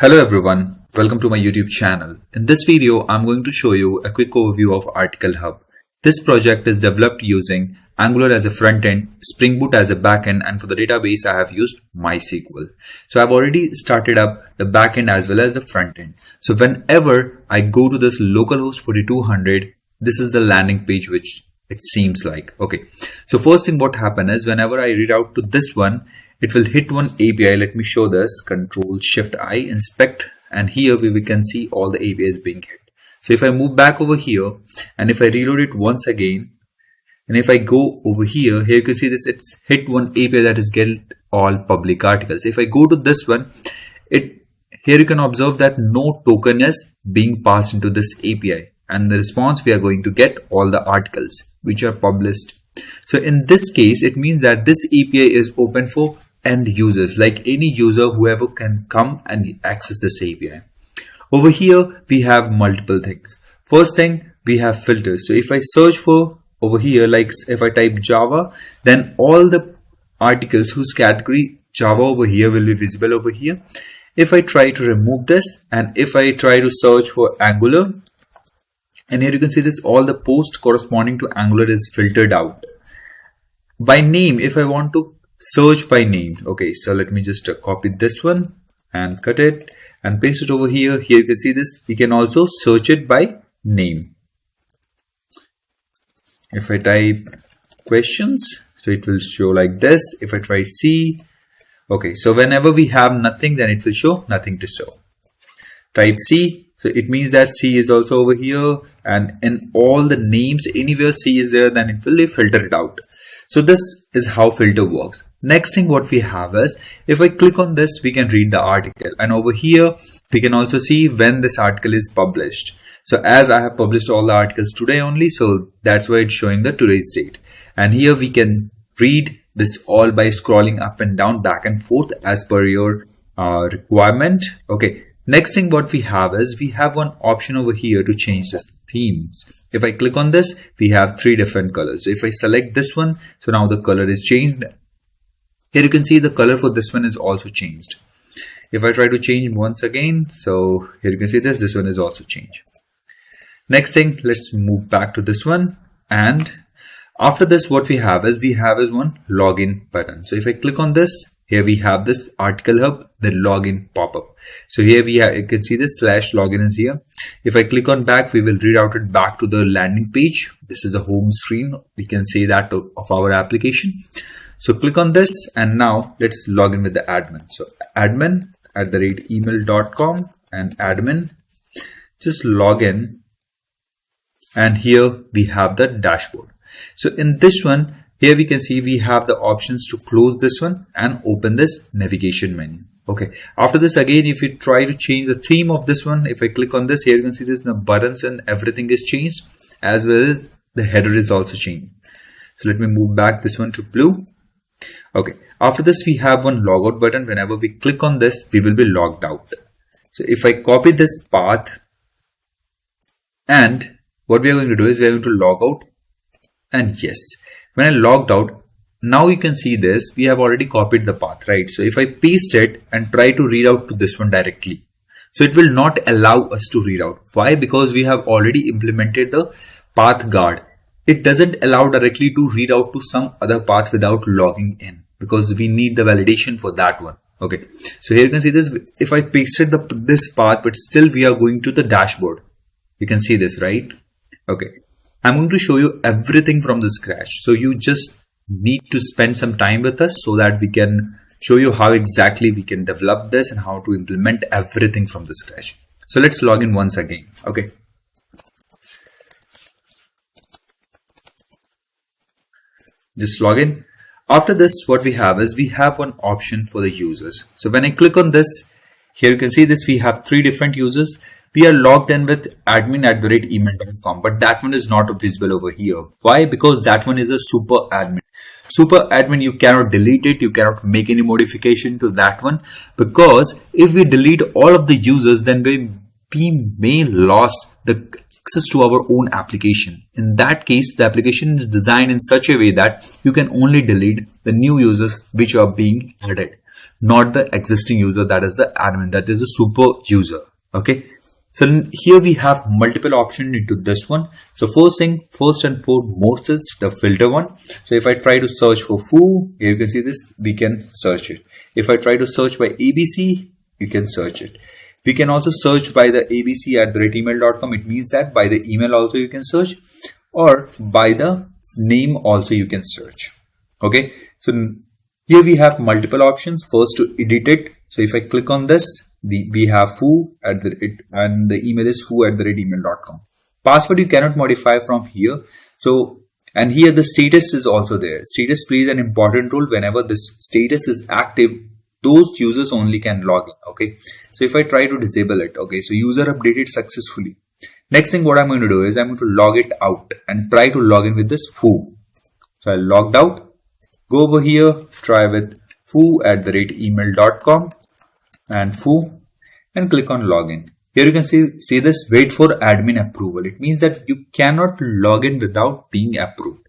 Hello everyone, welcome to my YouTube channel. In this video, I'm going to show you a quick overview of Article Hub. This project is developed using Angular as a front-end, Spring Boot as a backend, and for the database, I have used MySQL. So I've already started up the backend as well as the front-end. So whenever I go to this localhost 4200, this is the landing page which it seems like. Okay, so first thing what happens is whenever I read out to this one, it will hit one API. Let me show this. Control-Shift-I, inspect, and here we can see all the APIs being hit. So if I move back over here and if I reload it once again, and if I go over here, you can see this, it's hit one API that is get all public articles. If I go to this one, here you can observe that no token is being passed into this API, and the response we are going to get all the articles which are published. So in this case, it means that this API is open for end users, like any user, whoever can come and access this API. Over here, we have multiple things. First thing, we have filters. So if I search for over here, like if I type Java, then all the articles whose category Java over here will be visible over here. If I try to remove this, and if I try to search for Angular, and here you can see this, all the posts corresponding to Angular is filtered out. By name, if I want to search by name, okay, so let me just copy this one and cut it and paste it over here. Here you can see this, we can also search it by name. If I type questions, so it will show like this. If I try C, okay, so whenever we have nothing, then it will show nothing to show. Type C, so it means that C is also over here, and in all the names, anywhere C is there, then it will filter it out. So this is how filter works. Next thing what we have is, if I click on this, we can read the article, and over here we can also see when this article is published. So as I have published all the articles today only, so that's why it's showing the today's date. And here we can read this all by scrolling up and down, back and forth as per your requirement. Okay. Next thing what we have is, we have one option over here to change the themes. If I click on this, we have three different colors. So if I select this one, so now the color is changed. Here you can see the color for this one is also changed. If I try to change once again, so here you can see this one is also changed. Next thing, let's move back to this one. And after this, what we have is one login button. So if I click on this, here we have this Article Hub, the login pop-up. So here you can see this /login is here. If I click on back, we will reroute it back to the landing page. This is the home screen. We can say that of our application. So click on this, and now let's log in with the admin. So admin@email.com and admin, just log in. And here we have the dashboard. So in this one, here we can see we have the options to close this one and open this navigation menu. Okay. After this, again, if you try to change the theme of this one, if I click on this, here you can see this, the buttons and everything is changed, as well as the header is also changed. So let me move back this one to blue. Okay. After this, we have one logout button. Whenever we click on this, we will be logged out. So if I copy this path, and what we are going to do is we are going to log out, and yes, when I logged out, now you can see this, we have already copied the path, right? So if I paste it and try to read out to this one directly, so it will not allow us to read out. Why? Because we have already implemented the path guard. It doesn't allow directly to read out to some other path without logging in, because we need the validation for that one. Okay. So here you can see this, if I pasted this path, but still we are going to the dashboard. You can see this, right? Okay. I'm going to show you everything from the scratch. So you just need to spend some time with us so that we can show you how exactly we can develop this and how to implement everything from the scratch. So let's log in once again. Okay. Just log in. After this, what we have is we have one option for the users. So when I click on this, here you can see this, we have three different users. We are logged in with admin@email.com, but that one is not visible over here. Why? Because that one is a super admin. Super admin, you cannot delete it. You cannot make any modification to that one, because if we delete all of the users, then we may lose the access to our own application. In that case, the application is designed in such a way that you can only delete the new users which are being added. not the existing user, that is the admin, that is a super user. Okay. So here we have multiple options into this one. So first and foremost is the filter one. So if I try to search for foo, here you can see this, we can search it. If I try to search by ABC, you can search it. We can also search by the abc@email.com. It means that by the email also you can search, or by the name also you can search. Okay. So here we have multiple options. First, to edit it. So if I click on this, we have foo and the email is foo@email.com. Password you cannot modify from here. So, and here the status is also there. Status plays an important role. Whenever this status is active, those users only can log in. Okay. So if I try to disable it, okay, so user updated successfully. Next thing what I'm going to do is I'm going to log it out and try to log in with this foo. So I logged out, go over here, try with foo@email.com and foo, and click on login. Here you can see this, wait for admin approval. It means that you cannot log in without being approved.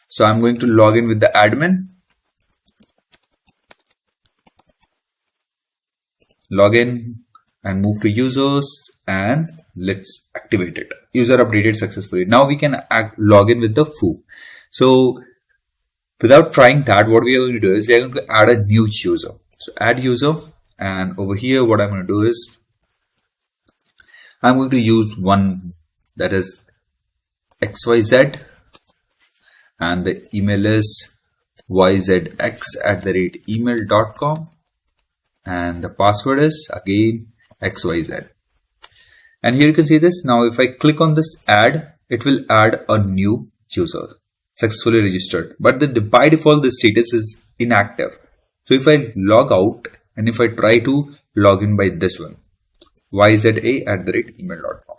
So I'm going to log in with the admin. Log in and move to users and let's activate it. User updated successfully. Now we can log in with the foo. So without trying that, what we are going to do is we are going to add a new user. So add user, and over here what I'm going to do is I'm going to use one that is XYZ, and the email is yzx@email.com, and the password is again XYZ. And here you can see this. Now if I click on this add, it will add a new user successfully registered, but by default the status is inactive. So if I log out and if I try to log in by this one, yza@email.com.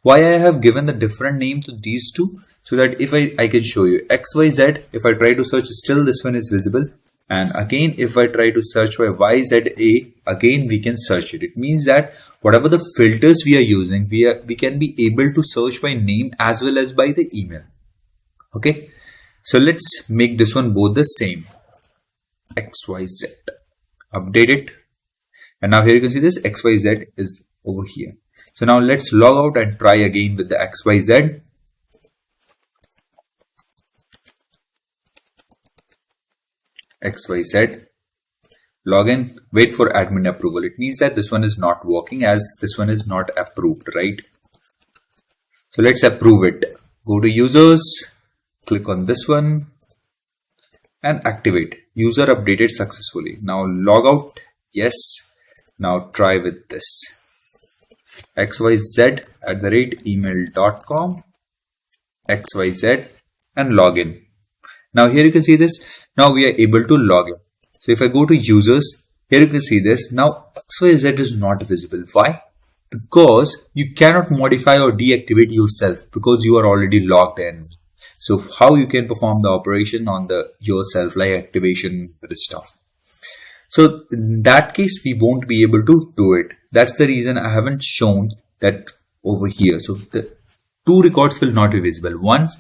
Why I have given the different name to these two, so that if I can show you XYZ, if I try to search, still this one is visible. And again, if I try to search by YZA, again we can search it. It means that whatever the filters we are using, we can be able to search by name as well as by the email. Okay. So let's make this one both the same. XYZ. Update it. And now here you can see this XYZ is over here. So now let's log out and try again with the XYZ. XYZ. Login. Wait for admin approval. It means that this one is not working as this one is not approved, right? So let's approve it. Go to users. Click on this one and activate. User updated successfully. Now log out. Yes. Now try with this. XYZ@email.com. XYZ and login. Now here you can see this. Now we are able to log in. So if I go to users, here you can see this. Now XYZ is not visible. Why? Because you cannot modify or deactivate yourself because you are already logged in. So how you can perform the operation on the yourself, like activation stuff. So in that case, we won't be able to do it. That's the reason I haven't shown that over here. So the two records will not be visible. One's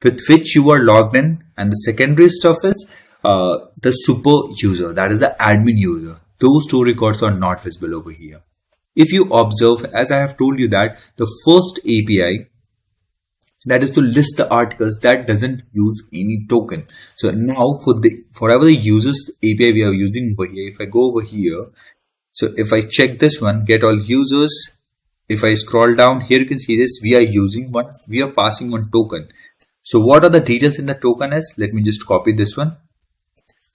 with which you are logged in, and the secondary stuff is the super user, that is the admin user. Those two records are not visible over here. If you observe, as I have told you that the first API, that is to list the articles, that doesn't use any token. So now for whatever the users API we are using over here, if I go over here, so if I check this one, get all users, if I scroll down here, you can see this, we are passing one token. So what are the details in the token is? Let me just copy this one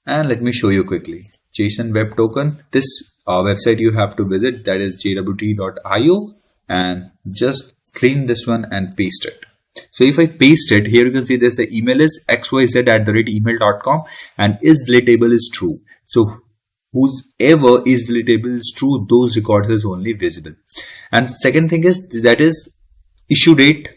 and let me show you quickly. JSON web token, this website you have to visit, that is JWT.io, and just clean this one and paste it. So if I paste it, here you can see this, the email is xyz@email.com and is deletable is true. So whoever is deletable is true, those records is only visible. And second thing is, that is issue date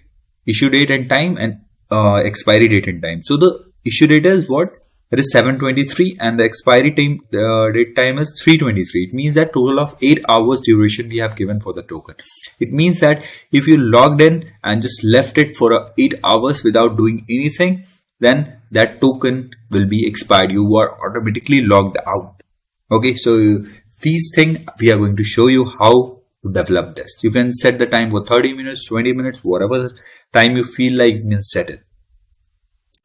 and time, and expiry date and time. So the issue date is what? That is 7/23 and the expiry time date time is 3/23. It means that total of 8 hours duration we have given for the token. It means that if you logged in and just left it for 8 hours without doing anything, then that token will be expired. You are automatically logged out. Okay, so these things we are going to show you how to develop this. You can set the time for 30 minutes, 20 minutes, whatever time you feel like, you can set it.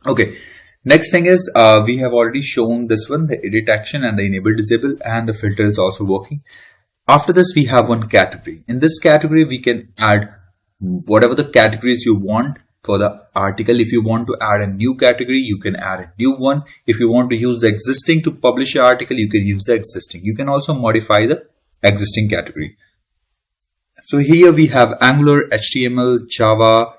Okay, next thing is we have already shown this one, the edit action and the enable disable, and the filter is also working. After this, we have one category. In this category, we can add whatever the categories you want for the article. If you want to add a new category, you can add a new one. If you want to use the existing to publish your article, you can use the existing. You can also modify the existing category. So here we have Angular, HTML, Java,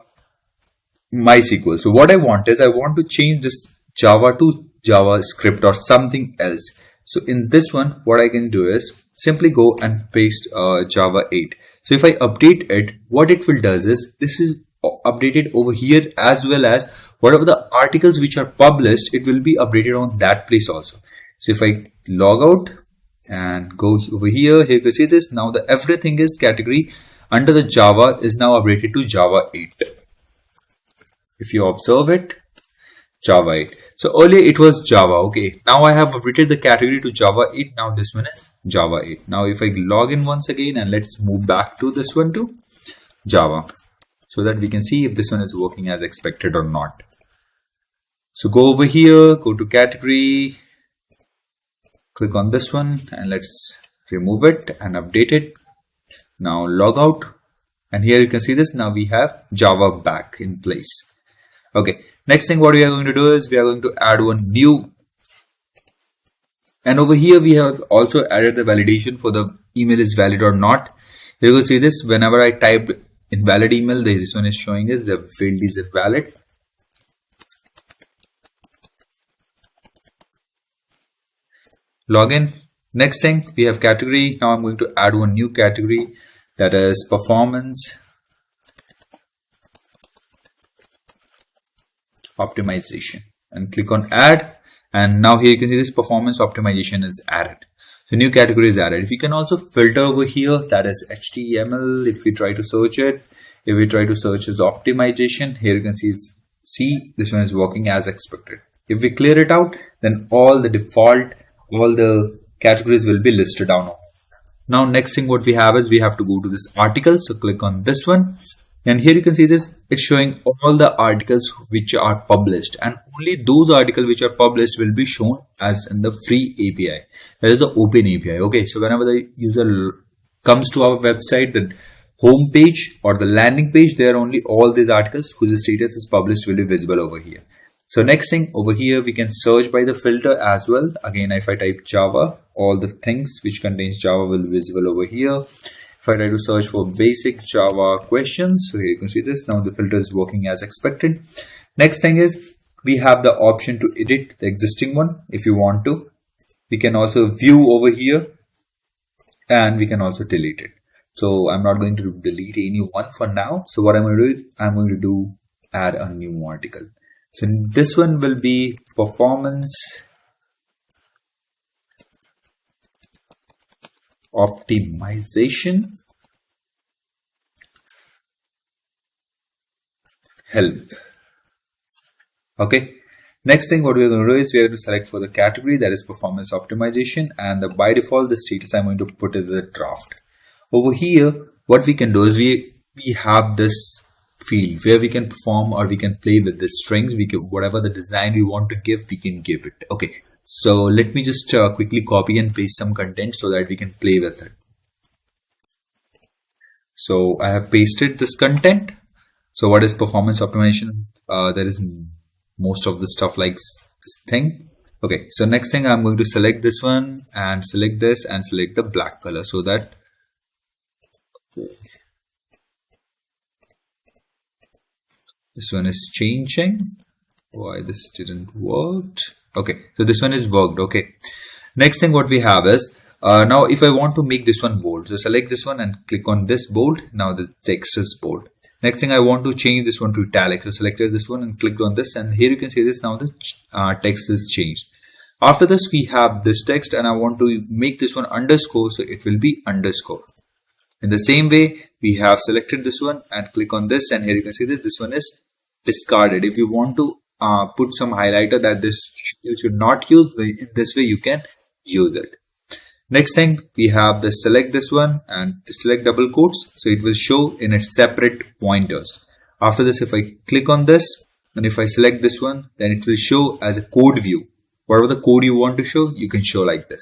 MySQL. So what I want is I want to change this Java to JavaScript or something else. So in this one, what I can do is simply go and paste Java 8. So if I update it, what it will does is this is updated over here, as well as whatever the articles which are published, it will be updated on that place also. So if I log out and go over here, you can see this. Now the everything is category under the Java is now updated to Java 8. If you observe it, Java 8. So earlier it was Java. Okay, now I have updated the category to Java 8. Now this one is Java 8. Now if I log in once again and let's move back to this one to Java, so that we can see if this one is working as expected or not. So go over here, go to category, click on this one and let's remove it and update it. Now log out and here you can see this. Now we have Java back in place. Okay, next thing what we are going to do is we are going to add one new, and over here we have also added the validation for the email is valid or not. You will see this whenever I typed invalid email, this one is showing is the field is valid. Login. Next thing we have category. Now I'm going to add one new category, that is performance optimization, and click on add, and now here you can see this performance optimization is added. The new category is added. If you can also filter over here, that is HTML. If we try to search it, if we try to search as optimization, here you can see this one is working as expected. If we clear it out, then all the default, all the categories will be listed down. Now next thing what we have is we have to go to this article. So click on this one. And here you can see this, it's showing all the articles which are published, and only those articles which are published will be shown as in the free API. That is the open API. Okay, so whenever the user comes to our website, the home page or the landing page, there only all these articles whose status is published will be visible over here. So next thing over here, we can search by the filter as well. Again, if I type Java, all the things which contains Java will be visible over here. If I try to search for basic Java questions, so here you can see this. Now the filter is working as expected. Next thing is we have the option to edit the existing one if you want to. We can also view over here and we can also delete it. So I'm not going to delete any one for now. So what I'm going to do is I'm going to add a new article. So this one will be performance optimization help. Okay, next thing what we are going to do is we are going to select for the category, that is performance optimization, and by default the status I'm going to put as a draft. Over here what we can do is we have this field where we can perform or we can play with the strings. We can, whatever the design we want to give, we can give it. Okay, so let me just quickly copy and paste some content so that we can play with it. So I have pasted this content. So what is performance optimization? There is most of the stuff like this thing. Okay, so next thing I'm going to select this one and select this and select the black color so that this one is changing. Why this didn't work? Okay, so this one is worked. Okay, next thing what we have is now if I want to make this one bold, so select this one and click on this bold. Now the text is bold. Next thing I want to change this one to italic, so selected this one and clicked on this, and here you can see this. Now the text is changed. After this we have this text and I want to make this one underscore, so it will be underscore. In the same way we have selected this one and click on this, and here you can see that this one is discarded. If you want to put some highlighter that this you should not use. In this way you can use it. Next thing, we have the select this one and select double quotes, so it will show in its separate pointers. After this, if I click on this and if I select this one, then it will show as a code view. Whatever the code you want to show, you can show like this.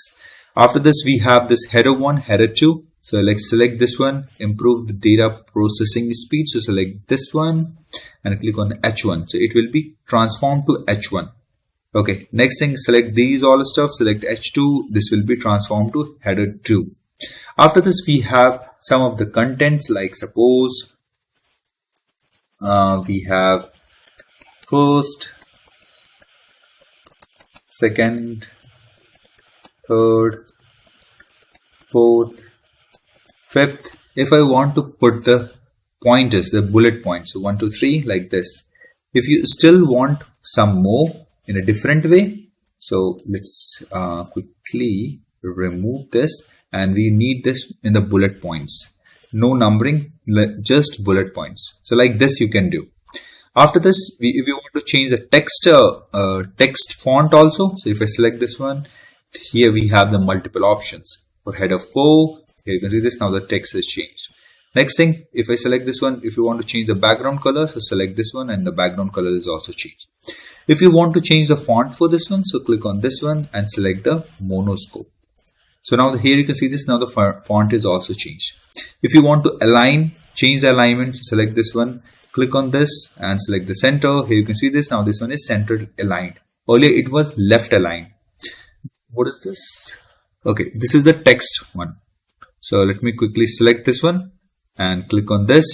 After this, we have this header 1, header 2. So let's select this one, improve the data processing speed. So select this one and click on H1. So it will be transformed to H1. Okay, next thing, select these all stuff, select H2. This will be transformed to header 2. After this, we have some of the contents, like suppose we have first, second, third, fourth, fifth. If I want to put the pointers, the bullet points, so 1, 2, 3 like this. If you still want some more in a different way, so let's quickly remove this, and we need this in the bullet points. No numbering, just bullet points. So like this you can do. After this, if you want to change the text font also, so if I select this one, here we have the multiple options. For header 4, here you can see this, now the text is changed. Next thing, if I select this one, if you want to change the background color, so select this one and the background color is also changed. If you want to change the font for this one, so click on this one and select the monoscope. So now here you can see this, now the font is also changed. If you want to align, change the alignment, so select this one, click on this and select the center. Here you can see this, now this one is centered aligned. Earlier it was left aligned. What is this? Okay, this is the text one. So let me quickly select this one and click on this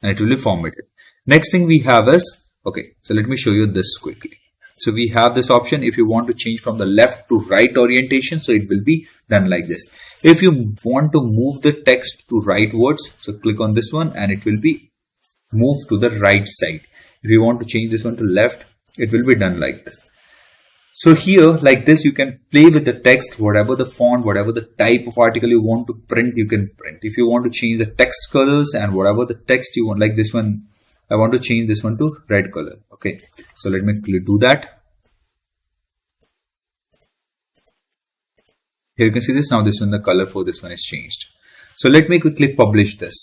and it will be formatted. Next thing we have is, okay, so let me show you this quickly. So we have this option if you want to change from the left to right orientation, so it will be done like this. If you want to move the text to rightwards, so click on this one and it will be moved to the right side. If you want to change this one to left, it will be done like this. So here, like this, you can play with the text, whatever the font, whatever the type of article you want to print, you can print. If you want to change the text colors and whatever the text you want, like this one, I want to change this one to red color. Okay, so let me do that. Here you can see this. Now this one, the color for this one is changed. So let me quickly publish this,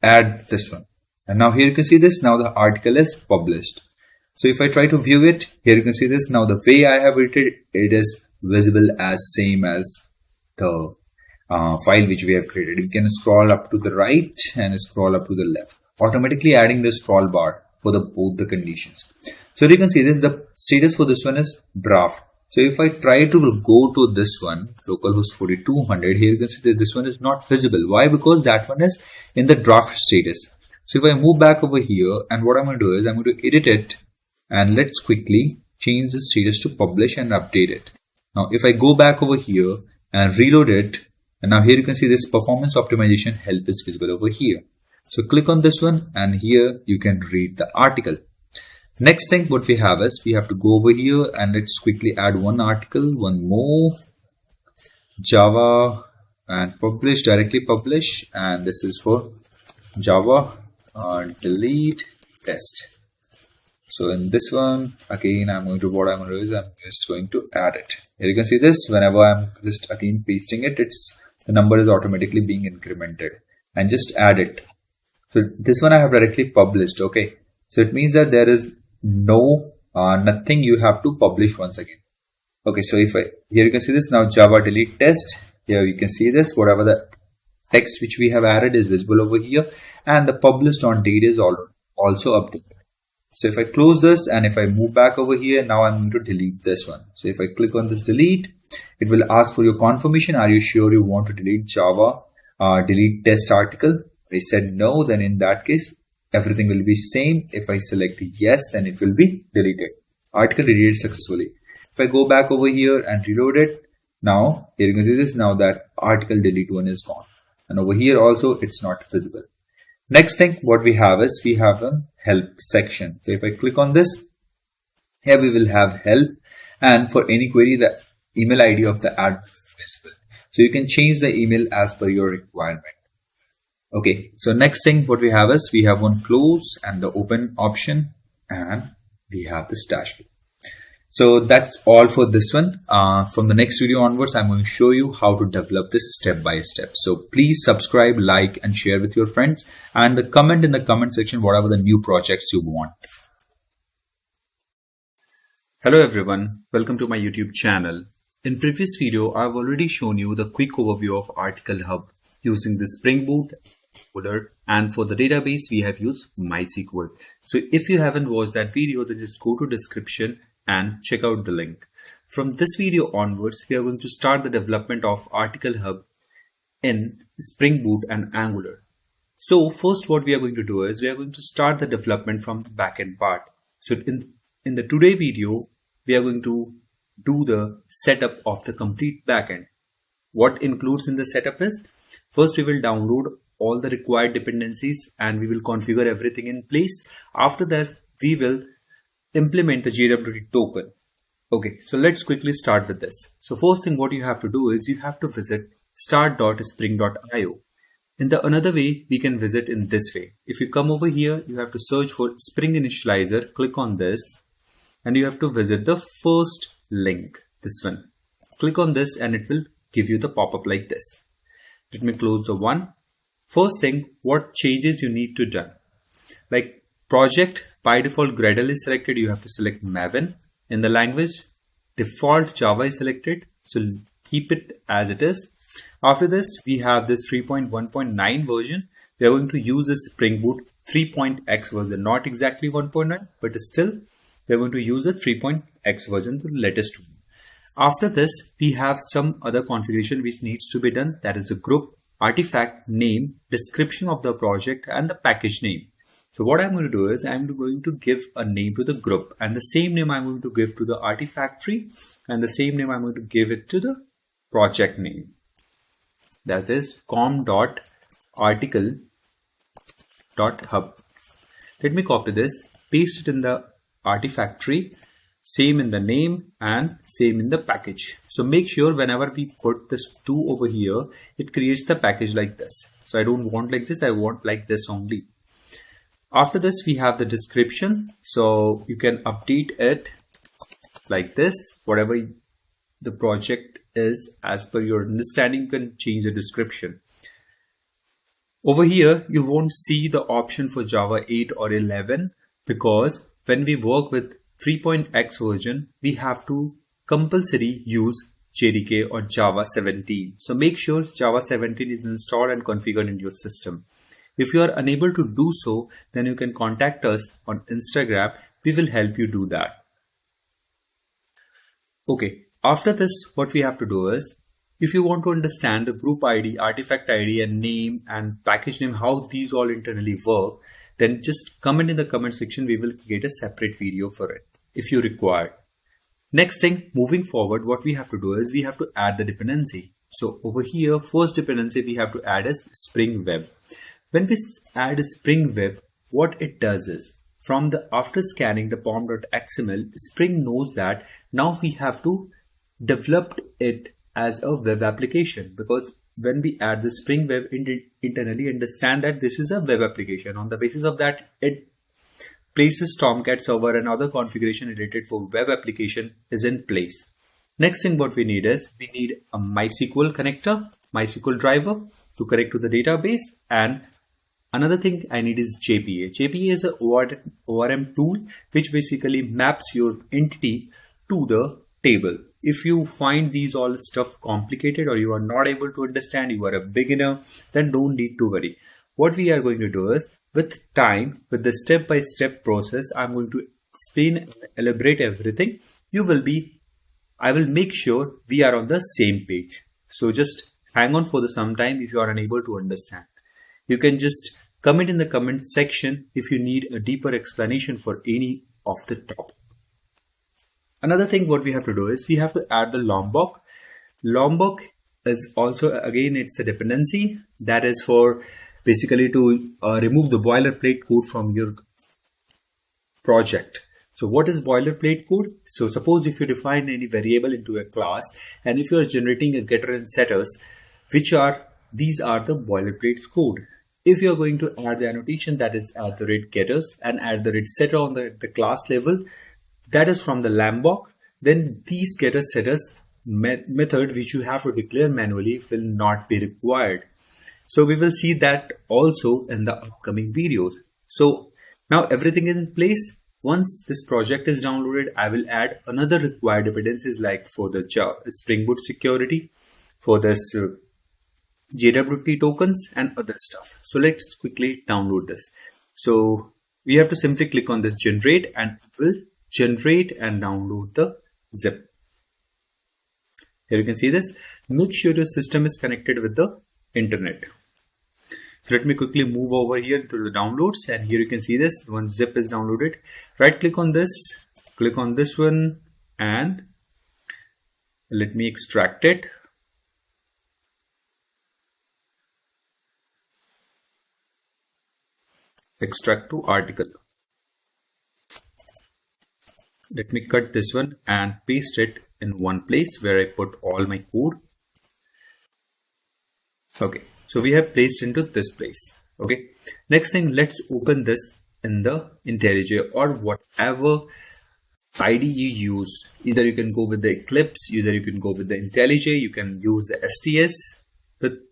add this one. And now here you can see this. Now the article is published. So if I try to view it, here you can see this. Now the way I have written it is visible as same as the file which we have created. You can scroll up to the right and scroll up to the left, automatically adding the scroll bar for both the conditions. So you can see this, the status for this one is draft. So if I try to go to this one, localhost 4200, here you can see that this one is not visible. Why? Because that one is in the draft status. So if I move back over here, and what I'm going to do is I'm going to edit it, and let's quickly change the status to publish and update it. Now if I go back over here and reload it, and now here you can see this performance optimization help is visible over here. So click on this one and here you can read the article. Next thing what we have is we have to go over here and let's quickly add one article, one more, Java, and publish, directly publish, and this is for Java delete test. So in this one, again, what I'm going to do is I'm just going to add it. Here you can see this, whenever I'm just again pasting it, the number is automatically being incremented, and just add it. So this one I have directly published. Okay. So it means that there is nothing you have to publish once again. Okay. So here you can see this now, Java delete test. Here you can see this, whatever the text which we have added is visible over here, and the published on date is also updated. So if I close this and if I move back over here, now I'm going to delete this one. So if I click on this delete, it will ask for your confirmation. Are you sure you want to delete Java delete test article? I said no, then in that case, everything will be same. If I select yes, then it will be deleted. Article deleted successfully. If I go back over here and reload it, now here you can see this, now that article delete one is gone. And over here also, it's not visible. Next thing what we have is we have a help section. So if I click on this, here we will have help, and for any query the email ID of the admin is visible. So you can change the email as per your requirement. Okay, so next thing what we have is we have one close and the open option, and we have this dashboard. So that's all for this one. From the next video onwards, I'm going to show you how to develop this step by step. So please subscribe, like, and share with your friends, and comment in the comment section whatever the new projects you want. Hello everyone, welcome to my YouTube channel. In previous video, I've already shown you the quick overview of Article Hub using the Spring Boot, Angular, and for the database, we have used MySQL. So if you haven't watched that video, then just go to description and check out the link. From this video onwards, we are going to start the development of Article Hub in Spring Boot and Angular. So first what we are going to do is we are going to start the development from the backend part. So in the today video, we are going to do the setup of the complete backend. What includes in the setup is, first we will download all the required dependencies and we will configure everything in place. After that, we will implement the JWT token. Okay, so let's quickly start with this. So first thing what you have to do is you have to visit start.spring.io. In the another way, we can visit in this way. If you come over here, you have to search for Spring Initializer, click on this, and you have to visit the first link, this one. Click on this and it will give you the pop-up like this. Let me close the one. First thing, what changes you need to do? Like project, by default Gradle is selected, you have to select Maven. In the language, default Java is selected, so keep it as it is. After this, we have this 3.1.9 version. We are going to use this Spring Boot 3.x version, not exactly 1.9, but still we are going to use a 3.x version, the latest one. After this, we have some other configuration which needs to be done. That is the group, artifact name, description of the project, and the package name. So what I'm going to do is I'm going to give a name to the group, and the same name I'm going to give to the artifact tree, and the same name I'm going to give it to the project name. That is com.article.hub. Let me copy this, paste it in the artifact tree, same in the name and same in the package. So make sure whenever we put this 2 over here, it creates the package like this. So I don't want like this, I want like this only. After this, we have the description. So you can update it like this. Whatever the project is, as per your understanding, you can change the description. Over here, you won't see the option for Java 8 or 11 because when we work with 3.x version, we have to compulsory use JDK or Java 17. So make sure Java 17 is installed and configured in your system. If you are unable to do so, then you can contact us on Instagram. We will help you do that. Okay, after this, what we have to do is, if you want to understand the group ID, artifact ID, and name and package name, how these all internally work, then just comment in the comment section. We will create a separate video for it if you require. Next thing, moving forward, what we have to do is we have to add the dependency. So over here, first dependency we have to add is Spring Web. When we add a Spring Web, what it does is, after scanning the pom.xml, Spring knows that now we have to develop it as a web application, because when we add the Spring Web internally understand that this is a web application. On the basis of that, it places Tomcat server and other configuration related for web application is in place. Next thing what we need is we need a MySQL connector, MySQL driver to connect to the database, and another thing I need is JPA. JPA is a ORM tool which basically maps your entity to the table. If you find these all stuff complicated or you are not able to understand, you are a beginner, then don't need to worry. What we are going to do is, with time, with the step-by-step process, I'm going to explain and elaborate everything. I will make sure we are on the same page. So just hang on for some time if you are unable to understand. You can just comment in the comment section if you need a deeper explanation for any of the topic. Another thing what we have to do is we have to add the Lombok. Lombok is also, again, it's a dependency that is for basically to remove the boilerplate code from your project. So what is boilerplate code? So suppose if you define any variable into a class, and if you are generating a getter and setters, these are the boilerplate code. If you're going to add the annotation that is @getters and @setter on the class level, that is from the lambok, then these getter setters method which you have to declare manually will not be required. So we will see that also in the upcoming videos. So now everything is in place. Once this project is downloaded, I will add another required dependencies like for the Spring Boot security, for this JWT tokens and other stuff. So let's quickly download this. So we have to simply click on this generate and it will generate and download the zip. Here you can see this. Make sure your system is connected with the internet. So let me quickly move over here to the downloads, and here you can see this. Once zip is downloaded, right click on this, click on this one, and let me extract it. Extract to article. Let me cut this one and paste it in one place where I put all my code. Okay, so we have placed into this place. Okay, next thing, let's open this in the IntelliJ or whatever ID you use. Either you can go with the Eclipse, either you can go with the IntelliJ, you can use the STS, with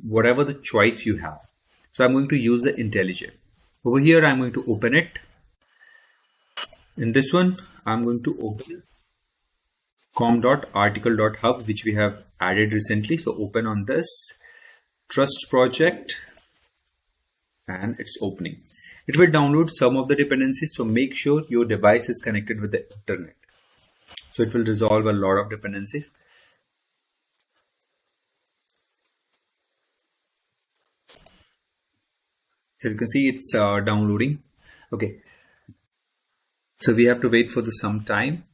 whatever the choice you have. So I'm going to use the IntelliJ. Over here, I'm going to open it. In this one, I'm going to open com.article.hub, which we have added recently. So open on this trust project and it's opening. It will download some of the dependencies. So make sure your device is connected with the internet. So it will resolve a lot of dependencies. Here you can see it's downloading. Okay. So we have to wait for some time.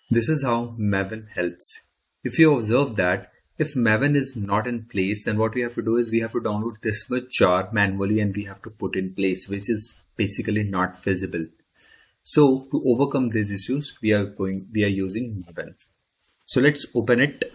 This is how Maven helps. If you observe that if Maven is not in place, then what we have to do is we have to download this much jar manually and we have to put in place, which is basically not feasible. So to overcome these issues, we are using Maven. So let's open it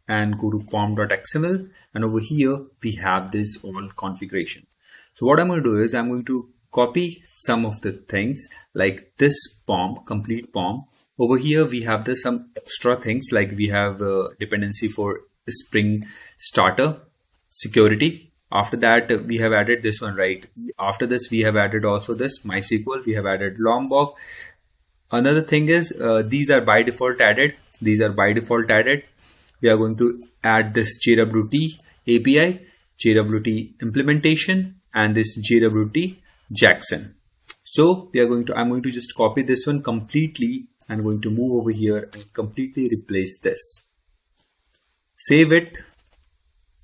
and go to pom.xml, and over here we have this all configuration. So what I'm going to do is I'm going to copy some of the things like this pom, complete pom. Over here we have some extra things like we have a dependency for Spring Starter security. After that we have added this one, right? After this we have added also this MySQL, we have added Lombok. Another thing is these are by default added. We are going to add this JWT API, JWT implementation, and this JWT Jackson. So I'm going to just copy this one completely and going to move over here and completely replace this. Save it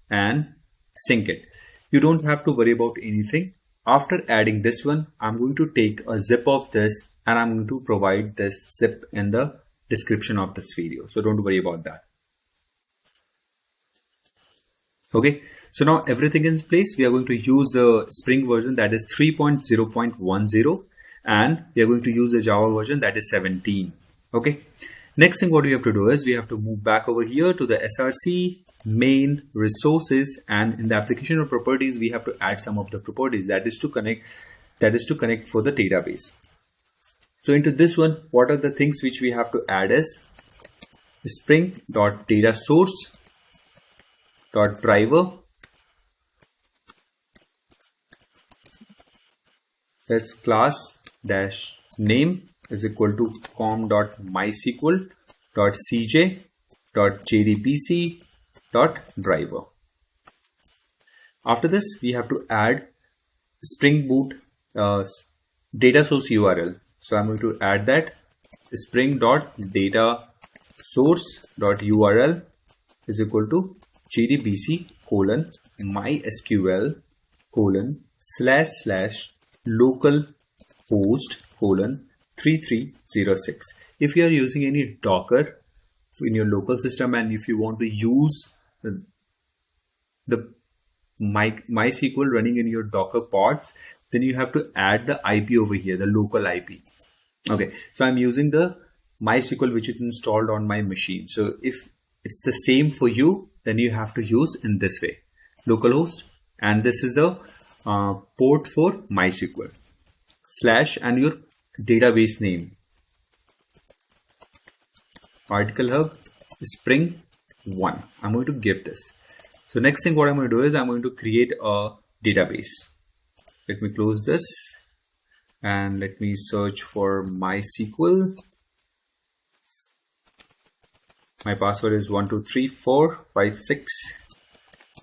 and sync it. You don't have to worry about anything. After adding this one, I'm going to take a zip of this and I'm going to provide this zip in the description of this video. So don't worry about that. Okay, so now everything is in place. We are going to use the Spring version that is 3.0.10 and we are going to use the Java version that is 17. Okay, next thing what we have to do is we have to move back over here to the SRC main resources, and in the application of properties we have to add some of the properties that is to connect for the database. So into this one, what are the things which we have to add is spring.dataSource.driver. That's class dash name is equal to com.mysql.cj.jdbc.driver. After this, we have to add Spring Boot data source URL. So I'm going to add that spring.dataSource.url is equal to jdbc:mysql://localhost 3306. If you are using any Docker in your local system and if you want to use the MySQL running in your Docker pods, then you have to add the IP over here, the local IP. Okay, so I'm using the MySQL which is installed on my machine. So if it's the same for you, then you have to use in this way, localhost, and this is the port for MySQL / and your database name, Article Hub Spring 1. I'm going to give this. So next thing what I'm going to do is I'm going to create a database. Let me close this and let me search for MySQL. My password is 123456.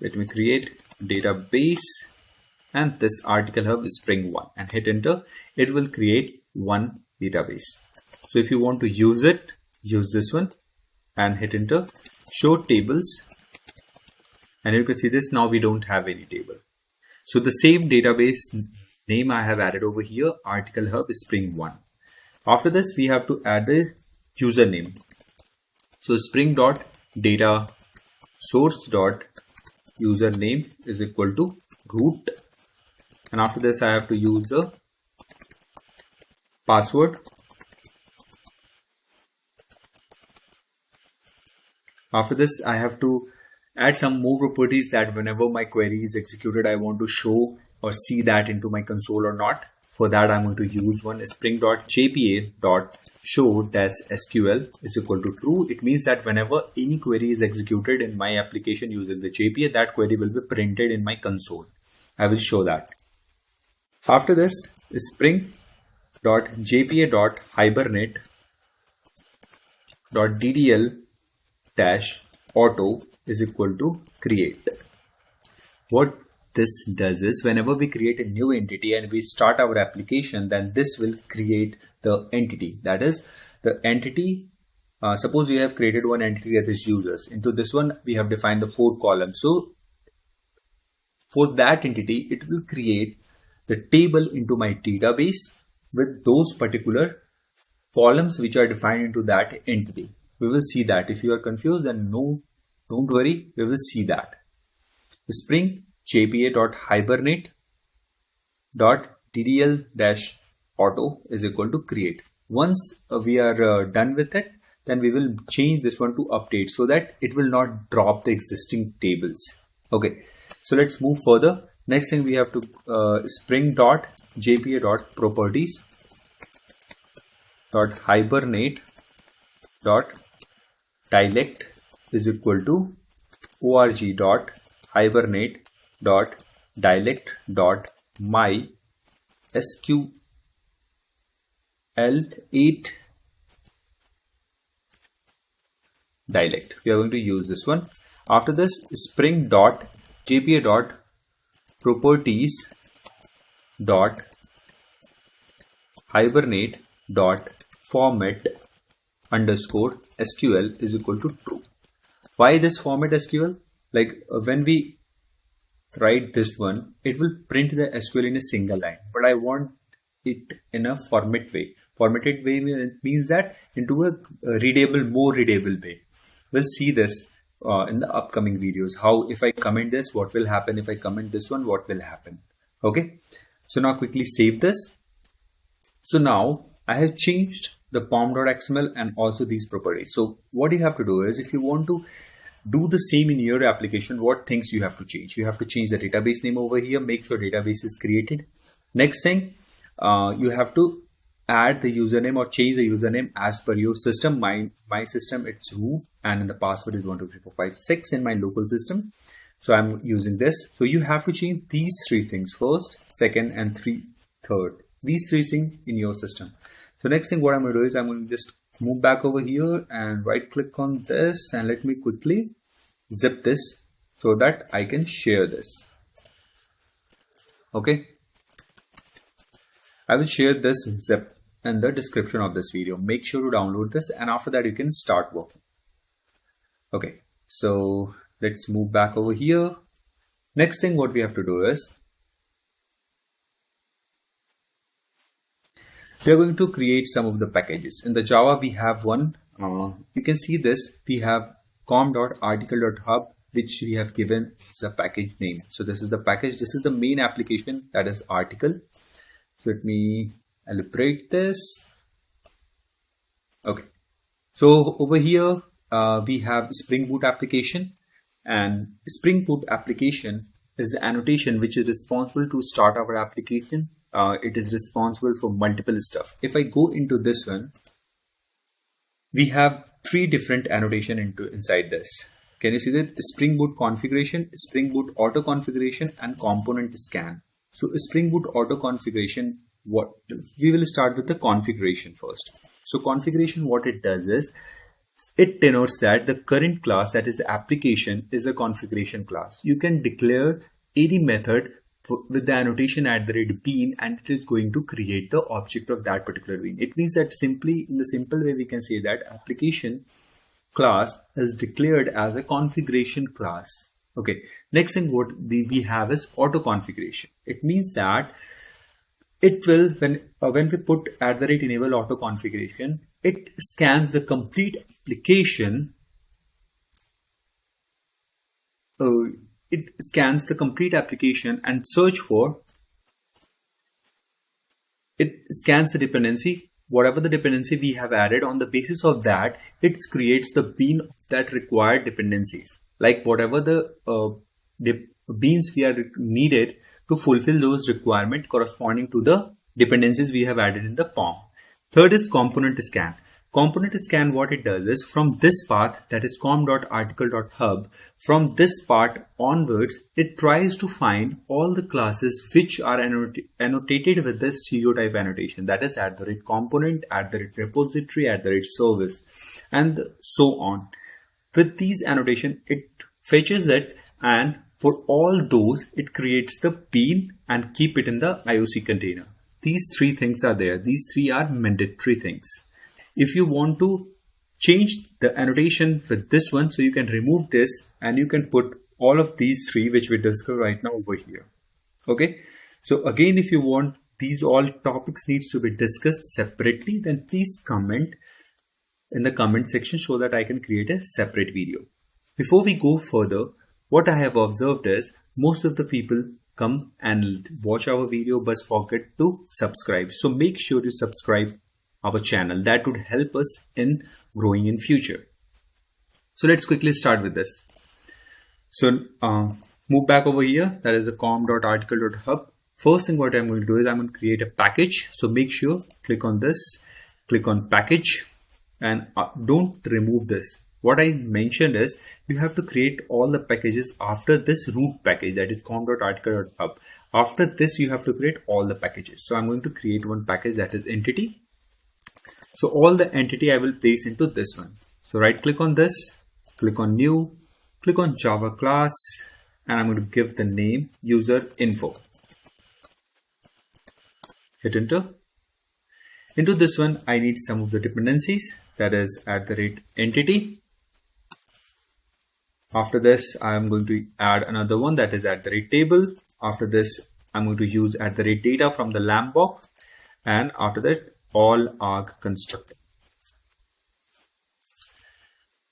Let me create database and this Article Hub is Spring 1 and hit enter. It will create one database. So if you want to use it, use this one and hit enter. Show tables, and you can see this. Now we don't have any table. So the same database name I have added over here, Article Hub is Spring 1. After this, we have to add a username. So spring.data source.username is equal to root. And after this, I have to use a password. After this, I have to add some more properties that whenever my query is executed, I want to show or see that into my console or not. For that, I'm going to use one spring.jpa.show-sql is equal to true. It means that whenever any query is executed in my application using the JPA, that query will be printed in my console. I will show that. After this, spring.jpa.hibernate.ddl-auto is equal to create. What this does is whenever we create a new entity and we start our application, then this will create the entity. That is the entity. Suppose we have created one entity that is users. Into this one, we have defined the 4 columns. So for that entity, it will create the table into my database with those particular columns which are defined into that entity. We will see that. If you are confused, then no, don't worry, we will see that. Spring jpa.hibernate.ddl-auto is equal to create. Once we are done with it, then we will change this one to update so that it will not drop the existing tables. Okay, so let's move further. Next thing we have to spring.jpa.properties.hibernate.dialect is equal to org.hibernate.dialect.mysql8 dialect. We are going to use this one. After this, spring.jpa.properties.hibernate.format_SQL is equal to true. Why this format SQL? Like when we write this one, it will print the SQL in a single line, but I want it in a formatted way. Formatted way means that into a readable, more readable way. We'll see this in the upcoming videos. How if I comment this, what will happen? If I comment this one, what will happen? Okay. So now quickly save this. So now I have changed the pom.xml and also these properties. So what you have to do is if you want to do the same in your application, what things you have to change? You have to change the database name over here. Make sure database is created. Next thing, you have to add the username or change the username as per your system. My system, it's root, and the password is 123456 in my local system. So I'm using this. So you have to change these 3 things: first, second, and third. These 3 things in your system. So next thing what I'm going to do is I'm going to just move back over here and right click on this and let me quickly zip this so that I can share this. Okay. I will share this zip in the description of this video. Make sure to download this, and after that you can start working. Okay, so let's move back over here. Next thing what we have to do is We are going to create some of the packages. In the Java, we have one. You can see this. We have com.article.hub, which we have given as a package name. So this is the package. This is the main application, that is article. So let me elaborate this. Okay. So over here, we have Spring Boot application, and Spring Boot application is the annotation which is responsible to start our application. It is responsible for multiple stuff. If I go into this one, we have three different annotation inside this. Can you see that? Spring Boot configuration, Spring Boot auto configuration, and component scan. So Spring Boot auto configuration, we will start with the configuration first. So configuration, what it does is, it denotes that the current class, that is the application, is a configuration class. You can declare any method with the annotation @bean, and it is going to create the object of that particular bean. It means that simply, in the simple way, we can say that application class is declared as a configuration class. Okay. Next thing what we have is auto configuration. It means that it will, when we put @enable auto configuration, it scans the complete application. It scans the complete application and search for. It scans the dependency, whatever the dependency we have added. On the basis of that, it creates the bean that required dependencies, like whatever the beans we are needed to fulfill those requirements corresponding to the dependencies we have added in the POM. Third is component scan. Component scan, what it does is, from this path, that is com.article.hub, from this part onwards, it tries to find all the classes which are annotated with the stereotype annotation, that is @component, @repository, @service, and so on. With these annotation, it fetches it, and for all those, it creates the bean and keep it in the IOC container. These three things are there. These three are mandatory things. If you want to change the annotation with this one, so you can remove this and you can put all of these three which we discussed right now over here. Okay. So again, if you want these all topics needs to be discussed separately, then please comment in the comment section so that I can create a separate video. Before we go further, what I have observed is most of the people come and watch our video but forget to subscribe. So make sure you subscribe our channel. That would help us in growing in future. So let's quickly start with this. So move back over here, that is the com.article.hub. First thing what I'm going to do is I'm going to create a package. So make sure, click on this, click on package, and don't remove this. What I mentioned is you have to create all the packages after this root package, that is com.article.hub. After this, you have to create all the packages. So I'm going to create one package, that is entity. So all the entity I will place into this one. So right click on this, click on new, click on Java class, and I'm going to give the name user info. Hit enter. Into this one, I need some of the dependencies, that is @entity. After this, I am going to add another one, that is @table. After this, I'm going to use @data from the lamb box, and after that, all arg constructor.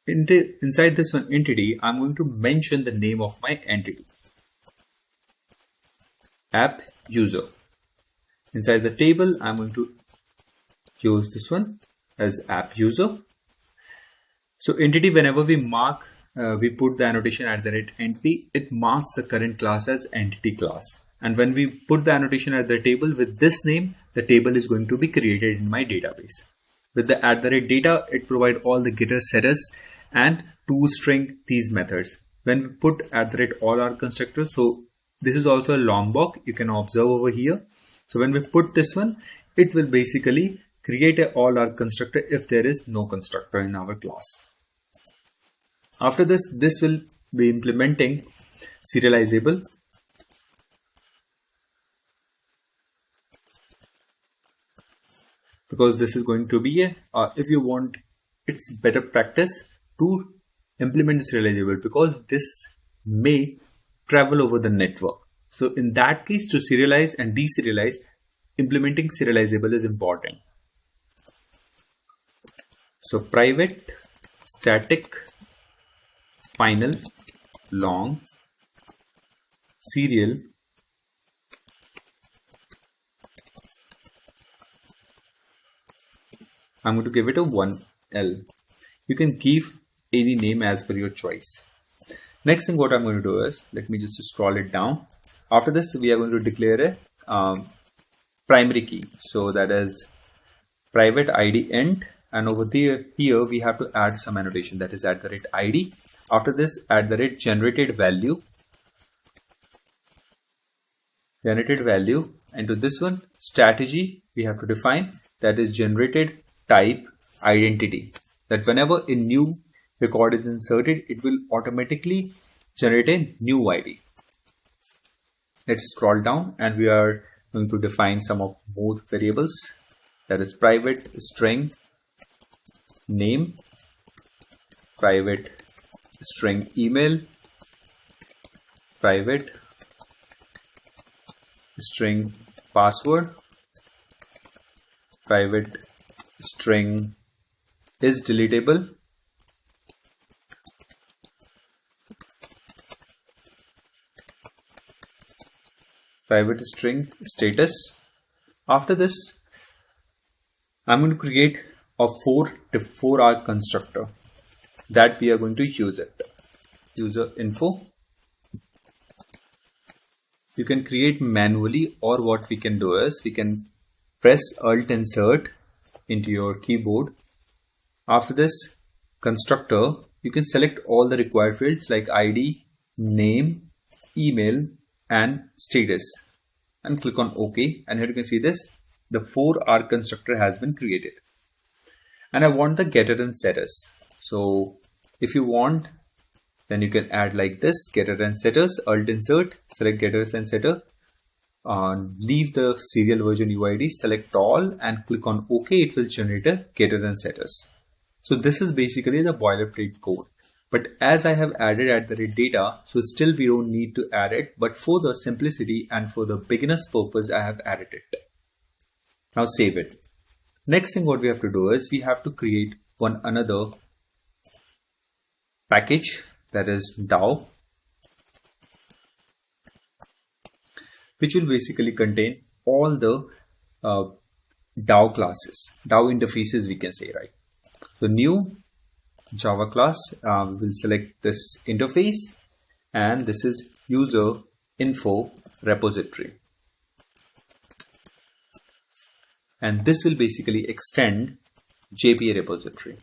Inside this one entity, I'm going to mention the name of my entity, app user. Inside the table, I'm going to use this one as app user. So entity, whenever we mark, we put the annotation @entity, it marks the current class as entity class. And when we put the annotation at the table with this name, the table is going to be created in my database. With the @data, it provides all the getter, setters, and toString, these methods. When we put all our constructors, so this is also a long block, you can observe over here. So when we put this one, it will basically create all our constructor if there is no constructor in our class. After this, this will be implementing serializable. Because this is going to be if you want, it's better practice to implement this serializable, because this may travel over the network. So in that case, to serialize and deserialize, implementing serializable is important. So private static final long serial I'm going to give it a 1L. You can give any name as per your choice. Next thing what I'm going to do is, let me just scroll it down. After this, we are going to declare a primary key. So that is private ID int, and over there, here we have to add some annotation, that is @ID. After this, @generated value, and to this one, strategy we have to define, that is generated type identity, that whenever a new record is inserted, it will automatically generate a new ID. Let's scroll down and we are going to define some of more variables, that is private string name, private string email, private string password, private string is deletable, private string status. After this, I'm going to create a 4-arg constructor that we are going to use it. User info. You can create manually, or what we can do is we can press Alt Insert into your keyboard. After this constructor, you can select all the required fields like ID, name, email, and status, and click on OK. And here you can see this, the 4-arg constructor has been created. And I want the getter and setters. So if you want, then you can add like this, getter and setters, Alt Insert, select getters and setter, leave the serial version UID, select all and click on OK. It will generate a getter and setters. So this is basically the boilerplate code. But as I have added @data, so still we don't need to add it. But for the simplicity and for the beginner's purpose, I have added it. Now save it. Next thing what we have to do is we have to create another package, that is DAO, which will basically contain all the DAO classes, DAO interfaces we can say, right? So new Java class, we will select this interface, and this is user info repository. And this will basically extend JPA repository.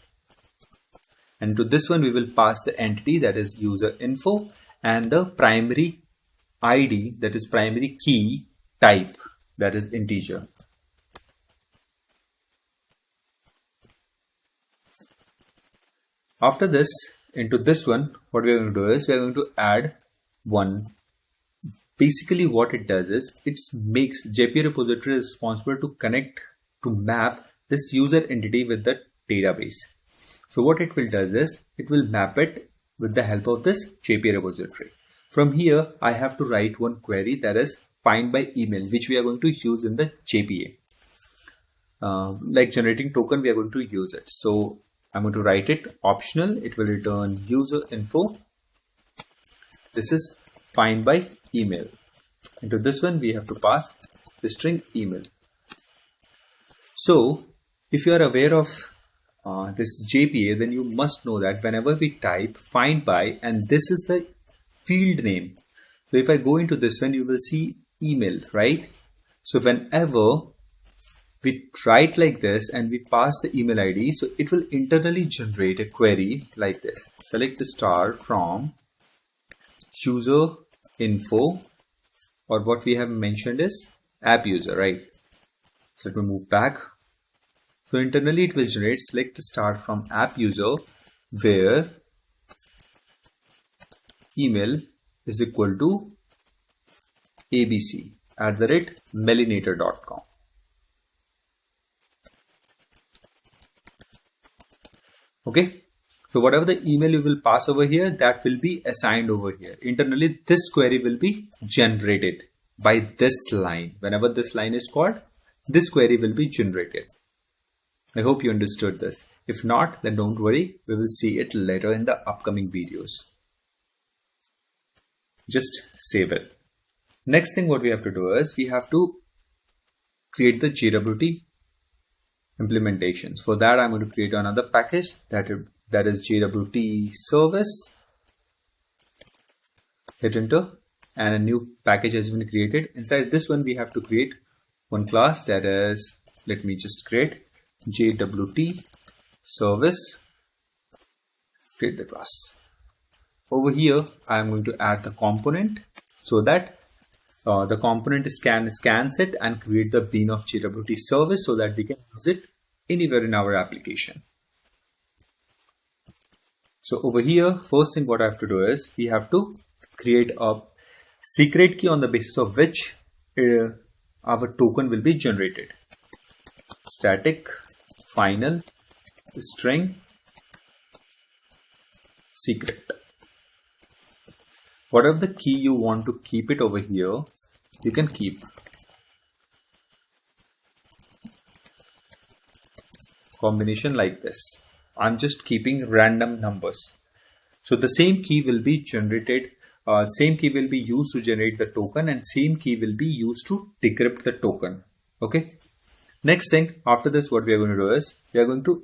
And to this one, we will pass the entity, that is user info, and the primary ID, that is primary key type, that is integer. After this, into this one, what we are going to do is we are going to add one. Basically what it does is it makes JPA repository responsible to connect, to map this user entity with the database. So what it will do is it will map it with the help of this JPA repository. From here, I have to write one query, that is find by email, which we are going to use in the JPA. Like generating token, we are going to use it. So I'm going to write it optional. It will return user info. This is find by email. Into this one, we have to pass the string email. So if you are aware of this JPA, then you must know that whenever we type find by, and this is the field name. So if I go into this one, you will see email, right? So whenever we write like this and we pass the email ID, so it will internally generate a query like this. Select the star from user info, or what we have mentioned is app user, right? So let me move back. So internally it will generate select the star from app user, where email is equal to abc@melinator.com. Okay, so whatever the email you will pass over here, that will be assigned over here. Internally, this query will be generated by this line. Whenever this line is called, this query will be generated. I hope you understood this. If not, then don't worry, we will see it later in the upcoming videos. Just save it. Next thing what we have to do is we have to create the JWT implementations. For that, I'm going to create another package that is JWT service. Hit enter, and a new package has been created. Inside this one, we have to create one class that is, let me just create JWT service. Create the class. Over here, I am going to add the component so that the component scans it and create the bean of JWT service so that we can use it anywhere in our application. So over here, first thing what I have to do is we have to create a secret key on the basis of which our token will be generated. Static final string secret. Whatever the key you want to keep it over here, you can keep. Combination like this. I'm just keeping random numbers. So the same key will be generated, same key will be used to generate the token, and same key will be used to decrypt the token. Okay. Next thing, after this, what we are going to do is we are going to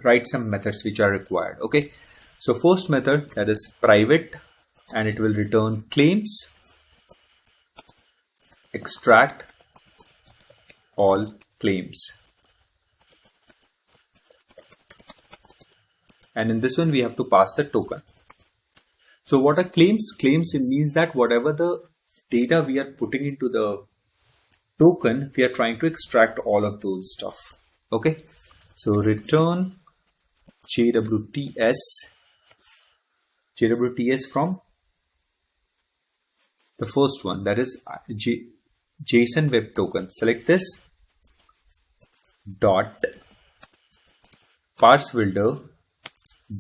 write some methods which are required. Okay. So first method, that is private, and it will return claims, extract all claims. And in this one, we have to pass the token. So what are claims? Claims, it means that whatever the data we are putting into the token, we are trying to extract all of those stuff. Okay. So return JWTs from the first one, that is JSON web token. Select this dot parse builder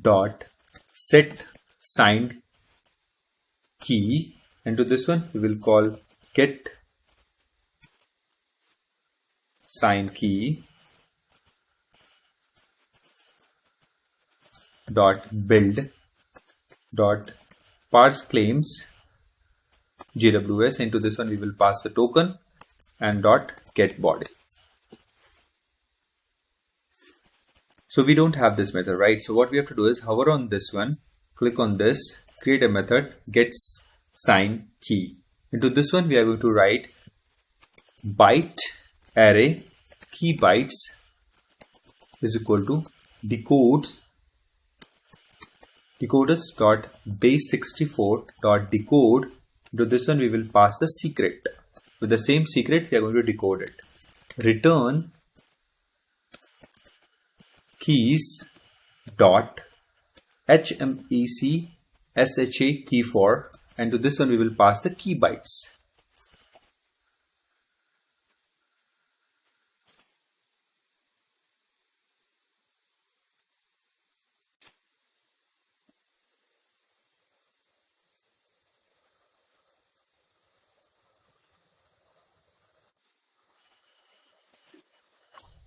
dot set signed key, and to this one we will call get signed key dot build dot parse claims JWS. Into this one we will pass the token and dot get body. So we don't have this method, right? So what we have to do is hover on this one, click on this, create a method gets sign key. Into this one we are going to write byte array key bytes is equal to decoders dot base64 dot decode. To this one we will pass the secret. With the same secret we are going to decode it. Return keys dot HMEC SHA key for, and to this one we will pass the key bytes.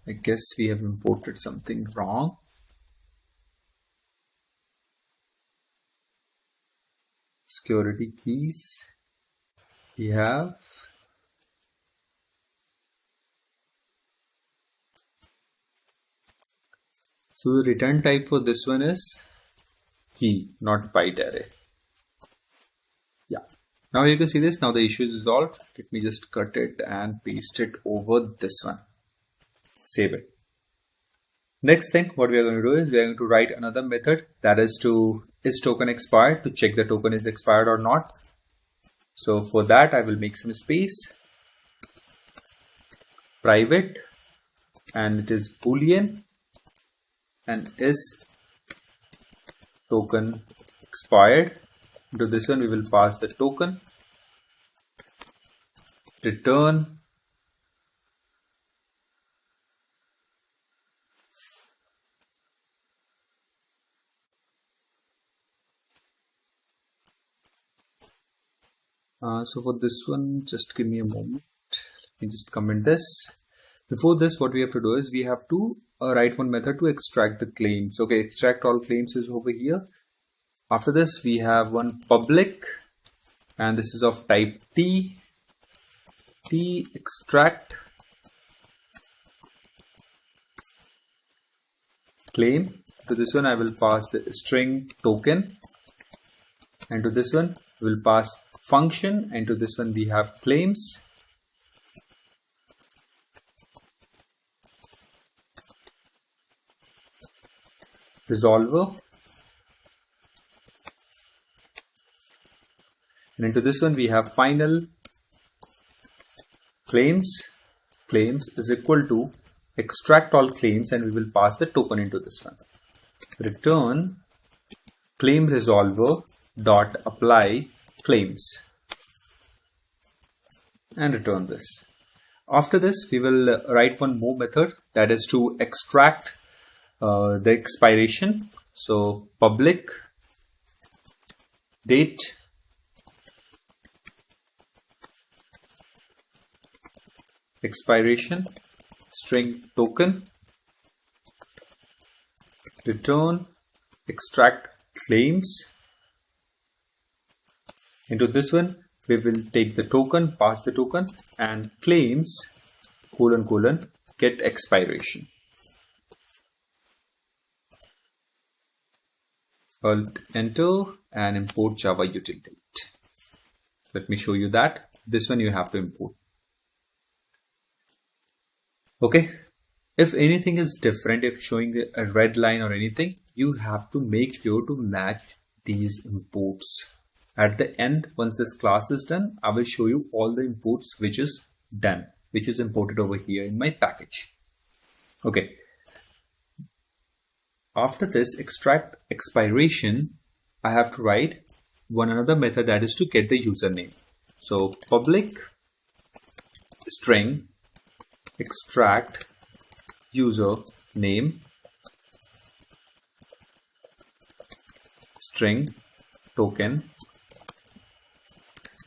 I guess we have imported something wrong. Security keys. We have so the return type for this one is key, not byte array. Yeah. Now you can see this. Now the issue is resolved. Let me just cut it and paste it over this one. Save it. Next thing what we are going to do is we are going to write another method, that is token expired, to check the token is expired or not. So for that I will make some space, private, and it is boolean, and is token expired. To this one we will pass the token, return so for this one, just give me a moment. Let me just comment this. Before this, what we have to do is we have to write one method to extract the claims. Okay, extract all claims is over here. After this, we have one public, and this is of type T extract claim. To this one I will pass the string token, and to this one we will pass function, and to this one we have claims. Resolver, and into this one we have final. Claims is equal to extract all claims, and we will pass the token into this one. Return claim resolver dot apply claims, and return this. After this, we will write one more method, that is to extract the expiration. So public date expiration string token, return extract claims. Into this one we will take the token, pass the token, and claims colon get expiration. Alt enter and import Java utility. Let me show you that. This one you have to import. Okay, if anything is different, if showing a red line or anything, you have to make sure to match these imports. At the end, once this class is done, I will show you all the imports which is done, which is imported over here in my package. Okay. After this extract expiration, I have to write one another method, that is to get the username. So public string extract user name string token,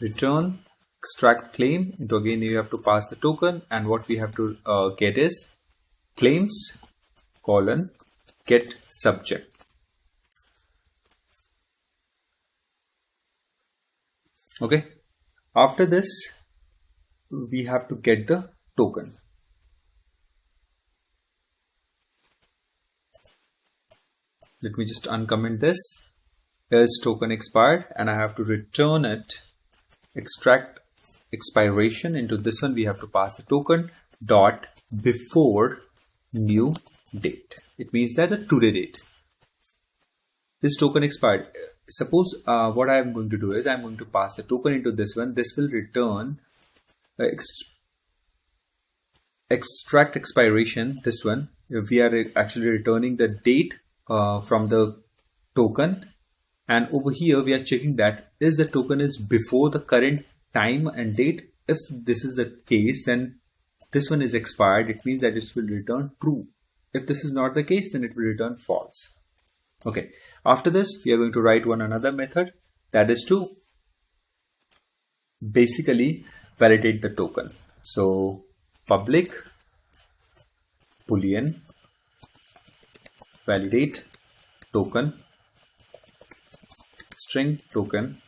return extract claim. Into again you have to pass the token, and what we have to get is claims colon get subject. Okay, after this we have to get the token. Let me just uncomment this. Is token expired, and I have to return it. Extract expiration. Into this one we have to pass the token dot before new date. It means that the today date. This token expired. Suppose what I am going to do is I am going to pass the token into this one. This will return extract expiration. This one we are actually returning the date from the token, and over here we are checking that is the token is before the current time and date. If this is the case, then this one is expired. It means that it will return true. If this is not the case, then it will return false. Okay, after this we are going to write one another method, that is to basically validate the token. So public boolean validate token string token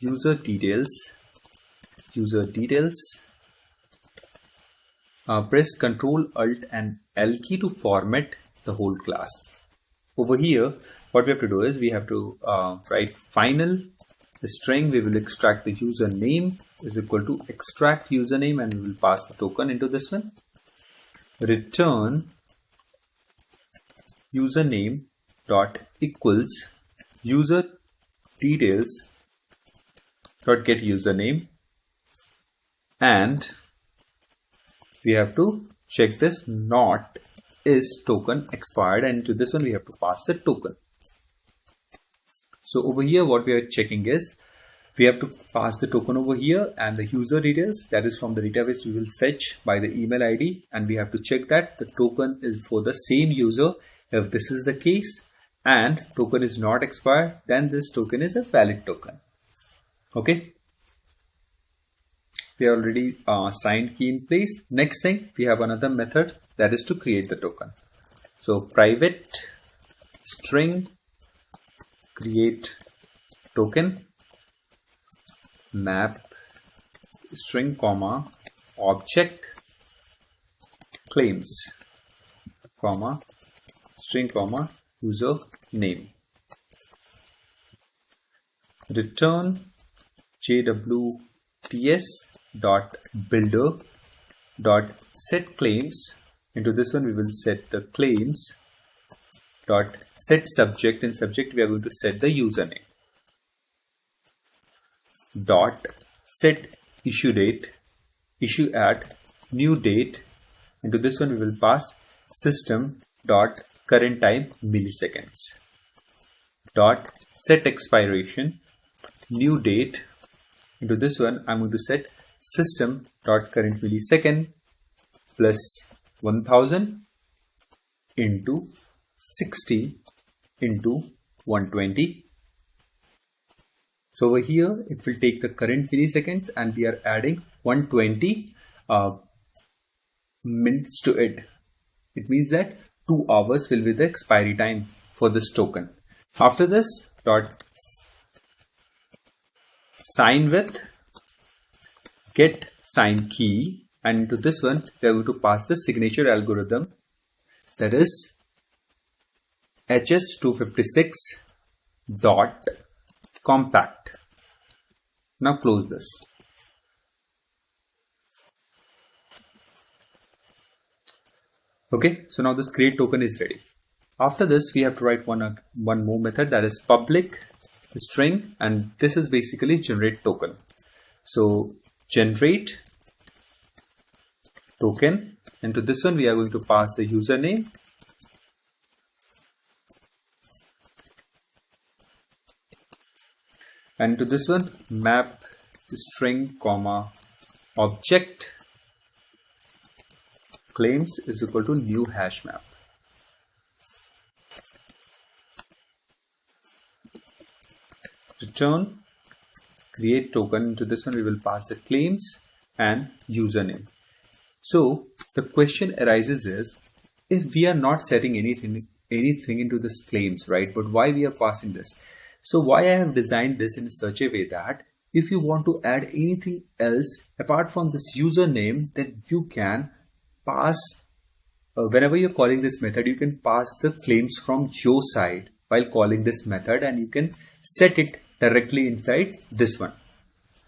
user details press Ctrl Alt and L key to format the whole class. Over here what we have to do is we have to write final the string. We will extract the username is equal to extract username, and we will pass the token into this one. Return username dot equals user details dot get username, and we have to check this not is token expired, and to this one we have to pass the token. So over here what we are checking is we have to pass the token over here, and the user details, that is from the database we will fetch by the email ID, and we have to check that the token is for the same user. If this is the case and token is not expired, then this token is a valid token. Okay. we already signed key in place. Next thing, we have another method, that is to create the token. So private string create token map string comma object claims comma string comma user name. Return JWTs.builder.setClaims. Into this one we will set the claims dot set subject. In subject we are going to set the username. Dot set issue date, issue at new date. Into this one we will pass system dot current time milliseconds. Dot set expiration, new date. Into this one I'm going to set system dot current millisecond plus 1000 into 60 into 120. So over here it will take the current milliseconds and we are adding 120 minutes to it. It means that 2 hours will be the expiry time for this token. After this, dot sign with get sign key, and into this one we are going to pass the signature algorithm, that is HS256 dot compact. Now close this. Okay, so now this create token is ready. After this we have to write one more method, that is public string, and this is basically generate token. So generate token, and to this one we are going to pass the username, and to this one map string comma object claims is equal to new hash map. Return create token. Into this one we will pass the claims and username. So the question arises is, if we are not setting anything into this claims, right, but why we are passing this? So why I have designed this in such a way that if you want to add anything else apart from this username, then you can pass whenever you're calling this method, you can pass the claims from your side while calling this method, and you can set it directly inside this one.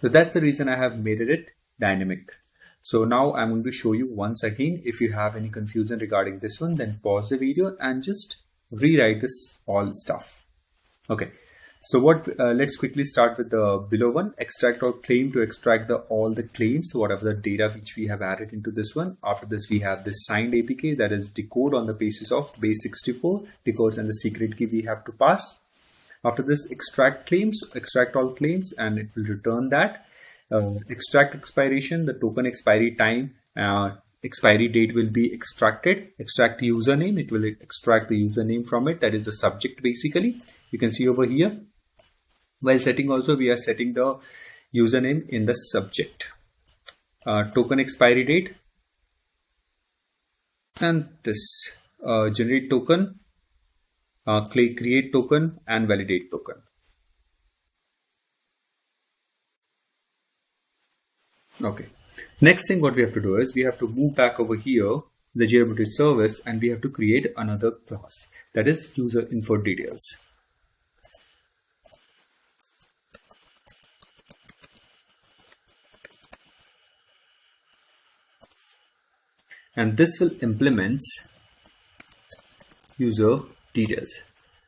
So that's the reason I have made it dynamic. So now I'm going to show you once again. If you have any confusion regarding this one, then pause the video and just rewrite this all stuff. Okay. So let's quickly start with the below one, extract all claim, to extract all the claims, whatever the data which we have added into this one. After this, we have this signed APK, that is decode on the basis of base 64, decodes and the secret key we have to pass. After this, extract claims, extract all claims, and it will return that. Extract expiration, the token expiry time, expiry date will be extracted. Extract username, it will extract the username from it, that is the subject basically. You can see over here. While setting also, we are setting the username in the subject. Token expiry date, and this generate token, create token, and validate token. Okay. Next thing what we have to do is we have to move back over here, the JWT service, and we have to create another class, that is user info details. And this will implement user details,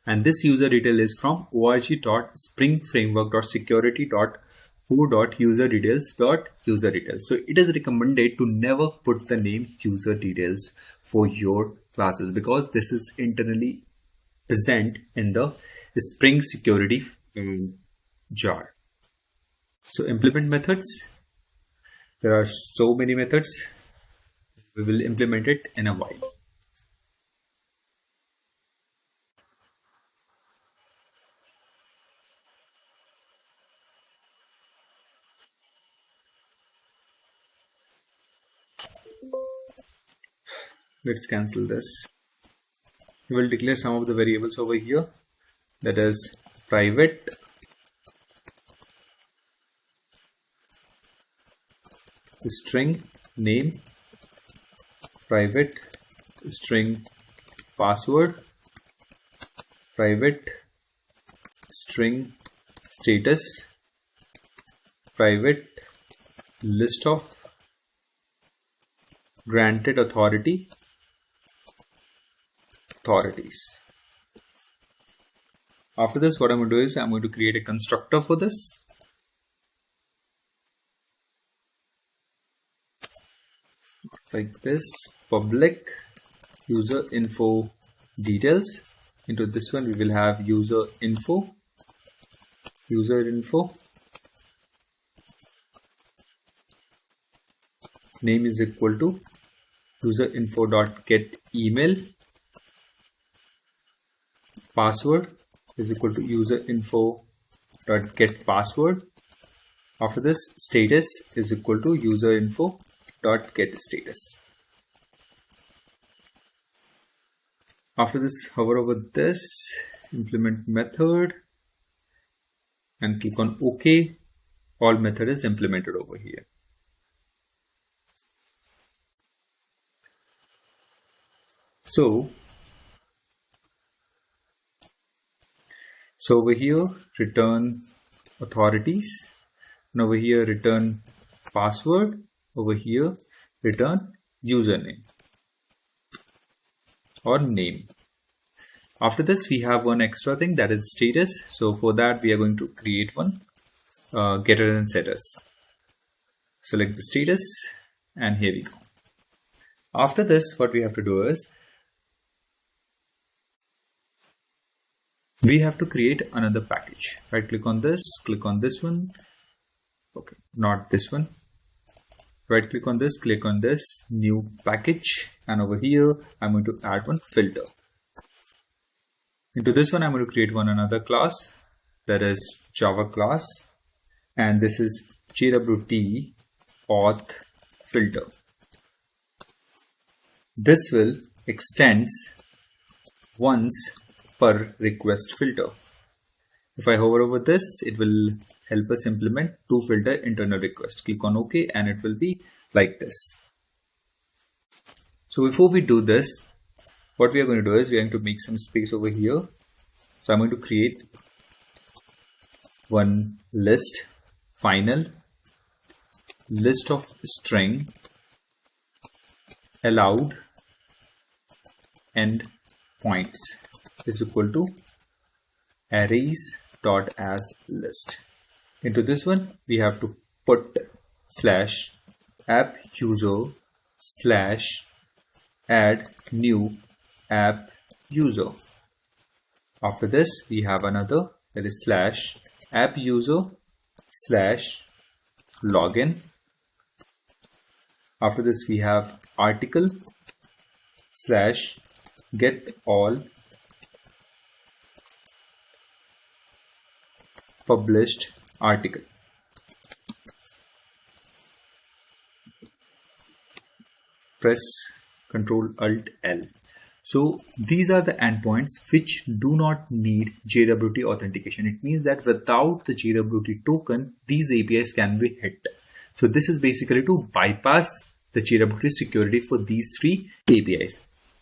and this user detail is from org.springframework.security.co.userdetails.userdetails. So it is recommended to never put the name user details for your classes, because this is internally present in the Spring security jar. So implement methods, there are so many methods. We will implement it in a while. Let's cancel this. We will declare some of the variables over here, that is private string name, private string password, private string status, private list of granted authorities. After this, what I'm going to do is I'm going to create a constructor for this. Like this, public user info details. Into this one we will have user info. Name is equal to user info dot get email. Password is equal to user info dot get password. After this, status is equal to user info dot get status. After this, hover over this, implement method, and click on OK. All method is implemented over here. So over here return authorities, and over here return password, over here return username or name. After this, we have one extra thing, that is status. So for that, we are going to create one getters and setters. Select the status, and here we go. After this, what we have to do is we have to create another package. Right click on this, click on this one. Okay, not this one. Right click on this, click on this, new package, and over here I'm going to add one filter. Into this one I'm going to create another class, that is Java class, and this is JWT auth filter. This will extends once per request filter. If I hover over this, it will help us implement to filter internal request. Click on OK, and it will be like this. So before we do this, what we are going to do is we are going to make some space over here. So I'm going to create one list, final list of string allowed end points is equal to arrays dot as list. Into this one we have to put slash app user slash add new app user. After this we have another, that is slash app user slash login. After this we have article slash get all published article. Press Ctrl Alt L. So these are the endpoints which do not need JWT authentication. It means that without the JWT token, these APIs can be hit. So this is basically to bypass the JWT security for these three APIs.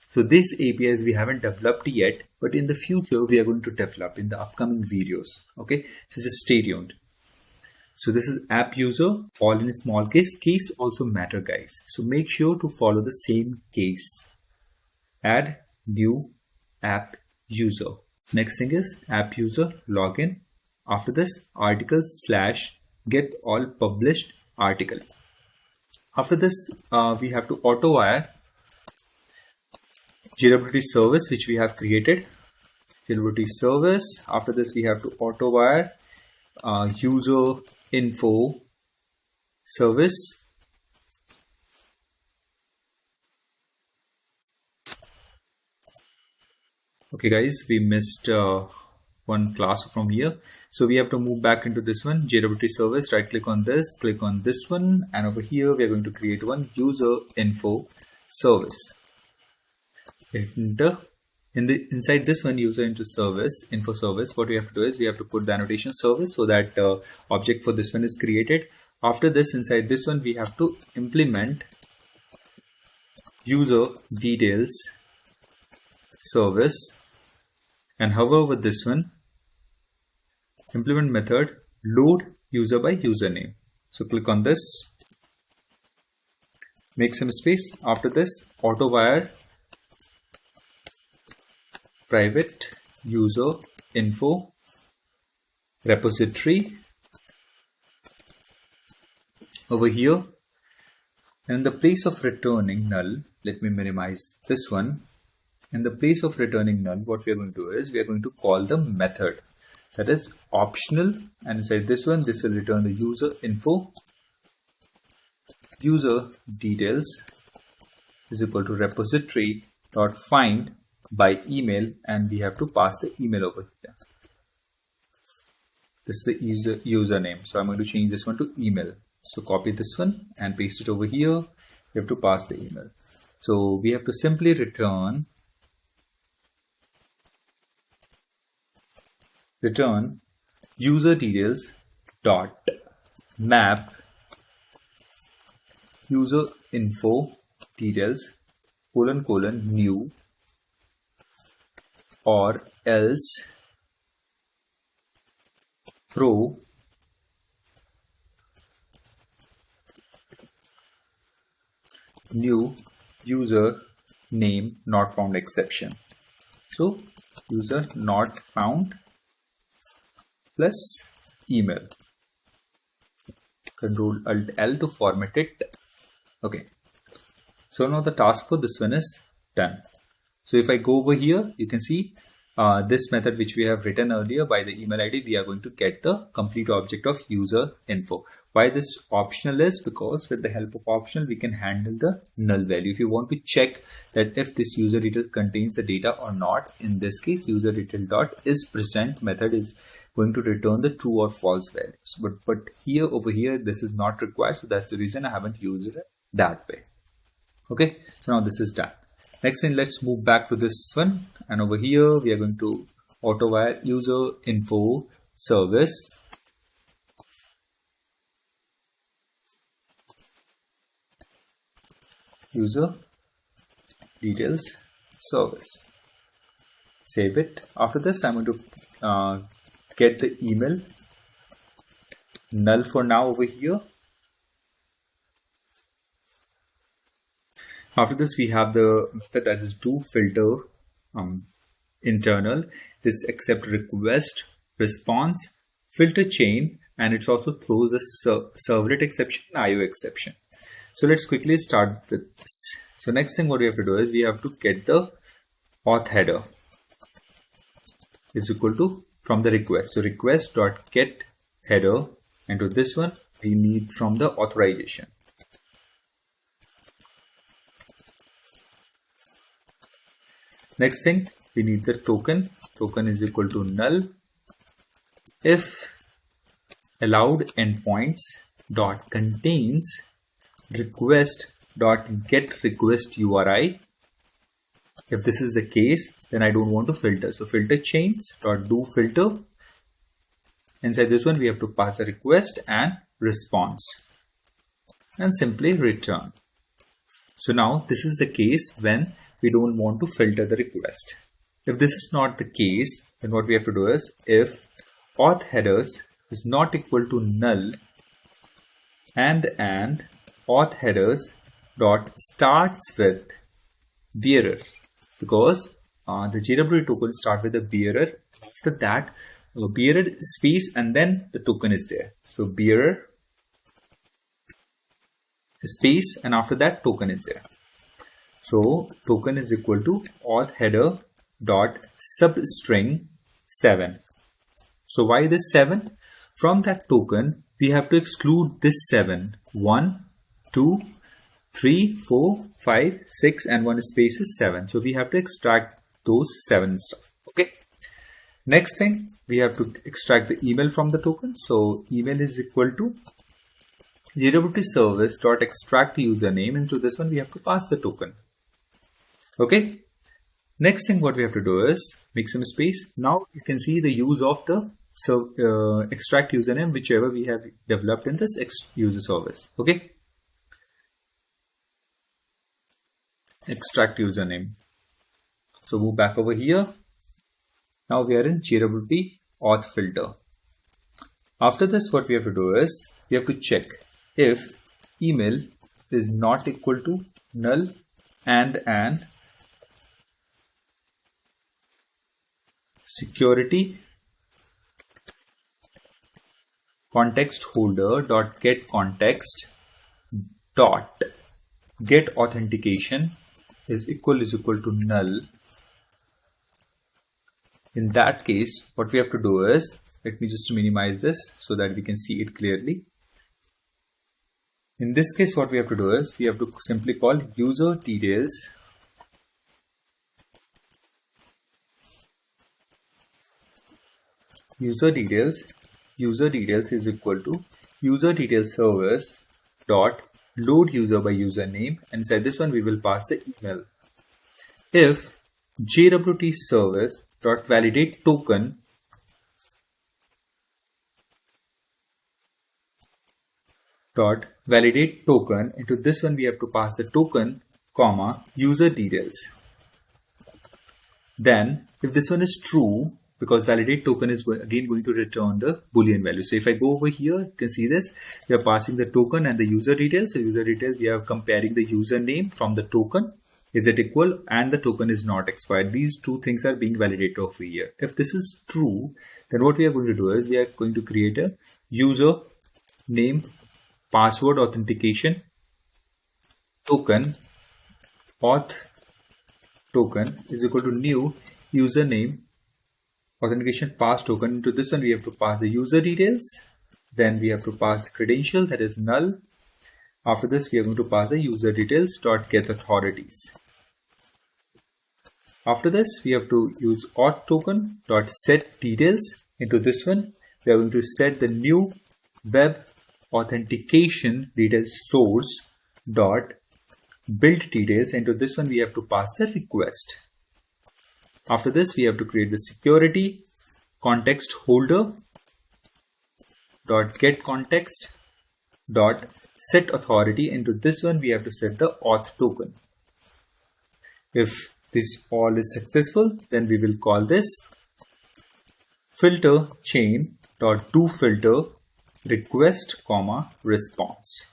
So these APIs we haven't developed yet, but in the future we are going to develop in the upcoming videos. Okay, so just stay tuned. So this is app user, all in a small case. Case also matter, guys. So make sure to follow the same case. Add new app user. Next thing is app user login. After this, article slash get all published article. After this, we have to auto wire JWT service which we have created. JWT service. After this, we have to auto wire user info service. Okay guys, we missed one class from here, so we have to move back into this one, JWT service. Right click on this, click on this one, and over here we are going to create one user info service. inside this one, user into service, info service, what we have to do is we have to put the annotation service so that object for this one is created. After this, inside this one, we have to implement user details service, and hover over this one, implement method load user by username. So click on this, make some space. After this, auto wire private user info repository over here, and in the place of returning null, let me minimize this one. In the place of returning null, what we are going to do is we are going to call the method that is optional, and inside this one, this will return the user info user details is equal to repository dot find by email, and we have to pass the email over here. This is the username, so I'm going to change this one to email. So copy this one and paste it over here. We have to pass the email. So we have to simply return user details dot map user info details : new, or else throw new user name not found exception. So user not found plus email. Control Alt L to format it. Okay. So now the task for this one is done. So if I go over here, you can see this method which we have written earlier by the email ID, we are going to get the complete object of user info. Why this optional is because with the help of optional, we can handle the null value. If you want to check that if this user detail contains the data or not, in this case, user detail dot is present method is going to return the true or false values. But here over here, this is not required. So that's the reason I haven't used it that way. Okay. So now this is done. Next thing, let's move back to this one. And over here, we are going to auto wire user info service. User details service. Save it. After this, I'm going to get the email null for now over here. After this, we have the method that is do filter internal. This accept request response filter chain, and it also throws a servlet exception, IO exception. So let's quickly start with this. So next thing what we have to do is we have to get the auth header is equal to from the request. So request dot get header, and to this one we need from the authorization. Next thing, we need the token. Token is equal to null if allowed endpoints dot contains request dot get request URI. If this is the case, then I don't want to filter. So filter chains dot do filter. Inside this one, we have to pass a request and response and simply return. So now this is the case when we don't want to filter the request. If this is not the case, then what we have to do is if auth headers is not equal to null and auth headers dot starts with bearer, because the JWT token starts with a bearer. After that, bearer space and then the token is there. So bearer space and after that token is there. So token is equal to auth header dot substring 7. So why this 7? From that token, we have to exclude this 7. 1, 2, 3, 4, 5, 6 and one space is 7. So we have to extract those 7 stuff. Okay. Next thing, we have to extract the email from the token. So email is equal to JWT service dot extract the username. Into this one, we have to pass the token. Okay. Next thing what we have to do is make some space. Now you can see the use of the extract username, whichever we have developed in this user service. Okay. Extract username. So move back over here. Now we are in JWT auth filter. After this, what we have to do is we have to check if email is not equal to null and security context holder dot get context dot get authentication is equal to null. In that case, what we have to do is, let me just minimize this so that we can see it clearly. In this case, what we have to do is we have to simply call user details is equal to user details service dot load user by username, and inside this one we will pass the email. If JWT service dot validate token into this one we have to pass the token comma user details. Then if this one is true, because validate token is again going to return the boolean value. So if I go over here, you can see this, we are passing the token and the user details. So user details, we are comparing the username from the token. Is it equal? And the token is not expired. These two things are being validated over here. If this is true, then what we are going to do is we are going to create a user name password authentication token auth token is equal to new username authentication pass token. Into this one we have to pass the user details, then we have to pass the credential, that is null. After this we are going to pass the user details dot get authorities. After this we have to use auth token dot set details. Into this one we are going to set the new web authentication details source dot build details. Into this one we have to pass the request. After this we have to create the security context holder dot get context dot set authority. Into this one we have to set the auth token. If this all is successful, then we will call this filter chain dot do filter request comma response.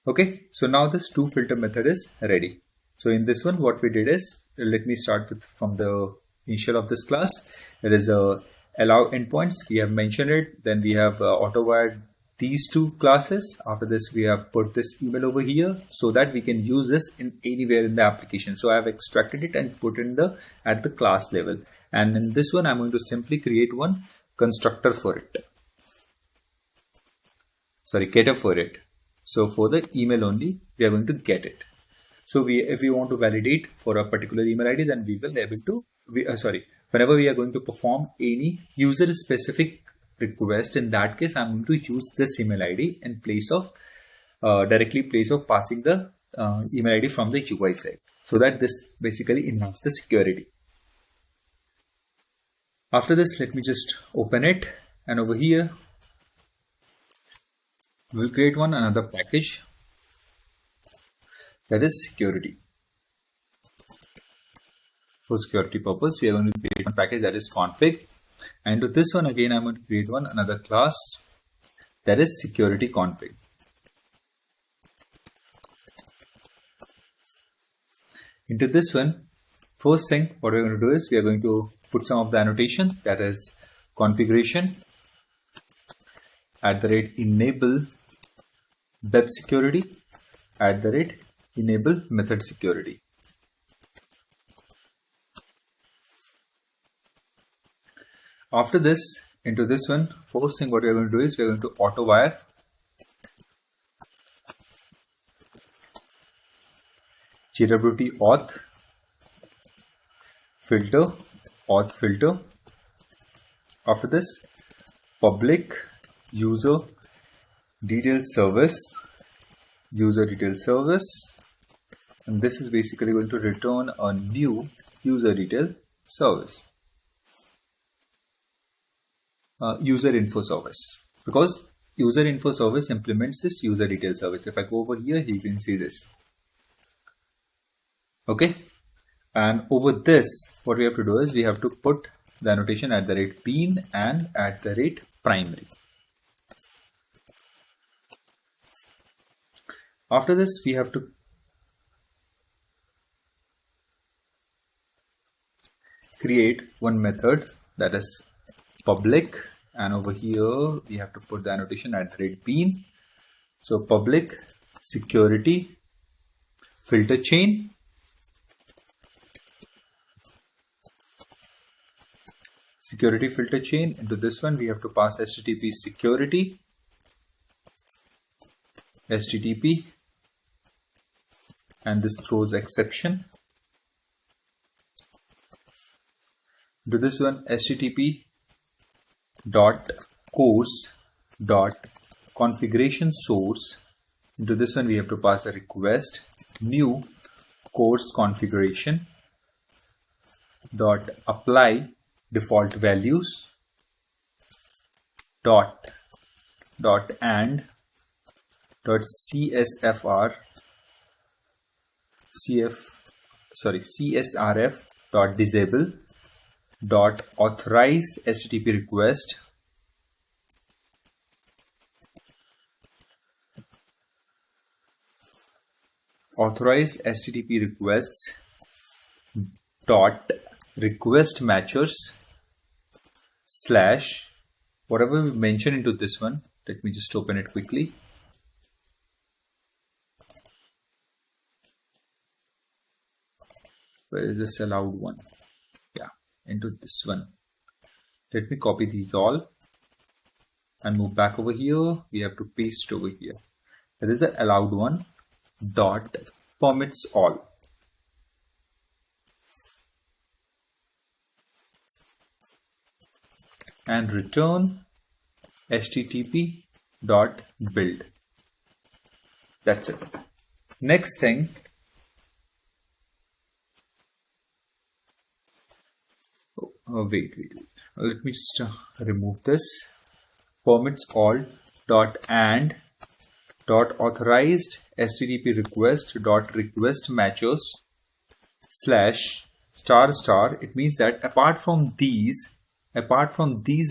Okay, so now this to filter method is ready. So in this one what we did is, let me start with from the initial of this class. It is allow endpoints, we have mentioned it. Then we have auto wired these two classes. After this we have put this email over here so that we can use this in anywhere in the application. So I have extracted it and put in the at the class level. And in this one I'm going to simply create one constructor for it. Sorry, getter for it. So for the email only we are going to get it. So if we want to validate for a particular email ID, then we will able to whenever we are going to perform any user specific request, in that case I'm going to use this email ID in place of directly place of passing the email ID from the UI side, so that this basically enhances the security. After this, let me just open it, and over here we'll create another package, that is security. For security purpose, we are going to create one package, that is config, and to this one again I'm going to create another class, that is security config. Into this one, first thing what we're going to do is we are going to put some of the annotation, that is configuration @enable web security @enable method security. After this, into this one, first thing what we are going to do is we are going to auto wire JWT auth filter. After this, public user detail service and this is basically going to return a new user detail service, user info service, because user info service implements this user detail service. If I go over here, you can see this. Okay, and over this, what we have to do is we have to put the annotation @bean and @primary. After this, we have to create one method, that is public, and over here we have to put the annotation @bean. So public security filter chain, security filter chain. Into this one we have to pass http security, http, and this throws exception. To this one, http dot course dot configuration source. Into this one we have to pass a request new course configuration dot apply default values and csrf dot disable dot authorize http request requests dot request matchers slash whatever we mention into this one. Let me just open it quickly. Where is this allowed one? Yeah, into this one. Let me copy these all and move back over here. We have to paste it over here. That is the allowed one dot permits all. And return http dot build. That's it. Next thing, wait. Let me just remove this. Permits all dot and dot authorized http request dot request matchers slash **. It means that apart from these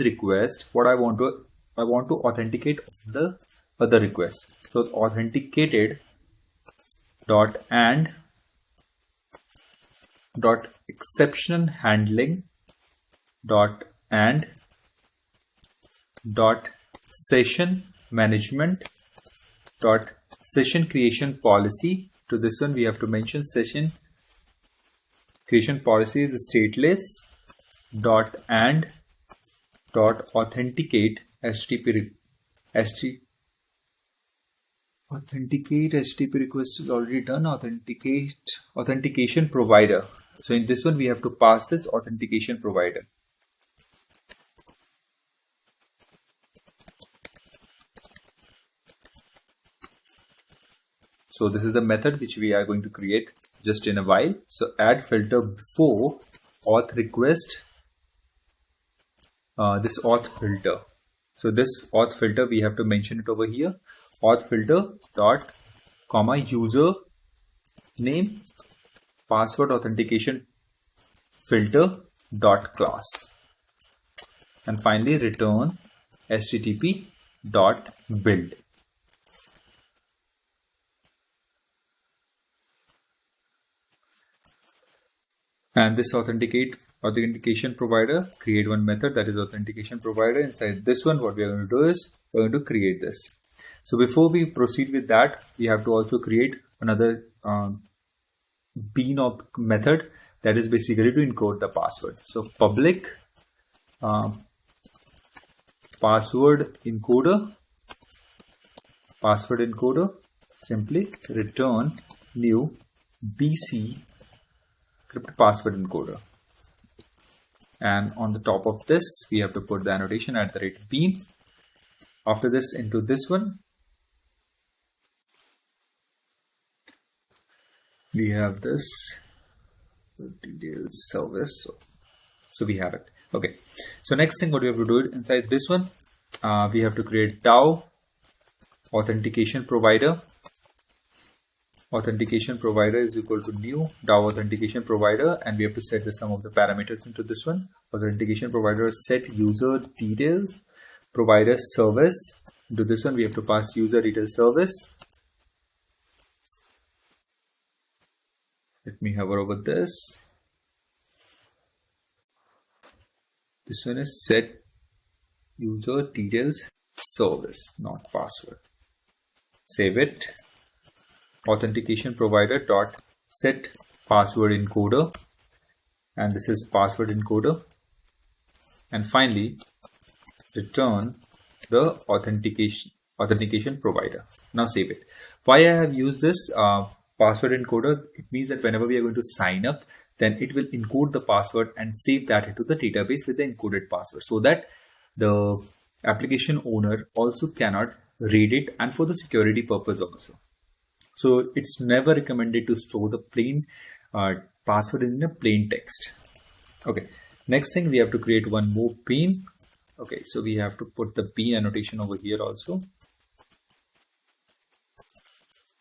requests, what I want to authenticate the other requests. So authenticated dot and dot exception handling dot and dot session management dot session creation policy. To this one we have to mention session creation policy is stateless dot and dot authenticate http request is already done. Authentication provider. So in this one we have to pass this authentication provider. So this is the method which we are going to create just in a while. So add filter before auth request, this auth filter. So this auth filter we have to mention it over here. Auth filter dot comma user name password authentication filter dot class, and finally return http dot build. And this authentication provider, create one method, that is authentication provider. Inside this one, what we are going to do is we're going to create this. So before we proceed with that, we have to also create another bean method, that is basically to encode the password. So public password encoder, simply return new BC crypt password encoder, and on the top of this we have to put the annotation @bean. After this, into this one We have this details service. So we have it. Okay. So next thing, what we have to do inside this one, we have to create DAO authentication provider. Authentication provider is equal to new DAO authentication provider, and we have to set the sum of the parameters into this one. Authentication provider set user details provider service. Into this one, we have to pass user detail service. Let me hover over this. This one is set user details service, not password. Save it. Authentication provider dot set password encoder, and this is password encoder. And finally, return the authentication provider. Now save it. Why I have used this password encoder? It means that whenever we are going to sign up, then it will encode the password and save that into the database with the encoded password, so that the application owner also cannot read it, and for the security purpose also. So it's never recommended to store the plain password in a plain text. Okay. Next thing, we have to create one more bean. Okay, so we have to put the bean annotation over here also.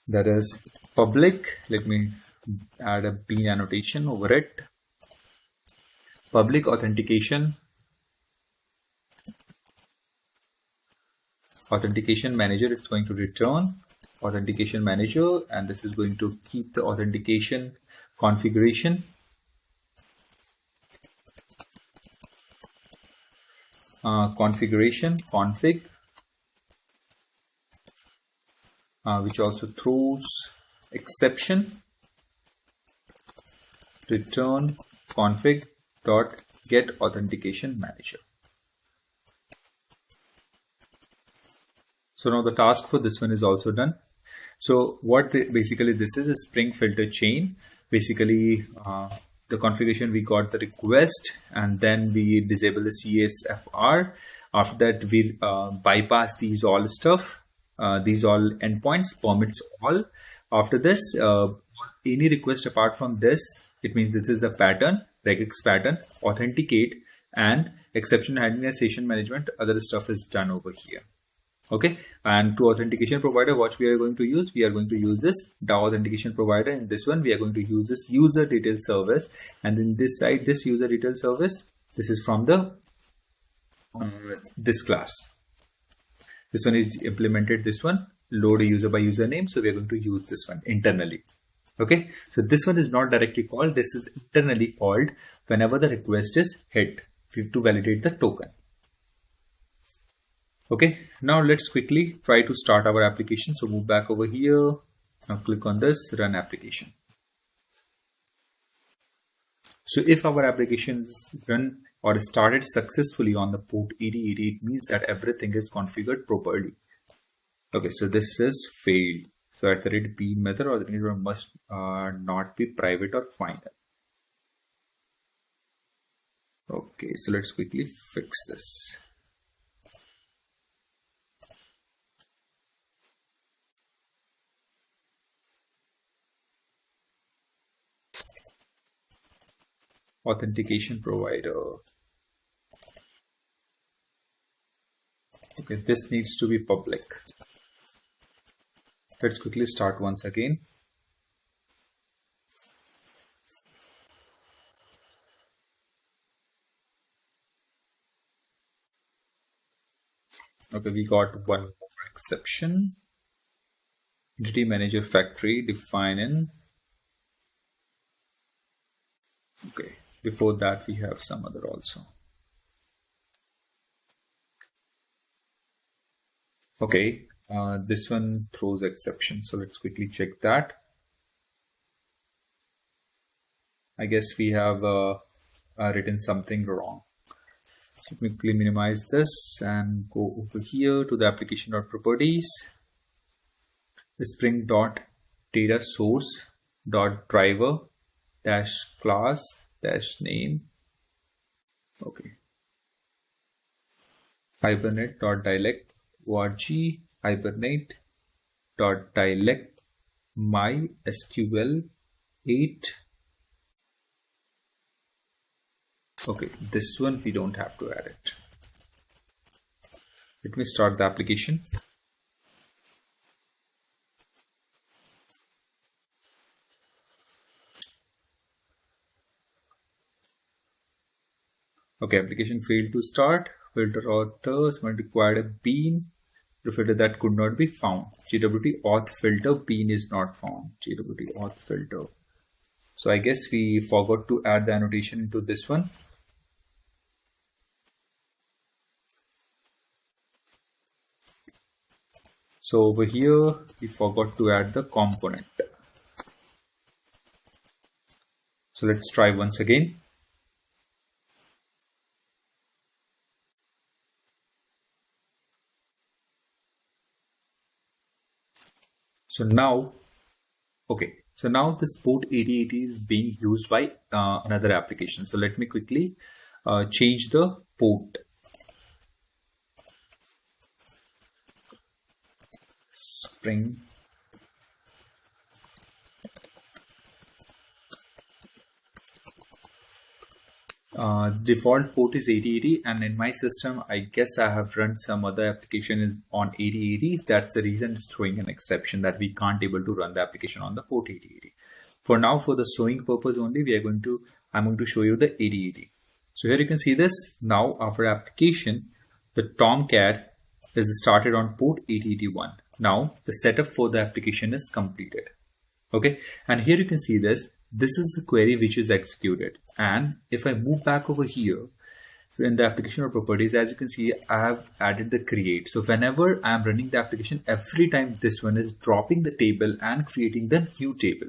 That is public. Let me add a bean annotation over it. Public authentication manager. It's going to return authentication manager, and this is going to keep the authentication configuration. Config, which also throws exception. Return config dot get authentication manager. So now the task for this one is also done. So what basically this is a Spring filter chain. Basically, the configuration, we got the request, and then we disable the CSFR. After that, we bypass these all stuff, these all endpoints, permits all. After this, any request apart from this, it means this is a pattern, regex pattern, authenticate, and exception handling and session management. Other stuff is done over here. Okay, and to authentication provider, what we are going to use? We are going to use this DAO authentication provider. In this one, we are going to use this user detail service, and in this side, this user detail service, this is from the this class. This one is implemented. This one, load a user by username. So we are going to use this one internally. Okay, so this one is not directly called. This is internally called whenever the request is hit. We have to validate the token. Okay, now let's quickly try to start our application. So move back over here. Now click on this, run application. So if our application is run or started successfully on the port 8080, it means that everything is configured properly. Okay, so this is failed. So at the rate bean method or the neighbor must not be private or final. Okay, so let's quickly fix this. Authentication provider. Okay, this needs to be public. Let's quickly start once again. Okay, we got one more exception. Entity manager factory define in. Okay, before that we have some other also. Okay, this one throws exception. So let's quickly check that. I guess we have written something wrong. So let me quickly minimize this and go over here to the application.properties. Spring dot data source dot driver dash class dash name. Okay. Hibernate dot dialect org hibernate dot dialect MySQL 8. Okay, this one we don't have to add it. Let me start the application. Okay, application failed to start. Filter authors when required a bean. The filter that could not be found. JWT auth filter bean is not found. JWT auth filter. So I guess we forgot to add the annotation into this one. So over here we forgot to add the component. So let's try once again. So now, okay, so now this port 8080 is being used by another application. So let me quickly change the port. Spring. Default port is 8080, and in my system I guess I have run some other application on 8080. That's the reason it's throwing an exception that we can't able to run the application on the port 8080. For now, for the showing purpose only, I'm going to show you the 8080. So here you can see this. Now our application, the Tomcat, is started on port 8081. Now the setup for the application is completed. Okay, and here you can see this. This is the query which is executed. And if I move back over here in the application or properties, as you can see, I have added the create. So whenever I am running the application, every time this one is dropping the table and creating the new table.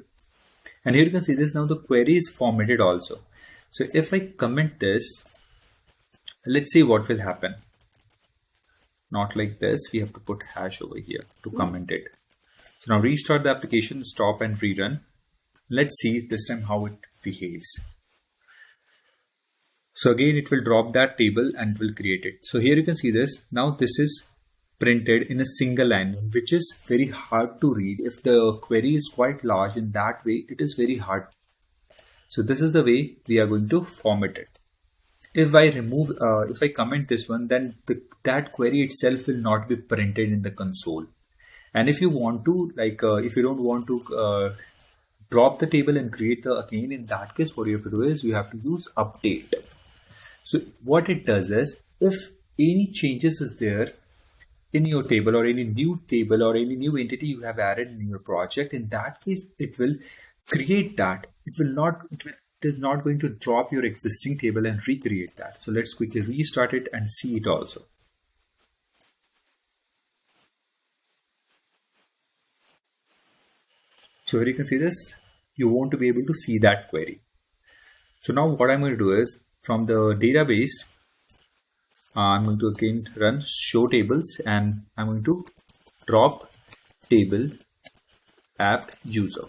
And here you can see this. Now the query is formatted also. So if I comment this, let's see what will happen. Not like this. We have to put hash over here to comment it. So now restart the application, stop and rerun. Let's see this time how it behaves. So again, it will drop that table and will create it. So here you can see this. Now this is printed in a single line, which is very hard to read. If the query is quite large in that way, it is very hard. So this is the way we are going to format it. If I remove, if I comment this one, then that query itself will not be printed in the console. And if you want to, if you don't want to drop the table and create the again, in that case, what you have to do is you have to use update. So what it does is, if any changes is there in your table or any new table or any new entity you have added in your project, in that case, it will create that. It is not going to drop your existing table and recreate that. So let's quickly restart it and see it also. So here you can see this. You want to be able to see that query. So now what I'm going to do is, from the database, I'm going to again run show tables, and I'm going to drop table app user.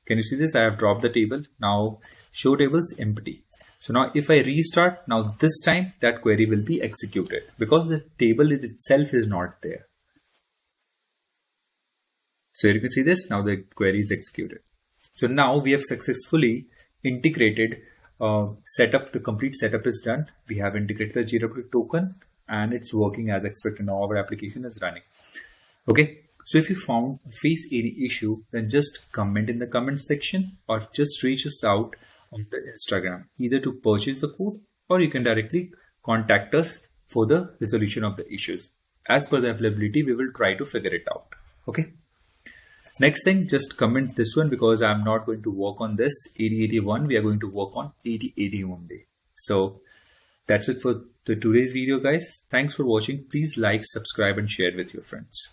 Can you see this? I have dropped the table. Now show tables empty. So now if I restart, now this time that query will be executed because the table itself is not there. So here you can see this. Now the query is executed. So now we have successfully integrated setup. The complete setup is done. We have integrated the JWT token and it's working as expected. Now our application is running. Okay. So if you face any issue, then just comment in the comment section or just reach us out on the Instagram, either to purchase the code or you can directly contact us for the resolution of the issues. As per the availability, we will try to figure it out. Okay. Next thing, just comment this one because I'm not going to work on this 8081. We are going to work on 8080 only. So that's it for today's video, guys. Thanks for watching. Please like, subscribe and share with your friends.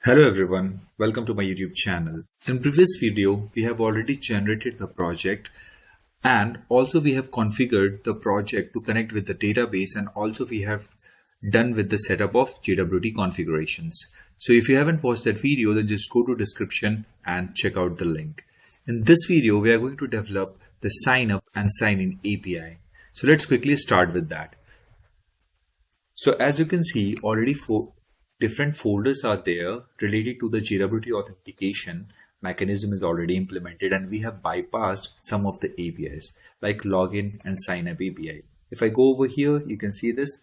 Hello everyone, welcome to my YouTube channel. In previous video, we have already generated the project and also we have configured the project to connect with the database, and also we have done with the setup of JWT configurations. So if you haven't watched that video, then just go to description and check out the link. In this video, we are going to develop the sign up and sign in API. So let's quickly start with that. So as you can see, already different folders are there related to the JWT authentication, mechanism is already implemented and we have bypassed some of the APIs like login and sign up API. If I go over here, you can see this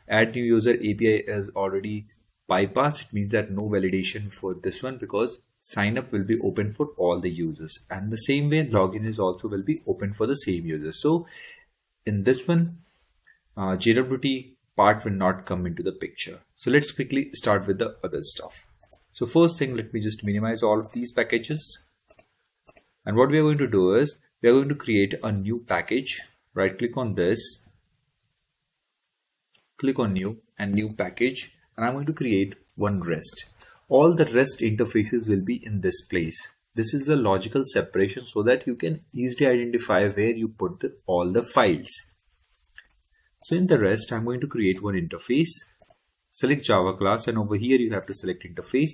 add new user API is already bypassed. It means that no validation for this one because sign up will be open for all the users, and the same way login is also will be open for the same users. So in this one, JWT part will not come into the picture. So let's quickly start with the other stuff. So first thing, let me just minimize all of these packages. And what we are going to do is we are going to create a new package. Right click on this, click on new and new package, and I'm going to create one REST. All the REST interfaces will be in this place. This is a logical separation so that you can easily identify where you put all the files. So in the REST, I'm going to create one interface. Select Java class, and over here you have to select interface,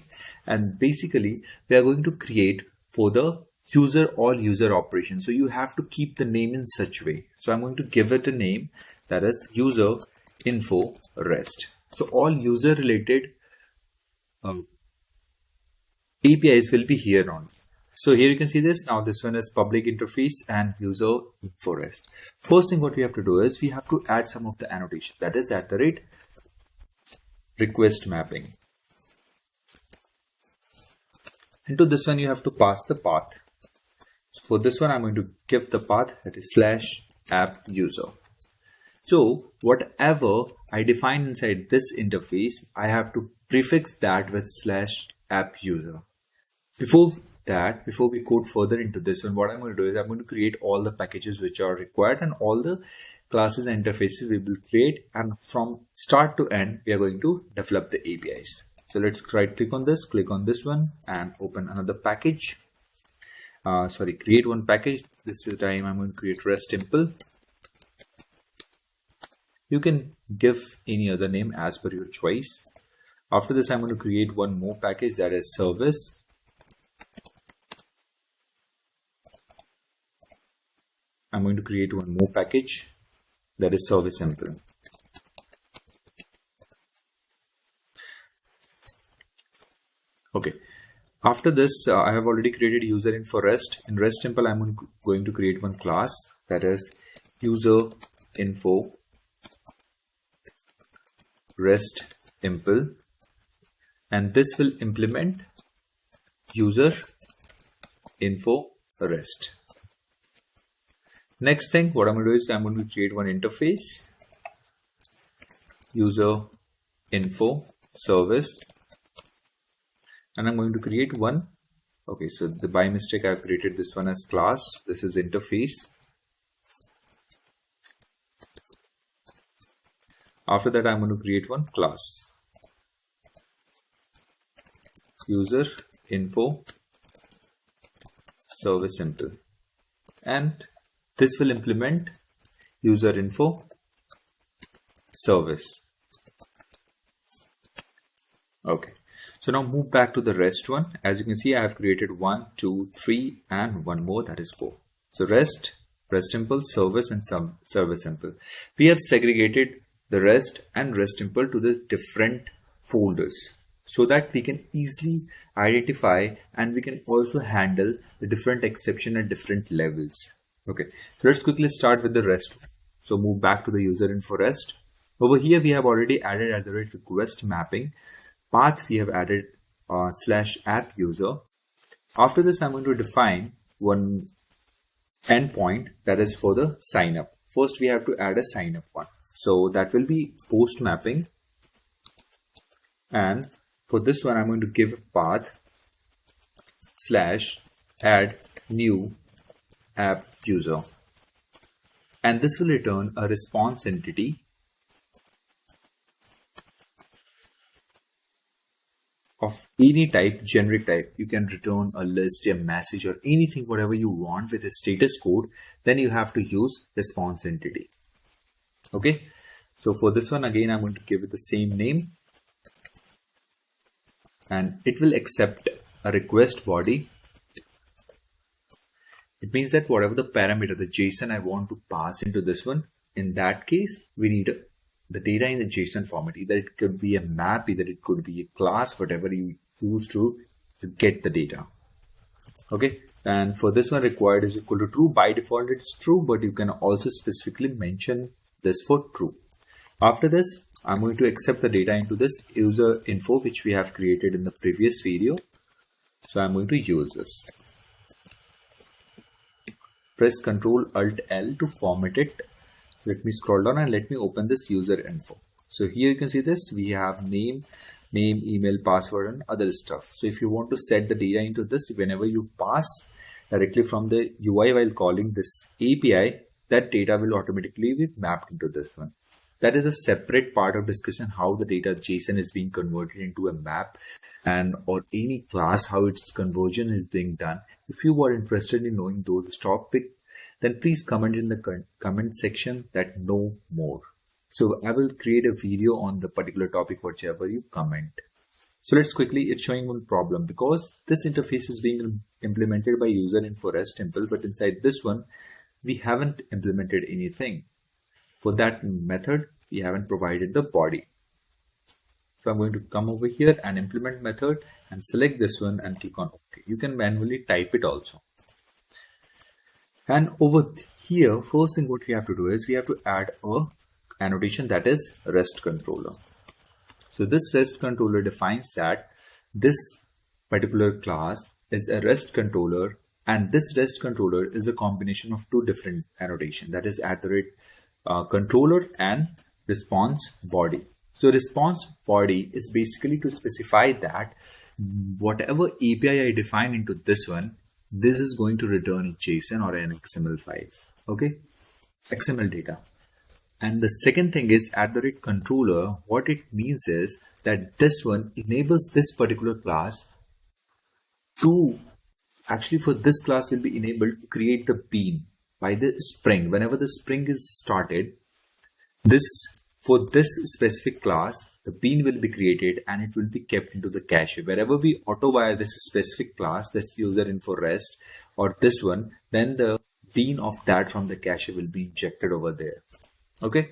and basically we are going to create for the user all user operations. So you have to keep the name in such way. So I'm going to give it a name that is user info REST. So all user related APIs will be here on. So here you can see this. Now this one is public interface and user info REST. First thing what we have to do is we have to add some of the annotation, that is at the rate request mapping. Into this one you have to pass the path. So for this one I'm going to give the path that is /app user. So whatever I define inside this interface, I have to prefix that with /app user. Before we code further into this one, what I'm going to do is I'm going to create all the packages which are required and all the classes and interfaces we will create, and from start to end we are going to develop the APIs. So let's right click on this, click on this one and open another package. Create one package. This is the time I'm going to create REST simple. You can give any other name as per your choice. After this I'm going to create one more package, that is service. I'm going to create one more package, that is service simple. Okay. After this, I have already created user info REST. In REST simple, I'm going to create one class, that is user info REST simple, and this will implement user info REST. Next thing, what I'm going to do is I'm going to create one interface, user info service, and I'm going to create one. Okay, so by mistake I've created this one as class. This is interface. After that I'm going to create one class, user info service simple, and this will implement user info service. Okay, so now move back to the REST one. As you can see, I have created 1, 2, 3 and one more, that is 4. So REST simple, service and some service simple. We have segregated the REST and REST simple to the different folders so that we can easily identify, and we can also handle the different exception at different levels. Okay, so let's quickly start with the REST. So move back to the user info REST. Over here we have already added at the rate request mapping. Path we have added /app user. After this I'm going to define one endpoint that is for the sign up. First we have to add a sign up one. So that will be post mapping, and for this one I'm going to give a path /add new app user, and this will return a response entity of any type, generic type. You can return a list, a message, or anything, whatever you want with a status code. Then you have to use response entity. Okay, so for this one again I'm going to give it the same name, and it will accept a request body. It means that whatever the parameter, the JSON I want to pass into this one, in that case we need the data in the JSON format. Either it could be a map, either it could be a class, whatever you choose to get the data. Okay, and for this one, required is equal to true. By default it's true, but you can also specifically mention this for true. After this, I'm going to accept the data into this user info which we have created in the previous video. So I'm going to use this. Press Ctrl Alt L to format it. So let me scroll down and let me open this user info. So here you can see this, we have name, email, password and other stuff. So if you want to set the data into this, whenever you pass directly from the UI while calling this API, that data will automatically be mapped into this one. That is a separate part of discussion, how the data JSON is being converted into a map and or any class, how its conversion is being done. If you are interested in knowing those topics, then please comment in the comment section that know more. So I will create a video on the particular topic, whichever you comment. So let's quickly, it's showing one problem because this interface is being implemented by user info REST temple, but inside this one, we haven't implemented anything. For that method, we haven't provided the body. So I'm going to come over here and implement method and select this one and click on OK. You can manually type it also. And over here, first thing what we have to do is we have to add a annotation that is REST controller. So this REST controller defines that this particular class is a REST controller, and this REST controller is a combination of two different annotation, that is controller and response body. So response body is basically to specify that whatever API I define into this one, this is going to return a JSON or an XML files. Okay, XML data. And the second thing is controller. What it means is that this one enables this particular class to actually, for this class will be enabled to create the bean by the spring. Whenever the spring is started, for this specific class, the bean will be created and it will be kept into the cache. Wherever we auto wire this specific class, this user info REST or this one, then the bean of that from the cache will be injected over there. Okay.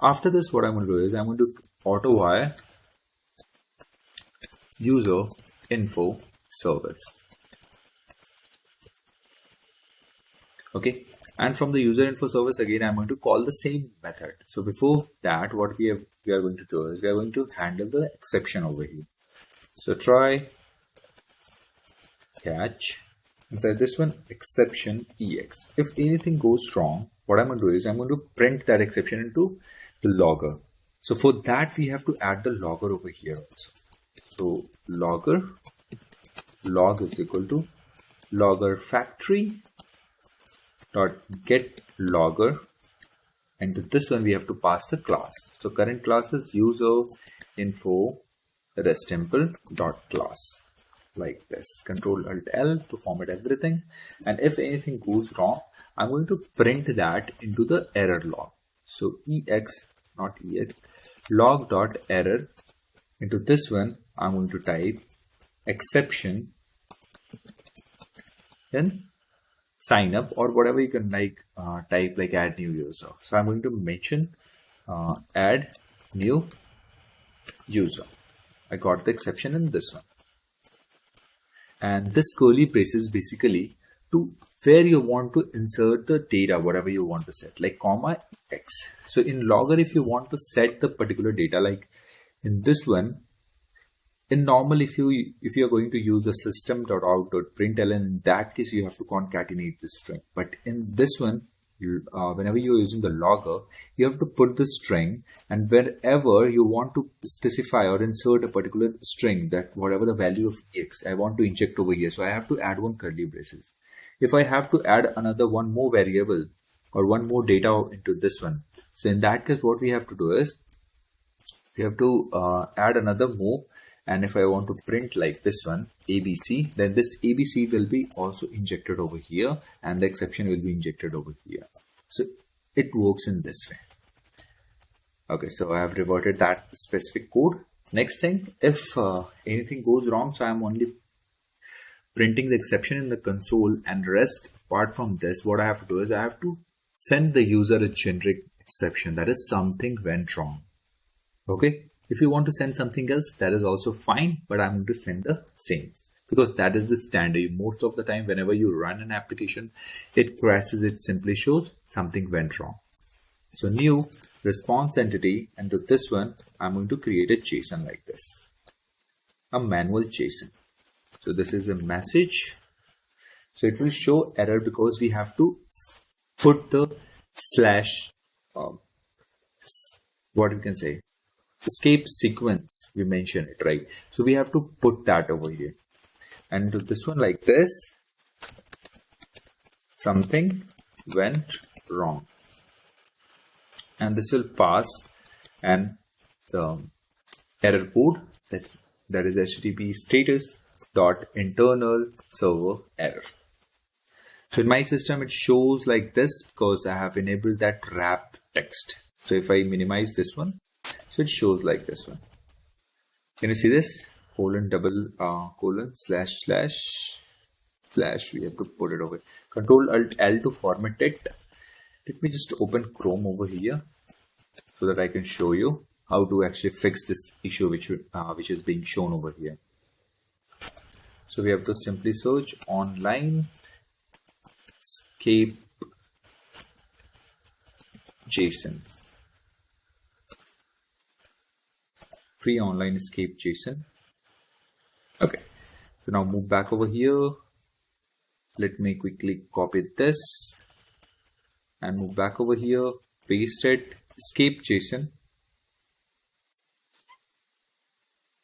After this, what I'm going to do is I'm going to auto wire user info service. Okay. And from the user info service, again, I'm going to call the same method. So before that, what we are going to do is we are going to handle the exception over here. So try catch inside this one exception ex. If anything goes wrong, what I'm going to do is I'm going to print that exception into the logger. So for that, we have to add the logger over here also. So logger log is equal to logger factory dot get logger, and to this one we have to pass the class. So current class is user info REST temple dot class, like this. Control Alt L to format everything, and if anything goes wrong, I'm going to print that into the error log. So ex, not ex, log dot error. Into this one I'm going to type exception, then sign up, or whatever you can type like add new user. So I'm going to mention add new user. I got the exception in this one. And this curly braces basically to where you want to insert the data, whatever you want to set, like comma x. So in logger, if you want to set the particular data, like in this one, in normal, if you are going to use the system.out.println, in that case you have to concatenate the string. But in this one, whenever you're using the logger, you have to put the string, and wherever you want to specify or insert a particular string, that whatever the value of x I want to inject over here, so I have to add one curly braces. If I have to add another one more variable or one more data into this one, so in that case what we have to do is we have to add another more. And if I want to print like this one, ABC, then this ABC will be also injected over here and the exception will be injected over here. So it works in this way. Okay, so I have reverted that specific code. Next thing, if anything goes wrong, so I'm only printing the exception in the console and rest. Apart from this, what I have to do is I have to send the user a generic exception, that is something went wrong. Okay. If you want to send something else, that is also fine, but I'm going to send the same because that is the standard. Most of the time, whenever you run an application, it crashes. It simply shows something went wrong. So new response entity, and to this one, I'm going to create a JSON like this, a manual JSON. So this is a message. So it will show error because we have to put the slash, what we can say, escape sequence. We mentioned it, right? So we have to put that over here. And to this one like this, something went wrong. And this will pass an error code that is HTTP status dot internal server error. So in my system, it shows like this because I have enabled that wrap text. So if I minimize this one, so it shows like this one. Can you see this? Colon double colon slash slash slash. We have to put it over. Control Alt L to format it. Let me just open Chrome over here so that I can show you how to actually fix this issue which is being shown over here. So we have to simply search online escape JSON. Free online escape JSON. Okay. So now move back over here. Let me quickly copy this and move back over here. Paste it. Escape JSON.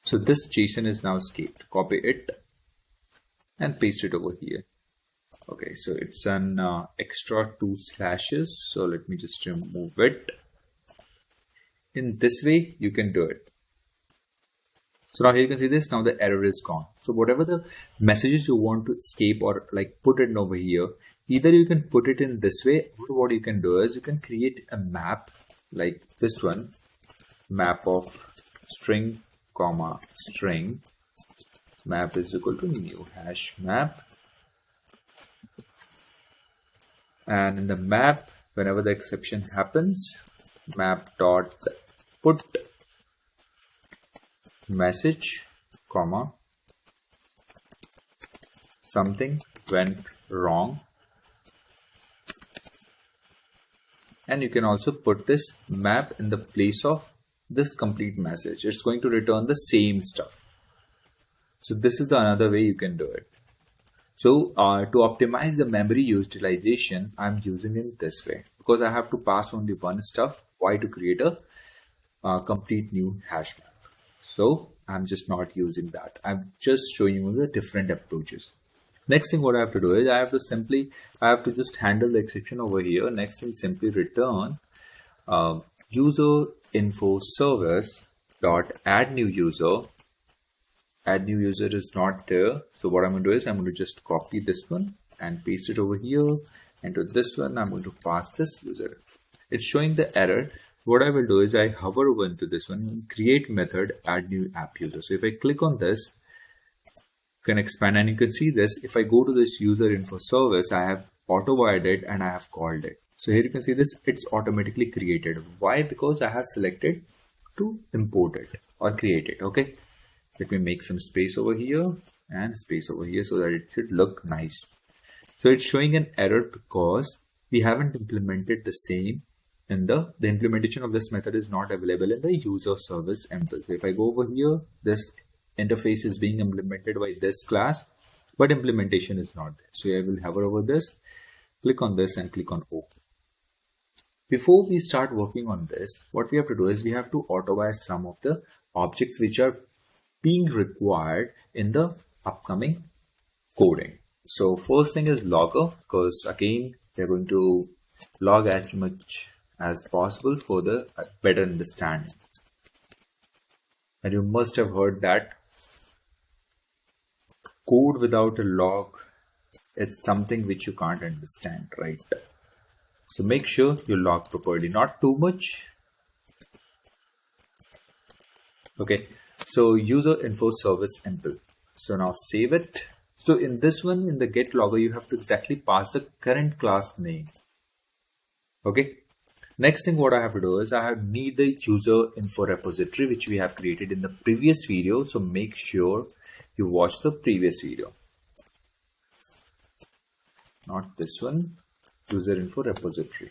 So this JSON is now escaped. Copy it and paste it over here. Okay, so it's an extra 2 slashes. So let me just remove it. In this way, you can do it. So now here you can see this. Now the error is gone. So whatever the messages you want to escape or like put it over here, either you can put it in this way, or what you can do is you can create a map like this one, map of string comma string, map is equal to new hash map. And in the map, whenever the exception happens, map dot put message comma something went wrong. And you can also put this map in the place of this complete message. It's going to return the same stuff. So this is the another way you can do it. So to optimize the memory utilization, I'm using it this way because I have to pass only one stuff. Why? To create a complete new hash map. So I'm just not using that. I'm just showing you the different approaches. Next thing what I have to do is I have to just handle the exception over here. Next thing, simply return user info service dot add new user. Add new user is not there. So what I'm going to do is I'm going to just copy this one and paste it over here. And to this one, I'm going to pass this user. It's showing the error. What I will do is I hover over into this one, create method, add new app user. So if I click on this, you can expand and you can see this. If I go to this user info service, I have auto-wired it and I have called it. So here you can see this, it's automatically created. Why? Because I have selected to import it or create it. Okay. Let me make some space over here and space over here so that it should look nice. So it's showing an error because we haven't implemented the same in the implementation of this method is not available in the user service empl. So if I go over here, this interface is being implemented by this class, but implementation is not there. So I will hover over this, click on this and click on OK. Before we start working on this, what we have to do is we have to auto-wire some of the objects which are being required in the upcoming coding. So first thing is logger, because again, they're going to log as much as possible for the better understanding. And you must have heard that code without a log, it's something which you can't understand, right? So make sure you log properly, not too much. Okay, so user info service empl. So now save it. So in this one, in the get logger, you have to exactly pass the current class name. Okay. Next thing what I have to do is I need the user info repository which we have created in the previous video. So make sure you watched the previous video. Not this one, user info repository.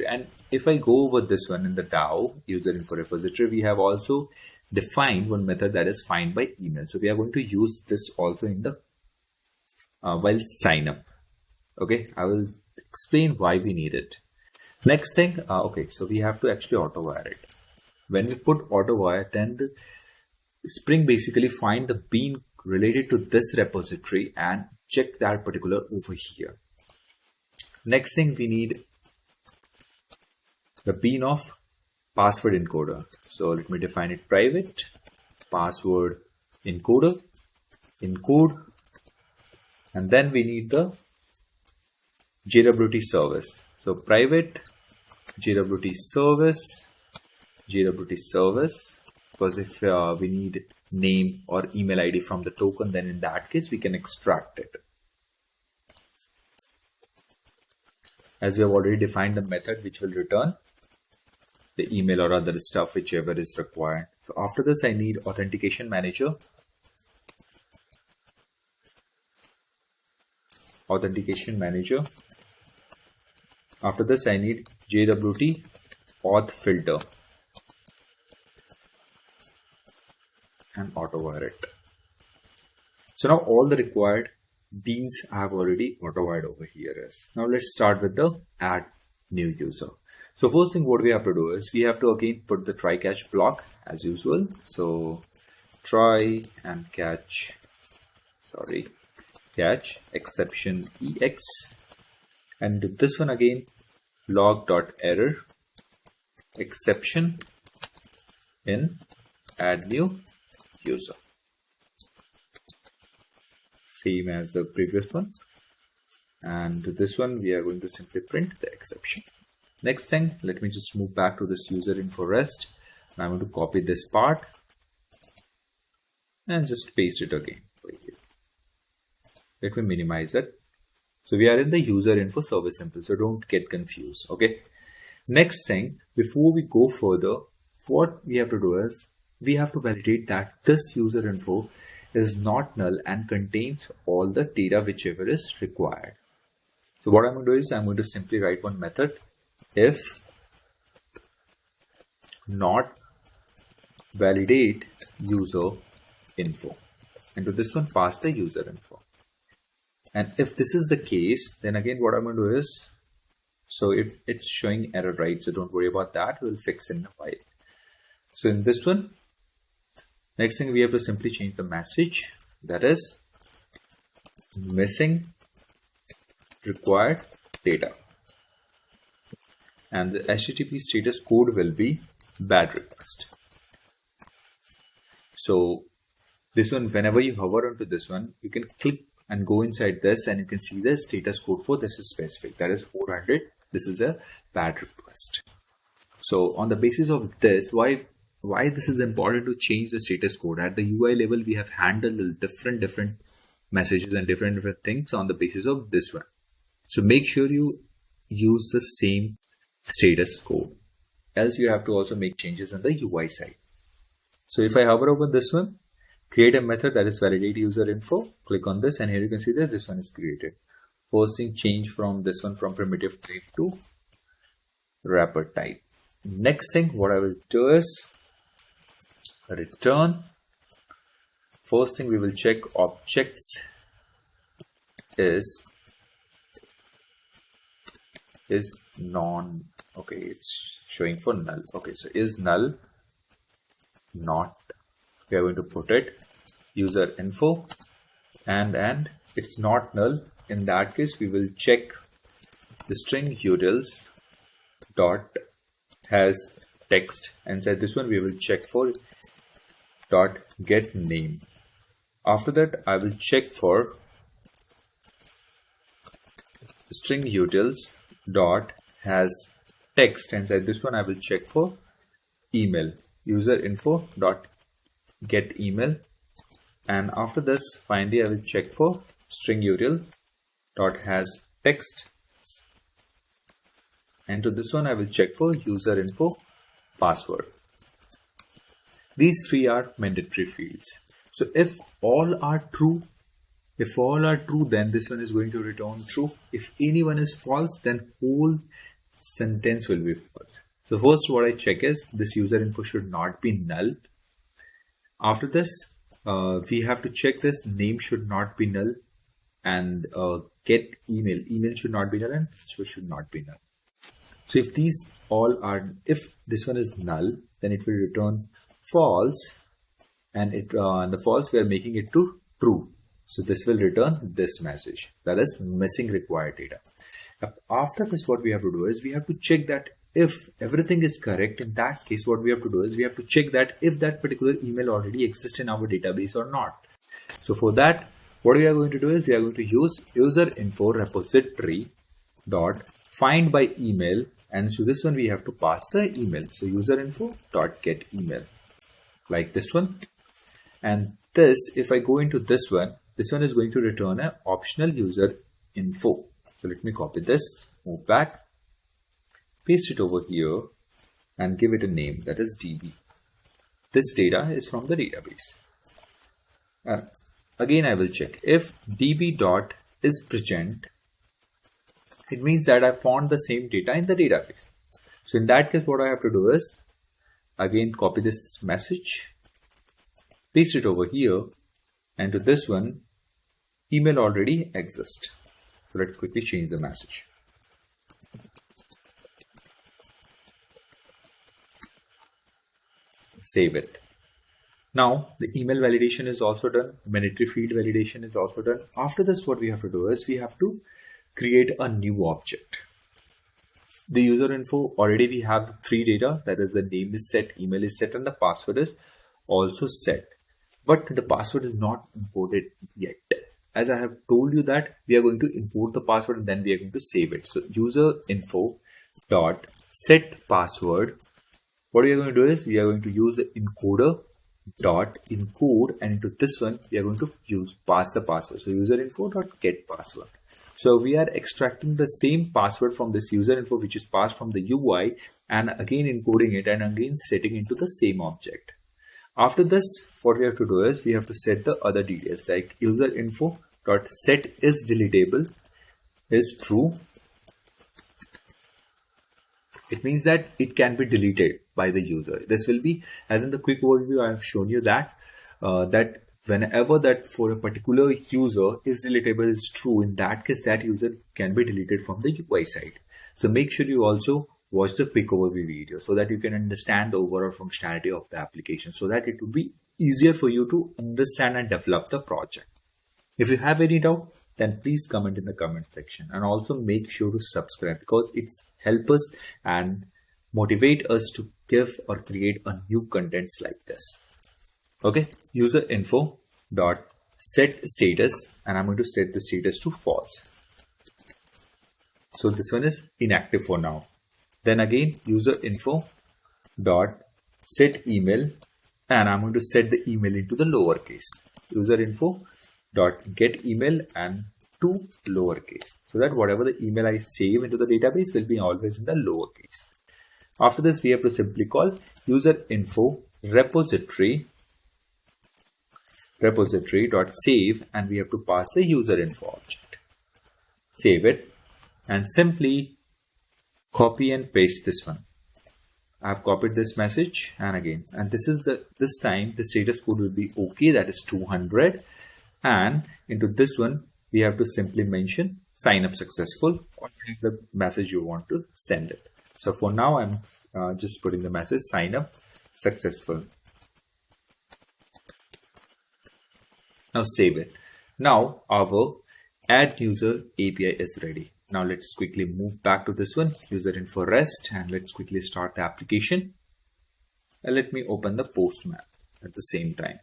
And if I go over this one in the DAO, user info repository, we have also defined one method that is find by email. So we are going to use this also in the while sign up. Okay, I will explain why we need it. Next thing, okay, so we have to actually auto wire it. When we put auto wire, then the Spring basically find the bean related to this repository and check that particular over here. Next thing, we need the bean of password encoder. So let me define it: private password encoder, encode, and then we need the JWT service. So private JWT service, because if we need name or email ID from the token, then in that case we can extract it. As we have already defined the method which will return the email or other stuff whichever is required. So after this, I need authentication manager. After this, I need JWT auth filter and auto wire it. So now all the required beans I have already auto wired over here. Now let's start with the add new user. So first thing what we have to do is we have to again put the try catch block as usual. So try and catch exception ex, and this one again log.error exception in add new user, same as the previous one, and this one we are going to simply print the exception. Next thing, let me just move back to this user info rest, and I'm going to copy this part and just paste it again over here. Let me minimize it. So we are in the user info service simple, so don't get confused. Okay. Next thing, before we go further, what we have to do is we have to validate that this user info is not null and contains all the data whichever is required. So what I'm going to do is I'm going to simply write one method, if not validate user info, and to this one pass the user info. And if this is the case, then again what I'm going to do is, so it's showing error, right? So don't worry about that, we'll fix in a while. So in this one, next thing we have to simply change the message, that is missing required data, and the HTTP status code will be bad request. So this one, whenever you hover onto this one, you can click and go inside this and you can see the status code for this is specific, that is 400. This is a bad request. So on the basis of this, why this is important to change the status code at the UI level, we have handled different messages and different things on the basis of this one. So make sure you use the same status code, else you have to also make changes on the UI side. So if I hover over this one, create a method that is validate user info, click on this, and here you can see this one is created. First thing, change from this one from primitive type to wrapper type. Next thing what I will do is return. First thing we will check objects is non, okay, it's showing for null. Okay, so is null not, we are going to put it user info, and it's not null. In that case, we will check the string utils dot has text, and inside this one we will check for dot get name. After that, I will check for string utils dot has text, and inside this one I will check for email, user info dot get email, and after this finally I will check for string util dot has text, and to this one I will check for user info password. These three are mandatory fields. So if all are true, then this one is going to return true. If any one is false, then whole sentence will be false. So first what I check is this user info should not be null. After this, we have to check this name should not be null, and get email should not be null, and should not be null. So if these all are, if this one is null, then it will return false, and the false we are making it to true. So this will return this message, that is missing required data. After this, what we have to do is we have to check that if everything is correct. In that case, what we have to do is we have to check that if that particular email already exists in our database or not. So for that, what we are going to do is we are going to use user info repository dot find by email, and so this one we have to pass the email. So user info dot get email, like this one. And this, if I go into this one is going to return an optional user info. So let me copy this, move back, paste it over here, and give it a name, that is DB. This data is from the database. Again, I will check if DB dot is present, it means that I found the same data in the database. So in that case, what I have to do is again copy this message, paste it over here, and to this one, email already exists. So let's quickly change the message. Save it. Now the email validation is also done. Mandatory field validation is also done. After this, what we have to do is we have to create a new object. The user info, already we have the three data, that is the name is set, email is set, and the password is also set. But the password is not imported yet. As I have told you that we are going to import the password and then we are going to save it. So user info dot set password. What we are going to do is we are going to use the encoder dot encode, and into this one we are going to pass the password. So user info dot get password. So we are extracting the same password from this user info which is passed from the UI, and again encoding it and again setting into the same object. After this, what we have to do is we have to set the other details, like user info dot set is deletable is true. It means that it can be deleted by the user. This will be, as in the quick overview I have shown you that that whenever that for a particular user is deletable is true, in that case that user can be deleted from the UI side. So make sure you also watch the quick overview video so that you can understand the overall functionality of the application, so that it will be easier for you to understand and develop the project. If you have any doubt, then please comment in the comment section, and also make sure to subscribe, because it's help us and motivate us to give or create a new contents like this. Okay, user info dot set status, and I'm going to set the status to false. So this one is inactive for now. Then again user info dot set email, and I'm going to set the email into the lowercase. User info dot get email and to lowercase, so that whatever the email I save into the database will be always in the lowercase. After this, we have to simply call user info repository dot save, and we have to pass the user info object. Save it and simply copy and paste this one. I have copied this message, and again, and this time the status code will be okay, that is 200, and into this one we have to simply mention sign up successful, or the message you want to send it. So for now I'm just putting the message sign up successful. Now save it. Now our add user API is ready. Now let's quickly move back to this one, user info rest, and let's quickly start the application. And let me open the Postman at the same time.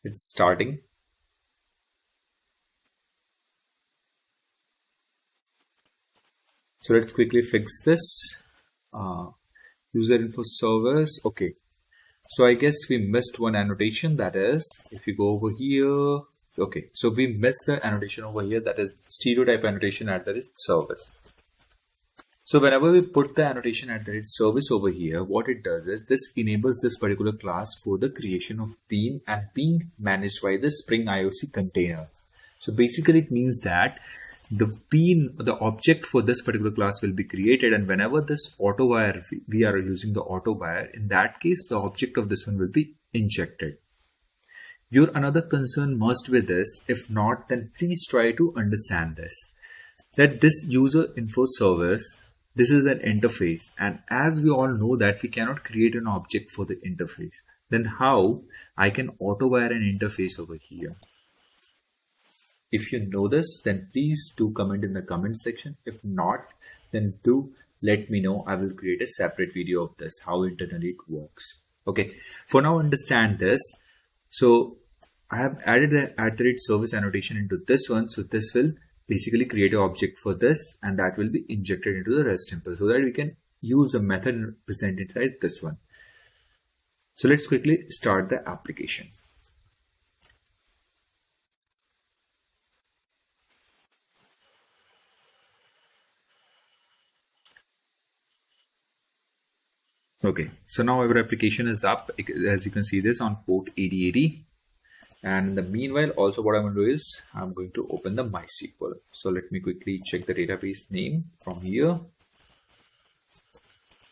It's starting. So let's quickly fix this. User info service. Okay. So I guess we missed one annotation, that is, if you go over here, okay, so we missed the annotation over here, that is stereotype annotation at the service. So whenever we put the annotation at the service over here, what it does is this enables this particular class for the creation of bean and being managed by the Spring IOC container. So basically it means that the bean, the object for this particular class will be created, and whenever this auto wire, we are using the auto wire, in that case the object of this one will be injected. Your another concern must be this. If not, then please try to understand this, that this user info service, this is an interface, and as we all know that we cannot create an object for the interface, then how I can auto wire an interface over here? If you know this, then please do comment in the comment section. If not, then do let me know. I will create a separate video of this, how internally it works. Okay, for now understand this. So I have added the @service annotation into this one. So this will basically create an object for this, and that will be injected into the REST temple so that we can use a method presented inside this one. So let's quickly start the application. Okay, so now our application is up, as you can see this on port 8080. And in the meanwhile, also what I'm going to do is I'm going to open the MySQL. So let me quickly check the database name from here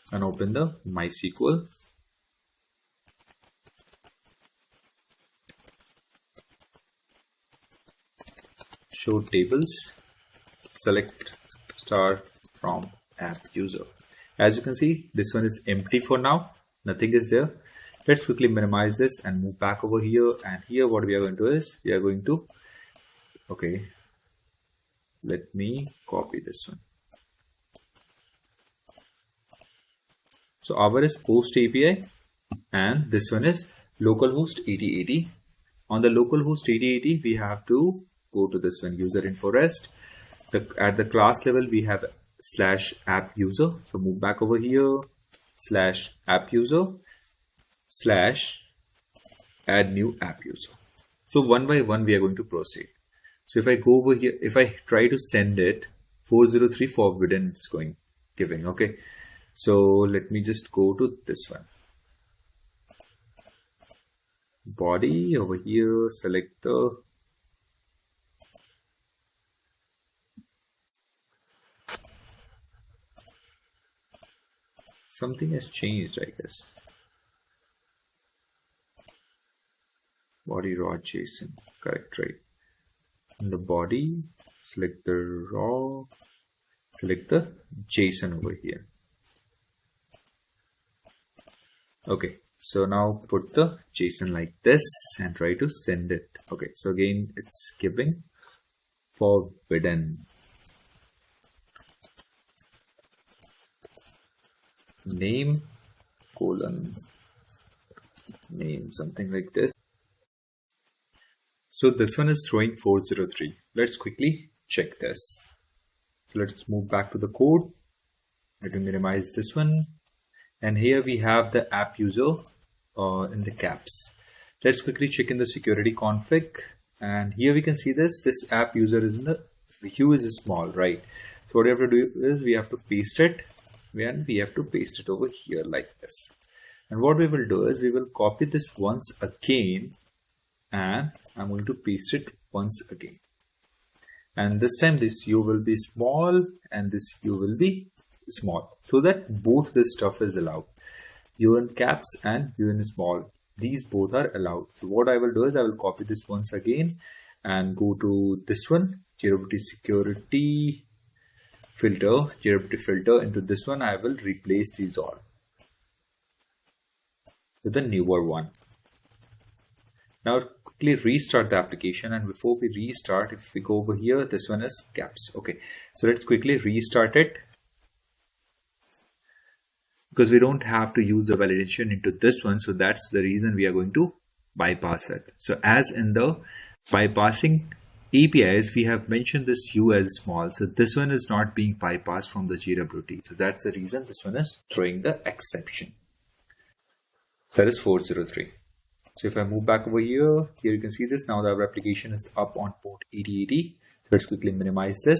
and open the MySQL. Show tables, select star from app user. As you can see, this one is empty for now. Nothing is there. Let's quickly minimize this and move back over here. And here what we are going to do is we are going to, okay, let me copy this one. So our is post API and this one is localhost 8080. On the localhost 8080, we have to go to this one, user info REST. At the class level, we have /app user. So move back over here, /app user. /add new app user. So one by one we are going to proceed. So if I go over here, if I try to send it, 403 forbidden it's giving. Okay, so let me just go to this one, body over here, select the something has changed, I guess. Body raw JSON, correct, right? In the body, select the raw, select the JSON over here. Okay, so now put the JSON like this and try to send it. Okay, so again it's giving forbidden. Name colon name, something like this. So this one is throwing 403. Let's quickly check this. So let's move back to the code. Let me minimize this one. And here we have the app user in the caps. Let's quickly check in the security config. And here we can see this app user is in the hue is small, right? So what we have to do is we have to paste it. And we have to paste it over here like this. And what we will do is we will copy this once again. And I'm going to paste it once again. And this time this U will be small and this U will be small, so that both this stuff is allowed. U in caps and U in small. These both are allowed. So what I will do is I will copy this once again and go to this one, JWT security filter, JWT filter. Into this one I will replace these all with a newer one. Now quickly restart the application, and before we restart, if we go over here, this one is caps. Okay, so let's quickly restart it because we don't have to use the validation into this one, so that's the reason we are going to bypass it. So as in the bypassing APIs, we have mentioned this U as small, so this one is not being bypassed from the JWT, so that's the reason this one is throwing the exception. That is 403. So if I move back over here, you can see this. Now the application is up on port 8080. So let's quickly minimize this.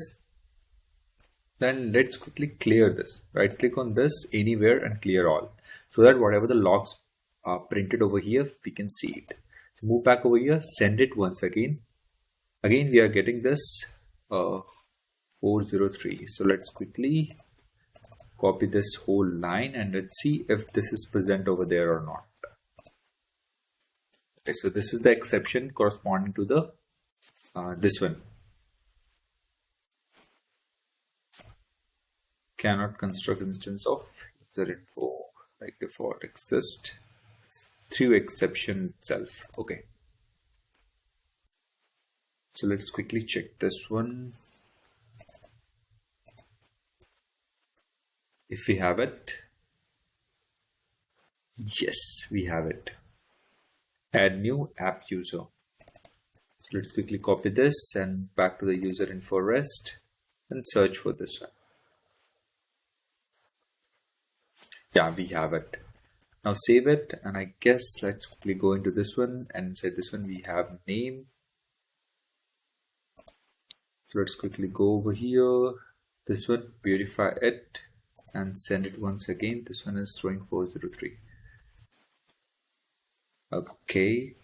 Then let's quickly clear this. Right click on this anywhere and clear all, so that whatever the logs are printed over here, we can see it. So move back over here, send it once again. Again, we are getting this 403. So let's quickly copy this whole line and let's see if this is present over there or not. Okay, so this is the exception corresponding to the this one. Cannot construct instance of user info like default exist through exception itself. Okay. So let's quickly check this one. If we have it, yes, we have it. Add new app user. So let's quickly copy this and back to the user info rest and search for this one. Yeah, we have it. Now save it, and I guess let's quickly go into this one and inside this one we have name. So let's quickly go over here, this one, purify it and send it once again. This one is throwing 403. Okay.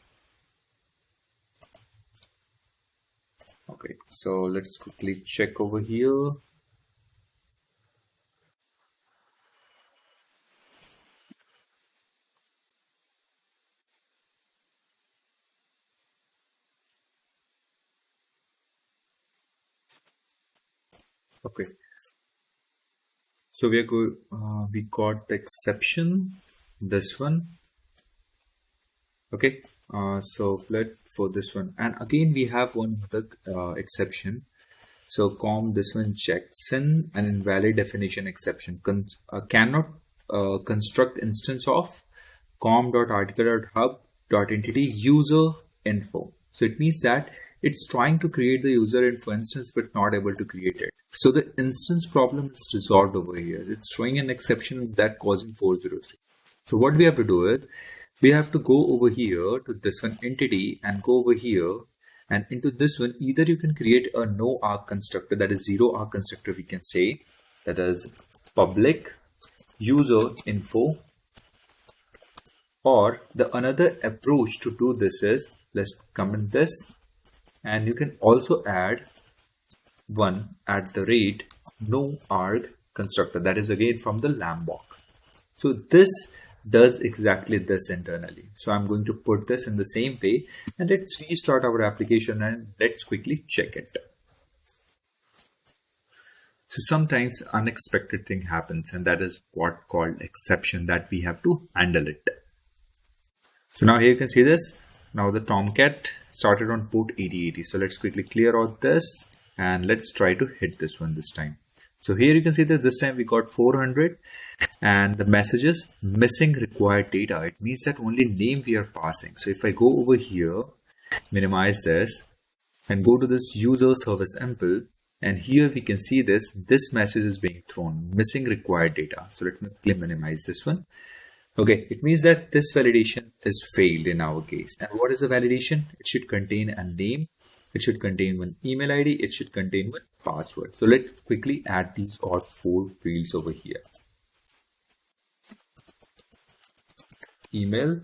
Okay, so let's quickly check over here. Okay, so we are good. We got the exception, this one. Okay, so let for this one, and again we have one other exception. So this one checks in an invalid definition exception. Cannot construct instance of com.article.hub.entity user info. So it means that it's trying to create the user info instance but not able to create it. So the instance problem is resolved over here. It's showing an exception that causing 403. So what we have to do is we have to go over here to this one entity and go over here and into this one. Either you can create a no arg constructor, that is zero arg constructor, we can say, that is public user info, or the another approach to do this is, let's comment this, and you can also add one @ no arg constructor, that is again from the Lambok. So this does exactly this internally. So I'm going to put this in the same way, and let's restart our application and let's quickly check it. So sometimes unexpected thing happens, and that is what called exception that we have to handle it. So now here you can see this. Now the Tomcat started on port 8080. So let's quickly clear out this and let's try to hit this one this time. So here you can see that this time we got 400 and the message is missing required data. It means that only name we are passing. So if I go over here, minimize this and go to this user service ample, and here we can see this message is being thrown, missing required data. So let me minimize this one. Okay, it means that this validation is failed in our case. And what is the validation? It should contain a name, it should contain one email ID, it should contain one password. So let's quickly add these all 4 fields over here. Email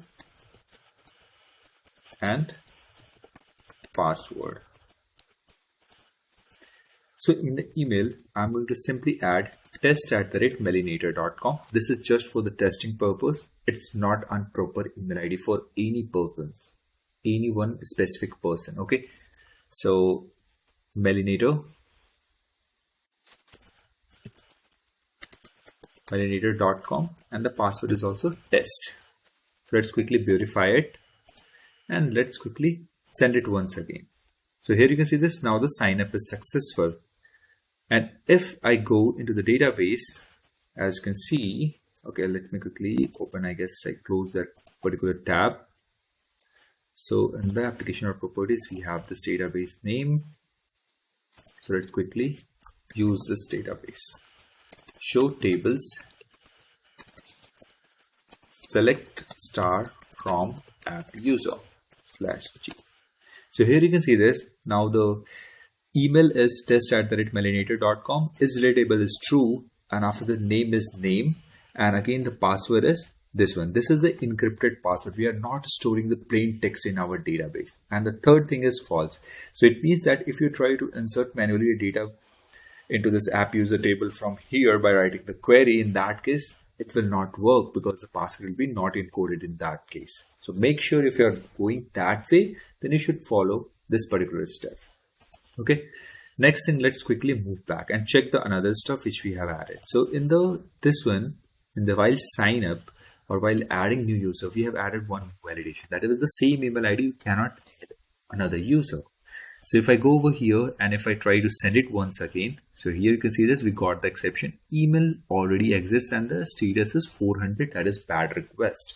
and password. So in the email, I'm going to simply add test@melinator.com. This is just for the testing purpose. It's not a proper email ID for any purpose, any one specific person. Okay, so melinator.com, and the password is also test. So let's quickly verify it and let's quickly send it once again. So here you can see this. Now the sign up is successful. And if I go into the database, as you can see, okay, let me quickly open, I guess I close that particular tab. So in the application or properties, we have this database name. So let's quickly use this database. Show tables, select star from app user /g. So here you can see this. Now the email is test@melanator.com, is relatable is true, and after the name is name, and again the password is this one. This is the encrypted password. We are not storing the plain text in our database. And the third thing is false. So it means that if you try to insert manually data into this app user table from here by writing the query, in that case it will not work because the password will be not encoded in that case. So make sure if you are going that way, then you should follow this particular step. Okay, next thing, let's quickly move back and check the another stuff which we have added. So in the while sign up or while adding new user, we have added one validation, that is the same email ID. You cannot add another user. So if I go over here and if I try to send it once again, so here you can see this, we got the exception. Email already exists and the status is 400, that is bad request.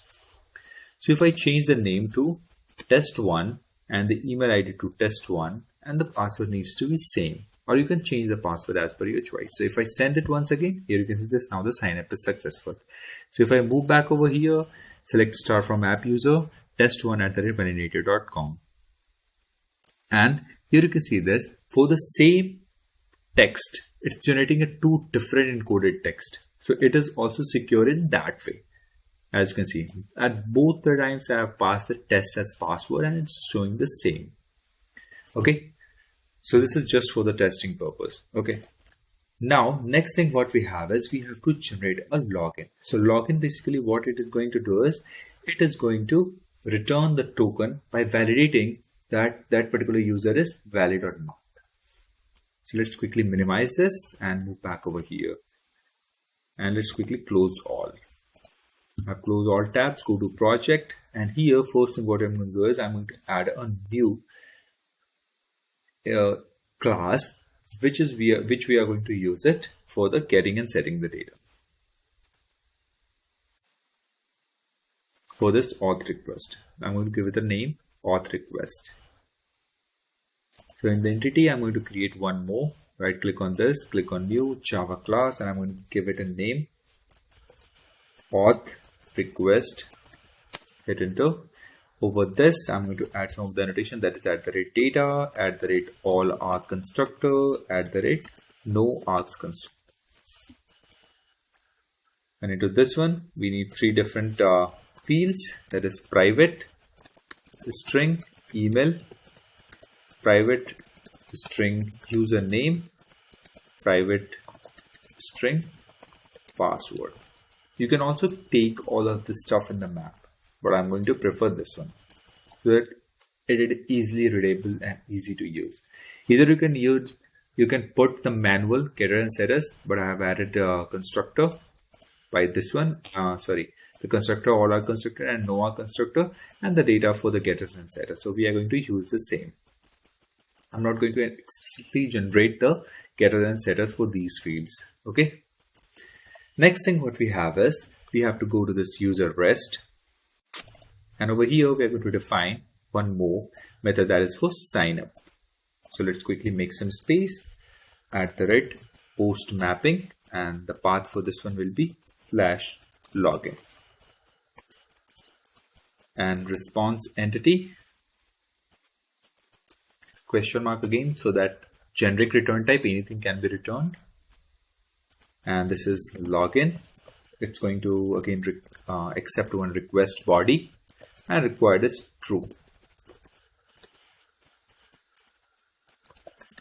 So if I change the name to test1 and the email ID to test1, and the password needs to be same, or you can change the password as per your choice. So if I send it once again, here you can see this, now the sign up is successful. So if I move back over here, select star from app user, test1@melanator.com, and here you can see this, for the same text, it's generating a two different encoded text. So it is also secure in that way. As you can see, at both the times I have passed the test as password and it's showing the same. Okay, so this is just for the testing purpose. Okay, now next thing what we have is we have to generate a login. So login, basically what it is going to do is it is going to return the token by validating that that particular user is valid or not. So let's quickly minimize this and move back over here, and let's quickly close all. I've closed all tabs, go to project, and here first thing what I'm going to do is I'm going to add a new class which we are going to use it for the getting and setting the data. For this auth request, I'm going to give it a name, auth request. So in the entity, I'm going to create one more. Right click on this, click on new Java class, and I'm going to give it a name, auth request. Hit enter. Over this, I'm going to add some of the annotation, that is @data, @all arg constructor, @no args constructor. And into this one, we need three different fields, that is private string email, private string username, private string password. You can also take all of this stuff in the map, but I'm going to prefer this one so that it is easily readable and easy to use. Either you can put the manual getter and setters, but I have added a constructor by this one. The constructor, all arg constructor, and no arg constructor, and the data for the getters and setters. So we are going to use the same. I'm not going to explicitly generate the getters and setters for these fields. Okay. Next thing what we have is we have to go to this user rest, and over here we are going to define one more method, that is for sign up. So let's quickly make some space, @post mapping, and the path for this one will be /login, and response entity question mark again, so that generic return type, anything can be returned. And this is login. It's going to again accept one request body, and required is true.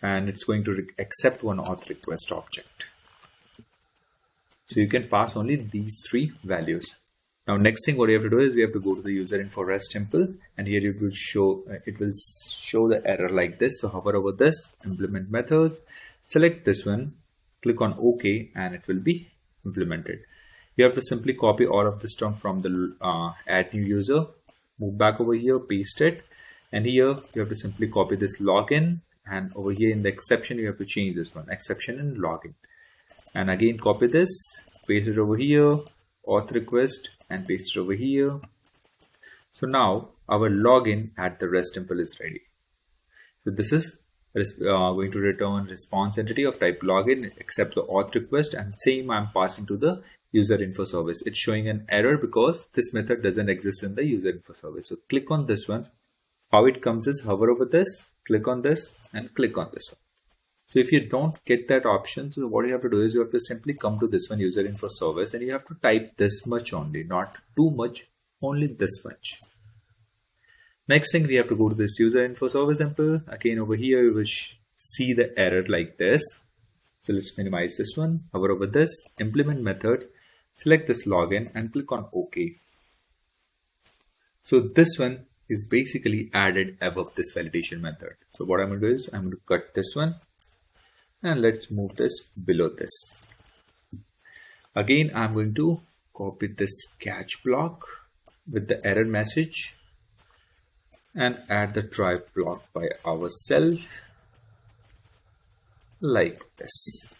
And it's going to accept one auth request object. So you can pass only these three values. Now next thing what you have to do is we have to go to the user info REST temple, and here it will show the error like this. So hover over this, implement methods, select this one, click on OK, and it will be implemented. You have to simply copy all of this term from the add new user, move back over here, paste it, and here you have to simply copy this login, and over here in the exception you have to change this one, exception and login, and again copy this, paste it over here, auth request, and paste it over here. So now our login at the REST temple is ready. So this is going to return response entity of type login, accept the auth request, and same I'm passing to the user info service. It's showing an error because this method doesn't exist in the user info service. So click on this one. How it comes is hover over this, click on this, and click on this one. So if you don't get that option, so what you have to do is you have to simply come to this one, user info service, and you have to type this much only, not too much, only this much. Next thing, we have to go to this user info service sample. Again, over here, you will see the error like this. So let's minimize this one, hover over this, implement methods, select this login and click on OK. So this one is basically added above this validation method. So what I'm going to do is I'm going to cut this one and let's move this below this. Again, I'm going to copy this catch block with the error message and add the try block by ourselves like this.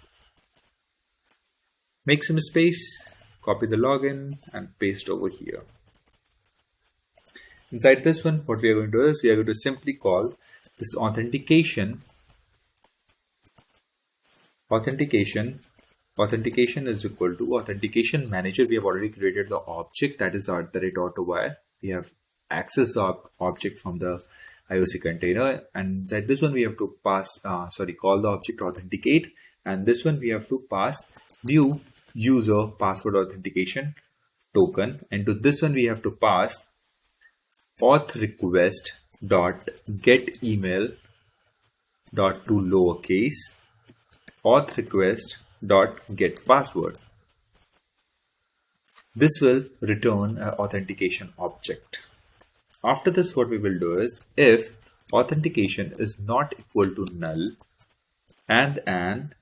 Make some space, copy the login and paste over here. Inside this one, what we are going to do is we are going to simply call this authentication is equal to authentication manager. We have already created the object, that is @autovire. We have accessed the object from the IOC container, and inside this one we have to pass call the object authenticate, and this one we have to pass new user password authentication token, and to this one we have to pass auth request dot get email dot to lowercase auth request dot get password. This will return an authentication object. After this, what we will do is if authentication is not equal to null and an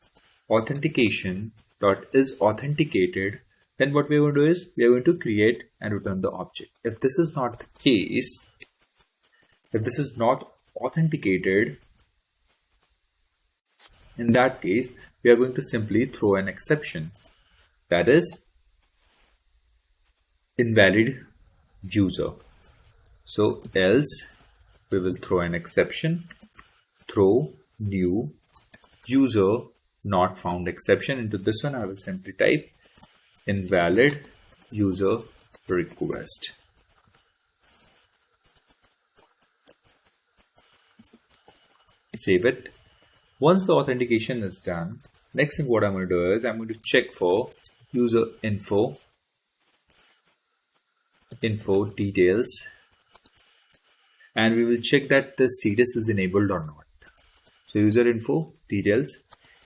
authentication dot is authenticated, then what we are going to do is we are going to create and return the object. If this is not the case, if this is not authenticated, in that case we are going to simply throw an exception, that is invalid user. So else we will throw an exception, throw new user not found exception. Into this one I will simply type invalid user request. Save it. Once the authentication is done, next thing what I'm going to do is I'm going to check for user info details, and we will check that the status is enabled or not. So user info details,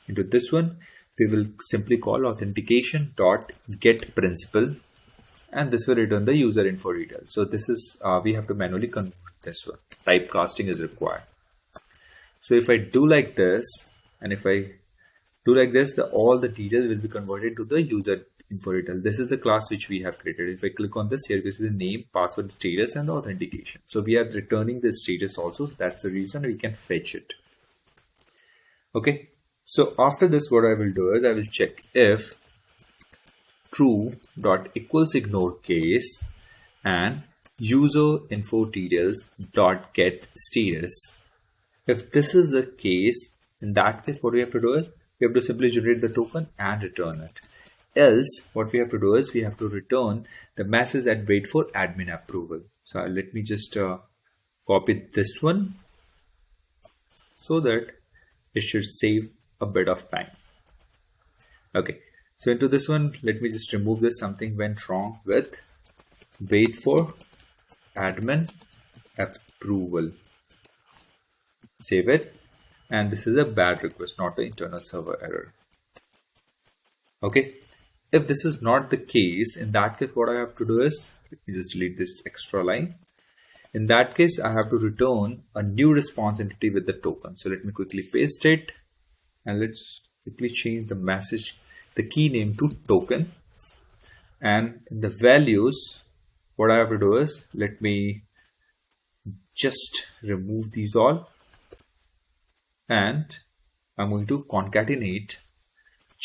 into this one we will simply call authentication dot get principal, and this will return the user info details. So this is we have to manually convert this one. Typecasting is required. So if I do like this and if I do like this, all the details will be converted to the user info detail. This is the class which we have created. If I click on this, here this is the name, password, status and the authentication. So we are returning the status also, so that's the reason we can fetch it. Okay, so after this what I will do is I will check if true dot equals ignore case and user info details dot get status. If this is the case, in that case what we have to do is we have to simply generate the token and return it. Else what we have to do is we have to return the message and wait for admin approval. So let me just copy this one so that it should save a bit of time. Okay, so into this one let me just remove this, something went wrong with wait for admin approval. Save it, and this is a bad request, not the internal server error. Okay, if this is not the case, in that case what I have to do is let me just delete this extra line. In that case I have to return a new response entity with the token. So let me quickly paste it and let's quickly change the message, the key name to token, and in the values what I have to do is let me just remove these all, and I'm going to concatenate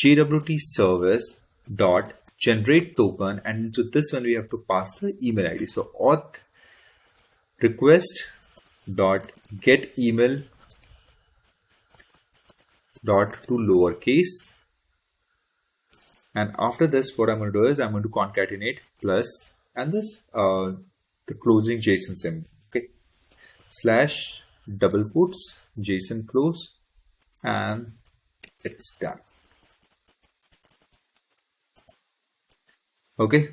JWT service dot generate token, and into this one we have to pass the email ID. So auth request dot get email dot to lowercase, and after this what I'm going to do is I'm going to concatenate plus and this the closing JSON symbol. Okay, slash double quotes JSON close and it's done. Okay.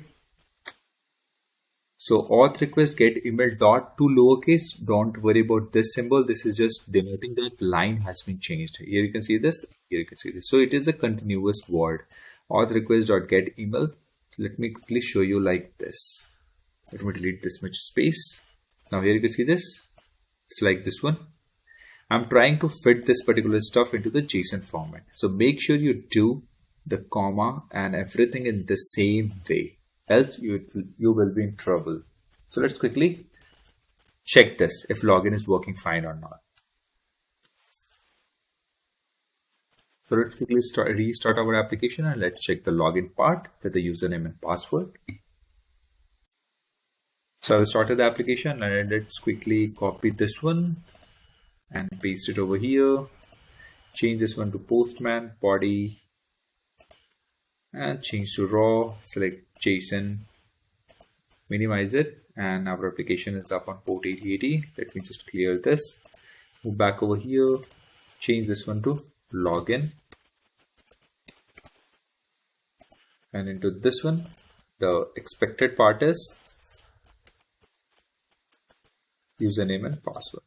So auth request get email dot to lowercase. Don't worry about this symbol. This is just denoting that line has been changed. Here you can see this. Here you can see this. So it is a continuous word. Auth request dot get email. So let me quickly show you like this. Let me delete this much space. Now here you can see this. It's like this one. I'm trying to fit this particular stuff into the JSON format. So make sure you do the comma and everything in the same way. Else you will be in trouble. So let's quickly check this if login is working fine or not. So let's quickly restart our application and let's check the login part with the username and password. So I started the application and let's quickly copy this one and paste it over here. Change this one to Postman body and change to raw. Select JSON, minimize it, and our application is up on port 8080. Let me just clear this. Move back over here. Change this one to login, and into this one, the expected part is username and password.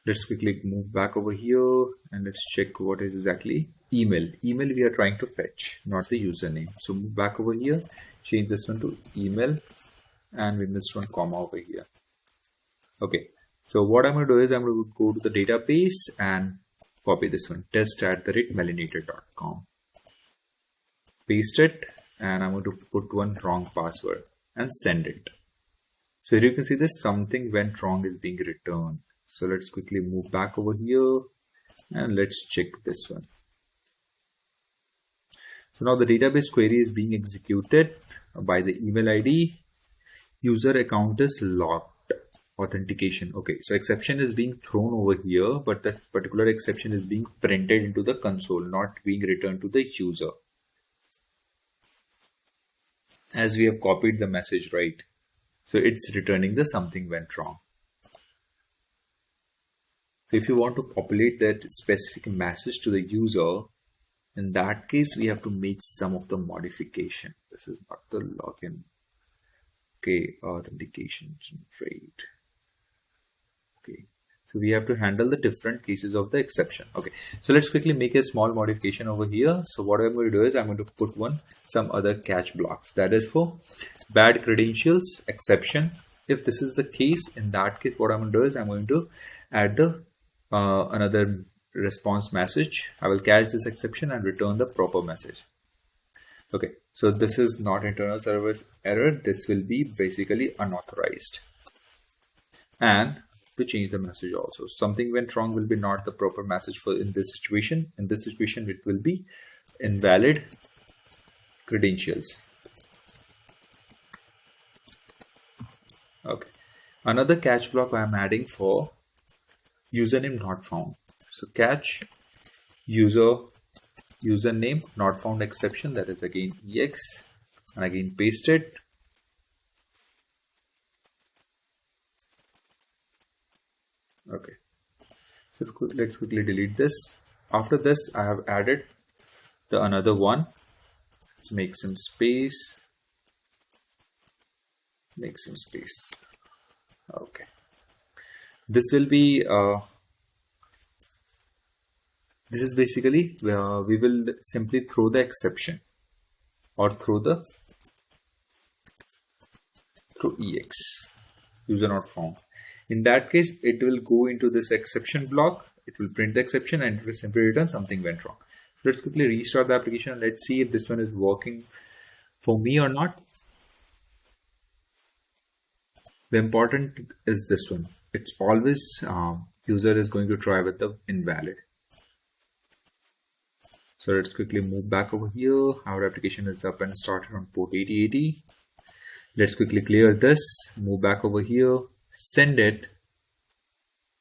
Let's quickly move back over here and let's check what is exactly email. Email we are trying to fetch, not the username. So move back over here, change this one to email, and we missed one comma over here. Okay, so what I'm going to do is I'm going to go to the database and copy this one, test@melinator.com. Paste it, and I'm going to put one wrong password and send it. So here you can see this, something went wrong is being returned. So let's quickly move back over here and let's check this one. So now the database query is being executed by the email ID. User account is locked. Authentication. Okay, so exception is being thrown over here, but that particular exception is being printed into the console, not being returned to the user. As we have copied the message, right? So it's returning the something went wrong. So if you want to populate that specific message to the user, in that case, we have to make some of the modification. This is not the login. Okay, authentication rate. Okay, so we have to handle the different cases of the exception. Okay, so let's quickly make a small modification over here. So what I'm going to do is I'm going to put some other catch blocks. That is for bad credentials exception. If this is the case, in that case, what I'm going to do is I'm going to add the another response message. I will catch this exception and return the proper message. Okay, so this is not internal server's error. This will be basically unauthorized. And to change the message also, something went wrong will be not the proper message for in this situation. In this situation, it will be invalid credentials. Okay, another catch block I am adding for username not found. So catch username not found exception, that is again ex, and again paste it. Okay, so let's quickly delete this. After this, I have added the another one. Let's make some space. Make some space. Okay, this will be this is basically we will simply throw the exception or throw ex user not found. In that case, it will go into this exception block. It will print the exception and it will simply return something went wrong. So let's quickly restart the application and let's see if this one is working for me or not. The important is this one. It's always user is going to try with the invalid. So let's quickly move back over here. Our application is up and started on port 8080. Let's quickly clear this, move back over here, send it.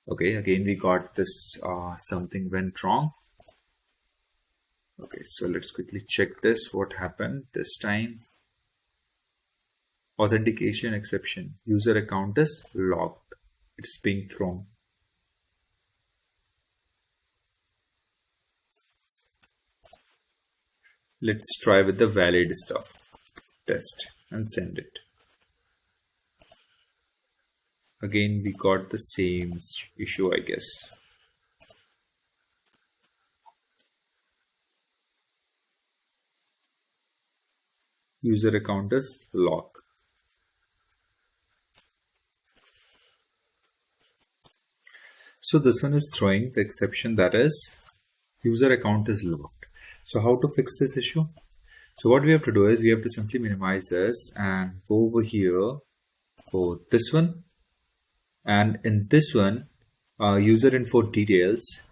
Okay, again we got this something went wrong. Okay, so let's quickly check this, what happened this time. Authentication exception. User account is locked. It's being thrown. Let's try with the valid stuff. Test and send it. Again, we got the same issue, I guess. User account is locked. So this one is throwing the exception, that is user account is locked. So how to fix this issue? So what we have to do is we have to simply minimize this and go over here for this one, and in this one user info details,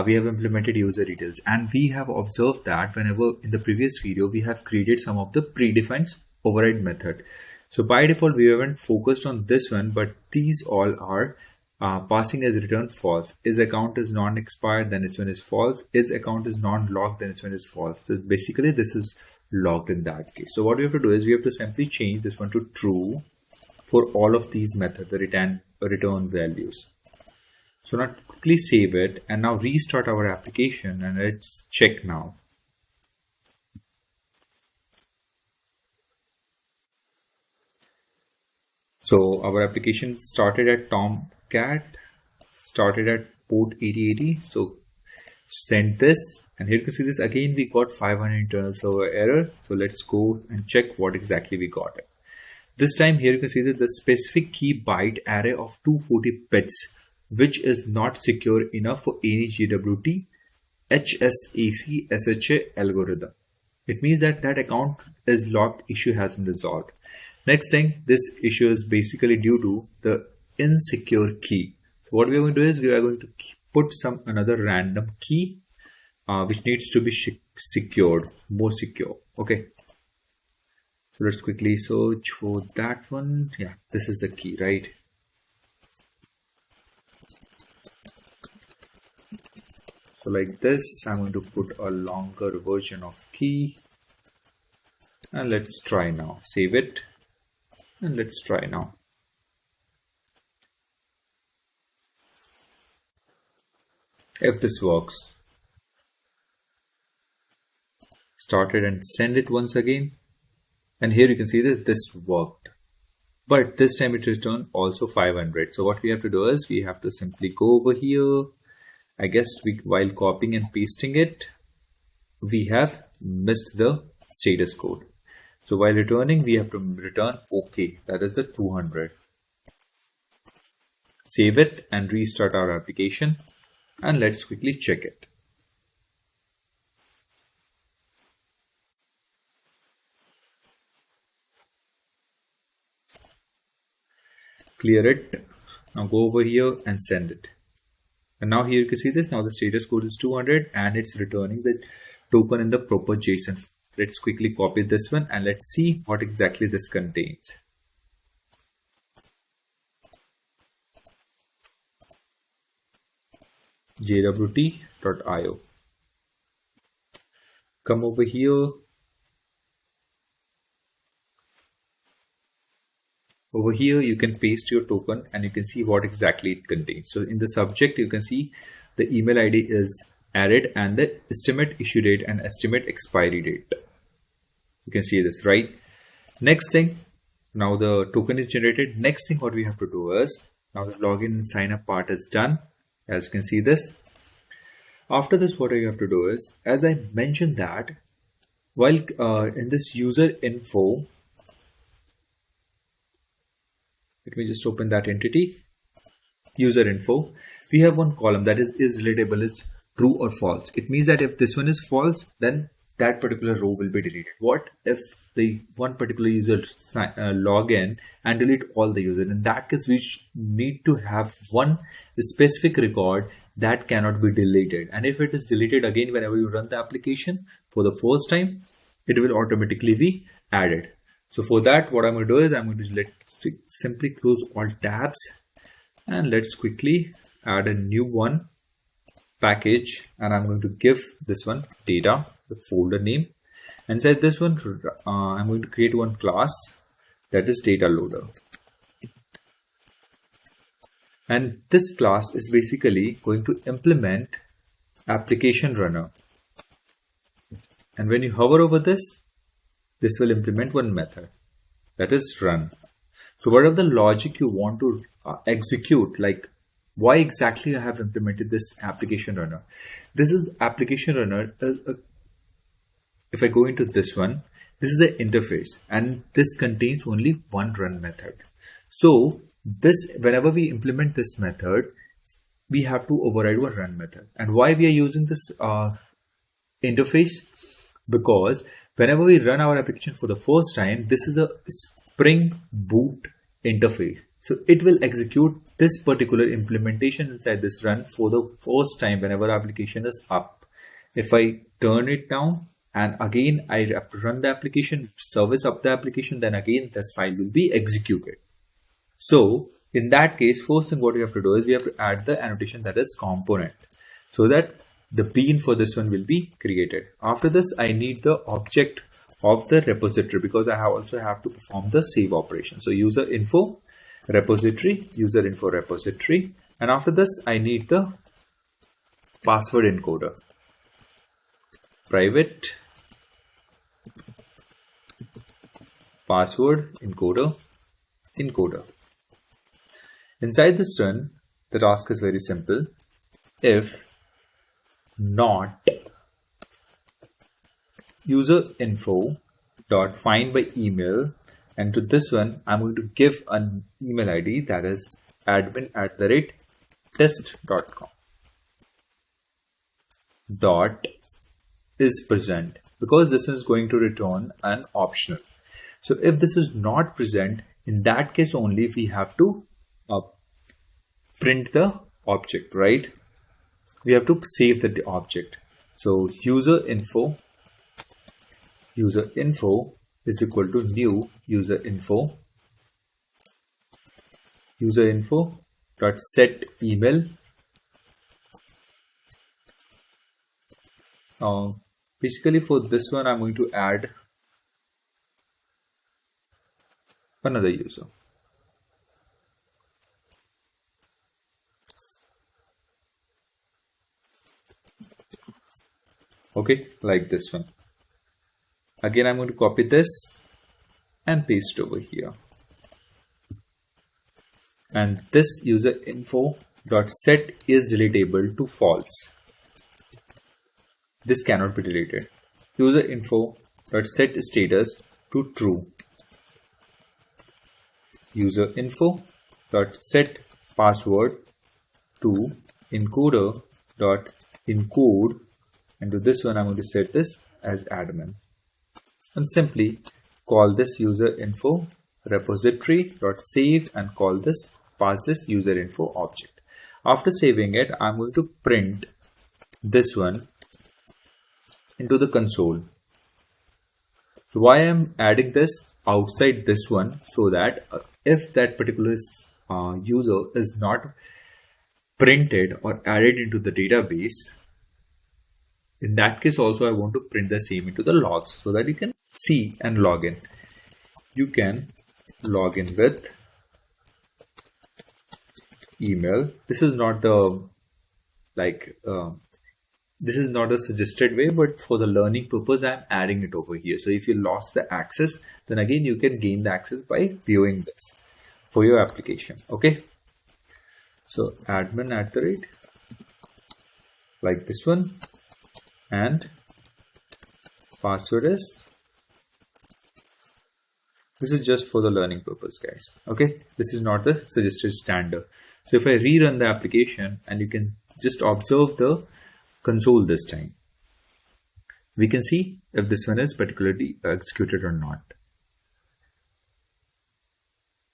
we have implemented user details, and we have observed that whenever in the previous video we have created some of the predefined override method. So by default we haven't focused on this one, but these all are passing as return false. Is account is non-expired, then this one is false. Is account is non-locked, then this one is false. So basically this is locked in that case. So what we have to do is we have to simply change this one to true for all of these methods, the return values. So now quickly save it and now restart our application and let's check now. So our application started at Tomcat, started at port 8080. So send this, and here you can see this again we got 500 internal server error. So let's go and check what exactly we got. This time here you can see that the specific key byte array of 240 bits, which is not secure enough for any JWT HSAC SHA algorithm. It means that that account is locked issue has been resolved. Next thing, this issue is basically due to the insecure key. So what we are going to do is we are going to put another random key which needs to be secured, more secure. Okay. So let's quickly search for that one. Yeah, this is the key, right? So like this, I'm going to put a longer version of key. And let's try now. Save it. And let's try now. If this works. Start it and send it once again. And here you can see that this worked. But this time it returned also 500. So what we have to do is we have to simply go over here. I guess while copying and pasting it, we have missed the status code. So while returning, we have to return OK. That is the 200. Save it and restart our application. And let's quickly check it. Clear it. Now go over here and send it. And now here you can see this. Now the status code is 200 and it's returning the token in the proper JSON. Let's quickly copy this one and let's see what exactly this contains. JWT.io. Come over here. Over here, you can paste your token and you can see what exactly it contains. So in the subject, you can see the email ID is added and the estimate issue date and estimate expiry date. You can see this, right? Next thing, now the token is generated. Next thing what we have to do is, now the login and sign up part is done. As you can see this. After this, what you have to do is, as I mentioned that, while in this user info, let me just open that entity, user info, we have one column that is relatable is true or false. It means that if this one is false, then that particular row will be deleted. What if the one particular user log in and delete all the users? In that case, we need to have one specific record that cannot be deleted. And if it is deleted again, whenever you run the application for the first time, it will automatically be added. So for that, what I'm going to do is I'm going to simply close all tabs and let's quickly add a new one package, and I'm going to give this one data, the folder name. Inside this one, I'm going to create one class that is data loader. And this class is basically going to implement application runner. And when you hover over this will implement one method, that is run. So whatever the logic you want to execute, like why exactly I have implemented this application runner. This is application runner if I go into this one, this is an interface and this contains only one run method. So whenever we implement this method, we have to override one run method. And why we are using this interface? Because whenever we run our application for the first time, this is a Spring Boot interface. So it will execute this particular implementation inside this run for the first time whenever the application is up. If I turn it down and again I run the application, service up the application, then again this file will be executed. So in that case, first thing what we have to do is we have to add the annotation that is component, so that the bean for this one will be created. After this, I need the object of the repository because I also have to perform the save operation. So user info repository, user info repository, and after this I need the password encoder, private password encoder. Inside this run, the task is very simple. If not user info dot find by email, and to this one I'm going to give an email ID that is admin@test.com dot is present, because this is going to return an optional. So if this is not present, in that case only we have to print the object, right? We have to save the object. So user info is equal to new user info dot set email. Basically for this one I'm going to add another user. Okay, like this one. Again, I'm going to copy this and paste over here. And this user info dot set is deletable to false. This cannot be deleted. User info dot set status to true. User info dot set password to encoder dot encode, and to this one I'm going to set this as admin, and simply call this user info repository dot save and pass this user info object. After saving it, I'm going to print this one into the console. So why I'm adding this outside this one, so that if that particular user is not printed or added into the database, in that case also I want to print the same into the logs so that you can see and log in. You can log in with email. This is not the this is not a suggested way, but for the learning purpose I'm adding it over here. So if you lost the access, then again you can gain the access by viewing this for your application. Okay, so admin @ like this one, and password is, this is just for the learning purpose, guys. Okay, this is not the suggested standard. So if I rerun the application, and you can just observe the console this time, we can see if this one is particularly executed or not.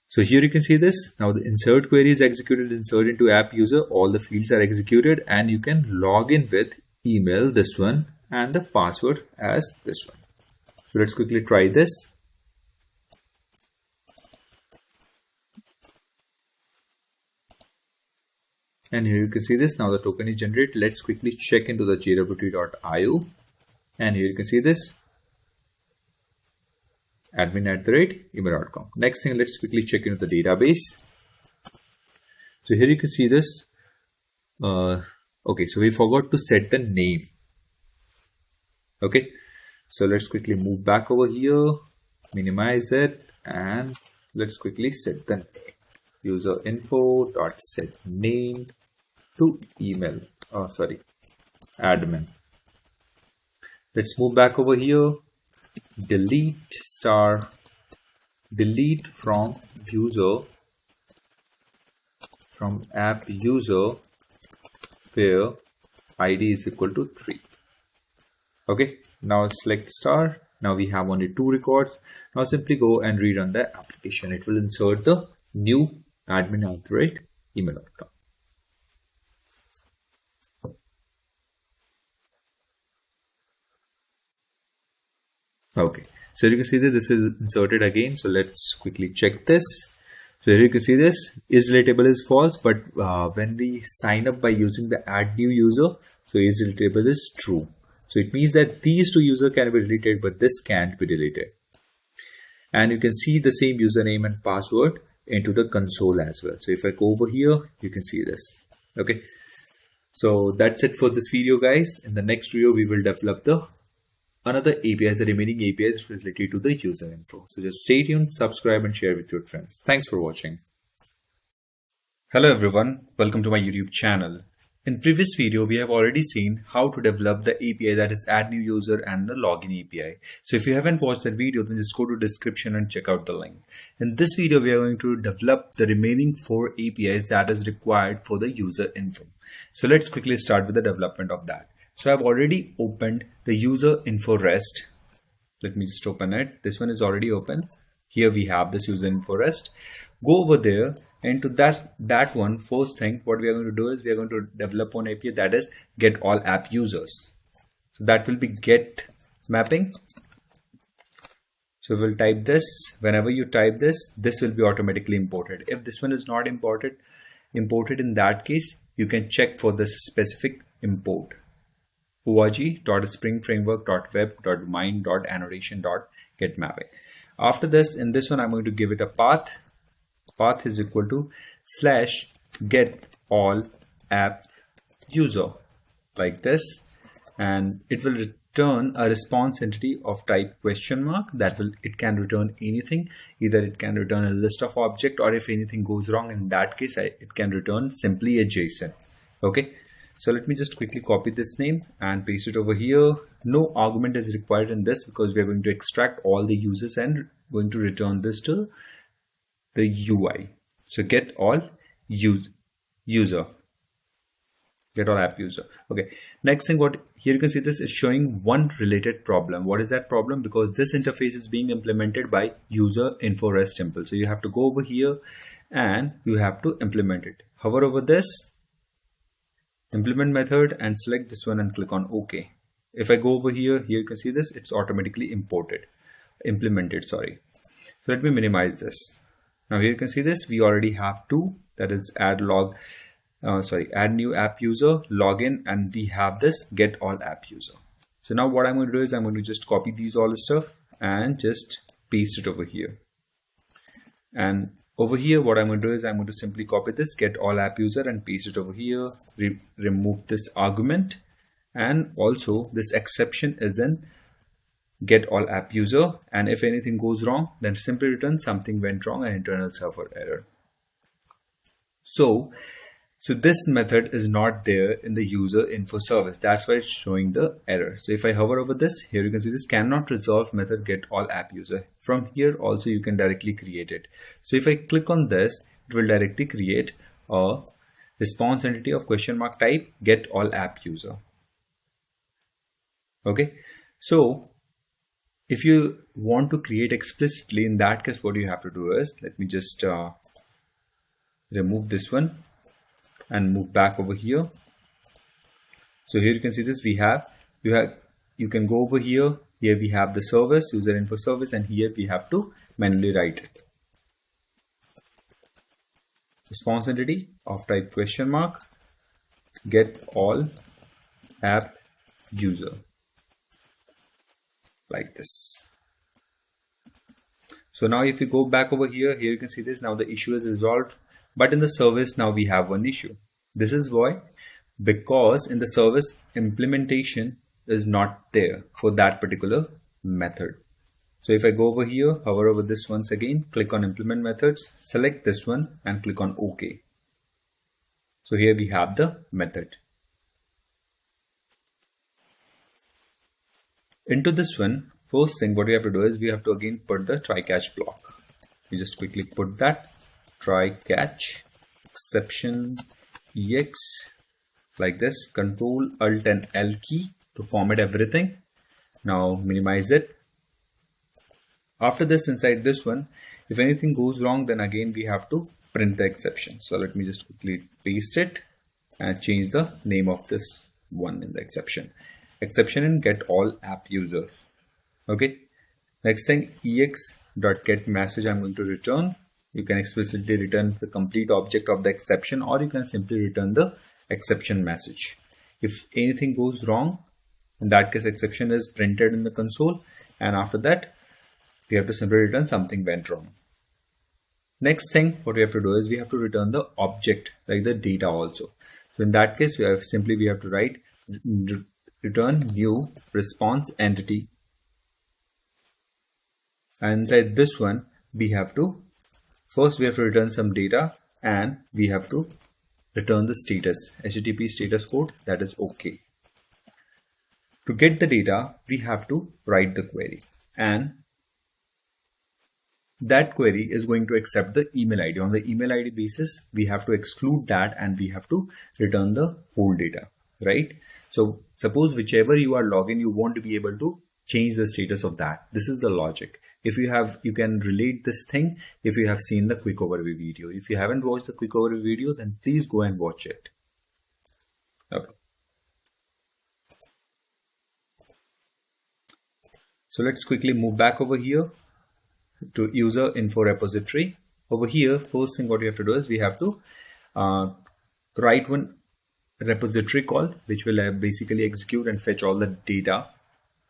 So here you can see this. Now the insert query is executed, insert into app user, all the fields are executed, and you can log in with email, this one, and the password as this one. So let's quickly try this. And here you can see this. Now the token is generated. Let's quickly check into the JWT.io. And here you can see this. admin@email.com. Next thing, let's quickly check into the database. So here you can see this. Okay, so we forgot to set the name. Okay, so let's quickly move back over here, minimize it, and let's quickly set the name. User info dot set name to email. Oh, sorry, admin. Let's move back over here. Delete from user, from app user, where ID is equal to 3. Okay, now select star. Now we have only 2 records. Now simply go and rerun the application. It will insert the new admin@email.com. Okay, so you can see that this is inserted again. So let's quickly check this. So here you can see this is relatable is false, but when we sign up by using the add new user, so is relatable is true. So it means that these 2 users can be deleted, but this can't be deleted. And you can see the same username and password into the console as well. So if I go over here, you can see this. Okay, so that's it for this video, guys. In the next video, we will develop the another APIs, the remaining APIs related to the user info. So just stay tuned, subscribe, and share with your friends. Thanks for watching. Hello everyone, welcome to my YouTube channel. In previous video, we have already seen how to develop the API, that is add new user and the login API. So if you haven't watched that video, then just go to description and check out the link. In this video, we are going to develop the remaining 4 APIs that is required for the user info. So let's quickly start with the development of that. So I've already opened the user info REST. Let me just open it. This one is already open. Here we have this user info REST. Go over there, and to that one, first thing what we are going to do is we are going to develop one API, that is get all app users. So that will be get mapping. So we'll type this. Whenever you type this, this will be automatically imported. If this one is not imported in that case, you can check for this specific import. org.springframework.web.mine.annotation.getMapping. After this, in this one, I'm going to give it a path. Path is equal to /get all app user, like this, and it will return a response entity of type question mark. It can return anything. Either it can return a list of object, or if anything goes wrong, in that case it can return simply a JSON. Okay, so let me just quickly copy this name and paste it over here. No argument is required in this because we are going to extract all the users and going to return this to the UI. So get all user, get all app user. Okay, next thing, what here you can see this is showing one related problem. What is that problem? Because this interface is being implemented by user info REST simple. So you have to go over here and you have to implement it. Hover over this implement method and select this one and click on OK. If I go over here, you can see this, it's automatically implemented, sorry. So let me minimize this. Now here you can see this, we already have 2, that is add new app user, login, and we have this get all app user. So now what I'm going to do is I'm going to just copy these all the stuff and just paste it over here. And over here, what I'm going to do is I'm going to simply copy this get all app user and paste it over here, remove this argument, and also this exception is in get all app user, and if anything goes wrong, then simply return something went wrong and internal server error. So this method is not there in the user info service. That's why it's showing the error. So if I hover over this, here you can see this cannot resolve method get all app user. From here also you can directly create it. So if I click on this, it will directly create a response entity of question mark type get all app user. Okay, so if you want to create explicitly, in that case, what you have to do is, let me just remove this one and move back over here. So here you can see this, you can go over here. Here we have the service, user info service, and here we have to manually write it. Response entity of type question mark get all app user, like this. So now if you go back over here, you can see this. Now the issue is resolved, but in the service now we have one issue. This is why, because in the service implementation is not there for that particular method. So if I go over here, hover over this once again, click on implement methods, select this one and click on OK. So here we have the method. Into this one, first thing what we have to do is we have to again put the try catch block. We just quickly put that try catch exception ex like this, Control Alt and L key to format everything. Now minimize it. After this, inside this one, if anything goes wrong, then again we have to print the exception. So let me just quickly paste it and change the name of this one in the exception. Exception in get all app users. Okay. Next thing, ex.get message I'm going to return. You can explicitly return the complete object of the exception, or you can simply return the exception message. If anything goes wrong, in that case exception is printed in the console, and after that we have to simply return something went wrong. Next thing what we have to do is we have to return the object, like the data also. So in that case we have to write return new response entity, and inside this one we have to return some data, and we have to return the status, HTTP status code, that is OK. To get the data, we have to write the query, and that query is going to accept the email ID. On the email ID basis, we have to exclude that and we have to return the whole data, right? So suppose whichever you are logging, you want to be able to change the status of that. This is the logic. If you have, you can relate this thing if you have seen the quick overview video. If you haven't watched the quick overview video, then please go and watch it. Okay. So let's quickly move back over here to user info repository. Over here, first thing what we have to do is we have to write one repository call, which will basically execute and fetch all the data,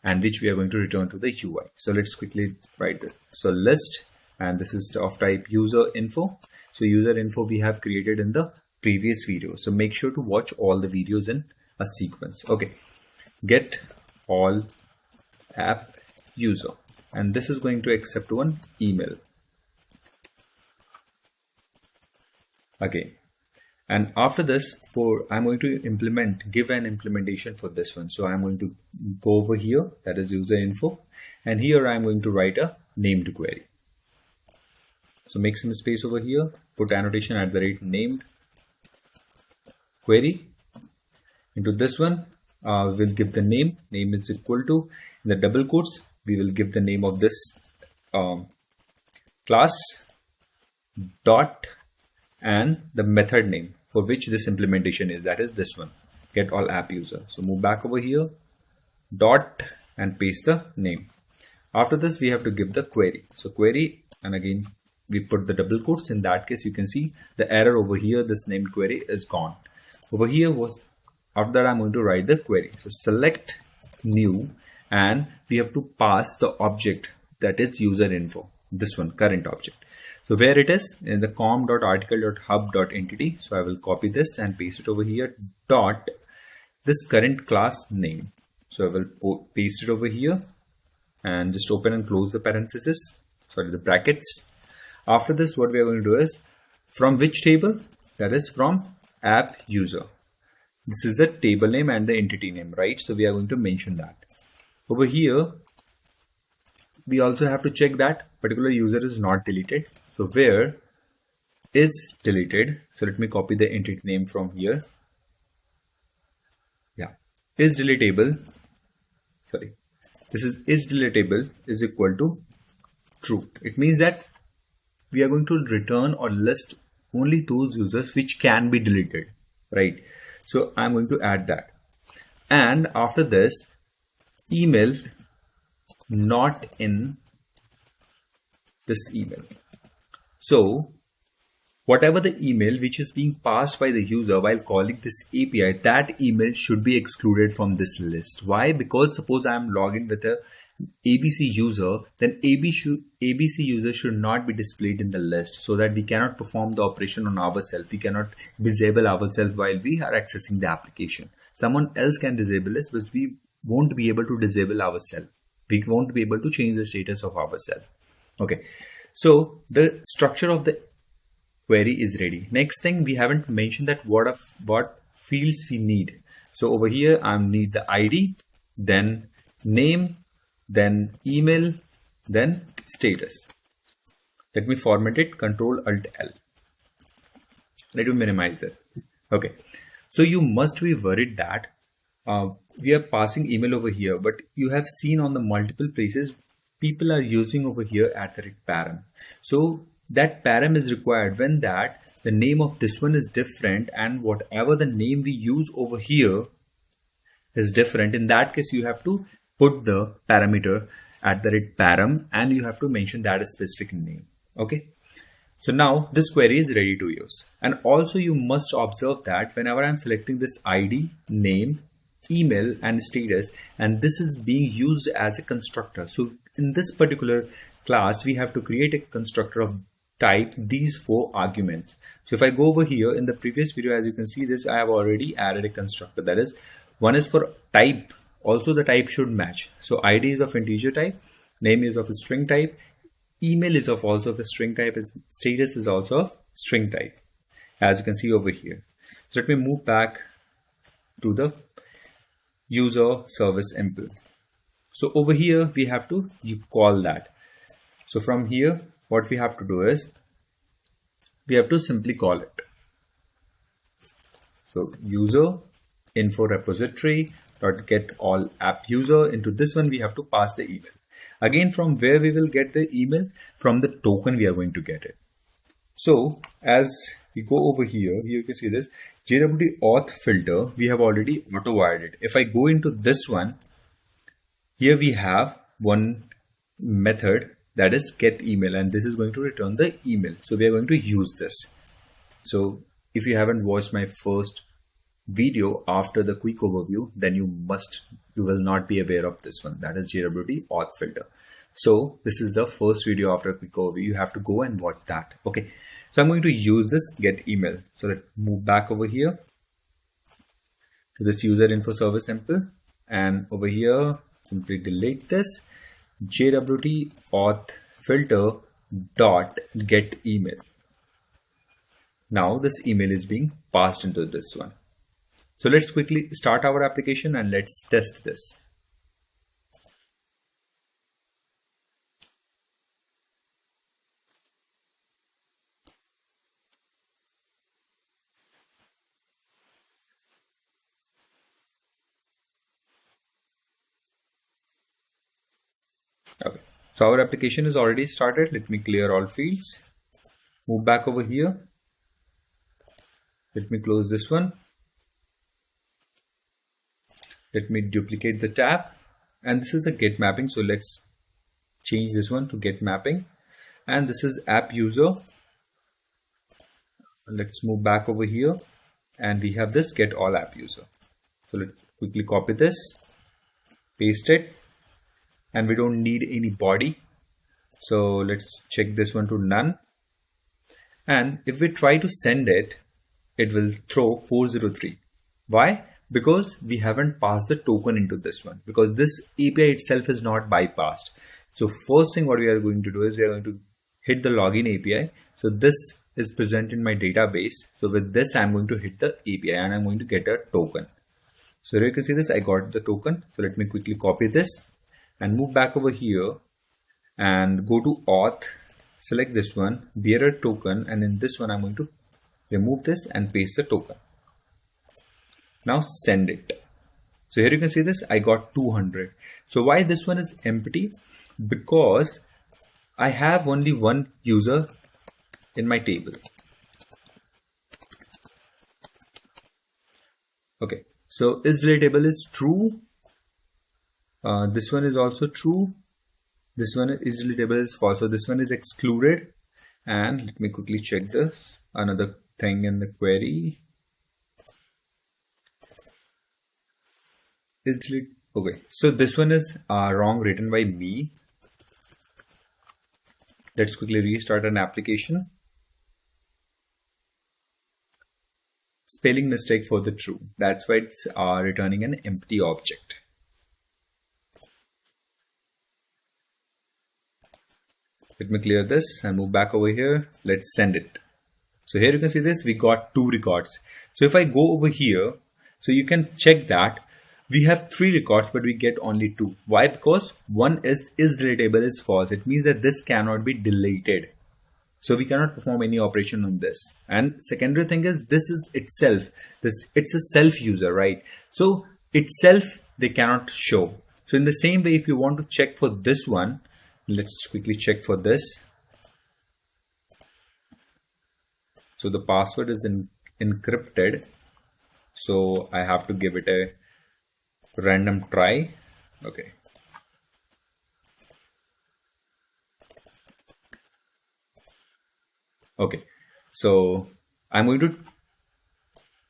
and which we are going to return to the UI. So let's quickly write this. So list, and this is of type user info. So user info we have created in the previous video. So make sure to watch all the videos in a sequence. Okay. Get all app user, and this is going to accept one email. Okay. And after this, I'm going to give an implementation for this one. So I'm going to go over here, that is user info, and here I'm going to write a named query. So make some space over here, put annotation @named query. Into this one, we'll give the name is equal to, in the double quotes, we will give the name of this class dot and the method name for which this implementation is, that is this one, get all app user. So move back over here, dot, and paste the name. After this we have to give the query. So query, and again we put the double quotes. In that case you can see the error over here, this named query is gone. Over here was, after that I'm going to write the query. So select new, and we have to pass the object, that is user info, this one, current object. So where it is, in the com.article.hub.entity. So I will copy this and paste it over here, dot this current class name. So I will paste it over here and just open and close the parenthesis, the brackets. After this, what we are going to do is, from which table? That is from app user. This is the table name and the entity name, right? So we are going to mention that. Over here, we also have to check that particular user is not deleted. So where is deleted? So let me copy the entity name from here. Yeah, is deletable. Sorry, this is deletable is equal to true. It means that we are going to return or list only those users which can be deleted, right? So I'm going to add that. And after this, email not in this email. So whatever the email which is being passed by the user while calling this API, that email should be excluded from this list. Why? Because suppose I am logged in with a ABC user, then ABC user should not be displayed in the list, so that we cannot perform the operation on ourselves. We cannot disable ourselves while we are accessing the application. Someone else can disable this, but we won't be able to disable ourselves. We won't be able to change the status of ourselves. Okay, so the structure of the query is ready. Next thing, we haven't mentioned that what fields we need. So over here I need the ID, then name, then email, then status. Let me format it, Control Alt L. Let me minimize it. Okay, so you must be worried that we are passing email over here, but you have seen on the multiple places people are using over here @param. So that param is required when that the name of this one is different and whatever the name we use over here is different. In that case, you have to put the parameter @param and you have to mention that a specific name. Okay. So now this query is ready to use. And also you must observe that whenever I'm selecting this ID, name, email and status, and this is being used as a constructor. So in this particular class, we have to create a constructor of type these 4 arguments. So if I go over here in the previous video, as you can see this, I have already added a constructor. That is, one is for type. Also the type should match. So ID is of integer type, name is of a string type, email is of also of a string type, and status is also of string type, as you can see over here. So let me move back to the user service impl. So over here we have to call that. So from here what we have to do is we have to simply call it. So user info repository dot get all app user. Into this one we have to pass the email. Again, from where we will get the email? From the token we are going to get it. So as we go over here, you can see this JWT auth filter, we have already auto-wired it. If I go into this one, here we have one method that is get email, and this is going to return the email. So we are going to use this. So if you haven't watched my first video after the quick overview, then you will not be aware of this one, that is JWT auth filter. So this is the first video after a quick overview. You have to go and watch that. Okay, so I'm going to use this get email. So let's move back over here to this user info service simple, and over here simply delete this JWT auth filter dot get email. Now this email is being passed into this one. So let's quickly start our application and let's test this. Okay, so our application is already started. Let me clear all fields. Move back over here. Let me close this one. Let me duplicate the tab, and this is a get mapping. So let's change this one to get mapping, and this is app user. Let's move back over here, and we have this get all app user. So let's quickly copy this, paste it, and we don't need any body. So let's check this one to none. And if we try to send it, it will throw 403. Why? Because we haven't passed the token into this one, because this API itself is not bypassed. So first thing what we are going to do is we are going to hit the login API. So this is present in my database. So with this, I'm going to hit the API and I'm going to get a token. So here you can see this, I got the token. So let me quickly copy this and move back over here and go to auth, select this one, bearer token, and in this one, I'm going to remove this and paste the token. Now send it. So here you can see this, I got 200. So why this one is empty? Because I have only one user in my table. Okay, so is relatable is true. This one is also true. This one is relatable is false. So this one is excluded. And let me quickly check this. Another thing in the query is delete. Okay, so this one is wrong, written by me. Let's quickly restart an application. Spelling mistake for the true. That's why it's returning an empty object. Let me clear this and move back over here. Let's send it. So here you can see this, we got 2 records. So if I go over here, so you can check that we have 3 records, but we get only 2. Why? Because one is deletable is false. It means that this cannot be deleted. So we cannot perform any operation on this. And secondary thing is this is itself. It's a self user, right? So itself they cannot show. So in the same way, if you want to check for this one, let's quickly check for this. So the password is encrypted. So I have to give it a random try. Okay. Okay. So I'm going to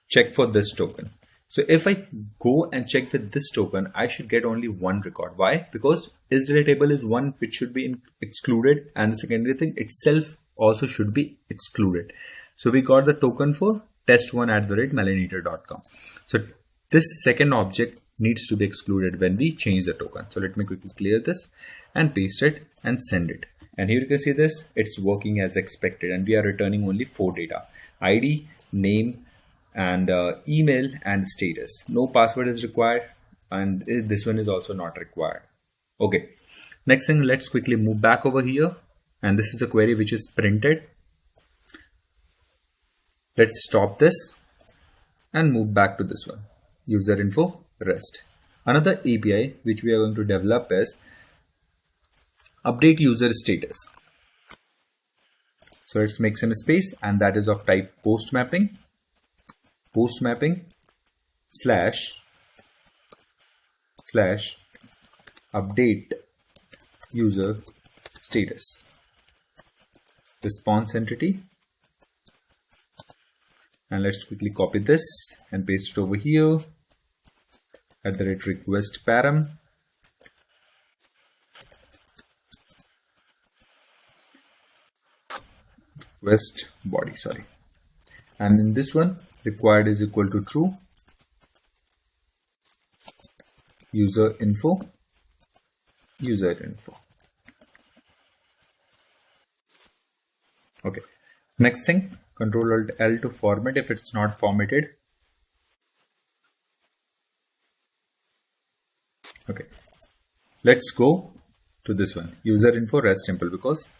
check for this token. So if I go and check with this token, I should get only 1 record. Why? Because is deletable is one which should be excluded, and the secondary thing itself also should be excluded. So we got the token for test1@melanator.com. So this second object needs to be excluded when we change the token. So let me quickly clear this and paste it and send it. And here you can see this, it's working as expected, and we are returning only 4 data: ID, name, and email and status. No password is required, and this one is also not required. Okay, next thing, let's quickly move back over here, and this is the query which is printed. Let's stop this and move back to this one, user info REST. Another API which we are going to develop is update user status. So let's make some space, and that is of type post mapping slash update user status response entity. And let's quickly copy this and paste it over here at the request param. Request body, sorry. And in this one, required is equal to true. User info. Okay. Next thing, Control-Alt-L to format if it's not formatted. Okay. Let's go to this one, user info REST simple, because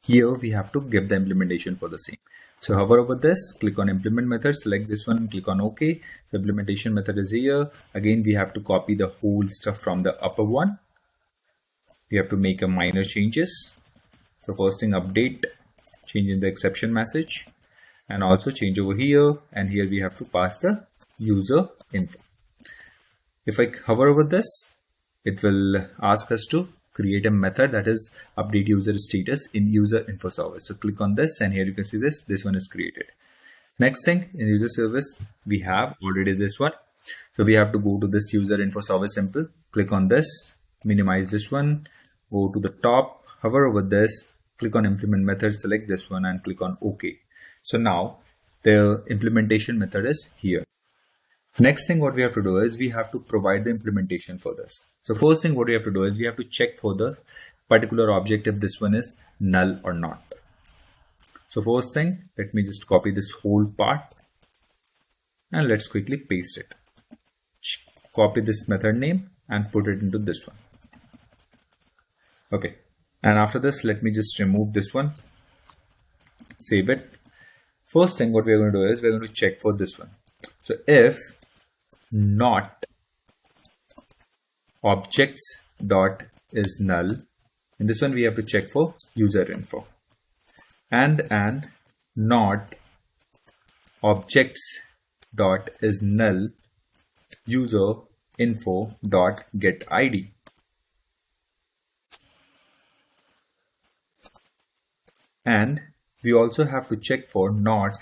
here we have to give the implementation for the same. So hover over this, click on implement method, select this one, click on OK. The implementation method is here. Again, we have to copy the whole stuff from the upper one. We have to make a minor changes. So first thing, update, changing the exception message, and also change over here. And here we have to pass the user info. If I hover over this, it will ask us to create a method that is update user status in user info service. So click on this, and here you can see this one is created. Next thing, in user service, we have already this one. So we have to go to this user info service simple, click on this, minimize this one, go to the top, hover over this, click on implement method, select this one and click on OK. So now the implementation method is here. Next thing what we have to do is we have to provide the implementation for this. So first thing what we have to do is we have to check for the particular object if this one is null or not. So first thing, let me just copy this whole part and let's quickly paste it. Copy this method name and put it into this one. Okay. And after this, let me just remove this one, save it. First thing what we are going to do is we're going to check for this one. So if not objects dot is null, in this one we have to check for user info, and not objects dot is null user info dot get ID. And we also have to check for not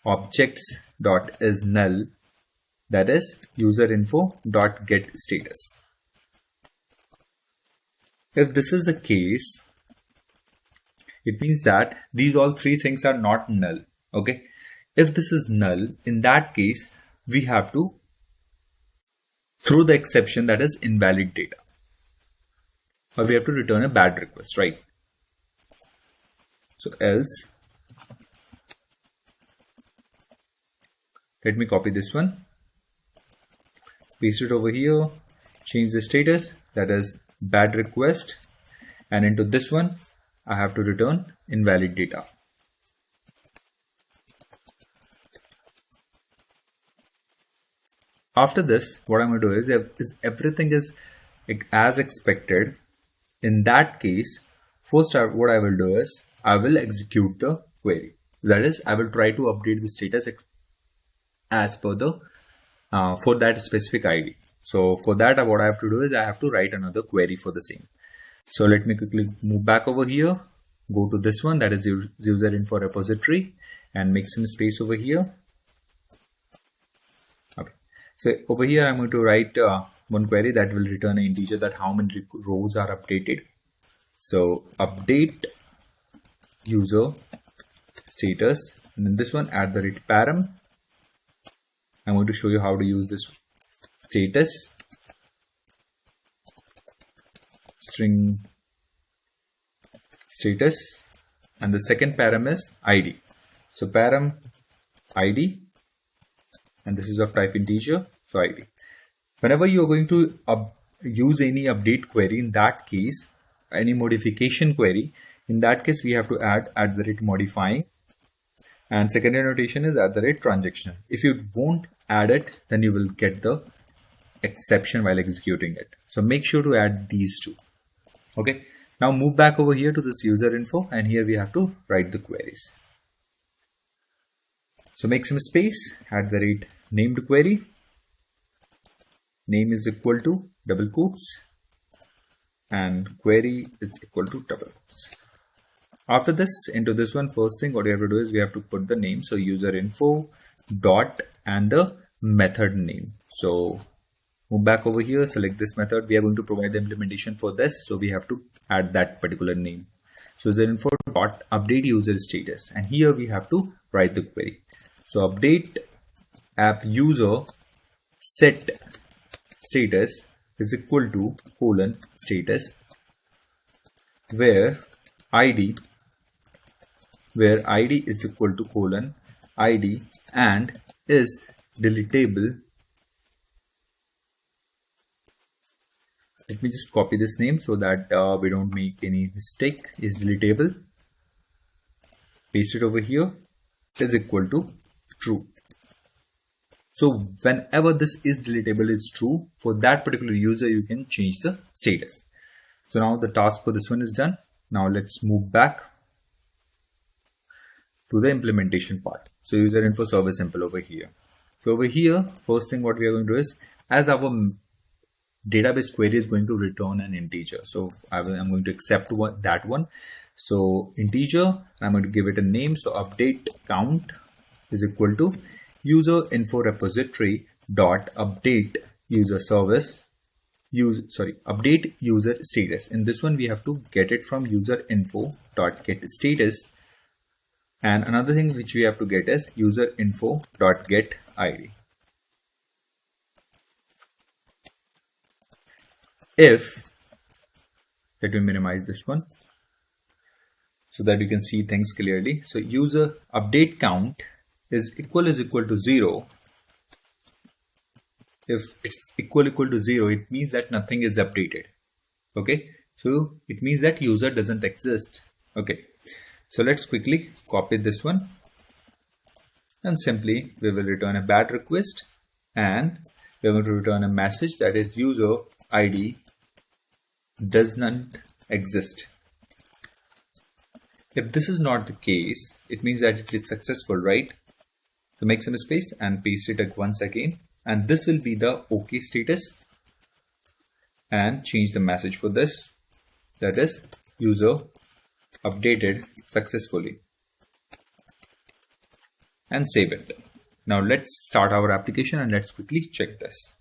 objects.is null, that is userinfo.getStatus. If this is the case, it means that these all three things are not null. Okay. If this is null, in that case, we have to throw the exception that is invalid data. Or we have to return a bad request, right? So else, let me copy this one, paste it over here, change the status, that is bad request, and into this one, I have to return invalid data. After this, what I'm going to do is everything is as expected. In that case, first what I will do is I will execute the query. That is, I will try to update the status as per the for that specific ID. So for that, what I have to do is I have to write another query for the same. So let me quickly move back over here, go to this one, that is user info repository, and make some space over here. Okay, so over here I'm going to write one query that will return an integer that how many rows are updated. So update user status, and in this one @param. I'm going to show you how to use this status string status, and the second param is ID. So param ID, and this is of type integer, so ID. Whenever you are going to use any update query, in that case, any modification query, in that case we have to add @modifying, and secondary notation is @transactional. If you won't add it, then you will get the exception while executing it. So make sure to add these two. Okay, now move back over here to this user info, and here we have to write the queries. So make some space, @named query, name is equal to double quotes, and query is equal to double quotes. After this, into this one, first thing what we have to do is we have to put the name. So user info dot and the method name. So move back over here, select this method. We are going to provide the implementation for this, so we have to add that particular name. So user info dot update user status, and here we have to write the query. So update app user set status is equal to status where ID is equal to ID and is deletable. Let me just copy this name so that we don't make any mistake. Is deletable. Paste it over here. Is equal to true. So whenever this is deletable is true, for that particular user, you can change the status. So now the task for this one is done. Now let's move back to the implementation part. So user info service simple over here. So over here, first thing what we are going to do is, as our database query is going to return an integer. So I'm going to accept that one. So integer, I'm going to give it a name. So update count is equal to user info repository dot update user service update user status. In this one we have to get it from user info dot get status, and another thing which we have to get is user info dot get ID. If, let me minimize this one so that you can see things clearly. So user update count is equal to 0. If it's equal to 0, it means that nothing is updated. Okay, so it means that user doesn't exist. Okay, so let's quickly copy this one, and simply we will return a bad request, and we're going to return a message that is user ID does not exist. If this is not the case, it means that it is successful, right? So make some space and paste it once again, and this will be the OK status, and change the message for this, that is user updated successfully. and save it. Now let's start our application and let's quickly check this.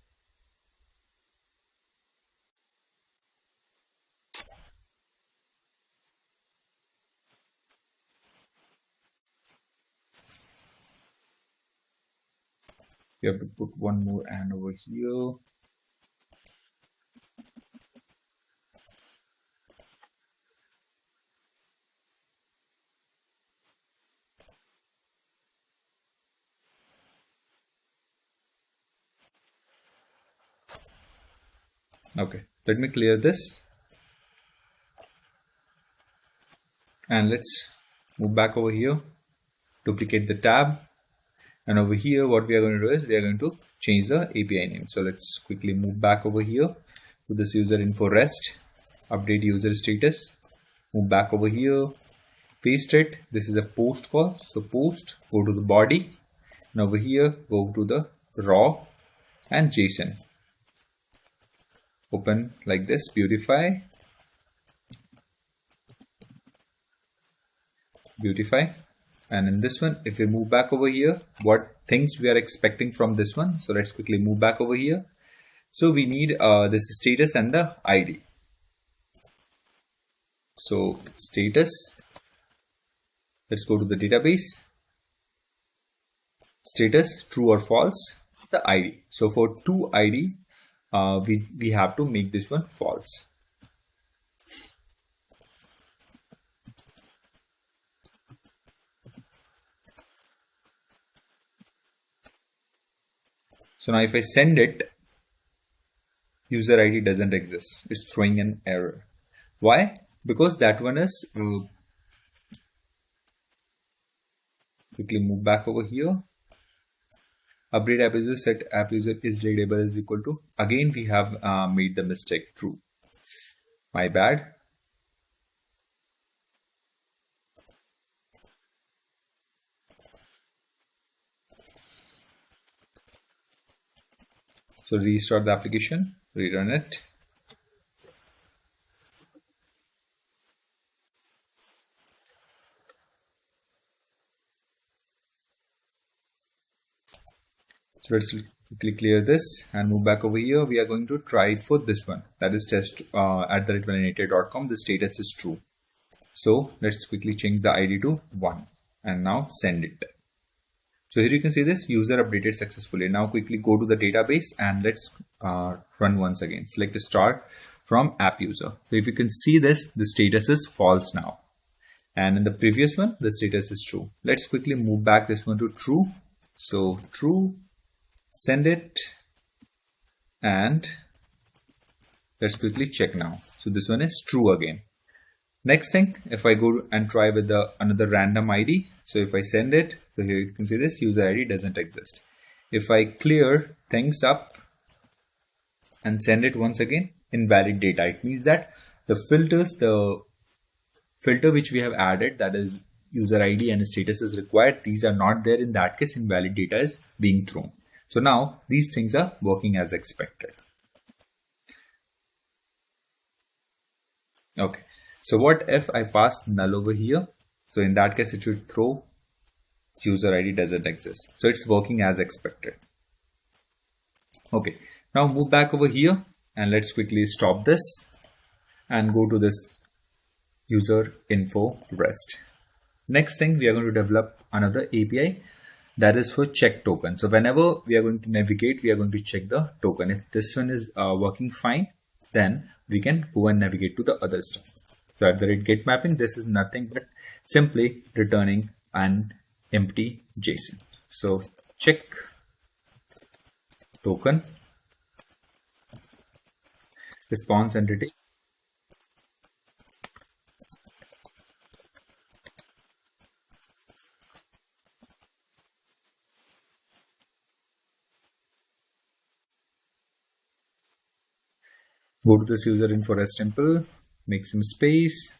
We have to put one more and over here. Okay, let me clear this. And let's move back over here, duplicate the tab. And over here, what we are going to do is we are going to change the API name. So let's quickly move back over here to this user info rest, update user status, move back over here, paste it. This is a post call. So post, go to the body, and over here, go to the raw and JSON. Open like this, beautify, and in this one, if we move back over here, what things we are expecting from this one. So let's quickly move back over here. So we need this status and the ID. So status, let's go to the database, status true or false, the ID. So for to ID, we have to make this one false. So now if I send it, user ID doesn't exist. It's throwing an error. Why? Because that one is quickly move back over here. Update app user, set app user is readable is equal to, again we have made the mistake true. My bad. So restart the application, rerun it. So let's quickly clear this and move back over here. We are going to try it for this one, that is test @validator.com. The status is true. So let's quickly change the ID to 1 and now send it. So here you can see this user updated successfully. Now quickly go to the database and let's run once again. Select start from app user. So if you can see this, the status is false now. And in the previous one, the status is true. Let's quickly move back this one to true. So true, send it, and let's quickly check now. So this one is true again. Next thing, if I go and try with another random ID, so if I send it, so here you can see this user ID doesn't exist. If I clear things up and send it once again, invalid data, it means that the filter which we have added, that is user ID and status is required, these are not there. In that case, invalid data is being thrown. So now these things are working as expected. Okay. So what if I pass null over here? So in that case, it should throw user ID doesn't exist. So it's working as expected. Okay. Now move back over here and let's quickly stop this and go to this user info rest. Next thing, we are going to develop another API that is for check token. So whenever we are going to navigate, we are going to check the token. If this one is working fine, then we can go and navigate to the other stuff. So at the rate get mapping, this is nothing but simply returning an empty JSON. So check token response entity. Go to this user info rest temple, make some space,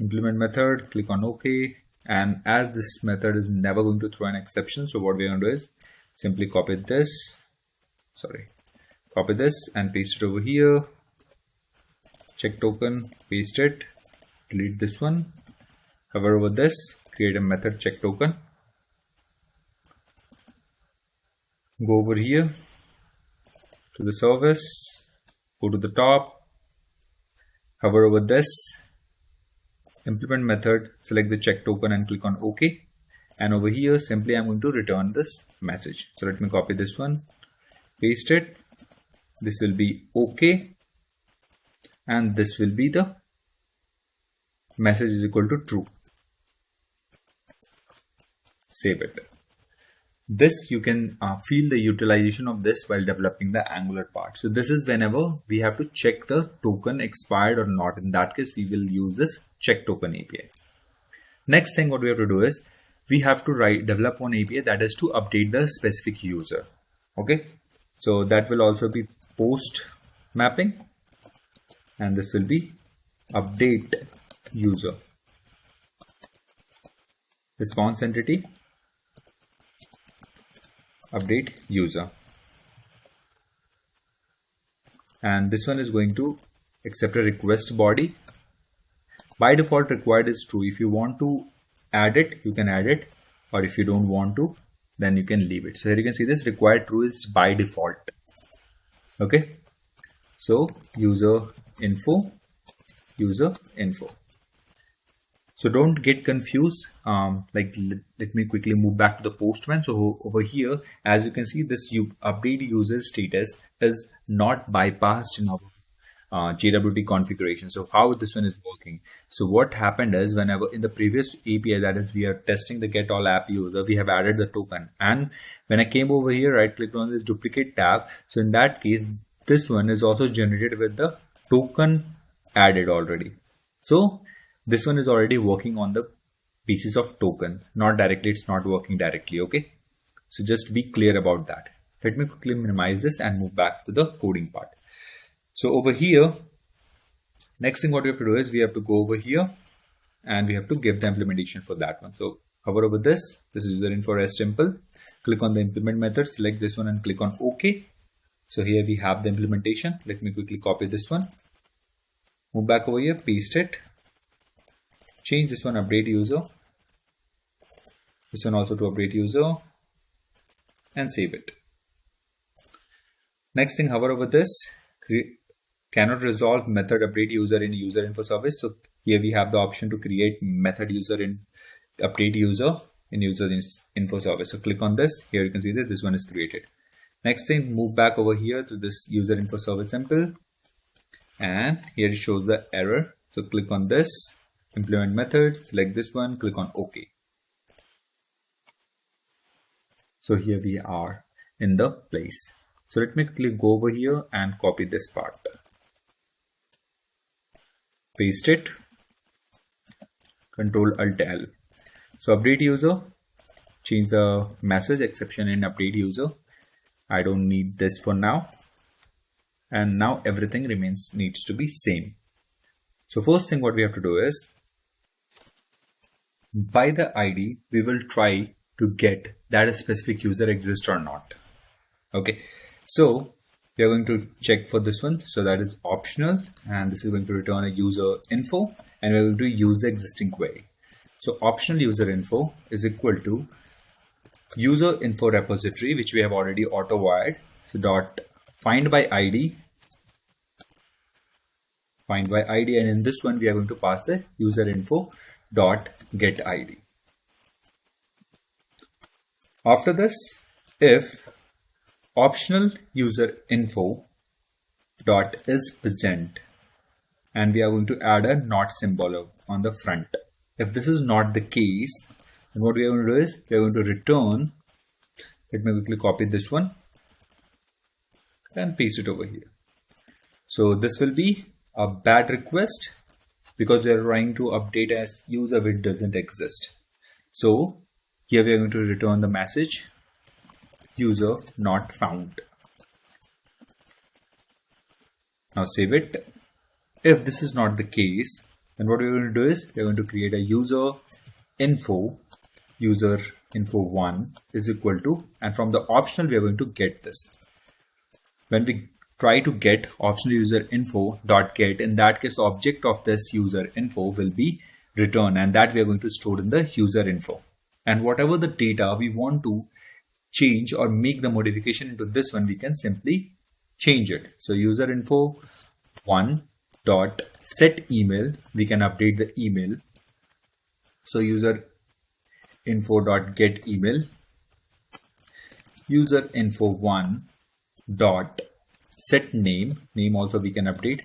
implement method, click on OK. And as this method is never going to throw an exception, so what we're going to do is simply copy this and paste it over here. Check token, paste it, delete this one, hover over this, create a method check token, go over here to the service, go to the top, hover over this, implement method, select the check token and click on OK. And over here, simply I'm going to return this message. So let me copy this one, paste it. This will be OK. And this will be the message is equal to true. Save it. This you can feel the utilization of this while developing the Angular part. So this is whenever we have to check the token expired or not. In that case, we will use this check token API. Next thing what we have to do is we have to develop one API that is to update the specific user. Okay, so that will also be post mapping, and this will be update user response entity update user, and this one is going to accept a request body. By default required is true. If you want to add it, you can add it, or if you don't want to, then you can leave it. So here you can see this required true is by default. Okay, so user info. So don't get confused. Let me quickly move back to the Postman. So over here, as you can see, this update user status is not bypassed in our JWT configuration. So how this one is working? So what happened is, whenever in the previous API, that is we are testing the get all app user, we have added the token, and when I came over here, right clicked on this duplicate tab. So in that case, this one is also generated with the token added already. So this one is already working on the basis of token, not directly. It's not working directly. Okay, so just be clear about that. Let me quickly minimize this and move back to the coding part. So over here, next thing what we have to do is we have to go over here and we have to give the implementation for that one. So hover over this. This is user info rest simple. Click on the implement method, select this one and click on OK. So here we have the implementation. Let me quickly copy this one. Move back over here, paste it. Change this one, update user. This one also to update user, and save it. Next thing, hover over this. Cannot resolve method update user in user info service. So here we have the option to create method user in update user in user info service. So click on this. Here you can see this one is created. Next thing, move back over here to this user info service simple, and here it shows the error. So click on this, implement method, select this one, click on OK. So here we are in the place. So let me quickly go over here and copy this part. Paste it, Control Alt L. So update user, change the message exception in update user. I don't need this for now. And now everything needs to be same. So first thing what we have to do is, by the ID, we will try to get that a specific user exists or not. Okay, so we are going to check for this one. So that is optional, and this is going to return a user info, and we're going to use the existing query. So optional user info is equal to user info repository, which we have already auto wired. So dot find by ID, and in this one we are going to pass the user info dot get ID. After this, if optional user info dot is present, and we are going to add a not symbol on the front. If this is not the case, then what we are going to do is we are going to return. Let me quickly copy this one and paste it over here. So this will be a bad request because we are trying to update as user which doesn't exist. So here we are going to return the message user not found. Now save it. If this is not the case, then what we're going to do is we're going to create a user info 1 is equal to, and from the optional we are going to get this. When we try to get optional user info dot get, in that case object of this user info will be return, and that we are going to store in the user info. And whatever the data we want to change or make the modification into this one, we can simply change it. So user info 1 dot set email, we can update the email. So user info dot get email, user info 1 dot set name, name also we can update.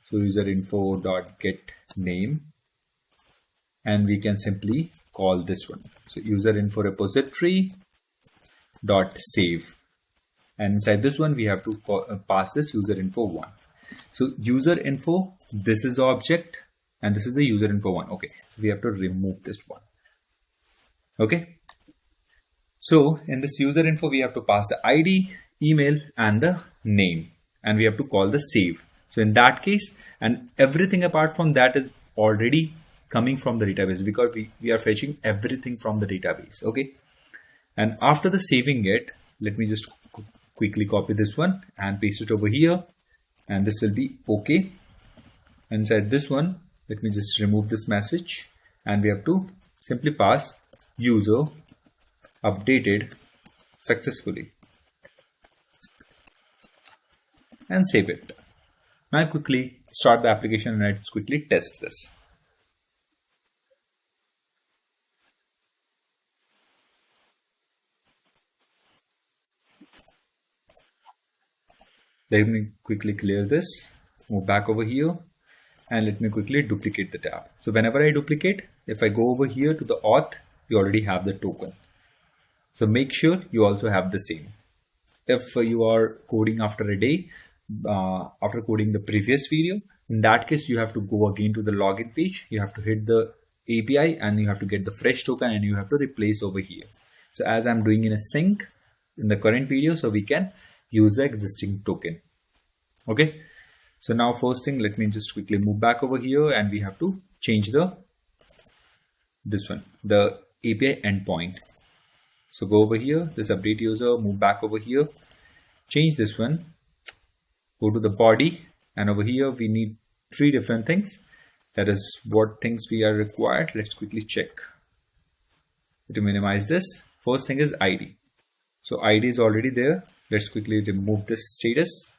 So user info dot get name, and we can simply call this one. So user info repository dot save, and inside this one we have to pass this user info 1. So user info, this is the object and this is the user info 1. Okay, so we have to remove this one. Okay, so in this user info we have to pass the ID, email and the name, and we have to call the save. So in that case, and everything apart from that is already coming from the database, because we are fetching everything from the database. Okay, and after the saving it, let me just quickly copy this one and paste it over here, and this will be okay. Inside this one, let me just remove this message, and we have to simply pass user updated successfully and save it. Now quickly start the application and let's quickly test this. Let me quickly clear this, move back over here, and let me quickly duplicate the tab. So whenever I duplicate, if I go over here to the auth, you already have the token. So make sure you also have the same. If you are coding after a day, after coding the previous video, in that case you have to go again to the login page, you have to hit the API and you have to get the fresh token and you have to replace over here. So as I'm doing in a sync in the current video, so we can use the existing token. Okay, so now first thing, let me just quickly move back over here and we have to change this one, the API endpoint. So go over here, this update user, move back over here, change this one, go to the body, and over here we need 3 different things. That is what things we are required. Let's quickly check. To minimize this, first thing is ID. So ID is already there. Let's quickly remove this status.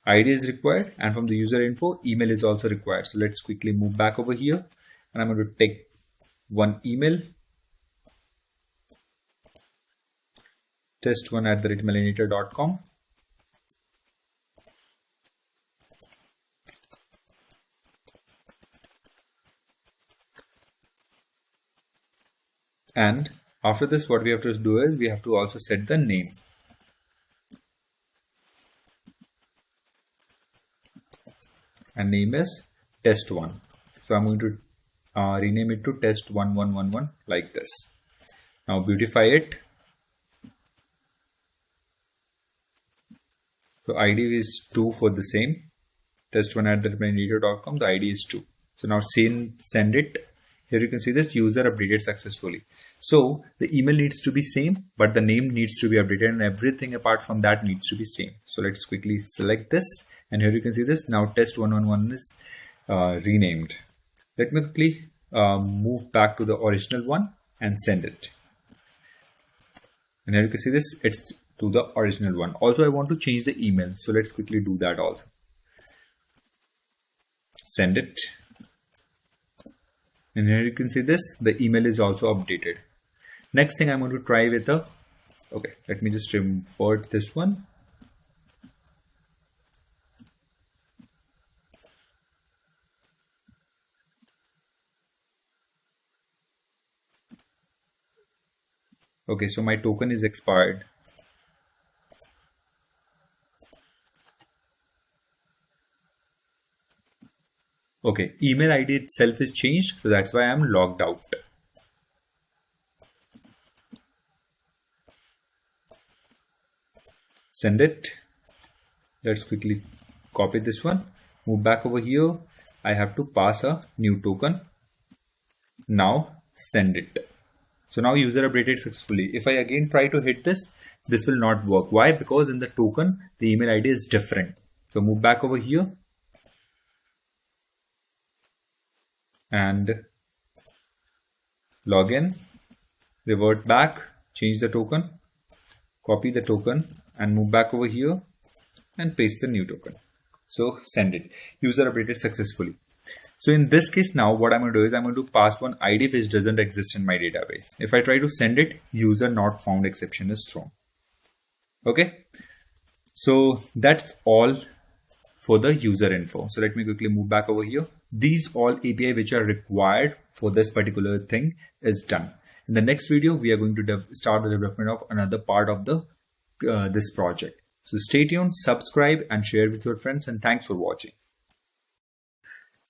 ID is required, and from the user info, email is also required. So let's quickly move back over here, and I'm going to take one email, test1@mailinator.com. And after this, what we have to do is we have to also set the name. And name is test1. So I'm going to rename it to test1111 like this. Now beautify it. So ID is 2 for the same. test1@mailinator.com. The ID is 2. So now send it. Here you can see this user updated successfully. So the email needs to be same, but the name needs to be updated, and everything apart from that needs to be same. So let's quickly select this, and here you can see this. Now test111 is renamed. Let me quickly move back to the original one and send it. And here you can see this, it's to the original one. Also, I want to change the email. So let's quickly do that also. Send it. And here you can see this, the email is also updated. Next thing I'm going to try with okay, let me just invert this one. Okay, so my token is expired. Okay, email ID itself is changed, so that's why I'm logged out. Send it. Let's quickly copy this one, move back over here. I have to pass a new token. Now send it. So now user updated successfully. If I again try to hit this, this will not work. Why? Because in the token, the email ID is different. So move back over here and log in, revert back, change the token, copy the token and move back over here and paste the new token. So send it. User updated successfully. So in this case, now what I'm going to do is I'm going to pass one ID which doesn't exist in my database. If I try to send it, user not found exception is thrown. Okay. So that's all for the user info. So let me quickly move back over here. These all API which are required for this particular thing is done. In the next video, we are going to start the development of another part of the this project. So stay tuned, subscribe and share with your friends, and thanks for watching.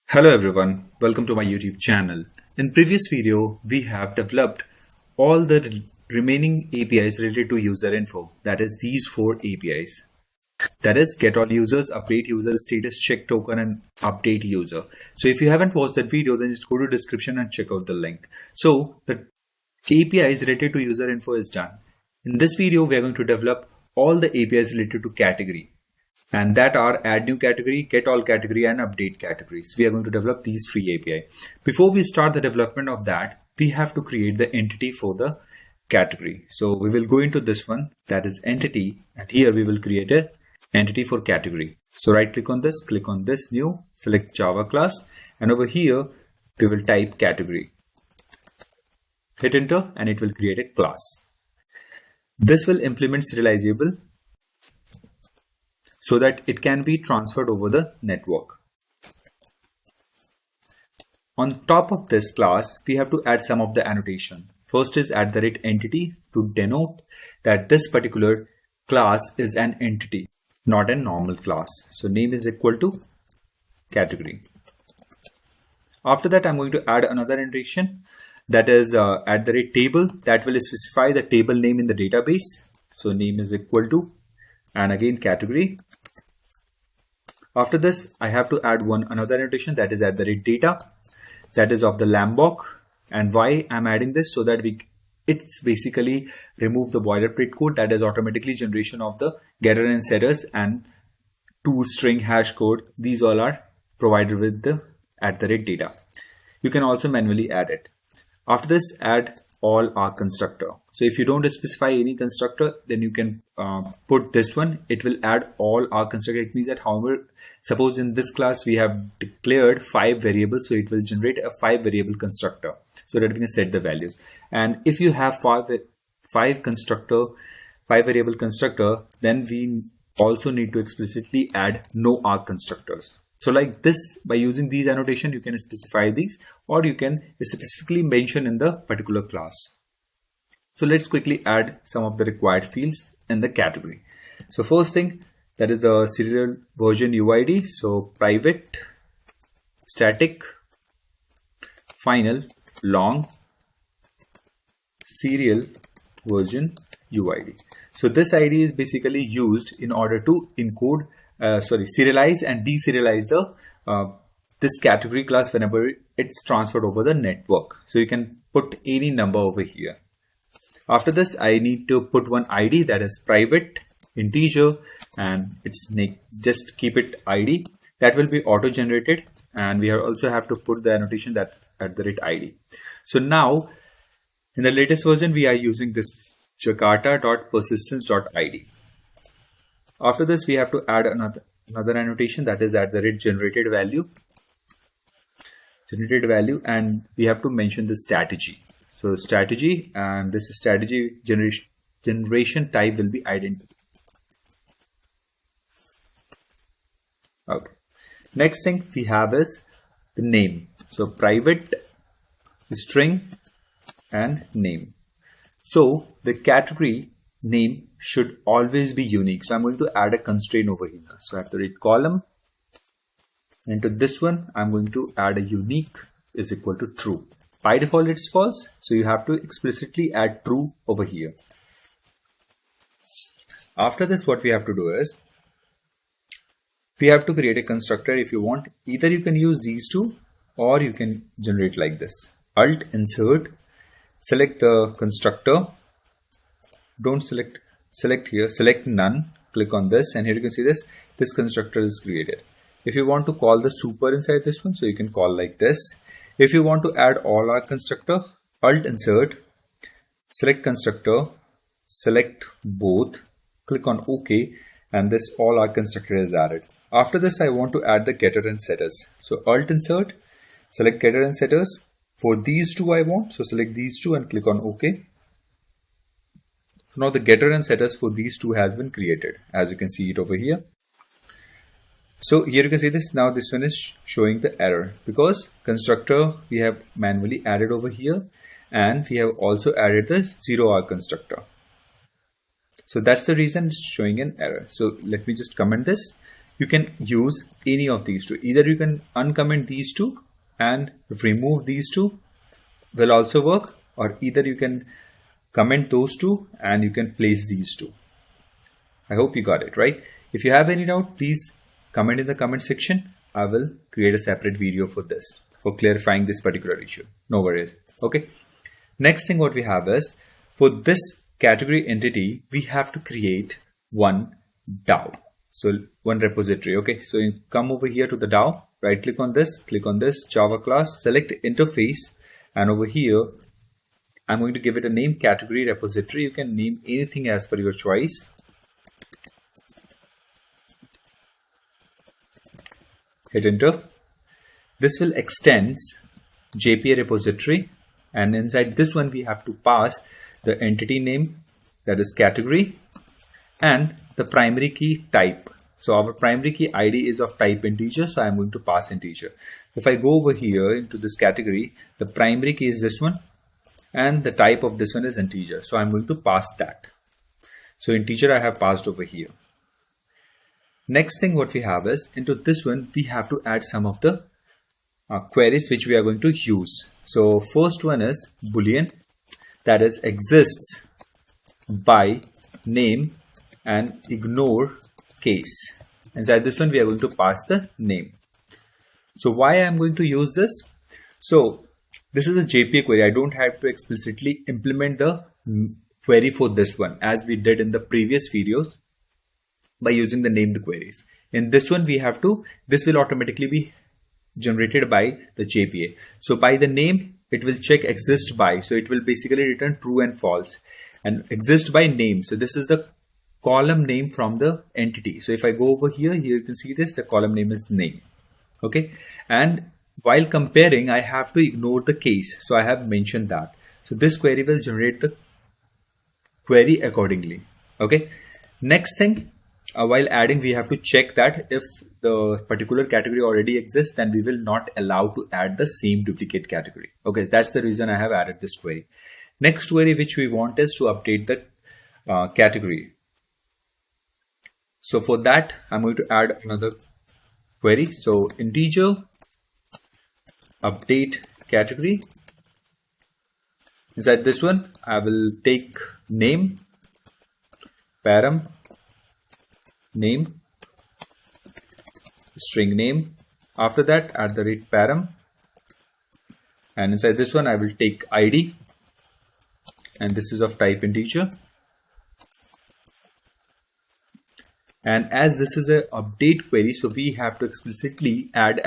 Hello everyone, welcome to my YouTube channel. In previous video, we have developed all the remaining APIs related to user info. That is these 4 APIs. That is get all users, update user status, check token and update user. So if you haven't watched that video, then just go to description and check out the link. So the APIs related to user info is done. In this video, we are going to develop all the APIs related to category. And that are add new category, get all category and update categories. We are going to develop these 3 API. Before we start the development of that, we have to create the entity for the category. So we will go into this one, that is entity, and here we will create a entity for category. So right click on this, click on this new, select Java class, and over here we will type category. Hit enter and it will create a class. This will implement serializable so that it can be transferred over the network. On top of this class, we have to add some of the annotation. First is @entity to denote that this particular class is an entity, not a normal class. So name is equal to category. After that, I'm going to add another annotation, that is @table, that will specify the table name in the database. So name is equal to, and again category. After this, I have to add another annotation, that is @data, that is of the Lambok. And why I'm adding this? So that it's basically remove the boilerplate code, that is automatically generation of the getter and setters and string hash code. These all are provided with the @data. You can also manually add it. After this, add all our constructor. So if you don't specify any constructor, then you can put this one. It will add all our constructor. It means that however, suppose in this class we have declared 5 variables, so it will generate a 5 variable constructor so that we can set the values. And if you have 5 variable constructor, then we also need to explicitly add no arg constructors. So like this, by using these annotation, you can specify these, or you can specifically mention in the particular class. So let's quickly add some of the required fields in the category. So first thing, that is the serial version UID. So private, static, final, long, serial version UID. So this ID is basically used in order to encode serialize and deserialize the this category class whenever it's transferred over the network. So you can put any number over here. After this, I need to put one ID, that is private integer, and it's just keep it ID. That will be auto generated, and we also have to put the annotation that @ID. So now in the latest version, we are using this jakarta.persistence.id. After this, we have to add another annotation, that is @generated value, and we have to mention the strategy. So strategy, and this strategy generation type will be identity. Okay. Next thing we have is the name. So private, string, and name. So the category name should always be unique. So I'm going to add a constraint over here. So @column, and to this one, I'm going to add a unique is equal to true. By default, it's false. So you have to explicitly add true over here. After this, what we have to do is we have to create a constructor. If you want, either you can use these two, or you can generate like this. Alt insert, select the constructor. Don't select here, select none, click on this, and here you can see this constructor is created. If you want to call the super inside this one, so you can call like this. If you want to add all our constructor, alt insert, select constructor, select both, click on OK, and this all our constructor is added. After this, I want to add the getter and setters. So Alt insert, select getter and setters. For these two I want, so select these two and click on OK. So now the getter and setters for these two has been created, as you can see it over here. So here you can see this. Now this one is showing the error because constructor we have manually added over here, and we have also added the 0R constructor. So that's the reason it's showing an error. So let me just comment this. You can use any of these two. Either you can uncomment these two and remove these two, will also work, or either you can comment those two and you can place these two. I hope you got it right. If you have any doubt, please comment in the comment section. I will create a separate video for this, for clarifying this particular issue. No worries. Okay. Next thing what we have is, for this category entity, we have to create one DAO. So one repository. Okay. So you come over here to the DAO, right click on this Java class, select interface, and over here I'm going to give it a name, category, repository. You can name anything as per your choice. Hit enter. This will extend JPA repository, and inside this one we have to pass the entity name, that is category, and the primary key type. So our primary key ID is of type integer, so I'm going to pass integer. If I go over here into this category, the primary key is this one, and the type of this one is integer. So I'm going to pass that. So integer I have passed over here. Next thing what we have is, into this one we have to add some of the queries which we are going to use. So first one is boolean, that is exists by name and ignore case. Inside this one we are going to pass the name. So why I'm going to use this? So this is a JPA query. I don't have to explicitly implement the query for this one as we did in the previous videos by using the named queries. In this one we have to, this will automatically be generated by the JPA. So by the name it will check exist by, so it will basically return true and false, and exist by name. So this is the column name from the entity. So if I go over here, you can see this, the column name is name. Okay, and while comparing I have to ignore the case, so I have mentioned that. So this query will generate the query accordingly. Okay, next thing, while adding we have to check that if the particular category already exists, then we will not allow to add the same duplicate category. Okay, that's the reason I have added this query. Next query which we want is to update the category. So for that I'm going to add another query. So integer update category. Inside this one I will take name, param, name, string name. After that @param, and inside this one I will take ID, and this is of type integer. And as this is a update query, so we have to explicitly add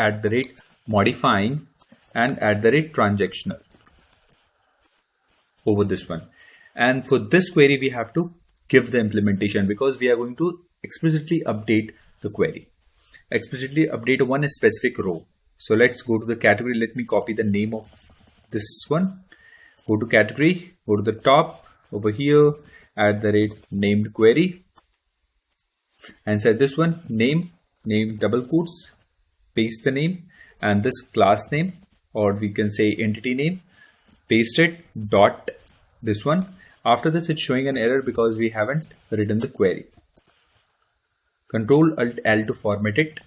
@modifying and @transactional over this one. And for this query we have to give the implementation, because we are going to explicitly update the query, explicitly update one specific row. So let's go to the category. Let me copy the name of this one. Go to category, go to the top over here, @named query. Inside this one, name double quotes, paste the name, and this class name, or we can say entity name, paste it, dot this one. After this it's showing an error because we haven't written the query. Control Alt L to format it.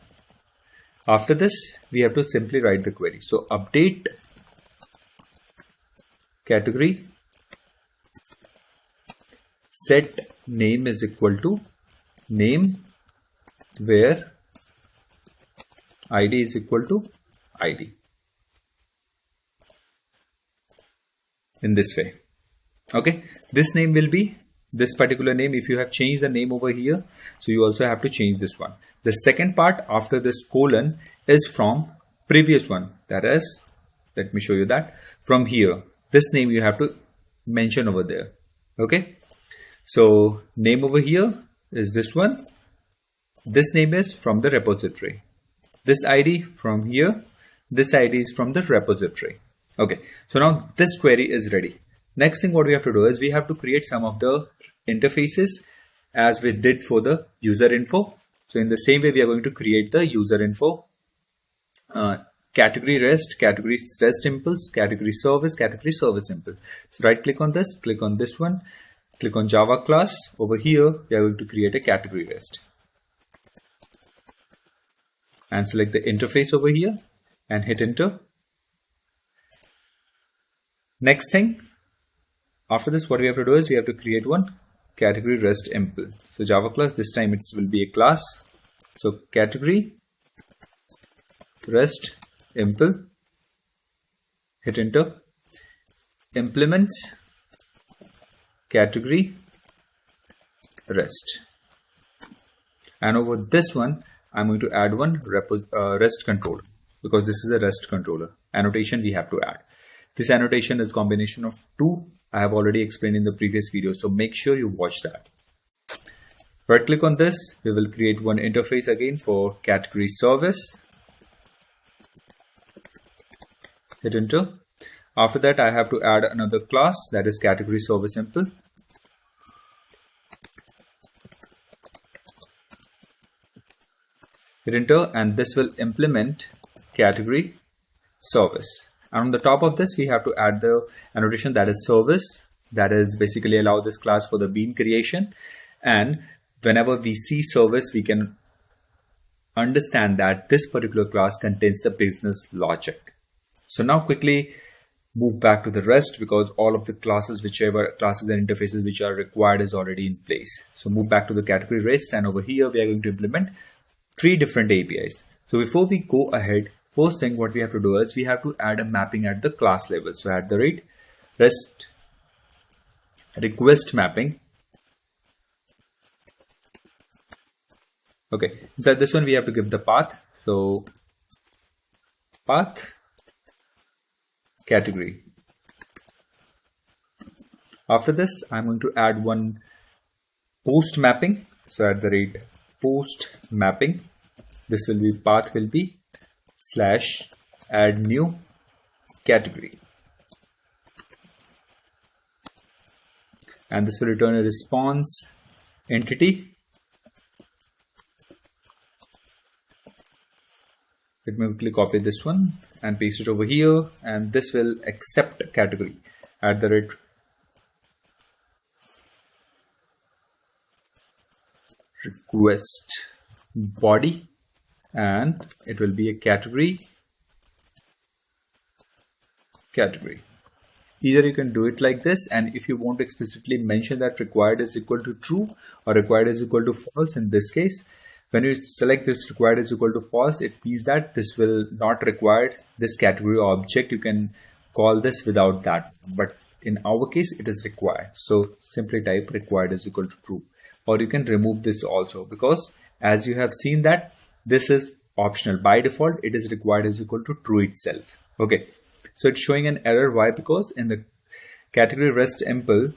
After this we have to simply write the query. So update category, set name is equal to name, where ID is equal to ID. In this way. Okay, this name will be this particular name. If you have changed the name over here, so you also have to change this one. The second part after this colon is from previous one, that is, let me show you that from here, this name you have to mention over there. Okay, so name over here is this one. This name is from the repository. This ID from here. This ID is from the repository. Okay, so now this query is ready. Next thing what we have to do is we have to create some of the interfaces as we did for the user info. So in the same way, we are going to create the user info, category REST, category REST impulse, category service impulse. So right click on this one, click on Java class. Over here, we are going to create a category REST. And select the interface over here and hit enter. Next thing, after this, what we have to do is we have to create one category REST impulse. So Java class, this time it will be a class. So category REST impulse, hit enter. Implement category REST. And over this one, I'm going to add one REST controller, because this is a REST controller. Annotation we have to add. This annotation is a combination of two. I have already explained in the previous video, so make sure you watch that. Right click on this. We will create one interface again for category service. Hit enter. After that, I have to add another class, that is category service impulse. Hit enter, and this will implement category service. And on the top of this, we have to add the annotation, that is service, that is basically allow this class for the bean creation. And whenever we see service, we can understand that this particular class contains the business logic. So now quickly move back to the REST, because all of the classes, whichever classes and interfaces which are required is already in place. So move back to the category REST, and over here we are going to implement 3 different APIs. So before we go ahead, first thing what we have to do is we have to add a mapping at the class level. So at the rate REST request mapping. Okay, inside this one we have to give the path. So path category. After this, I'm going to add one post mapping. So at the rate post mapping, this will be path will be / add new category, and this will return a response entity. Let me quickly copy this one and paste it over here, and this will accept category at the rate request body, and it will be a category. Either you can do it like this, and if you want to explicitly mention that required is equal to true or required is equal to false, in this case, when you select this required is equal to false, it means that this will not require this category object. You can call this without that, but in our case it is required. So simply type required is equal to true, or you can remove this also, because as you have seen that this is optional. By default, it is required is equal to true itself. Okay, so it's showing an error. Why? Because in the category REST impl,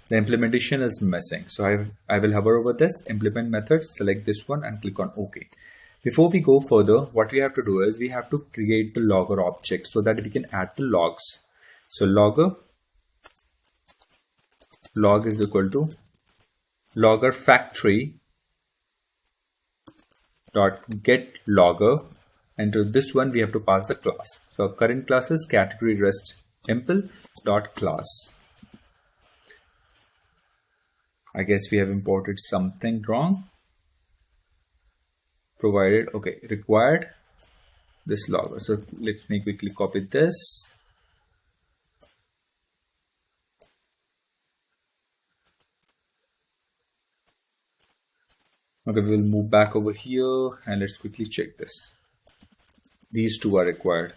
the implementation is missing. So I will hover over this implement method, select this one and click on OK. Before we go further, what we have to do is we have to create the logger object so that we can add the logs. So logger log is equal to logger factory dot get logger, and to this one we have to pass the class. So our current class is category REST impl dot class. I guess we have imported something wrong. Provided, okay, required this logger. So let me quickly copy this. Okay, we will move back over here and let's quickly check this. These two are required.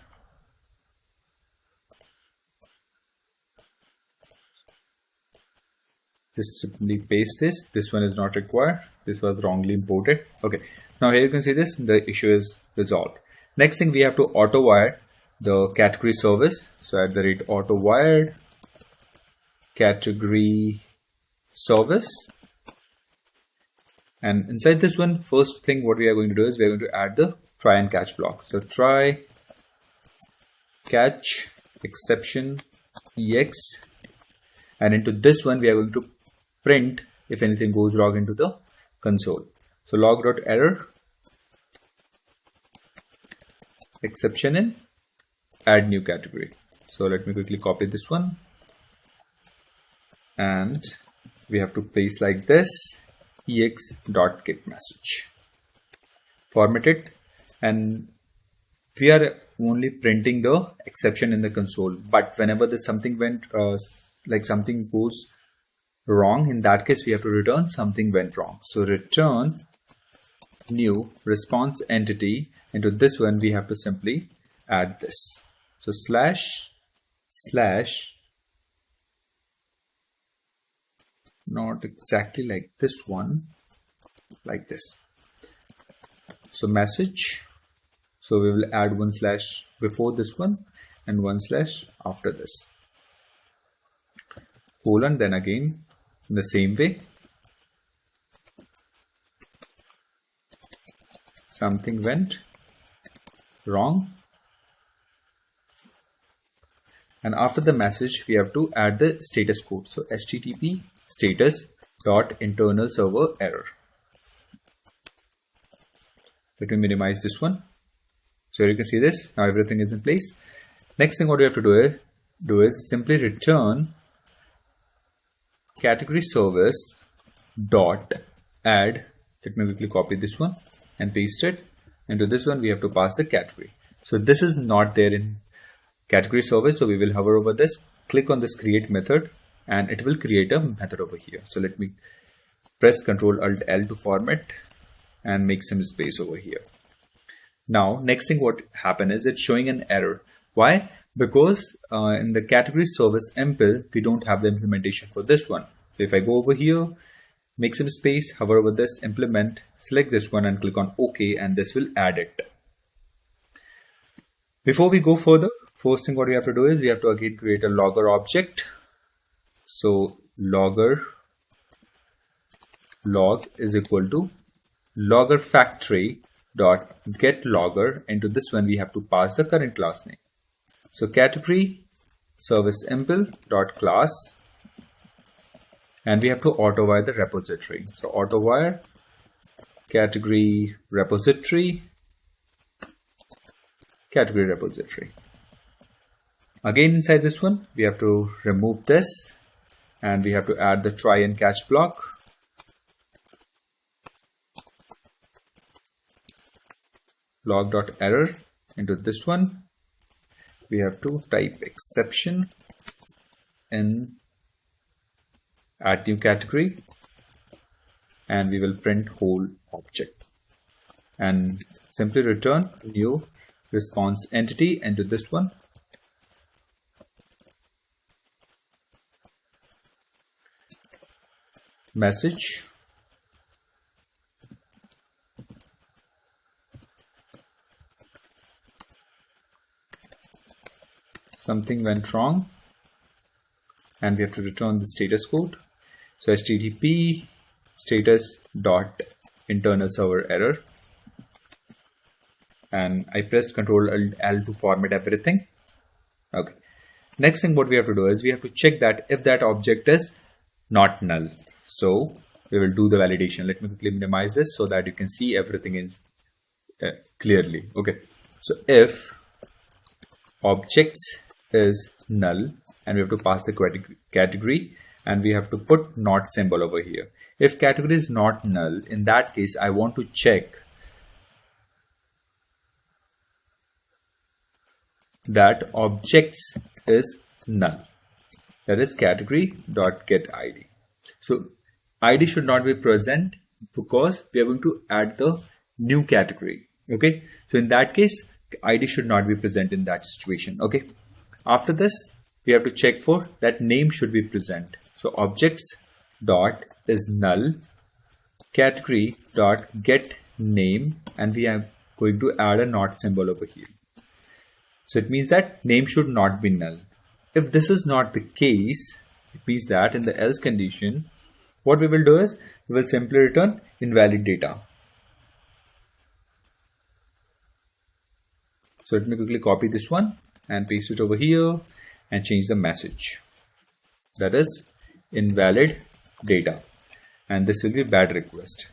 Just simply paste this. This one is not required. This was wrongly imported. Okay, now here you can see this. The issue is resolved. Next thing, we have to auto wire the category service. So at the rate auto wired category service. And inside this one, first thing what we are going to do is we are going to add the try and catch block. So try catch exception ex, and into this one we are going to print if anything goes wrong into the console. So log.error exception in add new category. So let me quickly copy this one, and we have to paste like this, ex.get message, format it, and we are only printing the exception in the console. But whenever there's something went like something goes wrong, in that case we have to return something went wrong. So return new response entity. Into this one we have to simply add this. So slash not exactly like this one, like this. So message, so we will add one slash before this one and one slash after this, colon, then again in the same way something went wrong, and after the message we have to add the status code. So http status dot internal server error. Let me minimize this one. So you can see this, now everything is in place. Next thing what we have to do is simply return category service dot add. Let me quickly copy this one and paste it. Into this one we have to pass the category. So this is not there in category service, so we will hover over this, click on this create method, and it will create a method over here. So let me press Ctrl Alt L to format and make some space over here. Now next thing what happened is it's showing an error. Why? Because in the category service impl we don't have the implementation for this one. So if I go over here, make some space, hover over this, implement, select this one and click on OK, and this will add it. Before we go further, first thing what we have to do is we have to again create a logger object. So logger log is equal to logger factory dot get logger. Into this one we have to pass the current class name. So category service impl dot class, and we have to auto wire the repository. So auto wire category repository. Again inside this one we have to remove this, and we have to add the try and catch block. Log.error. Into this one we have to type exception in add new category, and we will print whole object and simply return new response entity. Into this one message something went wrong, and we have to return the status code. So http status dot internal server error, and I pressed Ctrl Alt L to format everything. Okay. Next thing what we have to do is we have to check that if that object is not null. So we will do the validation. Let me quickly minimize this so that you can see everything is clearly. Okay. So if objects is null, and we have to pass the category, and we have to put not symbol over here. If category is not null, in that case I want to check that objects is null, that is category dot get id. So id should not be present because we are going to add the new category. Okay, so in that case id should not be present in that situation. Okay, after this we have to check for that name should be present. So objects dot is null, category dot get name, and we are going to add a not symbol over here. So it means that name should not be null. If this is not the case, It means that in the else condition, what we will do is we will simply return invalid data. So let me quickly copy this one and paste it over here and change the message. That is invalid data, and this will be bad request.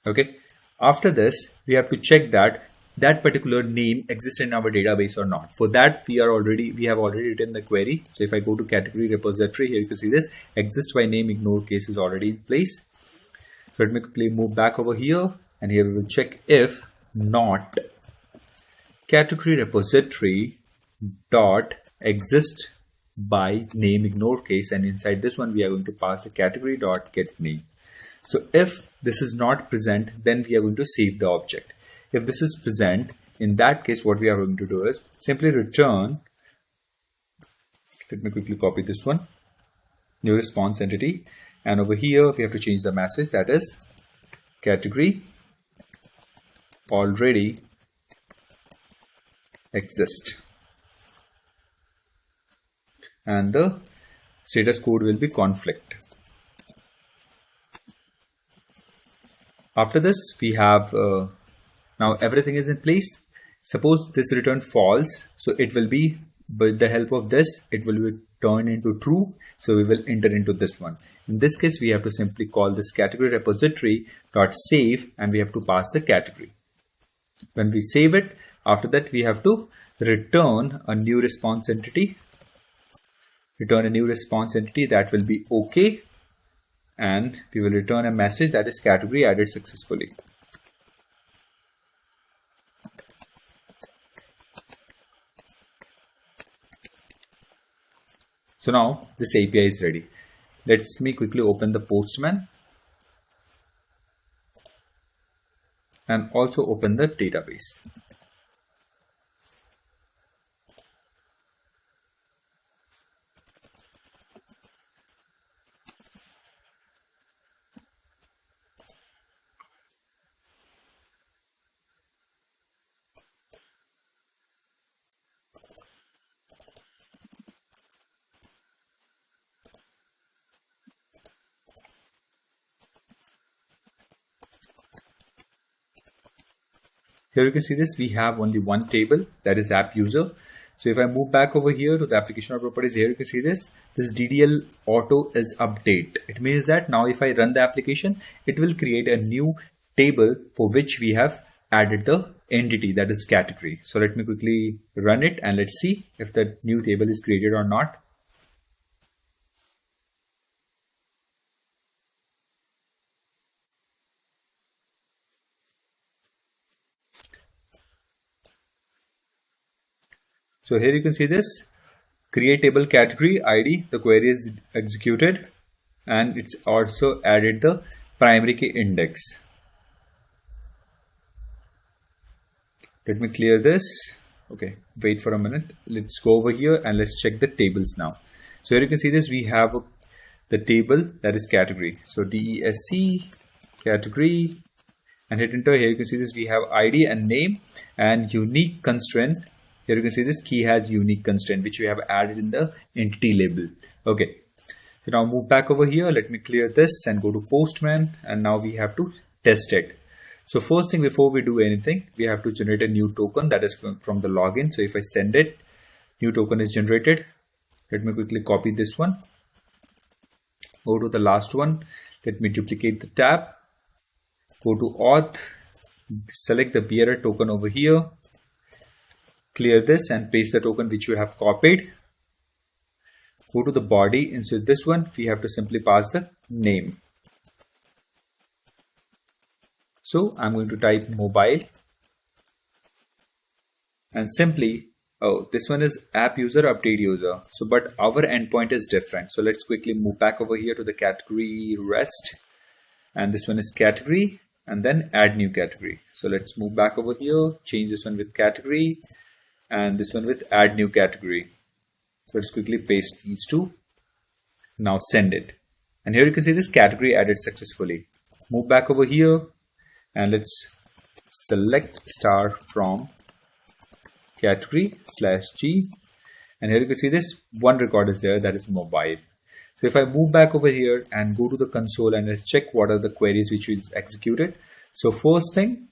Okay. After this, we have to check that that particular name exists in our database or not. For that, we have already written the query. So if I go to category repository, here you can see this exist by name ignore case is already in place. So let me quickly move back over here, and here we will check if not category repository dot exist by name ignore case, and inside this one we are going to pass the category dot get name. So if this is not present, then we are going to save the object. If this is present, in that case what we are going to do is simply return, let me quickly copy this one, new response entity, and over here we have to change the message, that is category already exist, and the status code will be conflict. After this, we have now everything is in place. Suppose this return false, so it will be, with the help of this, it will be turned into true. So we will enter into this one. In this case, we have to simply call this category repository dot save, and we have to pass the category. When we save it, after that we have to return a new response entity. Return a new response entity, that will be okay, and we will return a message, that is category added successfully. So now this API is ready. Let me quickly open the Postman and also open the database. Here you can see this, we have only one table, that is app user. So if I move back over here to the application properties, here you can see this DDL auto is update. It means that now if I run the application, it will create a new table for which we have added the entity, that is category. So let me quickly run it and let's see if the new table is created or not. So here you can see this create table category ID, the query is executed, and it's also added the primary key index. Let me clear this. Okay, wait for a minute. Let's go over here and let's check the tables now. So here you can see this, we have the table, that is category. So DESC category, and hit enter. Here you can see this, we have ID and name and unique constraint. Here you can see this key has unique constraint, which we have added in the entity label. Okay, so now move back over here. Let me clear this and go to Postman, and now we have to test it. So first thing, before we do anything, we have to generate a new token, that is from the login. So if I send it, new token is generated. Let me quickly copy this one. Go to the last one. Let me duplicate the tab. Go to auth. Select the bearer token over here. Clear this and paste the token which you have copied. Go to the body. Inside this one, we have to simply pass the name. So I'm going to type mobile and simply, oh, this one is app user, update user. So, but our endpoint is different. So let's quickly move back over here to the category rest. And this one is category, and then add new category. So let's move back over here, change this one with category, and this one with add new category. So let's quickly paste these two. Now send it. And here you can see this category added successfully. Move back over here and let's select star from category /G And here you can see this one record is there, that is mobile. So if I move back over here and go to the console and let's check what are the queries which is executed. So first thing,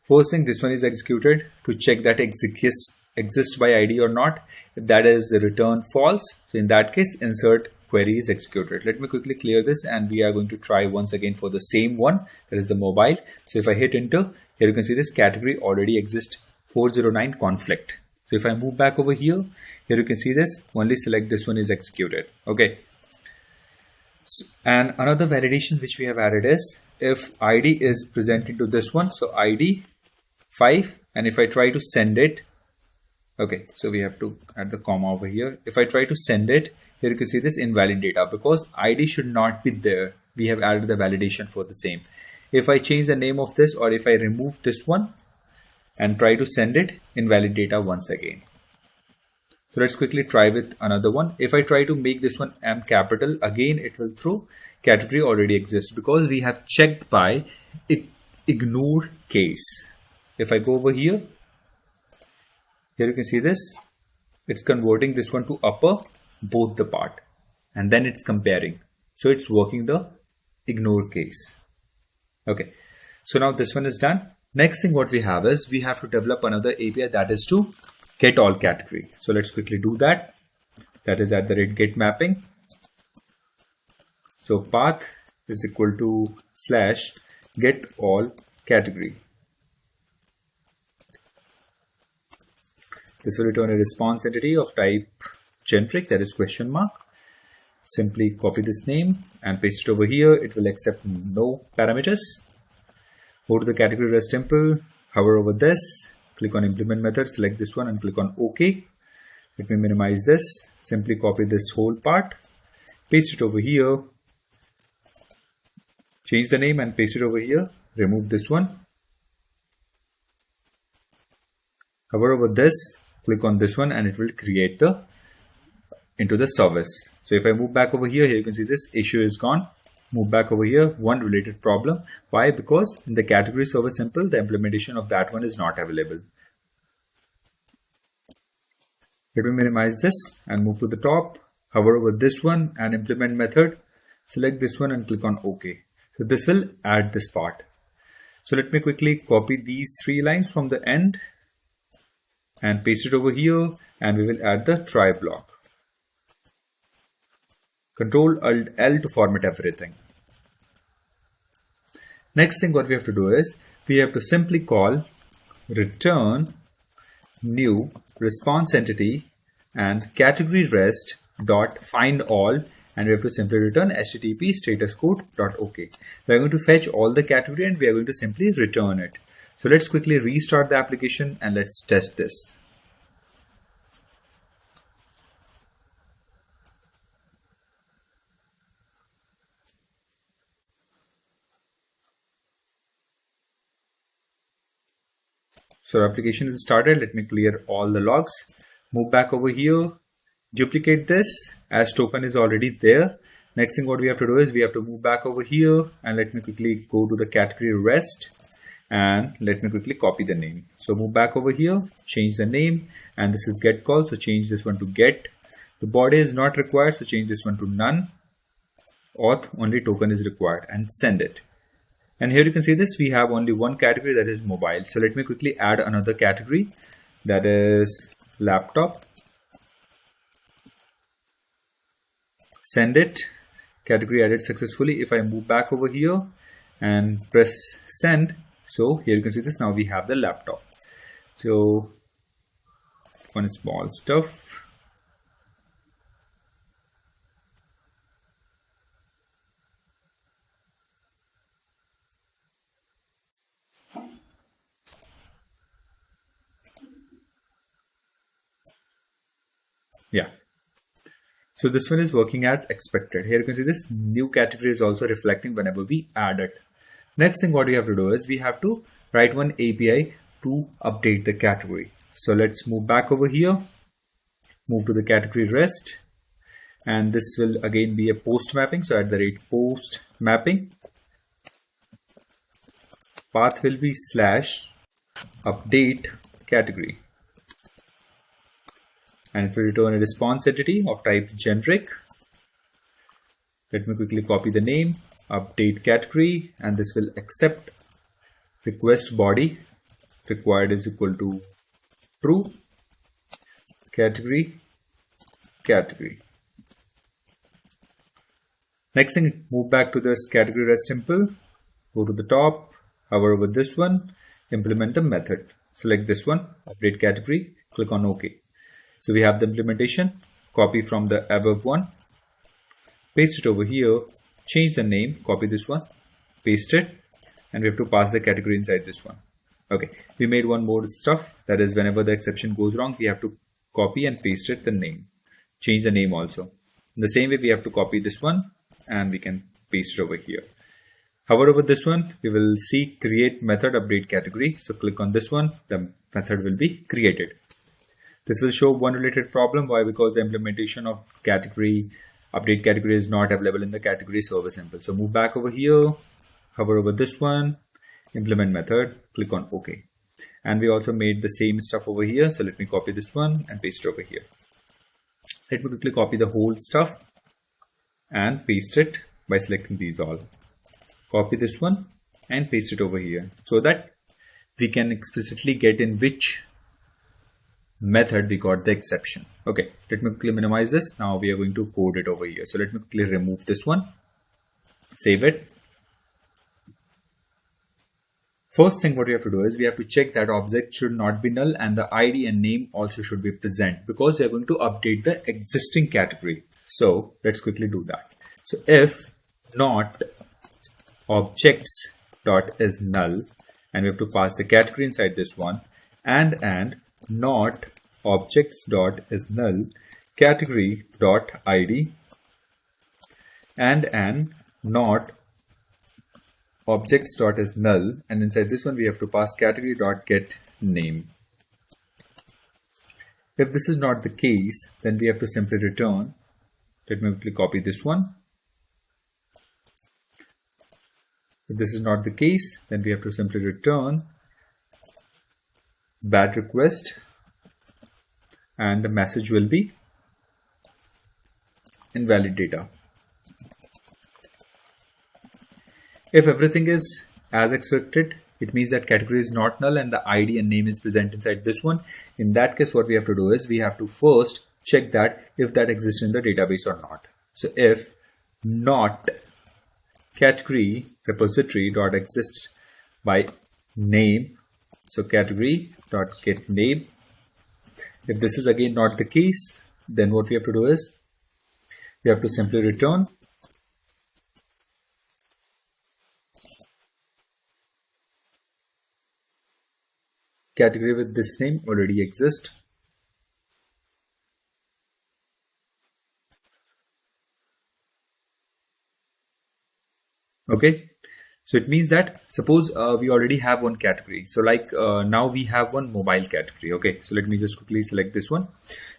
this one is executed to check that exists by ID or not. If that is return false, so in that case, insert query is executed. Let me quickly clear this and we are going to try once again for the same one, that is the mobile. So if I hit enter, here you can see this category already exists, 409 conflict. So if I move back over here, here you can see this, only select this one is executed. Okay. So, and another validation which we have added is if ID is present into this one, so ID 5, and if I try to send it, okay, so we have to add the comma over here. If I try to send it, here you can see this invalid data because ID should not be there. We have added the validation for the same. If I change the name of this or if I remove this one and try to send it, invalid data once again. So let's quickly try with another one. If I try to make this one M capital, again it will throw category already exists because we have checked by ignored case. If I go over here, here you can see this, it's converting this one to upper, both the part, and then it's comparing. So it's working the ignore case. Okay, so now this one is done. Next thing what we have is we have to develop another API that is to get all category. So let's quickly do that. That is at the rate get mapping. So path is equal to / get all category. This will return a response entity of type generic, that is question mark. Simply copy this name and paste it over here. It will accept no parameters. Go to the category rest temple, hover over this, click on implement method, select this one and click on OK. Let me minimize this. Simply copy this whole part, paste it over here, change the name and paste it over here. Remove this one. Hover over this, click on this one and it will create into the service. So if I move back over here, you can see this issue is gone. Move back over here, one related problem. Why? Because in the category service simple, the implementation of that one is not available. Let me minimize this and move to the top. Hover over this one and implement method. Select this one and click on OK. So this will add this part. So let me quickly copy these 3 lines from the end and paste it over here, and we will add the try block. Control Alt L to format everything. Next thing what we have to do is we have to simply call return new response entity and category rest dot find all, and we have to simply return http status code dot OK. We are going to fetch all the category and we are going to simply return it. So let's quickly restart the application and let's test this. So our application is started. Let me clear all the logs. Move back over here. Duplicate this as token is already there. Next thing what we have to do is we have to move back over here and let me quickly go to the category rest and let me quickly copy the name. So move back over here, change the name, and this is get call. So change this one to get. The body is not required. So change this one to none. Auth only token is required and send it. And here you can see this, we have only one category, that is mobile. So let me quickly add another category, that is laptop. Send it. Category added successfully. If I move back over here and press send, so here you can see this, now we have the laptop. So one small stuff. Yeah. So this one is working as expected. Here you can see this new category is also reflecting whenever we add it. Next thing what we have to do is we have to write one API to update the category. So let's move back over here, move to the category rest, and this will again be a post mapping. So at the rate post mapping, path will be / update category. and it will return a response entity of type generic. Let me quickly copy the name, update category, and this will accept request body required is equal to true, category. Next thing, move back to this category REST simple, go to the top, hover over this one, implement the method. Select this one, update category, click on OK. So we have the implementation, copy from the above one, paste it over here, change the name, copy this one, paste it, and we have to pass the category inside this one. Okay, we made one more stuff, that is whenever the exception goes wrong, we have to copy and paste it the name, change the name also. In the same way, we have to copy this one and we can paste it over here. Hover over this one, we will see create method update category. So click on this one, the method will be created. This will show one related problem. Why? Because the implementation of category update category is not available in the category server simple. So move back over here, hover over this one, implement method, click on OK. And we also made the same stuff over here. So let me copy this one and paste it over here. Let me quickly copy the whole stuff and paste it by selecting these all. Copy this one and paste it over here so that we can explicitly get in which method we got the exception. Okay, let me quickly minimize this. Now we are going to code it over here. So let me quickly remove this one, save it. First thing what we have to do is we have to check that object should not be null and the ID and name also should be present because we are going to update the existing category. So let's quickly do that. So if not objects dot is null, and we have to pass the category inside this one, and not objects dot is null category dot ID, and not objects dot is null, and inside this one we have to pass category dot get name. If this is not the case, then we have to simply return. Let me quickly copy this one. If this is not the case, then we have to simply return bad request, and the message will be invalid data. If everything is as expected, it means that category is not null and the ID and name is present inside this one. In that case, what we have to do is we have to first check that if that exists in the database or not. So if not category repository dot exists by name, so category dot get name. If this is again not the case, then what we have to do is we have to simply return category with this name already exists. Okay, so it means that suppose we already have one category. So like now we have one mobile category. Okay, so let me just quickly select this one.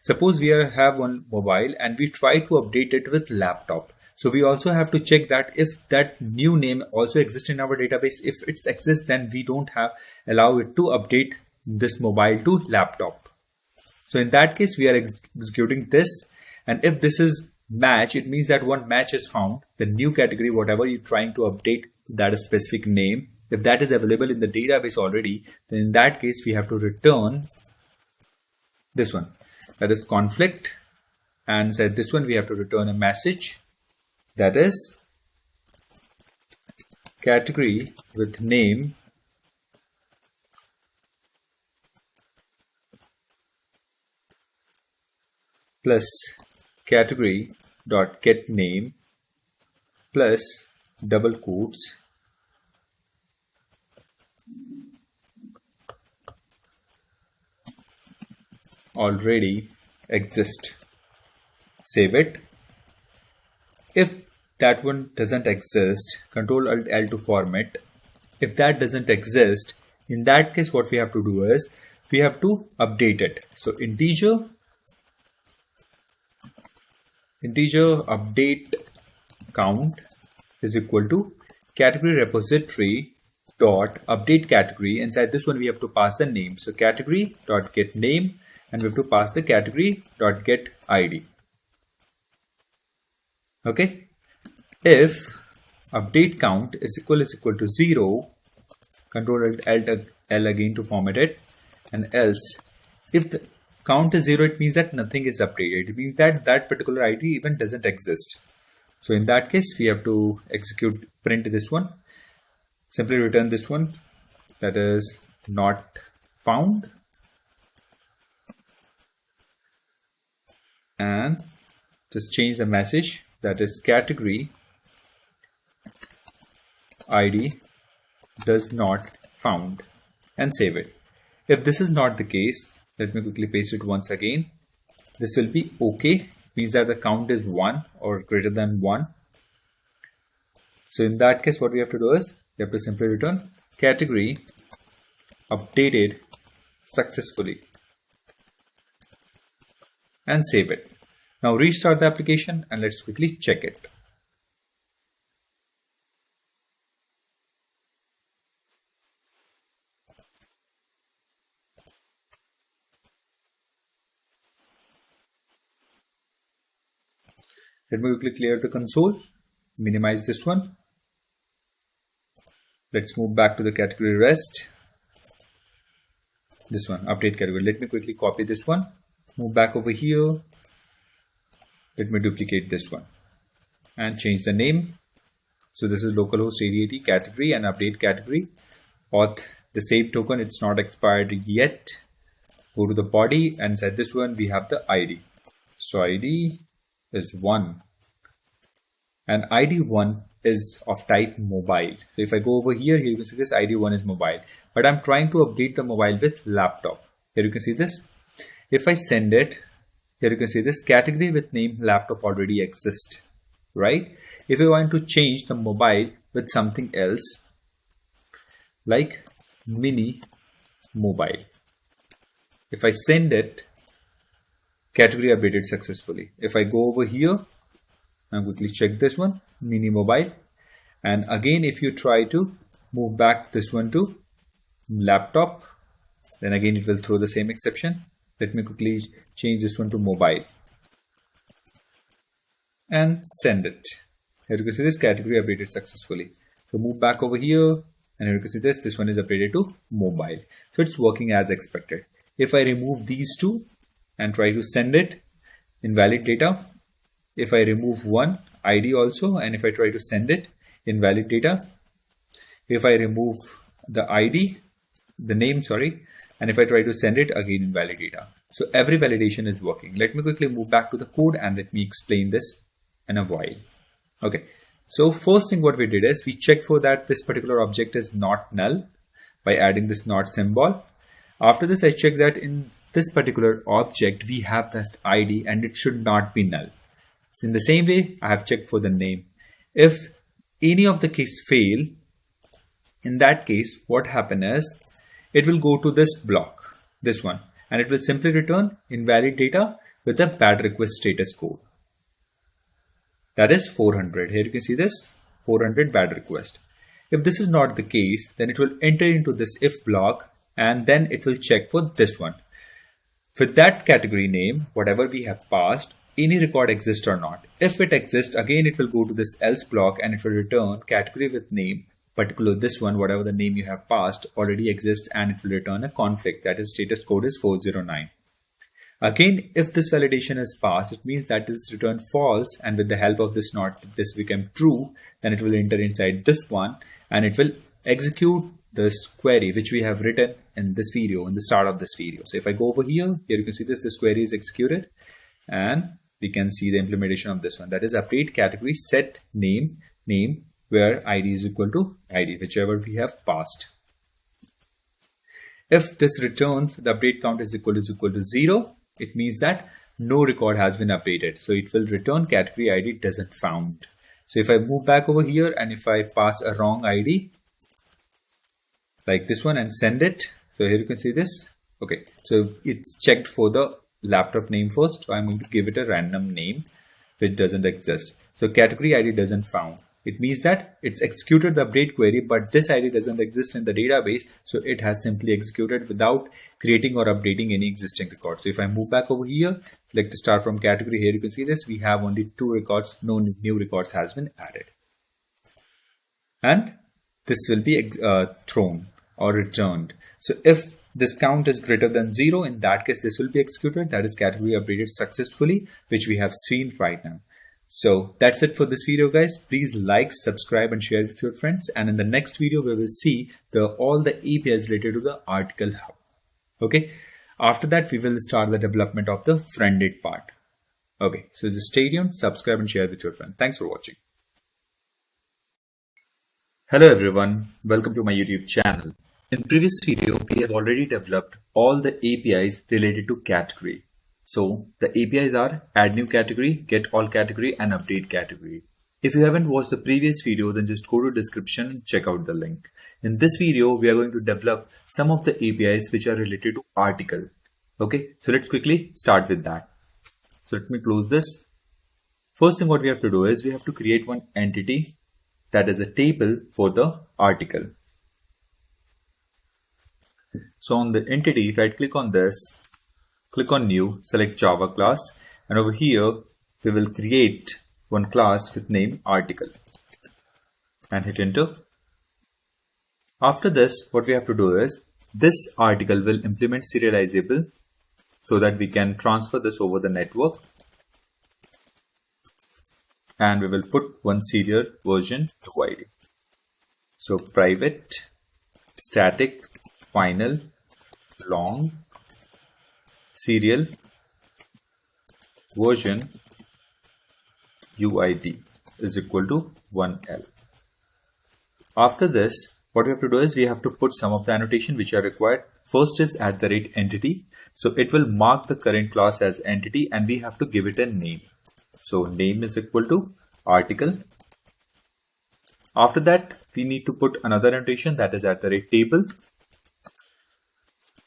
Suppose we have one mobile and we try to update it with laptop. So we also have to check that if that new name also exists in our database. If it exists, then we don't allow it to update this mobile to laptop. So in that case, we are executing this, and if this is match, it means that one match is found. The new category, whatever you're trying to update that specific name, if that is available in the database already, then in that case we have to return this one, that is conflict, and inside this one we have to return a message that is category with name plus category dot get name plus double quotes already exist. Save it. If that one doesn't exist, Control Alt L to format. If that doesn't exist, in that case what we have to do is we have to update it. So integer update count is equal to category repository dot update category. Inside this one we have to pass the name. So category dot get name, and we have to pass the category.get ID. Okay. If update count is equal to 0, Control L again to format it, and else if the count is 0, it means that nothing is updated. It means that that particular ID even doesn't exist. So in that case, we have to print this one, simply return this one, that is not found, and just change the message, that is category ID does not found, and save it. If this is not the case, let me quickly paste it once again. This will be okay, means that the count is 1 or greater than 1. So in that case, what we have to do is we have to simply return category updated successfully and save it. Now restart the application and let's quickly check it. Let me quickly clear the console, minimize this one. Let's move back to the category rest. This one, update category. Let me quickly copy this one, move back over here. Let me duplicate this one and change the name. So this is localhost 8080 category and update category. Auth, the save token, it's not expired yet. Go to the body and inside this one we have the ID. So ID is 1 and ID1 is of type mobile. So if I go over here, you can see this ID1 is mobile, but I'm trying to update the mobile with laptop. Here you can see this. If I send it, here you can see this category with name laptop already exists, right? If I want to change the mobile with something else like mini mobile, if I send it, category updated successfully. If I go over here and quickly check this one, mini mobile, and again if you try to move back this one to laptop, then again it will throw the same exception. Let me quickly change this one to mobile and send it. Here you can see this category updated successfully. So move back over here and here you can see this one is updated to mobile. So it's working as expected. If I remove these two and try to send it, invalid data. If I remove one, ID also, and if I try to send it, invalid data. If I remove the ID, the name, sorry, and if I try to send it, again invalid data. So every validation is working. Let me quickly move back to the code and let me explain this in a while. Okay, so first thing what we did is we checked for that this particular object is not null by adding this not symbol. After this, I checked that in this particular object we have this ID and it should not be null. So in the same way, I have checked for the name. If any of the case fail, in that case, what happen is it will go to this block, this one, and it will simply return invalid data with a bad request status code. That is 400. Here you can see this 400 bad request. If this is not the case, then it will enter into this if block and then it will check for this one. With that category name, whatever we have passed, any record exists or not. If it exists, again it will go to this else block and it will return category with name, particular this one, whatever the name you have passed already exists, and it will return a conflict, that is status code is 409. Again, if this validation is passed, it means that is returned false, and with the help of this not, this become true, then it will enter inside this one and it will execute this query which we have written in this video, in the start of this video. So if I go over here you can see this query is executed and we can see the implementation of this one, that is update category set name where ID is equal to ID, whichever we have passed. If this returns the update count is equal to 0, it means that no record has been updated. So it will return category ID doesn't found. So if I move back over here and if I pass a wrong ID like this one and send it, so here you can see this. Okay, so it's checked for the laptop name first. So I'm going to give it a random name which doesn't exist. So category ID doesn't found. It means that it's executed the update query, but this ID doesn't exist in the database, so it has simply executed without creating or updating any existing record. So if I move back over here, select to start from category, here you can see this, we have only 2 records, no new records has been added. And this will be thrown or returned. So if this count is greater than 0, in that case this will be executed, that is category updated successfully, which we have seen right now. So that's it for this video, guys. Please like, subscribe and share with your friends, and in the next video we will see all the APIs related to the article hub. Okay, after that we will start the development of the front-end part. Okay, so just stay tuned, subscribe and share with your friends. Thanks for watching. Hello everyone, welcome to my YouTube channel. In previous video we have already developed all the APIs related to category. So the APIs are add new category, get all category and update category. If you haven't watched the previous video, then just go to description and check out the link. In this video, we are going to develop some of the APIs which are related to article. Okay, so let's quickly start with that. So let me close this. First thing what we have to do is we have to create one entity that is a table for the article. So on the entity, right click on this. Click on new, select Java class, and over here we will create one class with name article and hit enter. After this, what we have to do is this article will implement serializable so that we can transfer this over the network, and we will put one serial version Upi ID. So private static final long serial version UID is equal to 1L. After this, what we have to do is we have to put some of the annotation which are required. First is @entity. So it will mark the current class as entity and we have to give it a name. So name is equal to article. After that, we need to put another annotation, that is @table.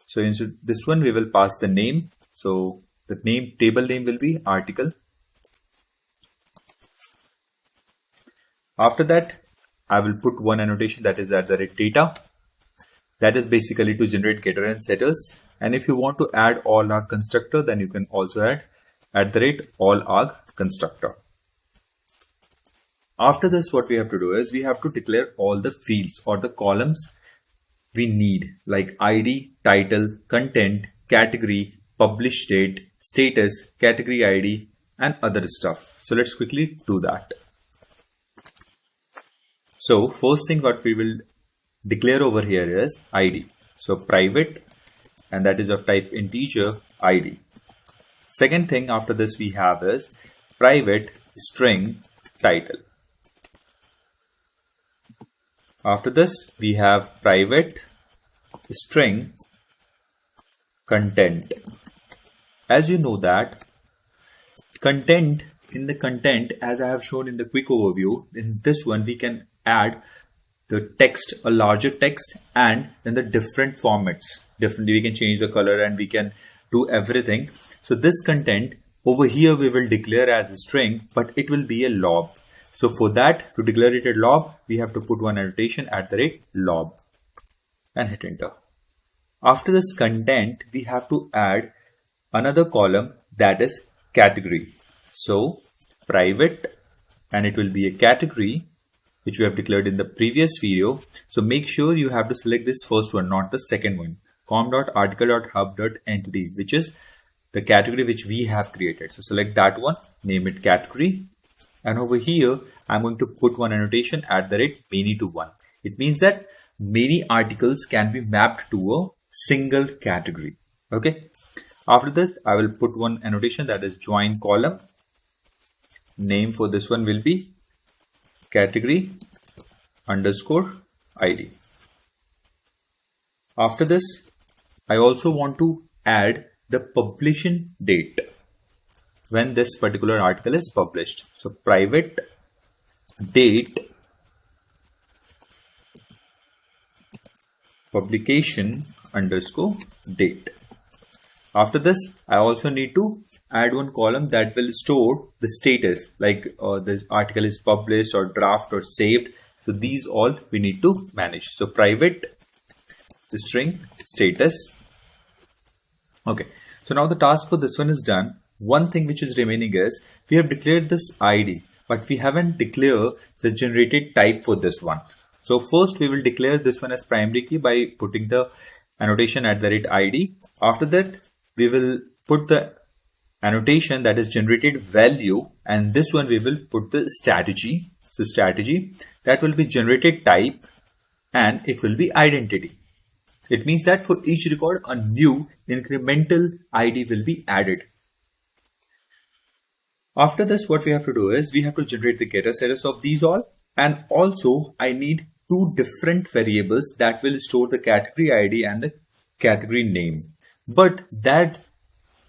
So instead this one we will pass the name. So the table name will be article. After that, I will put one annotation, that is @data. That is basically to generate getter and setters. And if you want to add all arg constructor, then you can also add @all arg constructor. After this, what we have to do is we have to declare all the fields or the columns we need, like ID, title, content, category, publish date, status, category ID, and other stuff. So let's quickly do that. So first thing what we will declare over here is ID. So private, and that is of type integer ID. Second thing after this we have is private string title. After this, we have private string content. As you know that content, in the content, as I have shown in the quick overview, in this one we can add the text, a larger text, and then the different formats. Differently, we can change the color and we can do everything. So this content over here we will declare as a string, but it will be a lob. So for that, to declare it a lob, we have to put one annotation @lob and hit enter. After this content, we have to add another column, that is category. So private, and it will be a category which we have declared in the previous video. So make sure you have to select this first one, not the second one, com.article.hub.entity, which is the category which we have created. So select that one, name it category. And over here, I'm going to put one annotation @many to 1. It means that many articles can be mapped to a single category. Okay. After this, I will put one annotation, that is join column. Name for this one will be category _ID. After this, I also want to add the publishing date when this particular article is published. So private date publication _date. After this, I also need to add one column that will store the status, like this article is published or draft or saved. So these all we need to manage. So private string status. Okay, so now the task for this one is done. One thing which is remaining is we have declared this ID, but we haven't declared the generated type for this one. So first we will declare this one as primary key by putting the annotation @ID. After that, we will put the annotation that is generated value, and this one we will put the strategy. So strategy that will be generated type, and it will be identity. It means that for each record, a new incremental ID will be added. After this, what we have to do is we have to generate the getter status of these all, and also I need two different variables that will store the category ID and the category name. But that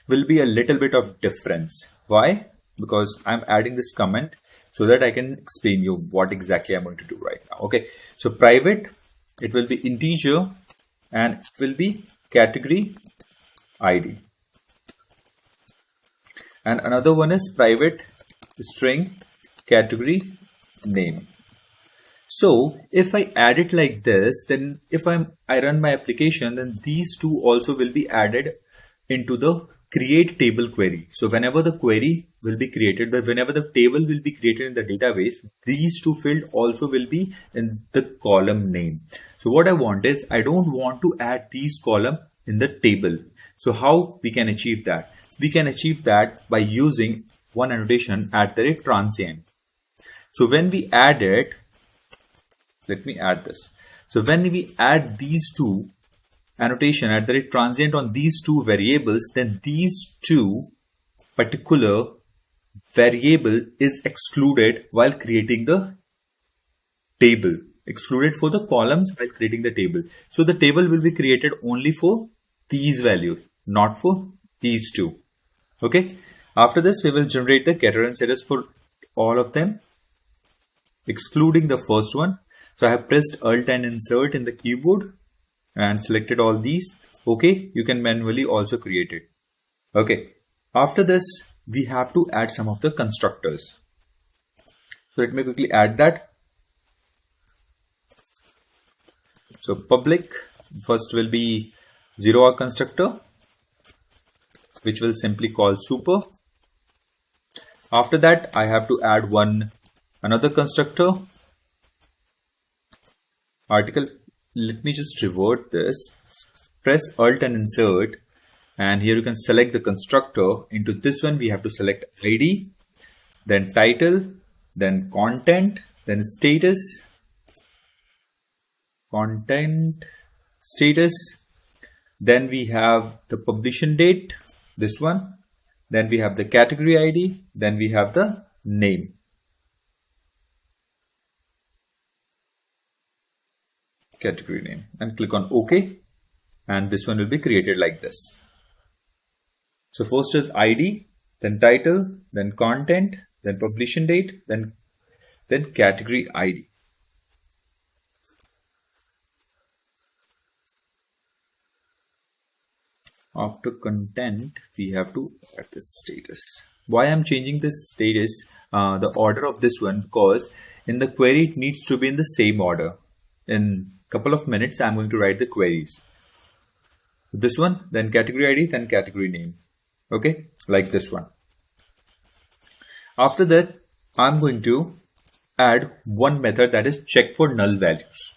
will be a little bit of difference. Why? Because I'm adding this comment so that I can explain you what exactly I'm going to do right now. Okay, so private, it will be integer, and it will be category ID. And another one is private string category name. So if I add it like this, then if I run my application, then these two also will be added into the create table query. So whenever the query will be created, but whenever the table will be created in the database, these two fields also will be in the column name. So what I want is, I don't want to add these columns in the table. So how we can achieve that? We can achieve that by using one annotation @transient. So when we add it, let me add this. So when we add these two annotation @transient on these two variables, then these two particular variable is excluded while creating the table, excluded for the columns while creating the table. So the table will be created only for these values, not for these two. Okay. After this, we will generate the getter and status for all of them, excluding the first one. So I have pressed Alt and Insert in the keyboard and selected all these. Okay, you can manually also create it. Okay, after this, we have to add some of the constructors. So let me quickly add that. So public first will be 0 constructor, which will simply call super. After that, I have to add another constructor, article. Let me just revert this. Press Alt and Insert, and here you can select the constructor. Into this one, we have to select ID, then title, then content, then status, content, status. Then we have the publication date, this one. Then we have the category ID. Then we have the name. Category name, and click on OK, and this one will be created like this. So first is ID, then title, then content, then publication date, then category ID. After content, we have to add this status. Why I'm changing this status, the order of this one, because in the query it needs to be in the same order. In couple of minutes, I'm going to write the queries. This one, then category ID, then category name. Okay, like this one. After that, I'm going to add one method that is check for null values.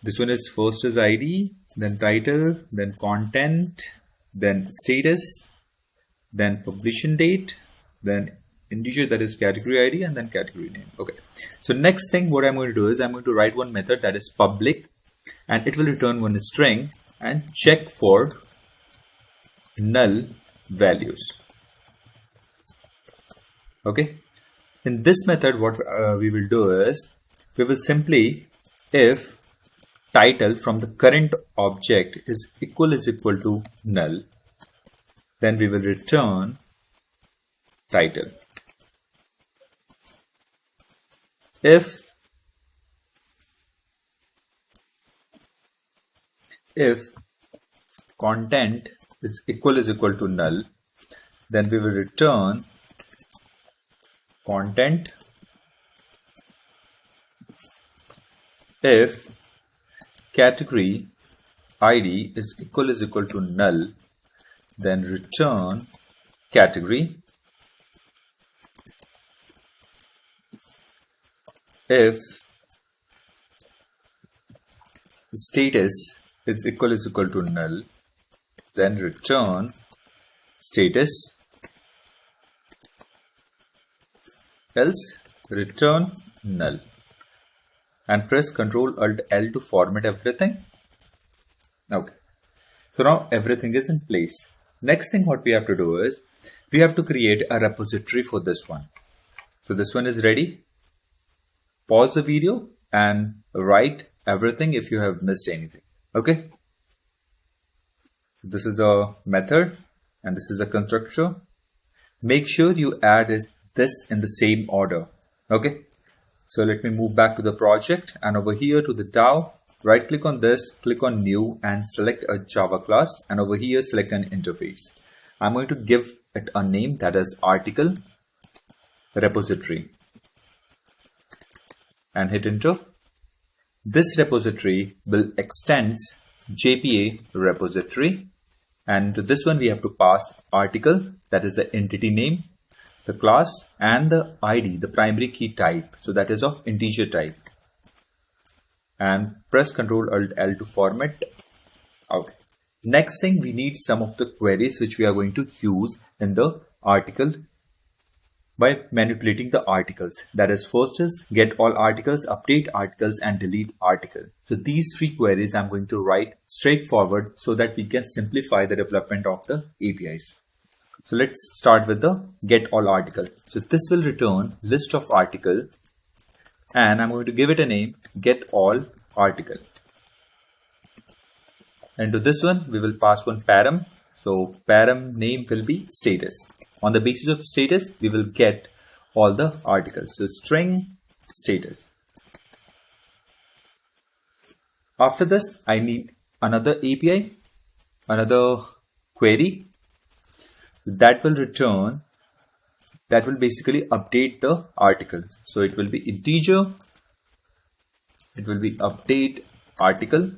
This one is first is ID, then title, then content, then status, then publication date, then integer, that is category ID, and then category name. Okay, so next thing what I'm going to do is I'm going to write one method that is public, and it will return one string and check for null values. Okay, in this method what we will do is we will simply, if title from the current object is equal to null, then we will return title. If content is equal to null, then we will return content if category ID is equal to null, then return category. If status is equal to null, then return status, else return null, and press Ctrl Alt L to format everything. Okay, so now everything is in place. Next thing what we have to do is we have to create a repository for this one. So this one is ready. Pause the video and write everything if you have missed anything. Okay, this is the method and this is the constructor. Make sure you add this in the same order. Okay, so let me move back to the project, and over here to the DAO, right click on this, click on new and select a Java class, and over here select an interface. I'm going to give it a name, that is article repository, and hit enter. This repository will extend JPA repository, and to this one we have to pass article, that is the entity name, the class, and the ID, the primary key type, so that is of integer type, and press Ctrl Alt L to format. Okay, next thing, we need some of the queries which we are going to use in the article by manipulating the articles. That is, first is get all articles, update articles, and delete article. So these three queries I'm going to write straightforward so that we can simplify the development of the APIs. So let's start with the get all article. So this will return list of article, and I'm going to give it a name, get all article. And to this one we will pass one param. So param name will be status. On the basis of status we will get all the articles. So string status. After this I need another API, another query that will return, that will basically update the article. So it will be integer, it will be update article,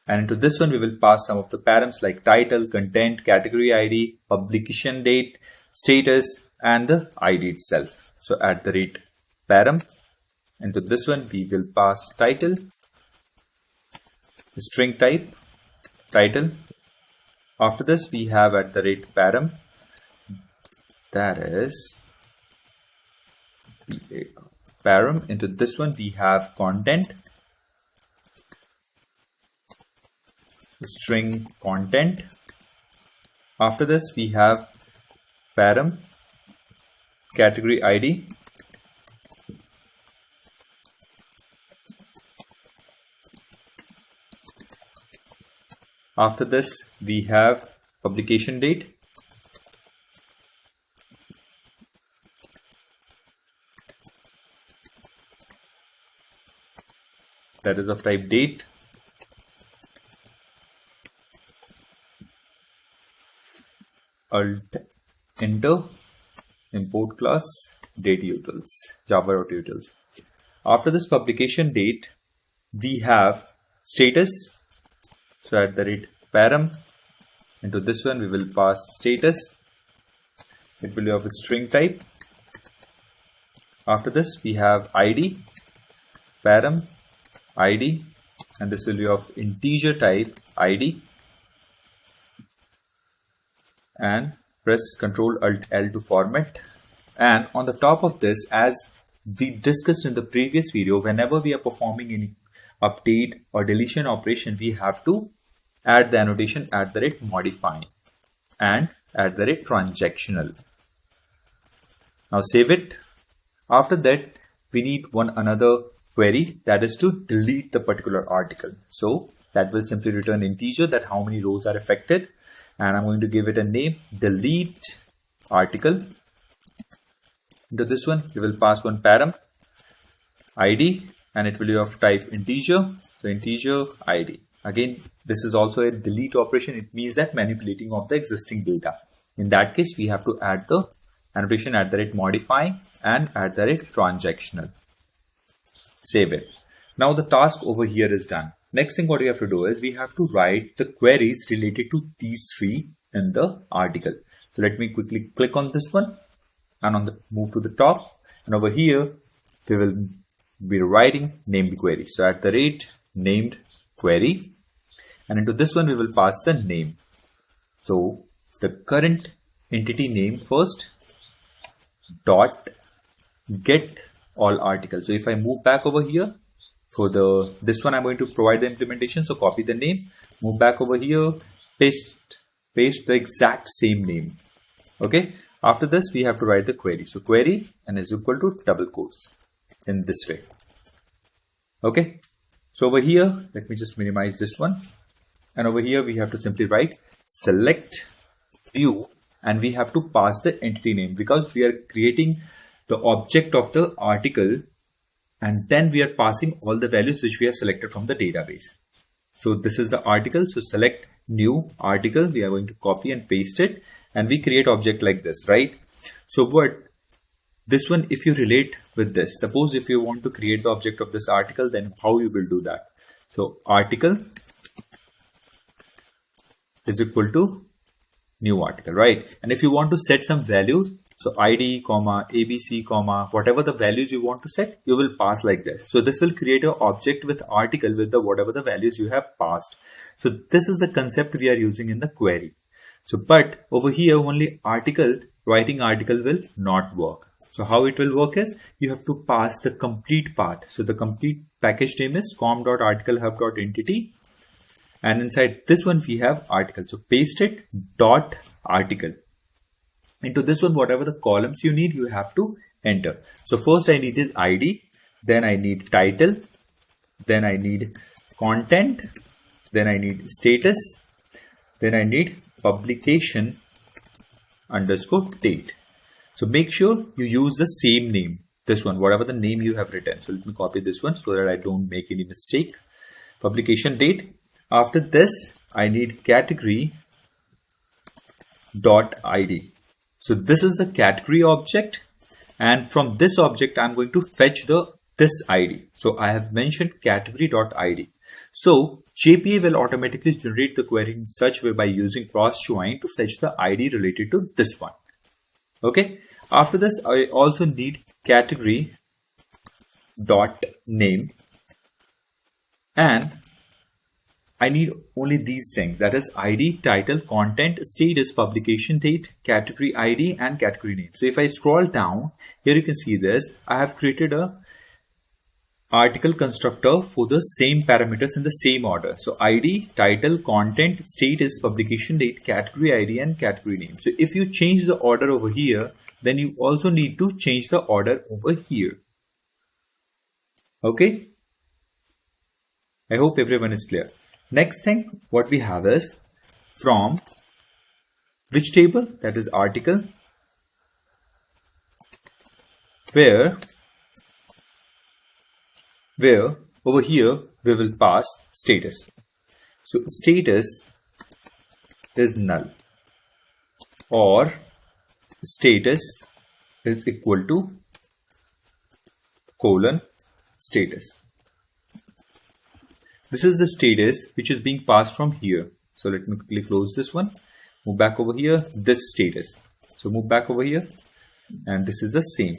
and into this one we will pass some of the params like title, content, category ID, publication date, status, and the ID itself. So @ param. Into this one we will pass title, string type, title. After this we have @param, that is param. Into this one we have content, string content. After this we have param, category ID, after this we have publication date, that is of type date, alt enter, import class date utils, java.utils. After this publication date we have status, so @param. Into this one we will pass status, it will be of a string type. After this we have ID, param ID, and this will be of integer type ID, and press Ctrl Alt L to format. And on the top of this, as we discussed in the previous video, whenever we are performing any update or deletion operation, we have to add the annotation @modifying and @transactional. Now save it. After that we need one another query, that is to delete the particular article. So that will simply return integer, that how many rows are affected, and I'm going to give it a name, delete article. Into this one we will pass one param ID, and it will be of type integer, so integer ID. Again, this is also a delete operation. It means that manipulating of the existing data. In that case, we have to add the annotation @modifying and @transactional. Save it. Now the task over here is done. Next thing what we have to do is we have to write the queries related to these three in the article. So let me quickly click on this one and move to the top. And over here, we will be writing named query. So @named query. And into this one, we will pass the name. So the current entity name first dot get all articles. So if I move back over here for this one, I'm going to provide the implementation. So copy the name, move back over here, paste the exact same name. Okay. After this, we have to write the query. So query and is equal to double quotes in this way. Okay. So over here, let me just minimize this one. And over here, we have to simply write select view and we have to pass the entity name because we are creating the object of the article and then we are passing all the values which we have selected from the database. So this is the article. So select new article. We are going to copy and paste it and we create object like this, right? So this one, if you relate with this, suppose if you want to create the object of this article, then how you will do that? So article is equal to new article, right? And if you want to set some values, so ID, ABC, whatever the values you want to set, you will pass like this. So this will create an object with article with whatever the values you have passed. So this is the concept we are using in the query. So, but over here only writing article will not work. So how it will work is you have to pass the complete path. So the complete package name is com.articlehub.entity. And inside this one, we have article. So paste it dot article. Into this one, whatever the columns you need, you have to enter. So first I needed ID, then I need title, then I need content, then I need status, then I need publication underscore date. So make sure you use the same name, this one, whatever the name you have written. So let me copy this one so that I don't make any mistake. Publication date. After this, I need category dot ID. So this is the category object. And from this object, I'm going to fetch this ID. So I have mentioned category dot ID. So JPA will automatically generate the query in such way by using cross join to fetch the ID related to this one. Okay. After this, I also need category dot name and I need only these things, that is ID, title, content, status, publication date, category ID and category name. So if I scroll down, here you can see this. I have created a article constructor for the same parameters in the same order. So ID, title, content, status, publication date, category ID and category name. So if you change the order over here, then you also need to change the order over here. Okay. I hope everyone is clear. Next thing, what we have is from which table, that is article, where over here we will pass status. So status is null or status is equal to colon status. This is the status which is being passed from here. So let me quickly close this one. Move back over here. This status. So move back over here. And this is the same.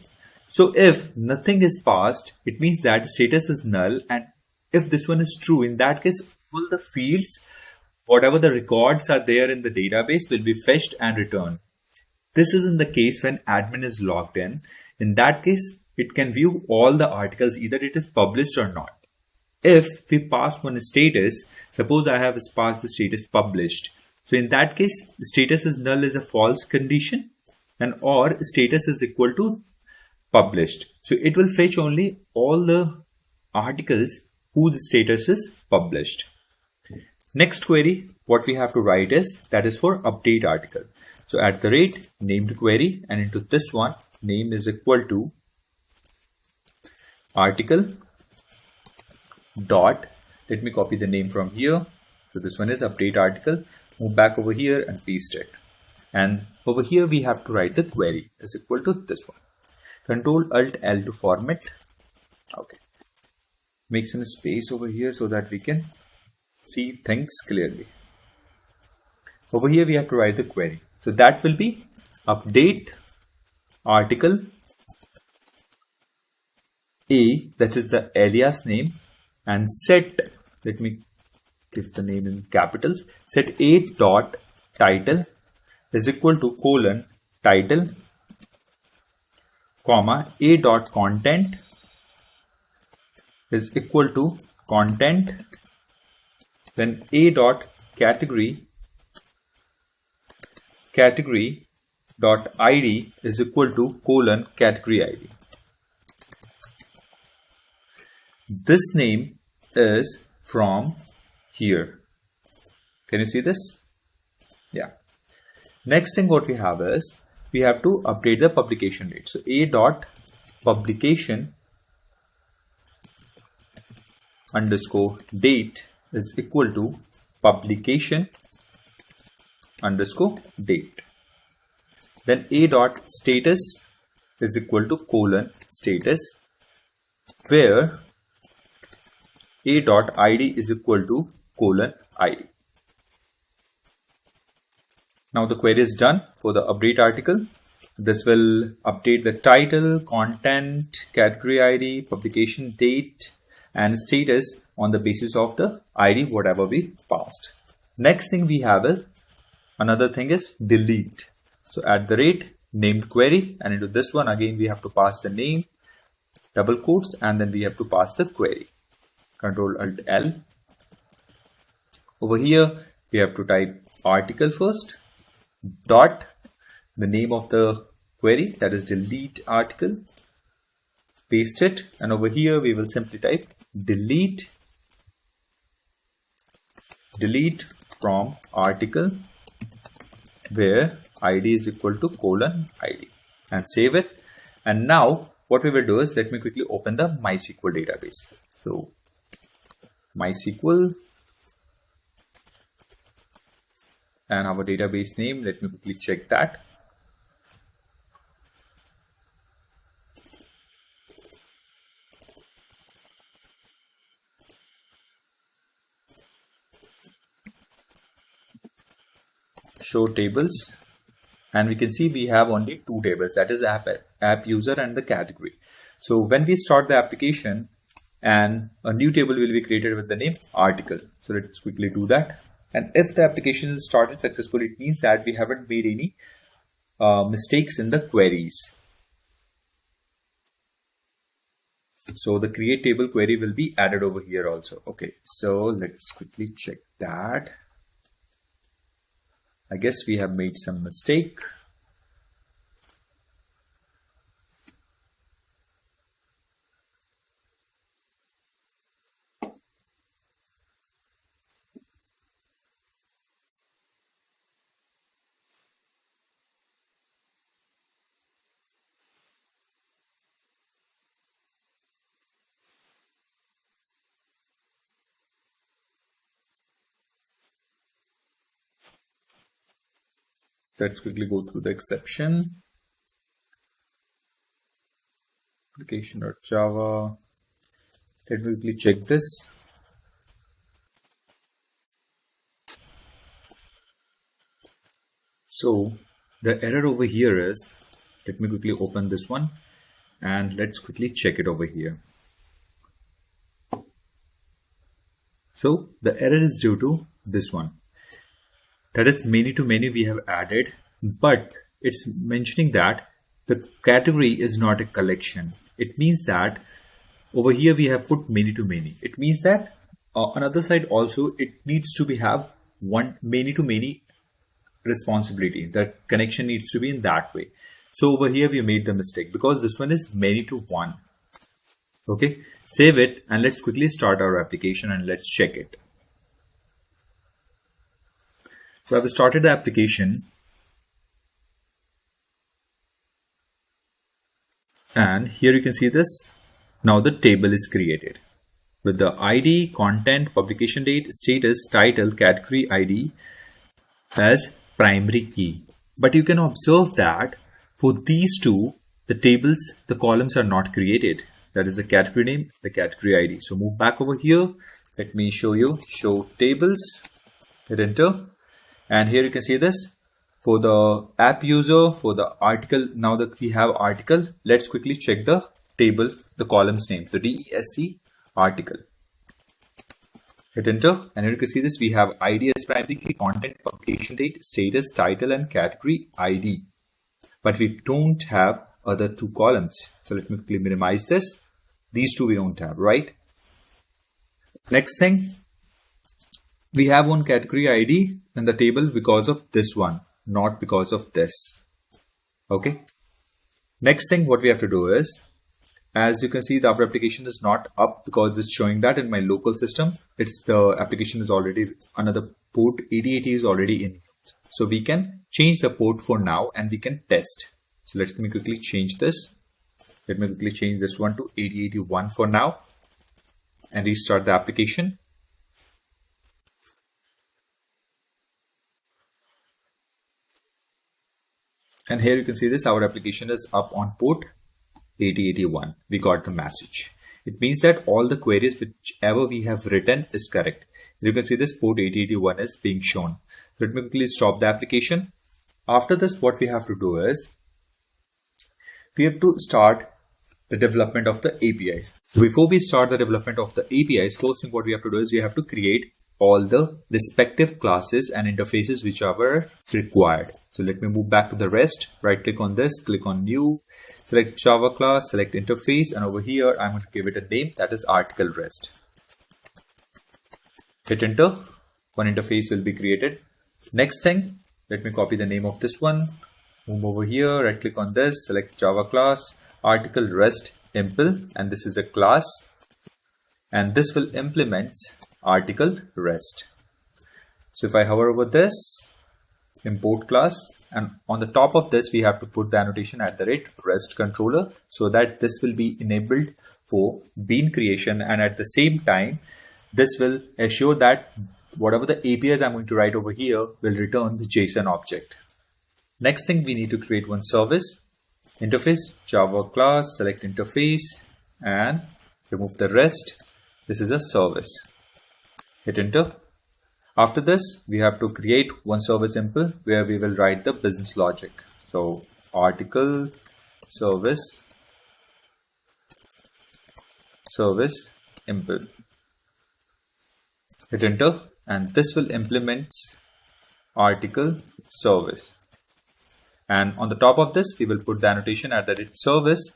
So if nothing is passed, it means that status is null. And if this one is true, in that case, all the fields, whatever the records are there in the database will be fetched and returned. This is in the case when admin is logged in. In that case, it can view all the articles, either it is published or not. If we pass one status, suppose I have passed the status published. So in that case, status is null is a false condition and or status is equal to published. So it will fetch only all the articles whose status is published. Next query, what we have to write is, that is for update article. So @named query and into this one, name is equal to article dot, let me copy the name from here, So this one is update article. Move back over here and paste it. And over here we have to write the query is equal to this one. Control Alt L to format. Okay. Make some space over here so that we can see things clearly. Over here we have to write the query. So that will be update article A, that is the alias name, and set, let me give the name in capitals, set A dot title is equal to colon title, comma A dot content is equal to content, then A dot category dot ID is equal to colon category ID. This name is from here. Can you see this? Yeah. Next thing what we have is we have to update the publication date. So A dot publication underscore date is equal to publication underscore date. Then A dot status is equal to colon status, where A dot ID is equal to colon ID. Now the query is done for the update article. This will update the title, content, category ID, publication date, and status on the basis of the ID whatever we passed. Next thing we have is another thing is delete. So at the rate named query, and into this one again we have to pass the name, double quotes, and then we have to pass the query. Control Alt L. Over here we have to type article first, dot the name of the query, that is delete article, paste it, and over here we will simply type delete from article where ID is equal to colon ID, and save it. And now what we will do is, let me quickly open the MySQL database. So MySQL and our database name, let me quickly check that. Show tables, and we can see we have only two tables, that is app user and the category. So when we start the application, and a new table will be created with the name article. So let's quickly do that. And if the application is started successfully, it means that we haven't made any mistakes in the queries. So the create table query will be added over here also. Okay, so let's quickly check that. I guess we have made some mistake. Let's quickly go through the exception. Application.java. Let me quickly check this. So the error over here is, let me quickly open this one and let's quickly check it over here. So the error is due to this one. That is many to many we have added, but it's mentioning that the category is not a collection. It means that over here we have put many to many. It means that on other side also it needs to be have one many to many responsibility. The connection needs to be in that way. So over here we made the mistake because this one is many to one. Okay, save it and let's quickly start our application and let's check it. So I've started the application and here you can see this. Now the table is created. with the ID, content, publication date, status, title, category ID as primary key. But you can observe that for these two, the tables, the columns are not created. That is the category name, the category ID. So move back over here. Let me show you, show tables, hit enter. And here you can see this for the app user, for the article. Now that we have article, let's quickly check the table, the column's name. So DESC article. Hit enter, and here you can see this. We have ID as primary key, content, publication date, status, title, and category ID. But we don't have other two columns. So let me quickly minimize this. These two we don't have, right? Next thing, we have one category ID in the table because of this one, not because of this. Okay. Next thing, what we have to do is, as you can see, the application is not up because it's showing that in my local system, it's the application is already another port 8080 is already in. So we can change the port for now and we can test. So let me quickly change this. Let me quickly change this one to 8081 for now and restart the application. And here you can see this, our application is up on port 8081. We got the message. It means that all the queries whichever we have written is correct. You can see this port 8081 is being shown. Let me quickly stop the application. After this, what we have to do is we have to start the development of the APIs. So before we start the development of the APIs, first thing what we have to do is we have to create all the respective classes and interfaces which are required. So let me move back to the REST, right click on this, click on new, select Java class, select interface, and over here I'm going to give it a name, that is article REST. Hit enter, one interface will be created. Next thing, let me copy the name of this one, move over here, right click on this, select Java class, article REST impl, and this is a class, and this will implement article REST. So if I hover over this, import class, and on the top of this we have to put the annotation @REST controller so that this will be enabled for bean creation, and at the same time this will assure that whatever the APIs I'm going to write over here will return the JSON object. Next thing, we need to create one service. Interface, Java class, select interface and remove the REST. This is a service. Hit enter. After this, we have to create one service impl where we will write the business logic. So article service impl. Hit enter, and this will implement article service. And on the top of this, we will put the annotation @service,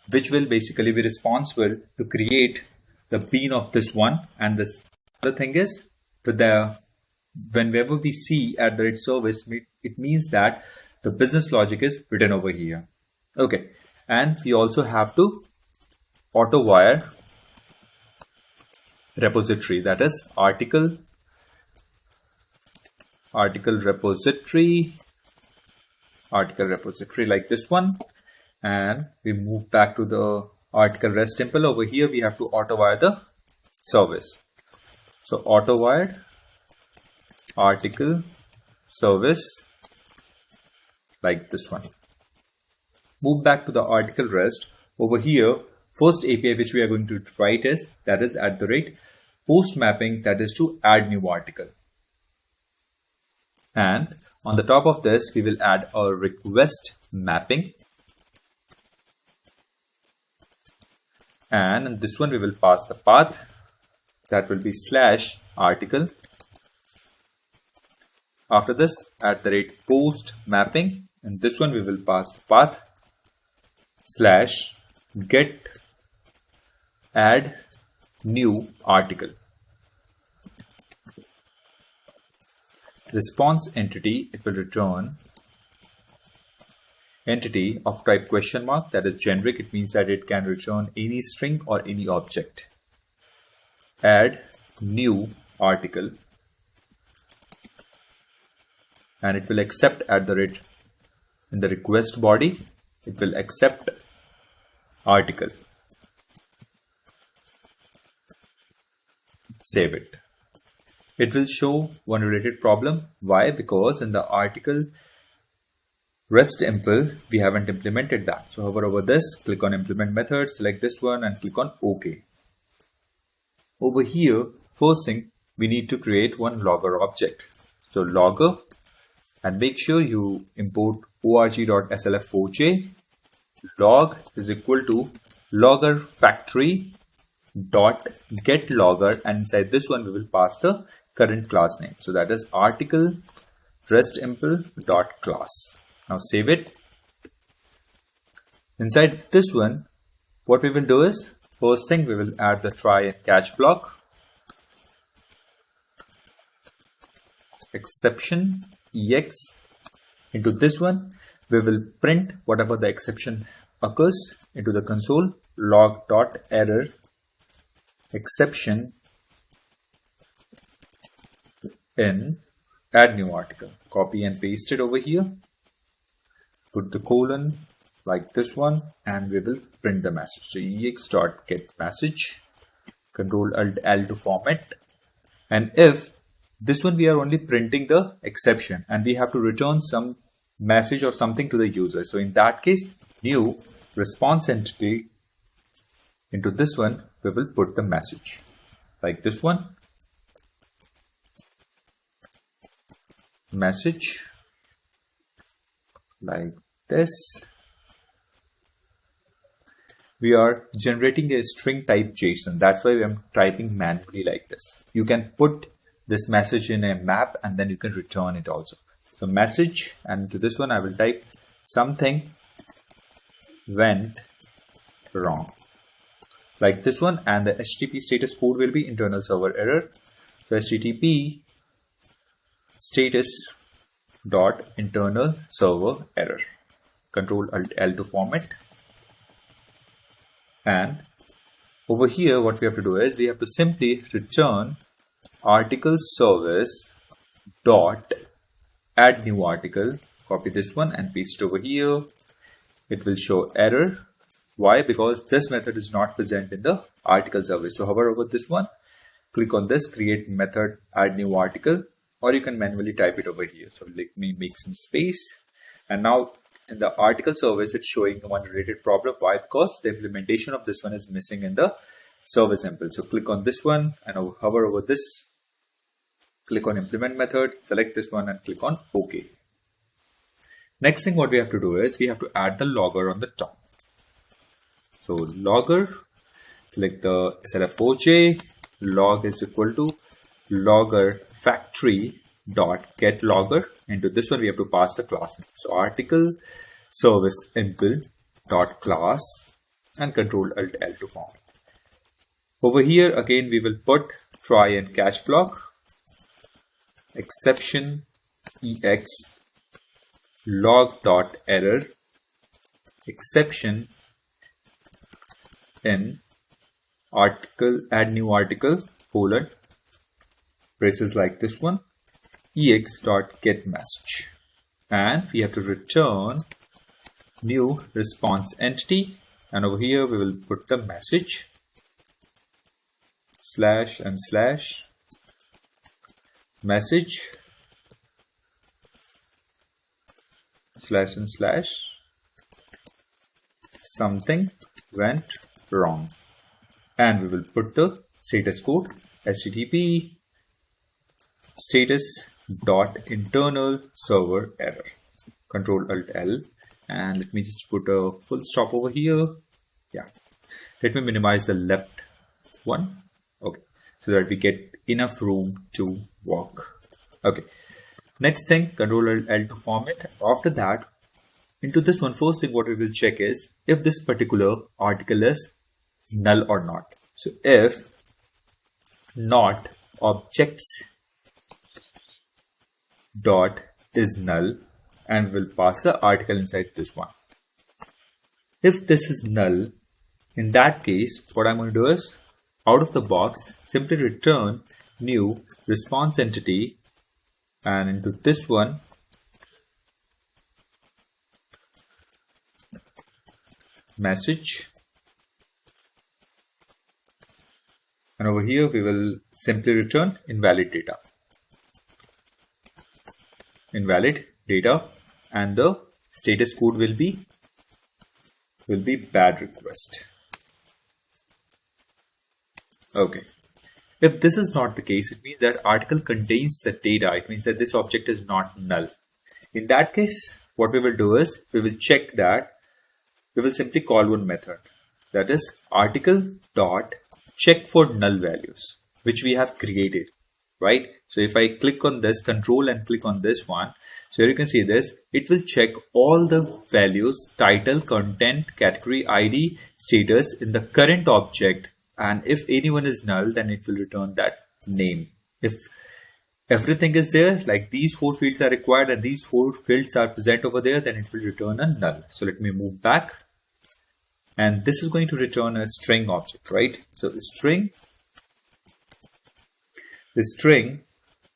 which will basically be responsible to create the bean of this one. And this other thing is, whenever we see @service, it means that the business logic is written over here. Okay, and we also have to auto wire repository, that is article repository like this one, and we move back to the article REST impl. Over here we have to auto wire the service. So auto wired article service like this one. Move back to the article REST. Over here, first API which we are going to write is @post mapping, that is to add new article. And on the top of this, we will add a request mapping. And in this one, we will pass the path, that will be /article. After this, @post mapping, and this one we will pass the path /get add new article. Response entity, it will return entity of type question mark, that is generic. It means that it can return any string or any object. Add new article, and it will accept in the request body, it will accept article. save it. It will show one related problem. Why? Because in the article REST impl, we haven't implemented that. So hover over this, click on implement method, select this one and click on OK. Over here, first thing, we need to create one logger object. So logger, and make sure you import org.slf4j. Log is equal to logger factory dot get logger, and inside this one we will pass the current class name. So that is article REST impl dot class. Now save it. Inside this one, what we will do is, first thing, we will add the try and catch block. Exception ex. Into this one, we will print whatever the exception occurs into the console. Log.error exception in add new article. Copy and paste it over here. Put the colon like this one and we will print the message. So ex.getMessage, Ctrl+Alt+L to format. And if this one we are only printing the exception and we have to return some message or something to the user. So in that case, new response entity, into this one we will put the message like this one. Message like this. We are generating a string type JSON. That's why I'm typing manually like this. You can put this message in a map and then you can return it also. So message, and to this one I will type something went wrong like this one, and the HTTP status code will be internal server error. So HTTP status dot internal server error. Ctrl+Alt+L to format. And over here what we have to do is we have to simply return article service dot add new article. Copy this one and paste over here. It will show error. Why? Because this method is not present in the article service. So hover over this one, click on this create method add new article, or you can manually type it over here. So let me make some space. And now in the article service, it's showing one related problem. Why? Because the implementation of this one is missing in the service impl. So click on this one and hover over this. Click on implement method, select this one and click on OK. Next thing what we have to do is we have to add the logger on the top. So logger, select the slf4j, log is equal to logger factory dot get logger. Into this one we have to pass the class name. So article service impl dot class and Ctrl+Alt+L to format. Over here again we will put try and catch block, exception ex log.error exception in article add new article colon braces like this one ex.getMessage, and we have to return new response entity, and over here we will put the message slash and slash message slash and slash something went wrong, and we will put the status code HTTP status dot internal server error. Ctrl+Alt+L, and let me just put a full stop over here. Yeah, let me minimize the left one. Okay, so that we get enough room to work. Okay, next thing, Ctrl+L to format. After that, into this one, first thing what we will check is if this particular article is null or not. So if not objects dot is null, and we'll pass the article inside this one. If this is null, in that case what I'm going to do is out of the box simply return new response entity, and into this one message And over here, we will simply return invalid data. Invalid data, and the status code will be bad request. Okay. If this is not the case, it means that article contains the data. It means that this object is not null. In that case, what we will do is we will check that. We will simply call one method, that is article dot check for null values, which we have created, right? So if I click on this control and click on this one, so here you can see this, it will check all the values, title, content, category, ID, status in the current object. And if anyone is null, then it will return that name. If everything is there, like these 4 fields are required and these 4 fields are present over there, then it will return a null. So let me move back. And this is going to return a string object, right? So the string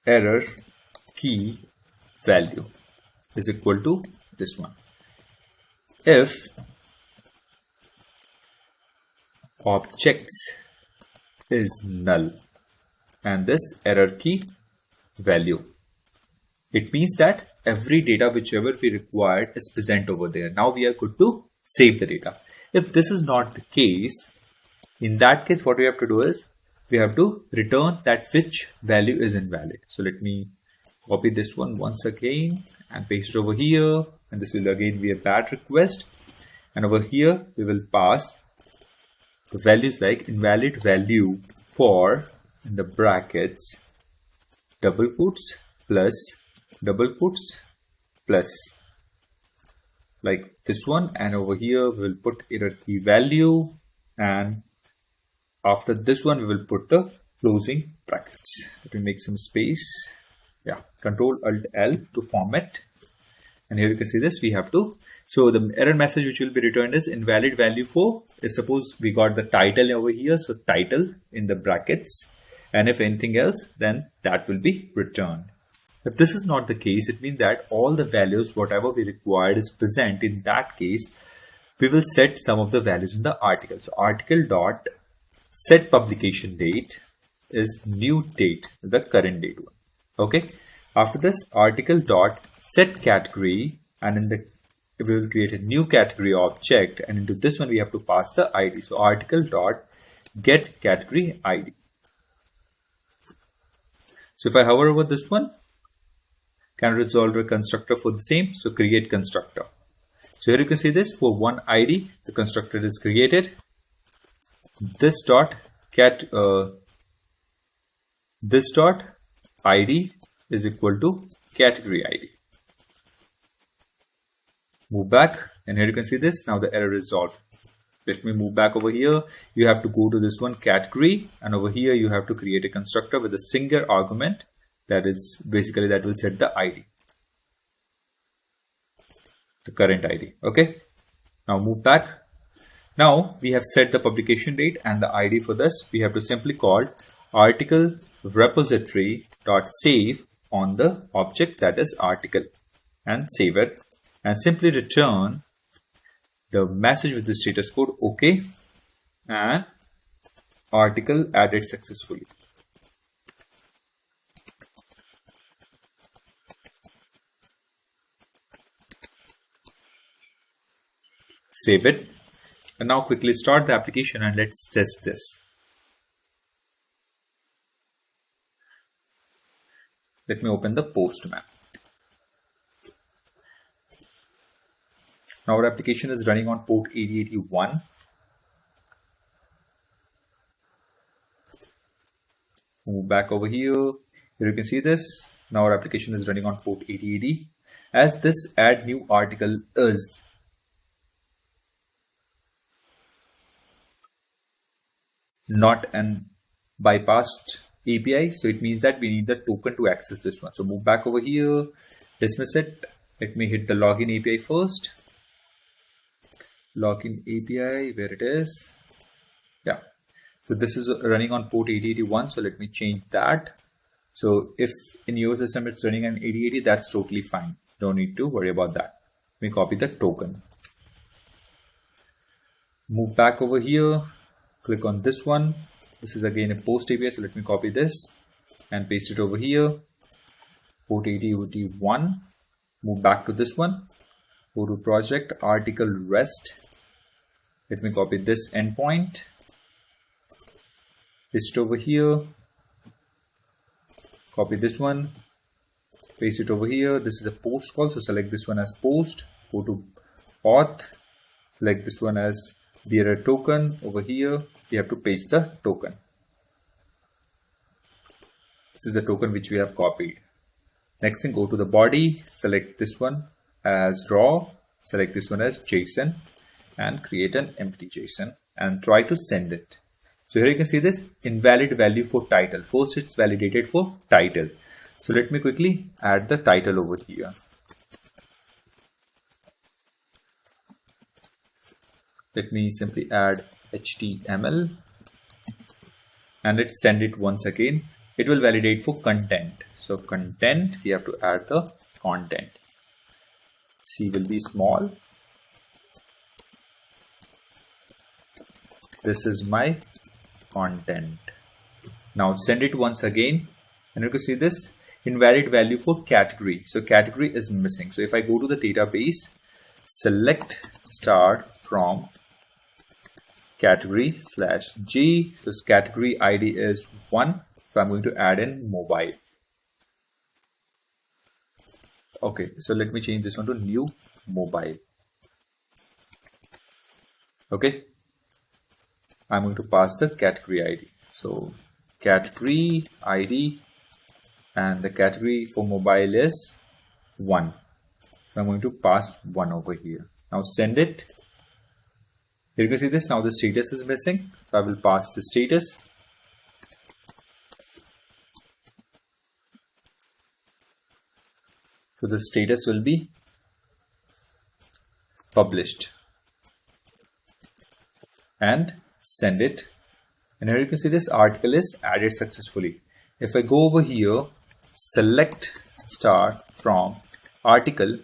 error key value is equal to this one. If objects is null and this error key value, it means that every data whichever we required is present over there. Now we are good to save the data. If this is not the case, in that case what we have to do is we have to return that which value is invalid. So let me copy this one once again and paste it over here, and this will again be a bad request. And over here we will pass the values like invalid value for, in the brackets, double quotes plus double quotes plus, like this one, and over here we will put error key value, and after this one we will put the closing brackets. Let me make some space. Yeah, Control Alt L to format. And here you can see this, we have to, so the error message which will be returned is invalid value for, if suppose we got the title over here, so title in the brackets, and if anything else, then that will be returned. If this is not the case, it means that all the values, whatever we required is present. In that case, we will set some of the values in the article. So article dot set publication date is new date, the current date one. Okay. After this, article dot set category, and in the we will create a new category object, and into this one we have to pass the ID. So article dot get category ID. So if I hover over this one, can resolve a constructor for the same. So create constructor. So here you can see this, for one ID, the constructor is created. This dot ID is equal to category ID. Move back, and here you can see this. Now the error is solved. Let me move back over here. You have to go to this one category, and over here you have to create a constructor with a single argument. That is basically that will set the ID, the current ID. Okay. Now move back. Now we have set the publication date and the ID for this. We have to simply call article repository dot save on the object, that is article, and save it, and simply return the message with the status code OK and article added successfully. Save it, and now quickly start the application and let's test this. Let me open the Postman. Now our application is running on port 8081. Move back over here. Here you can see this. Now our application is running on port 8080. As this add new article is not an bypassed API, so it means that we need the token to access this one. So move back over here, dismiss it. Let me hit the login API first. Login API, where it is. Yeah. So this is running on port 8081. So let me change that. So if in your system it's running on 8080, that's totally fine. Don't need to worry about that. Let me copy the token. Move back over here. Click on this one. This is again a post API, so let me copy this and paste it over here. Port 8081, move back to this one, go to project, article rest. Let me copy this endpoint, paste it over here, copy this one, paste it over here. This is a post call, so select this one as post, go to auth, select this one as bearer token. Over here we have to paste the token. This is the token which we have copied. Next thing, go to the body, select this one as raw, select this one as JSON and create an empty JSON and try to send it. So here you can see this invalid value for title. First it's validated for title. So let me quickly add the title over here. Let me simply add HTML and let's send it once again. It will validate for content. So content, we have to add the content. C will be small. This is my content. Now send it once again and you can see this invalid value for category. So category is missing. So if I go to the database, select start from category /G. This category ID is 1. So I'm going to add in mobile. Okay, so let me change this one to new mobile. Okay, I'm going to pass the category ID. So category ID and the category for mobile is 1. So I'm going to pass 1 over here. Now send it. Here you can see this. Now the status is missing. So I will pass the status. So the status will be published and send it. And here you can see this article is added successfully. If I go over here, select start from article,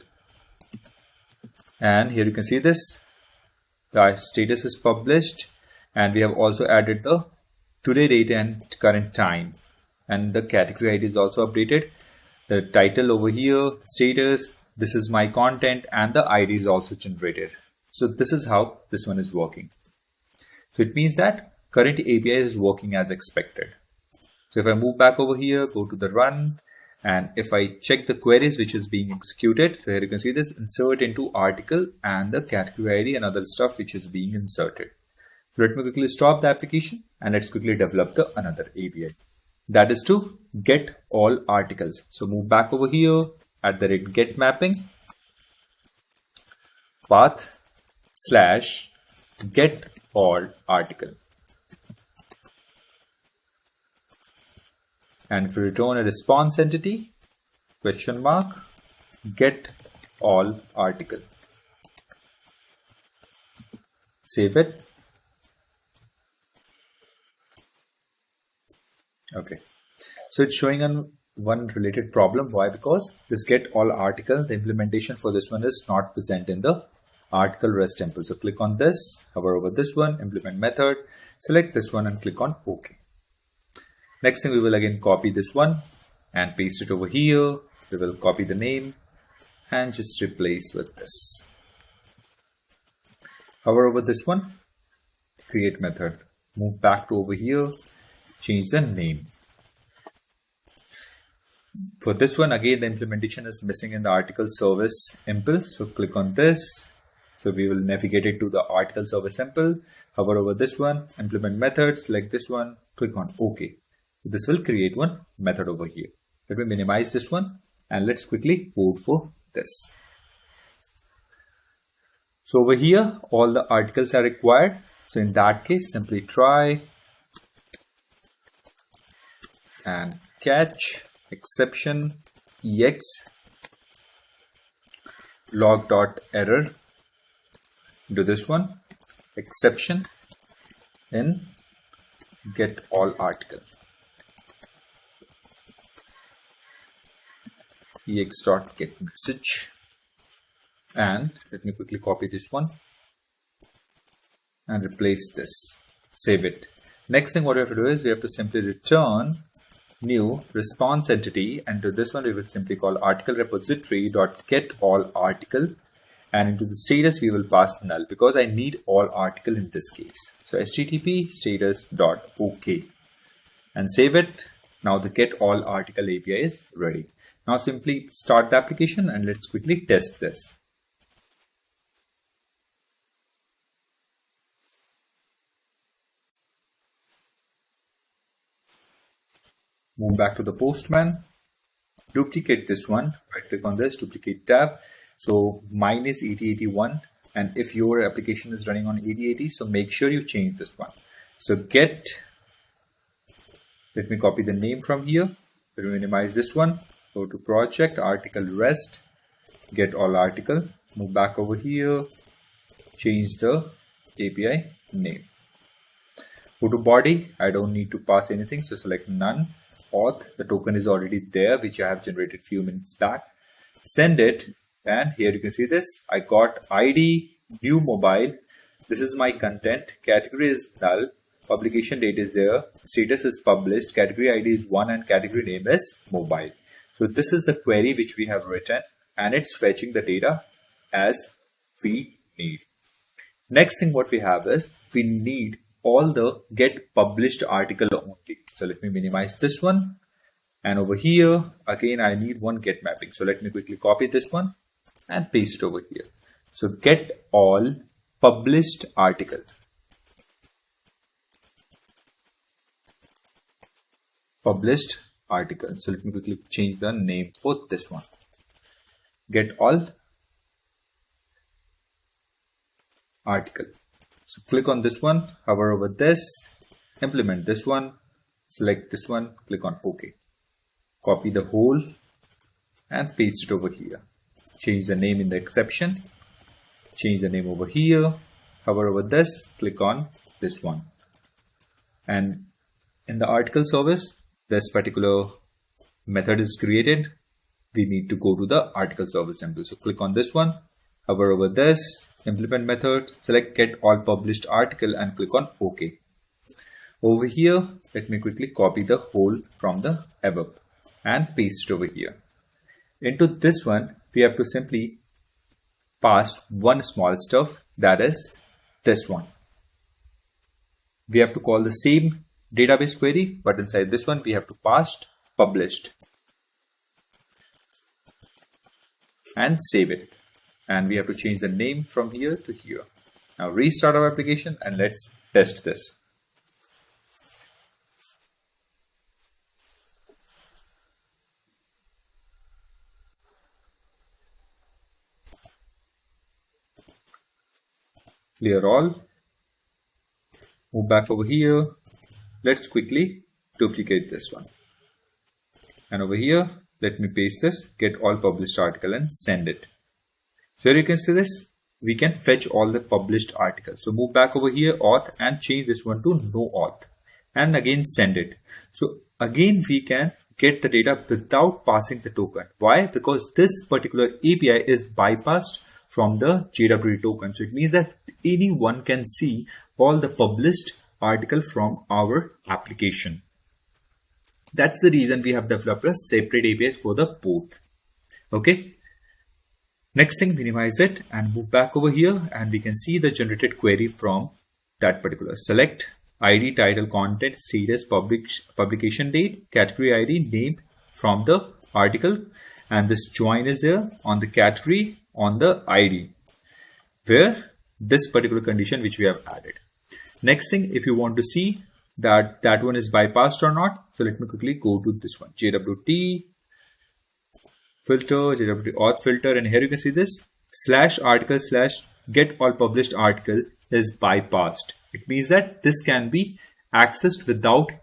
and here you can see this, the status is published, and we have also added the today date and current time, and the category ID is also updated. The title over here, status, this is my content, and the ID is also generated. So this is how this one is working. So it means that current API is working as expected. So if I move back over here, go to the run, and if I check the queries which is being executed, so here you can see this insert into article and the category ID and other stuff which is being inserted. So let me quickly stop the application and let's quickly develop the another API. That is to get all articles. So move back over here at the rate get mapping path / get all article. And if you return a response entity, question mark, get all article. Save it. Okay, so it's showing on one related problem. Why? Because this get all article, the implementation for this one is not present in the article rest temple. So click on this, hover over this one, implement method, select this one and click on OK. Next thing, we will again copy this one and paste it over here. We will copy the name and just replace with this. Hover over this one, create method, move back to over here, change the name. For this one, again, the implementation is missing in the article service impl. So click on this. So we will navigate it to the article service impl. Hover over this one, implement method, select this one, click on OK. This will create one method over here. Let me minimize this one and let's quickly code for this. So over here, all the articles are required. So in that case, simply try and catch exception ex log.error. Do this one, exception in get all article. ex.getMessage, and let me quickly copy this one and replace this, save it. Next thing what we have to do is we have to simply return new response entity, and to this one we will simply call article repository dot get all article, and into the status we will pass null because I need all article in this case. So http status dot OK and save it. Now the get all article API is ready. Now simply start the application and let's quickly test this. Move back to the Postman, duplicate this one, right click on this, duplicate tab. So mine is 8081 and if your application is running on 8080, so make sure you change this one. So let me copy the name from here, let me minimize this one, go to project, article rest, get all article, move back over here, change the API name. Go to body, I don't need to pass anything, so select none. Auth, the token is already there, which I have generated few minutes back. Send it, and here you can see this. I got ID, new mobile. This is my content. Category is null. Publication date is there. Status is published. Category ID is 1 and category name is mobile. So this is the query which we have written, and it's fetching the data as we need. Next thing what we have is we need all the get published article only. So let me minimize this one, and over here again I need one get mapping. So let me quickly copy this one and paste it over here. So get all published article. Published article. So let me quickly change the name for this one. Get all article. So click on this one, hover over this, implement this one, select this one, click on OK. Copy the whole and paste it over here. Change the name in the exception, change the name over here, hover over this, click on this one. And in the article service, this particular method is created. We need to go to the article service symbol. So click on this one, hover over this, implement method, select get all published article and click on OK. Over here, let me quickly copy the whole from the above and paste it over here. Into this one, we have to simply pass one small stuff, that is this one. We have to call the same database query, but inside this one we have to pass published and save it. And we have to change the name from here to here. Now restart our application and let's test this. Clear all. Move back over here. Let's quickly duplicate this one. And over here, let me paste this, get all published article and send it. So here you can see this, we can fetch all the published articles. So move back over here, auth, and change this one to no auth. And again send it. So again we can get the data without passing the token. Why? Because this particular API is bypassed from the JWT token. So it means that anyone can see all the published article from our application. That's the reason we have developed a separate APIs for the both. Okay. Next thing, minimize it and move back over here, and we can see the generated query from that particular. Select ID, title, content, status, publication date, category ID, name from the article, and this join is there on the category on the ID where this particular condition which we have added. Next thing, if you want to see that one is bypassed or not, so let me quickly go to this one, JWT filter, JWT auth filter, and here you can see this /article /get all published article is bypassed. It means that this can be accessed without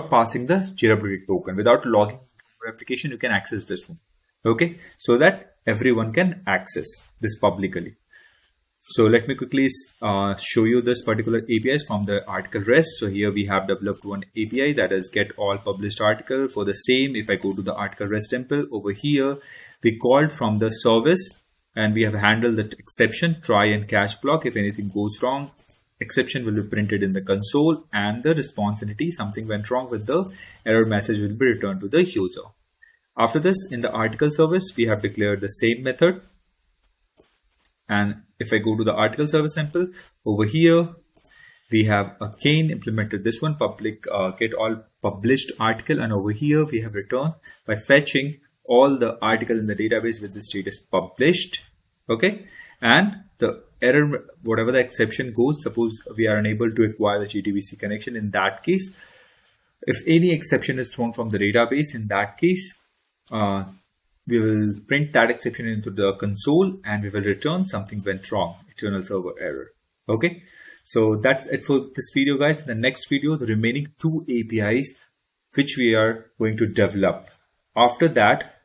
passing the JWT token, without logging your application. You can access this one. Okay, so that everyone can access this publicly. So let me quickly show you this particular APIs from the article rest. So here we have developed one API that is get all published article. For the same, if I go to the article rest temple over here, we called from the service and we have handled the exception, try and catch block. If anything goes wrong, exception will be printed in the console, and the response entity, something went wrong with the error message, will be returned to the user. After this, in the article service, we have declared the same method. And if I go to the article service sample, over here, we have again implemented this one, public get all published article. And over here, we have returned by fetching all the article in the database with the status published. Okay. And the error, whatever the exception goes, suppose we are unable to acquire the JWT connection. In that case, if any exception is thrown from the database, in that case, we will print that exception into the console and we will return something went wrong, eternal server error. Okay. So that's it for this video, guys. In the next video, the remaining two APIs which we are going to develop. After that,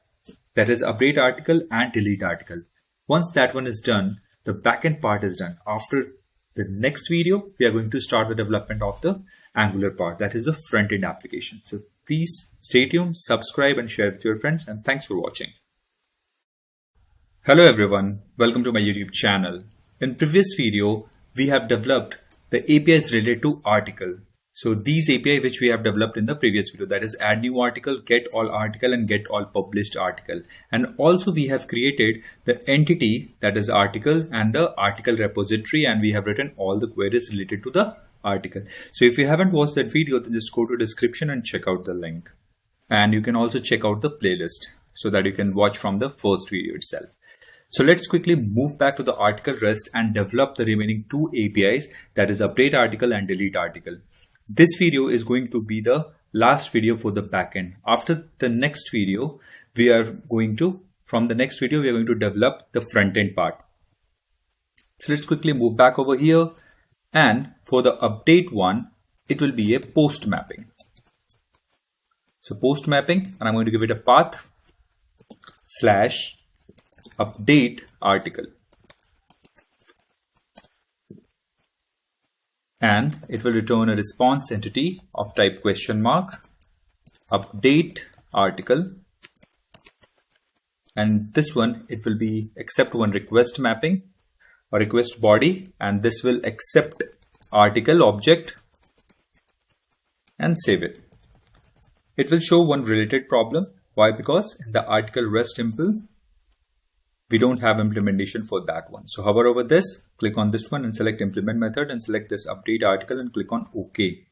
that is update article and delete article. Once that one is done, the backend part is done. After the next video, we are going to start the development of the Angular part, that is the front-end application. So please stay tuned, subscribe and share with your friends, and thanks for watching. Hello everyone, welcome to my YouTube channel. In previous video, we have developed the APIs related to article. So these API which we have developed in the previous video, that is add new article, get all article and get all published article. And also we have created the entity, that is article, and the article repository, and we have written all the queries related to the article. So if you haven't watched that video, then just go to description and check out the link. And you can also check out the playlist so that you can watch from the first video itself. So let's quickly move back to the article rest and develop the remaining two APIs, that is update article and delete article. This video is going to be the last video for the backend. After the next video, we are going to develop the front end part. So let's quickly move back over here. And for the update one, it will be a post mapping. So post mapping, and I'm going to give it a path / update article. And it will return a response entity of type question mark, update article. And this one, it will be accept one request mapping or request body, and this will accept article object and save it. It will show one related problem. Why? Because in the article rest simple, we don't have implementation for that one. So hover over this, click on this one and select implement method and select this update article and click on OK.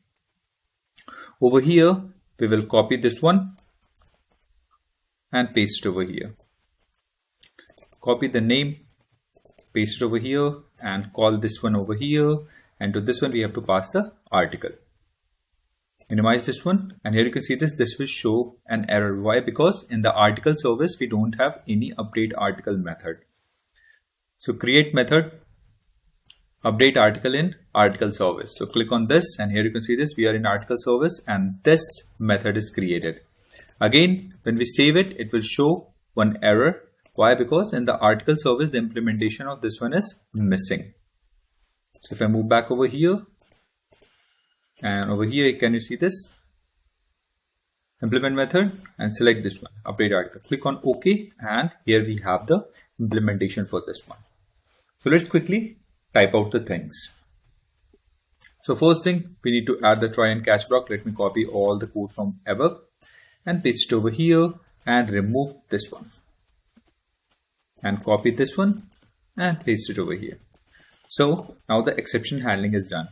Over here, we will copy this one and paste it over here. Copy the name, paste it over here and call this one over here. And to this one, we have to pass the article. Minimize this one, and here you can see this will show an error. Why? Because in the article service, we don't have any update article method. So create method, update article in article service. So click on this, and here you can see we are in article service, and this method is created. Again, when we save it, it will show one error. Why? Because in the article service, the implementation of this one is missing. So if I move back over here, and over here, can you see this? Implement method and select this one, update article. Click on OK, and here we have the implementation for this one. So let's quickly type out the things. So first thing, we need to add the try and catch block. Let me copy all the code from above and paste it over here and remove this one. And copy this one and paste it over here. So now the exception handling is done.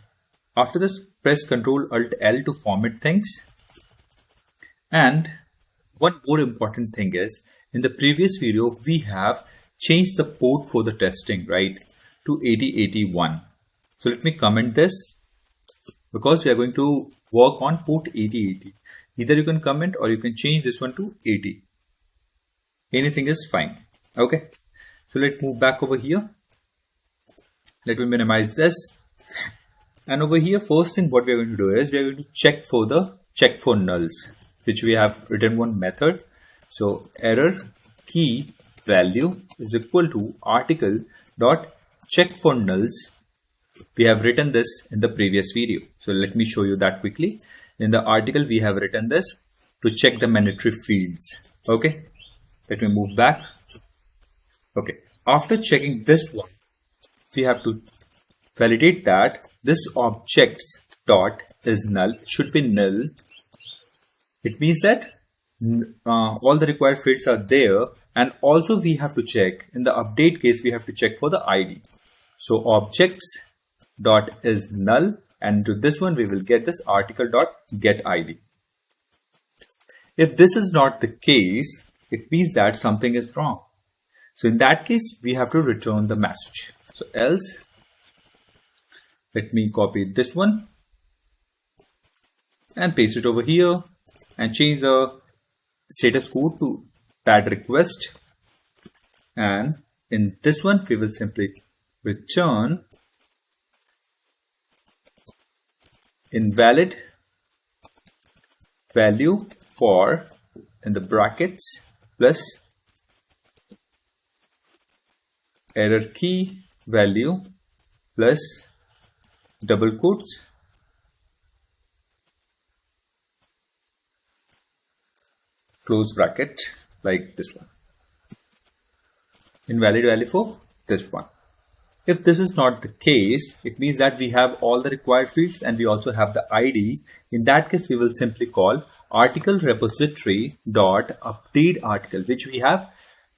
After this, press Ctrl Alt L to format things. And one more important thing is, in the previous video, we have changed the port for the testing, right, to 8081. So let me comment this, because we are going to work on port 8080. Either you can comment or you can change this one to 80. Anything is fine. Okay. So let's move back over here. Let me minimize this. And over here, first thing what we are going to do is we are going to check for nulls, which we have written one method. So error key value is equal to article dot check for nulls. We have written this in the previous video. So let me show you that quickly. In the article, we have written this to check the mandatory fields. Okay. Let me move back. Okay. After checking this one, we have to validate that this objects dot is null, should be null. It means that all the required fields are there, and also we have to check in the update case, we have to check for the ID. So objects dot is null, and to this one we will get this article dot get ID. If this is not the case, it means that something is wrong. So in that case, we have to return the message. So else, let me copy this one and paste it over here and change the status code to that request. And in this one, we will simply return invalid value for, in the brackets, plus error key value plus double quotes close bracket, like this one. Invalid value for this one. If this is not the case, it means that we have all the required fields and we also have the ID. In that case, we will simply call article repository dot update article, which we have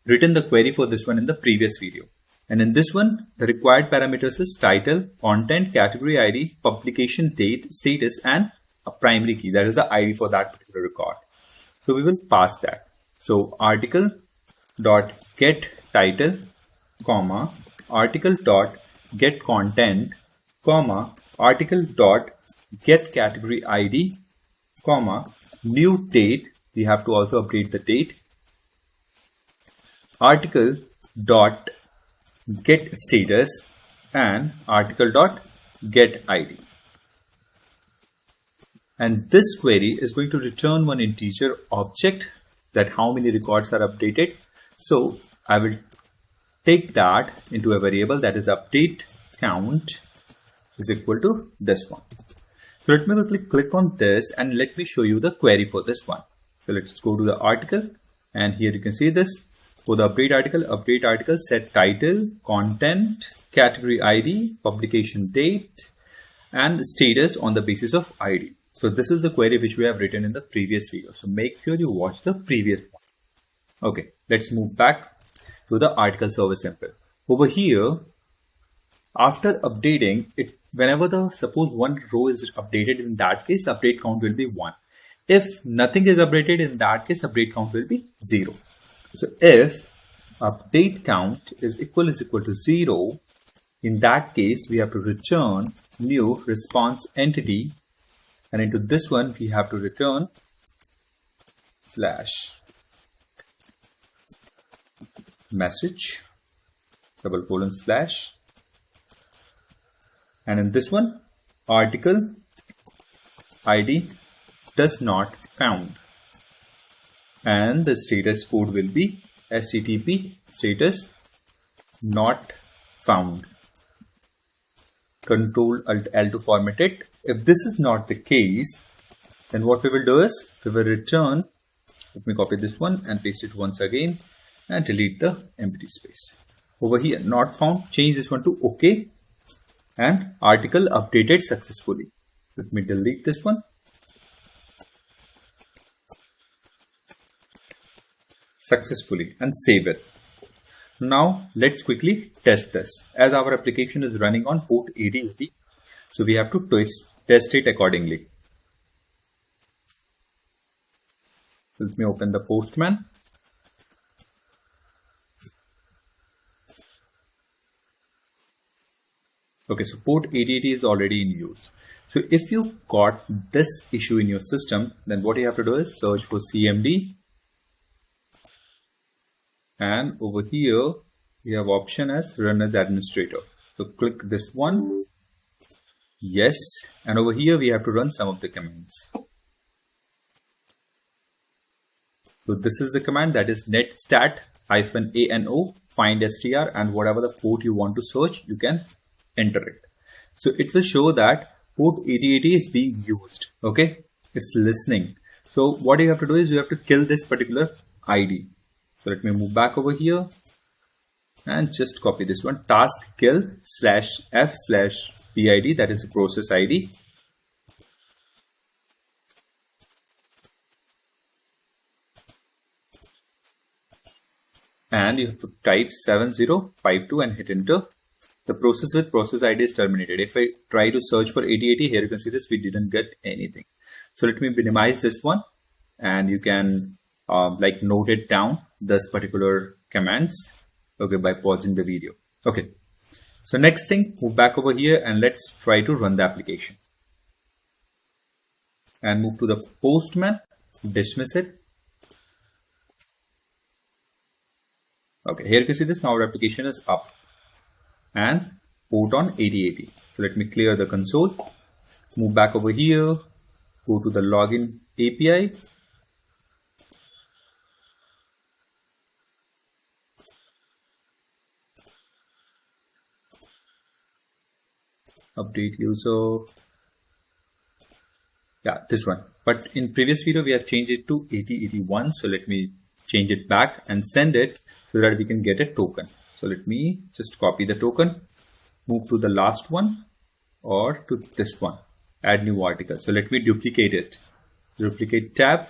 written the query for this one in the previous video. And in this one, the required parameters is title, content, category ID, publication date, status, and a primary key. That is the ID for that particular record. So we will pass that. So article dot get title, comma, article dot get content, comma, article dot get category ID, comma, new date. We have to also update the date. Article dot get status and article dot get ID. And this query is going to return one integer object, that how many records are updated. So I will take that into a variable, that is update count is equal to this one. So let me quickly click on this and let me show you the query for this one. So let's go to the article, and here you can see this. For the update article set title, content, category ID, publication date, and status on the basis of ID. So this is the query which we have written in the previous video. So make sure you watch the previous one. Okay, let's move back to the article server simple. Over here, after updating it, whenever the suppose one row is updated, in that case update count will be 1. If nothing is updated, in that case update count will be 0. So if update count is equal to 0, in that case we have to return new response entity, and into this one we have to return slash message double colon slash, and in this one article ID does not found, and the status code will be http status not found. Control Alt L to format it. If this is not the case, then what we will do is we will return, let me copy this one and paste it once again and delete the empty space. Over here, not found, change this one to OK, and article updated successfully. Let me delete this one. Successfully, and save it. Now let's quickly test this, as our application is running on port 8080. So we have to test it accordingly. Let me open the Postman. Okay, so port 8080 is already in use. So if you got this issue in your system, then what you have to do is search for CMD. And over here, we have option as run as administrator. So click this one. Yes. And over here, we have to run some of the commands. So this is the command, that is netstat-ano find str, and whatever the port you want to search, you can enter it. So it will show that port 8080 is being used. Okay. It's listening. So what you have to do is you have to kill this particular ID. So let me move back over here. and just copy this one, task kill /f/ PID, that is the process ID. And you have to type 7052 and hit enter. The process with process ID is terminated. If I try to search for 8080, here you can see this, we didn't get anything. So let me minimize this one, and you can like note it down, this particular commands, okay, by pausing the video. Okay, so next thing, move back over here and let's try to run the application. And move to the postman, dismiss it. Okay, here you can see this, now our application is up and port on 8080. So let me clear the console, move back over here, go to the login API, update user, yeah, this one. But in previous video we have changed it to 8081, so let me change it back and send it so that we can get a token. So let me just copy the token, move to the last one or to this one, add new article. So let me duplicate it, duplicate tab.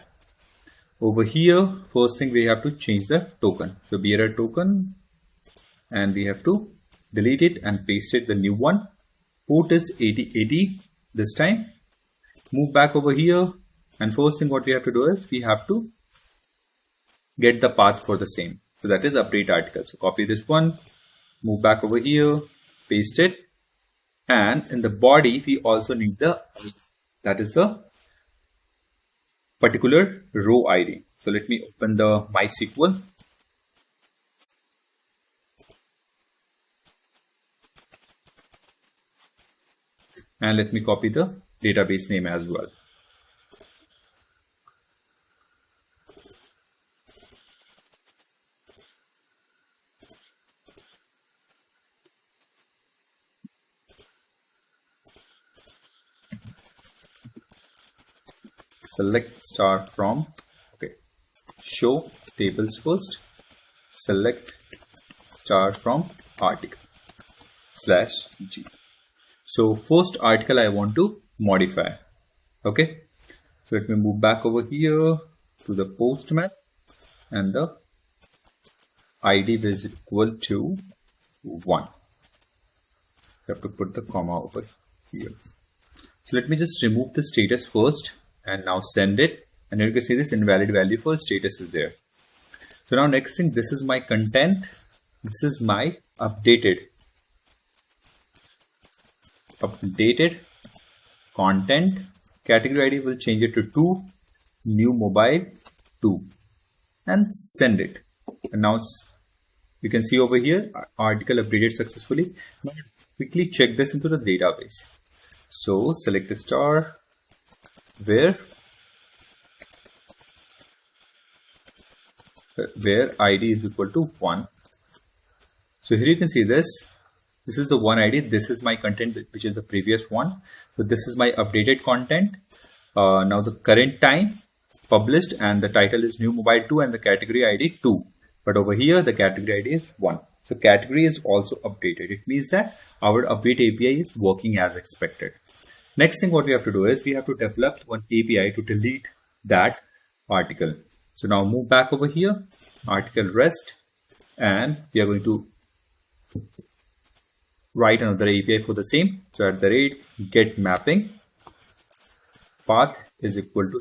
Over here, first thing we have to change the token. So bearer token, and we have to delete it and paste it the new one. Port is 8080 this time. Move back over here, and first thing what we have to do is we have to get the path for the same. So that is update article. So copy this one, move back over here, paste it, and in the body we also need the, that is the particular row ID. So let me open the MySQL. And let me copy the database name as well. Select star from, okay, show tables first, select star from article /G. So first article I want to modify. Okay, so let me move back over here to the postman, and the ID is equal to 1. You have to put the comma over here. So let me just remove the status first and now send it, and you can see this invalid value for status is there. So now next thing, this is my content, this is my updated content. Category ID will change it to 2, new mobile 2, and send it. And now you can see over here article updated successfully. Now quickly check this into the database. So select a star where ID is equal to 1. So here you can see this is the one ID, this is my content which is the previous one. So this is my updated content. Now the current time published, and the title is new mobile 2 and the category ID 2. But over here the category ID is 1. So category is also updated. It means that our update API is working as expected. Next thing what we have to do is we have to develop one API to delete that article. So now move back over here, article rest, and we are going to write another API for the same. So at the rate get mapping path is equal to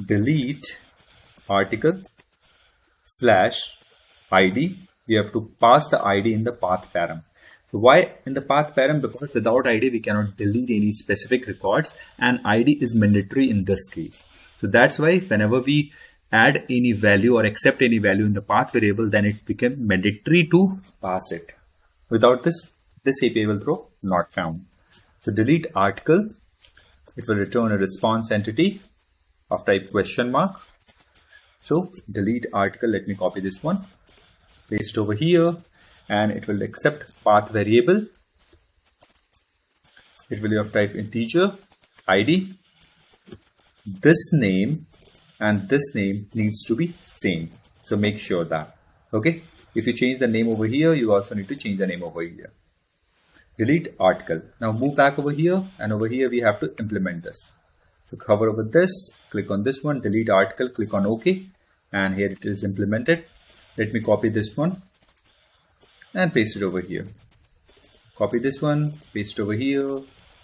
/delete article /ID. We have to pass the ID in the path param. So why in the path param? Because without ID we cannot delete any specific records, and ID is mandatory in this case. So that's why whenever we add any value or accept any value in the path variable, then it becomes mandatory to pass it. Without this API will throw not found. So delete article, it will return a response entity of type question mark. So delete article, let me copy this one, paste over here, and it will accept path variable. It will be of type integer ID. This name and this name needs to be same. So make sure that, okay. If you change the name over here, you also need to change the name over here. Delete article. Now move back over here, and over here we have to implement this. So hover over this, click on this one, delete article, click on OK, and here it is implemented. Let me copy this one and paste it over here. Copy this one, paste it over here,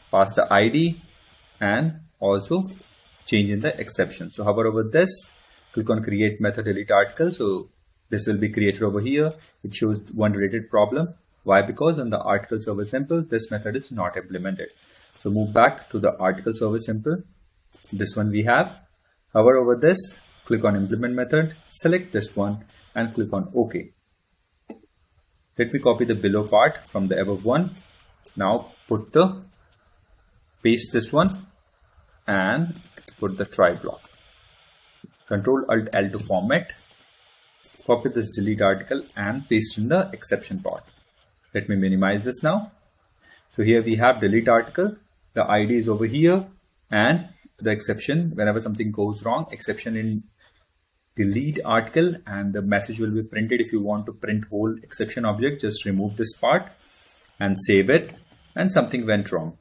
pass the ID, and also change in the exception. So hover over this, click on create method delete article. So this will be created over here. It shows one related problem. Why? Because in the article server simple, this method is not implemented. So move back to the article server simple. This one we have. Hover over this, click on implement method, select this one and click on OK. Let me copy the below part from the above one. Now paste this one and put the try block. Control Alt L to format. Copy this delete article and paste in the exception part. Let me minimize this now. So here we have delete article. The ID is over here and the exception. Whenever something goes wrong, exception in delete article, and the message will be printed. If you want to print whole exception object, just remove this part and save it, and something went wrong.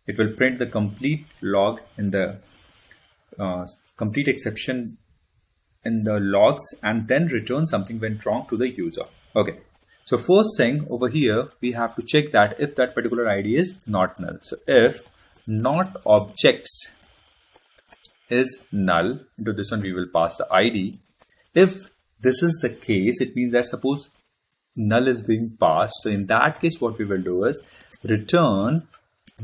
It will print the complete log in the complete exception in the logs and then return something went wrong to the user. Okay. So first thing over here, we have to check that if that particular ID is not null. So if not objects is null, into this one we will pass the ID. If this is the case, it means that suppose null is being passed. So in that case, what we will do is return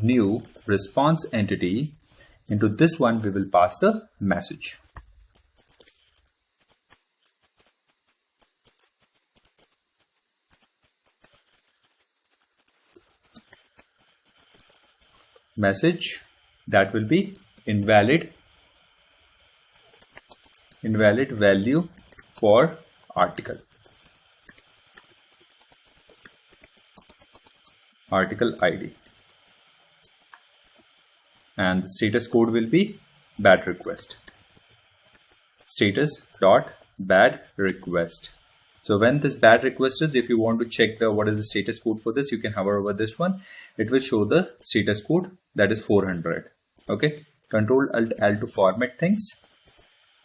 new response entity. Into this one we will pass the message. Message that will be invalid value for article ID, and the status code will be bad request, status dot bad request. So when this bad request is, if you want to check what is the status code for this, you can hover over this one. It will show the status code, that is 400. Okay. Control Alt L to format things.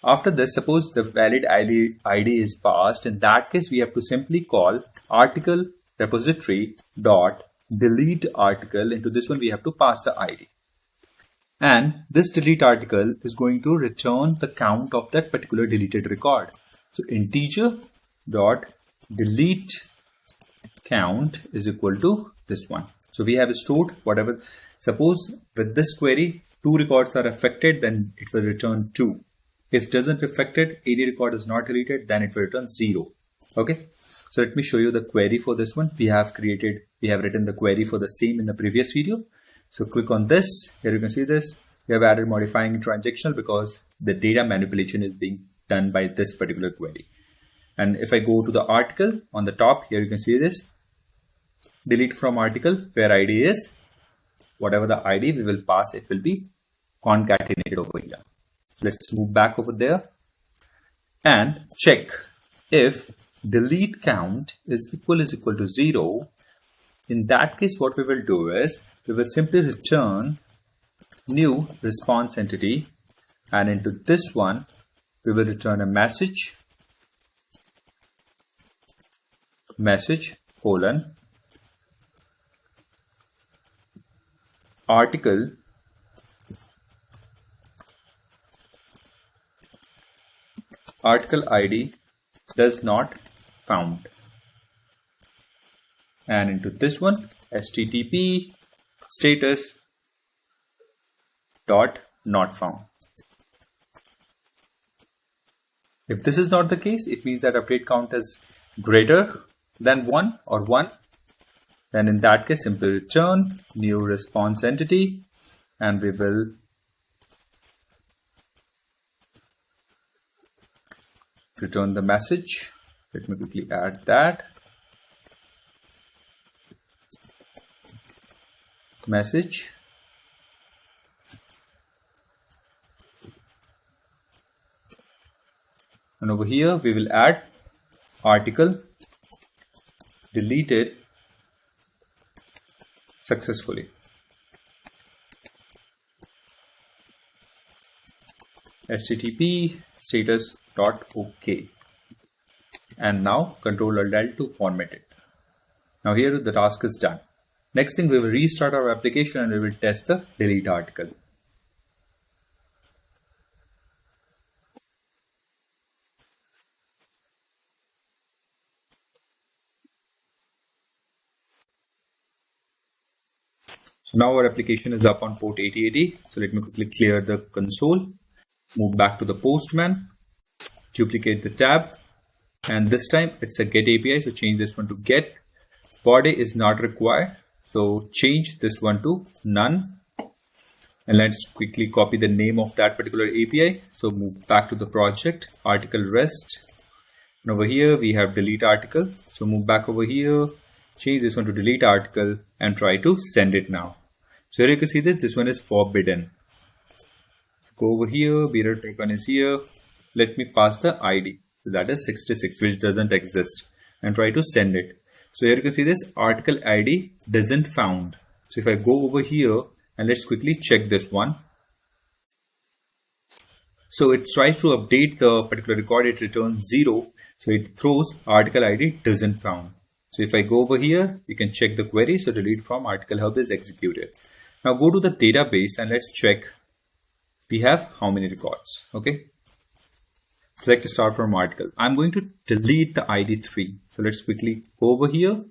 After this, suppose the valid ID is passed. In that case, we have to simply call article repository dot delete article. Into this one, we have to pass the ID. And this delete article is going to return the count of that particular deleted record. So integer dot delete count is equal to this one. So we have stored whatever. Suppose with this query 2 records are affected, then it will return 2. If doesn't affected, any record is not deleted, then it will return 0. Okay. So let me show you the query for this one. We have written the query for the same in the previous video. So click on this. Here you can see this. We have added modifying transactional because the data manipulation is being done by this particular query. And if I go to the article on the top, here you can see this. Delete from article where ID is. Whatever the ID we will pass, it will be concatenated over here. So let's move back over there and check if delete count is equal to 0. In that case, what we will do is we will simply return new response entity, and into this one we will return a message colon article ID does not found, and into this one http status dot not found. If this is not the case, it means that update count is greater than 1 or 1. Then in that case, simply return new response entity, and we will return the message. Let me quickly add that. Message and over here we will add article deleted successfully. HTTP status.ok. And now Ctrl+Alt to format it. Now here the task is done. Next thing, we will restart our application and we will test the delete article. So now our application is up on port 8080. So let me quickly clear the console, move back to the Postman, duplicate the tab, and this time it's a get API. So change this one to get. Body is not required. So change this one to none. And let's quickly copy the name of that particular API. So move back to the project, article rest. And over here we have delete article. So move back over here, change this one to delete article and try to send it now. So here you can see this one is forbidden. So go over here, bearer token is here. Let me pass the ID. So that is 66, which doesn't exist, and try to send it. So here you can see this article ID doesn't found. So if I go over here and let's quickly check this one. So it tries to update the particular record, it returns 0. So it throws article ID doesn't found. So if I go over here, you can check the query. So delete from article hub is executed. Now go to the database and let's check we have how many records. Okay. Select start from article. I'm going to delete the ID 3. So let's quickly go over here.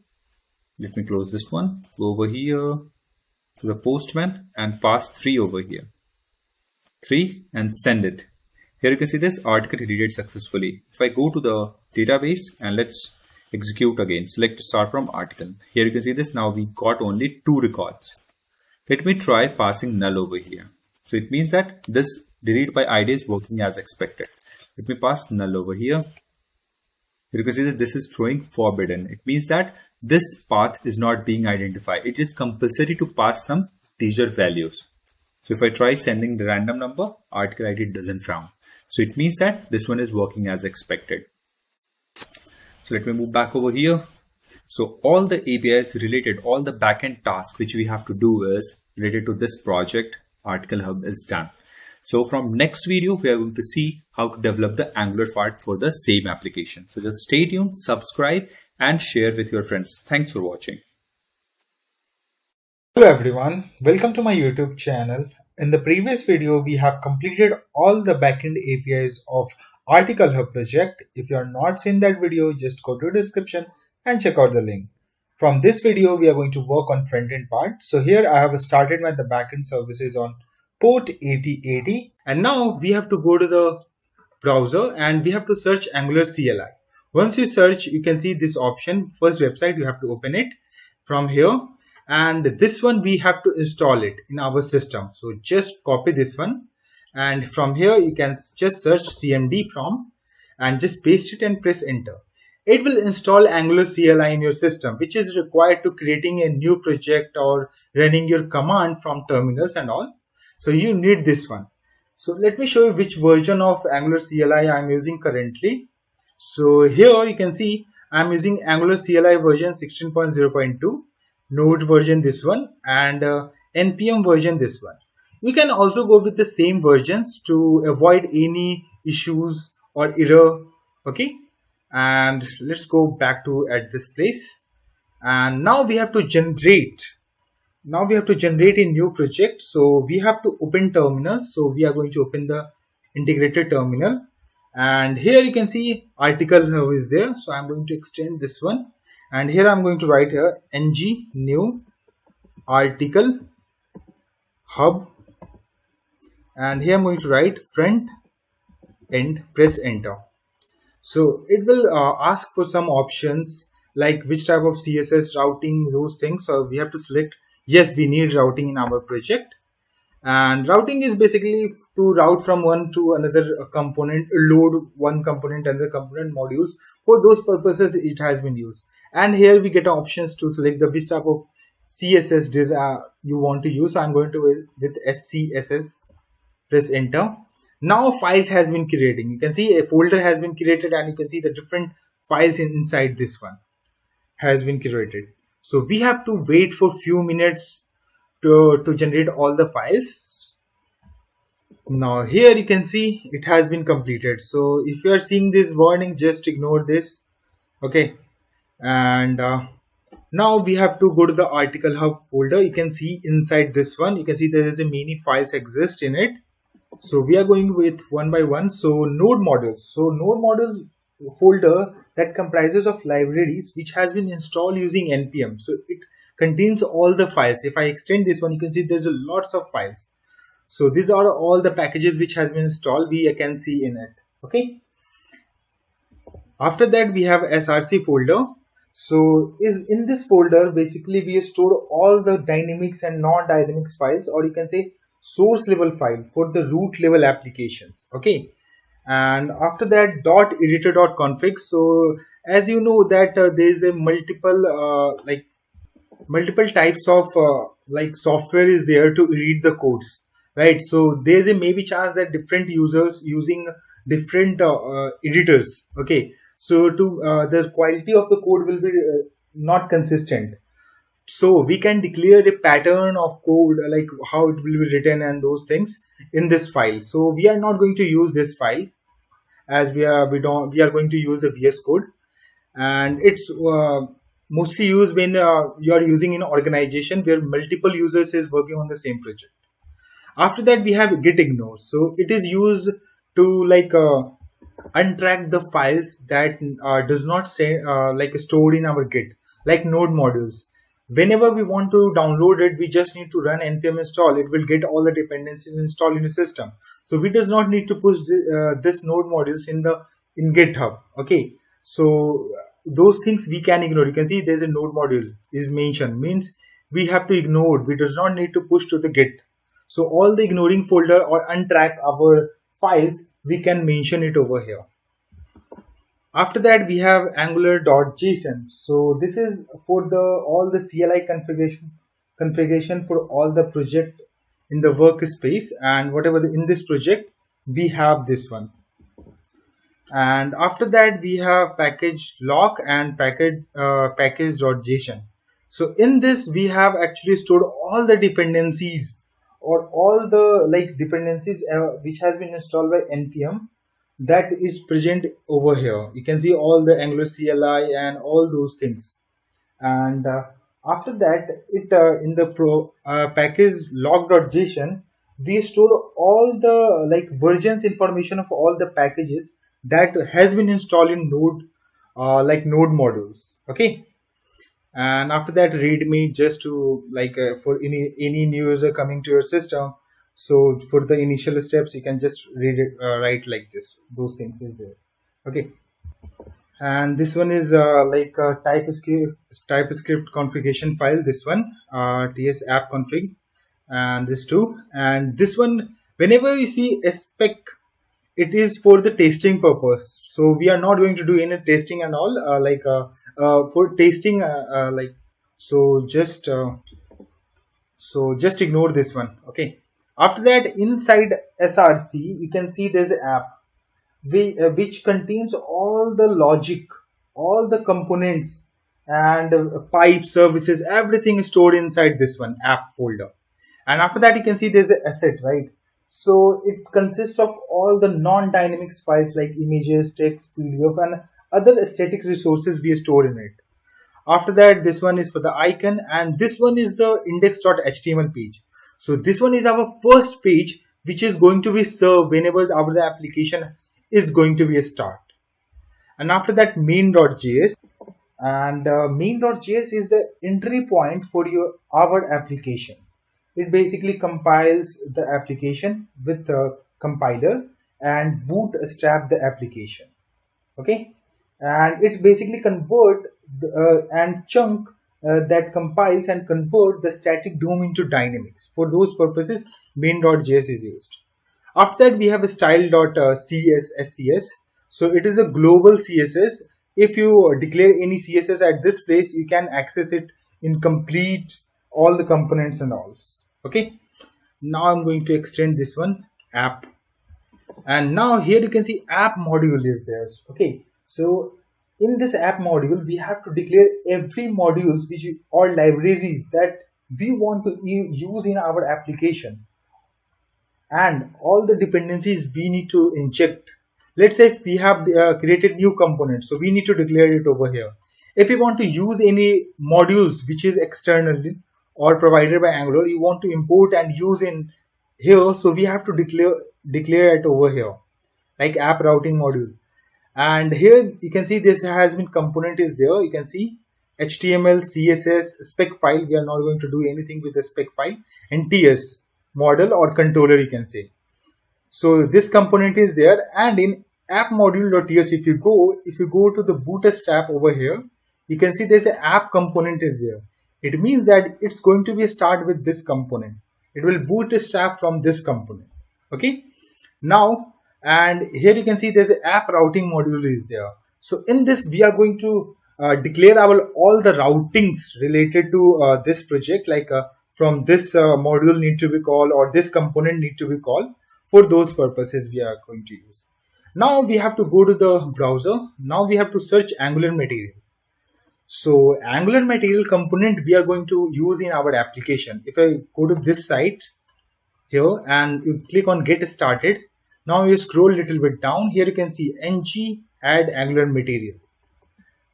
Let me close this one. Go over here to the Postman and pass 3 over here. 3 and send it. Here you can see this article deleted successfully. If I go to the database and let's execute again, select start from article. Here you can see this. Now we got only 2 records. Let me try passing null over here. So it means that this delete by ID is working as expected. Let me pass null over here. You can see that this is throwing forbidden. It means that this path is not being identified. It is compulsory to pass some teaser values. So if I try sending the random number, article ID doesn't found. So it means that this one is working as expected. So let me move back over here. So all the APIs related, all the backend tasks which we have to do is related to this project, article hub is done. So from next video, we are going to see how to develop the Angular part for the same application. So just stay tuned, subscribe and share with your friends. Thanks for watching. Hello everyone, welcome to my YouTube channel. In the previous video, we have completed all the backend APIs of Article Hub project. If you are not seen that video, just go to the description and check out the link. From this video, we are going to work on front-end part. So here I have started the backend services on port 8080, and now we have to go to the browser and we have to search Angular CLI. Once you search, you can see this option, first website, you have to open it from here, and this one we have to install it in our system. So just copy this one, and from here you can just search cmd from and just paste it and press enter. It will install Angular CLI in your system, which is required to creating a new project or running your command from terminals and all. So you need this one. So let me show you which version of Angular CLI I am using currently. So here you can see I am using Angular CLI version 16.0.2, Node version this one, and NPM version this one. You can also go with the same versions to avoid any issues or error. Okay, and let's go back to at this place, and now we have to generate. Now we have to generate a new project. So we have to open terminal. So we are going to open the integrated terminal, and here you can see article hub is there. So I'm going to extend this one, and here I'm going to write here ng new article hub, and here I'm going to write front end, press enter. So it will ask for some options like which type of CSS routing, those things. So we have to select yes, we need routing in our project. And routing is basically to route from one to another component, load one component and the component modules. For those purposes, it has been used. And here we get options to select the which type of CSS you want to use. So I'm going to with SCSS, press enter. Now files has been creating. You can see a folder has been created, and you can see the different files inside this one. has been created. So we have to wait for few minutes to generate all the files. Now here you can see it has been completed. So if you are seeing this warning, just ignore this. Okay. And now we have to go to the article hub folder. You can see inside this one, you can see there is a many files exist in it. So we are going with one by one. So node modules. So node modules folder that comprises of libraries which has been installed using npm. So it contains all the files. If I extend this one, you can see there's a lots of files. So these are all the packages which has been installed, we can see in it. Okay. After that we have src folder. So is in this folder basically we store all the dynamics and non-dynamics files, or you can say source level file for the root level applications. Okay. And after that .editor.config. So as you know that there is a multiple types of software is there to read the codes, right? So there's a maybe chance that different users using different editors. Okay. So to the quality of the code will be not consistent. So we can declare a pattern of code, like how it will be written and those things in this file. So we are not going to use this file, as we are going to use the VS Code, and it's mostly used when you are using in organization where multiple users is working on the same project. After that we have git ignore. So it is used to untrack the files that does not say stored in our git, like node modules. Whenever we want to download it, we just need to run npm install. It will get all the dependencies installed in the system. So we does not need to push this node modules in GitHub. Okay. So those things we can ignore. You can see there's a node module is mentioned, means we have to ignore. We does not need to push to the git. So all the ignoring folder or untrack our files, we can mention it over here. After that we have angular.json. So this is for all the CLI configuration for all the project in the workspace, and whatever in this project we have this one. And after that we have package lock and package.json. So in this we have actually stored all the dependencies, or all the dependencies which has been installed by npm, that is present over here. You can see all the angular CLI and all those things. And after that it in the package log.json, we store all the versions information of all the packages that has been installed in node node modules. Okay. And after that readme, just to for any new user coming to your system. So for the initial steps you can just read it, write like this, those things is there. Okay. And this one is typescript configuration file, this one ts app config, and this too. And this one, whenever you see a spec, it is for the testing purpose. So we are not going to do any testing and all for testing so just ignore this one. Okay. After that, inside src you can see there's an app which contains all the logic, all the components, and pipe services, everything is stored inside this one app folder. And after that you can see there's an asset, right? So it consists of all the non-dynamics files like images, text, pdf, and other static resources we store in it. After that, this one is for the icon, and this one is the index.html page. So this one is our first page which is going to be served whenever our application is going to be a start. And after that, main.js, and main.js is the entry point for our application. It basically compiles the application with a compiler and bootstrap the application. Okay. And it basically convert and chunk that compiles and convert the static DOM into dynamics. For those purposes, main.js is used. After that we have a style.csss. So it is a global CSS. If you declare any CSS at this place, you can access it in complete all the components and all. Okay. Now I'm going to extend this one app, and now here you can see app module is there. Okay. So in this app module, we have to declare every modules which or libraries that we want to use in our application, and all the dependencies we need to inject. Let's say if we have created new components, so we need to declare it over here. If we want to use any modules which is externally or provided by Angular, you want to import and use in here, so we have to declare it over here, like app routing module. And here you can see this has been component is there. You can see HTML, CSS, spec file. We are not going to do anything with the spec file, and TS model or controller, you can say. So this component is there, and in app module.ts, if you go to the bootstrap over here, you can see there's an app component is there. It means that it's going to be start with this component. It will bootstrap from this component. Okay. Now, and here you can see there's an app routing module is there. So in this, we are going to declare our all the routings related to this project, like from this module need to be called, or this component need to be called. For those purposes we are going to use. Now we have to go to the browser. Now we have to search Angular material. So Angular material component we are going to use in our application. If I go to this site here and you click on get started, now you scroll a little bit down. Here you can see ng add Angular material.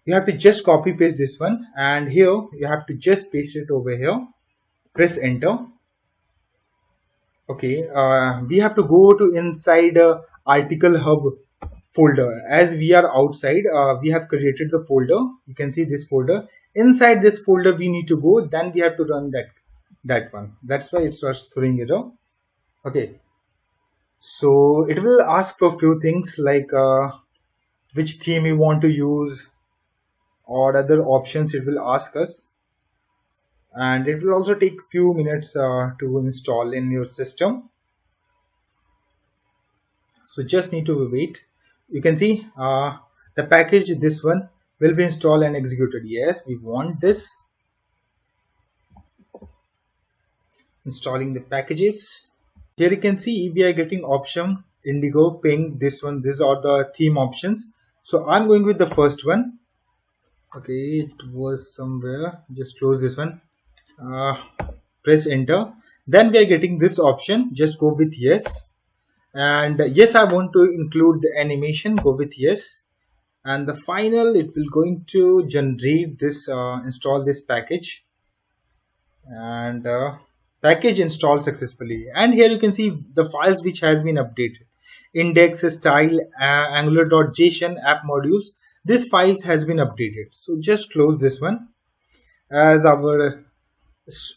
You have to just copy paste this one, and here you have to just paste it over here. Press enter. Okay, we have to go to inside article hub folder. As we are outside, we have created the folder. You can see this folder. Inside this folder we need to go, then we have to run that one. That's why it starts throwing error. Okay, so it will ask for a few things like which theme you want to use, or other options it will ask us, and it will also take few minutes to install in your system. So just need to wait. You can see the package, this one will be installed and executed. Yes, we want this. Installing the packages. Here you can see we are getting option Indigo, Ping, this one. These are the theme options. So I'm going with the first one. Okay, it was somewhere. Just close this one. Press enter. Then we are getting this option. Just go with yes. And yes, I want to include the animation. Go with yes. And the final, it will going to generate this, install this package, and package installed successfully. And here you can see the files which has been updated: index, style, angular.json, app modules. This files has been updated. So just close this one as our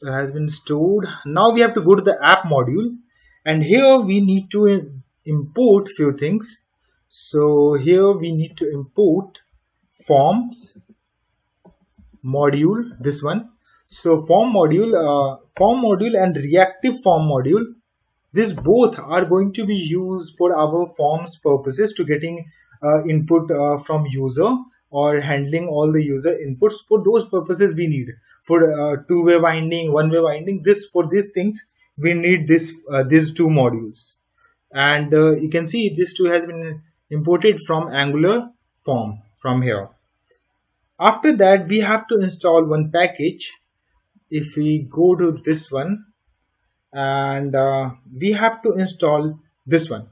has been stored. Now we have to go to the app module, and here we need to import few things. So here we need to import forms module, this one. So form module and reactive form module, these both are going to be used for our forms purposes, to getting input from user, or handling all the user inputs. For those purposes we need, for two-way winding, one-way winding, this for these things we need this these two modules. And you can see this two has been imported from Angular form from here. After that we have to install one package. If we go to this one, and we have to install this one.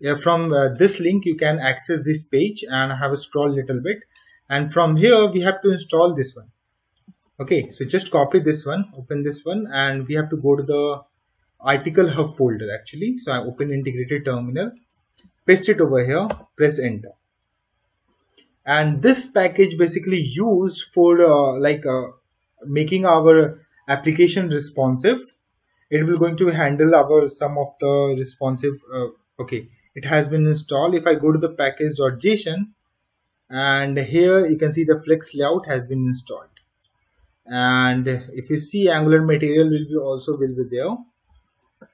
Yeah, from this link you can access this page, and have a scroll little bit, and from here we have to install this one. Okay, so just copy this one, open this one, and we have to go to the article hub folder actually. So I open integrated terminal, paste it over here, press enter. And this package basically used for making our application responsive. It will going to handle our some of the responsive. Okay, it has been installed. If I go to the package.json, and here you can see the flex layout has been installed. And if you see, Angular material will be there.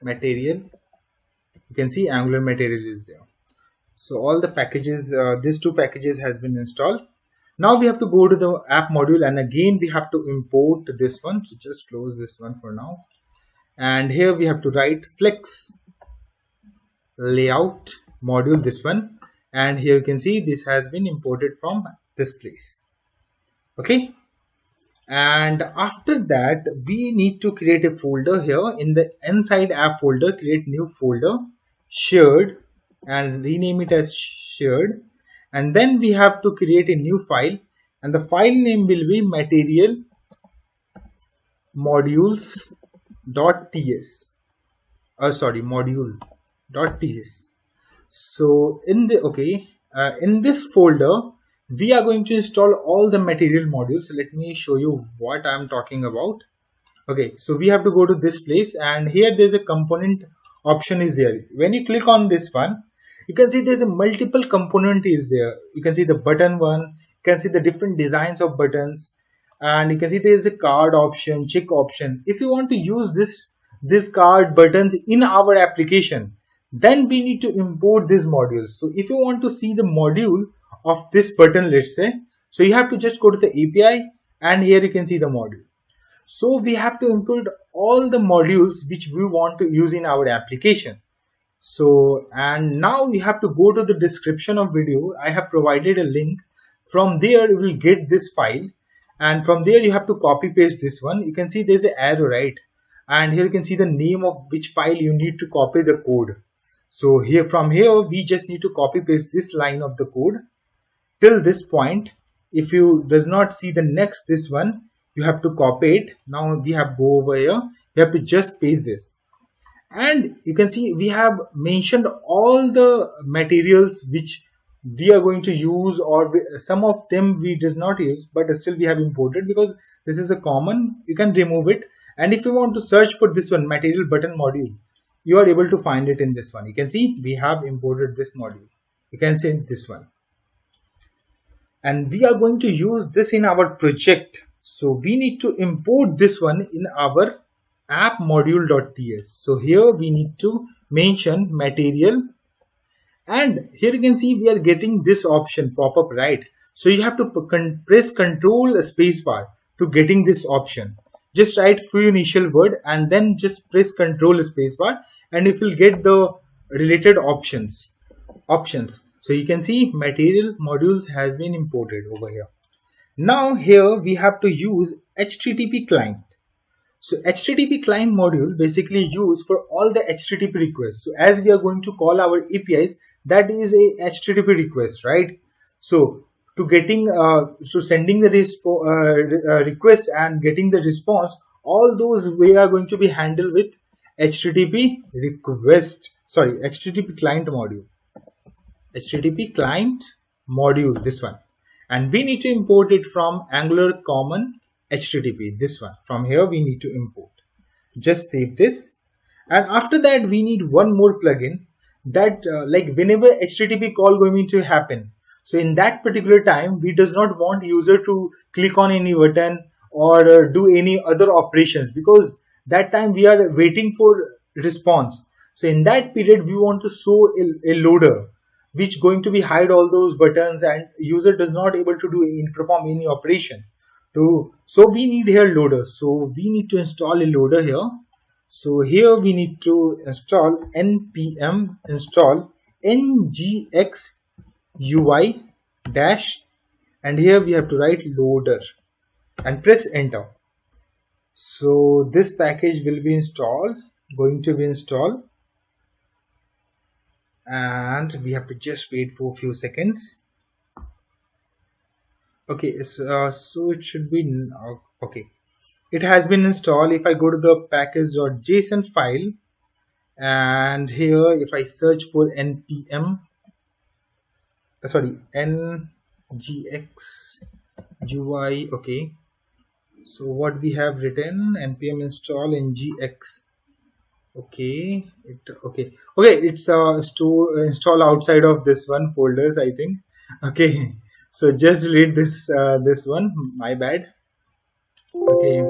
Material, you can see Angular material is there. So all the packages, these two packages has been installed. Now we have to go to the app module, and again we have to import this one. So just close this one for now. And here we have to write flex layout module, this one. And here you can see this has been imported from this place. Okay, and after that we need to create a folder here in the inside app folder. Create new folder, shared, and rename it as shared. And then we have to create a new file, and the file name will be material modules.ts. Sorry, module.ts. So in this folder we are going to install all the material modules. Let me show you what I'm talking about. Okay, so we have to go to this place, and here there's a component option is there. When you click on this one, you can see there's a multiple component is there. You can see the button one, you can see the different designs of buttons, and you can see there's a card option, check option. If you want to use this card buttons in our application, then we need to import these modules. So if you want to see the module of this button, let's say, so you have to just go to the API, and here you can see the module. So we have to import all the modules which we want to use in our application. So, and now you have to go to the description of video. I have provided a link. From there you will get this file, and from there you have to copy paste this one. You can see there's an arrow, right? And here you can see the name of which file you need to copy the code. So here, from here we just need to copy paste this line of the code till this point. If you does not see the next this one, you have to copy it. Now we have go over here, you have to just paste this, and you can see we have mentioned all the materials which we are going to use, or some of them we does not use, but still we have imported because this is a common. You can remove it, and if you want to search for this one, material button module, you are able to find it in this one. You can see we have imported this module. You can see this one, and we are going to use this in our project. So we need to import this one in our app module.ts. So here we need to mention material, and here you can see we are getting this option pop up, right? So you have to press control spacebar to getting this option. Just write few initial word and then just press control spacebar, and if you'll get the related options. So you can see material modules has been imported over here. Now here we have to use HTTP client. So HTTP client module basically used for all the HTTP requests. So as we are going to call our APIs, that is a HTTP request, right? So to getting so sending the request and getting the response, all those we are going to be handled with HTTP client module. HTTP client module, this one, and we need to import it from Angular common HTTP, this one. From here we need to import. Just save this, and after that we need one more plugin that like whenever HTTP call going to happen, so in that particular time we does not want user to click on any button or do any other operations, because that time we are waiting for response. So in that period we want to show a loader which going to be hide all those buttons, and user does not able to perform any operation. So we need here loader. So we need to install a loader here. So here we need to install npm install ngx ui dash, and here we have to write loader and press enter. So this package will be going to be installed, and we have to just wait for a few seconds. Okay, so it should be okay. It has been installed. If I go to the package.json file, and here if I search for npm ngx ui, okay, so what we have written, npm install ngx, okay, it's install outside of this one folders, I think. Okay, so just delete this this one, my bad. Okay,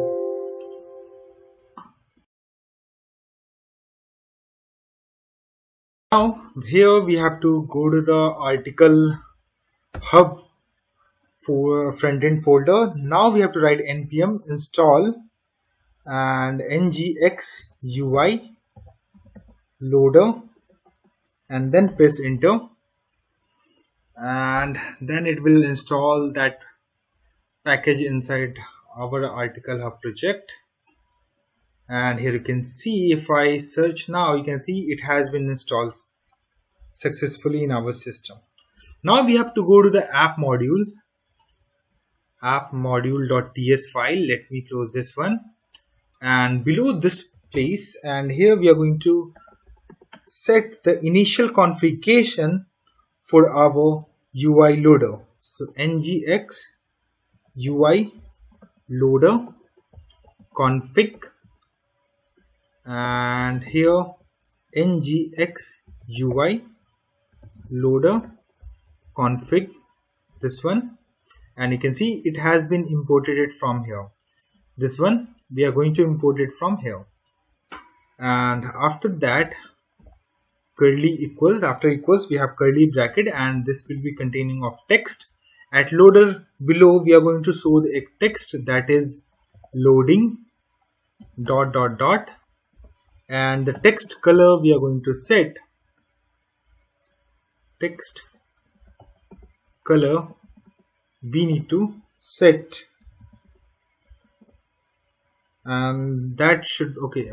now here we have to go to the article hub for front-end folder. Now we have to write npm install and ngx ui loader, and then press enter. and then it will install that package inside our Article Hub project. And here you can see, if I search now, you can see it has been installed successfully in our system. Now we have to go to the app module.ts file. Let me close this one, and below this place, and here we are going to set the initial configuration for our UI loader. So ngx UI loader config, and here ngx UI loader config, this one, and you can see it has been imported from here. This one we are going to import it from here, and after that curly equals, after equals we have curly bracket, and this will be containing of text. At loader below we are going to show the text that is loading ... and the text color we are going to set text color we need to set, and that should we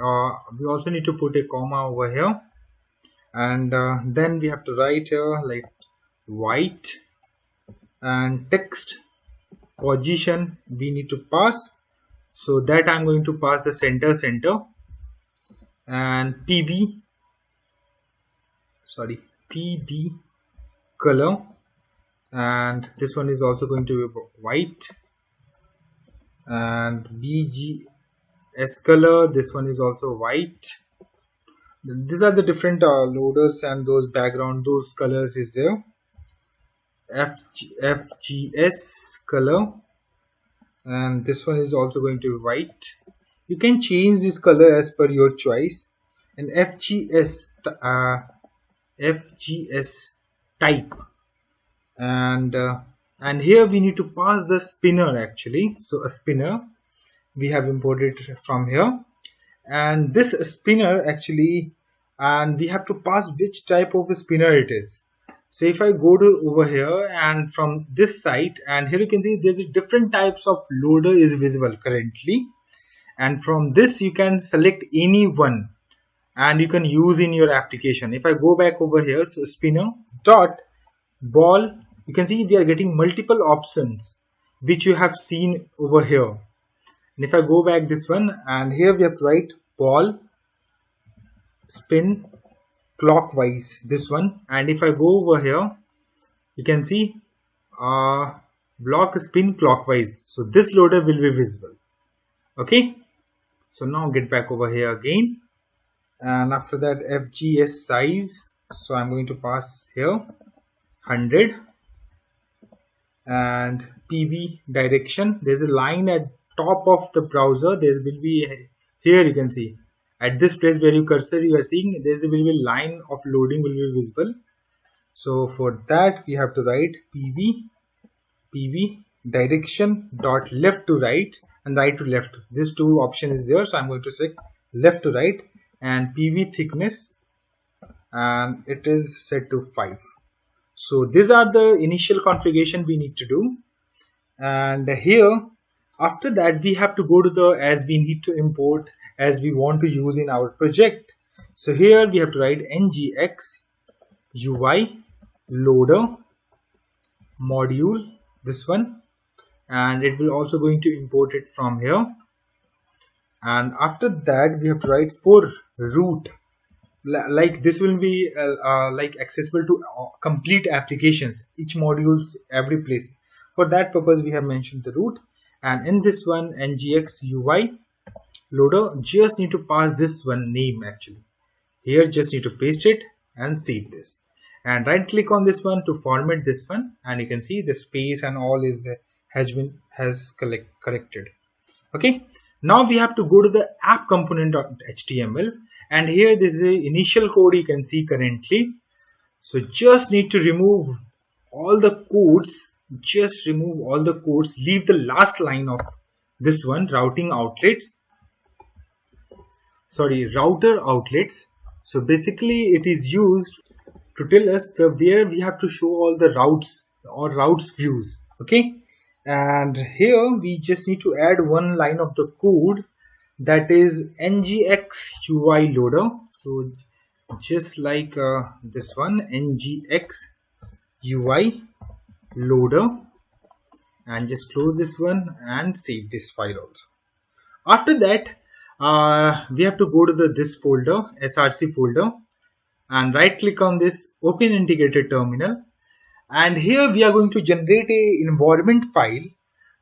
also need to put a comma over here, and then we have to write here like white, and text position we need to pass, so that I'm going to pass the center, and pb color, and this one is also going to be white, and bgs color, this one is also white. These are the different loaders, and those background, those colors is there. fgs color, and this one is also going to be white. You can change this color as per your choice. And fgs type, and here we need to pass the spinner actually. So a spinner we have imported from here, and this spinner actually, and we have to pass which type of a spinner it is. So if I go to over here, and from this site, and here you can see there's different types of loader is visible currently, and from this you can select any one and you can use in your application. If I go back over here, so spinner dot ball, you can see we are getting multiple options which you have seen over here. And if I go back this one, and here we have to write ball spin clockwise, this one, and if I go over here you can see block spin clockwise, so this loader will be visible. Okay, so now get back over here again, and after that fgs size, so I'm going to pass here 100, and pb direction, there's a line at top of the browser, there will be here, you can see at this place where you cursor you are seeing, there will be a line of loading will be visible. So for that we have to write pb direction dot left to right and right to left. This two option is there, so I'm going to select left to right, and pb thickness, and it is set to 5. So these are the initial configuration we need to do. And here after that we have to go to the, as we need to import as we want to use in our project. So here we have to write ngx UI loader module, this one, and it will also going to import it from here. And after that we have to write for root, like this will be like accessible to complete applications, each modules, every place. For that purpose we have mentioned the root, and in this one ngx UI loader just need to pass this one name actually. Here just need to paste it and save this, and right click on this one to format this one, and you can see the space and all is has corrected. Okay, now we have to go to the app component.html, and here this is the initial code you can see currently. So just need to remove all the codes, leave the last line of this one, router outlets. So basically it is used to tell us the where we have to show all the routes or routes views. Okay, and here we just need to add one line of the code, that is ngx ui loader. So just like this one, ngx ui loader, and just close this one and save this file also. After that, we have to go to this folder, src folder, and right click on this open integrated terminal, and here we are going to generate a environment file.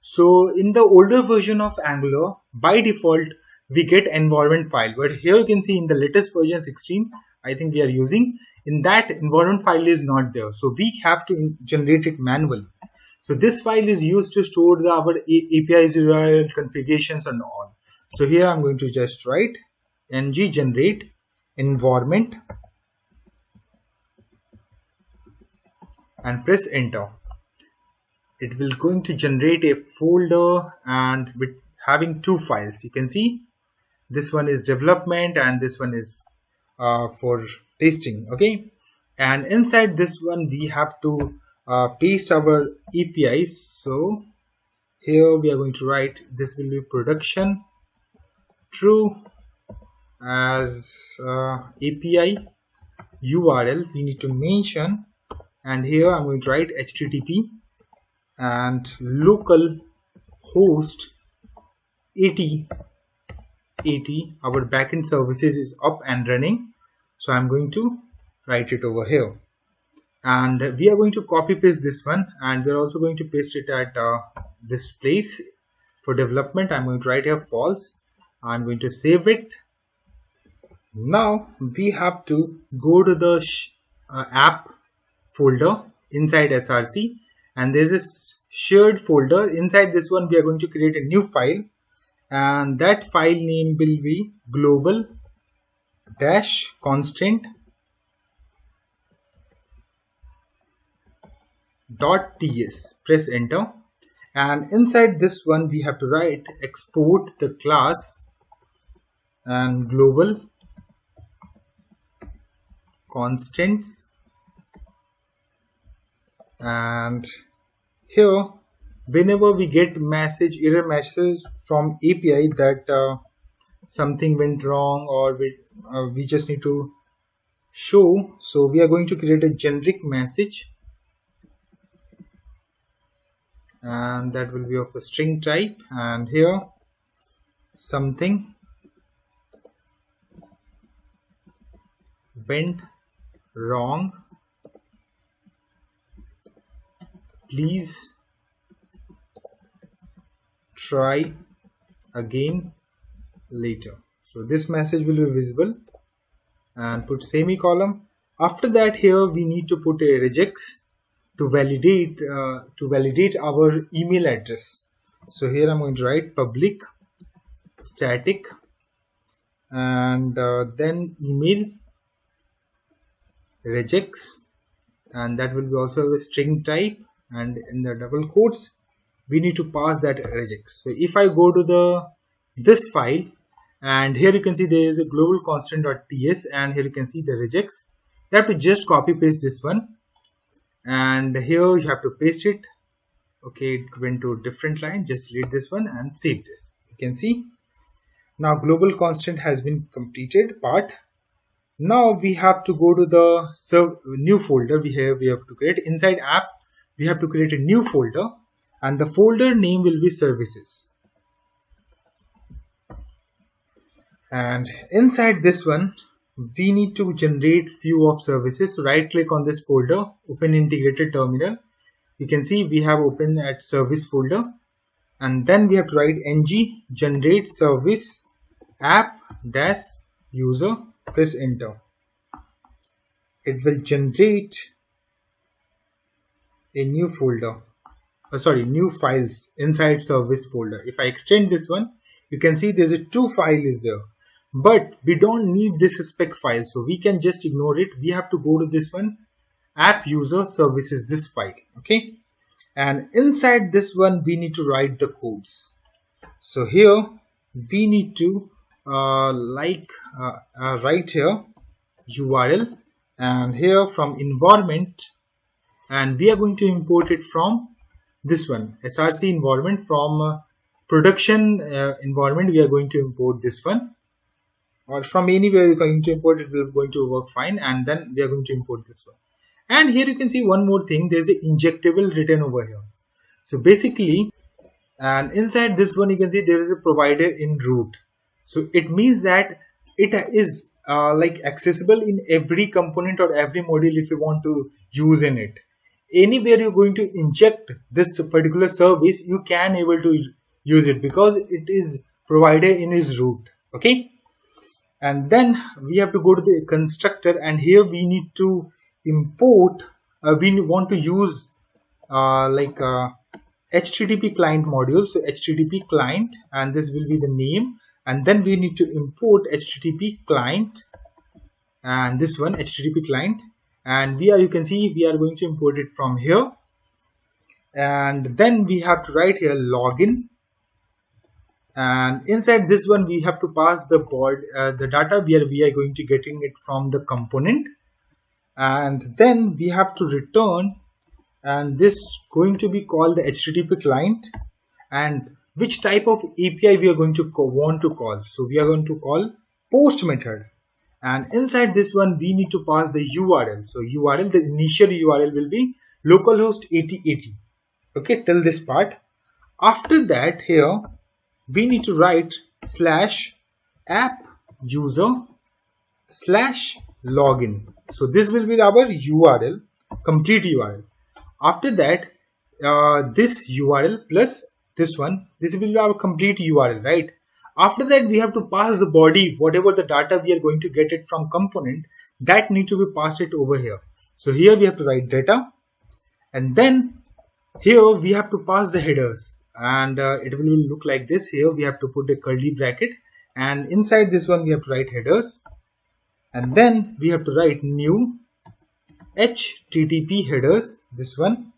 So in the older version of Angular, by default we get environment file, but here you can see in the latest version 16 I think we are using, in that environment file is not there, so we have to generate it manually. So this file is used to store our APIs, URL configurations and all. So here I'm going to just write ng generate environment and press enter. It will going to generate a folder and with having two files. You can see this one is development and this one is for testing. Okay, and inside this one we have to paste our APIs. So here we are going to write this will be production true as API URL we need to mention, and here I'm going to write HTTP and local host 80 our backend services is up and running. So I'm going to write it over here, and we are going to copy paste this one, and we're also going to paste it at this place for development. I'm going to write here false. I'm going to save it. Now we have to go to the app folder inside src, and there's a shared folder. Inside this one we are going to create a new file, and that file name will be global dash constant .ts. Press enter, and inside this one we have to write export the class and global constants, and here whenever we get error message from API that something went wrong or we just need to show, so we are going to create a generic message, and that will be of a string type, and here something went wrong, please try again later. So this message will be visible, and put semicolon. After that, here we need to put a regex to validate our email address. So here I'm going to write public static and then email regex, and that will be also a string type, and in the double quotes we need to pass that regex. So if I go to this file, and here you can see there is a global constant.ts, and here you can see the regex. You have to just copy paste this one, and here you have to paste it. Okay, it went to a different line. Just delete this one and save this. You can see now global constant has been completed part. Now we have to go to the new folder we have to create. Inside app we have to create a new folder, and the folder name will be services. And inside this one we need to generate few of services. Right click on this folder, open integrated terminal. You can see we have open at service folder, and then we have to write ng generate service app dash user. Press enter. It will generate a new folder, new files inside service folder. If I extend this one, you can see there's a two file is there, but we don't need this spec file, so we can just ignore it. We have to go to this one, app user services, this file. Okay, and inside this one we need to write the codes. So here we need to write here URL and here from environment, and we are going to import it from this one, src environment. From production environment, we are going to import this one, or from anywhere you're going to import it will going to work fine. And then we are going to import this one. And here you can see one more thing, there's an injectable written over here. So basically, and inside this one you can see there is a provider in root. So it means that it is like accessible in every component or every module if you want to use in it. Anywhere you're going to inject this particular service, you can able to use it because it is provided in its root. Okay, and then we have to go to the constructor, and here we need to import we want to use HTTP client module. So HTTP client, and this will be the name, and then we need to import HTTP client, and this one HTTP client, and you can see we are going to import it from here. And then we have to write here login, and inside this one we have to pass the the data where we are going to getting it from the component. And then we have to return, and this going to be called the HTTP client, and which type of API we are going to want to call. So we are going to call post method, and inside this one we need to pass the URL. So URL, the initial URL will be localhost 8080. Okay, till this part. After that, here we need to write /app user /login. So this will be our URL, complete URL. After that, this URL plus this one, this will be our complete URL, right? After that, we have to pass the body, whatever the data we are going to get it from component, that need to be passed it over here. So here we have to write data, and then here we have to pass the headers, and it will look like this. Here we have to put a curly bracket, and inside this one we have to write headers, and then we have to write new HTTP headers, this one,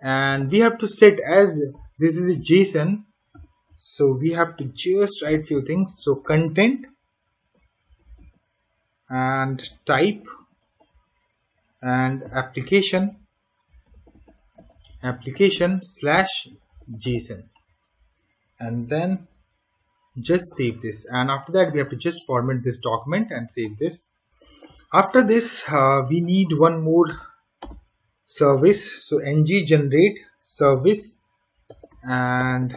and we have to set as this is a JSON. So we have to just write few things. So content and type and application /JSON, and then just save this. And after that, we have to just format this document and save this. After this, we need one more service. So ng generate service, and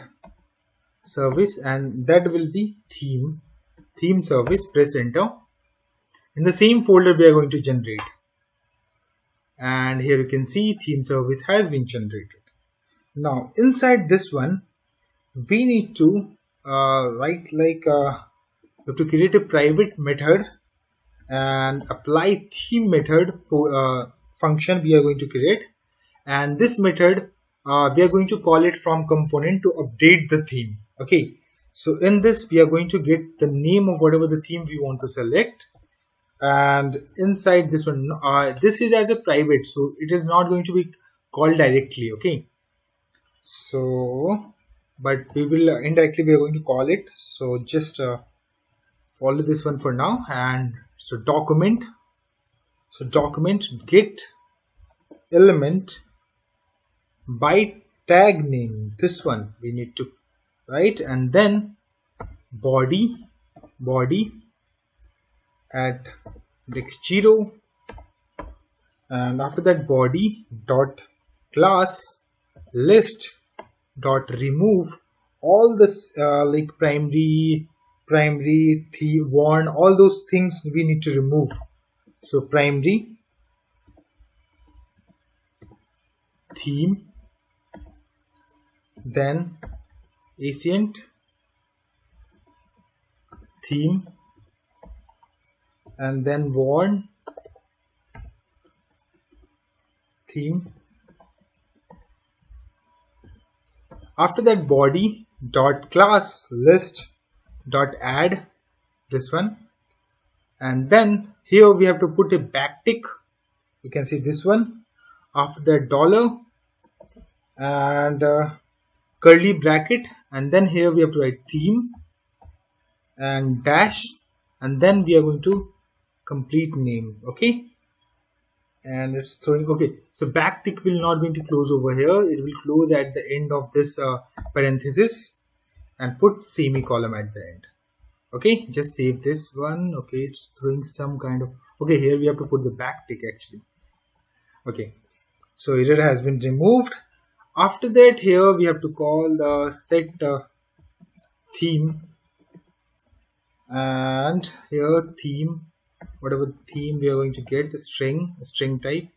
that will be theme service. Press enter. In the same folder we are going to generate, and here you can see theme service has been generated. Now inside this one we need to write we have to create a private method and apply theme method for function we are going to create, and this method we are going to call it from component to update the theme. Okay, so in this we are going to get the name of whatever the theme we want to select, and inside this one this is as a private, so it is not going to be called directly. Okay, so but we will indirectly we are going to call it. So just follow this one for now. And so document get element by tag name, this one we need to write, and then body at dex0, and after that body dot class list dot remove all this primary warn, all those things we need to remove. So primary theme, then ancient theme, and then warn theme. After that body dot class list dot add, this one, and then here we have to put a backtick, you can see this one. After that dollar and curly bracket, and then here we have to write theme and dash, and then we are going to complete name. Okay, and it's throwing. Okay, so backtick will not going to close over here, it will close at the end of this parenthesis and put semicolon at the end. Okay, just save this one. Okay, it's throwing some kind of. Okay, here we have to put the backtick actually. Okay, so error has been removed. After that, here we have to call the set theme, and here theme, whatever theme we are going to get, the string type,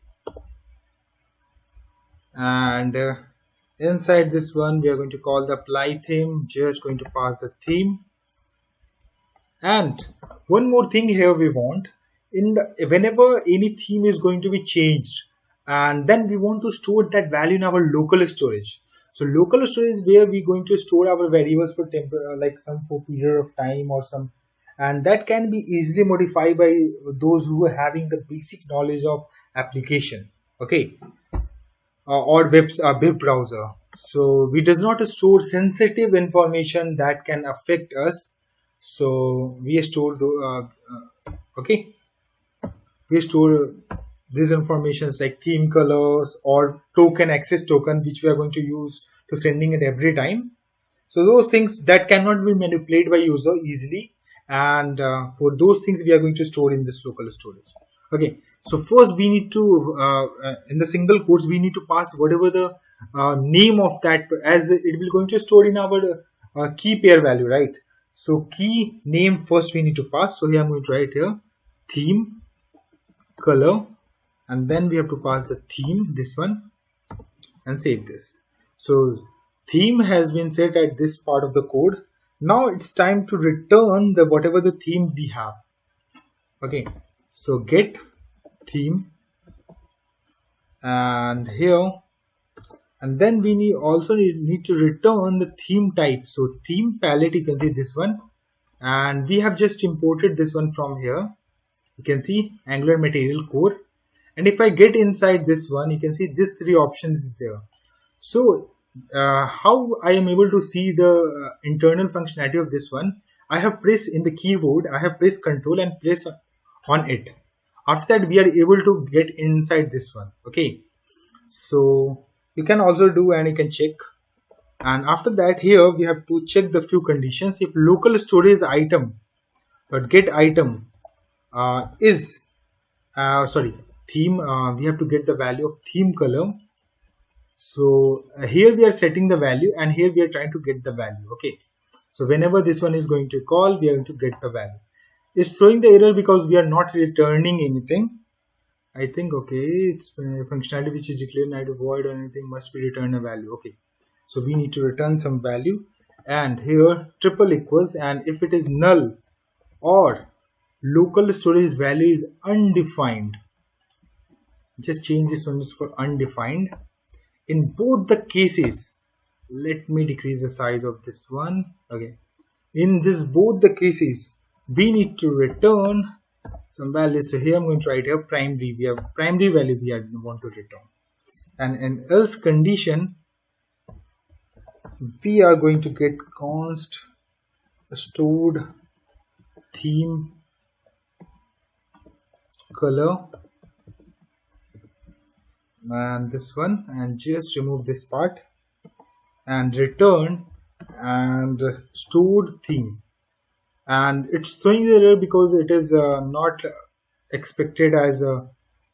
and inside this one we are going to call the apply theme, just going to pass the theme. And one more thing here we want, in the whenever any theme is going to be changed, and then we want to store that value in our local storage. So local storage where we're going to store our variables for like some for period of time or some, and that can be easily modified by those who are having the basic knowledge of application. Okay, or web browser. So we does not store sensitive information that can affect us. So we store okay, we store these informations like theme colors or token access token, which we are going to use to sending it every time. So those things that cannot be manipulated by user easily, and for those things we are going to store in this local storage. Okay, so first we need to in the single quotes we need to pass whatever the name of that, as it will going to store in our key pair value, right? So key name first we need to pass. So here I'm going to write here theme color, and then we have to pass the theme, this one, and save this. So theme has been set at this part of the code. Now it's time to return the whatever the theme we have. Okay, so get theme, and here, and then we need to return the theme type. So theme palette, you can see this one, and we have just imported this one from here. You can see Angular material core, and if I get inside this one, you can see this three options is there. So how I am able to see the internal functionality of this one, I have pressed in the keyboard, I have pressed control and press on it. After that we are able to get inside this one. Okay, so you can also do and you can check. And after that, here we have to check the few conditions. If local storage item or get item is theme, we have to get the value of theme color. So here we are setting the value, and here we are trying to get the value. Okay, so whenever this one is going to call, we are going to get the value. It's throwing the error because we are not returning anything. I think, okay, it's functionality which is declared not void or anything must be return a value. Okay, so we need to return some value, and here triple equals, and if it is null or local storage value is undefined, just change this one for undefined. In both the cases, let me decrease the size of this one. Okay, in this both the cases we need to return some values. So here I'm going to write here primary, we have primary value we want to return, and in else condition we are going to get const stored theme color, and this one, and just remove this part and return and stored theme. And it's showing the error because it is not expected as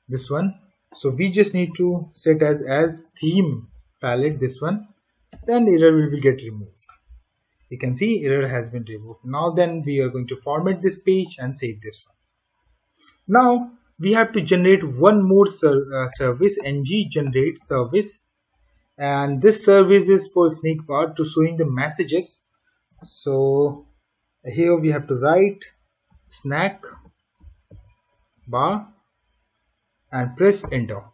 this one. So we just need to set as theme palette this one, then error will get removed. You can see error has been removed. Now then we are going to format this page and save this one. Now we have to generate one more service, ng generate service, and this service is for sneak part to showing the messages. So here we have to write snack bar and press enter,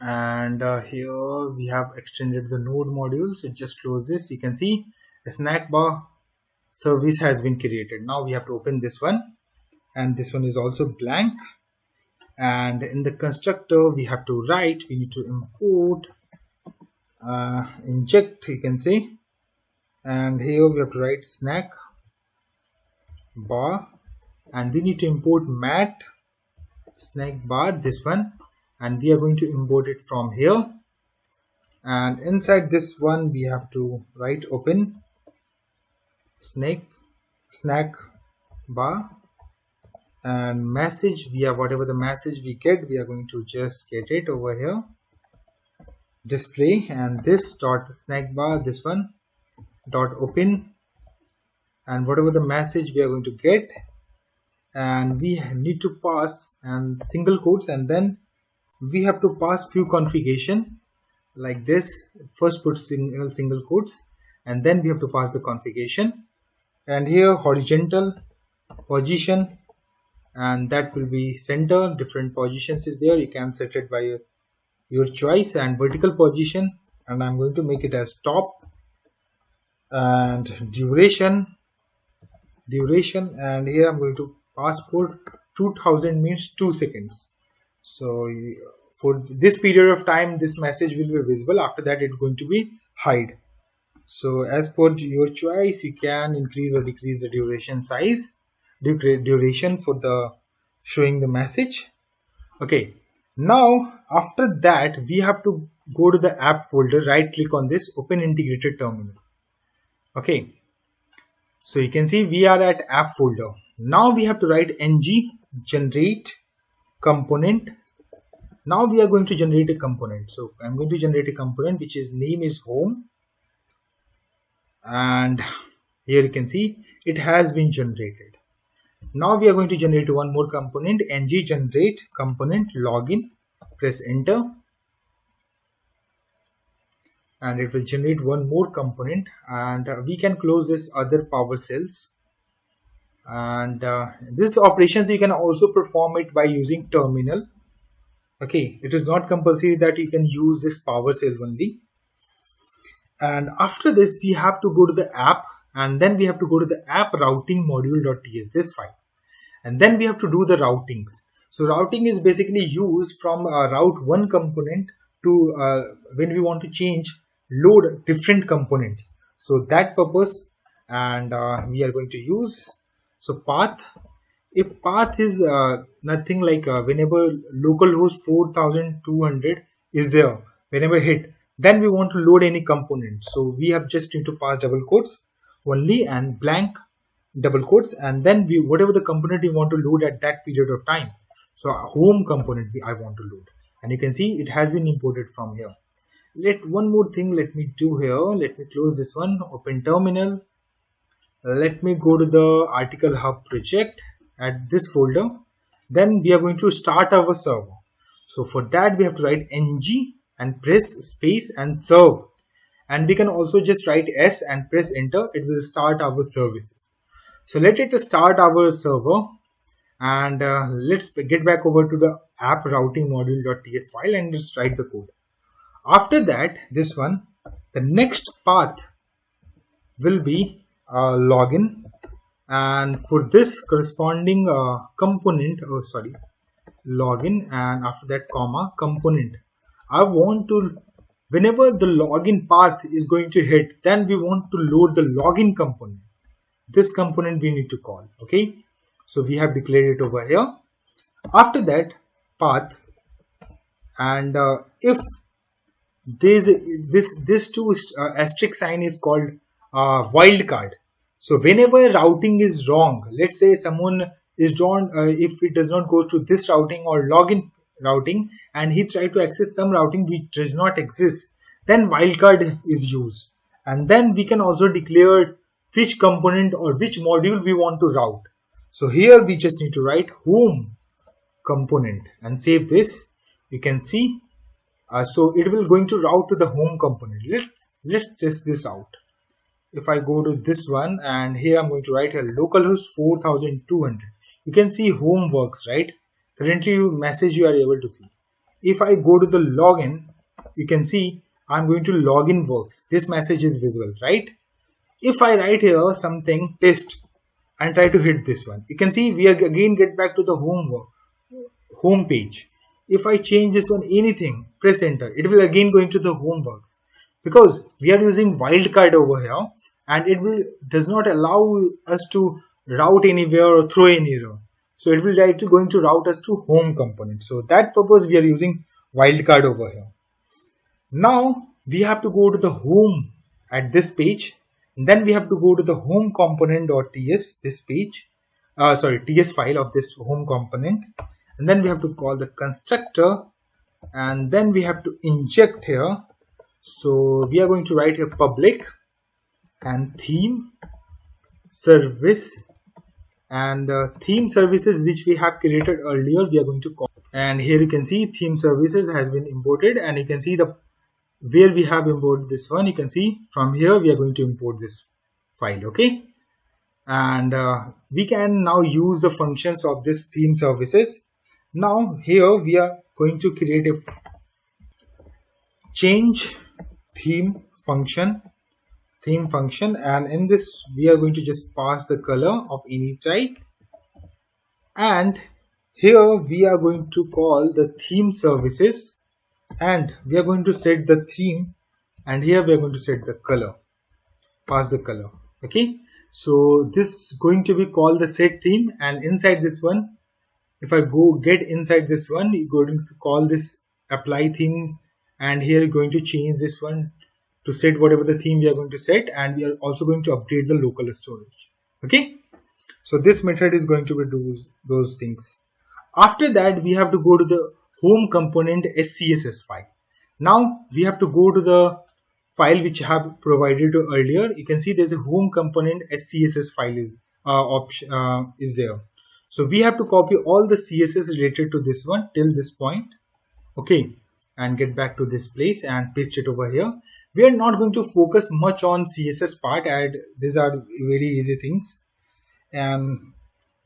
and here we have extended the node module. So just close this. You can see a snack bar service has been created. Now we have to open this one, and this one is also blank, and in the constructor we have to write, we need to import inject, you can say, and here we have to write snack bar, and we need to import mat snack bar, this one, and we are going to import it from here. And inside this one we have to write open snack bar, and message, we have whatever the message we get, we are going to just get it over here, display, and this dot snack bar, this one dot open, and whatever the message we are going to get, and we need to pass and single quotes, and then we have to pass few configuration like this. First put single quotes, and then we have to pass the configuration, and here horizontal position, and that will be center. Different positions is there, you can set it by your choice, and vertical position, and I'm going to make it as top, and duration, and here I'm going to pass for 2000 means 2 seconds. So for this period of time this message will be visible, after that it's going to be hide. So as per your choice, you can increase or decrease the duration size, duration for the showing the message. Okay, now after that we have to go to the app folder, right click on this, open integrated terminal. Okay, so you can see we are at app folder. Now we have to write ng generate component. Now we are going to generate a component. So I'm going to generate a component which is name is home, and here you can see it has been generated. Now we are going to generate one more component, ng generate component login. Press enter, and it will generate one more component, and we can close this other PowerShells. And this operations you can also perform it by using terminal. Okay, it is not compulsory that you can use this PowerShell only. And after this we have to go to the app, and then we have to go to the app routing module.ts, this file, and then we have to do the routings. So routing is basically used from route one component to when we want to change load different components, so that purpose, and we are going to use so path. If path is nothing like whenever localhost 4200 is there, whenever hit, then we want to load any component, so we have just need to pass double quotes only and blank double quotes, and then we whatever the component we want to load at that period of time. So home component I want to load, and you can see it has been imported from here. One more thing let me do here, let me close this one, open terminal, let me go to the article hub project at this folder, then we are going to start our server. So for that we have to write ng and press space and serve, and we can also just write s and press enter, it will start our services. So let it start our server, and let's get back over to the app routing module.ts file and just write the code. After that, this one, the next path will be login, and for this corresponding component, login, and after that comma component, I want to, whenever the login path is going to hit, then we want to load the login component. This component we need to call. Okay, so we have declared it over here. After that path, and if there's this two asterisk sign is called wildcard. So whenever routing is wrong, let's say someone is drawn, if it does not go to this routing or login routing, and he tried to access some routing which does not exist, then wildcard is used, and then we can also declare which component or which module we want to route. So here we just need to write home component and save this. You can see so it will going to route to the home component. Let's test this out. If I go to this one, and here I'm going to write a localhost 4200, you can see home works, right? Currently message you are able to see. If I go to the login, you can see I'm going to login works, this message is visible, right? If I write here something test and try to hit this one, you can see we are again get back to the home page. If I change this one anything, press enter, it will again go into the home works, because we are using wildcard over here, and it does not allow us to route anywhere or throw any error. So it will directly going to route us to home component. So that purpose we are using wildcard over here. Now we have to go to the home at this page, and then we have to go to the home component.ts, this page, ts file of this home component, and then we have to call the constructor, and then we have to inject here. So we are going to write here public and theme service, and theme services which we have created earlier we are going to call, and here you can see theme services has been imported, and you can see the where we have imported this one. You can see from here we are going to import this file. Okay, and we can now use the functions of this theme services. Now here we are going to create a change theme function, and in this we are going to just pass the color of any type, and here we are going to call the theme services, and we are going to set the theme, and here we are going to set the color, pass the color. Okay, so this is going to be called the set theme, and inside this one, if I go get inside this one, you're going to call this apply theme, and here you're going to change this one to set whatever the theme we are going to set, and we are also going to update the local storage. Okay, so this method is going to be those things. After that we have to go to the home component SCSS file. Now we have to go to the file which I have provided earlier. You can see there's a home component SCSS file is there. So we have to copy all the CSS related to this one till this point. Okay, and get back to this place and paste it over here. We are not going to focus much on CSS part, and these are very easy things, and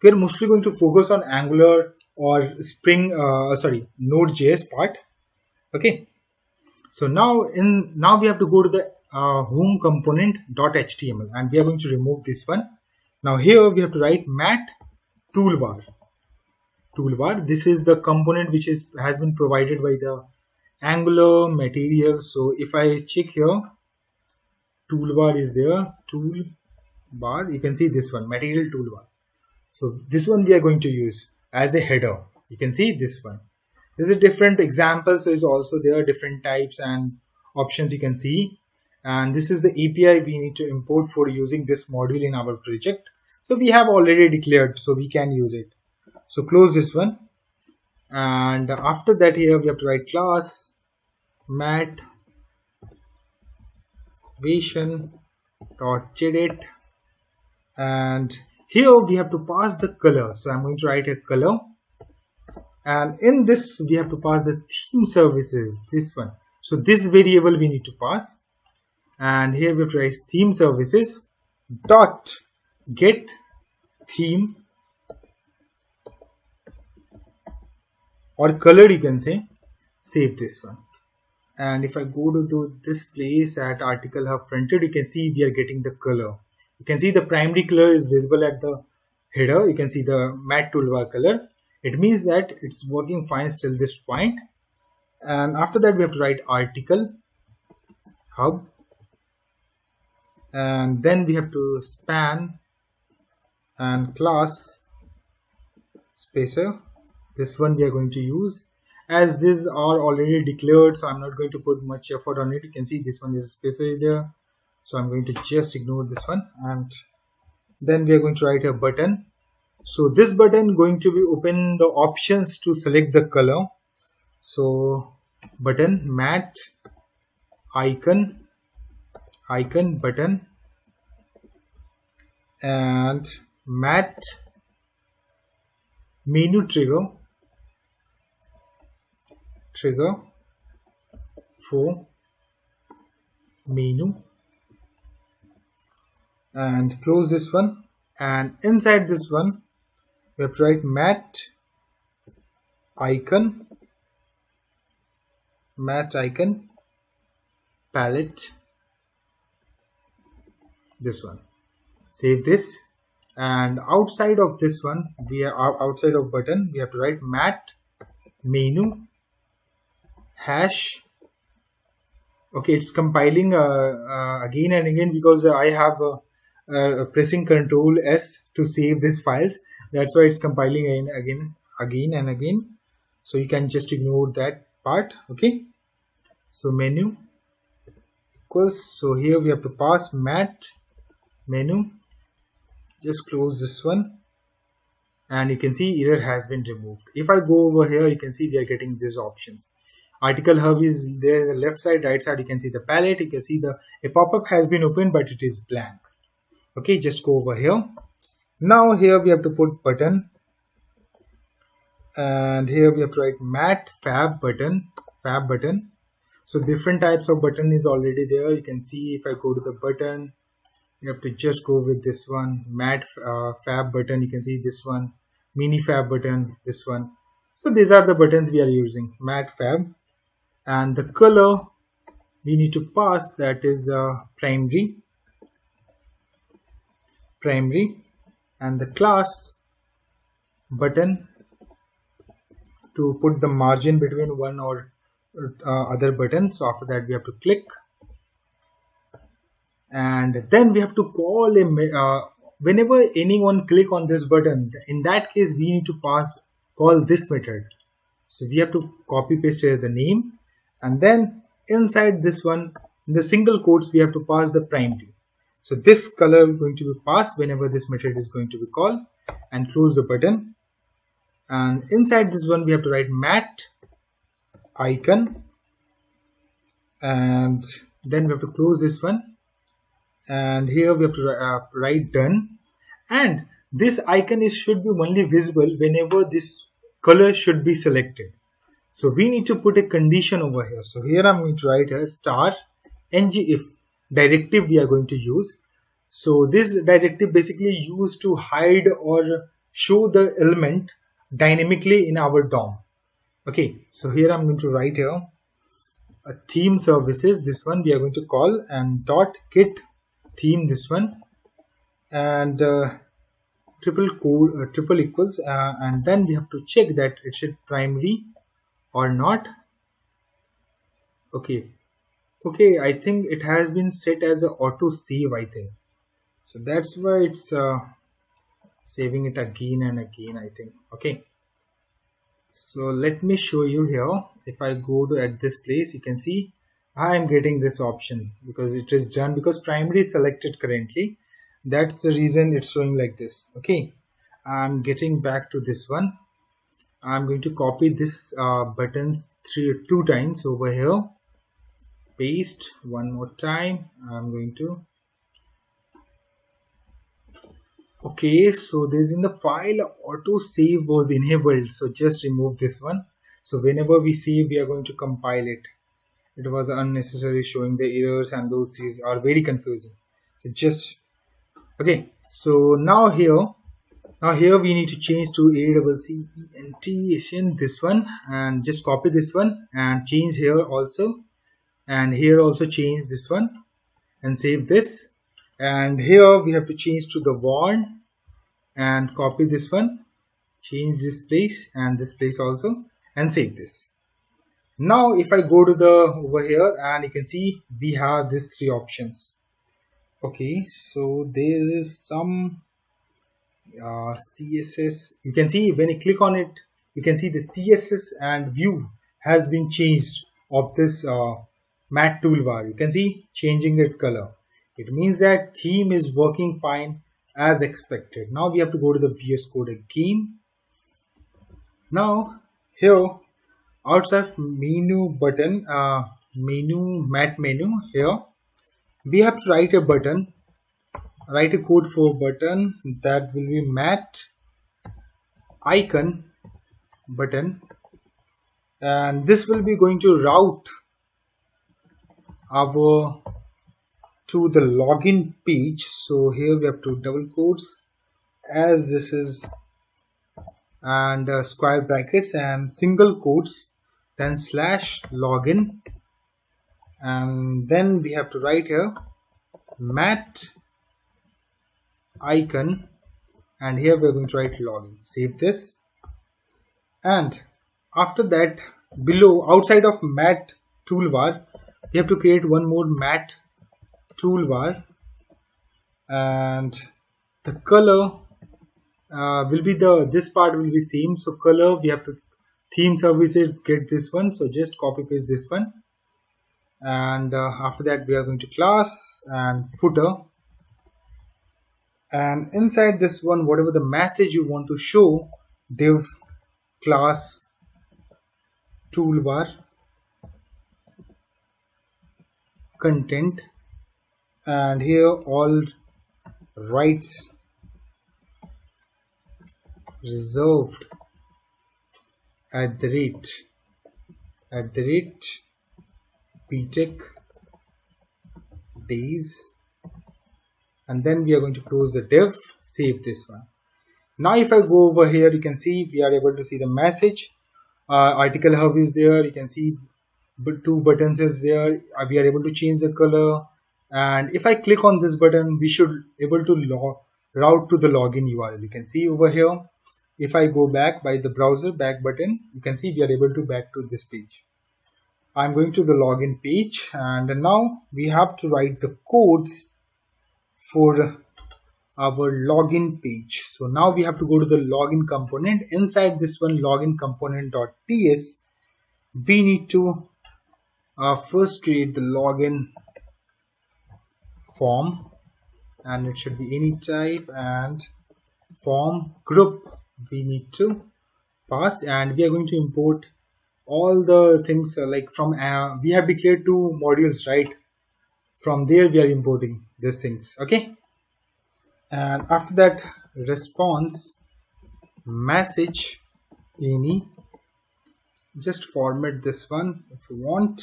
we are mostly going to focus on Angular or Node.js part. Okay, so now we have to go to the home component.html, and we are going to remove this one. Now here we have to write mat toolbar. This is the component which has been provided by the Angular material. So if I check here, toolbar is there, toolbar, you can see this one, material toolbar. So this one we are going to use as a header. You can see this one. This is a different example, so is also there are different types and options you can see. And this is the API we need to import for using this module in our project. So we have already declared, so we can use it. So close this one, and after that here we have to write class mat version.jedit, and here we have to pass the color. So I'm going to write a color, and in this we have to pass the theme services, this one. So this variable we need to pass, and here we have to write theme services dot get theme or color, you can say. Save this one, and if I go to this place at article hub frontend, you can see we are getting the color. You can see the primary color is visible at the header. You can see the mat toolbar color. It means that it's working fine till this point. And after that we have to write article hub, and then we have to span and class spacer. This one we are going to use, as these are already declared, so I'm not going to put much effort on it. You can see this one is spacer there, so I'm going to just ignore this one. And then we are going to write a button. So this button going to be open the options to select the color. So button mat icon button, and mat menu trigger for menu, and close this one. And inside this one we have to write mat icon palette, this one. Save this, and outside of this one, we are outside of button, we have to write mat menu hash. Okay, it's compiling again and again because I have pressing Ctrl S to save these files, That's why it's compiling again and again. So you can just ignore that part. Okay, so menu equals, so here we have to pass mat menu. Just close this one, and you can see error has been removed. If I go over here, you can see we are getting these options. Article hub is there in the left side, right side you can see the palette, you can see a pop-up has been opened but it is blank. Okay, just go over here. Now here we have to put button, and here we have to write mat fab button. So different types of button is already there. You can see if I go to the button, you have to just go with this one, mat fab button. You can see this one, mini fab button, this one. So these are the buttons we are using, mat fab. And the color we need to pass, that is primary, and the class button to put the margin between one or other button. So after that we have to click, and then we have to call whenever anyone click on this button, in that case we need to call this method. So we have to copy paste here the name, and then inside this one, in the single quotes, we have to pass the primary. So this color is going to be passed whenever this method is going to be called, and close the button. And inside this one we have to write mat icon, and then we have to close this one, and here we have to write done. And this icon should be only visible whenever this color should be selected. So we need to put a condition over here. So here I'm going to write a star ngif directive we are going to use. So this directive basically used to hide or show the element dynamically in our DOM. Okay, so here I'm going to write here a theme services, this one we are going to call, and dot get theme, this one, and triple equals, and then we have to check that it should primary or not. Okay, I think it has been set as a auto save, I think. So that's why it's saving it again and again, I think. Okay, so let me show you here. If I go to at this place, you can see I am getting this option because it is done, because primary is selected currently. That's the reason it's showing like this. Okay, I'm getting back to this one. I'm going to copy this buttons two times over here, paste one more time. I'm going to, okay, so this in the file auto save was enabled, so just remove this one. So whenever we save, we are going to compile it. It was unnecessary showing the errors, and those things are very confusing. So just, okay, so now here we need to change to ACCENT, this one, and just copy this one and change here also, and here also change this one and save this. And here we have to change to the warn and copy this one, change this place and this place also, and save this. Now if I go to the over here, and you can see we have these three options. Okay, so there is some CSS. You can see when you click on it, you can see the CSS and view has been changed of this mat toolbar. You can see changing its color. It means that theme is working fine as expected. Now we have to go to the VS Code again. Now here outside menu button, mat menu, here we have to write a button, write a code for button that will be mat icon button, and this will be going to route our to the login page. So here we have to double quotes as this is, and square brackets and single quotes, then slash login, and then we have to write here mat icon, and here we're going to write login. Save this, and after that below outside of mat toolbar we have to create one more mat toolbar, and the color will be this part will be same. So color, we have to theme services, get this one, so just copy paste this one. And after that we are going to class and footer, and inside this one, whatever the message you want to show, div class toolbar content, and here all rights reserved at the rate BTech days, and then we are going to close the div, save this one. Now if I go over here, you can see we are able to see the message. Article hub is there, you can see two buttons is there. We are able to change the color, and if I click on this button, we should able to route to the login URL. You can see over here, if I go back by the browser back button, you can see we are able to back to this page. I'm going to the login page, and now we have to write the codes for our login page. So now we have to go to the login component. Inside this one, login component.ts, we need to first create the login form, and it should be any type, and form group we need to pass, and we are going to import all the things like from we have declared two modules, right? From there we are importing these things. Okay, and after that, response message any, just format this one if you want,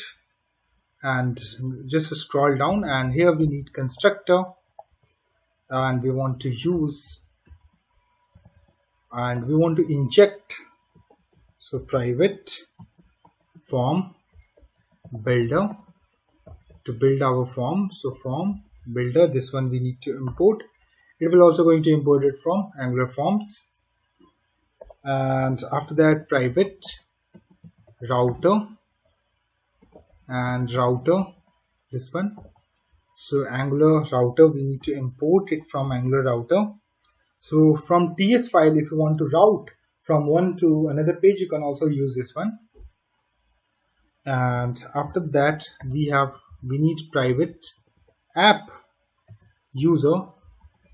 and just scroll down, and here we need constructor, and we want to use, and we want to inject, so private form builder to build our form. So form builder, this one we need to import. It will also going to import it from Angular Forms, and after that private router, and router this one, so Angular router we need to import it from Angular router. So from TS file, if you want to route from one to another page, you can also use this one. And after that we need private app user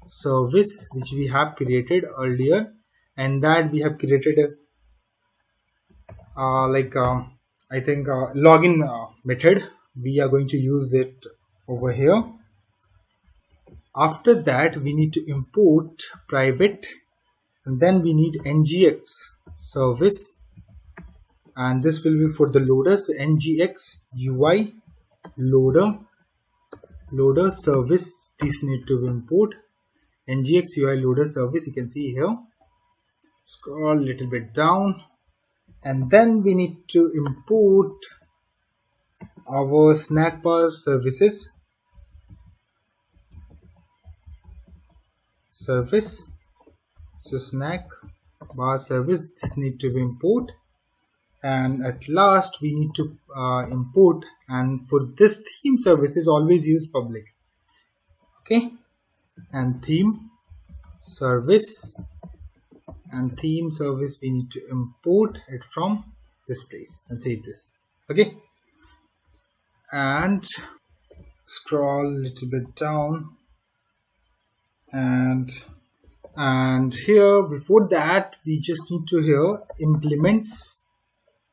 service, which we have created earlier, and that we have created a I think login method. We are going to use it over here. After that we need to import private, and then we need ngx service, and this will be for the loader. So ngx ui loader service, this need to be import ngx ui loader service. You can see here, scroll a little bit down, and then we need to import our snack bar services service. So snack bar service, this need to be import, and at last we need to import, and for this theme services always use public. Okay, and theme service, and theme service we need to import it from this place and save this. Okay, and scroll a little bit down, and here before that we just need to here implements,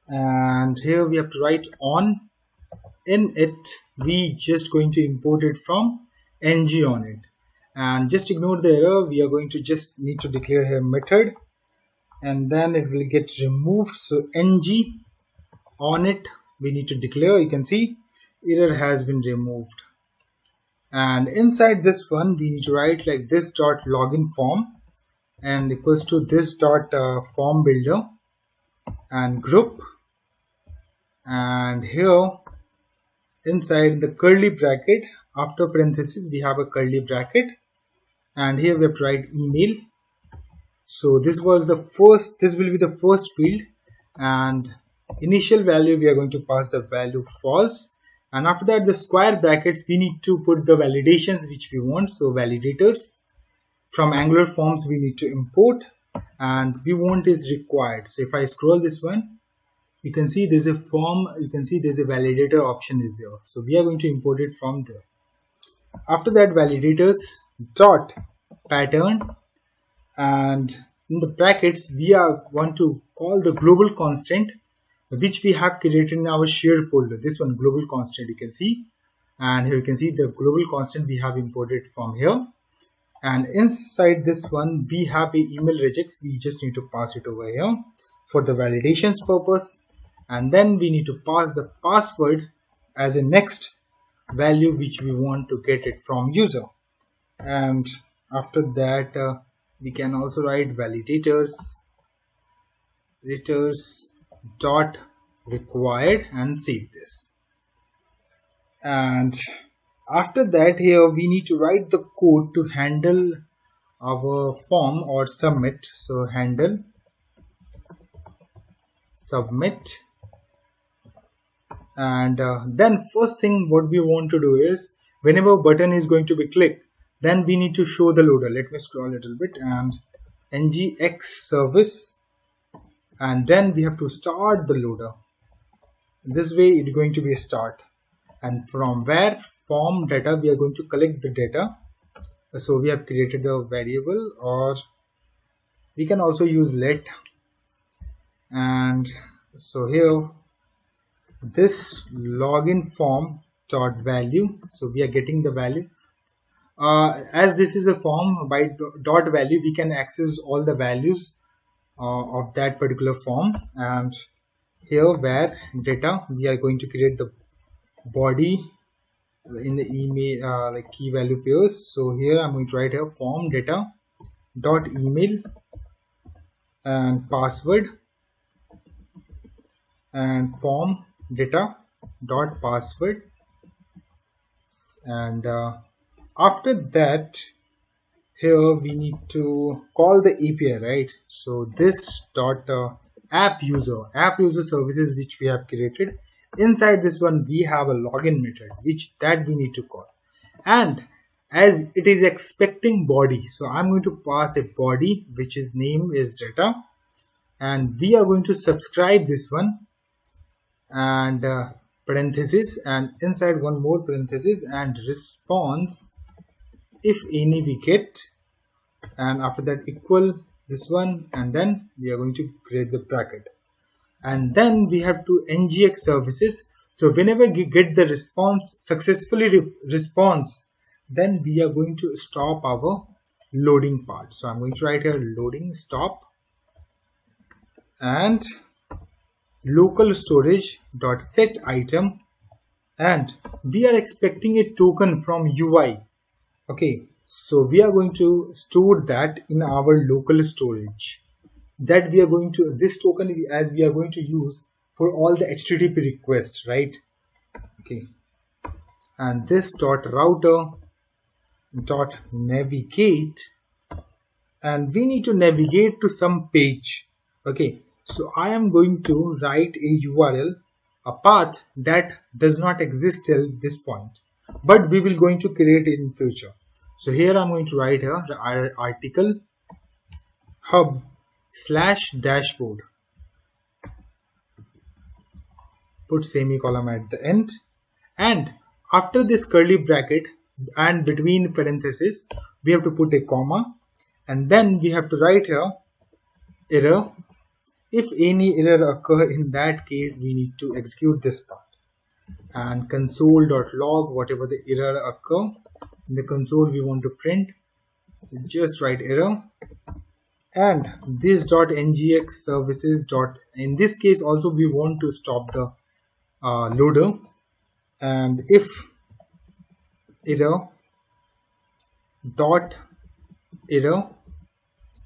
and here we have to write on. In it we just going to import it from ng on it, and just ignore the error. We are going to just need to declare here method, and then it will get removed. So ng on it we need to declare. You can see error has been removed, and inside this one we need to write like this dot login form and equals to this dot form builder and group, and here inside the curly bracket after parenthesis we have a curly bracket, and here we have to write email. So this was the first, this will be the first field, and initial value we are going to pass the value false, and after that the square brackets we need to put the validations which we want. So validators from Angular forms we need to import, and we want is required. So if I scroll this one, you can see there's a form, you can see there's a validator option is there. So we are going to import it from there. After that, validators dot pattern, and in the brackets we are want to call the global constant which we have created in our shared folder. This one, global constant, you can see, and here you can see the global constant we have imported from here. And inside this one we have a email regex. We just need to pass it over here for the validations purpose, and then we need to pass the password as a next value which we want to get it from user. And after that we can also write validators dot required and save this. And after that, here we need to write the code to handle our form or submit. So handle submit, and then first thing what we want to do is whenever button is going to be clicked, then we need to show the loader. Let me scroll a little bit, and ngx service, and then we have to start the loader. This way it's going to be a start, and from where form data we are going to collect the data. So we have created the variable, or we can also use let. And so here this login form dot value, so we are getting the value. As this is a form, by dot value we can access all the values of that particular form. And here where data, we are going to create the body in the email like key value pairs. So here I'm going to write here form data dot email and password, and form data dot password. And after that, here we need to call the API, right? So this dot app user services which we have created. Inside this one we have a login method that we need to call, and as it is expecting body, so I'm going to pass a body which is name is data, and we are going to subscribe this one, and parenthesis, and inside one more parenthesis, and response if any we get, and after that equal this one, and then we are going to create the bracket. And then we have to ngx services. So whenever we get the response successfully response, then we are going to stop our loading part. So I'm going to write here loading stop, and local storage dot set item, and we are expecting a token from UI. Okay, so we are going to store that in our local storage, that we are going to, this token as we are going to use for all the HTTP requests, right? Okay, and this dot router dot navigate, and we need to navigate to some page. Okay, so I am going to write a URL, a path that does not exist till this point, but we will going to create it in future. So here I'm going to write here the article hub / dashboard, put semicolon at the end, and after this curly bracket and between parentheses we have to put a comma, and then we have to write here error. If any error occur, in that case we need to execute this part, and console.log whatever the error occur in the console we want to print, just write error. And this dot ngx services dot, in this case also we want to stop the loader, and if error dot error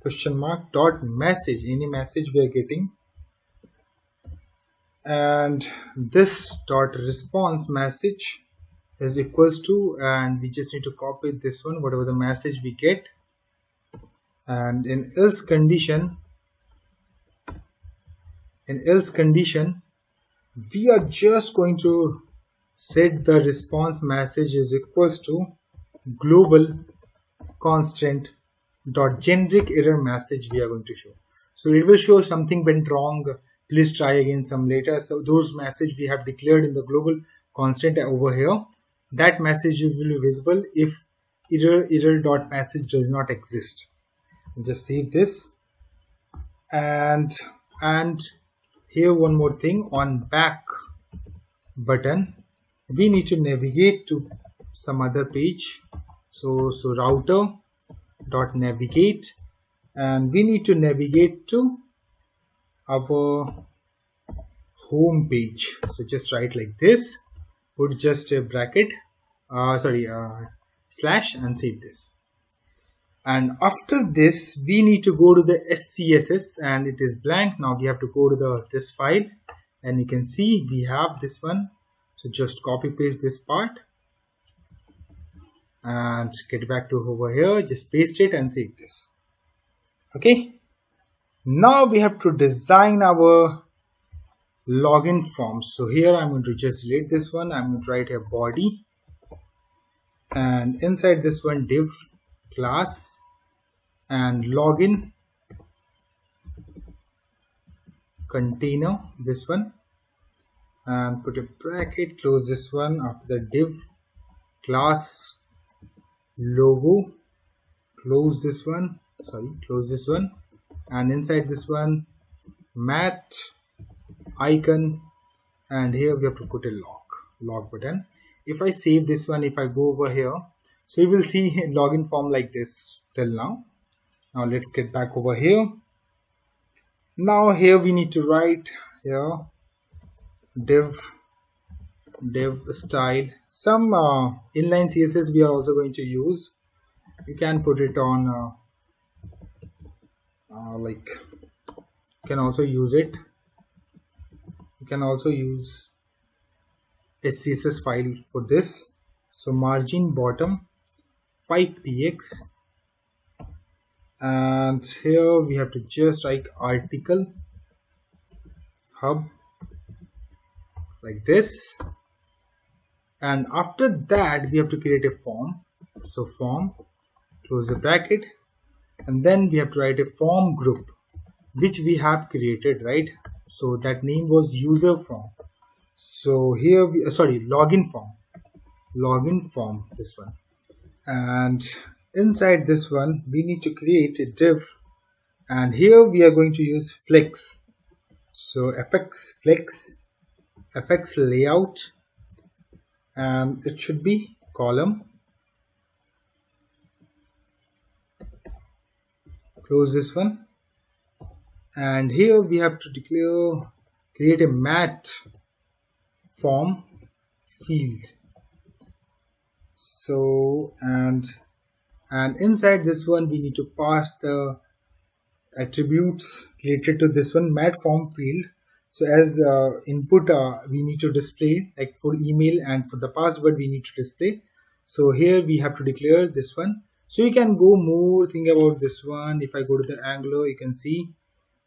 question mark dot message, any message we are getting, and this dot response message is equals to, and we just need to copy this one whatever the message we get. And in else condition we are just going to set the response message is equals to global constant dot generic error message we are going to show. So it will show something went wrong, please try again some later. So those message we have declared in the global constant over here, that messages will be visible if error dot message does not exist. Just save this. And here one more thing, on back button we need to navigate to some other page. So router dot navigate, and we need to navigate to our home page. So just write like this, put just a bracket, slash, and save this. And after this we need to go to the SCSS, and it is blank. Now we have to go to this file, and you can see we have this one. So just copy paste this part and get back to over here, just paste it and save this. Okay, now we have to design our login form. So here I'm going to just delete this one. I'm going to write a body, and inside this one div class and login container, this one, and put a bracket, close this one. After the div class logo, close this one, and inside this one mat icon, and here we have to put a log button. If I save this one, if I go over here, so you will see login form like this till now. Now let's get back over here. Now here we need to write here div style. Some inline CSS we are also going to use. You can put it on like, you can also use it. You can also use SCSS file for this. So margin bottom 5px, and here we have to just write article hub like this. And after that we have to create a form. So form, close the bracket, and then we have to write a form group which we have created, right? So that name was user form. So here we login form, this one. And inside this one we need to create a div, and here we are going to use flex. So fx layout, and it should be column. Close this one, and here we have to create a mat form field. So and inside this one we need to pass the attributes related to this one mat form field. So as input we need to display, like for email, and for the password we need to display. So here we have to declare this one. So you can go more think about this one. If I go to the Angular, you can see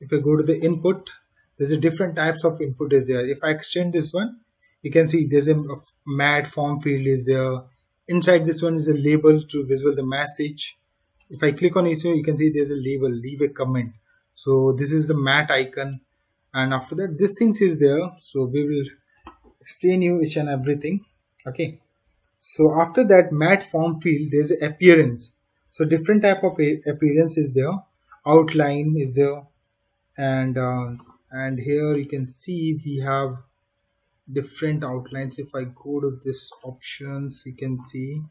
if I go to the input, there's a different types of input is there. If I extend this one, you can see there's a mat form field is there. Inside this one is a label to visual the message. If I click on it, you can see there's a label, leave a comment. So this is the mat icon, and after that this things is there. So we will explain you each and everything. Okay, so after that mat form field, there's an appearance. So different type of appearance is there. Outline is there, and here you can see we have different outlines. If I go to this options, you can see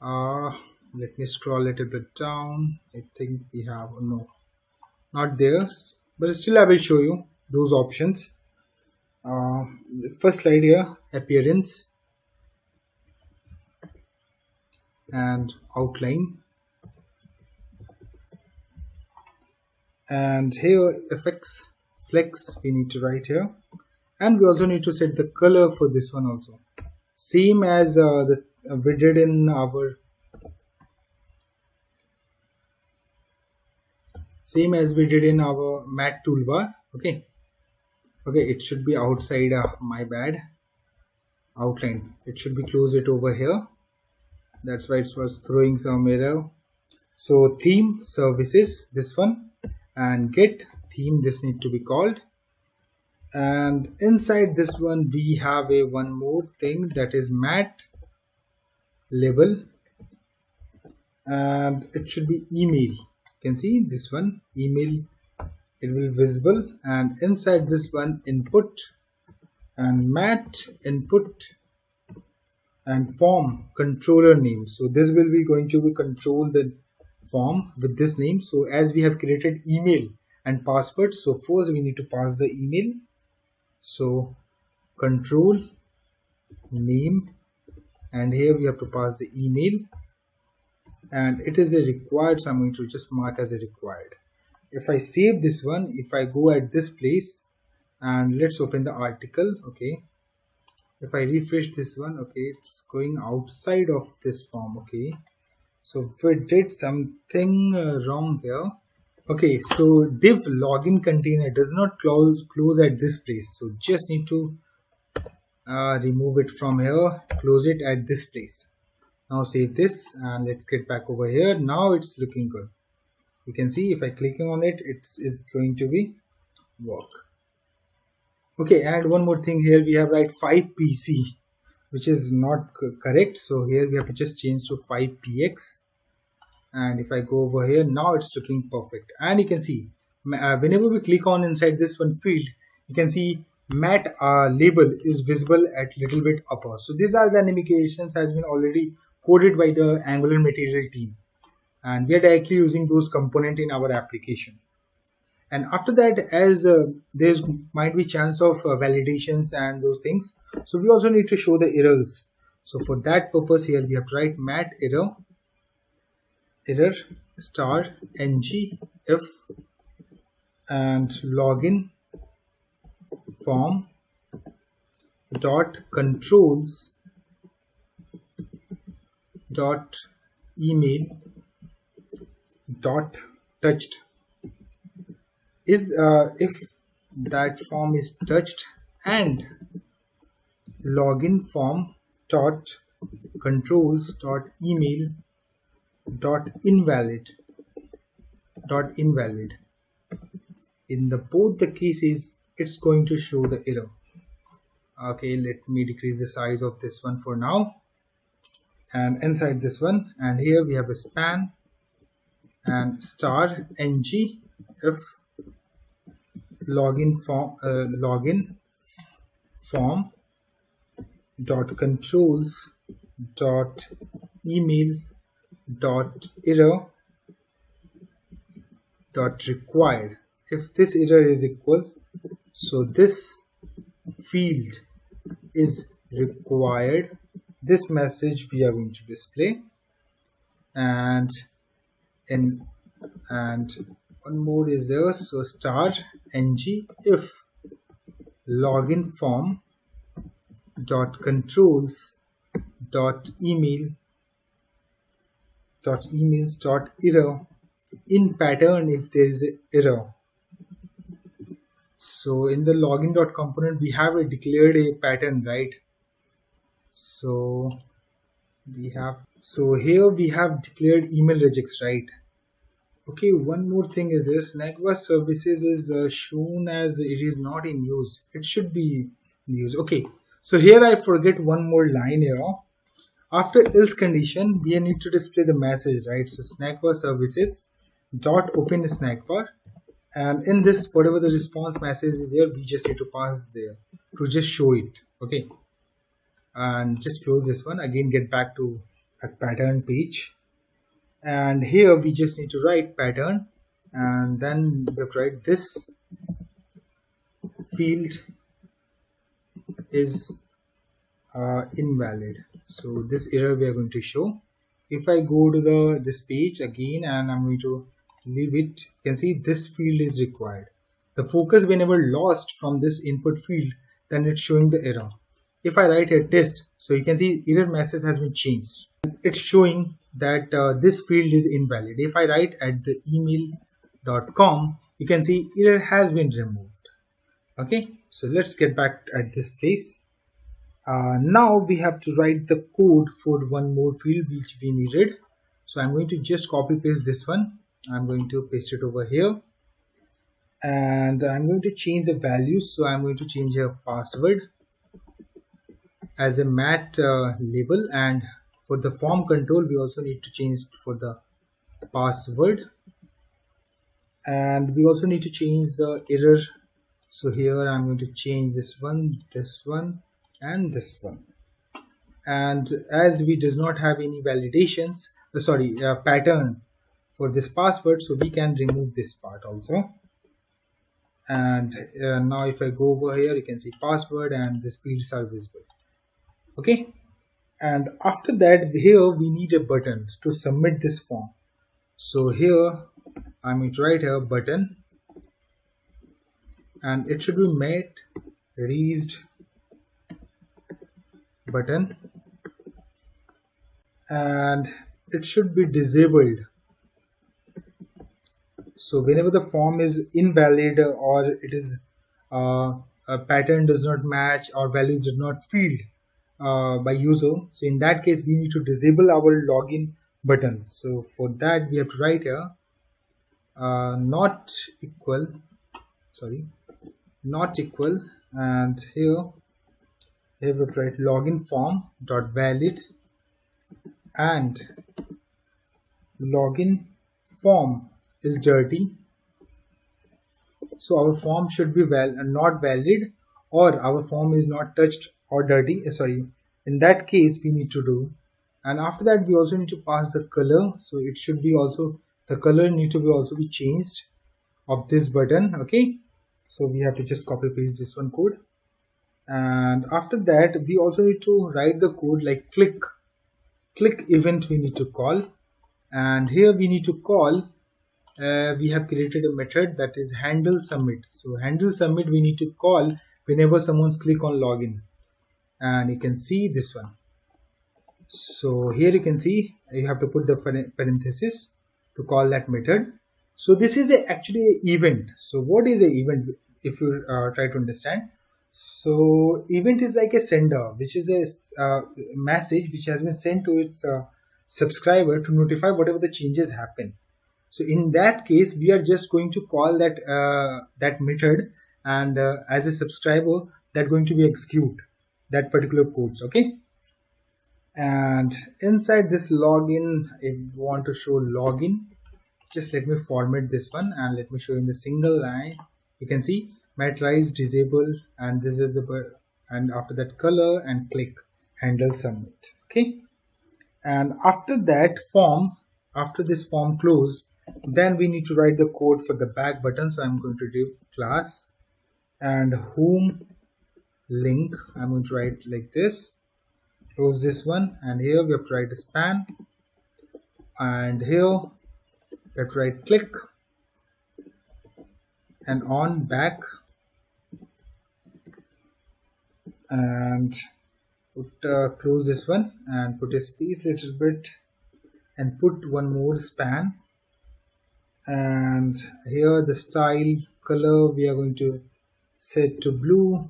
let me scroll a little bit down. I think we have no, not there, but still I will show you those options. First slide here, appearance and outline, and here fx flex we need to write here, and we also need to set the color for this one also, same as we did in our mat toolbar. Okay, it should be outside my bad outline, it should be close it over here. That's why it was throwing some error. So theme services, this one, and get theme, this need to be called. And inside this one we have a one more thing, that is mat label, and it should be email. You can see this one email, it will be visible, and inside this one input and mat input and form controller name. So this will be going to be control the form with this name. So as we have created email and password, so first we need to pass the email. So control name, and here we have to pass the email, and it is a required, so I'm going to just mark as a required. If I save this one, if I go at this place and let's open the article, okay, if I refresh this one, okay, it's going outside of this form. Okay, so if we did something wrong here. Okay, so div login container does not close at this place, so just need to remove it from here, close it at this place. Now save this and let's get back over here. Now it's looking good. You can see if I clicking on it, it's going to be work. Okay, and one more thing, here we have like 5pc, which is not correct. So here we have to just change to 5px, and if I go over here, now it's looking perfect. And you can see whenever we click on inside this one field, you can see mat label is visible at little bit upper. So these are the animations has been already coded by the Angular material team, and we are directly using those components in our application. And after that, as there's might be chance of validations and those things, so we also need to show the errors. So for that purpose, here we have to write mat error star ng if and login form dot controls dot email dot touched is if that form is touched, and login form dot controls dot email dot invalid. In the both the cases, it's going to show the error. Okay, let me decrease the size of this one for now. And inside this one, and here we have a span and star ng if login form dot controls dot email dot error dot required. If this error is equals, so this field is required, this message we are going to display. And one more is there, so star ng if login form dot controls dot emails dot error in pattern if there is an error. So in the login dot component we have declared a pattern, right? So here we have declared email regex, right? Okay, one more thing is this, Nagwa services is shown as it is not in use. It should be in use. Okay, so here I forget one more line here. After else condition, we need to display the message, right? So snackbar services dot open snack bar, and in this whatever the response message is there, we just need to pass there to just show it. Okay, and just close this one again, get back to a pattern page, and here we just need to write pattern, and then we have to write this field is invalid. So this error we are going to show. If I go to this page again and I'm going to leave it, you can see this field is required. The focus whenever lost from this input field, then it's showing the error. If I write a test, so you can see error message has been changed. It's showing that this field is invalid. If I write at the email.com, you can see error has been removed. Okay, so let's get back at this place. Now we have to write the code for one more field which we needed. So I'm going to just copy paste this one. I'm going to paste it over here, and I'm going to change the values. So I'm going to change a password as a mat label, and for the form control we also need to change for the password, and we also need to change the error. So here I'm going to change this one, and this one. And as we does not have any validations, pattern for this password, so we can remove this part also. And now if I go over here, you can see password and these fields are visible. Okay, and after that here we need a button to submit this form. So here I'm going to write here button, and it should be met raised button, and it should be disabled. So whenever the form is invalid, or it is a pattern does not match or values did not filled by user, so in that case we need to disable our login button. So for that we have to write here not equal, and here we have to write login form dot valid, and login form is dirty, so our form should be not valid, or our form is not touched or dirty. In that case we need to do. And after that we also need to pass the color, so it should be also, the color need to be also be changed of this button. Okay, so we have to just copy paste this one code, and after that we also need to write the code like click event we need to call. And here we need to call, we have created a method that is handle submit. So handle submit we need to call whenever someone's click on login, and you can see this one. So here you can see you have to put the parenthesis to call that method. So this is actually an event. So what is an event, if you try to understand? So event is like a sender, which is a message which has been sent to its subscriber to notify whatever the changes happen. So in that case we are just going to call that that method, and as a subscriber that going to be execute that particular codes. Okay, and inside this login, if you want to show login, just let me format this one and let me show you in the single line. You can see matrice disable, and this is the, and after that color and click handle submit. Okay, and after that form, after this form close, then we need to write the code for the back button. So I'm going to do class and home link. I'm going to write like this, close this one, and here we have to write a span, and here we have to write click and on back, and put close this one and put a space little bit and put one more span. And here the style color we are going to set to blue,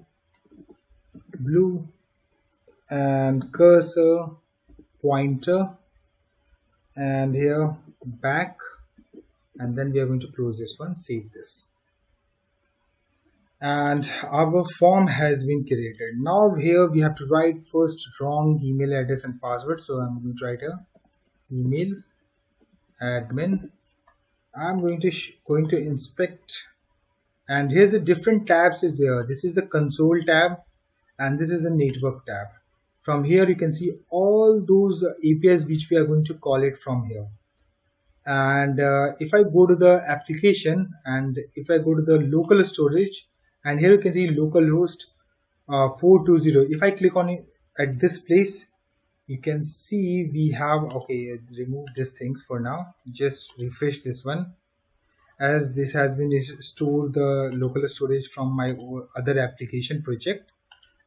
and cursor pointer, and here back, and then we are going to close this one, save this, and our form has been created. Now here we have to write first wrong email address and password. So I'm going to write here email admin. I'm going to inspect, and here's the different tabs is there. This is the console tab and this is a network tab. From here you can see all those APIs which we are going to call it from here. And if I go to the application, and if I go to the local storage, and here you can see localhost 420. If I click on it at this place, you can see we have, okay, remove these things for now, just refresh this one, as this has been stored the local storage from my other application project.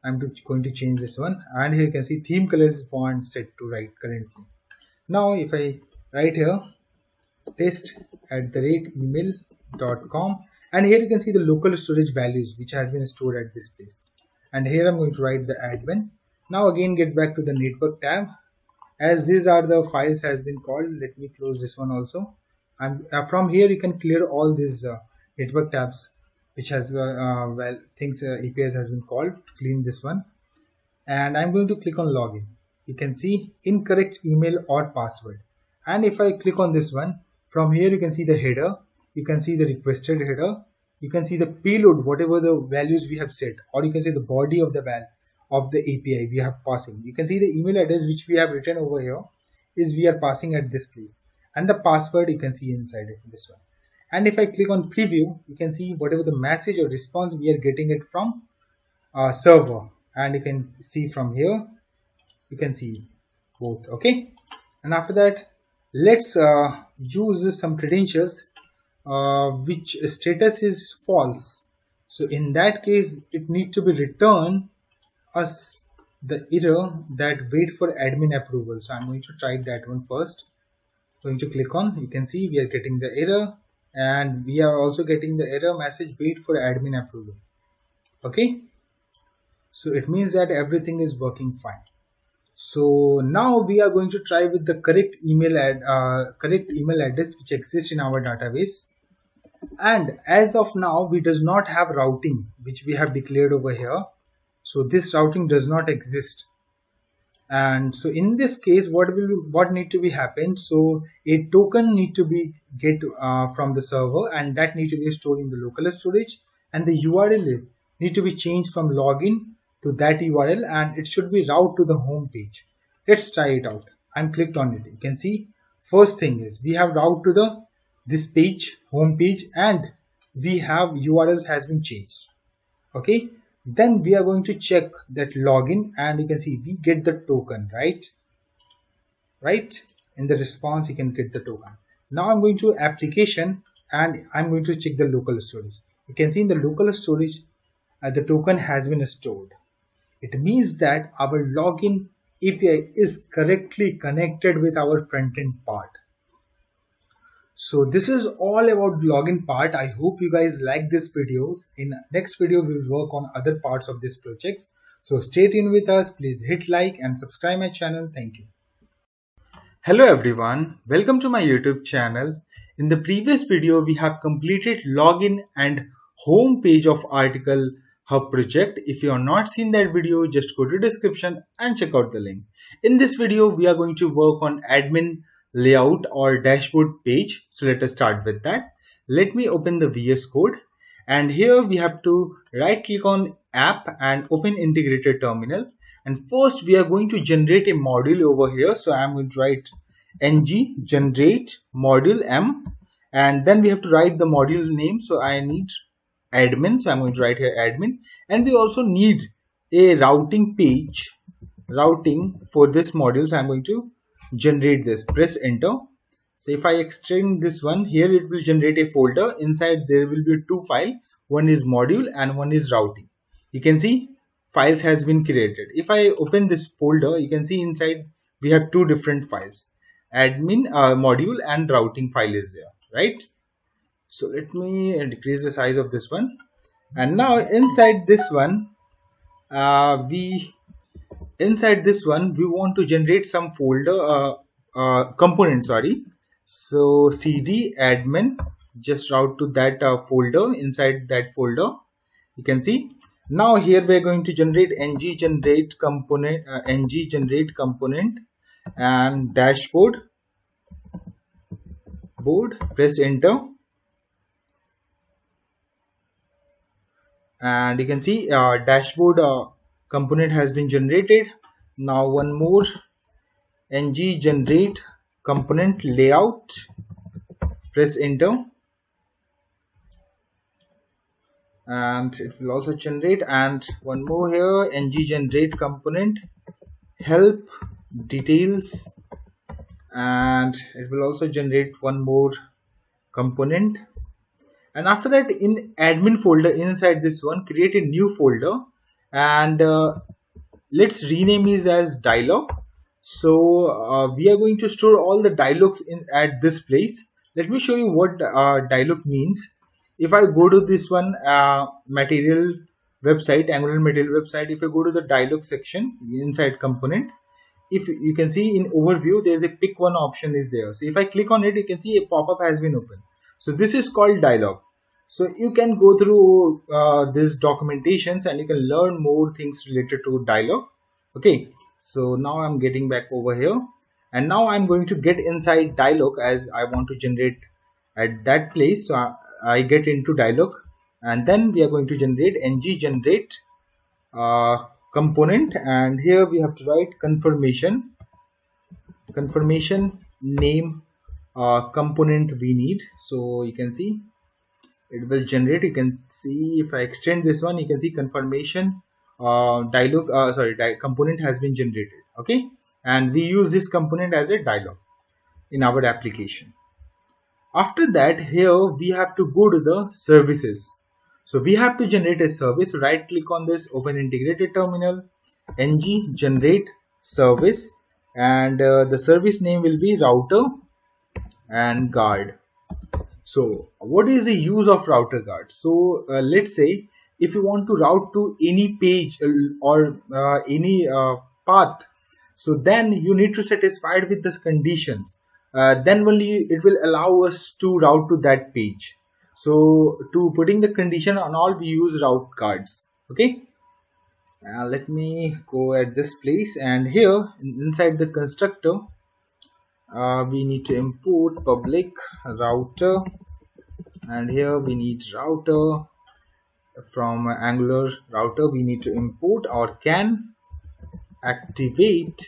I'm going to change this one, and here you can see theme color is font set to right currently. Now if I write here test@email.com, and here you can see the local storage values which has been stored at this place, and here I'm going to write the admin. Now again get back to the network tab, as these are the files has been called. Let me close this one also, and from here you can clear all these network tabs which has things APIs has been called. Clean this one, and I'm going to click on login. You can see incorrect email or password, and if I click on this one, from here you can see the header, you can see the requested header, you can see the payload, whatever the values we have set, or you can see the body of the of the API we have passing. You can see the email address which we have written over here is we are passing at this place, and the password you can see inside it, this one. And if I click on preview, you can see whatever the message or response we are getting it from server, and you can see from here, you can see both. Okay, and after that, let's use some credentials which status is false. So in that case, it need to be return us the error that wait for admin approval. So I'm going to try that one first. Going to click on, you can see we are getting the error, and we are also getting the error message wait for admin approval. Okay, so it means that everything is working fine. So now we are going to try with the correct email address which exists in our database. And as of now, we does not have routing which we have declared over here. So this routing does not exist. And so in this case, what need to be happen? So a token need to be get from the server, and that need to be stored in the local storage, and the URL need to be changed from login to that URL, and it should be route to the home page. Let's try it out. I'm clicked on it. You can see first thing is we have route to the this page, home page, and we have URLs has been changed. Okay, then we are going to check that login, and you can see we get the token, right in the response you can get the token. Now I'm going to application, and I'm going to check the local storage. You can see in the local storage the token has been stored. It means that our login API is correctly connected with our front-end part. So this is all about login part. I hope you guys like this videos. In next video, we will work on other parts of this project. So stay tuned with us. Please hit like and subscribe my channel. Thank you. Hello everyone. Welcome to my YouTube channel. In the previous video, we have completed login and home page of Article Hub project. If you have not seen that video, just go to description and check out the link. In this video, we are going to work on admin layout or dashboard page. So let us start with that. Let me open the VS Code, and here we have to right click on app and open integrated terminal. And first we are going to generate a module over here. So I'm going to write ng generate module m, and then we have to write the module name. So I need admin, so I'm going to write here admin, and we also need a routing page, routing for this module. So I'm going to generate this. Press enter. So if I extend this one here, it will generate a folder. Inside there will be two files. One is module and one is routing. You can see files has been created. If I open this folder, you can see inside we have two different files. Admin module and routing file is there, right? So let me decrease the size of this one. And now inside this one, we want to generate some folder component, sorry. So cd admin, just route to that folder. Inside that folder, you can see now here we are going to generate ng generate component and dashboard board. Press enter, and you can see dashboard component has been generated. Now one more, ng generate component layout. Press enter, and it will also generate. And one more here, ng generate component help details, and it will also generate one more component. And after that, in admin folder, inside this one, create a new folder, and let's rename it as dialog. So we are going to store all the dialogues in at this place. Let me show you what dialog means. If I go to this one material website, Angular material website, if I go to the dialog section inside component, if you can see in overview, there's a pick one option is there. So if I click on it, you can see a pop-up has been opened. So this is called dialog. So you can go through this documentations and you can learn more things related to dialog. Okay, so now I'm getting back over here, and now I'm going to get inside dialog as I want to generate at that place. So I get into dialog, and then we are going to generate ng generate component, and here we have to write confirmation name component we need. So you can see it will generate. You can see if I extend this one, you can see confirmation dialog component has been generated. Okay, and we use this component as a dialog in our application. After that, here we have to go to the services. So we have to generate a service. Right click on this, open integrated terminal, ng generate service, and the service name will be router and guard. So what is the use of router guard? So let's say if you want to route to any page or any path, so then you need to satisfy with this conditions. Then only it will allow us to route to that page. So to putting the condition on all, we use route guards. Okay, let me go at this place, and here inside the constructor we need to import public router, and here we need router. From Angular router we need to import or can activate,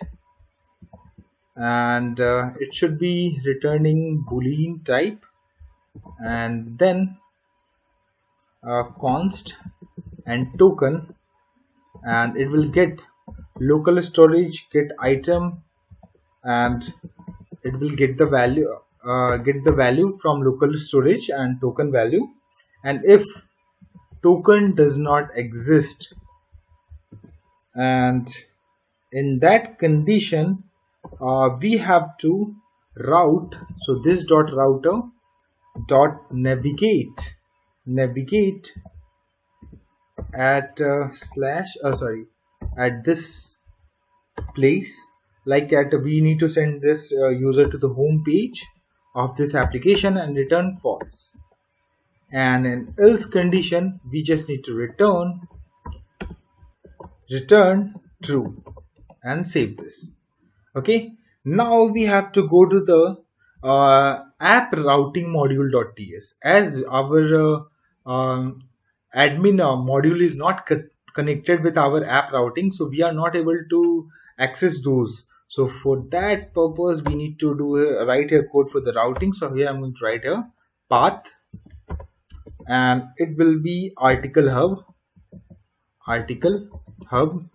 and it should be returning boolean type, and then const and token, and it will get local storage get item, and it will get the value from local storage and token value. And if token does not exist, and in that condition we have to route. So this dot router dot navigate at at this place, like at we need to send this user to the home page of this application and return false. And in else condition we just need to return true and save this. Okay, now we have to go to the app routing module.ts, as our admin module is not connected with our app routing, so we are not able to access those. So for that purpose we need to do write a code for the routing. So here I'm going to write a path, and it will be article hub,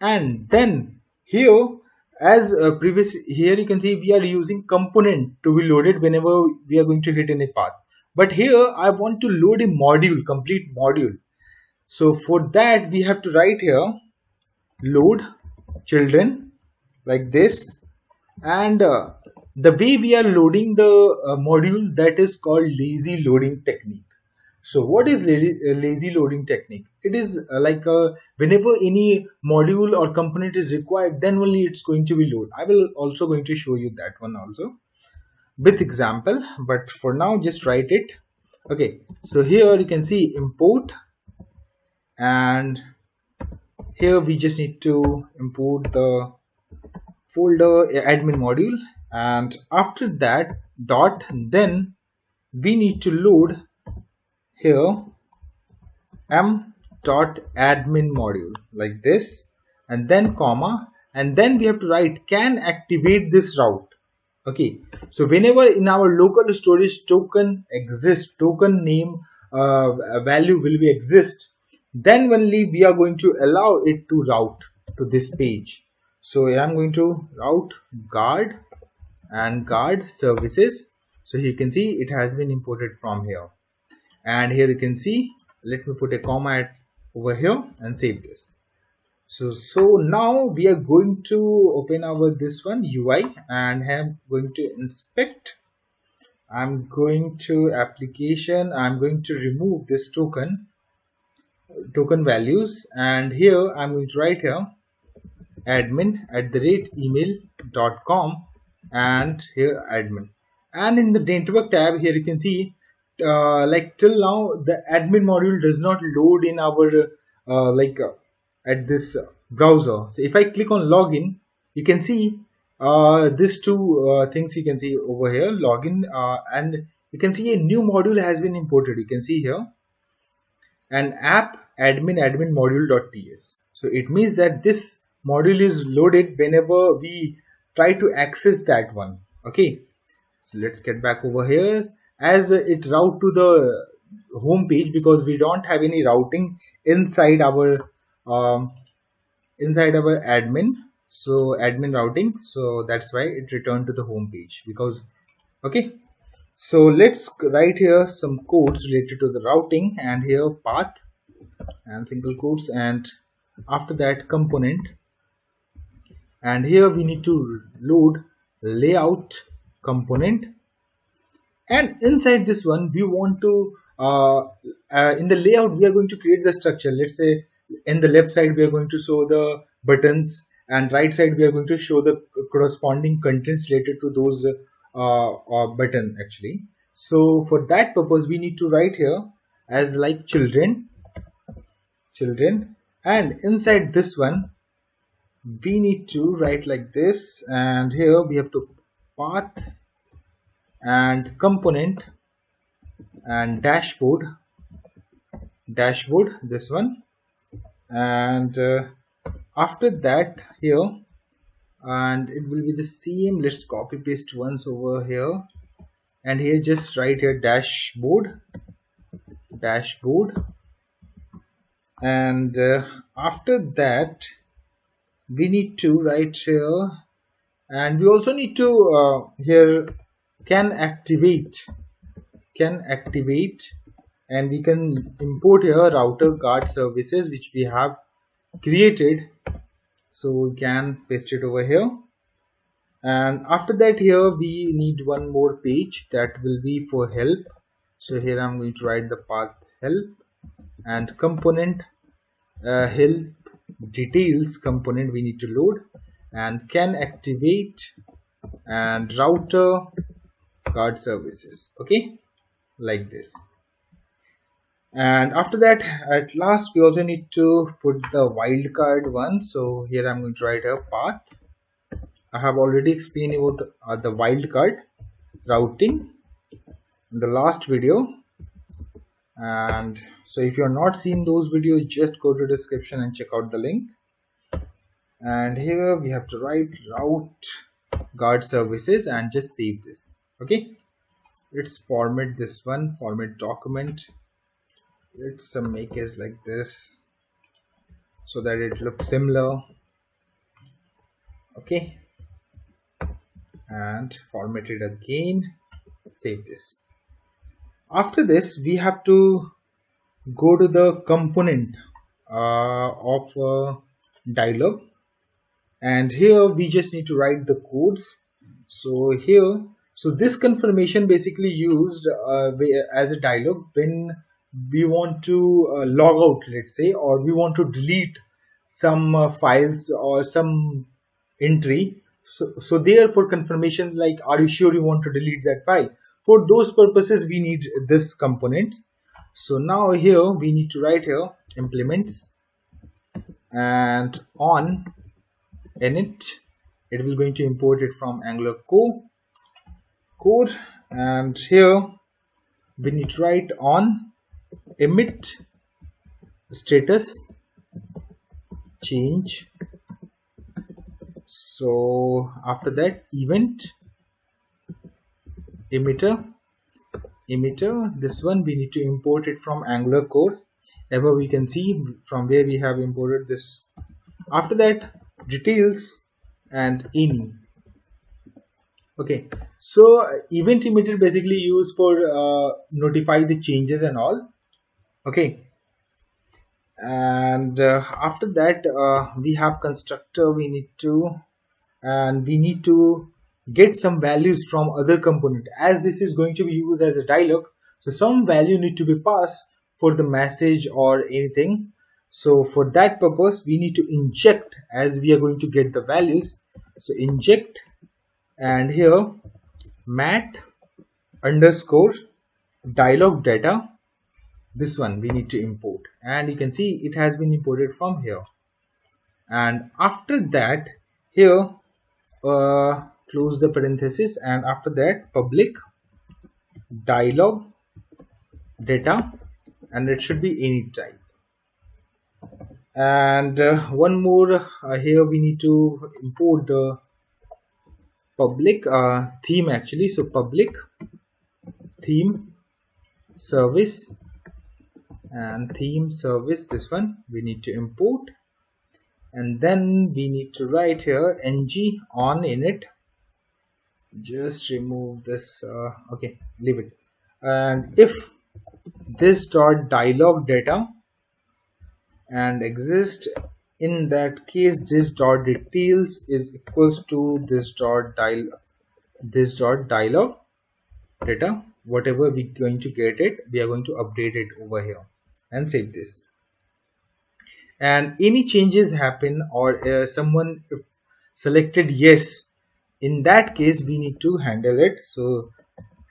and then here as previous, here you can see we are using component to be loaded whenever we are going to hit any path. But here I want to load a module, complete module. So for that we have to write here load children like this, and the way we are loading the module, that is called lazy loading technique. So what is lazy loading technique? It is whenever any module or component is required, then only it's going to be loaded. I will also going to show you that one also with example, but for now just write it. Okay, so here you can see import, and here we just need to import the folder admin module, and after that dot, then we need to load here m.admin module like this, and then comma, and then we have to write can activate this route. Okay, so whenever in our local storage token exists, token name value will be exist, then only we are going to allow it to route to this page. So I'm going to route guard and guard services. So you can see it has been imported from here, and here you can see, let me put a comma over here and save this. So now we are going to open our this one UI, and I'm going to inspect. I'm going to application. I'm going to remove this token values, and here I'm going to write here admin@email.com, and here admin. And in the network tab here you can see like till now the admin module does not load in our at this browser. So if I click on login, you can see these two things you can see over here, login, and you can see a new module has been imported. You can see here an app admin module.ts. So it means that this module is loaded whenever we try to access that one. Okay, so let's get back over here, as it route to the home page because we don't have any routing inside our admin, so admin routing, so that's why it returned to the home page. Because okay, so let's write here some codes related to the routing, and here path and single quotes, and after that component, and here we need to load layout component, and inside this one we want to in the layout we are going to create the structure. Let's say in the left side we are going to show the buttons, and right side we are going to show the corresponding contents related to those button actually. So for that purpose we need to write here as like children, and inside this one we need to write like this, and here we have to path and component and dashboard, this one, and after that here, and it will be the same. Let's copy paste once over here, and here just write here dashboard, and after that we need to write here, and we also need to here can activate, and we can import here router guard services which we have created, so we can paste it over here. And after that here we need one more page that will be for help, so here I'm going to write the path help, and component help details component we need to load, and can activate and router guard services. Okay, like this. And after that, at last we also need to put the wildcard one, so here I'm going to write a path. I have already explained about the wildcard routing in the last video, and so if you are not seen those videos, just go to description and check out the link. And here we have to write route guard services and just save this. Okay, let's format this one, format document. Let's make it like this so that it looks similar. Okay, and format it again, save this. After this we have to go to the component of dialog, and here we just need to write the codes. So here, so this confirmation basically used as a dialog when we want to log out, let's say, or we want to delete some files or some entry. So there for confirmation, like are you sure you want to delete that file, for those purposes we need this component. So now here we need to write here implements, and on init it will going to import it from Angular code, and here we need to write on emit status change. So after that event emitter, this one we need to import it from Angular code, ever we can see from where we have imported this. After that details and in. Okay, so event emitter basically used for notify the changes and all. Okay, and after that we have constructor we need to, and we need to get some values from other component, as this is going to be used as a dialog, so some value need to be passed for the message or anything. So for that purpose we need to inject, as we are going to get the values. So inject, and here mat underscore dialog data, this one we need to import, and you can see it has been imported from here. And after that here close the parenthesis, and after that public dialog data, and it should be any type. And one more, here we need to import the public theme actually. So public theme service, and theme service, this one we need to import. And then we need to write here ng on init. Just remove this, okay, leave it. And if this dot dialog data and exist, in that case this dot details is equals to this dot dialog data. Whatever we're going to get it, we are going to update it over here and save this. And any changes happen, or someone if selected yes, in that case we need to handle it. So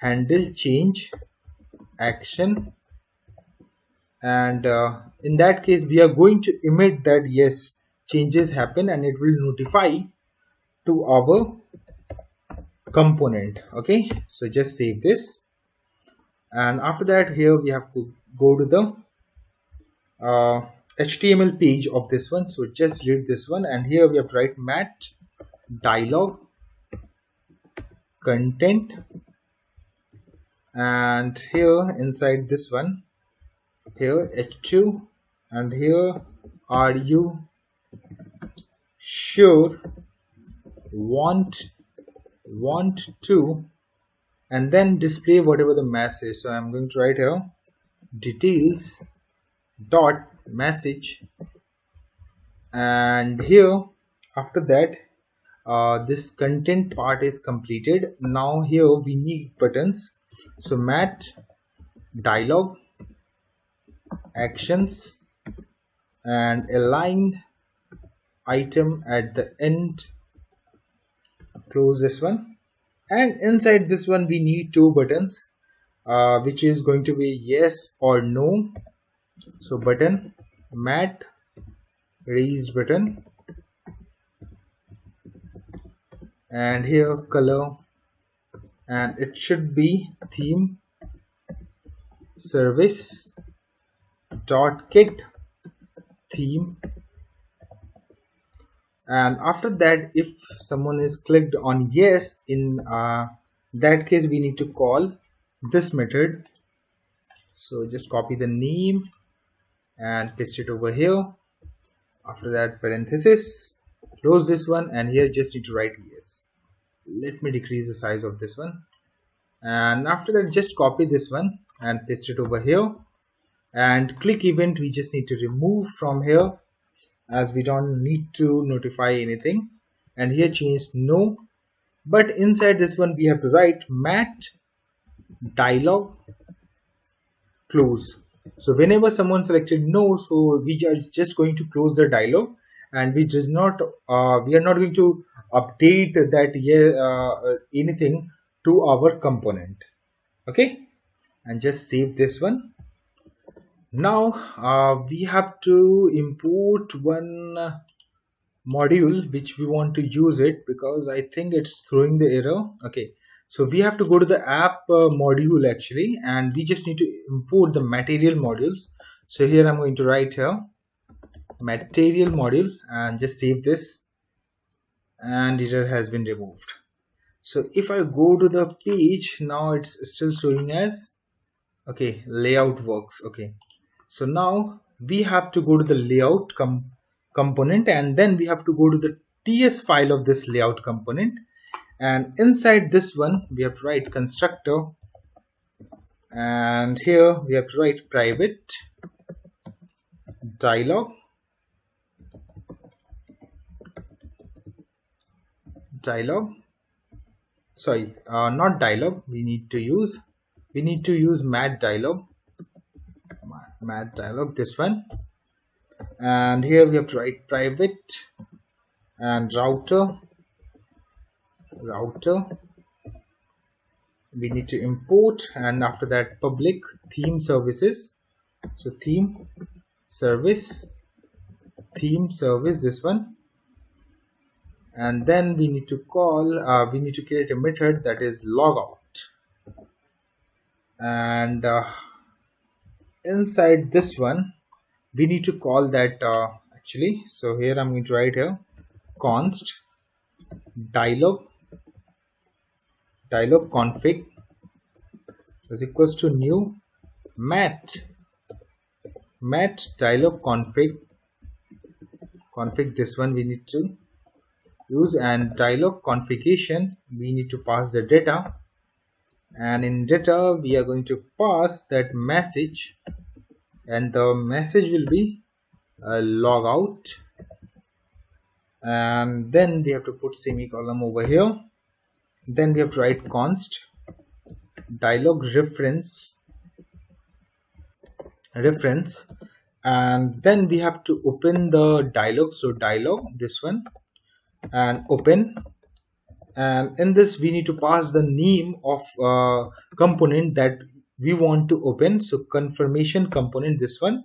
handle change action, and in that case we are going to emit that yes, changes happen, and it will notify to our component. Okay, so just save this. And after that here we have to go to the HTML page of this one. So just leave this one, and here we have to write mat dialog content, and here inside this one, here h2, and here are you sure want to, and then display whatever the message. So I'm going to write here details dot message, and here after that this content part is completed. Now here we need buttons. So mat dialog actions, and align item at the end, close this one. And inside this one we need two buttons, which is going to be yes or no. So button mat raised button, and here color, and it should be theme service dot kit theme. And after that, if someone is clicked on yes, in that case we need to call this method. So just copy the name and paste it over here. After that parenthesis, close this one, and here just need to write yes. Let me decrease the size of this one. And after that just copy this one and paste it over here. And click event we just need to remove from here, as we don't need to notify anything. And here change no, but inside this one we have to write mat dialog close. So whenever someone selected no, so we are just going to close the dialog, and we are not going to update that anything to our component. Okay, and just save this one. Now we have to import one module which we want to use it, because I think it's throwing the error. Okay, so we have to go to the app module actually, and we just need to import the material modules. So here I'm going to write here material module, and just save this, and error has been removed. So if I go to the page, now it's still showing as okay, layout works. Okay, so now we have to go to the layout component, and then we have to go to the TS file of this layout component, and inside this one we have to write constructor, and here we have to write private dialog sorry, not dialog, we need to use mat dialog, this one. and here we have to write private and router. We need to import, and after that public theme services. So theme service, this one, and then we need to create a method that is logout, and inside this one we need to call that actually, so here I'm going to write here const dialog config is equals to new mat dialog config. This one we need to use, and dialog configuration we need to pass the data, and in data we are going to pass that message, and the message will be logout, and then we have to put semicolon over here. Then we have to write const dialog reference, and then we have to open the dialog. So dialog, this one, and open, and in this we need to pass the name of component that we want to open. So confirmation component, this one,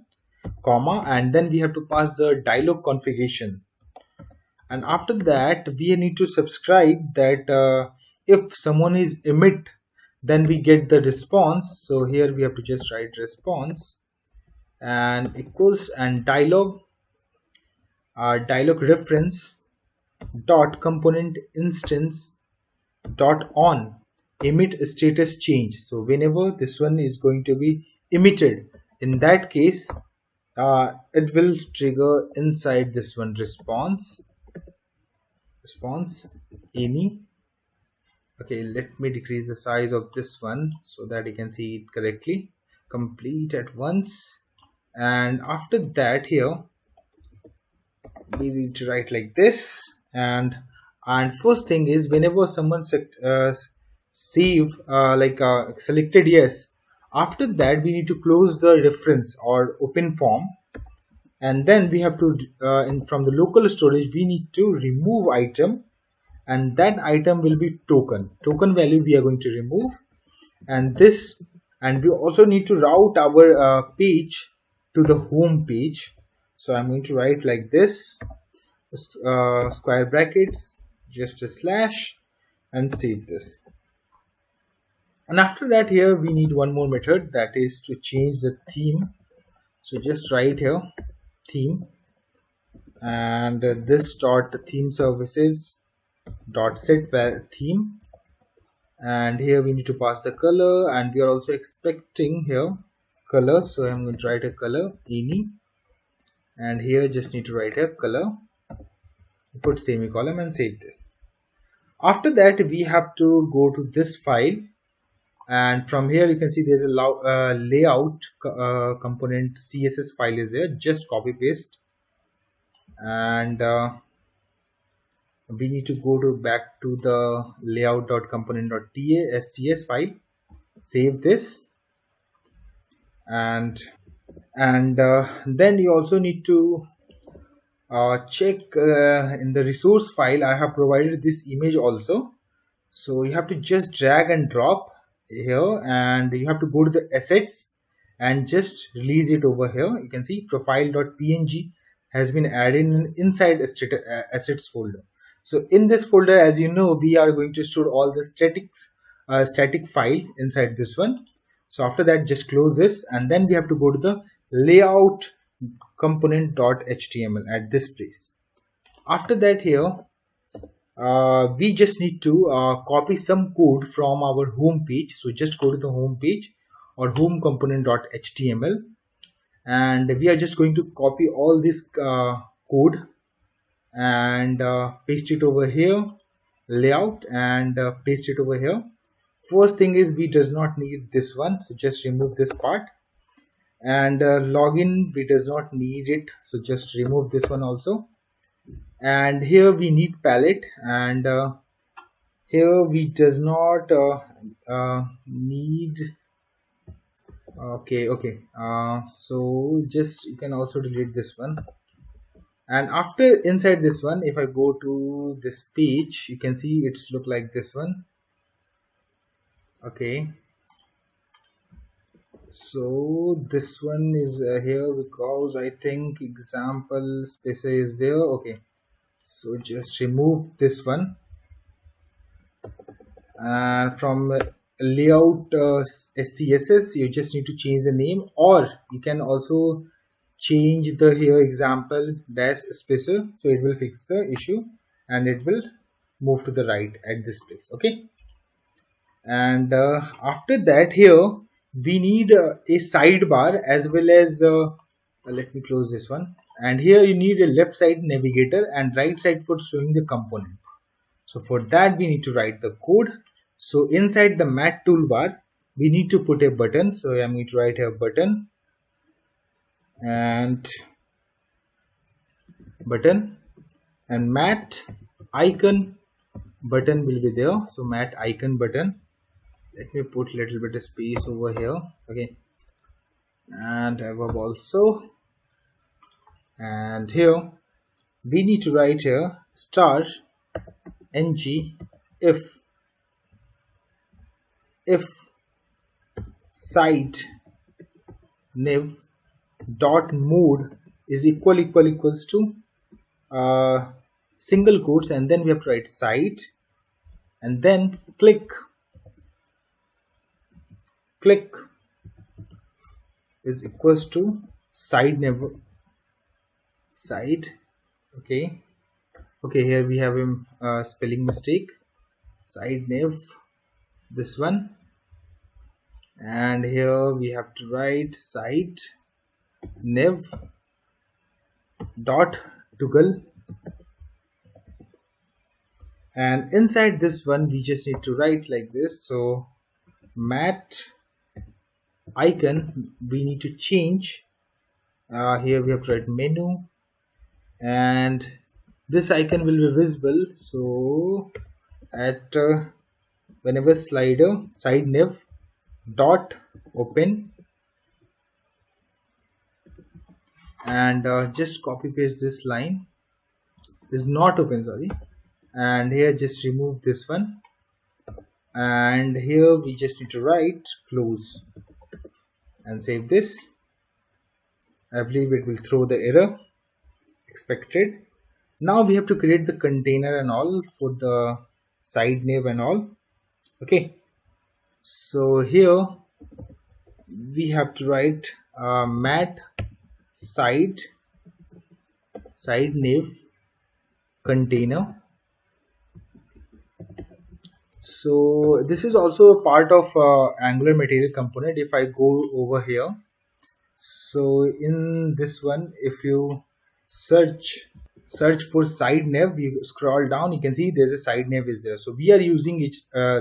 comma, and then we have to pass the dialog configuration, and after that we need to subscribe that if someone is emit, then we get the response. So here we have to just write response and equals, and dialog reference dot component instance dot on emit status change. So whenever this one is going to be emitted, in that case it will trigger inside this one response any. Okay, let me decrease the size of this one so that you can see it correctly. Complete at once, and after that here we need to write like this, and first thing is whenever someone selected yes, after that we need to close the reference or open form, and then we have to from the local storage we need to remove item, and that item will be token value we are going to remove, and this, and we also need to route our page to the home page. So I'm going to write like this, square brackets, just a slash, and save this. And after that here we need one more method, that is to change the theme. So just write here theme, and this dot theme services dot set theme, and here we need to pass the color, and we are also expecting here color. So I'm going to write a color any, and here just need to write a color, put semicolon, and save this. After that we have to go to this file, and from here you can see there's a layout component CSS file is there. Just copy paste, and we need to go to back to the layout.component.ta SCSS file, save this, and then you also need to check in the resource file I have provided this image also. So you have to just drag and drop here, and you have to go to the assets and just release it over here. You can see profile.png has been added inside assets folder. So in this folder, as you know, we are going to store all the static file inside this one. So after that, just close this, and then we have to go to the layout component.html at this place. After that here we just need to copy some code from our home page. So just go to the home page or home component.html, and we are just going to copy all this code and paste it over here, layout, and paste it over here. First thing is we does not need this one, so just remove this part, and login we does not need it, so just remove this one also. And here we need palette, and here we does not need. Okay, so just you can also delete this one. And after inside this one, if I go to this page, you can see it's look like this one. Okay, so this one is here because I think example space is there. Okay, so just remove this one, and from layout SCSS you just need to change the name, or you can also change the here example dash spacer, so it will fix the issue and it will move to the right at this place. Okay, and after that here we need a sidebar as well as let me close this one, and here you need a left side navigator and right side for showing the component. So for that we need to write the code. So inside the mat toolbar we need to put a button, so I'm going to write here button, and mat icon button will be there. So mat icon button, let me put little bit of space over here. Okay, and above also, and here we need to write here star ng if site nav dot mode is equals to single quotes, and then we have to write site, and then click is equals to side nav side. Okay, here we have a spelling mistake, side nav this one, and here we have to write site nav dot toggle, and inside this one we just need to write like this. So mat icon we need to change, here we have to write menu, and this icon will be visible, so at whenever slider side nav dot open, and just copy paste this line, is not open, sorry, and here just remove this one, and here we just need to write close and save this. I believe it will throw the error expected. Now we have to create the container and all for the side nav and all. Okay, so here we have to write mat side nav container. So this is also a part of Angular material component. If I go over here, so in this one, if you search for side nav, you scroll down, you can see there's a side nav is there. So we are using it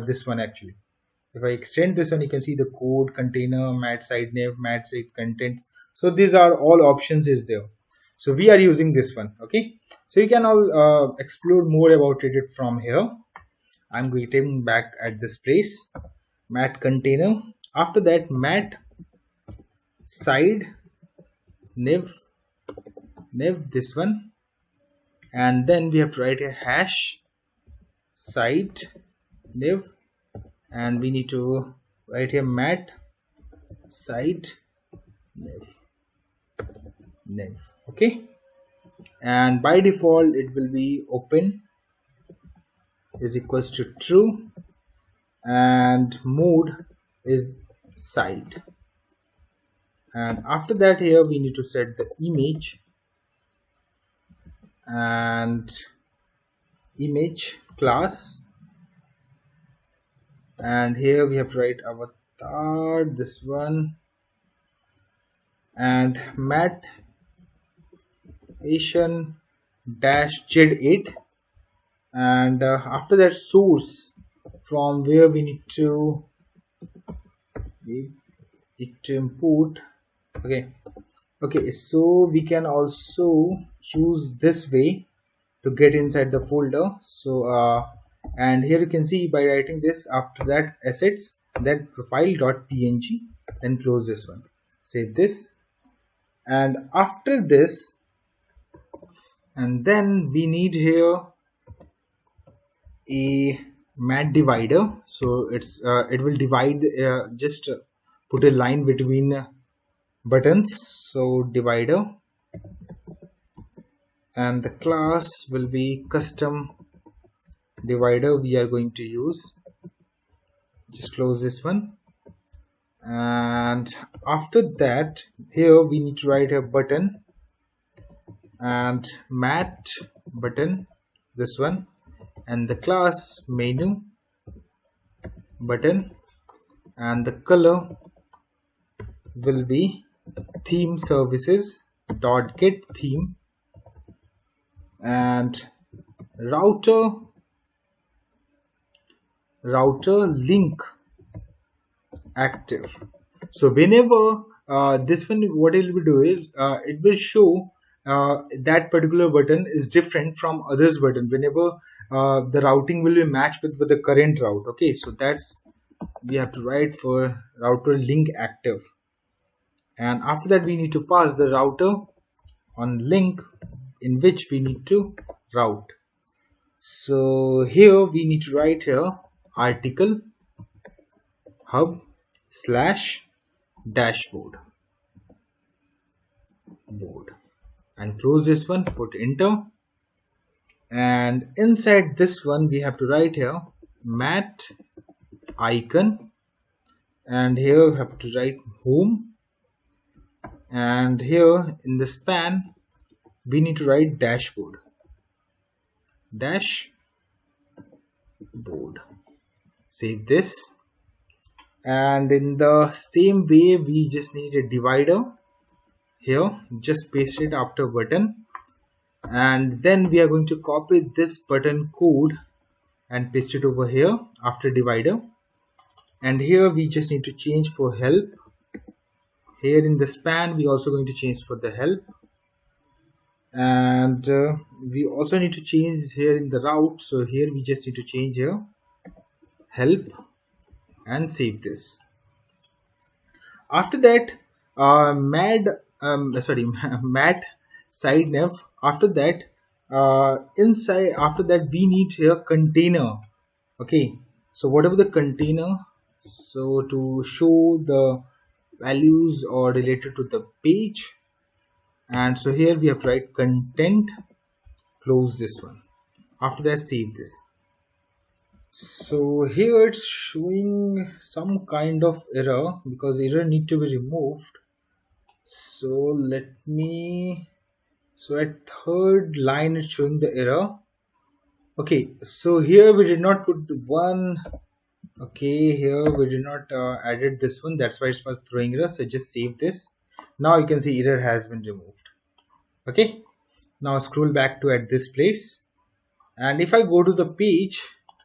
this one actually. If I extend this one, you can see the code, container, mat side nav, mat side contents. So these are all options is there. So we are using this one. Okay, so you can all explore more about it from here. I'm getting back at this place, mat container. After that, mat side nav this one, and then we have to write a hash side nav, and we need to write here mat side nav. Okay, and by default it will be open is equals to true, and mode is side, and after that here we need to set the image, and image class, and here we have to write avatar this one, and mat Asian dash Z8, and after that source from where we need to import. Okay, so we can also choose this way to get inside the folder. So and here you can see by writing this, after that assets, that profile.png, then close this one, save this, and after this and then we need here a mat divider. So it will divide, just put a line between buttons, so divider, and the class will be custom divider we are going to use. Just close this one, and after that here we need to write a button and mat button, this one, and the class menu button, and the color will be theme services dot get theme, and router link active. So whenever this one, what it will do is it will show that particular button is different from others button whenever the routing will be matched with the current route. Okay, so that's we have to write for router link active, and after that we need to pass the router on link in which we need to route. So here we need to write here article hub slash dashboard and close this one, put enter, and inside this one we have to write here mat icon, and here we have to write home, and here in the span we need to write dashboard. Save this, and in the same way we just need a divider here, just paste it after button, and then we are going to copy this button code and paste it over here after divider, and here we just need to change for help. Here in the span we also going to change for the help, and we also need to change here in the route. So here we just need to change here help and save this. After that mat side nav. After that inside, after that we need here container. Okay, so whatever the container, so to show the values or related to the page, and so here we have to write content, close this one, after that save this. So here it's showing some kind of error because error need to be removed. So let me, so at third line it's showing the error. Okay, so here we did not put the one. Okay, here we did not added this one, that's why it's was throwing error. So just save this. Now you can see error has been removed. Okay, now scroll back to at this place, and if I go to the page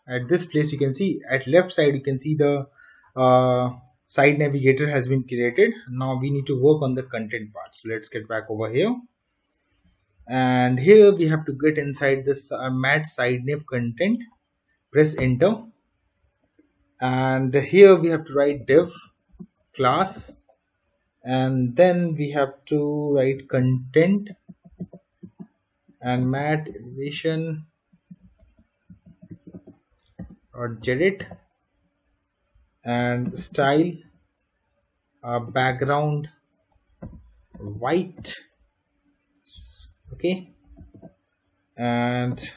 at this place, you can see at left side you can see the side navigator has been created. Now we need to work on the content part. So let's get back over here, and here we have to get inside this mat side nav content, press enter, and here we have to write div class, and then we have to write content and mat elevation or JWT, and style background white. Okay, and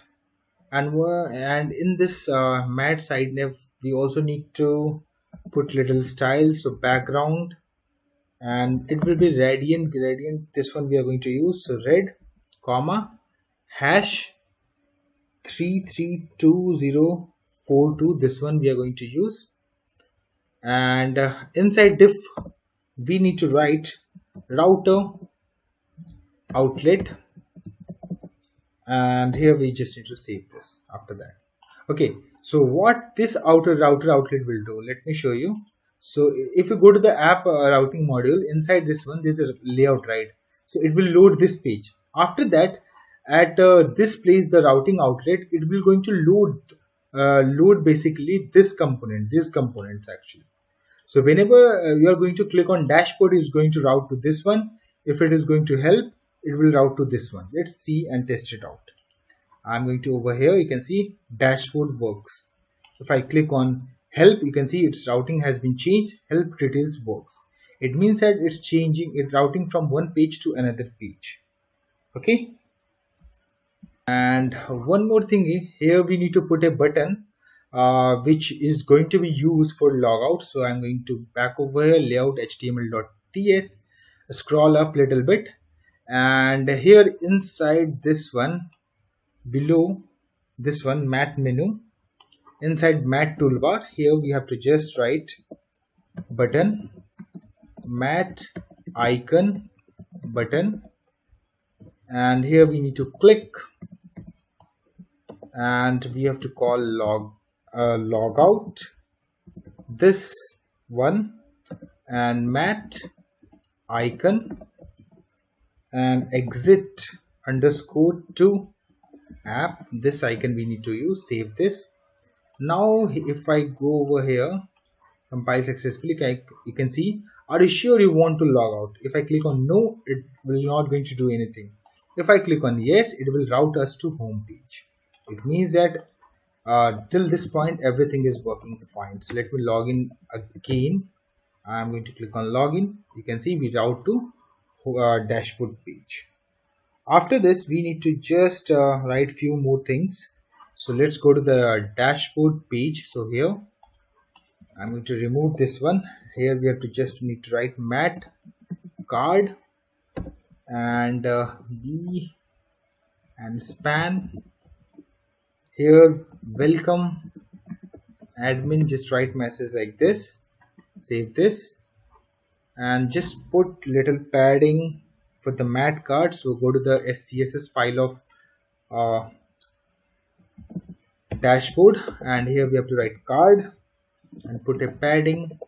in this mat side nav we also need to put little style, so background, and it will be gradient, this one we are going to use. So red comma hash 332042, this one we are going to use, and inside diff we need to write router outlet, and here we just need to save this after that. Okay, so what this router outlet will do, let me show you. So if you go to the app routing module, inside this one there's a layout, right? So it will load this page. After that, at this place, the routing outlet, it will going to load basically this component, these components actually. So whenever you are going to click on dashboard, it's going to route to this one. If it is going to help, it will route to this one. Let's see and test it out. I'm going to over here, you can see dashboard works. If I click on help, you can see its routing has been changed. Help details works. It means that it's changing, it routing from one page to another page. Okay. And one more thing, here we need to put a button which is going to be used for logout. So I'm going to back over here, layout html.ts, scroll up little bit, and here inside this one, below this one, mat menu, inside mat toolbar, here we have to just write button, mat icon button, and here we need to click, and we have to call logout this one, and mat icon, and exit underscore to app. This icon we need to use. Save this. Now if I go over here, compile successfully, you can see, are you sure you want to log out? If I click on no, it will not going to do anything. If I click on yes, it will route us to home page. It means that till this point everything is working fine. So let me log in again. I'm going to click on login. You can see we route to dashboard page. After this, we need to just write few more things. So let's go to the dashboard page. So here I'm going to remove this one. Here we have to just need to write mat card and b and span. Here welcome admin, just write message like this. Save this and just put little padding for the mat card. So go to the SCSS file of dashboard, and here we have to write card and put a padding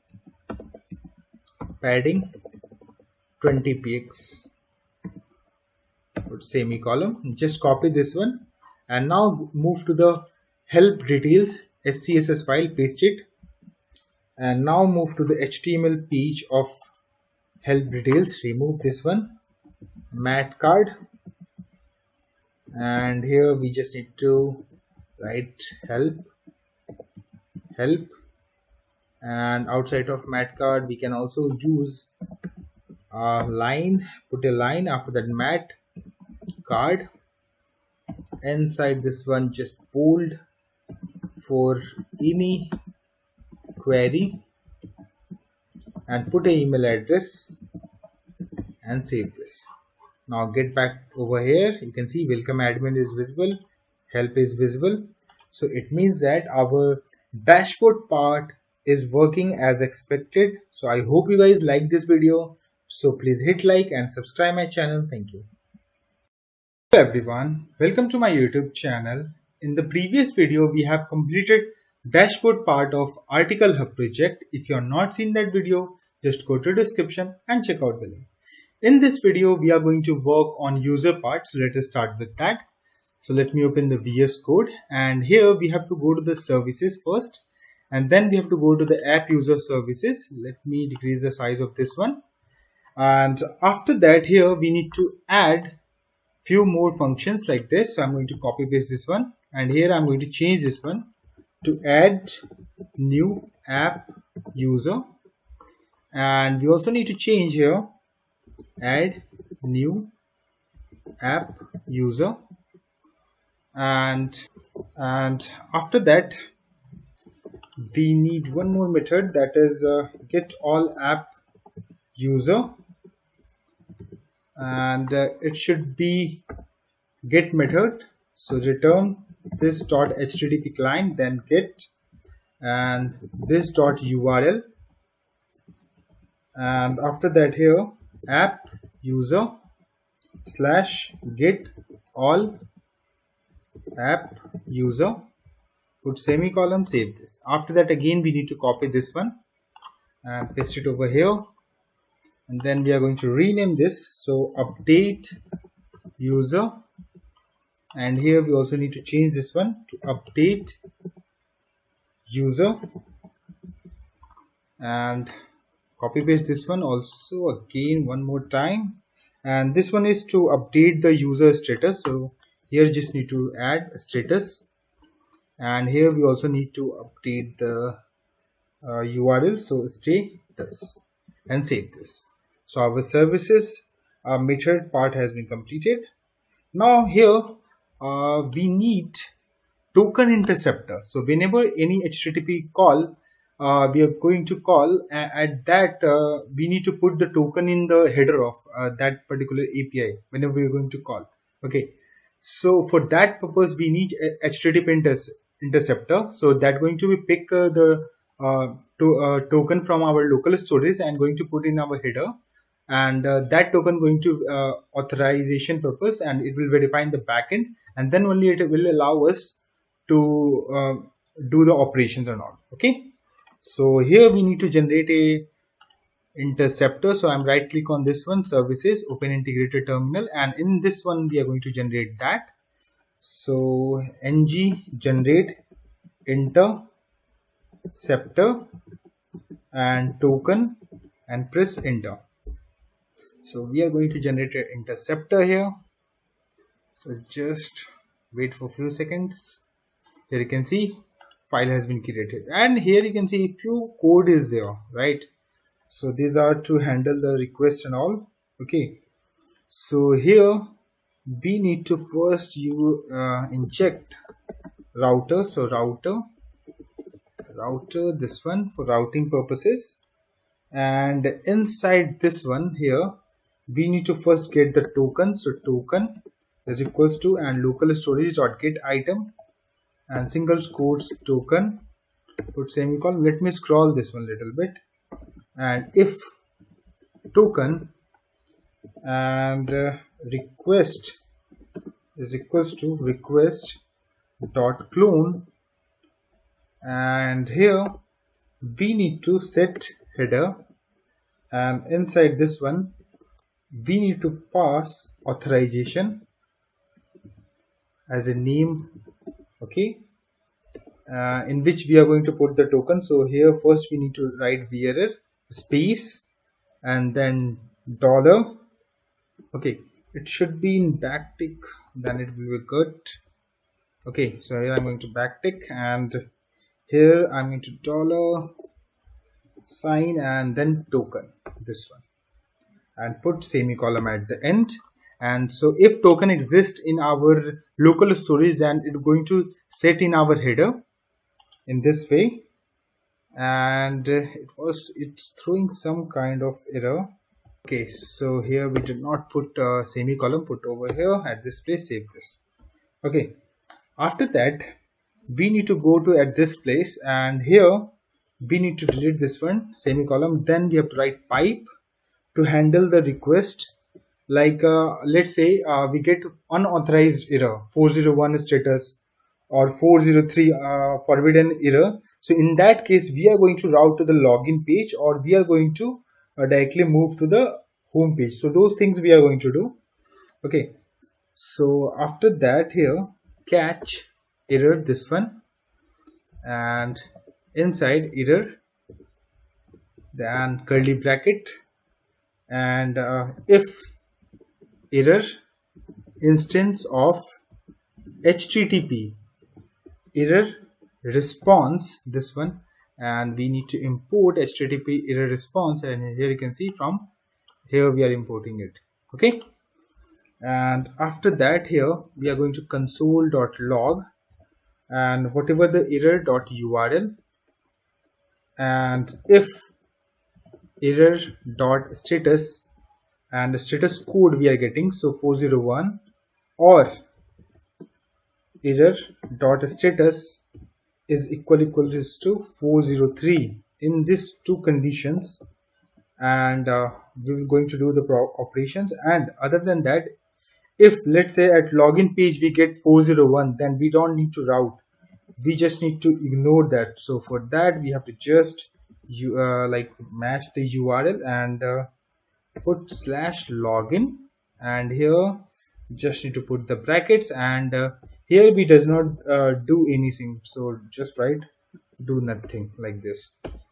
20 px, put semicolon. Just copy this one and now move to the help details SCSS file, paste it, and now move to the HTML page of help details. Remove this one, mat card, and here we just need to write help, and outside of mat card we can also use a line, put a line after that mat card. Inside this one, just bold for any query and put an email address and save this. Now get back over here. You can see welcome admin is visible, help is visible. So it means that our dashboard part is working as expected. So I hope you guys like this video. So please hit like and subscribe my channel. Thank you. Hello everyone, welcome to my YouTube channel. In the previous video, we have completed dashboard part of Article Hub project. If you have not seen that video, just go to the description and check out the link. In this video, we are going to work on user part. So let us start with that. So let me open the VS Code, and here we have to go to the services first, and then we have to go to the app user services. Let me decrease the size of this one. And after that, here we need to add few more functions like this. So I'm going to copy paste this one, and here I'm going to change this one to add new app user, and we also need to change here add new app user, and after that we need one more method, that is get all app user, and it should be get method. So return this dot http client, then get, and this dot url, and after that here app user slash get all app user, put semicolon, save this. After that again we need to copy this one and paste it over here, and then we are going to rename this. So update user, and here we also need to change this one to update user, and copy paste this one also again one more time, and this one is to update the user status. So here just need to add a status, and here we also need to update the URL. So status and save this. So our services method part has been completed. Now here we need token interceptor. So whenever any HTTP call we are going to call, at that we need to put the token in the header of that particular API whenever we are going to call. Okay, so for that purpose we need a HTTP interceptor. So that going to be pick the token from our local storage and going to put in our header, and that token going to authorization purpose, and it will verify in the backend, and then only it will allow us to do the operations or not. Okay, so here we need to generate a interceptor. So I'm right click on this one, services, open integrated terminal, and in this one we are going to generate that. So ng generate interceptor and token and press enter. So we are going to generate an interceptor here. So just wait for a few seconds. Here you can see file has been created, and here you can see few code is there, right? So these are to handle the request and all. Okay, so here we need to first inject router. So router this one for routing purposes, and inside this one here we need to first get the token. So token is equals to and local storage dot get item and single quotes token, put semicolon. Let me scroll this one a little bit, and if token and request is equals to request dot clone, and here we need to set header, and inside this one we need to pass authorization as a name. Okay, in which we are going to put the token. So here first we need to write varchar space and then dollar. Okay, it should be in backtick, then it will be good. Okay, so here I'm going to backtick, and here I'm going to dollar sign and then token, this one, and put semicolon at the end. And so if token exists in our local storage, then it's going to set in our header in this way, and it's throwing some kind of error. Okay, so here we did not put a semicolon, put over here at this place, save this. Okay, after that we need to go to at this place, and here we need to delete this one semicolon. Then we have to write pipe to handle the request. Like let's say we get unauthorized error 401 status or 403 forbidden error. So in that case we are going to route to the login page, or we are going to directly move to the home page. So those things we are going to do. Okay, so after that here catch error, this one, and inside error then curly bracket, and if error instance of HTTP error response, this one, and we need to import HTTP error response, and here you can see from here we are importing it. Okay, and after that here we are going to console.log and whatever the error.url, and if error.status and the status code we are getting, so 401, or error.status is equal to 403 in these two conditions, and we will going to do the operations. And other than that, if let's say at login page we get 401, then we don't need to route, we just need to ignore that. So for that we have to just like match the URL and put /login, and here just need to put the brackets, and here we does not do anything, so just write do nothing like this.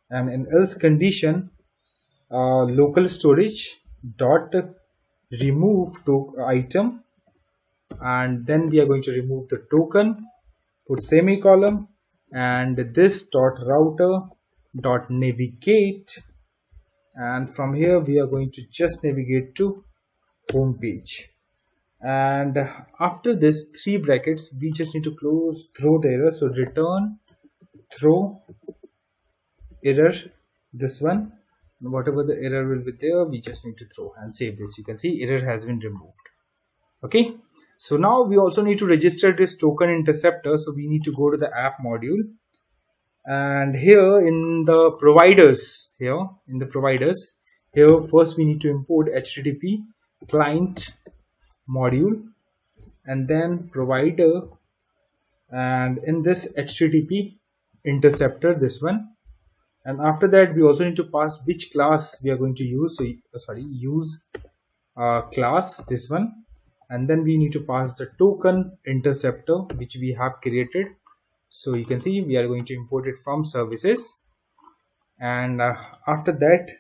And in else condition local storage dot remove item, and then we are going to remove the token, put semicolon, and this dot router dot navigate, and from here we are going to just navigate to home page. And after this 3 brackets, we just need to close throw the error, so return throw error, this one, whatever the error will be there, we just need to throw and save this. You can see error has been removed. Okay, so now we also need to register this token interceptor, so we need to go to the app module, and here in the providers, here first we need to import HTTP client module, and then provider, and in this HTTP interceptor, this one, and after that we also need to pass which class we are going to use. So use class, this one, and then we need to pass the token interceptor which we have created. So you can see we are going to import it from services, and after that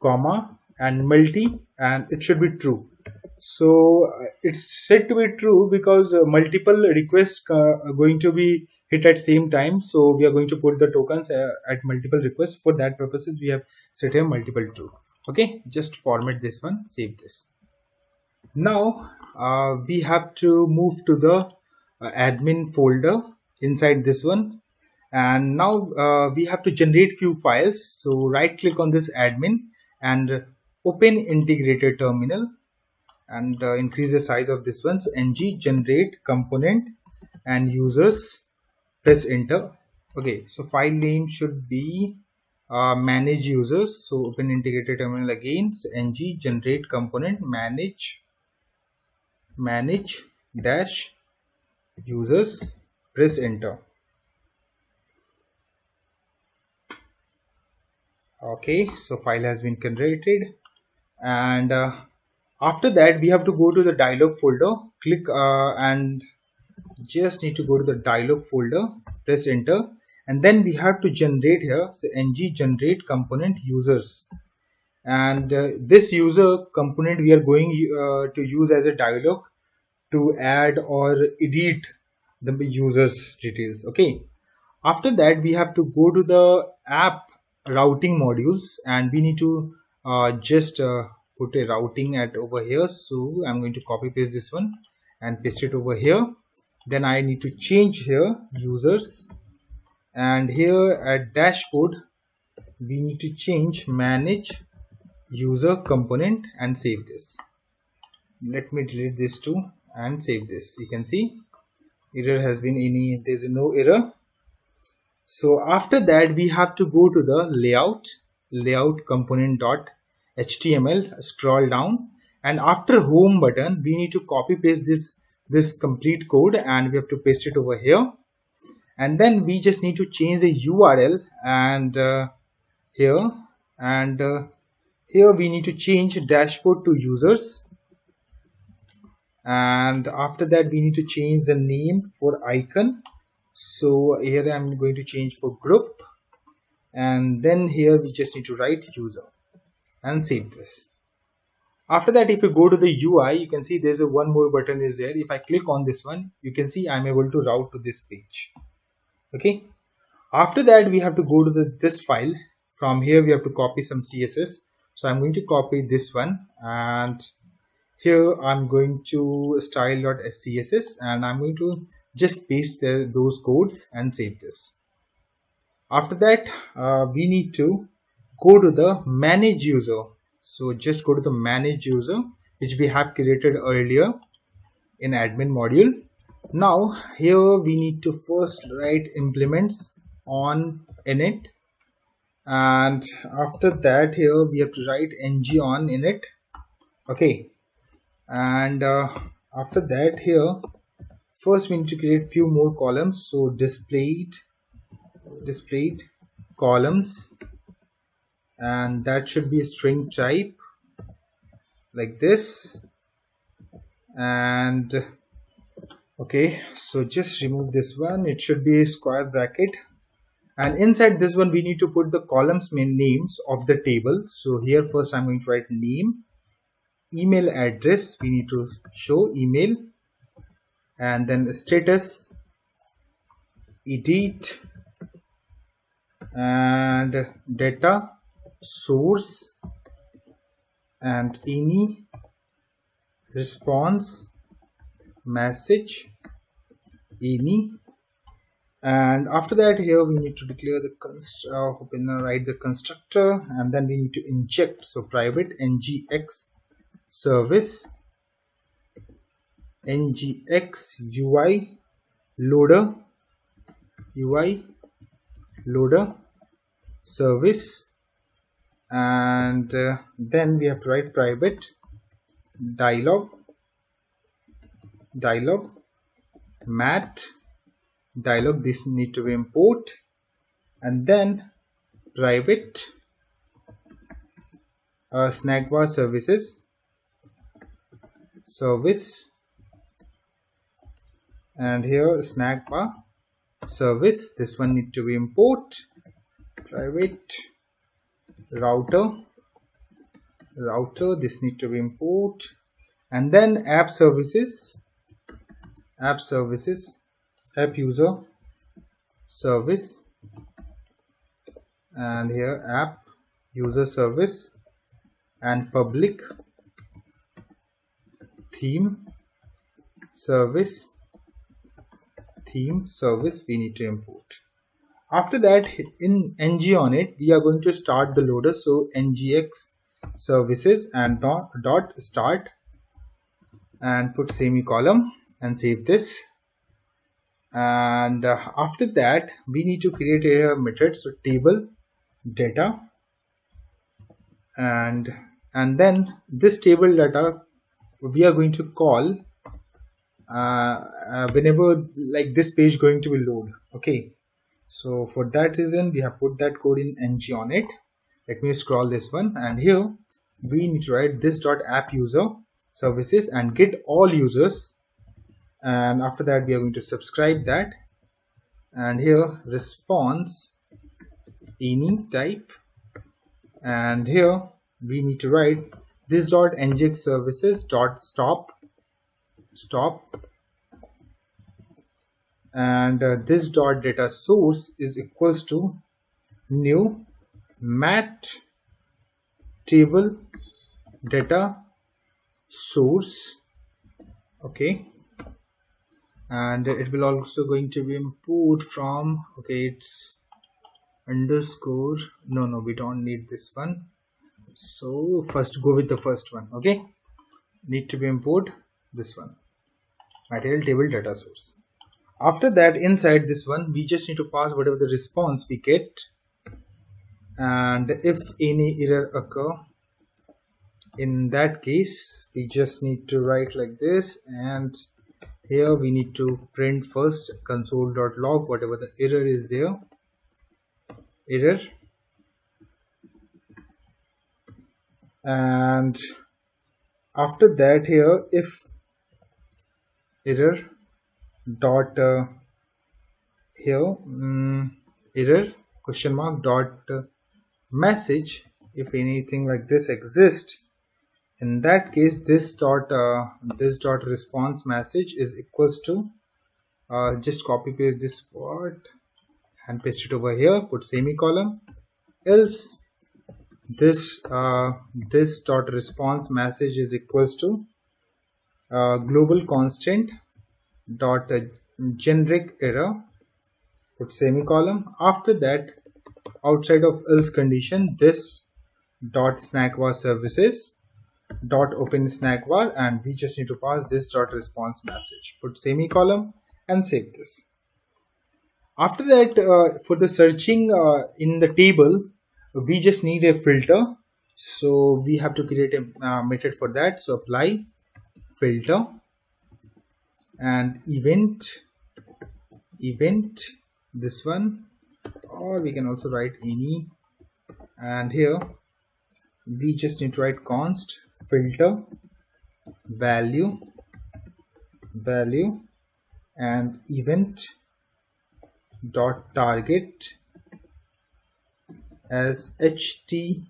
comma and multi, and it should be true. So it's said to be true because multiple requests are going to be hit at same time, so we are going to put the tokens at multiple requests. For that purposes we have set here multiple true. Okay, just format this one, save this. Now we have to move to the admin folder inside this one, and now we have to generate few files. So right click on this admin and open integrated terminal, and increase the size of this one, so ng generate component and users, press enter. Okay, so file name should be manage users, so open integrated terminal again, so ng generate component manage dash users, press enter. Okay, so file has been generated, and after that we have to go to the dialog folder, click and just need to go to the dialog folder, press enter, and then we have to generate here, so ng generate component users, and this user component we are going to use as a dialog to add or edit the users details. Okay, after that we have to go to the app routing modules, and we need to just put a routing at over here. So I'm going to copy paste this one and paste it over here. Then I need to change here users, and here at dashboard we need to change manage user component and save this. Let me delete this too and save this. You can see error has been there's no error. So after that we have to go to the layout component dot html, scroll down, and after home button we need to copy paste this complete code, and we have to paste it over here, and then we just need to change the URL, and here, and here we need to change dashboard to users, and after that we need to change the name for icon. So here I'm going to change for group, and then here we just need to write user and save this. After that, if you go to the UI, you can see there's a one more button is there. If I click on this one, you can see I'm able to route to this page. Okay, after that we have to go to this file. From here we have to copy some CSS, so I'm going to copy this one, and here I'm going to style.scss, and I'm going to just paste those codes and save this. After that we need to go to the manage user, so just go to the manage user which we have created earlier in admin module. Now here we need to first write implements on init, and after that here we have to write ng on init. Okay, and after that here first we need to create few more columns, so displayed columns, and that should be a string type like this. And okay, so just remove this one, it should be a square bracket, and inside this one we need to put the columns names of the table. So here first I'm going to write name, email address, we need to show email, and then status, edit, and data source, and any response message, any. And after that, here we need to declare the write the constructor, and then we need to inject, so private ngx service, ngx ui loader, service, and then we have to write private dialog mat dialog, this need to be import, and then private snack bar services service, and here snack bar service, this one need to be import, private router, this need to be import, and then app services, app user service, and here app user service, and public theme service we need to import. After that, in ng on it, we are going to start the loader, so ngx services and dot start, and put semicolon and save this. And after that, we need to create a method, so table data, and then this table data we are going to call whenever like this page going to be load. Okay, so for that reason we have put that code in ng on it. Let me scroll this one, and here we need to write this dot app user services and get all users, and after that we are going to subscribe that, and here response any type, and here we need to write this dot ngx services dot stop, and this dot data source is equals to new mat table data source. Okay, and it will also going to be import from, okay, it's underscore, no, we don't need this one, so first go with the first one. Okay, need to be import this one, material table data source. After that, inside this one we just need to pass whatever the response we get, and if any error occur, in that case we just need to write like this, and here we need to print first console.log whatever the error is there, error, and after that here if error dot here error question mark dot message, if anything like this exists, in that case this dot response message is equals to just copy paste this part and paste it over here, put semicolon, else this this dot response message is equals to global constant dot generic error, put semicolon. After that, outside of else condition, this dot snack bar services dot open snack bar, and we just need to pass this dot response message, put semicolon and save this. After that, for the searching in the table, we just need a filter, so we have to create a method for that, so apply filter and event this one, or we can also write any, and here we just need to write const filter value and event dot target as html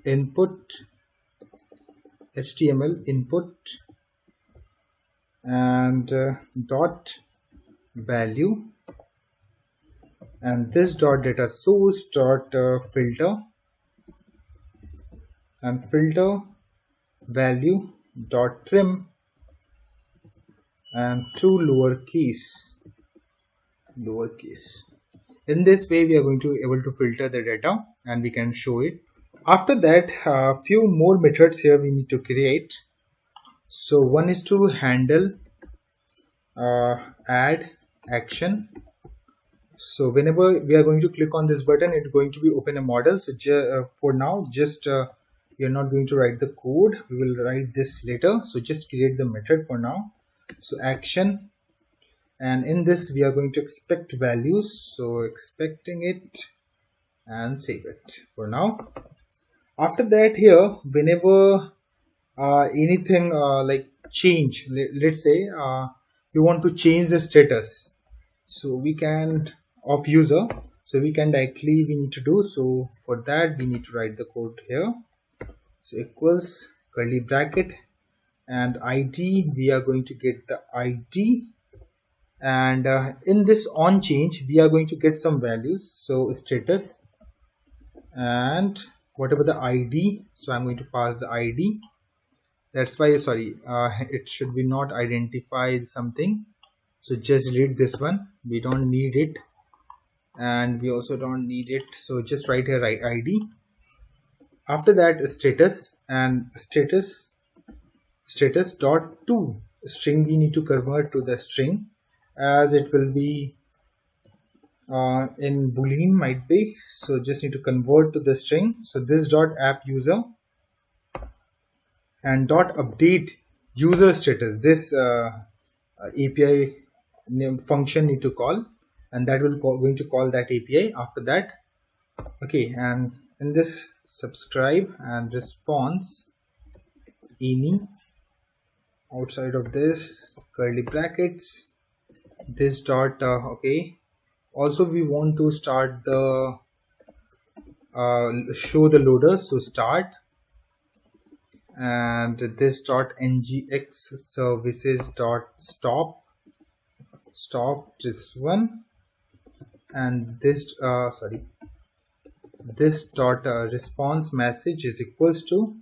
input HTML input and dot value, and this dot data source dot filter and filter value dot trim and to lowercase. In this way we are going to able to filter the data and we can show it. After that, a few more methods here we need to create. So one is to handle add action. So whenever we are going to click on this button, it's going to be open a model. So for now, just we are not going to write the code, we will write this later. So just create the method for now. So action, and in this we are going to expect values, so expecting it and save it for now. After that, here whenever anything like change, let's say you want to change the status, so we can of user, so we need to do. So for that we need to write the code here. So equals curly bracket and ID, we are going to get the ID, and in this on change we are going to get some values, so status and whatever the ID. So I'm going to pass the ID. That's why, sorry, it should be not identified something, so just delete this one, we don't need it, and we also don't need it, so just write here ID. After that, status and status dot to string, we need to convert to the string, as it will be in boolean might be, so just need to convert to the string. So this dot app user and dot update user status, this API function need to call, and that will going to call that API after that. Okay, and in this subscribe and response any, outside of this curly brackets, this dot okay, also we want to start the show the loader, so start, and this dot ngx services dot stop this one, and this this dot response message is equals to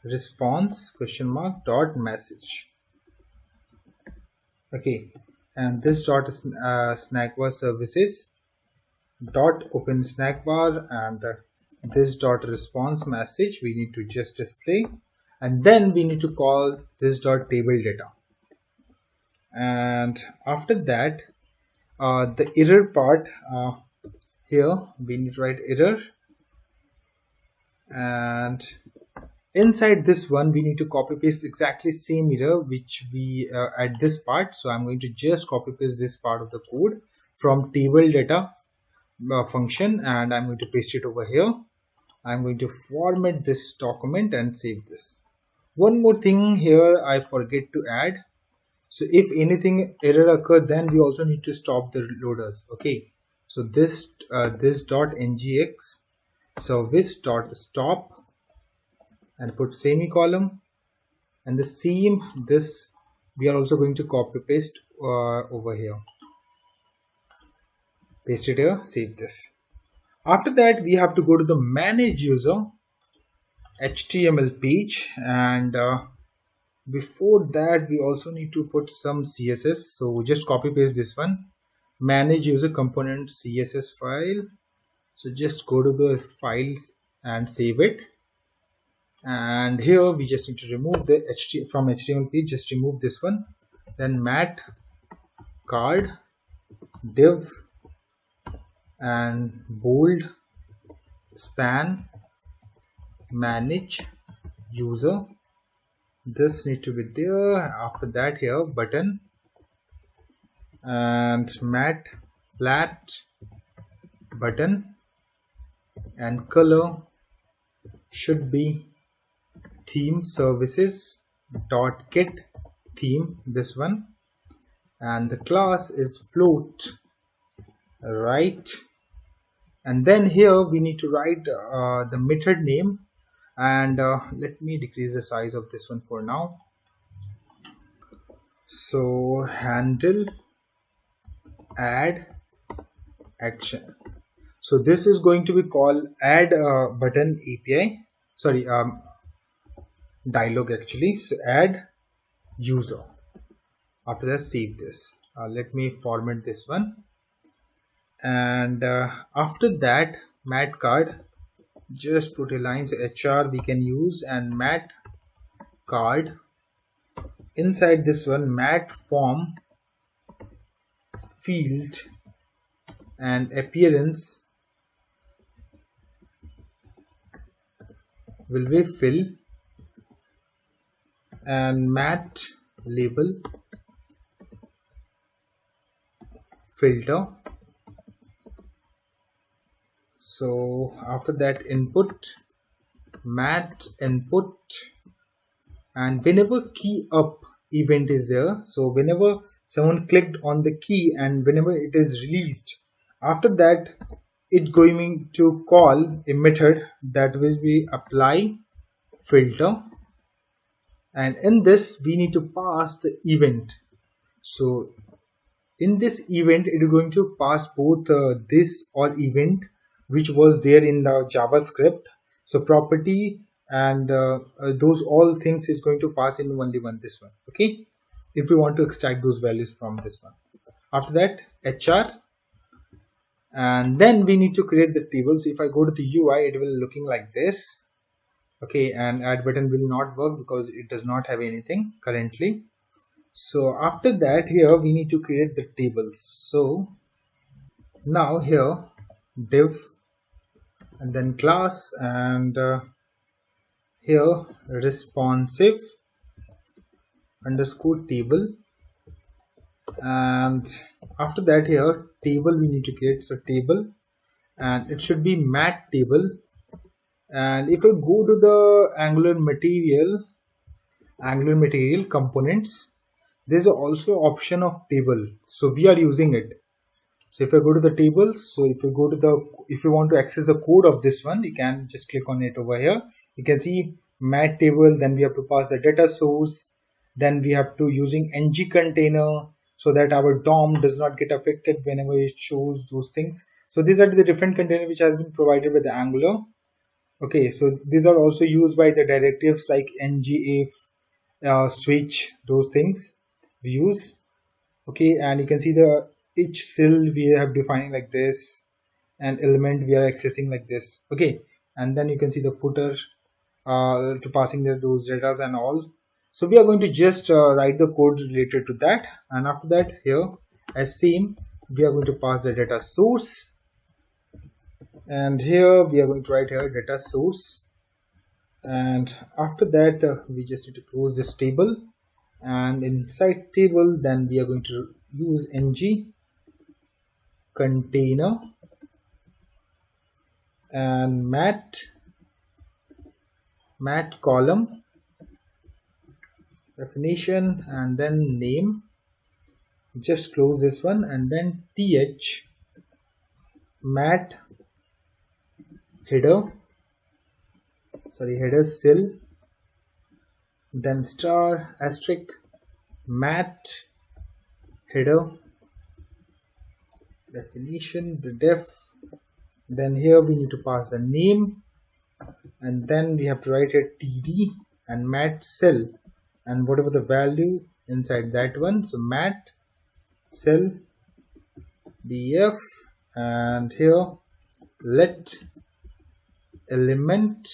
response question mark dot message. Okay, and this dot snack bar services dot open snack bar, and this dot response message we need to just display, and then we need to call this dot table data. And after that, the error part, here we need to write error, and inside this one we need to copy paste exactly same error which we at this part. So I'm going to just copy paste this part of the code from table data function, and I'm going to paste it over here. I'm going to format this document and save this. One more thing here I forget to add. So if anything error occur, then we also need to stop the loaders. Okay, so this this dot ngx service dot stop and put semicolon, and the same this we are also going to copy paste over here, paste it here, save this. After that, we have to go to the manage user HTML page, and before that we also need to put some CSS. So just copy paste this one, manage user component CSS file. So just go to the files and save it, and here we just need to remove the from HTML page, just remove this one, then mat card div and bold span manage user, this need to be there. After that, here button and mat flat button, and color should be theme services dot get theme, this one, and the class is float, right. And then here we need to write the method name, And let me decrease the size of this one for now. So handle add action. So this is going to be called add button API. Sorry, dialog actually. So add user. After that, save this. Let me format this one. And after that, mat card. Just put a line. So HR we can use, and mat card. Inside this one, mat form field and appearance will be fill, and mat label filter. So after that, input mat input, and whenever key up event is there, so whenever someone clicked on the key and whenever it is released, after that it going to call a method that will be apply filter, and in this we need to pass the event. So in this event it is going to pass both this or event which was there in the JavaScript, so property and those all things is going to pass in only one this one. Okay, if we want to extract those values from this one. After that, HR, and then we need to create the table. So if I go to the UI, it will looking like this. Okay, and add button will not work because it does not have anything currently. So after that, here we need to create the tables. So now here div and then class, and here responsive underscore table, and after that here table we need to create. So table, and it should be mat table. And if we go to the angular material components, there's also option of table, so we are using it. So if I go to the tables, so if you want to access the code of this one, you can just click on it over here. You can see mat table, then we have to pass the data source, then we have to using ng container so that our DOM does not get affected whenever it shows those things. So these are the different container which has been provided by the Angular. Okay, so these are also used by the directives like ngif, switch, those things we use. Okay, and you can see the each cell we have defining like this, and element we are accessing like this. Okay, and then you can see the footer to passing those data and all. So we are going to just write the code related to that, and after that here as same we are going to pass the data source, and here we are going to write here data source, and after that we just need to close this table, and inside table then we are going to use ng container and mat column definition, and then name. Just close this one, and then th mat header cell, then star asterisk mat header definition, the def, then here we need to pass the name, and then we have to write a td and mat cell and whatever the value inside that one. So mat cell df, and here let element,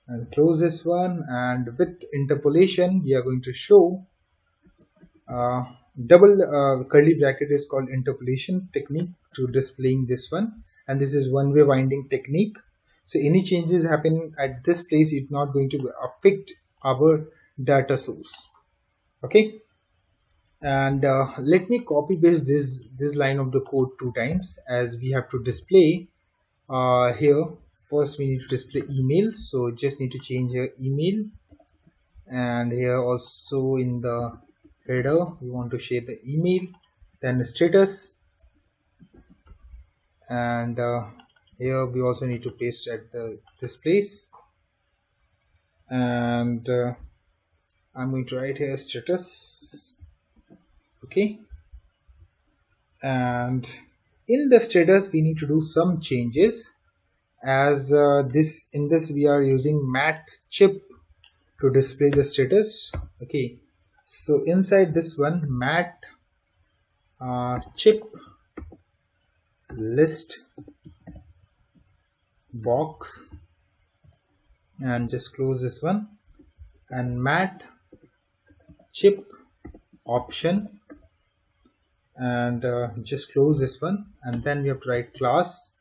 and close this one, and with interpolation we are going to show double curly bracket is called interpolation technique to displaying this one, and this is one way winding technique. So any changes happen at this place, it's not going to affect our data source. Okay, and let me copy paste this line of the code 2 times, as we have to display here. First we need to display email, so just need to change here email, and here also in the header we want to share the email, then status, and here we also need to paste at this place. and I'm going to write here status. Okay, and in the status we need to do some changes, as this in this we are using mat chip to display the status. Okay, so inside this one, mat chip list box, and just close this one, and mat chip option, and just close this one, and then we have to write class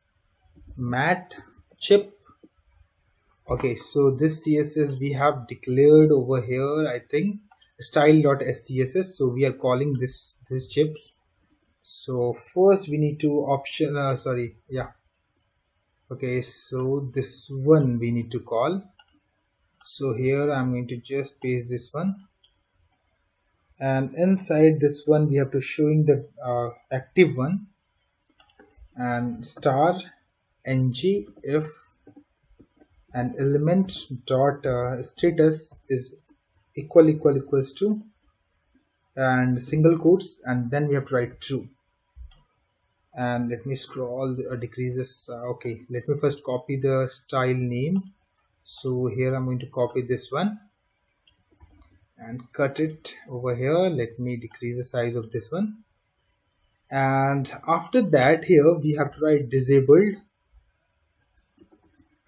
mat chip. Okay, so this css we have declared over here, I think style.scss, so we are calling this chips. So first we need to option okay, so this one we need to call. So here I'm going to just paste this one, and inside this one we have to showing the active one, and star ng if an element dot status is equals to, and single quotes, and then we have to write true. And let me scroll decreases. Okay, let me first copy the style name. So here I'm going to copy this one and cut it over here. Let me decrease the size of this one, and after that here we have to write disabled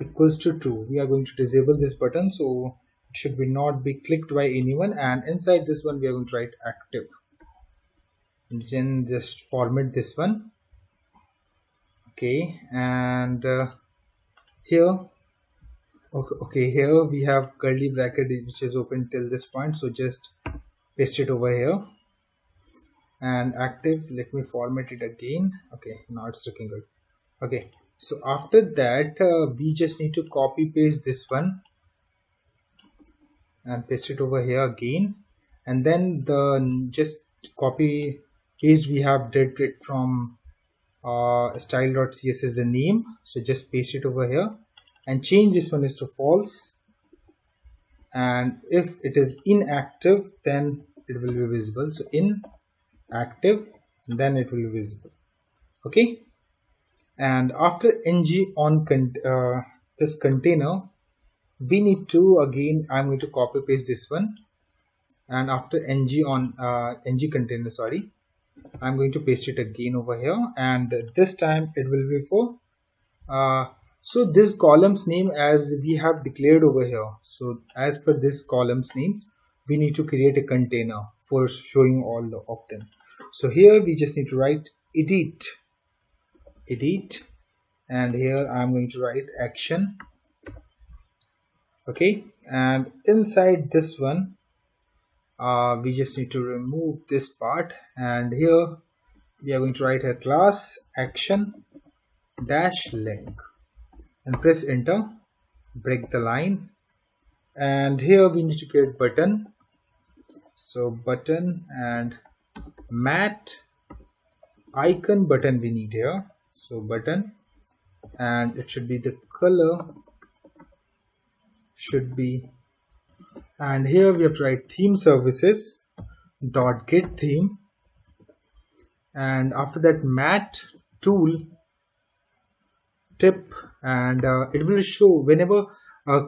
equals to true. We are going to disable this button, so it should be not be clicked by anyone, and inside this one we are going to write active. Then just format this one. Okay, and here okay, here we have curly bracket which is open till this point, so just paste it over here. And active, let me format it again. Okay, now it's looking good. Okay, so after that we just need to copy paste this one and paste it over here again, and then the just copy paste we have did it from style.css the name, so just paste it over here and change this one is to false, and if it is inactive then it will be visible. So inactive, and then it will be visible. Okay, and after ng on this container we need to again, I'm going to copy paste this one, and after ng on ng container, sorry, I'm going to paste it again over here, and this time it will be for so this column's name as we have declared over here. So as per this column's names we need to create a container for showing all of them. So here we just need to write edit, and here I'm going to write action. Okay, and inside this one we just need to remove this part, and here we are going to write a class action dash link, and press enter, break the line, and here we need to create button. So button and mat icon button we need here. So button, and it should be the color should be, and here we have to write theme services dot get theme, and after that mat tool tip, and it will show whenever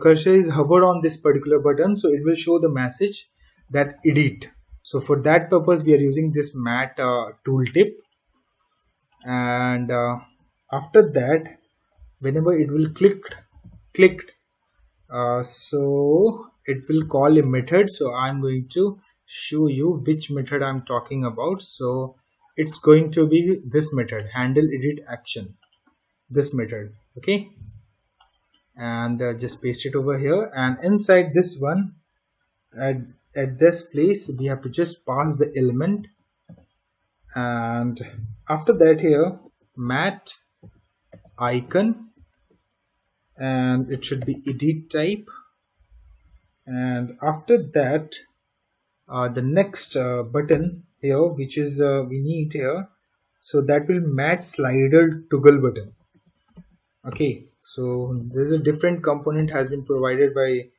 cursor is hovered on this particular button, so it will show the message that edit. So for that purpose we are using this mat tool tip, and after that whenever it will clicked so it will call a method. So I'm going to show you which method I'm talking about. So it's going to be this method, handle edit action, this method. Okay, and just paste it over here, and inside this one at this place we have to just pass the element, and after that here mat icon, and it should be edit type, and after that the next button here which is we need here, so that will mat slider toggle button. Okay, so there's a different component has been provided by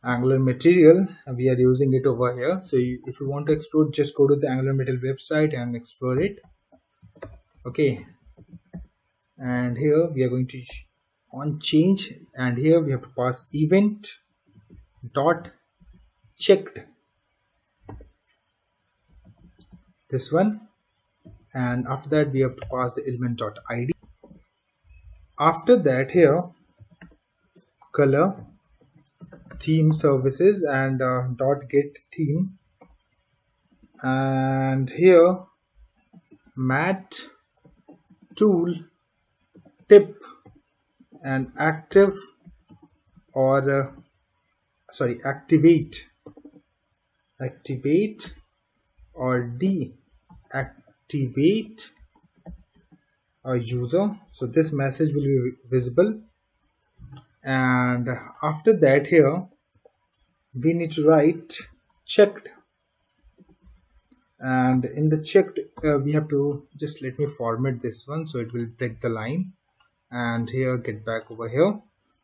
Angular material, we are using it over here. So if you want to explore, just go to the Angular material website and explore it. Okay, and here we are going to on change, and here we have to pass event dot checked, this one, and after that we have to pass the element dot id. After that, here color theme services and dot get theme, and here mat tool tip and active or activate or deactivate a user. So this message will be visible, and after that here we need to write checked, and in the checked we have to just let me format this one so it will break the line, and here get back over here,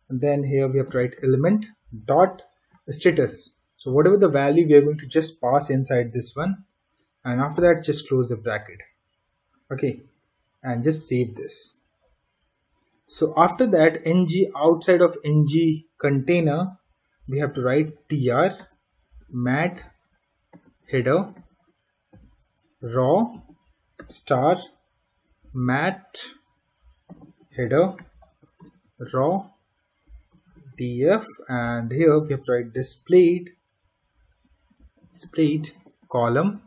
and then here we have to write element dot status. So whatever the value we are going to just pass inside this one, and after that just close the bracket. Okay, and just save this. So after that, ng outside of ng container we have to write tr mat header raw star mat header raw df, and here we have to write displayed column,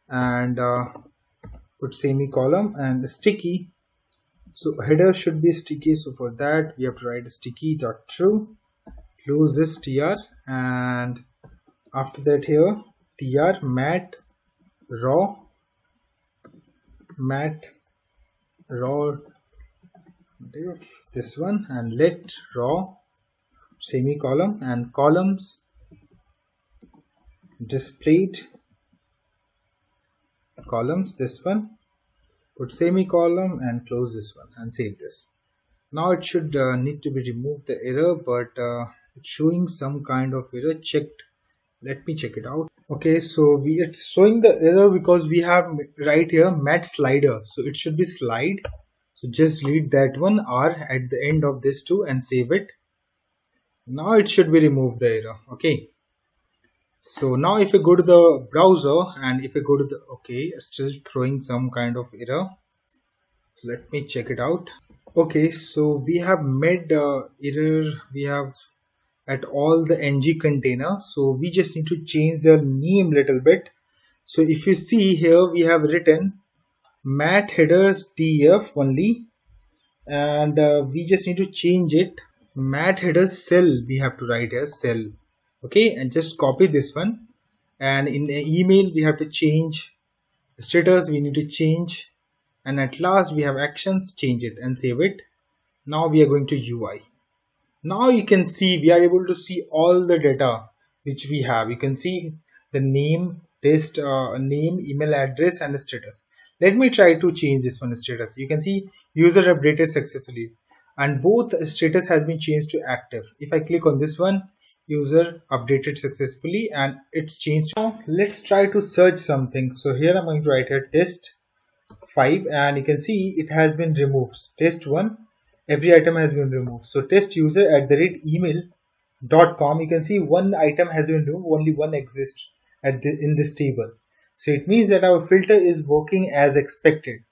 and put semicolon, and sticky. So header should be sticky, so for that we have to write sticky dot true, close this tr, and after that here tr mat raw diff, this one, and let raw semicolon and columns displayed columns, this one, put semicolon and close this one and save this. Now it should need to be removed the error, but it's showing some kind of error. Checked, let me check it out. Okay, so it's showing the error because we have right here mat slider, so it should be slide. So just delete that one r at the end of this too and save it. Now it should be removed the error. Okay, so now if you go to the browser and if you go to the, okay, still throwing some kind of error, so let me check it out. Okay, so we have made error, we have at all the ng container, so we just need to change the name little bit. So if you see here we have written mat headers df only, and we just need to change it mat headers cell, we have to write as cell. Okay, and just copy this one, and in the email we have to change status, we need to change, and at last we have actions, change it and save it. Now we are going to UI. Now you can see we are able to see all the data which we have. You can see the name, test name, email address, and the status. Let me try to change this one status. You can see user updated successfully, and both status has been changed to active. If I click on this one, user updated successfully and it's changed. Now let's try to search something. So here I'm going to write here test 5, and you can see it has been removed. Test 1, every item has been removed. So test user at the rate email.com, you can see one item has been removed, only one exists in this table. So it means that our filter is working as expected.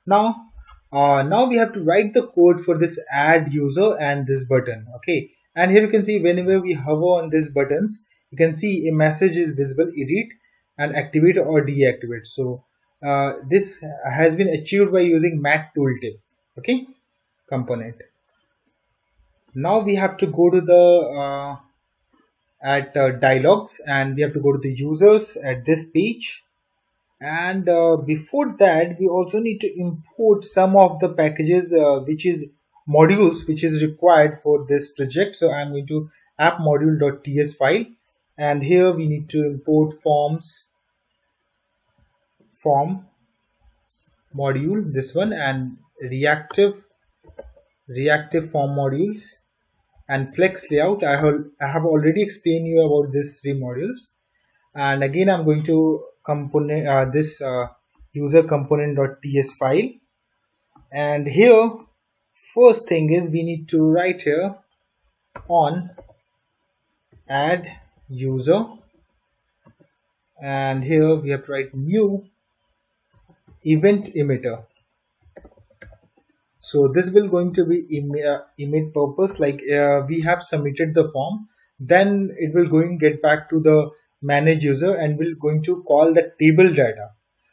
Now we have to write the code for this add user and this button. Okay, and here you can see whenever we hover on these buttons, you can see a message is visible, edit and activate or deactivate. So this has been achieved by using mat tooltip. Okay, component. Now we have to go to the dialogues, and we have to go to the users at this page, and before that we also need to import some of the packages which is modules which is required for this project. So I'm going to app module.ts file, and here we need to import form module, this one, and reactive form modules, and flex layout. I have already explained you about these three modules, and again I'm going to component this user component.ts file, and here first thing is we need to write here on add user, and here we have to write new event emitter. So this will going to be emit purpose, like we have submitted the form, then it will going get back to the manage user and will going to call the table data.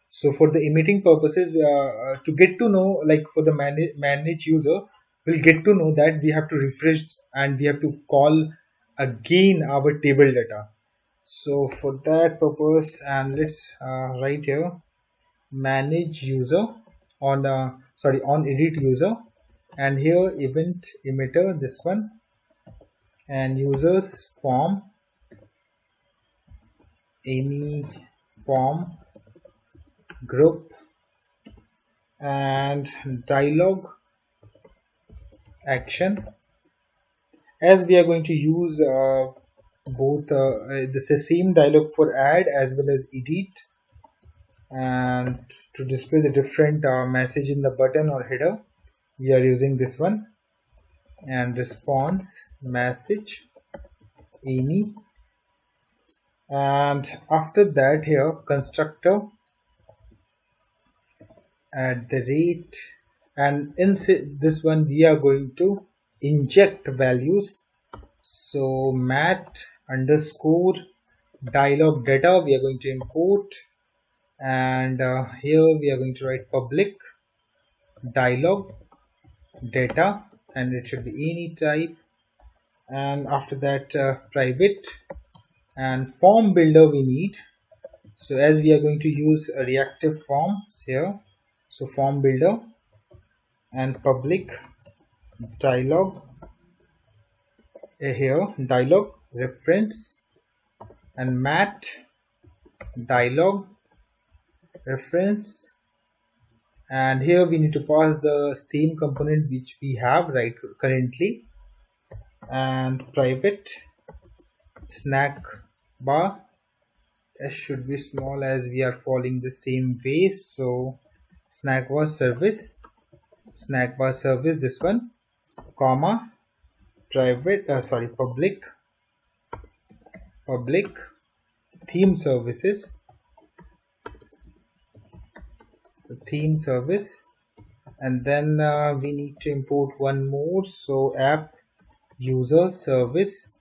So for the emitting purposes, to get to know, like for the manage user, we'll get to know that we have to refresh and we have to call again our table data. So for that purpose, and let's write here manage user on on edit user, and here event emitter, this one, and users form any form group, and dialog action. As we are going to use both this is same dialog for add as well as edit, and to display the different message in the button or header, we are using this one, and response message any, and after that here constructor at the rate, and in this one we are going to inject values. So mat underscore dialog data we are going to import, and here we are going to write public dialog data, and it should be any type, and after that private, and form builder we need. So as we are going to use reactive forms here, so form builder and public dialog here dialog reference, and mat dialog reference, and here we need to pass the same component which we have right currently, and private snack bar, s should be small as we are following the same way. So snack bar service this one, comma private public theme services, so theme service, and then we need to import one more, so app user service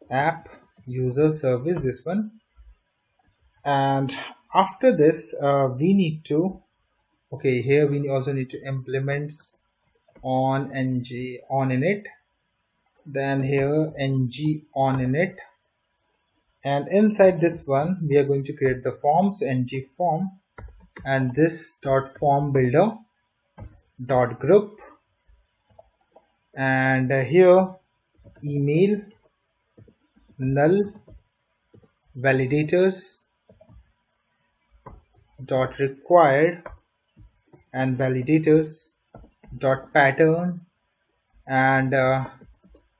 this one, and after this we need to here we also need to implement on ng on init, then here ng on init, and inside this one we are going to create the forms ng form, and this dot form builder dot group, and here email null validators dot required, and validators dot pattern, and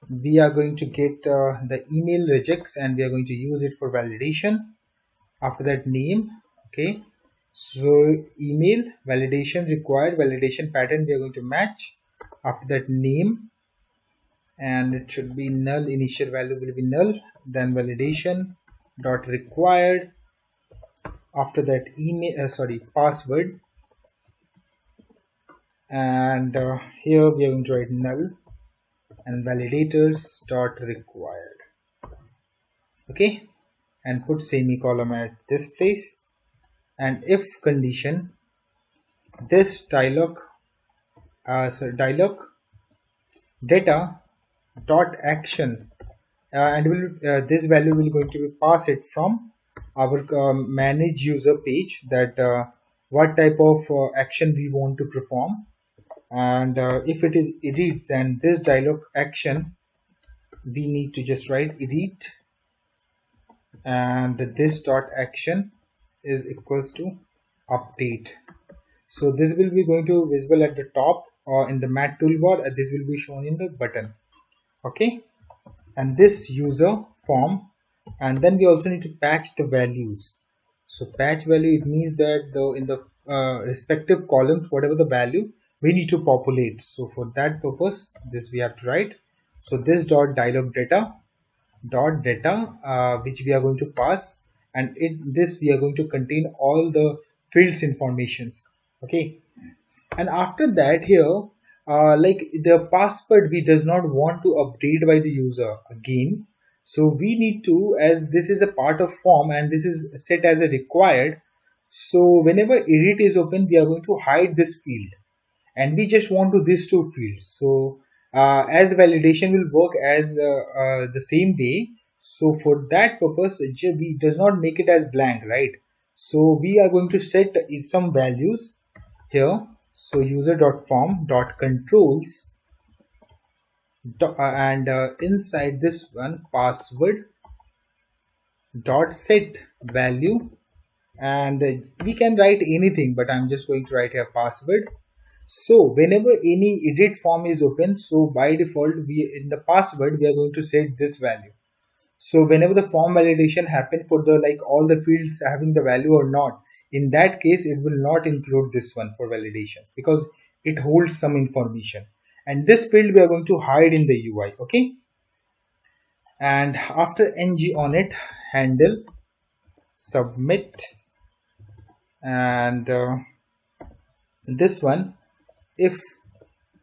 we are going to get the email regex, and we are going to use it for validation. After that name, okay, so email validation required, validation pattern we are going to match. After that name, and it should be null, initial value will be null, then validation dot required. After that email password, and here we are going to write null, and validators dot required, okay, and put semicolon at this place, and if condition this dialog data dot action, and this value will going to be pass it from our manage user page, that what type of action we want to perform, and if it is edit, then this dialog action we need to just write edit, and this dot action is equals to update. So this will be going to visible at the top or in the mat toolbar, and this will be shown in the button. Okay, and this user form, and then we also need to patch the values. So patch value, it means that in the respective columns, whatever the value, we need to populate. So for that purpose, this we have to write. So this dot dialog data which we are going to pass, and this we are going to contain all the fields informations. Okay, and after that here, like the password we does not want to update by the user again, so we need to, as this is a part of form and this is set as a required, so whenever edit is open, we are going to hide this field, and we just want to these two fields. So as validation will work as the same way, so for that purpose we does not make it as blank, right? So we are going to set some values here. So user.form.controls and inside this one, password dot set value, and we can write anything, but I'm just going to write here password. So whenever any edit form is open, so by default we in the password we are going to set this value. So whenever the form validation happen for the like all the fields having the value or not, in that case it will not include this one for validation because it holds some information, and this field we are going to hide in the UI. Okay, and after ng on it, handle submit, and this one, if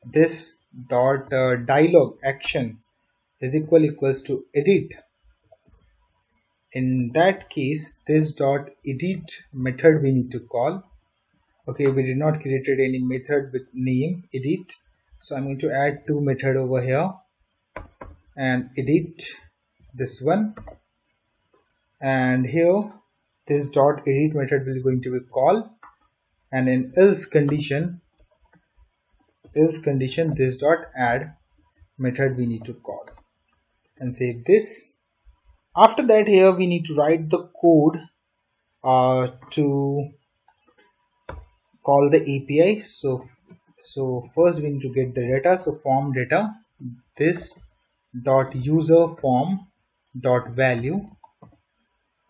this dot dialog action is equals to edit, in that case this dot edit method we need to call. Okay, we did not created any method with name edit, so I'm going to add two method over here and edit this one, and here this dot edit method will going to be called, and in else condition this dot add method we need to call, and save this. After that, here we need to write the code to call the API. So first we need to get the data. So form data, this dot user form dot value,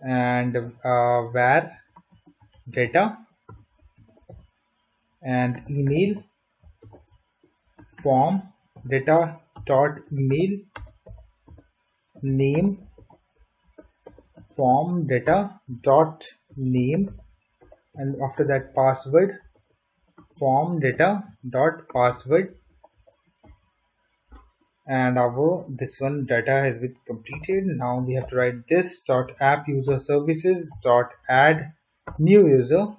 and var data, and email form data dot email, name form data dot name, and after that password form data dot password, and our this one data has been completed. Now we have to write this dot app user services dot add new user,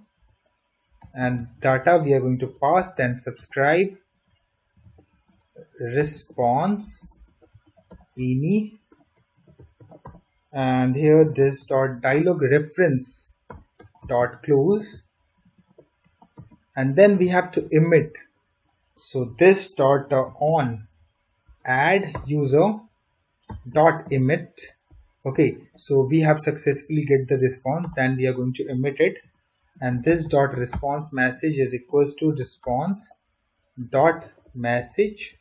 and data we are going to pass, then subscribe response any, and here this dot dialog reference dot close, and then we have to emit. So this dot on add user dot emit. Okay, so we have successfully get the response, then we are going to emit it, and this dot response message is equals to response dot message,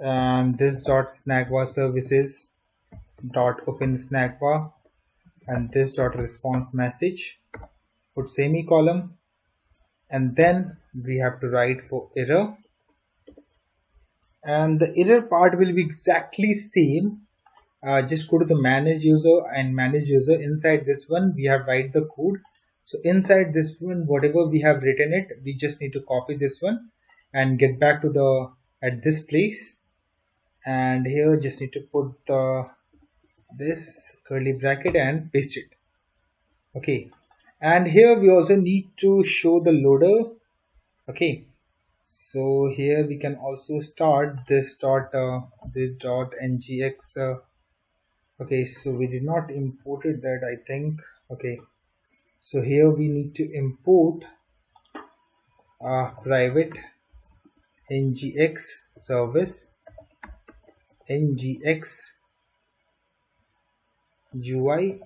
and this dot snackbar services dot open snackbar, and this dot response message, put semicolon, and then we have to write for error, and the error part will be exactly same. Just go to the manage user, and manage user, inside this one we have write the code. So inside this one, whatever we have written it, we just need to copy this one and get back to the at this place, and here just need to put the this curly bracket and paste it. Okay, and here we also need to show the loader. Okay, so here we can also start this dot ngx. Okay, so we did not imported that, I think. Okay, so here we need to import private ngx service ngx UI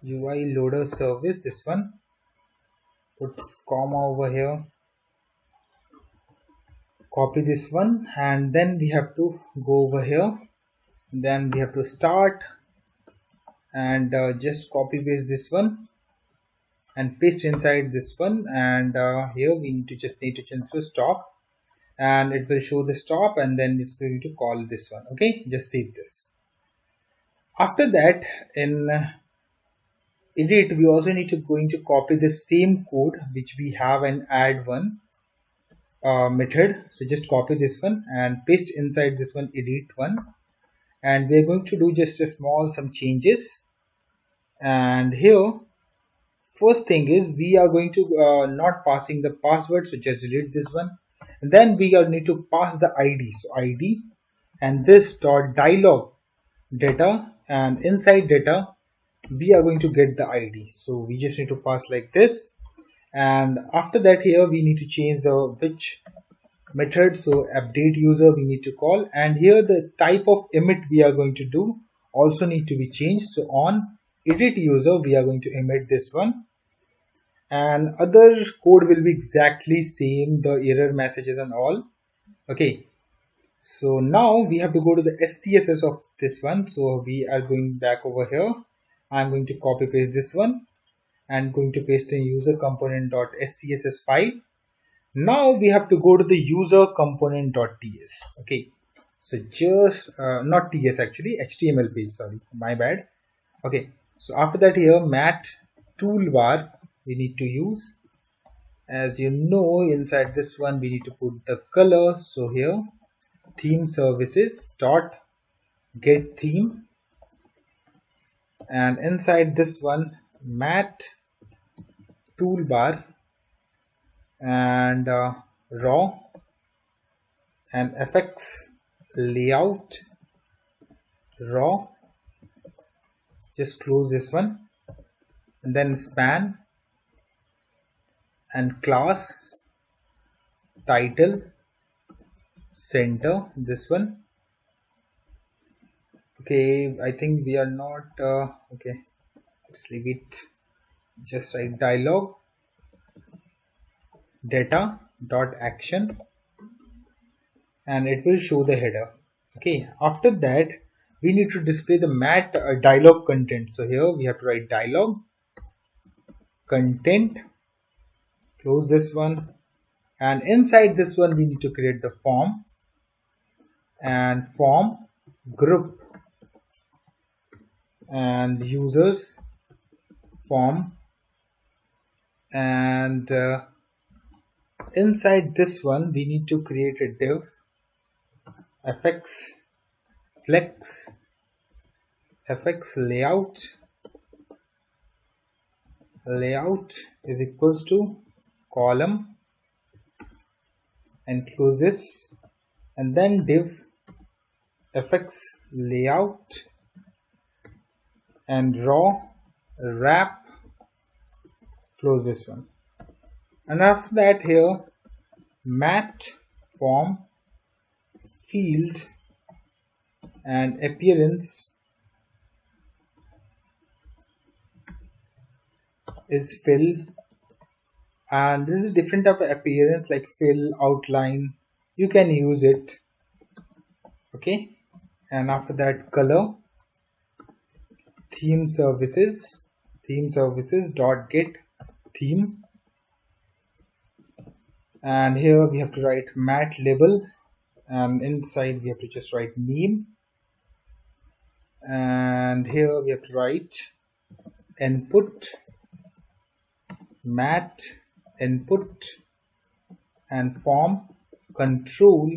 UI loader service, this one, put comma over here, copy this one, and then we have to go over here, then we have to start and just copy paste this one and paste inside this one, and here we need to change to stop, and it will show the stop, and then it's going to call this one. Okay, just save this. After that, in edit, we also need to going to copy the same code which we have and add one method. So just copy this one and paste inside this one, edit one, and we're going to do just a small some changes. And here first thing is we are going to not passing the password, so just delete this one, and then we are need to pass the id, so id and this dot dialog data, and inside data we are going to get the id, so we just need to pass like this. And after that, here we need to change the which method, so update user we need to call, and here the type of emit we are going to do also need to be changed. So on edit user we are going to emit this one, and other code will be exactly same, the error messages and all. Okay, so now we have to go to the SCSS of this one, so we are going back over here. I'm going to copy paste this one and going to paste in user component.scss file. Now we have to go to the user component.ts. Okay, so just not ts, actually HTML page, sorry, my bad. Okay, so after that, here mat toolbar we need to use. As you know, inside this one we need to put the color, so here theme services dot get theme, and inside this one mat toolbar and raw and fx layout raw, just close this one, and then span and class title center, this one. Okay, I think we are not okay, let's leave it. Just write dialog data dot action, and it will show the header. Okay, after that we need to display the mat dialog content, so here we have to write dialog content, close this one, and inside this one we need to create the form, and form group and users form, and inside this one we need to create a div fx flex fx layout is equals to column, and close this, and then div fx layout and raw wrap, close this one. And after that, here mat form field and appearance is fill, and this is different type of appearance like fill, outline, you can use it. Okay, and after that color theme services dot get theme, and here we have to write mat label, and inside we have to just write name, and here we have to write input mat input, and form control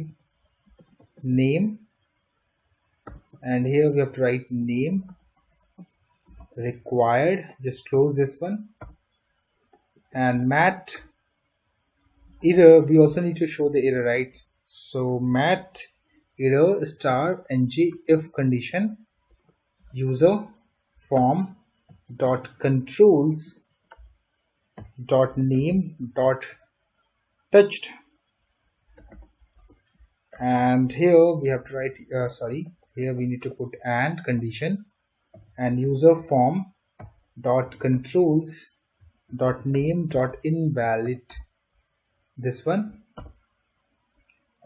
name, and here we have to write name required, just close this one, and mat error we also need to show the error, right? So mat error star ng if condition user form dot controls dot name dot touched, and here we have to write here we need to put and condition, and user form dot controls dot name dot invalid, this one,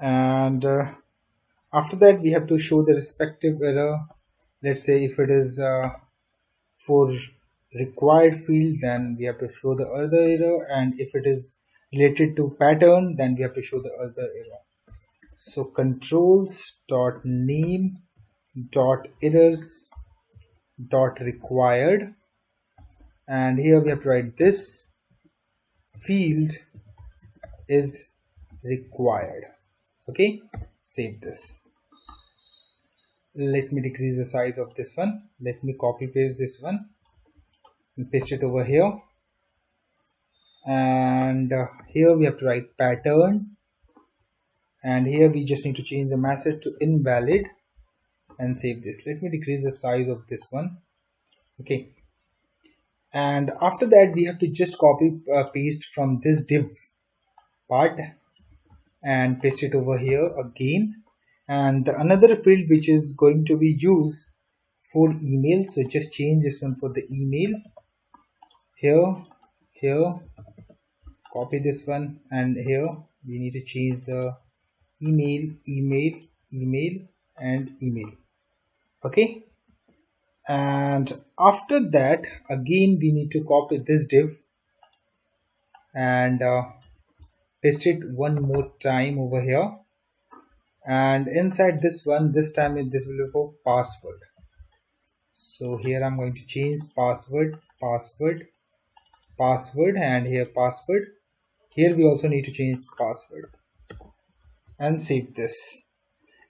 and after that we have to show the respective error. Let's say if it is for required field, then we have to show the other error, and if it is related to pattern, then we have to show the other error. So controls dot name dot errors dot required, and here we have to write this field is required. Okay, save this. Let me decrease the size of this one. Let me copy paste this one and paste it over here, and here we have to write pattern, and here we just need to change the message to invalid and save this. Let me decrease the size of this one. Okay, and after that we have to just copy paste from this div part and paste it over here again, and another field which is going to be used for email, so just change this one for the email. Here copy this one, and here we need to change the email and email. Okay, and after that again we need to copy this div and paste it one more time over here, and inside this one, this time this will be for password. So here I'm going to change password, and here password. Here we also need to change password and save this.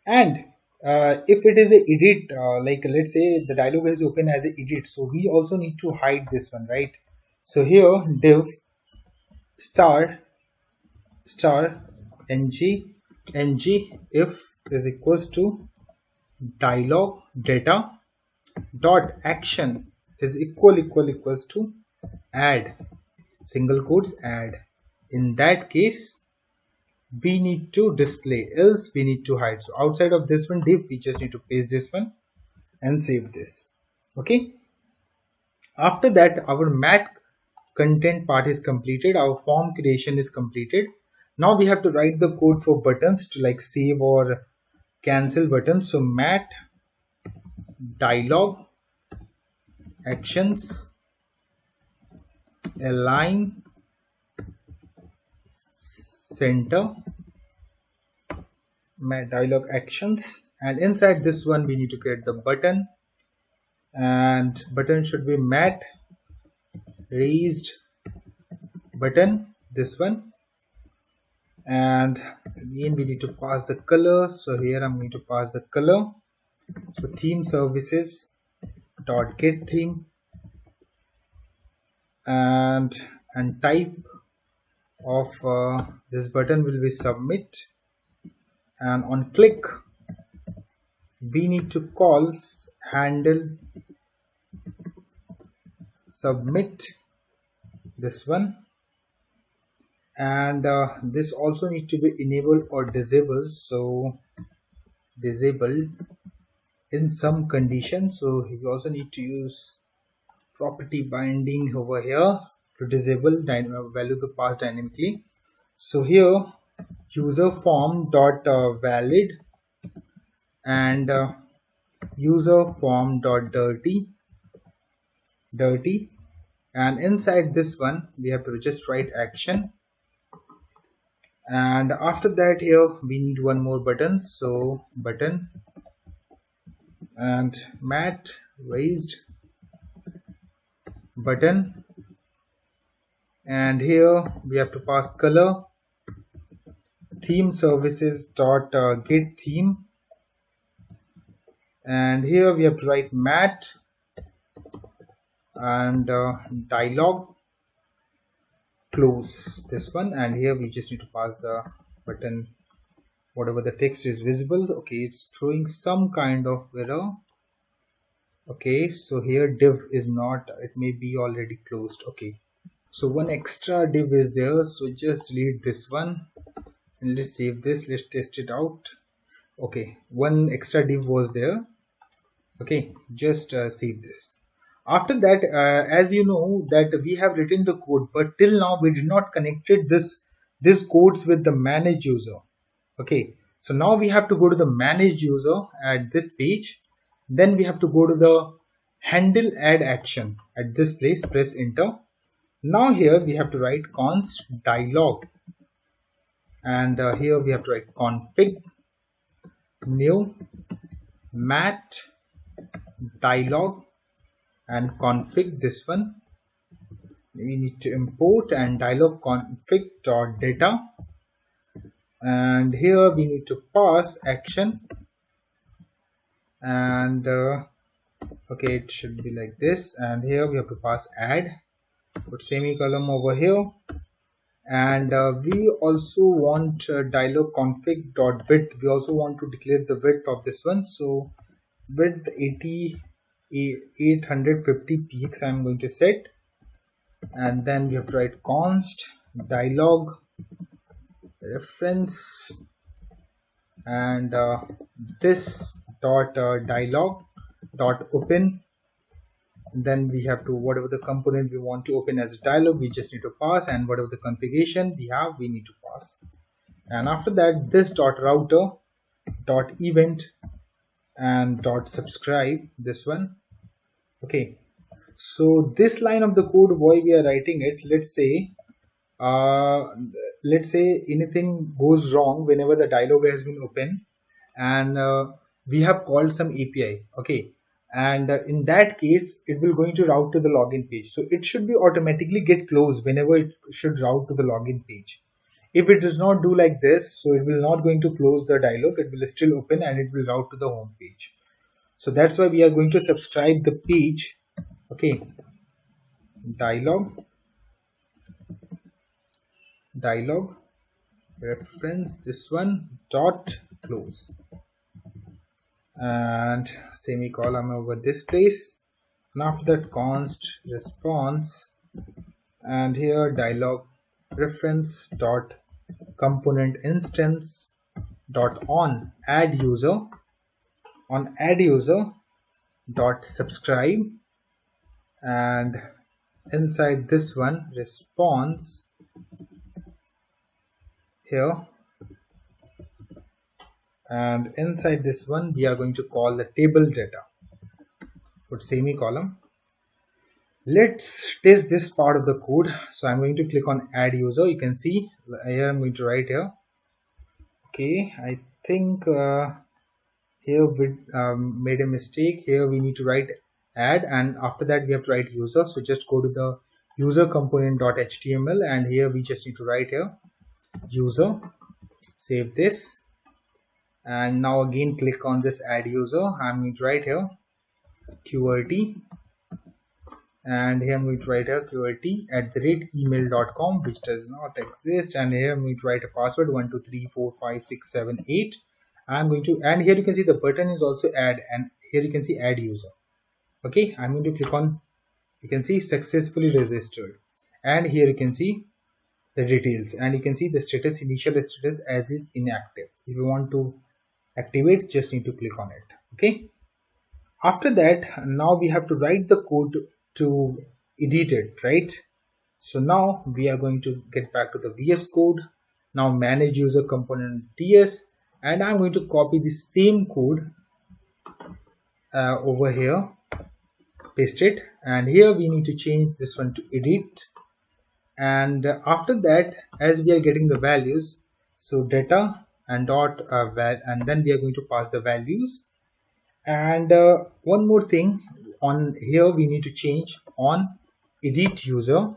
And if it is a edit, like let's say the dialog is open as a edit, so we also need to hide this one, right? So here div star ng if is equals to dialog data dot action is equals to add, single quotes add. In that case we need to display, else we need to hide. So outside of this one div, we just need to paste this one and save this. Okay, after that our mat content part is completed, our form creation is completed. Now we have to write the code for buttons to like save or cancel buttons. So mat dialog actions align center, mat dialog actions, and inside this one we need to create the button, and button should be mat raised button, this one. And again we need to pass the color, so here I'm going to pass the color. So theme services dot get theme, and type of this button will be submit, and on click we need to call handle submit, this one. And this also need to be enabled or disabled, so disabled in some conditions. So we also need to use property binding over here to disable value to pass dynamically. So here user form dot valid and user form dot dirty, and inside this one we have to just write action. And after that here we need one more button, so button and mat raised button, and here we have to pass color theme services dot get theme, and here we have to write mat and dialog close, this one. And here we just need to pass the button whatever the text is visible. Okay, it's throwing some kind of error. Okay, so here div is not, it may be already closed. Okay, so one extra div is there, so just delete this one and let's save this. Let's test it out. Okay, one extra div was there. Okay, just save this. After that, as you know that we have written the code, but till now we did not connected this codes with the manage user. Okay, so now we have to go to the manage user at this page. Then we have to go to the handle add action at this place, press enter. Now here we have to write const dialog, and here we have to write config new mat dialog and config this one. We need to import and dialog config dot data, and here we need to pass action, and okay, it should be like this, and here we have to pass add, put semicolon over here, and we also want dialog config dot width. We also want to declare the width of this one, so width 850 px I'm going to set, and then we have to write const dialog reference, and this dot dialog dot open. Then we have to, whatever the component we want to open as a dialog, we just need to pass, and whatever the configuration we have, we need to pass. And after that, this dot router dot event and dot subscribe, this one. Okay, so this line of the code, why we are writing it, let's say anything goes wrong whenever the dialog has been open, and we have called some API. Okay, and in that case it will going to route to the login page, so it should be automatically get closed whenever it should route to the login page. If it does not do like this, so it will not going to close the dialog, it will still open and it will route to the home page. So that's why we are going to subscribe the page. Okay, dialog reference, this one dot close, and semicolon over this place, and after that const response, and here dialog reference dot component instance dot on add user dot subscribe, and inside this one response here, and inside this one we are going to call the table data, put semicolon. Let's test this part of the code. So I'm going to click on add user. You can see here I'm going to write here. Okay, I think here we made a mistake. Here we need to write add, and after that we have to write user. So just go to the user component.html, and here we just need to write here user. Save this, and now again click on this add user. I'm going to write here QRT, and here I'm going to write here QRT@email.com, which does not exist, and here I'm going to write a password 123456778. I'm going to, and here you can see the button is also add, and here you can see add user. Okay, I'm going to click on, you can see successfully registered, and here you can see the details, and you can see the status, initial status as is inactive. If you want to activate, just need to click on it. Okay, after that, now we have to write the code to edit it, right? So now we are going to get back to the VS Code, now manage user component TS, and I'm going to copy the same code over here, paste it, and here we need to change this one to edit. And after that, as we are getting the values, so data and dot and then we are going to pass the values. And one more thing, on here we need to change on edit user,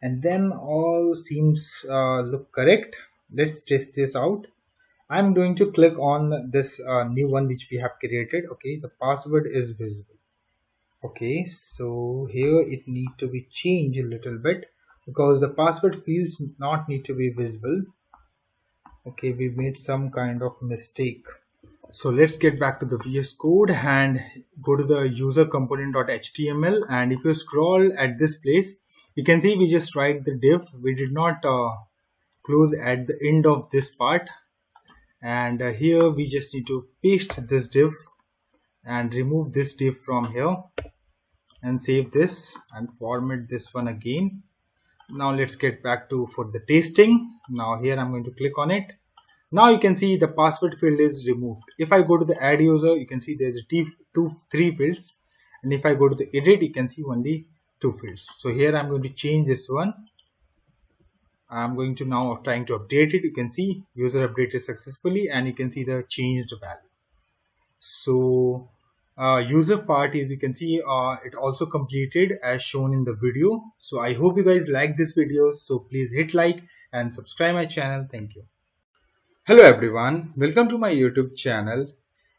and then all seems look correct. Let's test this out. I'm going to click on this new one which we have created. Okay, the password is visible. Okay, so here it need to be changed a little bit because the password fields not need to be visible. Okay, we made some kind of mistake. So let's get back to the VS Code and go to the user component.html, and if you scroll at this place, you can see we just write the div. We did not close at the end of this part, and here we just need to paste this div and remove this div from here and save this and format this one again. Now let's get back to for the testing. Now here I'm going to click on it. Now you can see the password field is removed. If I go to the add user, you can see there's three fields, and if I go to the edit, you can see only two fields. So here I'm going to change this one. I'm going to now trying to update it. You can see user updated successfully, and you can see the changed value. So user part is, you can see it also completed as shown in the video. So I hope you guys like this video. So please hit like and subscribe my channel. Thank you. Hello everyone, welcome to my YouTube channel.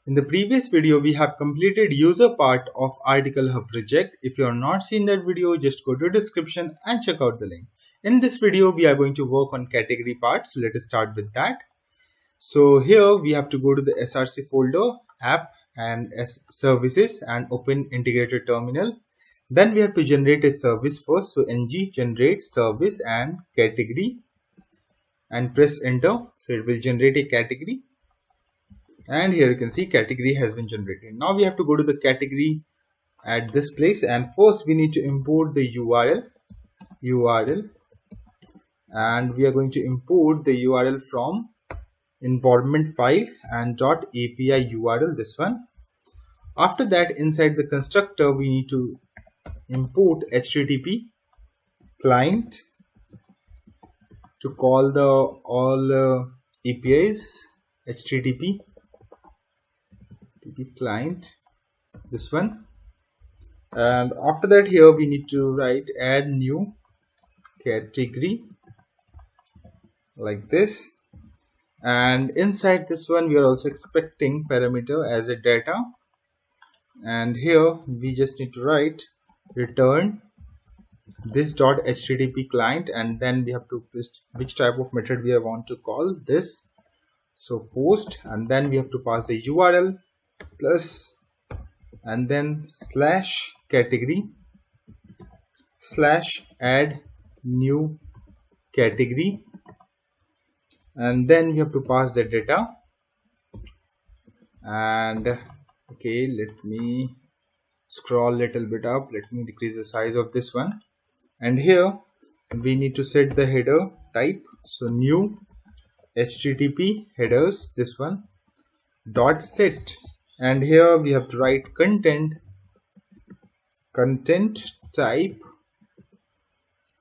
In the previous video, we have completed user part of Article Hub project. If you have not seen that video, just go to description and check out the link. In this video, we are going to work on category parts. So let us start with that. So here we have to go to the src folder, app and services, and open integrated terminal. Then we have to generate a service first. So ng generate service and category, and press enter. So it will generate a category, and here you can see category has been generated. Now we have to go to the category at this place, and first we need to import the URL, and we are going to import the URL from environment file and .api URL, this one. After that, inside the constructor we need to import HTTP client to call the all APIs. HTTP client, this one. And after that, here we need to write add new category like this, and inside this one we are also expecting parameter as a data, and here we just need to write return this .http client, and then we have to list which type of method we want to call this. So post, and then we have to pass the URL plus, and then slash category slash add new category, and then we have to pass the data. And okay, let me scroll a little bit up, let me decrease the size of this one, and here we need to set the header type. So new HTTP headers, this one dot set, and here we have to write content type,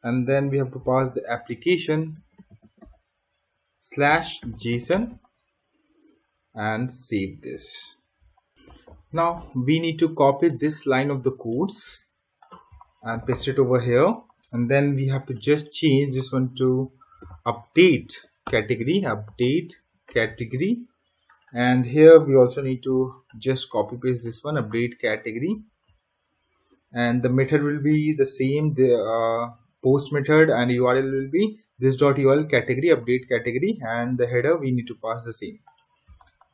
and then we have to pass the application slash JSON and save this. Now we need to copy this line of the codes and paste it over here, and then we have to just change this one to update category, and here we also need to just copy paste this one, update category, and the method will be the same, the post method, and URL will be this.url category, update category, and the header we need to pass the same.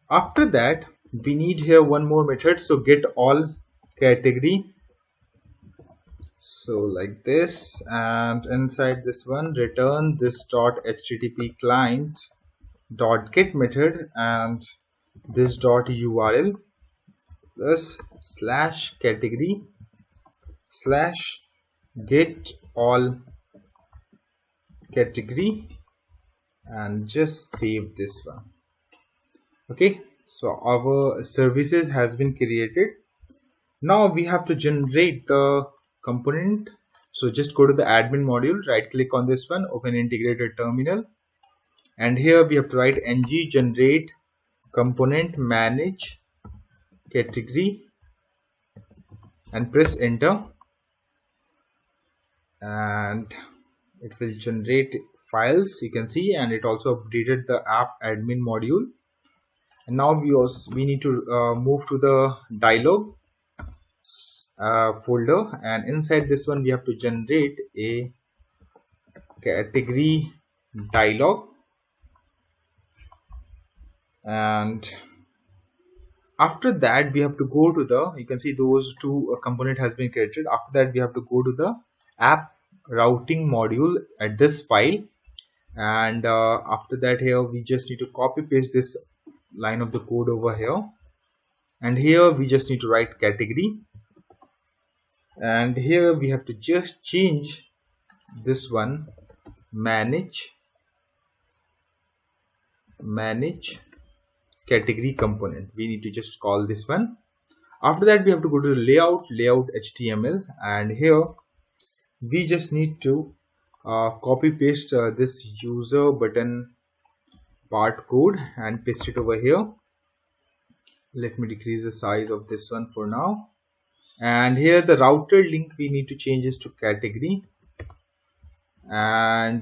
After that, we need here one more method, so get all category, so like this, and inside this one return this .http client .get method and this .url plus slash category slash get all category, and just save this one. Okay, so our services has been created. Now we have to generate the component. So just go to the admin module, right click on this one, open integrated terminal, and here we have to write ng generate component manage category and press enter, and it will generate files, you can see, and it also updated the app admin module. And now we need to move to the dialog folder, and inside this one we have to generate a category dialog, and after that we have to go to the, you can see those two component has been created. After that we have to go to the app routing module at this file, and after that here we just need to copy paste this line of the code over here, and here we just need to write category, and here we have to just change this one manage manage category component. We need to just call this one. After that, we have to go to the layout HTML, and here we just need to copy paste this user button part code and paste it over here. Let me decrease the size of this one for now. And here the router link we need to change this to category, and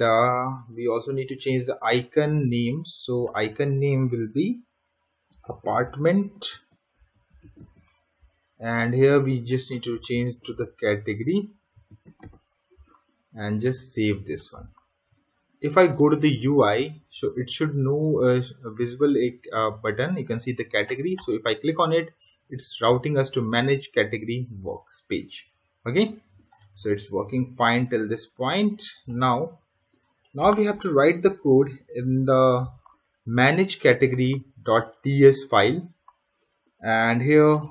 we also need to change the icon name. So icon name will be apartment, and here we just need to change to the category and just save this one. If I go to the UI, so it should know a visible button. You can see the category. So if I click on it, it's routing us to manage category works page. Okay, so it's working fine till this point. Now we have to write the code in the manage category.ts file, and here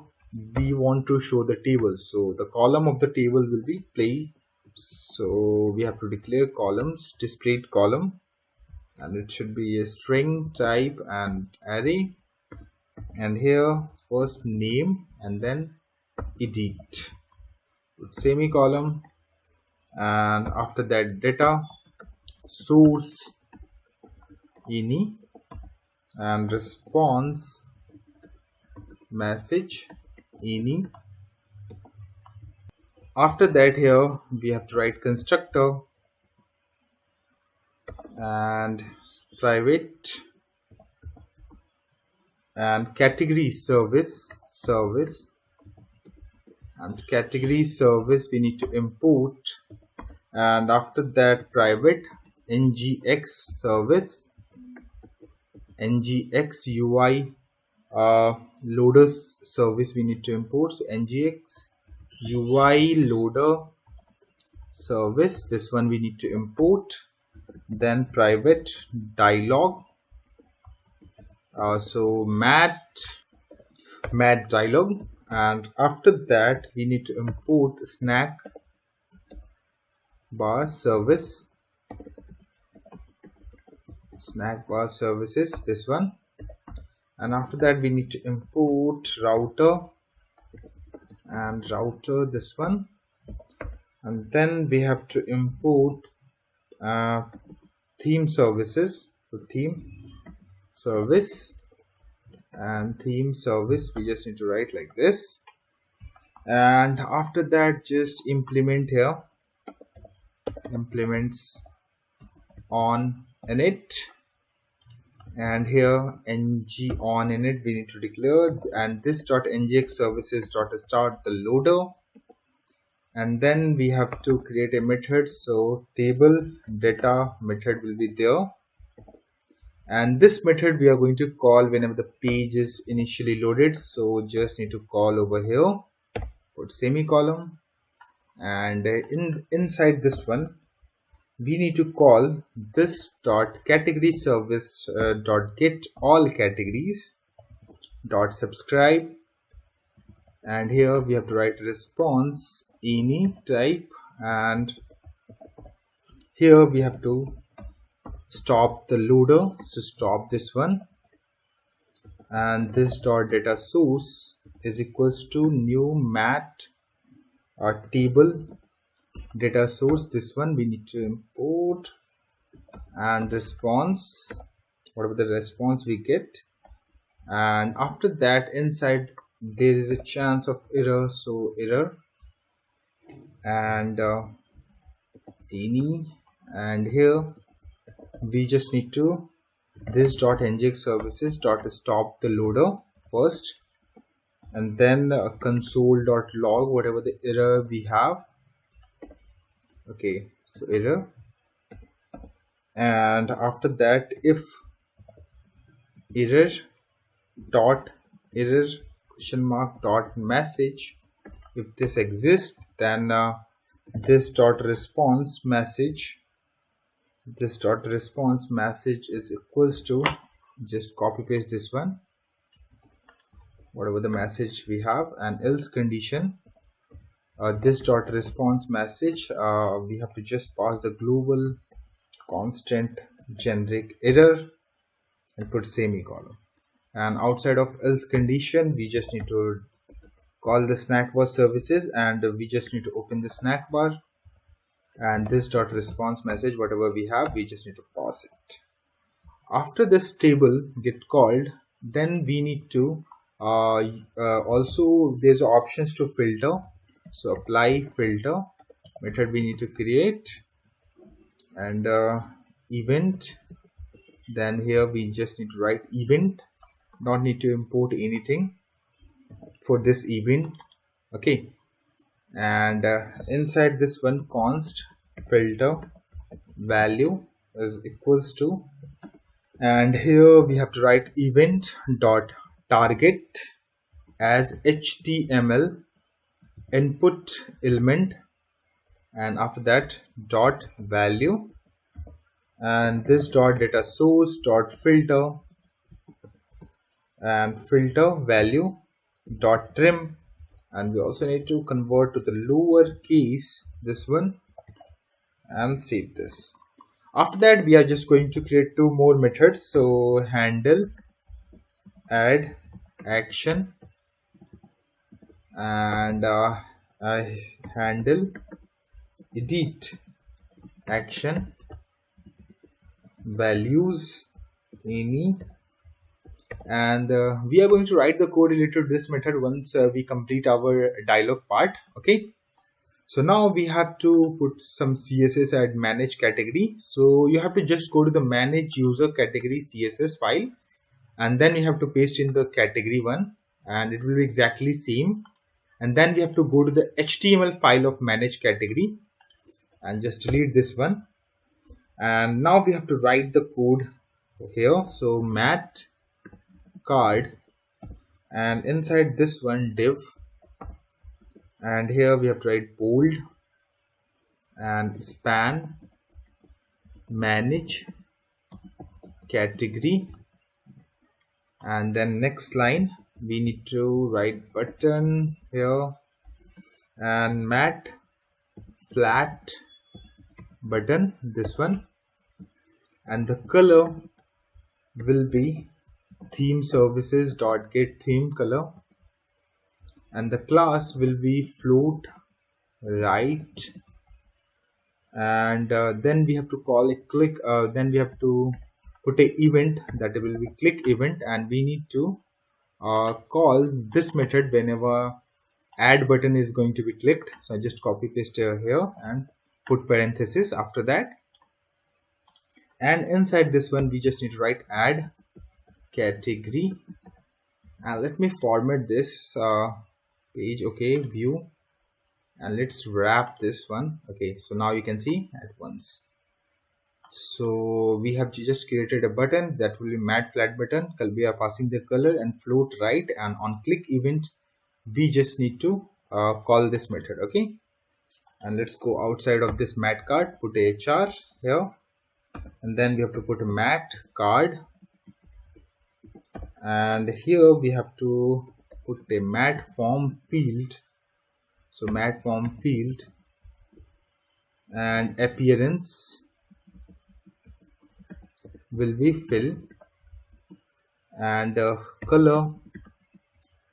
we want to show the table. So the column of the table will be play. So we have to declare columns, displayed column, and it should be a string type and array, and here first name and then edit with semicolon, and after that data source ini and response message ini. After that, here we have to write constructor and private and category service, and category service we need to import, and after that private ngx service, ngx ui loaders service we need to import. So ngx ui loader service, this one we need to import. Then private dialog, so mat dialog, and after that we need to import snack bar service, snack bar services, this one. And after that we need to import router and router, this one. And then we have to import theme services, so theme service and theme service we just need to write like this. And after that just implement here, implements on init, and here ng on init we need to declare, and this .ngx services start the loader. And then we have to create a method, so table data method will be there, and this method we are going to call whenever the page is initially loaded. So just need to call over here, put semicolon, and inside this one we need to call this category service get all categories subscribe, and here we have to write response any type, and here we have to stop the loader, so stop this one, and this data source is equals to new mat table data source, this one we need to import, and response, whatever the response we get. And after that inside there is a chance of error, so error and any, and here we just need to this .ngx services stop the loader first, and then console.log whatever the error we have. Okay, so error, and after that if error question mark message, if this exists, then this response message is equals to, just copy paste this one, whatever the message we have, and else condition this response message we have to just pass the global constant generic error, and put semicolon. And outside of else condition, we just need to call the snack bar services, and we just need to open the snack bar, and this dot response message, whatever we have, we just need to pass it. After this table get called, then we need to also there's options to filter. So apply filter method we need to create, and event, then here we just need to write event, not need to import anything for this event. Okay, and inside this one const filter value is equals to, and here we have to write event dot target as HTML input element, and after that dot value, and this dot data source dot filter, and filter value dot trim, and we also need to convert to the lower case this one, and save this. After that we are just going to create two more methods. So handle add action, and handle edit action values any, and we are going to write the code related to this method once we complete our dialog part. Okay, so now we have to put some CSS at manage category. So you have to just go to the manage user category CSS file, and then we have to paste in the category one, and it will be exactly same. And then we have to go to the HTML file of manage category and just delete this one. And now we have to write the code here. So mat card, and inside this one div, and here we have to write bold and span manage category, and then next line we need to write button here, and mat flat button this one, and the color will be theme services dot get theme color, and the class will be float right, and then we have to call a click, then we have to put a event that will be click event, and we need to call this method whenever add button is going to be clicked. So I just copy paste here and put parenthesis after that, and inside this one we just need to write add category, and let me format this page. Okay, view, and let's wrap this one. Okay, so now you can see at once. So we have just created a button that will be mat flat button. We are passing the color and float right, and on click event we just need to call this method. Okay, and let's go outside of this mat card, put a HR here, and then we have to put a mat card, and here we have to put a mat form field. So mat form field, and appearance will be fill, and color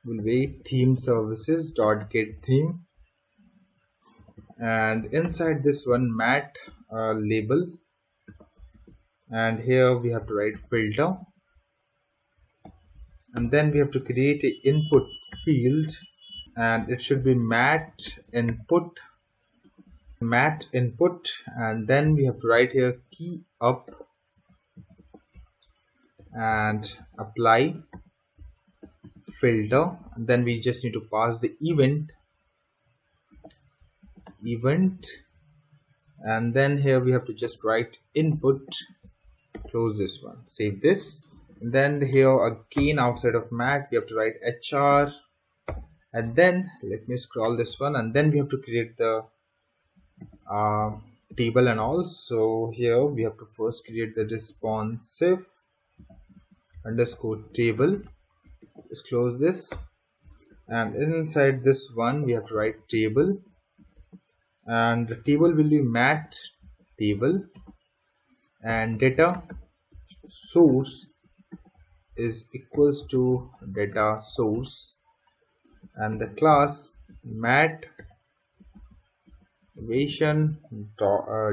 will be theme services dot get theme, and inside this one mat label, and here we have to write filter, and then we have to create a input field, and it should be mat input, and then we have to write here key up and apply filter, and then we just need to pass the event, and then here we have to just write input, close this one, save this, and then here again outside of mat we have to write HR, and then let me scroll this one, and then we have to create the table and all. So here we have to first create the responsive underscore table, just close this, and inside this one we have to write table, and the table will be mat table, and data source is equals to data source, and the class mat version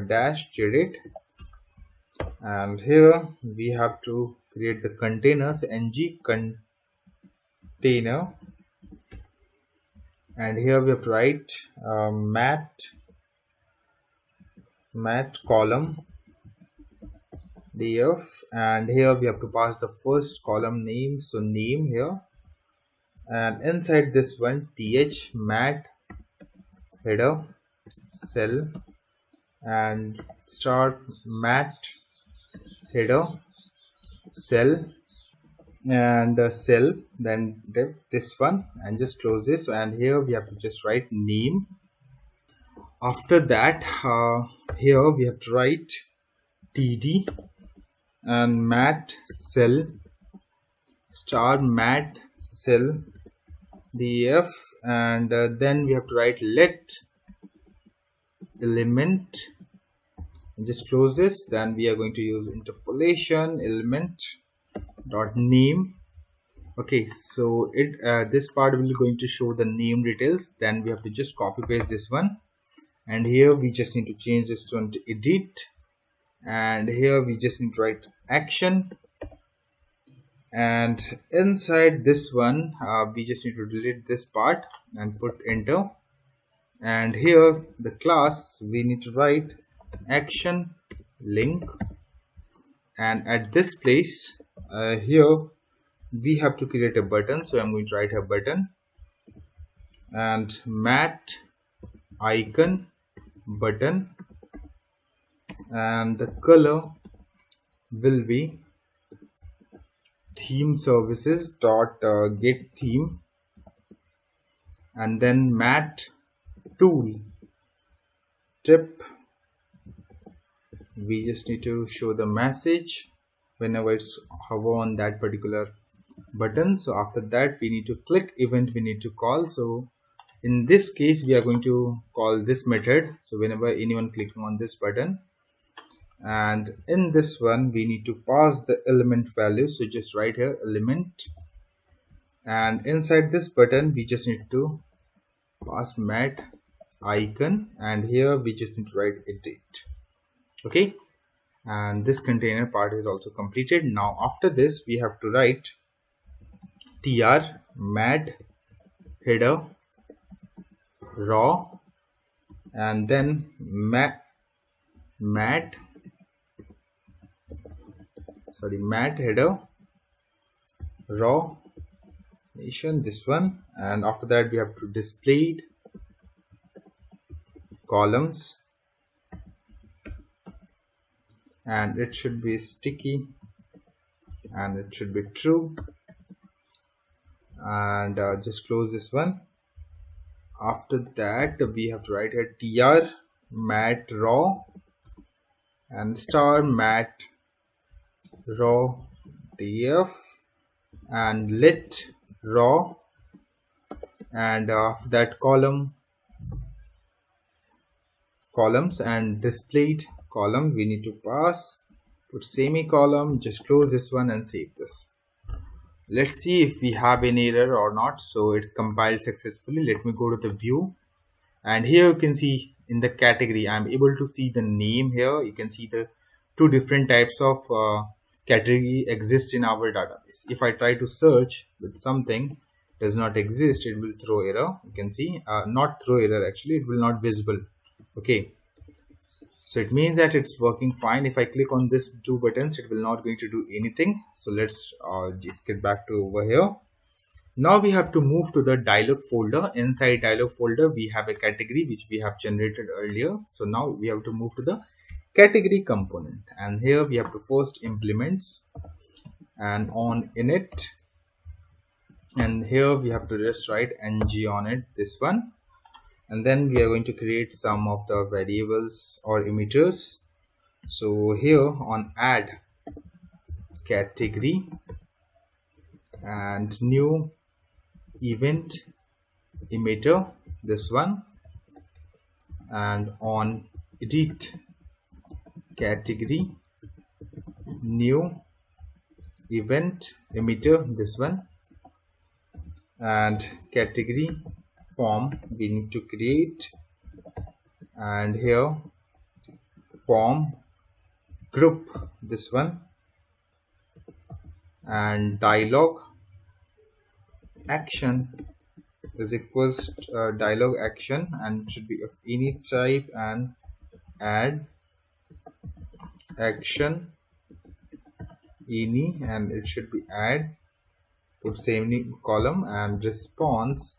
dash JWT, and here we have to create the containers ng container, and here we have to write mat column df, and here we have to pass the first column name, so name here, and inside this one th mat header cell and start mat header cell and cell, then div this one, and just close this, and here we have to just write name. After that here we have to write td and mat cell star mat cell df, and then we have to write let element, just close this. Then we are going to use interpolation element dot name. Okay, so this part will going to show the name details. Then we have to just copy paste this one, and here we just need to change this one to edit, and here we just need to write action, and inside this one we just need to delete this part and put enter, and here the class we need to write action link, and at this place here we have to create a button, so I'm going to write a button and mat icon button, and the color will be theme services dot get theme, and then mat tool tip, we just need to show the message whenever it's hover on that particular button. So after that we need to click event, we need to call. So in this case we are going to call this method, so whenever anyone clicking on this button, and in this one we need to pass the element value, so just write here element, and inside this button we just need to pass mat icon, and here we just need to write edit. Okay, and this container part is also completed. Now after this we have to write tr mat header raw, and then mat header raw nation, this one, and after that we have to display columns, and it should be sticky and it should be true, and just close this one. After that we have to write a tr mat raw and star mat raw df and let raw, and after that columns and displayed column we need to pass, put semicolon, just close this one and save this. Let's see if we have any error or not. So it's compiled successfully. Let me go to the view, and here you can see in the category I'm able to see the name. Here you can see the two different types of category exist in our database. If I try to search with something does not exist, it will throw error. You can see not throw error, actually it will not visible. Okay, so it means that it's working fine. If I click on this two buttons it will not going to do anything. So let's just get back to over here. Now we have to move to the dialog folder. Inside dialog folder we have a category which we have generated earlier. So now we have to move to the category component, and here we have to first implements and on init, and here we have to just write ng on it, this one, and then we are going to create some of the variables or emitters. So here on add category and new event emitter, this one, and on edit category new event emitter, this one, and category form we need to create, and here form group, this one, and dialog action is equals dialog action, and it should be of any type, and add action any, and it should be add, put semicolon, and response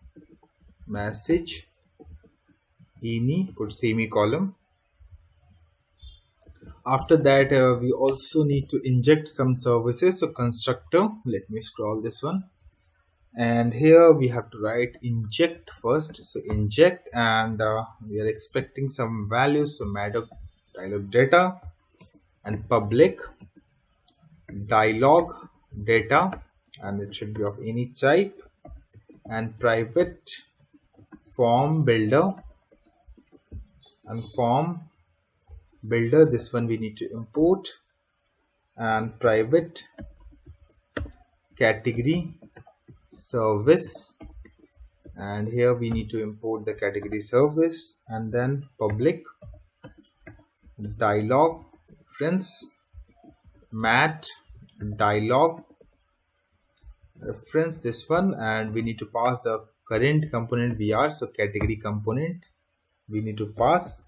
message any, put semicolon. After that we also need to inject some services, so constructor, let me scroll this one, and here we have to write inject first, so inject, and we are expecting some values, so dialog data, and public dialog data, and it should be of any type, and private form builder, and form builder, this one we need to import, and private category service, and here we need to import the category service, and then public dialog reference mat dialog reference, this one, and we need to pass the current component VR, so category component we need to pass,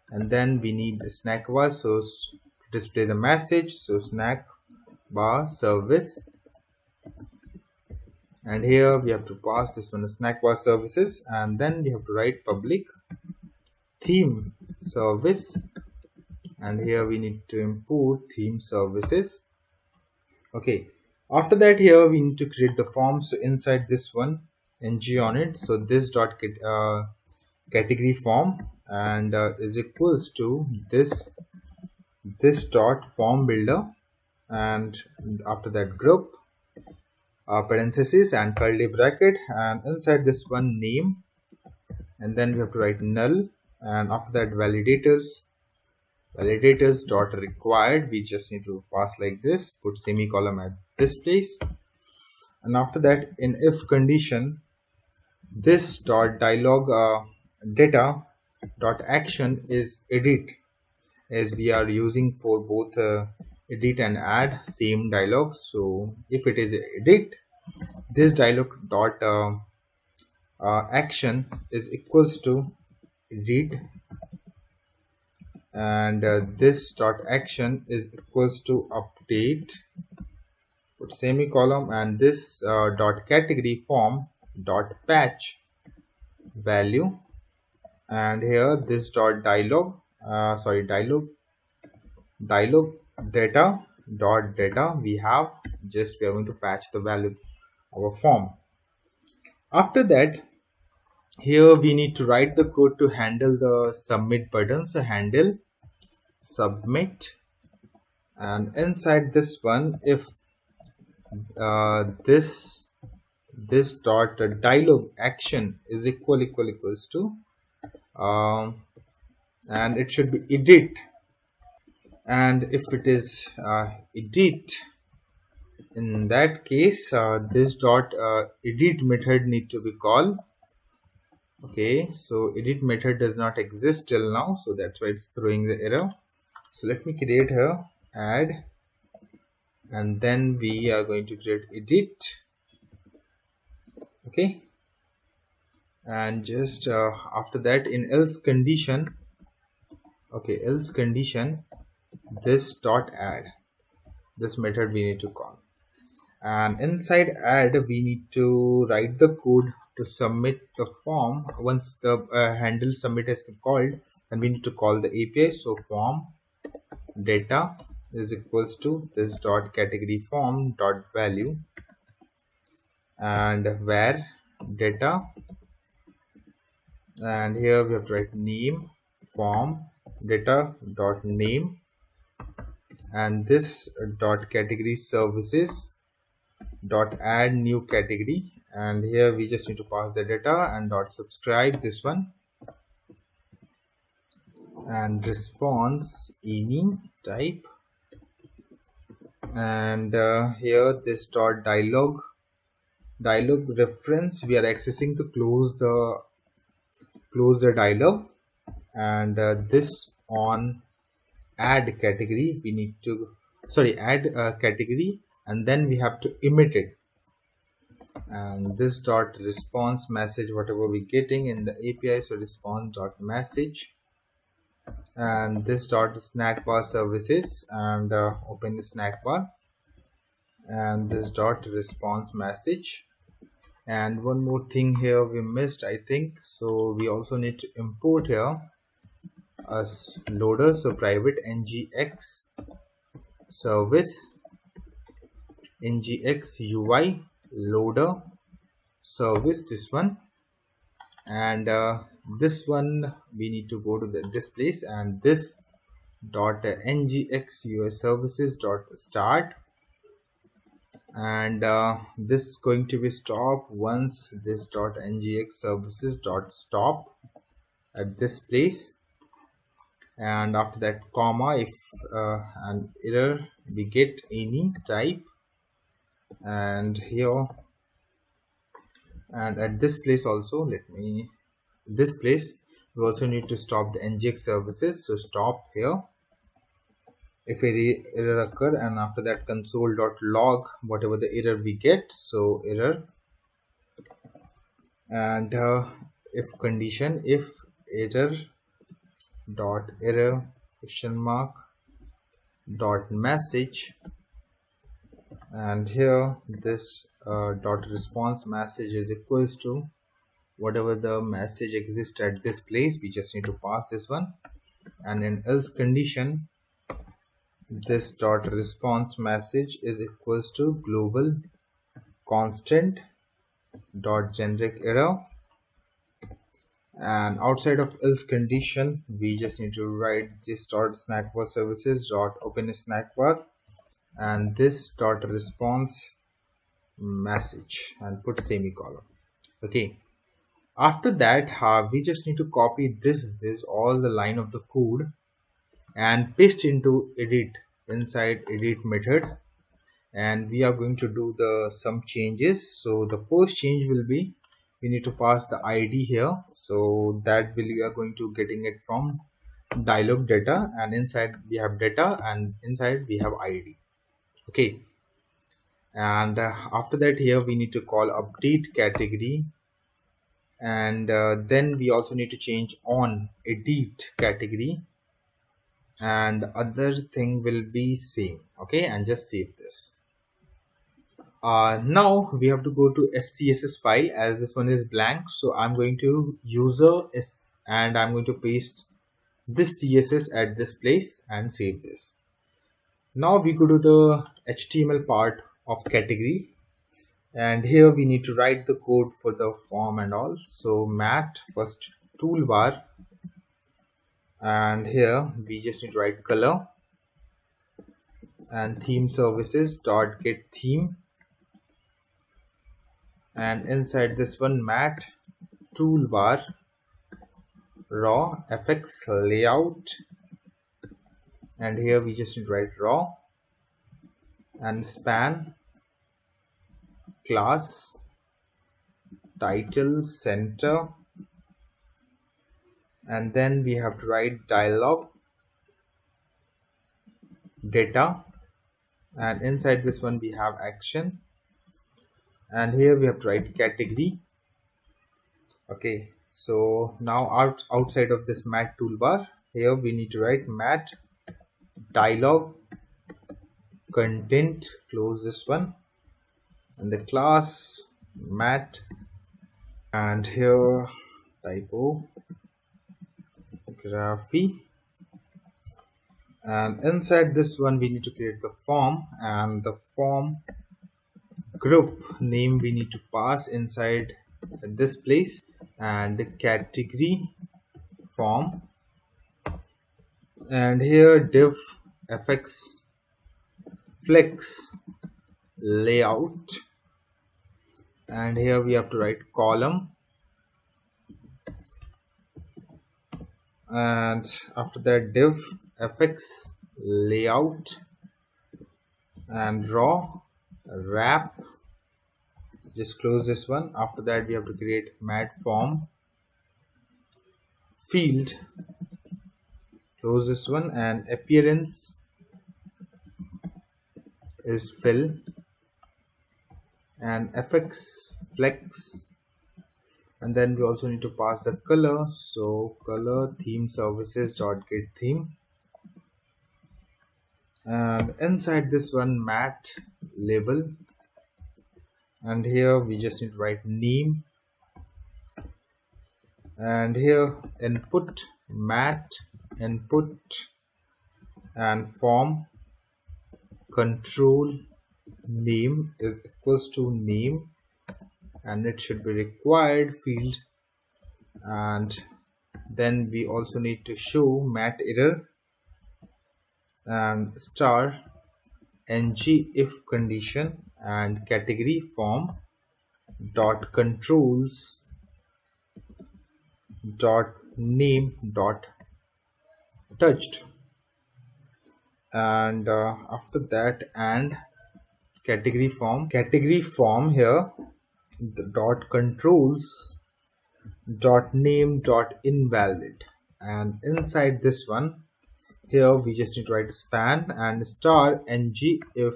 and then we need the snack bar, so to display the message, so snack bar service, and here we have to pass this one, snack bar services, and then we have to write public theme service, and here we need to import theme services. Okay, after that here we need to create the form, so inside this one ng on it, so this dot category form, and is equals to this dot form builder, and after that group parenthesis and curly bracket, and inside this one name, and then we have to write null, and after that validators dot required, we just need to pass like this, put semicolon at this place, and after that in if condition, this dot dialog data dot action is edit, as we are using for both edit and add same dialog, so if it is edit, this dialog dot action is equals to edit, and this dot action is equals to update, put semicolon, and this dot category form dot patch value, and here this dot dialog data dot data we are going to patch the value of our form. After that here we need to write the code to handle the submit button, so handle submit, and inside this one if this dot dialog action is equals to and it should be edit, and if it is edit, in that case this dot edit method need to be called. Okay, so edit method does not exist till now, so that's why it's throwing the error. So let me create here add, and then we are going to create edit. Okay, and just after that in else condition, okay, else condition, this dot add, this method we need to call, and inside add we need to write the code to submit the form. Once the handle submit has been called, then we need to call the API, so form data is equals to this dot category form dot value, and where data, and here we have to write name form data dot name, and this dot category services dot add new category, and here we just need to pass the data, and dot subscribe, this one, and response any type, and here this dot dialog reference, we are accessing to close the dialog, and this on add category, we need to add category, and then we have to emit it, and this dot response message, whatever we're getting in the API, so response dot message, and this dot snack bar services, and open the snack bar, and this dot response message. And one more thing here we missed, I think, so we also need to import here as loader, so private ngx service ngx ui loader service, this one, and this one we need to go to this place, and this dot ngx ui services dot start, and this is going to be stop once this dot ngx services dot stop at this place, and after that comma, if an error we get any type, and here, and at this place also, this place we also need to stop the ngx services, so stop here if any error occur, and after that console.log whatever the error we get, so error, and if condition, if error dot error question mark dot message, and here this dot response message is equals to whatever the message exists at this place, we just need to pass this one, and in else condition, this dot response message is equals to global constant dot generic error, and outside of else condition we just need to write this dot snack bar services dot open snack bar, and this dot response message, and put semicolon. Okay, after that we just need to copy this all the line of the code and paste into inside edit method, and we are going to do some changes. So the first change will be we need to pass the ID here, so that we are going to getting it from dialog data, and inside we have data, and inside we have ID. Okay, and after that here we need to call update category, and then we also need to change on edit category, and other thing will be same. Okay, and just save this. Now we have to go to SCSS file, as this one is blank, so I'm going to user s, and I'm going to paste this CSS at this place and save this. Now we go to the HTML part of category, and here we need to write the code for the form and all. So mat first toolbar, and here we just need to write color, and theme services dot get theme, and inside this one mat toolbar raw fx layout, and here we just need to write raw, and span class title center, and then we have to write dialog data, and inside this one we have action, and here we have to write category. Okay, so now outside of this mat toolbar, here we need to write mat dialog content, close this one, and the class mat, and here typography, and inside this one we need to create the form, and the form group name we need to pass inside this place, and the category form, and here div fx flex layout, and here we have to write column, and after that div fx layout, and raw wrap. Just close this one. After that, we have to create mat form field. Close this one, and appearance is fill, and fx flex, and then we also need to pass the color. So color theme services dot get theme, and inside this one mat label, and here we just need to write name, and here input mat input, and form control name is equals to name, and it should be required field. And then we also need to show mat error and star ng if condition, and category form dot controls dot name dot touched, and after that, and category form here the dot controls dot name dot invalid, and inside this one here we just need to write span and star ng if,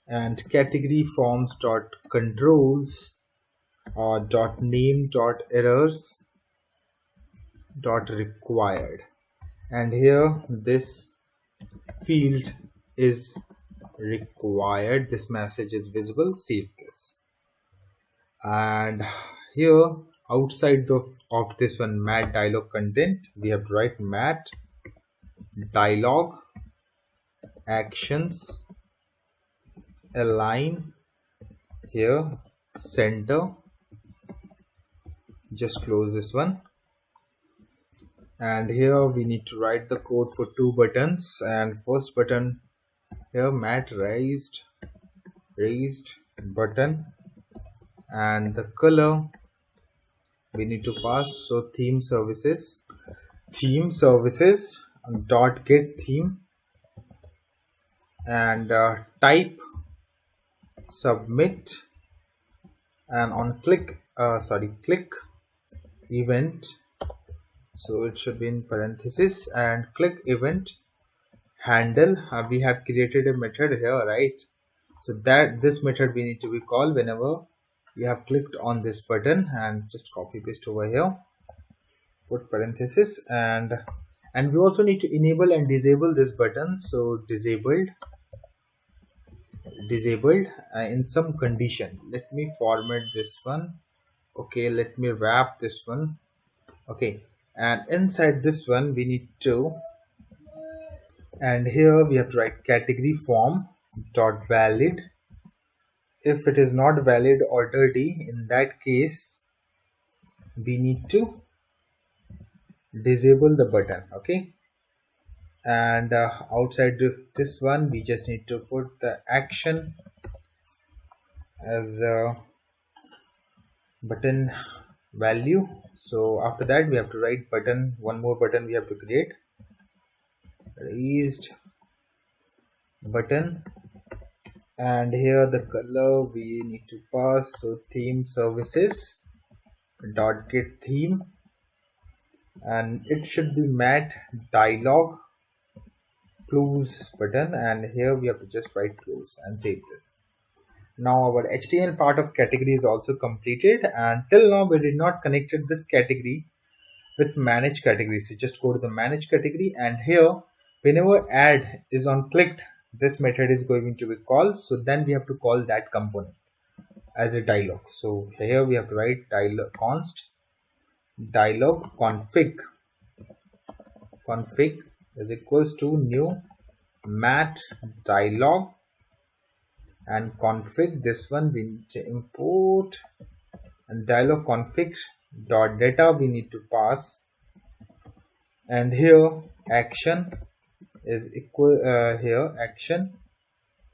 and category forms dot controls dot name dot errors dot required, and here this field is required. This message is visible. Save this, and here outside of this one mat dialog content, we have to write mat dialog actions align here center. Just close this one, and here we need to write the code for two buttons. And first button here mat raised button, and the color we need to pass. So theme services dot get theme, and type submit, and on click event, so it should be in parenthesis, and click event handle. We have created a method here, right? So that this method we need to be called whenever we have clicked on this button, and just copy paste over here, put parenthesis, and we also need to enable and disable this button. So disabled in some condition. Let me format this one. Okay, let me wrap this one. Okay, and inside this one we need to, and here we have to write category form dot valid. If it is not valid or dirty, in that case we need to disable the button. Okay, and outside of this one we just need to put the action as button value. So after that we have to write button, one more button we have to create, raised button, and here the color we need to pass. So theme services dot get theme, and it should be mat dialog close button, and here we have to just write close and save this. Now our HTML part of category is also completed, and till now we did not connected this category with manage category. So just go to the manage category, and here whenever add is on clicked, this method is going to be called. So then we have to call that component as a dialog. So here we have to write dialog const dialog config is equals to new mat dialog, and config, this one we need to import, and dialog config dot data we need to pass, and here action is equal here action,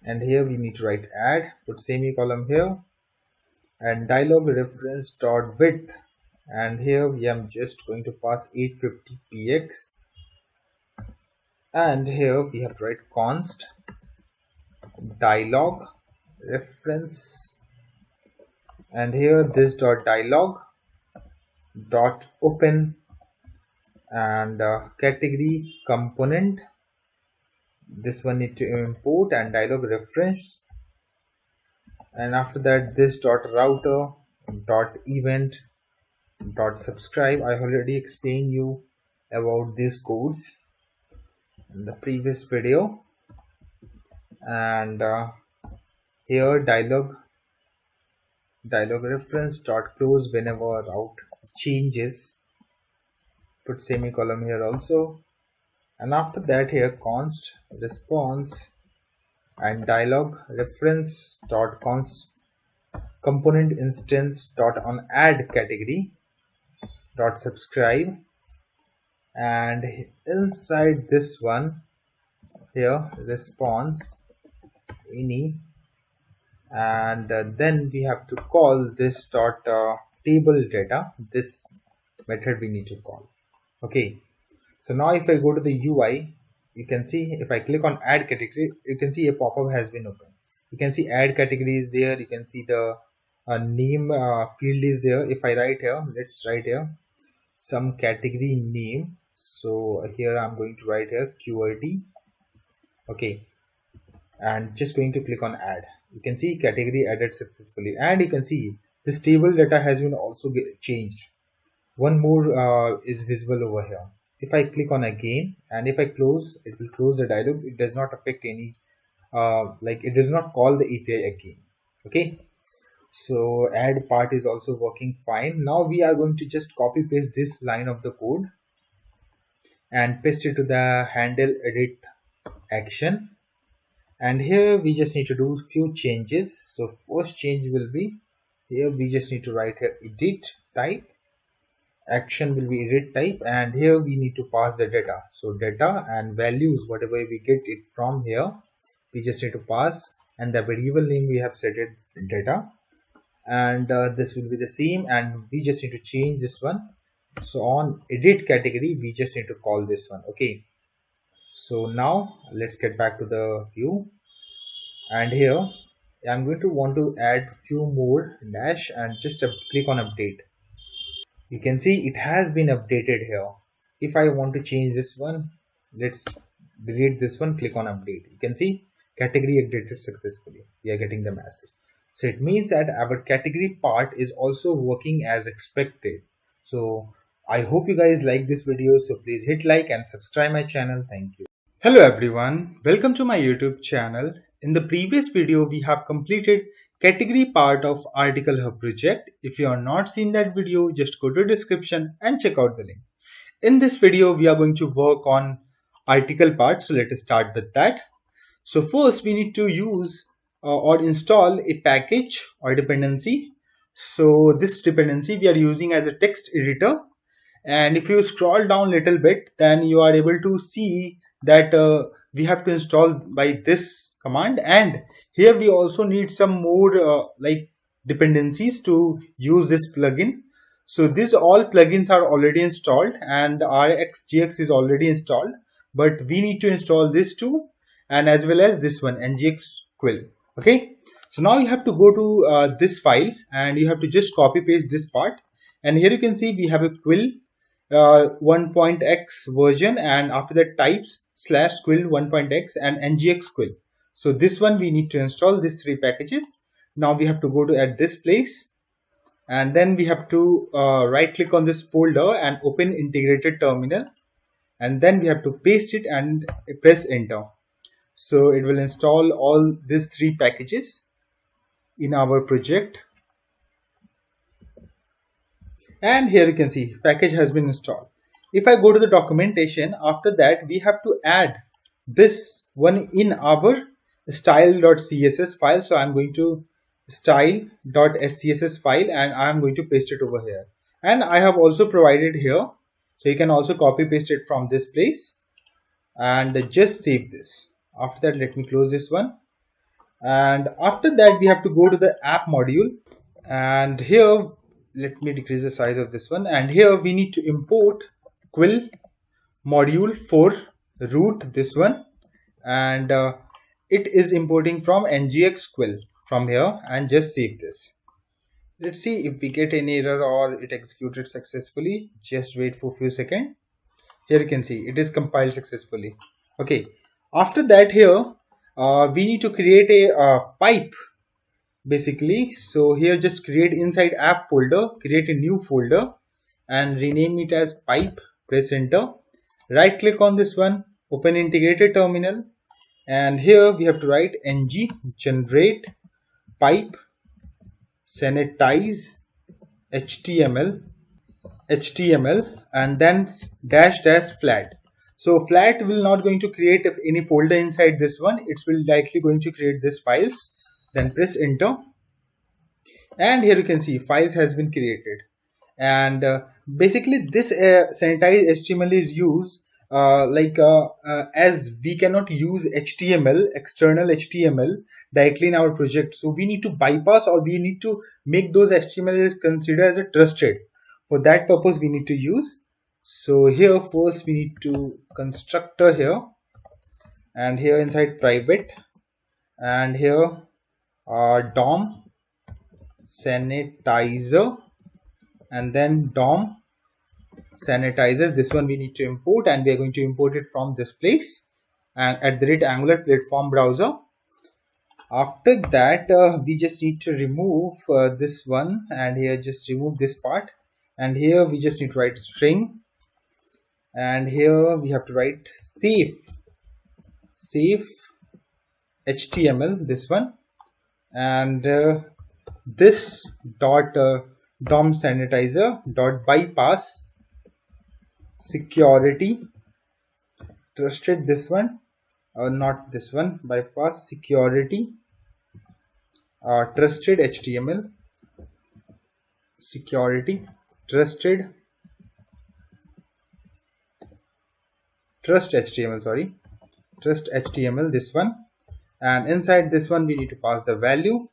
and here we need to write add, put semicolon here, and dialog reference dot width, and here we am just going to pass 850px, and here we have to write const dialog reference, and here this dot dialog dot open, and category component, this one need to import, and dialog reference, and after that this dot router dot event dot subscribe. I already explained you about these codes in the previous video. And here dialog reference dot close whenever route changes, put semicolon here also, and after that here const response and dialog reference dot const component instance dot on add category dot subscribe, and inside this one here response any, and then we have to call this dot table data, this method we need to call. Okay, so now if I go to the UI, you can see if I click on add category, you can see a pop-up has been opened. You can see add category is there, you can see the name field is there. If I write here, let's write here some category name. So here I'm going to write here QRD. Okay, and just going to click on add. You can see category added successfully, and you can see this table data has been also changed. One more is visible over here. If I click on again and if I close, it will close the dialog. It does not affect any like it does not call the API again. Okay, so add part is also working fine. Now we are going to just copy paste this line of the code and paste it to the handle edit action, and here we just need to do few changes. So first change will be here we just need to write here edit type, action will be edit type, and here we need to pass the data. So data and values, whatever we get it from here, we just need to pass, and the variable name we have set it data, and this will be the same, and we just need to change this one. So on edit category we just need to call this one. Okay, so now let's get back to the view, and here I'm going to want to add few more dash and just click on update. You can see it has been updated here. If I want to change this one, let's delete this one, click on update. You can see category updated successfully. We are getting the message. So it means that our category part is also working as expected. So I hope you guys like this video. So please hit like and subscribe my channel. Thank you. Hello everyone, welcome to my YouTube channel. In the previous video, we have completed category part of Article Hub project. If you have not seen that video, just go to description and check out the link. In this video, we are going to work on article part. So let us start with that. So first we need to use or install a package or dependency. So this dependency we are using as a text editor. And if you scroll down a little bit, then you are able to see that we have to install by this command, and here we also need some more like dependencies to use this plugin. So these all plugins are already installed and RxJX is already installed, but we need to install this too, and as well as this one ngx quill. Okay, so now you have to go to this file and you have to just copy paste this part, and here you can see we have a quill 1.x version, and after that types / quill 1.x and ngx quill. So this one we need to install these three packages. Now we have to go to at this place, and then we have to right click on this folder and open integrated terminal, and then we have to paste it and press enter. So it will install all these three packages in our project. And here you can see package has been installed. If I go to the documentation, after that we have to add this one in our style.css file. So I'm going to style.scss file and I'm going to paste it over here, and I have also provided here, so you can also copy paste it from this place and just save this. After that, let me close this one, and after that we have to go to the app module, and here let me decrease the size of this one, and here we need to import quill module for root, this one, and it is importing from ngxql from here, and just save this. Let's see if we get any error or it executed successfully. Just wait for a few seconds. Here you can see it is compiled successfully. Okay, after that here we need to create a pipe basically. So here just create inside app folder, create a new folder and rename it as pipe. Press enter, right click on this one, open integrated terminal, and here we have to write ng generate pipe sanitize html and then dash dash flat. So flat will not going to create any folder inside this one, it will likely going to create this files. Then press enter, and here you can see files has been created. And basically this sanitize html is used as we cannot use html, external html directly in our project, so we need to bypass or we need to make those html is considered as a trusted. For that purpose we need to use. So here first we need to constructor here, and here inside private, and here dom sanitizer, and then dom sanitizer. This one we need to import, and we are going to import it from this place, and at the rate angular platform browser. After that we just need to remove this one, and here just remove this part, and here we just need to write string, and here we have to write safe html, this one, and this dot dom sanitizer dot bypass security trusted, this one not this one, bypass security trusted html, security trusted trust html, sorry, trust html, this one. And inside this one we need to pass the value,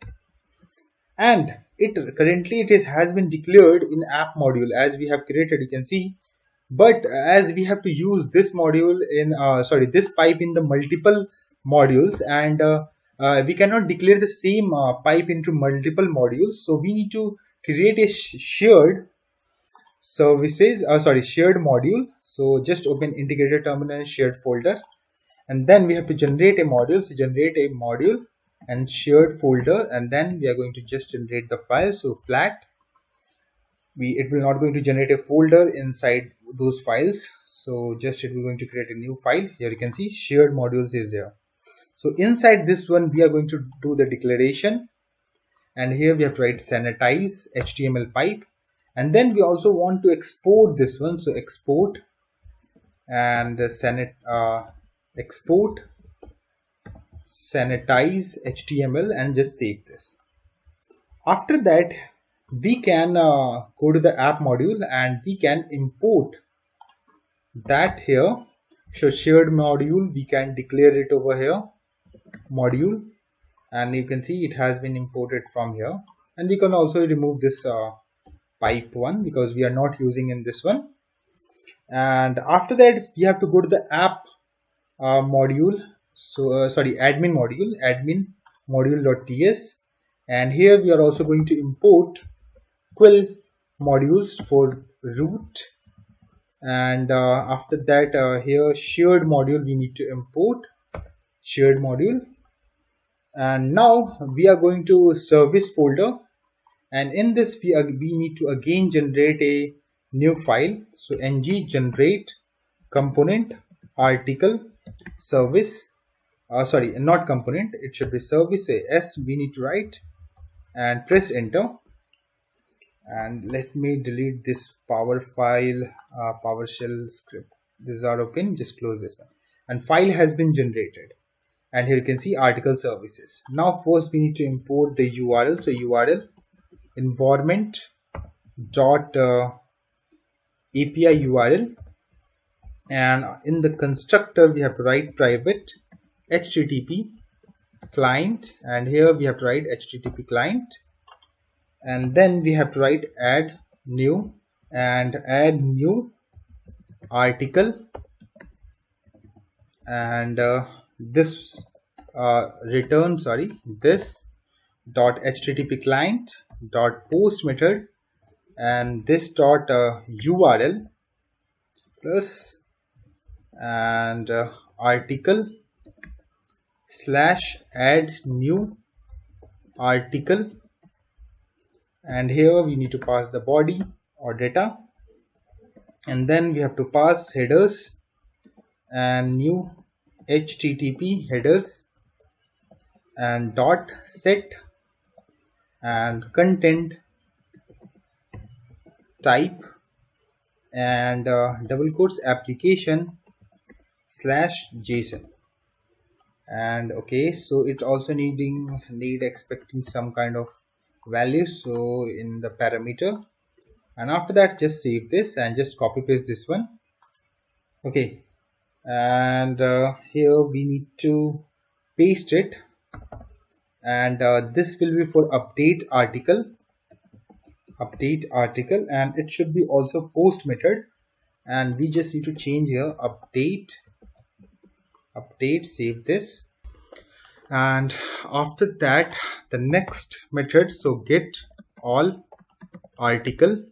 and it currently it has been declared in app module as we have created, you can see. But as we have to use this module in this pipe in the multiple modules, and we cannot declare the same pipe into multiple modules, so we need to create a shared services shared module. So just open integrated terminal and shared folder, and then we have to generate a module. So generate a module and shared folder, and then we are going to just generate the file. So flat, it will not going to generate a folder inside those files, so just it will going to create a new file. Here you can see shared modules is there. So inside this one we are going to do the declaration, and here we have to write sanitize html pipe, and then we also want to export this one. So export and export sanitize html, and just save this. After that we can go to the app module and we can import that here. So shared module, we can declare it over here, module, and you can see it has been imported from here. And we can also remove this pipe one because we are not using in this one. And after that we have to go to the app module. So admin module.ts, and here we are also going to import quill modules for root. And after that here shared module, we need to import shared module. And now we are going to service folder, and in this we need to again generate a new file. So ng generate component article service, not component, it should be service. S we need to write and press enter. And let me delete this PowerShell script. These are open, just close this one, and file has been generated. And here you can see article services. Now first we need to import the URL. So URL environment dot API URL, and in the constructor we have to write private HTTP client, and here we have to write HTTP client, and then we have to write add new, and add new article, and this return this dot http client dot post method and this dot url plus and article slash add new article, and here we need to pass the body or data, and then we have to pass headers and new http headers and dot set and content type and double quotes application slash json. And okay, so it also need expecting some kind of value, so in the parameter, and after that just save this and just copy paste this one. Okay, and here we need to paste it, and this will be for update article, and it should be also post method, and we just need to change here update, save this, and after that the next method, so get all article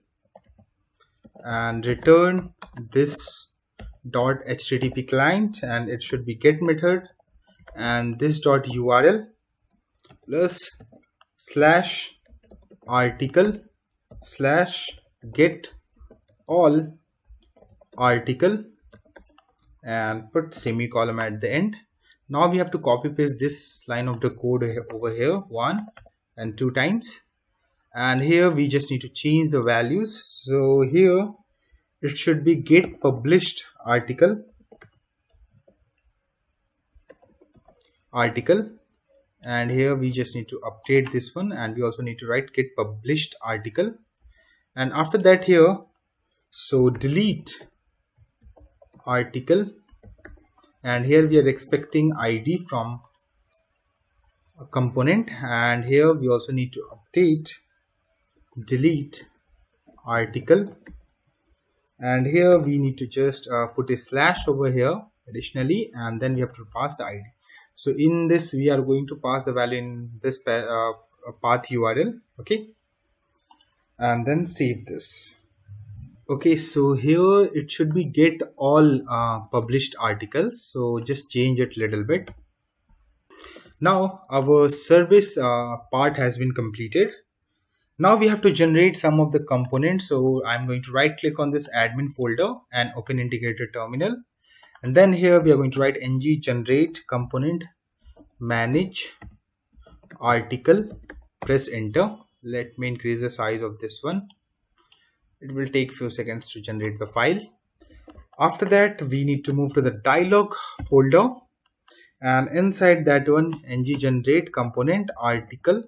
and return this dot http client, and it should be get method and this dot url plus slash article slash get all article and put semicolon at the end. Now we have to copy paste this line of the code over here 1 and 2 times, and here we just need to change the values. So here it should be get published article, and here we just need to update this one, and we also need to write get published article, and after that here, so delete article, and here we are expecting id from a component, and here we also need to update delete article, and here we need to just put a slash over here additionally, and then we have to pass the id. So in this we are going to pass the value in this path url. Okay, and then save this. Okay, so here it should be get all published articles, so just change it a little bit. Now our service part has been completed. Now we have to generate some of the components, so I'm going to right click on this admin folder and open integrated terminal, and then here we are going to write ng generate component manage article, press enter. Let me increase the size of this one. It will take few seconds to generate the file. After that we need to move to the dialog folder, and inside that one ng generate component article,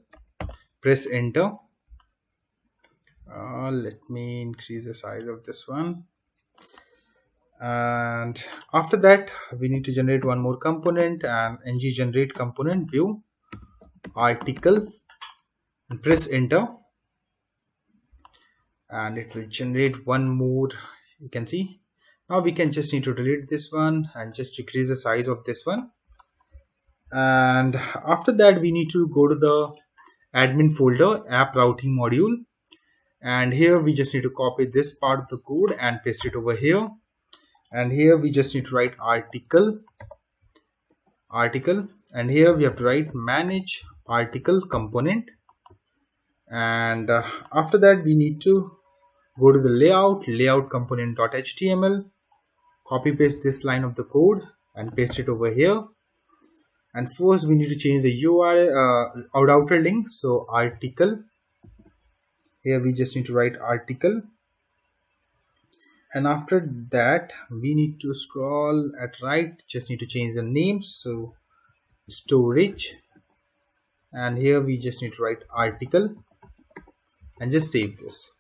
press enter. Let me increase the size of this one, and after that we need to generate one more component, and ng generate component view article, and press enter, and it will generate one more. You can see now we can just need to delete this one and just decrease the size of this one, and after that we need to go to the admin folder app routing module, and here we just need to copy this part of the code and paste it over here, and here we just need to write article, and here we have to write manage article component, and after that we need to go to the layout component.html, copy paste this line of the code and paste it over here, and first we need to change the URL outer link, so article, here we just need to write article, and after that we need to scroll at right, just need to change the name, so storage, and here we just need to write article and just save this.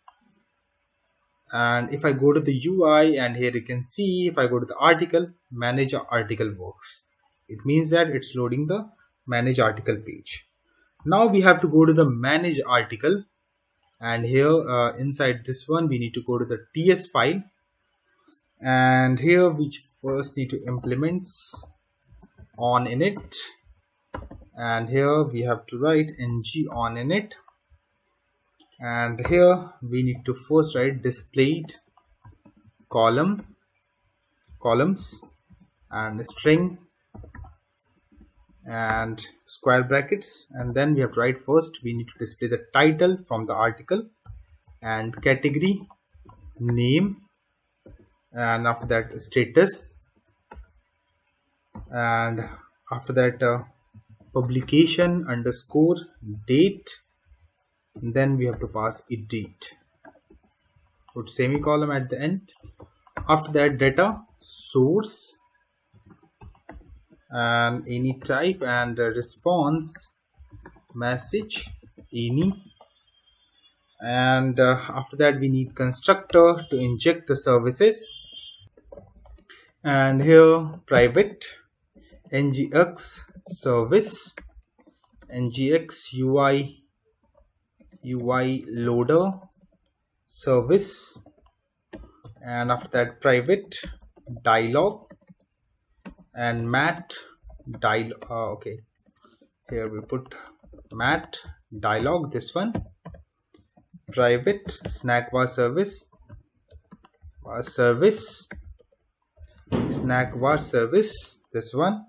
And if I go to the UI, and here you can see if I go to the article, manage article works. It means that it's loading the manage article page. Now we have to go to the manage article, and here inside this one we need to go to the ts file, and here we first need to implement on init, and here we have to write ng on init, and here we need to first write displayed columns and string and square brackets, and then we have to write first we need to display the title from the article and category, name, and after that status, and after that publication underscore date, and then we have to pass a date, put semicolon at the end. After that data source and any type, and response message any, and after that we need constructor to inject the services, and here private ngx service, ngx ui loader service, and after that private dialog and mat dialog. Okay, here we put mat dialog, this one, private snack bar service snack bar service, this one,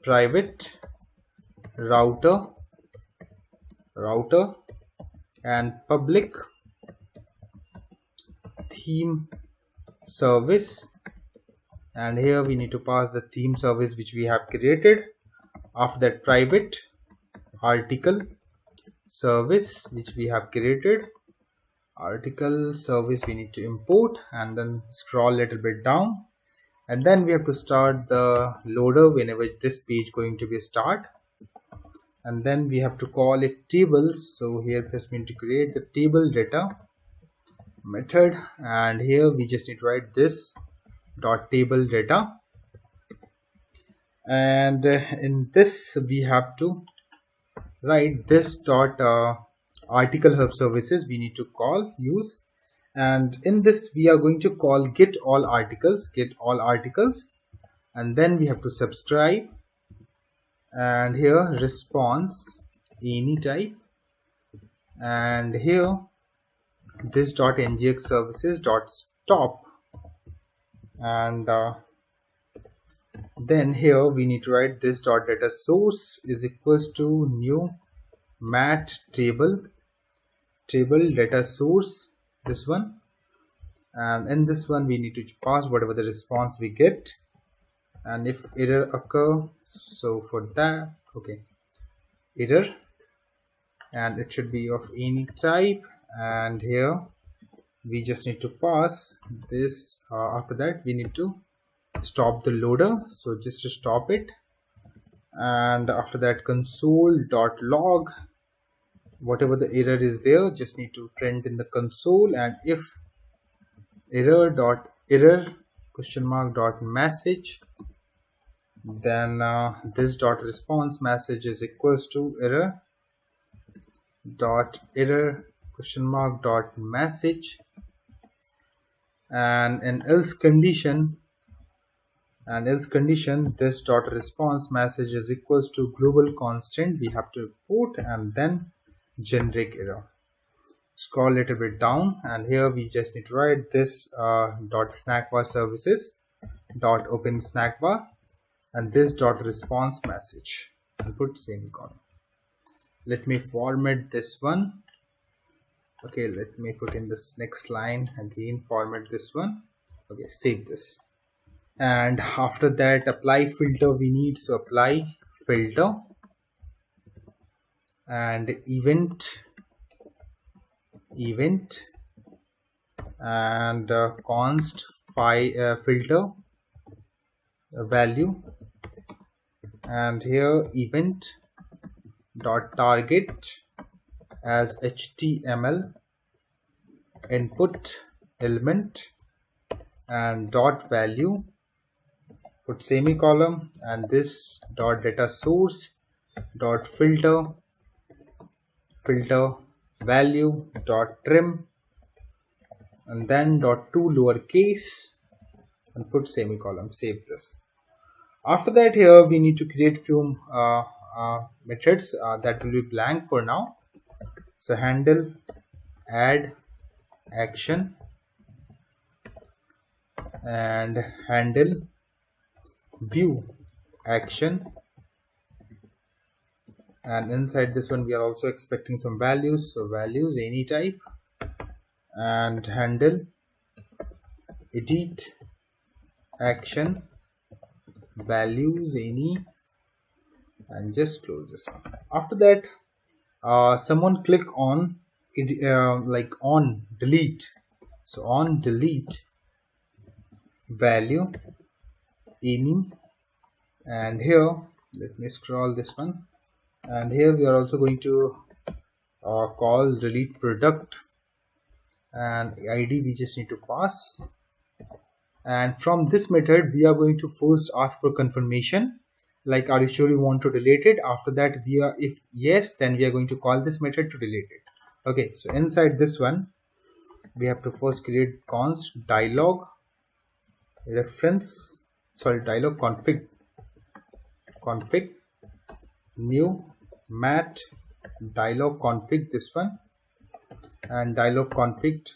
private router and public theme service, and here we need to pass the theme service which we have created. After that private article service which we have created, article service we need to import, and then scroll a little bit down, and then we have to start the loader whenever this page going to be start, and then we have to call it tables. So here first we need to create the table data method, and here we just need to write this dot table data, and in this we have to write this dot article hub services we need to use, and in this we are going to call get all articles, and then we have to subscribe, and here response any type, and here this dot ngx services dot stop, and then here we need to write this dot data source is equals to new mat table data source, this one, and in this one we need to pass whatever the response we get, and if error occur, so for that, okay, error, and it should be of any type, and here we just need to pass this. After that we need to stop the loader, so just to stop it, and after that console.log, whatever the error is there just need to print in the console, and if error question mark dot message, then this dot response message is equals to error question mark dot message, and an else condition this dot response message is equals to global constant we have to put, and then generic error. Scroll a little bit down, and here we just need to write this dot snackbar services dot open snackbar, and this dot response message, and put semicolon. Let me format this one. Okay, let me put in this next line again, format this one. Okay, save this, and after that apply filter we need, so apply filter and event and const filter value, and here event dot target as HTML input element, and dot value, put semicolon, and this dot data source dot filter value dot trim, and then dot to lowercase, and put semicolon. Save this. After that, here we need to create few methods that will be blank for now. So handle, add, action, and handle, view, action, and inside this one we are also expecting some values, so values any type, and handle, edit, action, values any, and just close this one. After that someone click on it, like on delete, so on delete value any, and here let me scroll this one, and here we are also going to call delete product, and ID we just need to pass, and from this method we are going to first ask for confirmation, like are you sure you want to delete it. After that we are, if yes, then we are going to call this method to delete it. Okay, so inside this one we have to first create const dialog reference, sorry, dialog config new mat dialog config, this one, and dialog config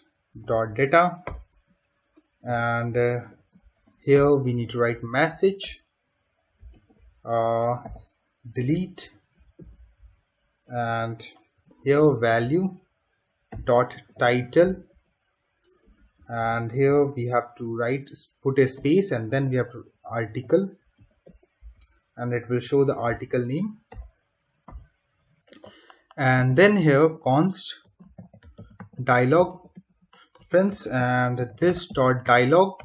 dot data, and here we need to write message delete, and here value dot title, and here we have to write, put a space, and then we have to article, and it will show the article name, and then here const dialog friends, and this dot dialog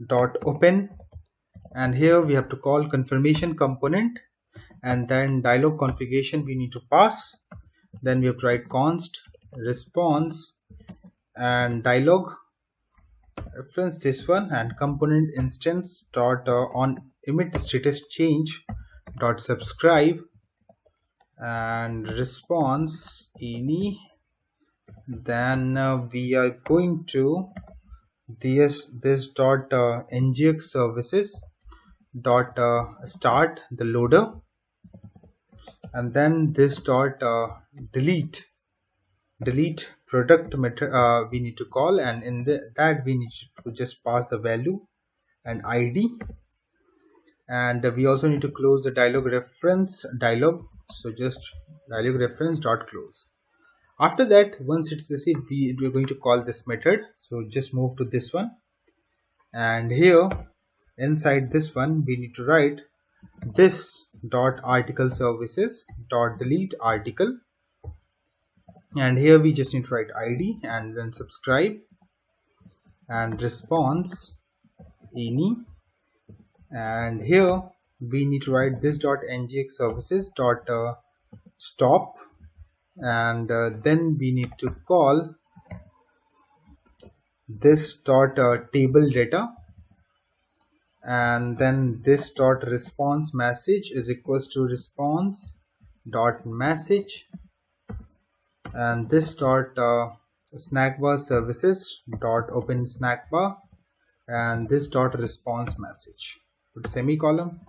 dot open, and here we have to call confirmation component, and then dialog configuration we need to pass, then we have to write const response and dialog reference, this one, and component instance dot on emit status change dot subscribe, and response any, then we are going to this dot ngx services dot start the loader, and then this dot delete product method we need to call, and in that we need to just pass the value and ID, and we also need to close the dialog reference dialog, so just dialog reference dot close. After that, once it's received, we're going to call this method, so just move to this one, and here inside this one we need to write this dot article services dot delete article, and here we just need to write ID and then subscribe and response any, and here we need to write this dot ngx services dot stop, and then we need to call this dot table data, and then this dot response message is equals to response dot message, and this dot snack bar services dot open snack bar, and this dot response message, put semicolon,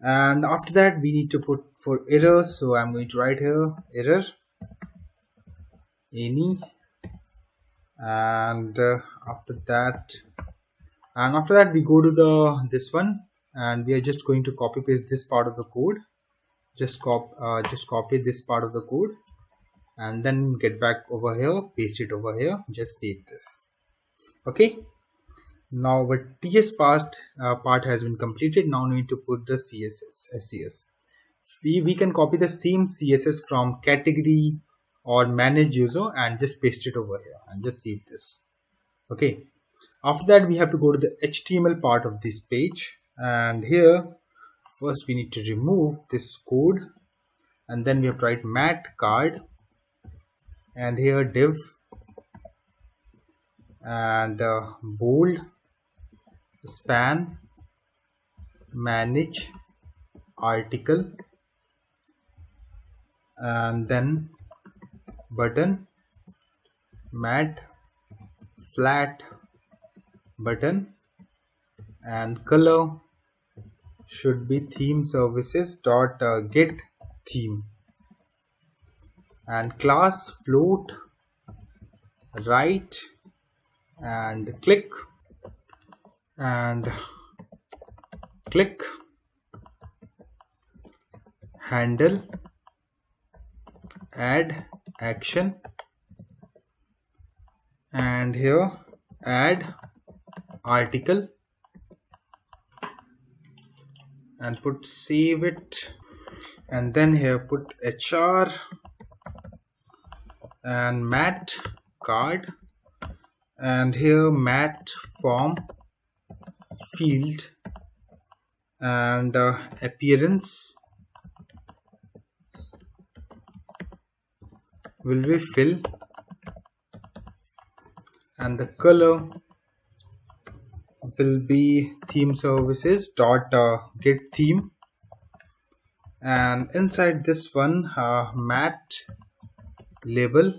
and after that we need to put for errors, so I'm going to write here error any, and after that we go to the this one, and we are just going to copy paste this part of the code, just copy this part of the code, and then get back over here, paste it over here, just save this. Okay, now the TS part has been completed. Now we need to put the SCSS. We can copy the same CSS from category or manage user and just paste it over here and just save this. Okay, after that we have to go to the HTML part of this page, and here first we need to remove this code, and then we have to write mat card, and here div, and bold span manage article, and then button mat flat button, and color should be theme services dot get theme, and class float right and click and click handle add action, and here add article and put save it, and then here put HR and mat card, and here mat form field, and appearance will be fill, and the color will be theme services dot get theme, and inside this one mat label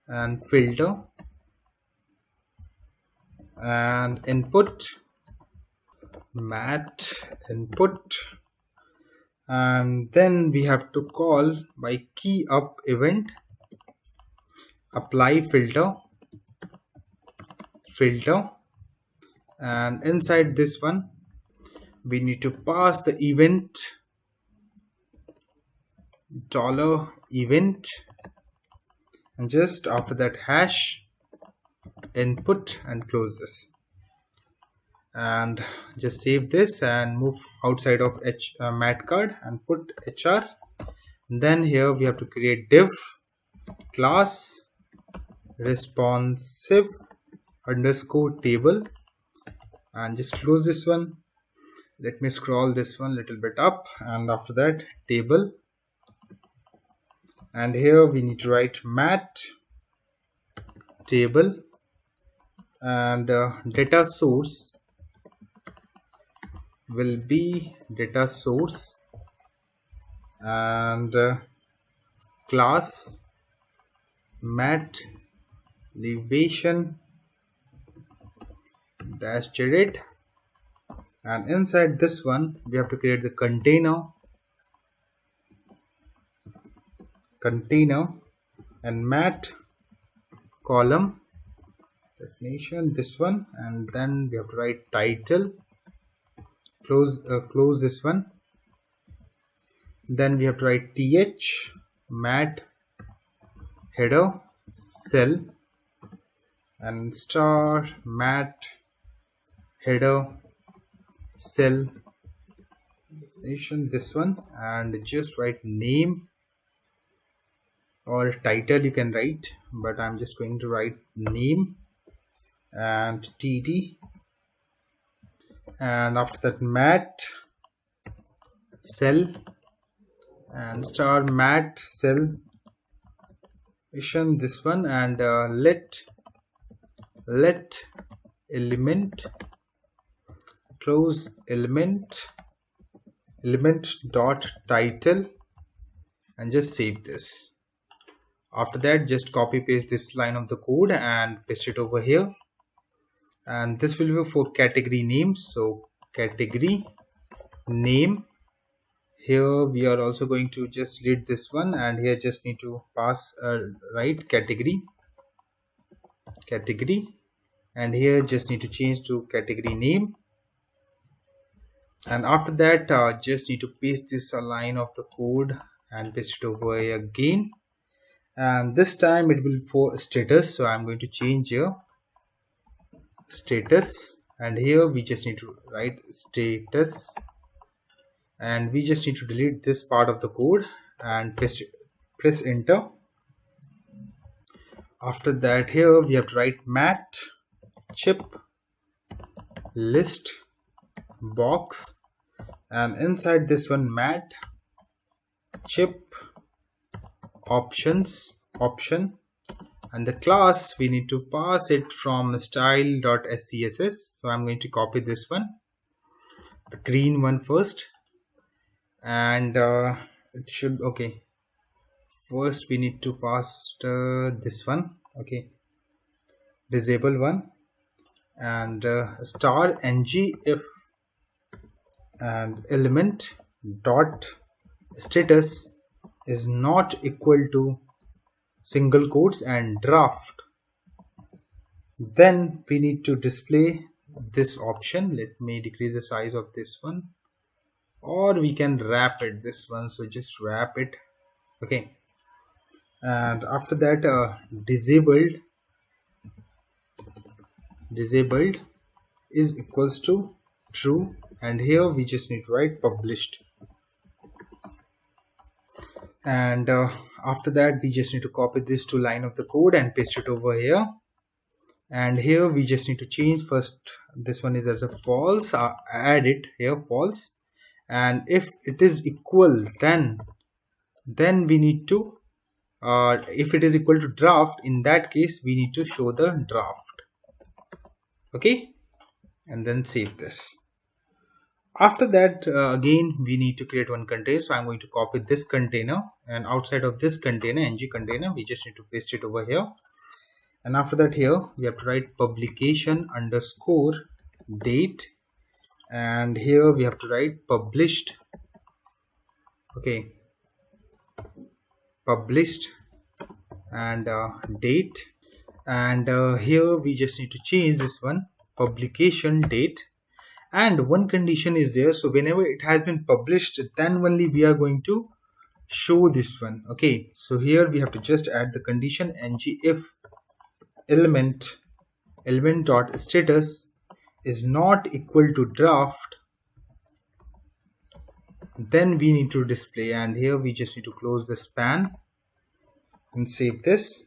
and filter and input mat input, and then we have to call by key up event apply filter, and inside this one we need to pass the event $event, and just after that hash input and close this, and just save this and move outside of mat card and put HR. Then here we have to create div class responsive underscore table, and just close this one. Let me scroll this one a little bit up, and after that table, and here we need to write mat table, and data source will be data source, and class mat elevation dash JWT, and inside this one we have to create the container and mat column definition this one, and then we have to write title, close this one, then we have to write th mat header cell, and star mat header cell definition this one, and just write name or title you can write, but I'm just going to write name, and td, and after that mat cell and star mat cell this one, and let element close element dot title, and just save this. After that just copy paste this line of the code and paste it over here, and this will be for category names. So category name, here we are also going to just delete this one, and here just need to pass right category, and here just need to change to category name, and after that just need to paste this line of the code and paste it over here again, and this time it will for status. So I'm going to change here status, and here we just need to write status, and we just need to delete this part of the code and press enter. After that here we have to write mat chip list box, and inside this one mat chip option, and the class we need to pass it from style.scss. so I'm going to copy this one, the green one first, and it should okay, first we need to pass this one, okay, disable one, and star ng if and element dot status is not equal to single quotes and draft, then we need to display this option. Let me decrease the size of this one, or we can wrap it this one, so just wrap it. Okay, and after that disabled is equals to true, and here we just need to write published. And after that we just need to copy this to line of the code and paste it over here. And here we just need to change first, this one is as a false, add it here false, and if it is equal, then we need to if it is equal to draft, in that case we need to show the draft. Okay, and then save this. After that again we need to create one container, so I'm going to copy this container, and outside of this container, ng container, we just need to paste it over here. And after that here we have to write publication underscore date, and here we have to write published. Okay, published and date, and here we just need to change this one publication date, and one condition is there, so whenever it has been published, then only we are going to show this one. Okay, so here we have to just add the condition ng if element dot status is not equal to draft, then we need to display, and here we just need to close the span and save this.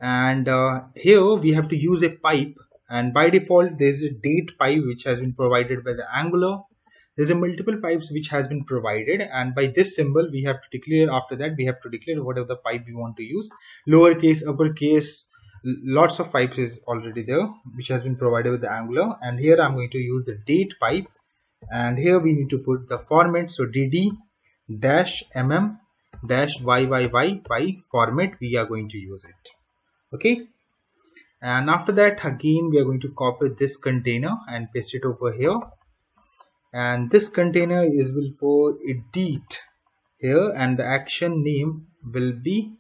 And here we have to use a pipe, and by default there's a date pipe which has been provided by the Angular. There's a multiple pipes which has been provided, and by this symbol we have to declare, after that we have to declare whatever the pipe we want to use, lowercase, uppercase, lots of pipes is already there which has been provided with the Angular. And here I'm going to use the date pipe, and here we need to put the format, so dd dash mm dash yyyy format we are going to use it. Okay, and after that again we are going to copy this container and paste it over here, and this container is will for edit here, and the action name will be,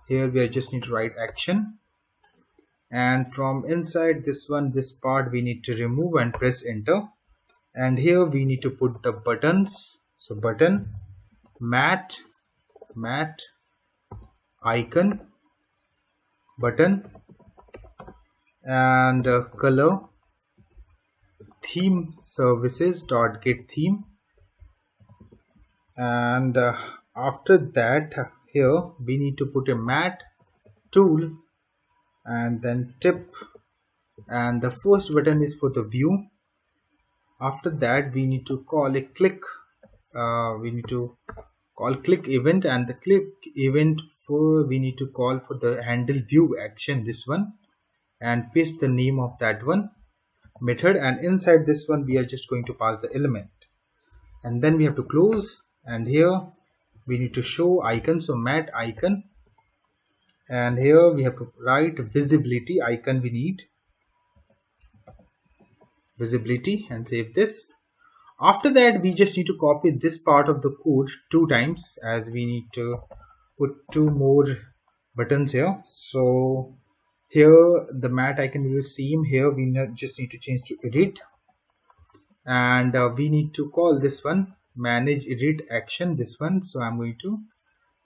here we just need to write action, and from inside this one, this part we need to remove and press enter. And here we need to put the buttons, so button mat icon button, and color theme services dot get theme. And after that here we need to put a mat tool, and then tip, and the first button is for the view. After that we need to call a click, we need to call click event, and the click event for we need to call for the handle view action, this one, and paste the name of that one method, and inside this one we are just going to pass the element, and then we have to close. And here we need to show icon, so mat icon, and here we have to write visibility icon, we need visibility, and save this. After that we just need to copy this part of the code 2 times, as we need to put 2 more buttons here. So here the mat icon will be same, here we just need to change to edit, and we need to call this one manage edit action, this one, so I'm going to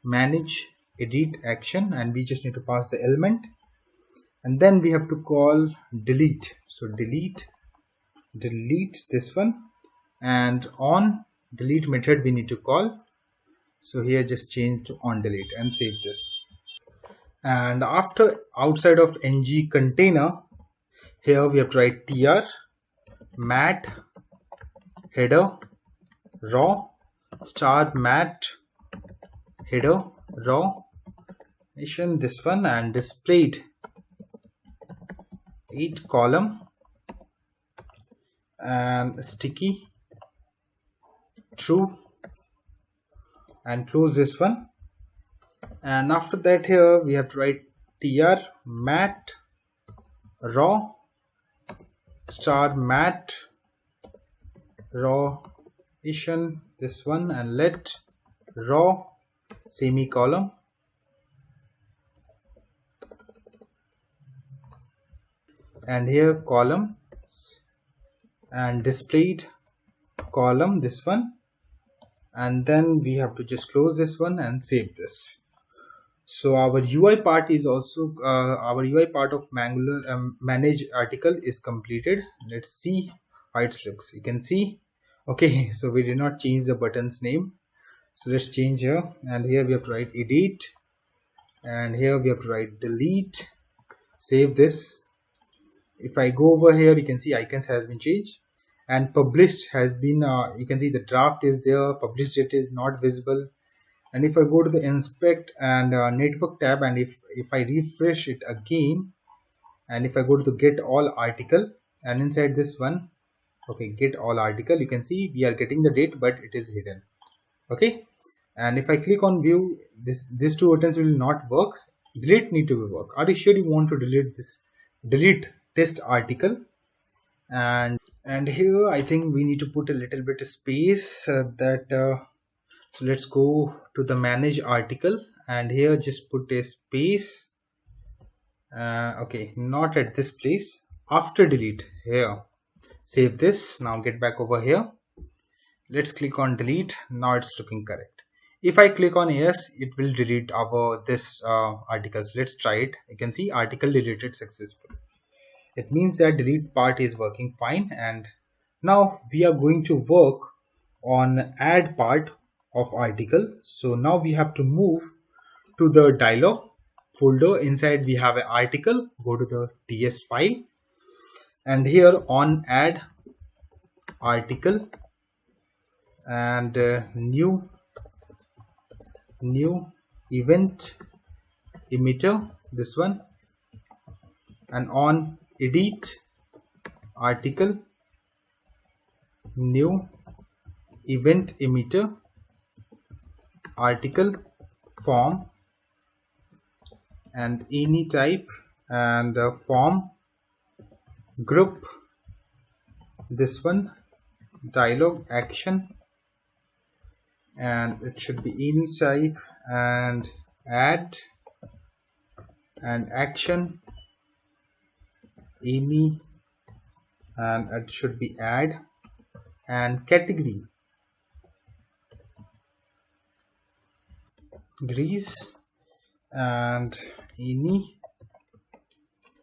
manage edit action, and we just need to pass the element, and then we have to call delete, so delete this one, and on delete method we need to call, so here just change to on delete and save this. And after outside of ng container, here we have to write tr mat header raw star mat header raw nation, this one, and displayed 8 column and sticky true, and close this one. And after that here we have to write tr mat raw star mat raw this one, and let raw semicolon and here column and displayed column, this one, and then we have to just close this one and save this. So our UI part is also our UI part of Angular manage article is completed. Let's see how it looks. You can see, okay, so we did not change the button's name, so let's change here, and here we have to write edit, and here we have to write delete. Save this. If I go over here, you can see icons has been changed, and published has been you can see the draft is there, published date is not visible. And if I go to the inspect and network tab, and if I refresh it again, and if I go to the get all article, and inside this one, okay, get all article, you can see we are getting the date, but it is hidden. Okay, and if I click on view, these two buttons will not work. Delete need to be work. Are you sure you want to delete this? Delete test article. And here I think we need to put a little bit of space so let's go to the manage article, and here just put a space. Okay, not at this place, after delete here. Save this. Now get back over here. Let's click on delete. Now it's looking correct. If I click on yes, it will delete our this articles. Let's try it. You can see article deleted successfully. It means that delete part is working fine. And now we are going to work on add part of article. So now we have to move to the dialog folder. Inside we have an article. Go to the ts file, and here on add article, and new event emitter, this one, and on edit article, new event emitter, article form, and any type, and form group, this one, dialog action, and it should be any type, and add, and action any, and it should be add, and category grease, and any,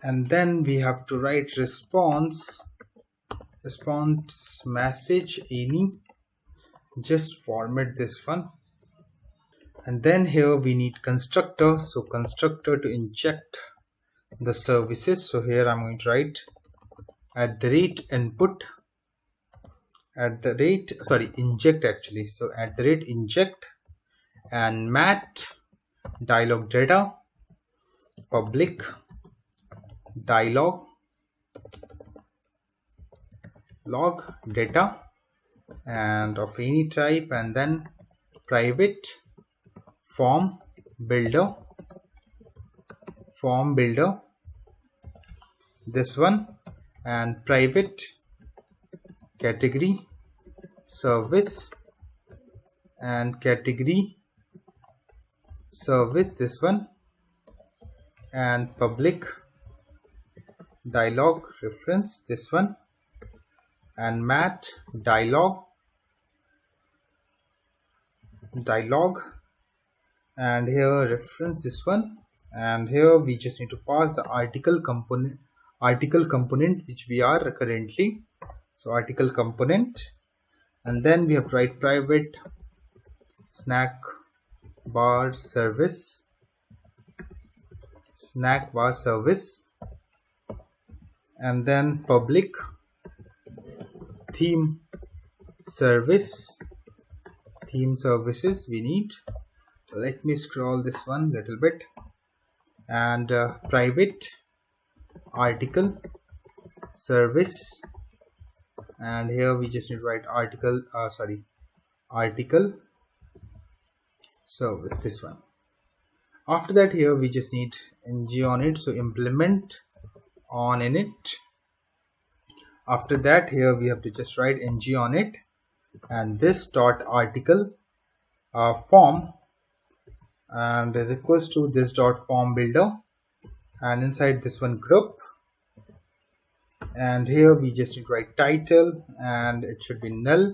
and then we have to write response message any. Just format this one, and then here we need constructor. So constructor to inject the services. So here I'm going to write @input inject actually. So @inject, and mat dialog data, public dialog log data, and of any type, and then private form builder, this one, and private category service, and category service, this one, and public dialog reference, this one, and mat dialog, and here reference, this one, and here we just need to pass the article component which we are currently. So article component, and then we have to write private snack bar service, and then public theme services we need. Let me scroll this one little bit, and private article service, and here we just need to write article service, this one. After that, here we just need ng on it, so implement on init. After that, here we have to just write ng on it, and this dot article form, and is equals to this dot form builder, and inside this one group, and here we just need to write title, and it should be null,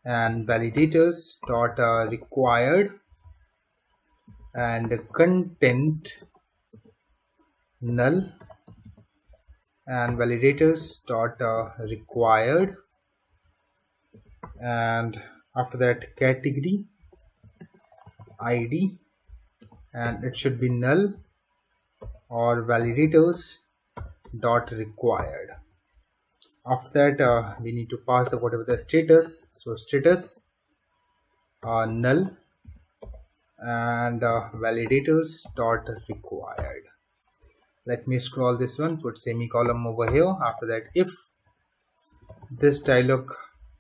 and validators dot required, and content null, and validators dot required, and after that category ID, and it should be null or validators dot required. After that we need to pass the whatever the status, so status null, and validators dot required. Let me scroll this one, put semicolon over here. After that, if this dialog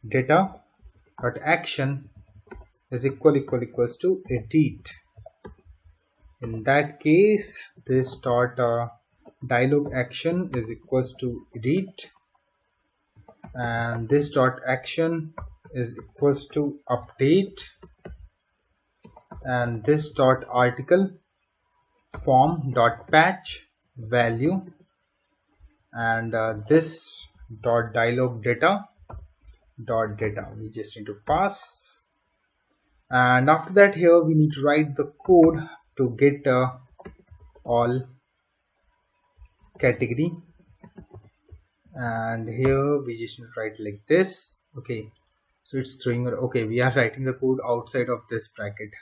data dot action is equals to edit, in that case this dot dialog action is equals to edit, and this dot action is equals to update, and this dot article form dot patch value, and this dot dialog data dot data we just need to pass. And after that, here we need to write the code to get all category, and here we just need to write like this. Okay, so it's throwing, okay, we are writing the code outside of this bracket,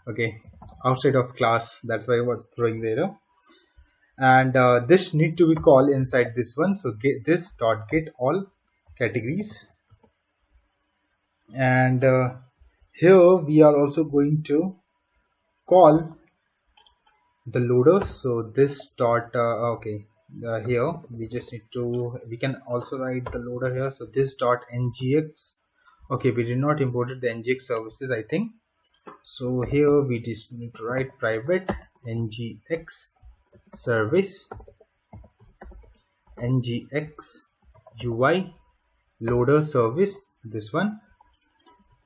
okay, outside of class, that's why what's throwing the error. And this need to be called inside this one, so get this dot get all categories, and here we are also going to call the loader, so this dot here we just need to, we can also write the loader here, so this dot ngx, okay, we did not imported the ngx services I think, so here we just need to write private ngx service ngx ui loader service, this one,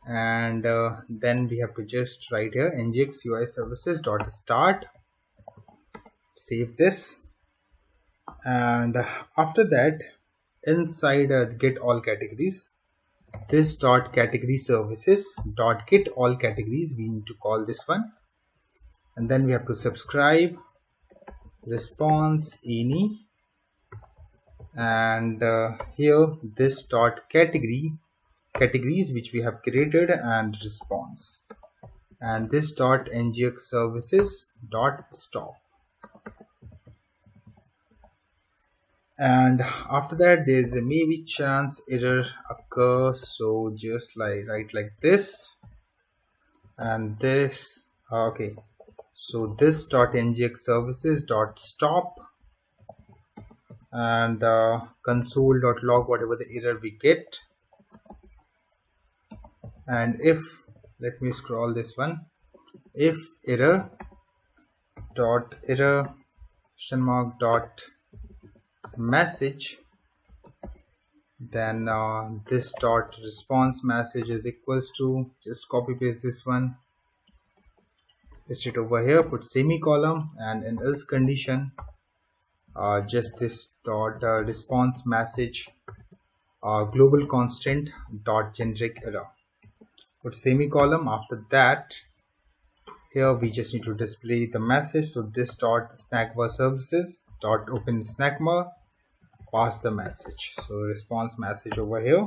and then we have to just write here ngx ui services dot start, save this, and after that inside get all categories, this dot category services dot get all categories, we need to call this one, and then we have to subscribe response any, and here this dot categories which we have created and response, and this dot ngx services dot stop. And after that there is a maybe chance error occur, so just like write like this, and this okay, so this dot ngx services dot stop, and console.log whatever the error we get, and if, let me scroll this one, if error question mark dot message, then this dot response message is equals to, just copy paste this one, paste it over here, put semicolon, and in else condition just this dot response message global constant dot generic error, put semicolon. After that here we just need to display the message, so this dot snackbar services dot open snackbar, pass the message, so response message over here.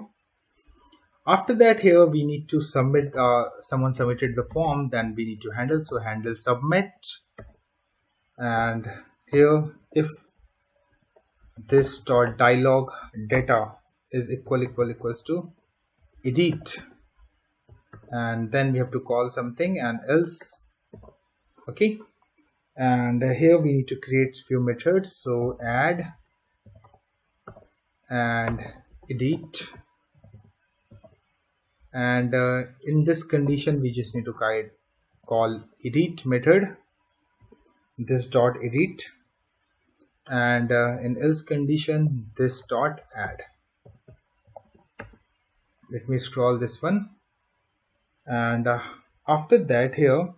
After that here we need to submit, someone submitted the form, then we need to handle, so handle submit, and here if this dot dialog data is equals to edit, and then we have to call something and else, okay, and here we need to create few methods, so add and edit, and in this condition we just need to call edit method, this dot edit, and in else condition this dot add. Let me scroll this one, and after that here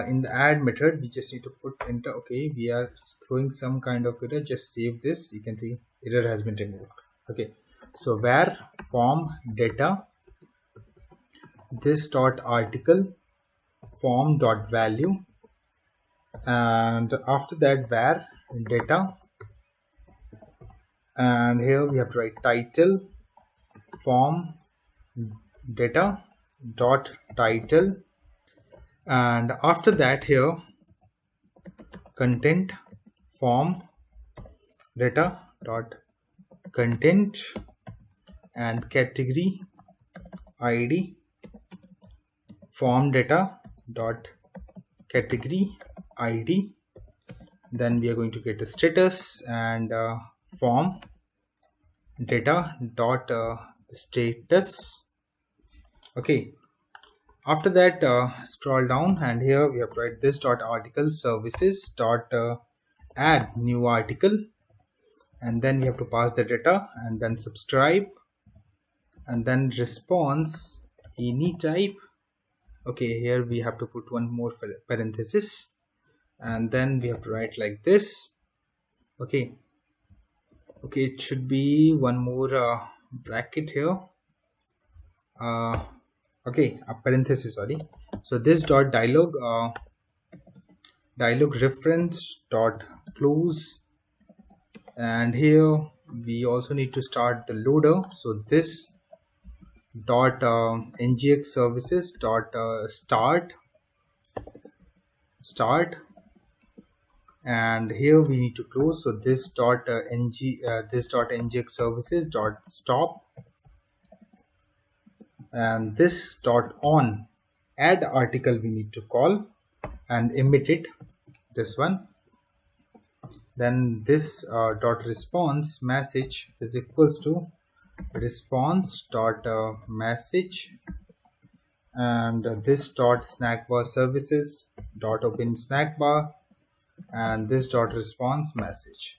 in the add method we just need to put enter. Okay, we are throwing some kind of error. Just save this. You can see error has been removed. Okay, so where form data this dot article form dot value, and after that where data, and here we have to write title form data dot title, and after that here content form data dot content, and category id form data dot category id. Then we are going to get the status, and form data dot status. Okay, after that scroll down, and here we have to write this dot article services dot add new article, and then we have to pass the data, and then subscribe, and then response any type. Okay, here we have to put one more parenthesis, and then we have to write like this. Okay, it should be one more bracket here. Okay, a parenthesis, sorry. So this dot dialog reference dot close, and here we also need to start the loader. So this dot ngx services dot start, and here we need to close. So this dot ngx services dot stop, and this dot on add article we need to call and emit it, this one. Then this dot response message is equals to response dot message, and this dot snack bar services dot open snack bar, and this dot response message.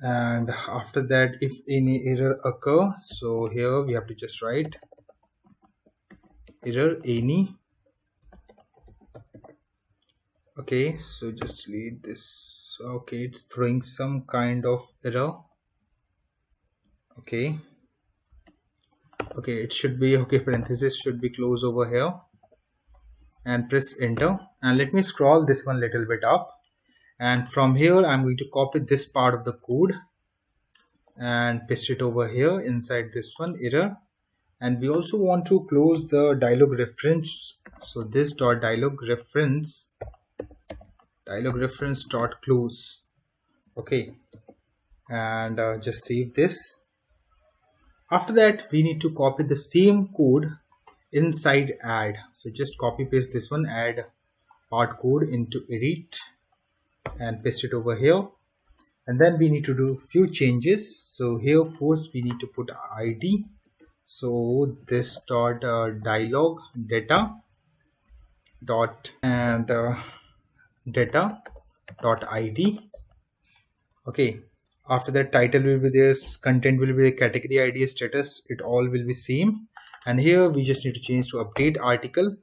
And after that, if any error occur, so here we have to just write error any. Okay, so just delete this. Okay, it's throwing some kind of error. Okay, it should be okay. Parenthesis should be closed over here, and press enter. And let me scroll this one little bit up, and from here I'm going to copy this part of the code and paste it over here inside this one error. And we also want to close the dialog reference. So this dot dialog reference dot close. Okay, and just save this. After that we need to copy the same code inside add. So just copy paste this one, add part code into edit, and paste it over here. And then we need to do few changes. So here first we need to put id. So this dot dialog data dot and data dot id. Okay, after that title will be this, content will be the category id, status, it all will be same. And here we just need to change to update article,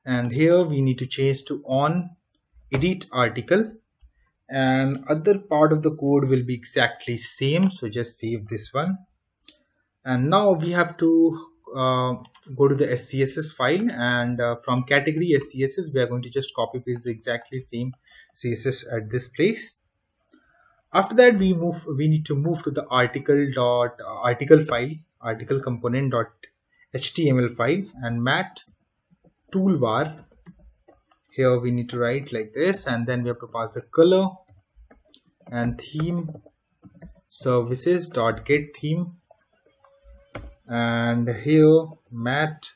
and here we need to change to on edit article, and other part of the code will be exactly same. So just save this one. And now we have to go to the SCSS file, and from category SCSS we are going to just copy paste the exactly same CSS at this place. After that we need to move to the article file, article component dot html file, and mat toolbar. Here we need to write like this, and then we have to pass the color and theme services dot get theme, and here mat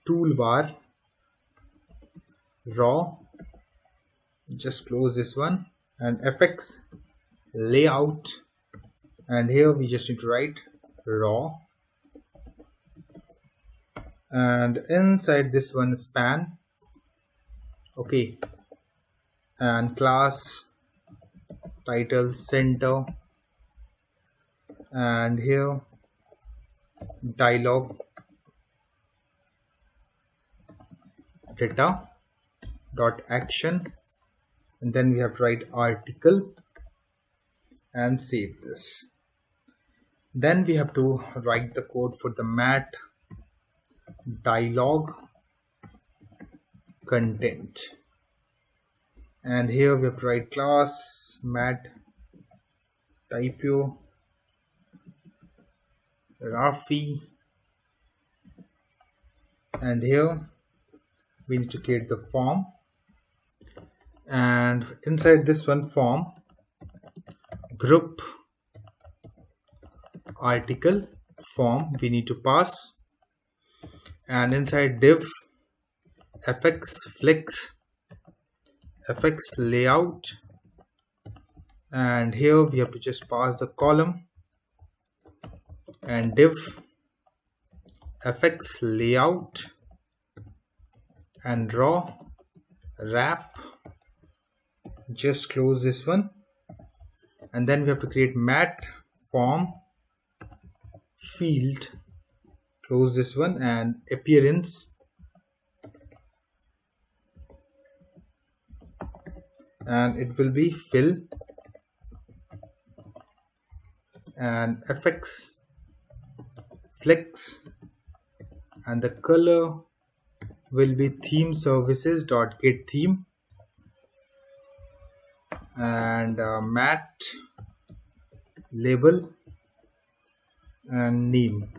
toolbar raw, just close this one, and fx layout, and here we just need to write raw, and inside this one span. Okay, and class title center, and here dialog data dot action, and then we have to write article and save this. Then we have to write the code for the mat dialog content, and here we have to write class mat typo Rafi, and here we need to create the form, and inside this one form group article form we need to pass, and inside div fx flex fx layout, and here we have to just pass the column, and div fx layout and raw wrap, just close this one, and then we have to create mat form field, close this one, and appearance, and it will be fill, and fx flex, and the color will be theme services dot get theme, and mat label and name,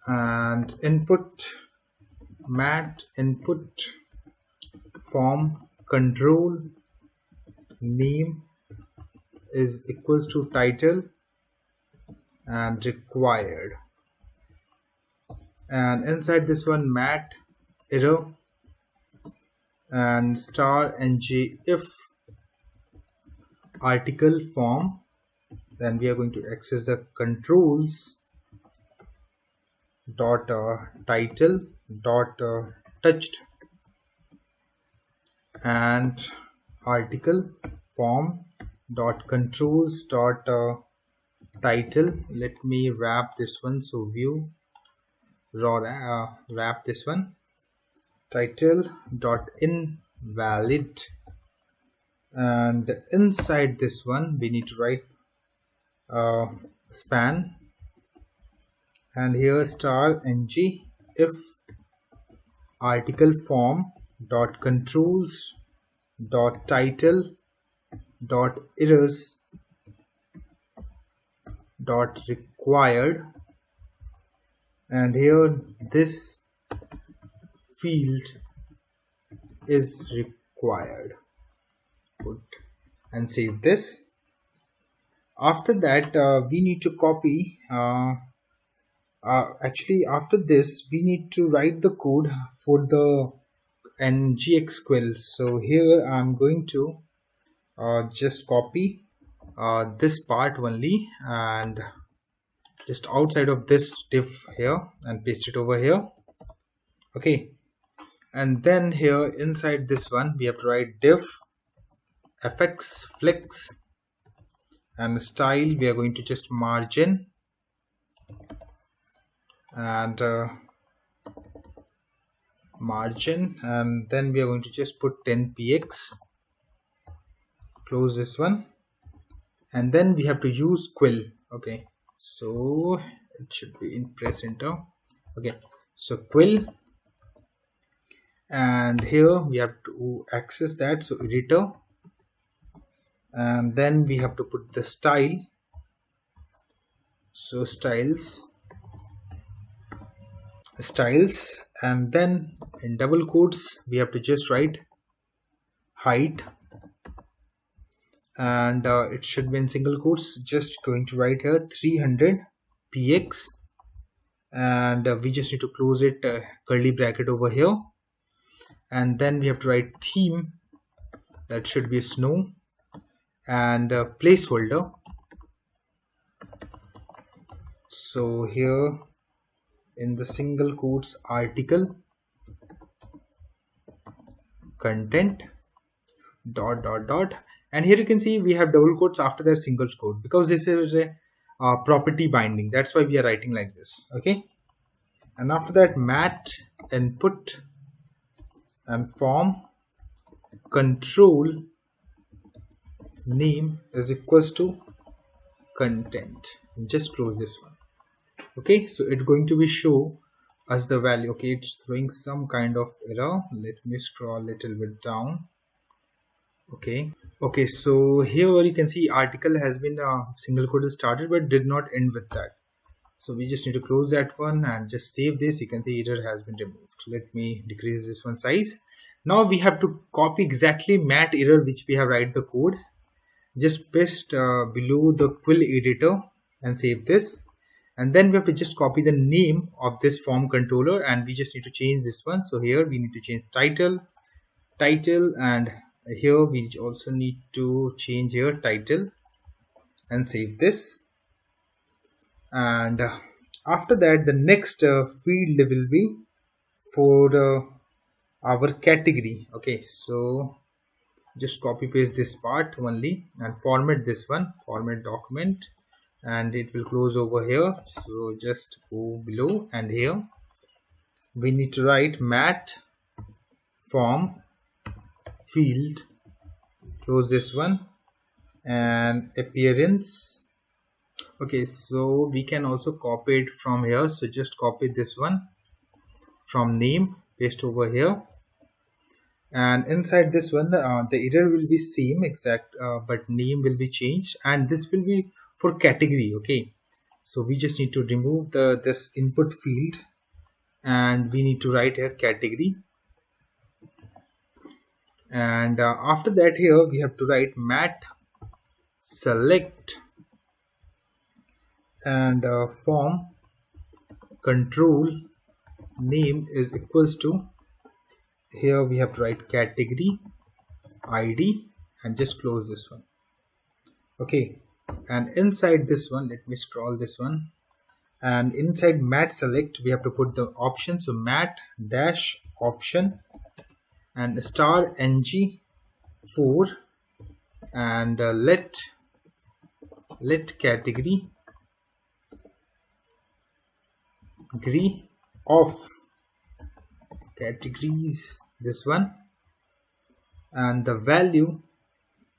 and input mat input form control name is equals to title and required, and inside this one mat error and star ng if article form, then we are going to access the controls dot title dot touched, and article form dot controls dot title. Let me wrap this one, so view raw wrap this one, title dot invalid, and inside this one we need to write span, and here star ng if article form dot controls dot title dot errors dot required, and here this field is required. Put and save this. After that we need to copy actually after this we need to write the code for the MySQL. So here I'm going to just copy this part only, and just outside of this div here, and paste it over here. Okay, and then here inside this one we have to write div fx flex, and style we are going to just margin, and margin, and then we are going to just put 10px, close this one, and then we have to use quill. Okay, so it should be in press enter. Okay, so quill, and here we have to access that, so editor, and then we have to put the style, so styles, and then in double quotes we have to just write height, and it should be in single quotes, just going to write here 300px, and we just need to close it, curly bracket over here, and then we have to write theme, that should be snow, and placeholder. So here in the single quotes article content dot dot dot, and here you can see we have double quotes after the single quote, because this is a property binding. That's why we are writing like this. Okay, and after that, mat input and form control name is equals to content. Just close this one. Okay, so it's going to be show us the value. Okay, it's throwing some kind of error. Let me scroll a little bit down. Okay, so here you can see article has been single quote started but did not end with that. So we just need to close that one and just save this. You can see error has been removed. Let me decrease this one size. Now we have to copy exactly mat error which we have write the code. Just paste below the quill editor and save this. And then we have to just copy the name of this form controller and we just need to change this one. So here we need to change title, and here we also need to change here title and save this. And after that, the next field will be for our category. Okay, so just copy paste this part only and format this one, format document, and it will close over here. So just go below and here we need to write mat form field, close this one, and appearance. Okay, so we can also copy it from here. So just copy this one from name, paste over here, and inside this one the error will be same exact but name will be changed, and this will be for category. Okay, so we just need to remove this input field and we need to write here category. And after that, here we have to write mat select and form control name is equals to, here we have to write category ID and just close this one. Okay, and inside this one, let me scroll this one, and inside mat select we have to put the option. So mat dash option and star ng4 and let category degree of categories, this one, and the value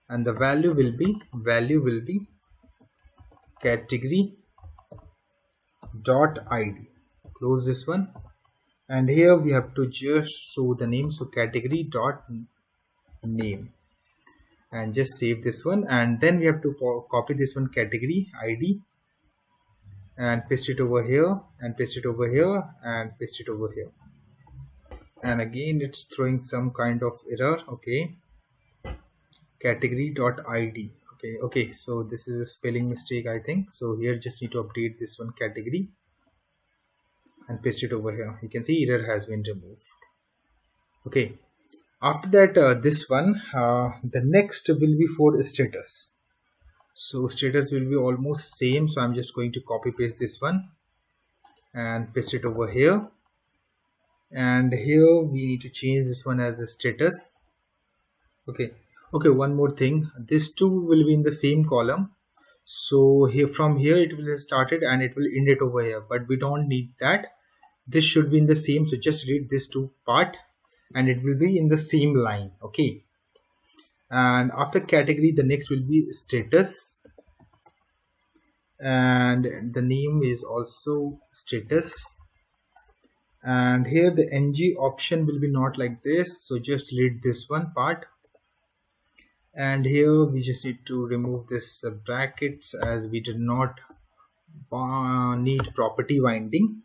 will be category dot id. Close this one, and here we have to just show the name. So category dot name, and just save this one, and then we have to copy this one category id and paste it over here and paste it over here and paste it over here. And again it's throwing some kind of error. Okay, category dot id. Okay, so this is a spelling mistake, I think. So here just need to update this one category and paste it over here. You can see error has been removed. Okay, after that this one the next will be for status. So status will be almost same, so I'm just going to copy paste this one and paste it over here, and here we need to change this one as a status. Okay, one more thing, this two will be in the same column. So here from here it will start it and it will end it over here, but we don't need that. This should be in the same, so just read this two part and it will be in the same line. Okay, and after category the next will be status, and the name is also status, and here the ng option will be not like this, so just delete this one part, and here we just need to remove this brackets as we did not need property binding.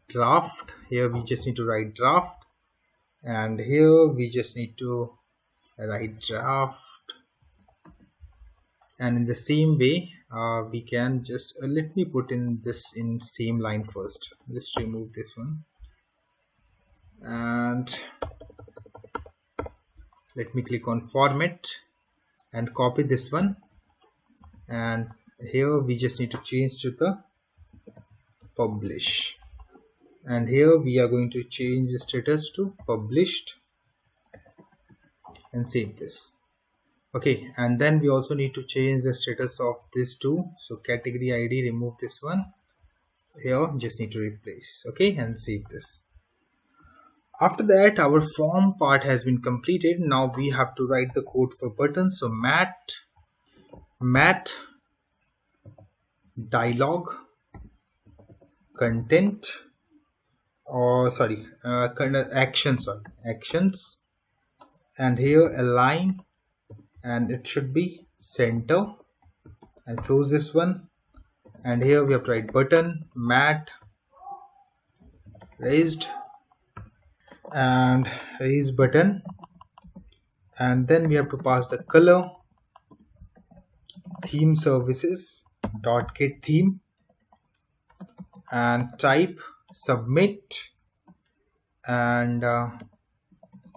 Draft, here we just need to write draft, and here we just need to write draft, and in the same way we can just let me put in this in same line first. Just remove this one and let me click on format and copy this one, and here we just need to change to the publish, and here we are going to change the status to published and save this. Okay, and then we also need to change the status of this too. So category ID, remove this one. Here just need to replace. Okay, and save this. After that, our form part has been completed. Now we have to write the code for button. So mat dialog content, or sorry, kind of actions, and here align, and it should be center, and close this one. And here we have to write button mat raised, and raise button, and then we have to pass the color theme services dot get theme, and type submit, and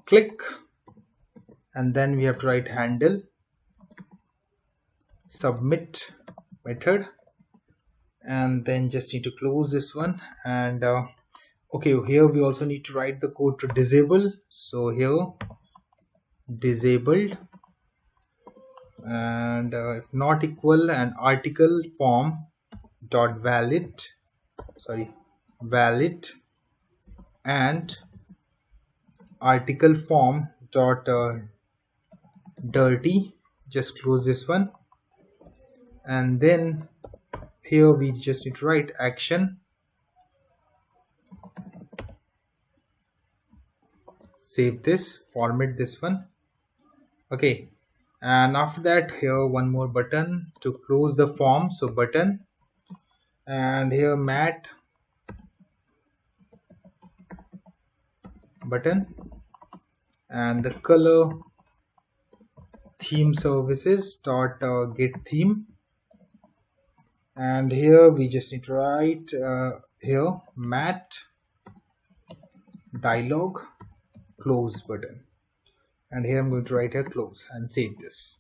click, and then we have to write handle submit method, and then just need to close this one. And okay, here we also need to write the code to disable. So here disabled, and if not equal, and article form dot valid and article form dot dirty, just close this one. And then here we just need to write action, save this, format this one. Okay, and after that, here one more button to close the form. So button, and here mat button, and the color theme services dot get theme, and here we just need to write here mat dialog close button, and here I'm going to write here close, and save this.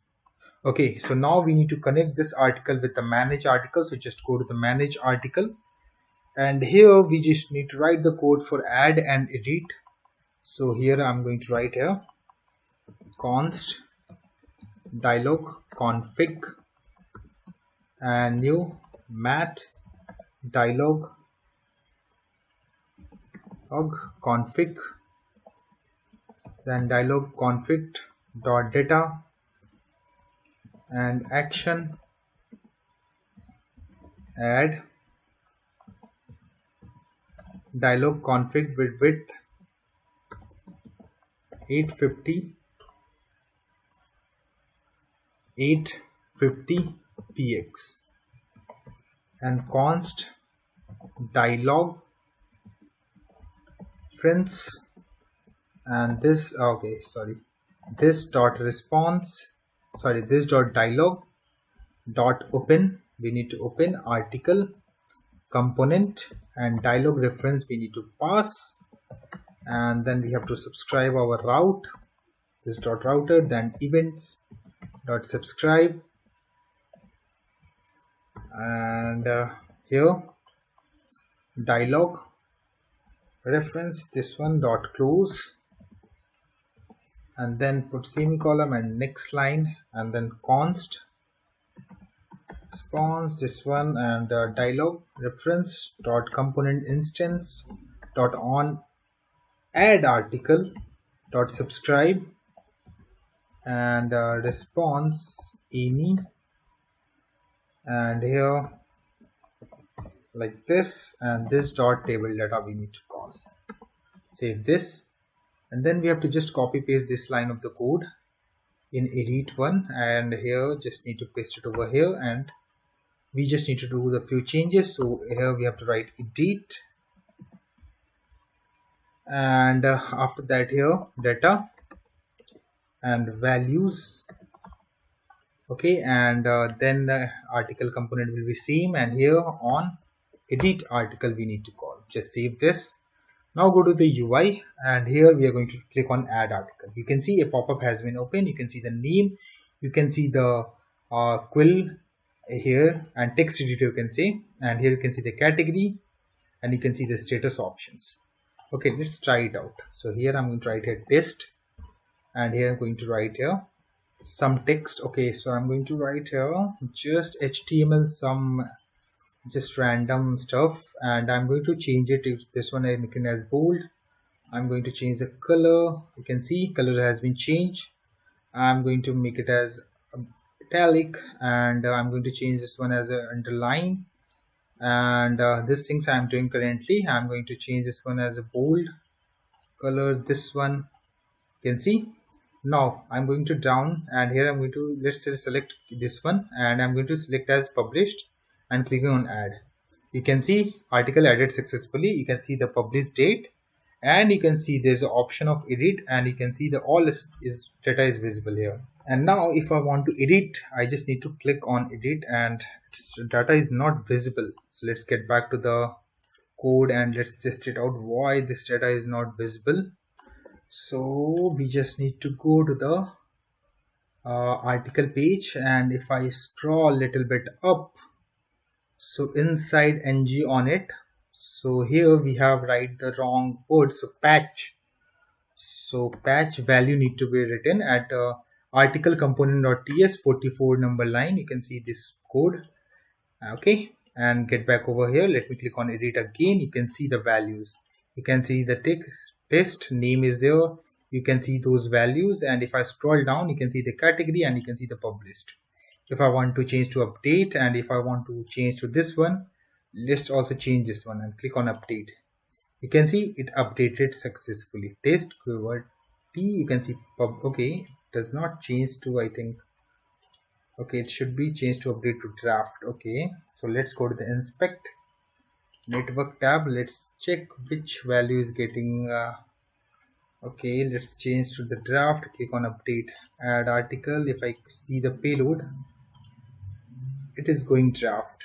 Okay, so now we need to connect this article with the manage article. So just go to the manage article, and here we just need to write the code for add and edit. So here I'm going to write here const dialog config, and new mat dialog config, then dialog config dot data, and action add dialog config with width 850 px, and const dialog friends, and this this dot response, this dot dialog dot open, we need to open article component, and dialog reference we need to pass, and then we have to subscribe our route, this dot router, then events dot subscribe, and here dialog reference, this one dot close, and then put semicolon and next line, and then const response, this one, and dialog reference dot component instance dot on add article dot subscribe, and response any, and here like this, and this dot table data we need to call. Save this, and then we have to just copy paste this line of the code in edit one, and here just need to paste it over here, and we just need to do the few changes. So here we have to write edit, and after that here data and values. Okay, and then the article component will be same, and here on edit article we need to call. Just save this. Now go to the UI, and here we are going to click on add article. You can see a pop-up has been opened. You can see the name, you can see the quill here, and text editor you can see, and here you can see the category, and you can see the status options. Okay, let's try it out. So here I'm going to write here test, and here I'm going to write here some text. Okay, so I'm going to write here just HTML, some just random stuff, and I'm going to change it. If this one I make it as bold, I'm going to change the color. You can see color has been changed. I'm going to make it as italic, and I'm going to change this one as a underline. And this things I'm doing currently, I'm going to change this one as a bold color. This one you can see. Now I'm going to down, and here I'm going to, let's say, select this one, and I'm going to select as published and clicking on add. You can see article added successfully. You can see the published date, and you can see there's an option of edit, and you can see the all is data is visible here. And now if I want to edit, I just need to click on edit, and data is not visible. So let's get back to the code and let's test it out why this data is not visible. So we just need to go to the article page, and if I scroll a little bit up, so inside ng on it, so here we have write the wrong word, so patch. So patch value need to be written at article component.ts 44 number line. You can see this code. Okay, and get back over here. Let me click on edit again. You can see the values. You can see the test name is there. You can see those values, and if I scroll down, you can see the category and you can see the published. If I want to change to update, and if I want to change to this one, let's also change this one and click on update. You can see it updated successfully. Test keyword T, you can see okay, does not change to, I think, okay, it should be changed to update to draft. Okay, so let's go to the inspect network tab. Let's check which value is getting okay, let's change to the draft. Click on update, add article. If I see the payload, it is going draft.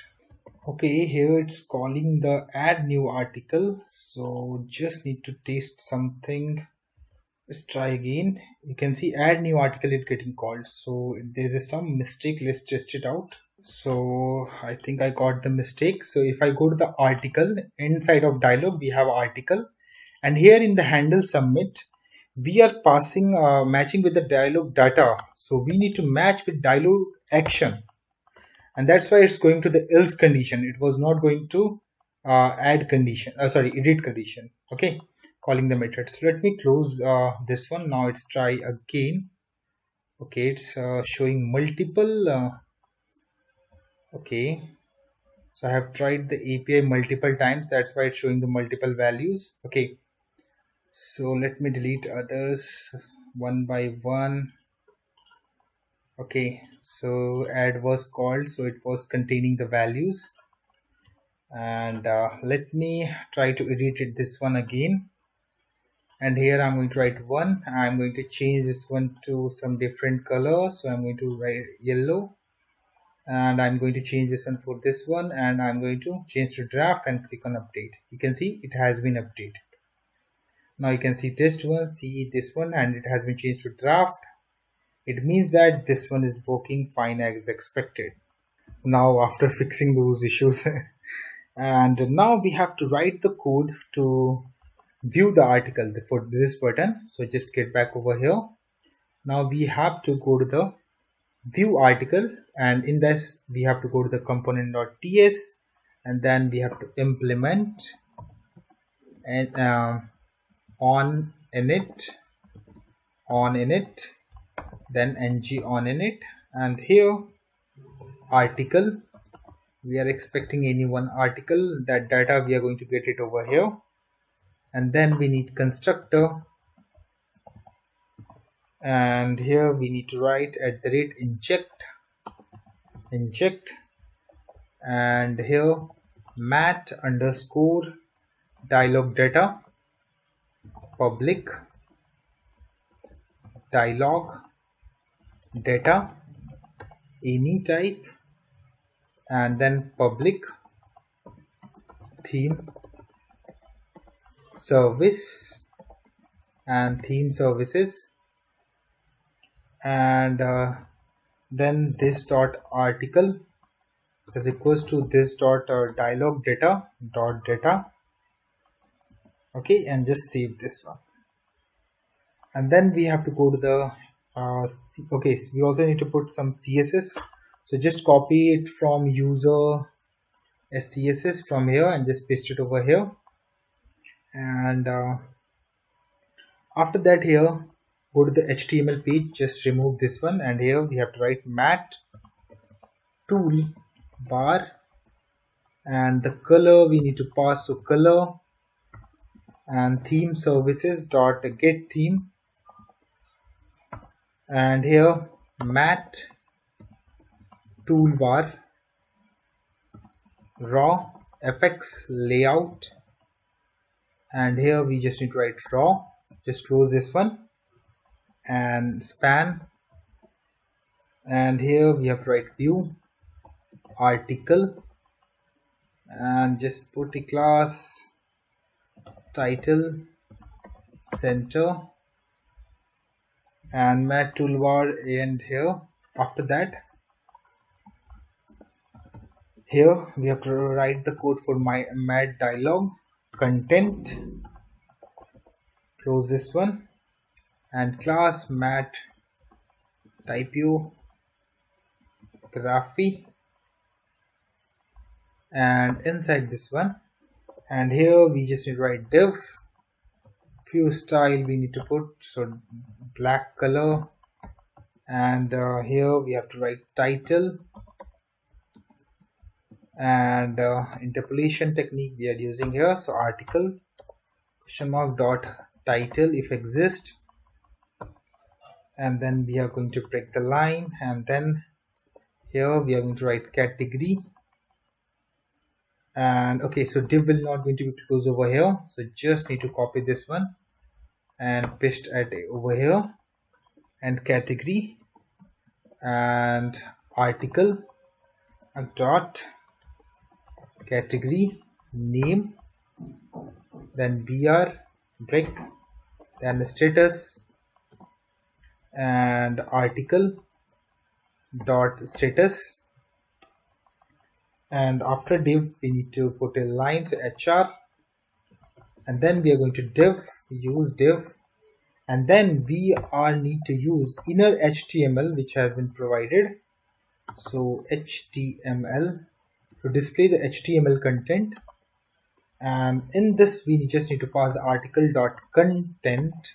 Okay, here it's calling the add new article, so just need to test something. Let's try again. You can see add new article is getting called, so there's some mistake. Let's test it out. So I think I got the mistake. So if I go to the article, inside of dialog we have article, and here in the handle submit we are passing matching with the dialog data, so we need to match with dialog action, and that's why it's going to the else condition. It was not going to add condition, sorry, edit condition. Okay, calling the method. So let me close this one. Now let's try again. Okay, it's showing multiple okay, so I have tried the API multiple times, that's why it's showing the multiple values. Okay, so let me delete others one by one. Okay, so add was called, so it was containing the values, and let me try to edit it this one again. And here I'm going to write one. I'm going to change this one to some different color, so I'm going to write yellow, and I'm going to change this one for this one, and I'm going to change to draft and click on update. You can see it has been updated. Now you can see test one, see this one, and it has been changed to draft. It means that this one is working fine as expected. Now after fixing those issues and now we have to write the code to view the article for this button. So just get back over here. Now we have to go to the view article, and in this we have to go to the component.ts, and then we have to implement and on init, then ng on init, and here article, we are expecting any one article. That data we are going to get it over here, and then we need constructor, and here we need to write at the rate inject, and here mat underscore dialog data public dialog data any type, and then public theme service and theme services, and then this dot article is equals to this dot dialog data dot data. Okay, and just save this one, and then we have to go to the Okay, so we also need to put some CSS. So just copy it from user SCSS from here and just paste it over here. And after that, here go to the HTML page, just remove this one, and here we have to write mat tool bar, and the color we need to pass to color, and theme services dot get theme, and here mat toolbar raw fx layout, and here we just need to write raw. Just close this one and span, and here we have to write view article, and just put a class title center and mat toolbar. And here after that, here we have to write the code for my mat dialog content. Close this one and class mat typography, and inside this one, and here we just need to write div view style we need to put, so black color, and here we have to write title, and interpolation technique we are using here, so article question mark dot title if exist, and then we are going to break the line, and then here we are going to write category. And okay, so div will not going to be closed over here, so just need to copy this one and paste it over here, and category and article dot category name, then br break, then status and article dot status, and after div we need to put a line, so hr, and then we are going to use div, and then we are need to use inner HTML which has been provided, so HTML to display the HTML content, and in this we just need to pass the article dot content,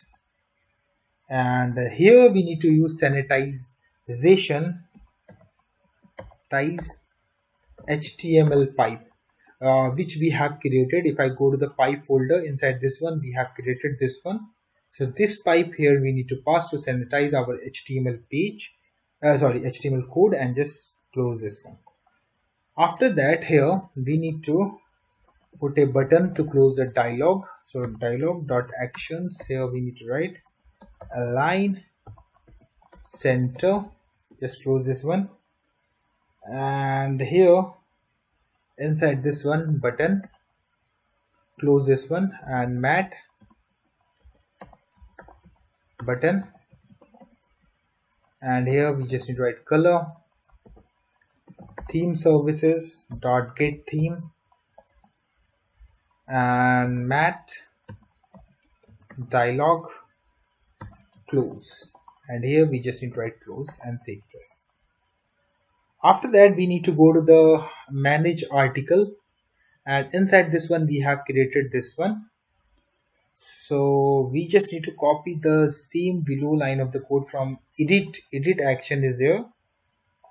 and here we need to use sanitization HTML pipe which we have created. If I go to the pipe folder, inside this one we have created this one, so this pipe here we need to pass to sanitize our HTML page, HTML code, and just close this one. After that, here we need to put a button to close the dialog, so dialog dot actions, here we need to write align center, just close this one, and here inside this one button, close this one, and mat button, and here we just need to write color theme services dot get theme, and mat dialog close, and here we just need to write close and save this. After that, we need to go to the manage article, and inside this one we have created this one, so we just need to copy the same below line of the code from edit action is there,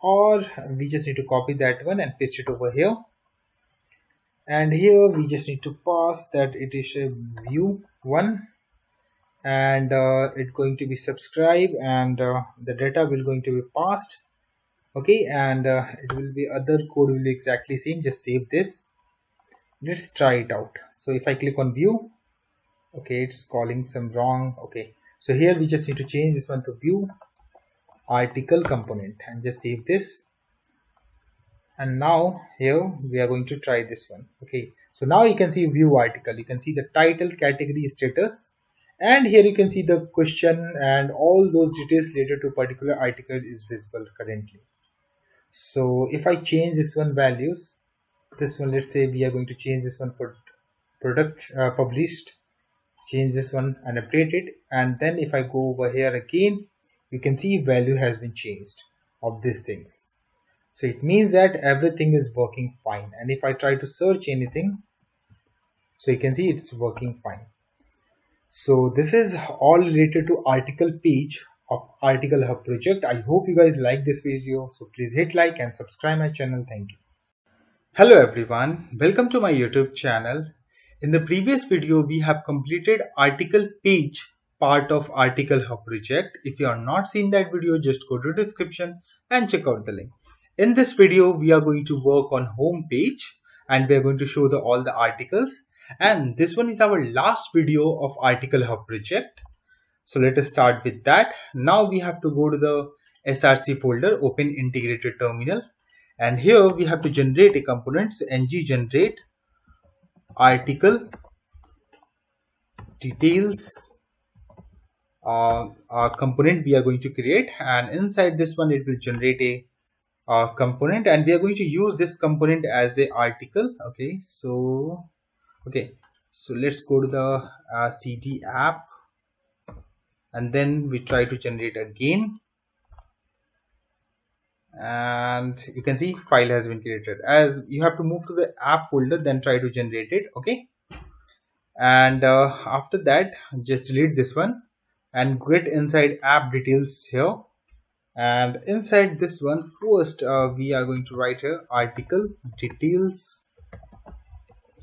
or we just need to copy that one and paste it over here, and here we just need to pass that it is a view one, and it's going to be subscribe, and the data will going to be passed. Okay, and it will be other code will be exactly same. Just save this. Let's try it out. So if I click on view, okay, it's calling some wrong. Okay, so here we just need to change this one to view article component and just save this. And now here we are going to try this one. Okay, so now you can see view article, you can see the title, category, status, and here you can see the question, and all those details related to particular article is visible currently. So if I change this one values, this one, let's say we are going to change this one for product published, change this one and update it, and then if I go over here again, you can see value has been changed of these things. So it means that everything is working fine. And if I try to search anything, so you can see it's working fine. So this is all related to article page of Article Hub project. I hope you guys like this video. So please hit like and subscribe my channel. Thank you. Hello everyone, welcome to my YouTube channel. In the previous video, we have completed article page part of Article Hub project. If you are not seen that video, just go to description and check out the link. In this video, we are going to work on home page and we are going to show all the articles. And this one is our last video of Article Hub project. So let us start with that. Now we have to go to the SRC folder, open integrated terminal. And here we have to generate a component, so ng generate article details component we are going to create, and inside this one it will generate a component, and we are going to use this component as a article. So let's go to the cd app, and then we try to generate again. And you can see file has been created. As you have to move to the app folder, then try to generate it. And after that, just delete this one and get inside app details here. And inside this one, first we are going to write here article details,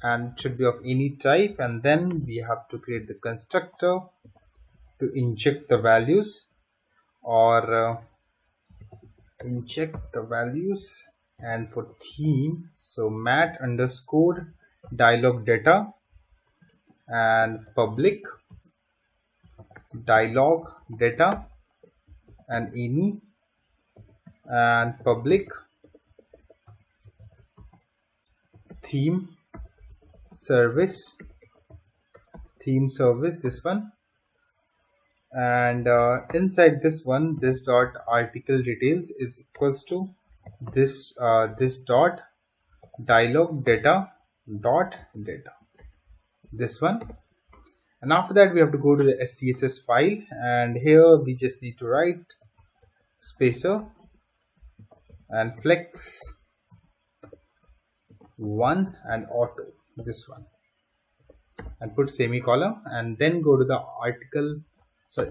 and it should be of any type. And then we have to create the constructor to inject the values, or inject the values. And for theme, so mat underscore dialog data and public dialog data and any, and public theme service this one. And inside this one, this dot article details is equals to this this dot dialog data dot data, this one. And after that, we have to go to the SCSS file, and here we just need to write spacer and flex 1 and auto, this one, and put semicolon, and then go to the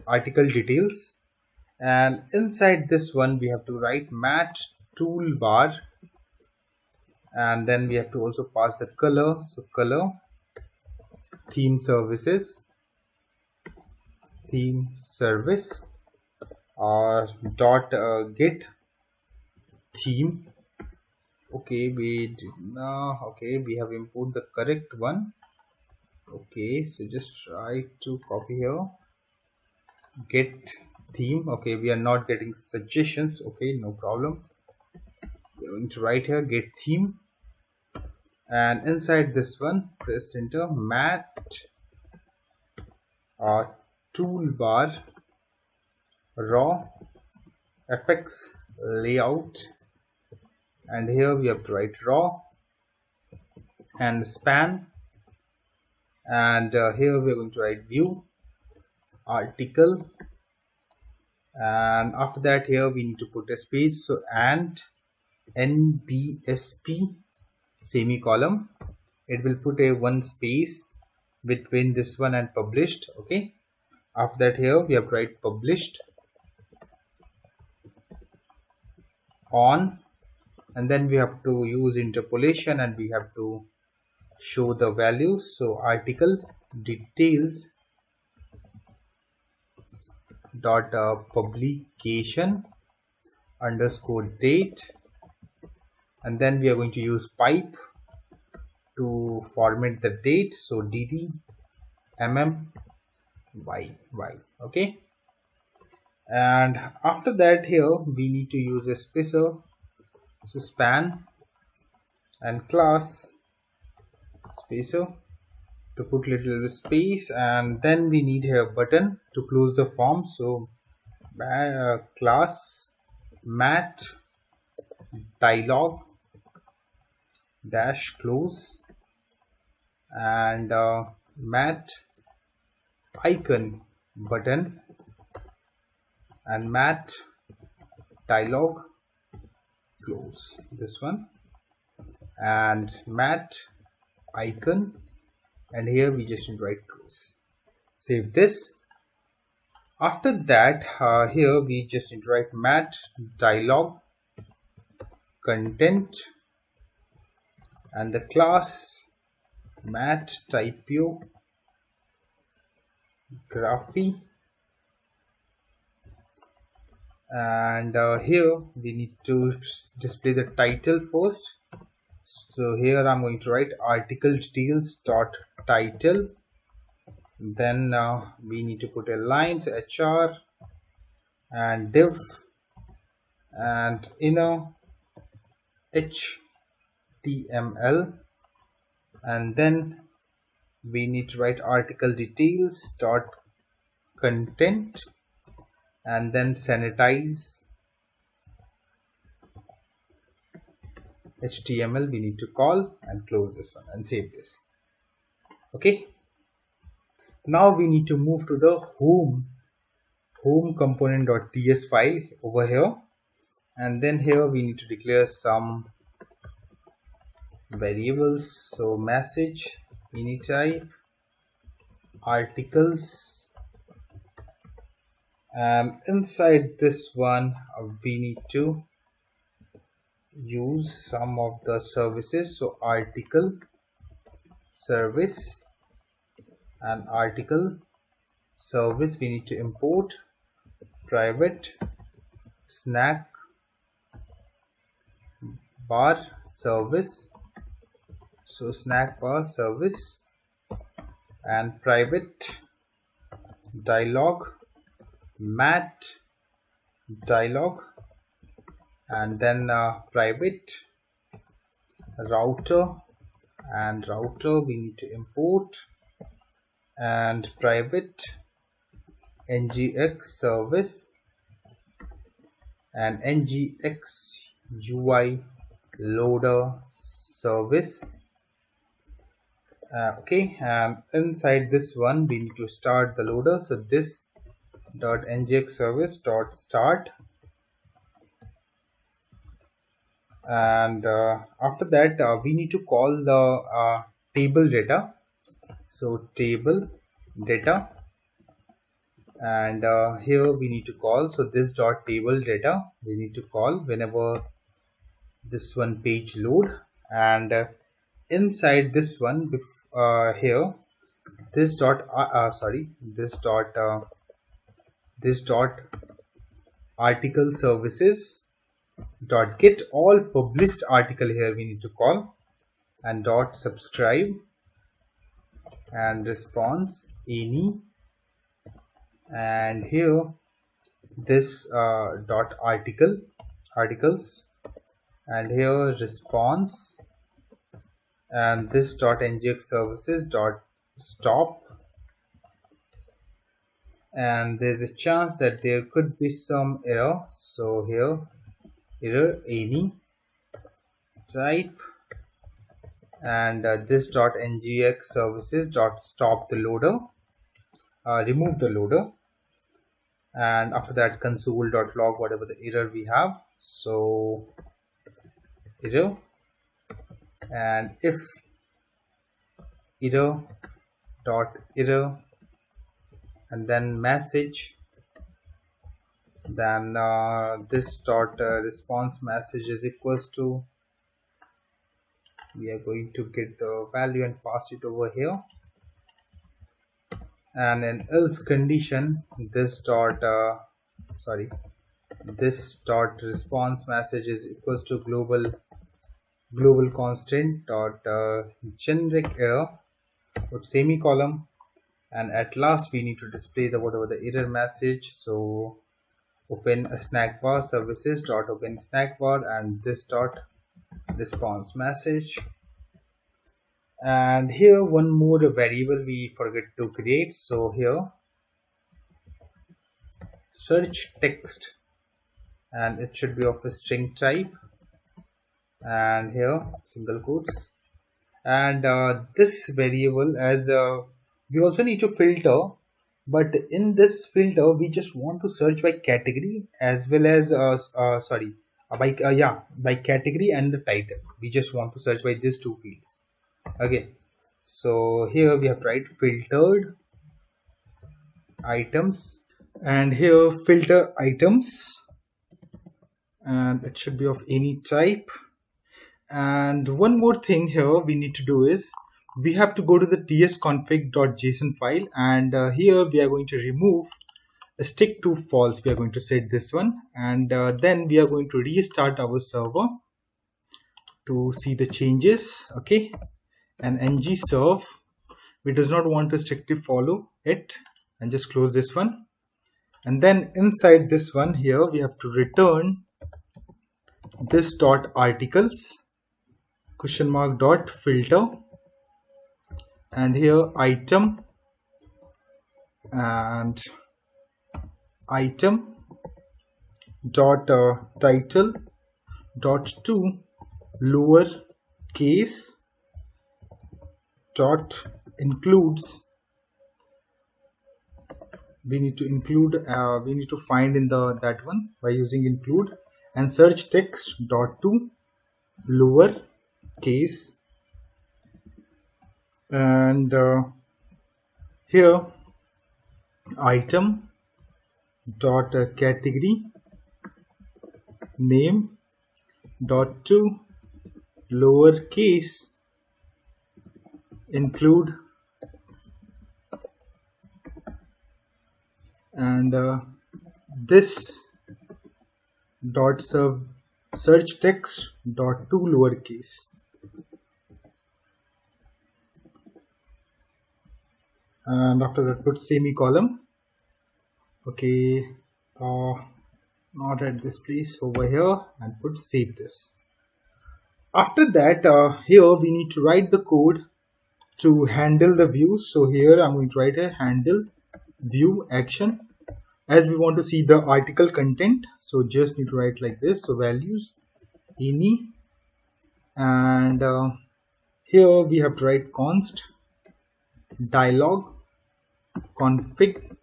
article details. And inside this one, we have to write mat toolbar, and then we have to also pass the color, so color theme service dot get theme. We have imported the correct one. So just try to copy here, get theme. We are not getting suggestions. No problem. We're going to write here get theme, and inside this one, press enter, mat toolbar raw fx layout, and here we have to write raw and span, and here we are going to write view article, and after that here we need to put a space, so and nbsp semicolon, it will put a one space between this one and published. After that, here we have to write published on, and then we have to use interpolation, and we have to show the values. So article details dot publication underscore date, and then we are going to use pipe to format the date, so dd yy. And after that, here we need to use a spacer, so span and class spacer to put little space, and then we need here button to close the form, so class mat dialog dash close, and mat icon button, and mat dialog, close this one, and mat icon, and here we just need to write close. Save this. After that, here we just need to write mat dialog content, and the class mat typography, and here we need to display the title first. So here I'm going to write article details dot title, then we need to put a line to HR and div and inner HTML, and then we need to write article details dot content, and then sanitize HTML we need to call, and close this one and save this. Okay, now we need to move to the home component.ts file over here, and then here we need to declare some variables. So message anytype articles, and inside this one we need to use some of the services. So article service, and article service we need to import private snack bar service, so snack bar service, and private dialog mat dialog, and then private router, and router we need to import, and private ngx service and ngx UI loader service. Okay, and inside this one we need to start the loader. So this dot ngx service dot start, and after that we need to call the table data. So table data, and here we need to call, so this dot table data we need to call whenever this one page load, and inside this one here this dot this dot article services dot get all published article, here we need to call, and dot subscribe and response any, and here this dot articles, and here response, and this dot ngx services dot stop, and there's a chance that there could be some error. So here error any type, and this dot ngx services dot stop the loader, remove the loader, and after that console dot log whatever the error we have. So error, and if error dot error, and then message, then this dot response message is equals to, we are going to get the value and pass it over here, and an else condition, this dot this dot response message is equals to global constant dot generic error with semicolon, and at last we need to display the whatever the error message. So open a snack bar services dot open snack bar, and this dot response message. And here one more variable we forget to create. So here search text, and it should be of a string type, and here single quotes, and this variable, as we also need to filter but in this filter we just want to search by category as well as by category and the title. We just want to search by these two fields. Okay, so here we have tried filtered items, and here filter items, and it should be of any type. And one more thing here we need to do is we have to go to the tsconfig.json file, and here we are going to remove stick to false. We are going to set this one, and then we are going to restart our server to see the changes. Okay, and ng serve, we does not want to strictly follow it, and just close this one. And then inside this one here we have to return this dot articles question mark dot filter, and here item and item dot title dot to lower case dot includes. We need to include, we need to find in that one by using include, and search text dot to lower case, and here item dot category name dot to lower case include, and this dot serve search text dot to lowercase. And after that put semicolon. Okay, not at this place, over here, and put save this. After that here we need to write the code to handle the views. So here I'm going to write a handle view action, as we want to see the article content. So just need to write like this. So values any, and here we have to write const dialog config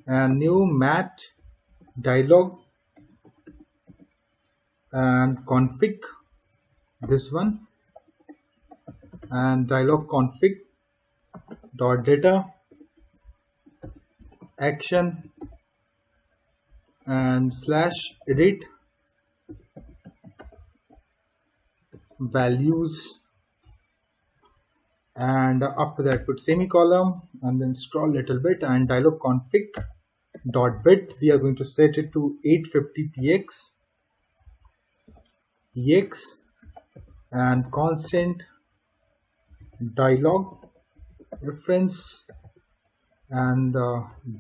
and new mat dialog and config this one, and dialog config dot data action and slash edit values, and after that put semicolon, and then scroll a little bit, and dialog config dot width we are going to set it to 850 px, and constant dialog reference, and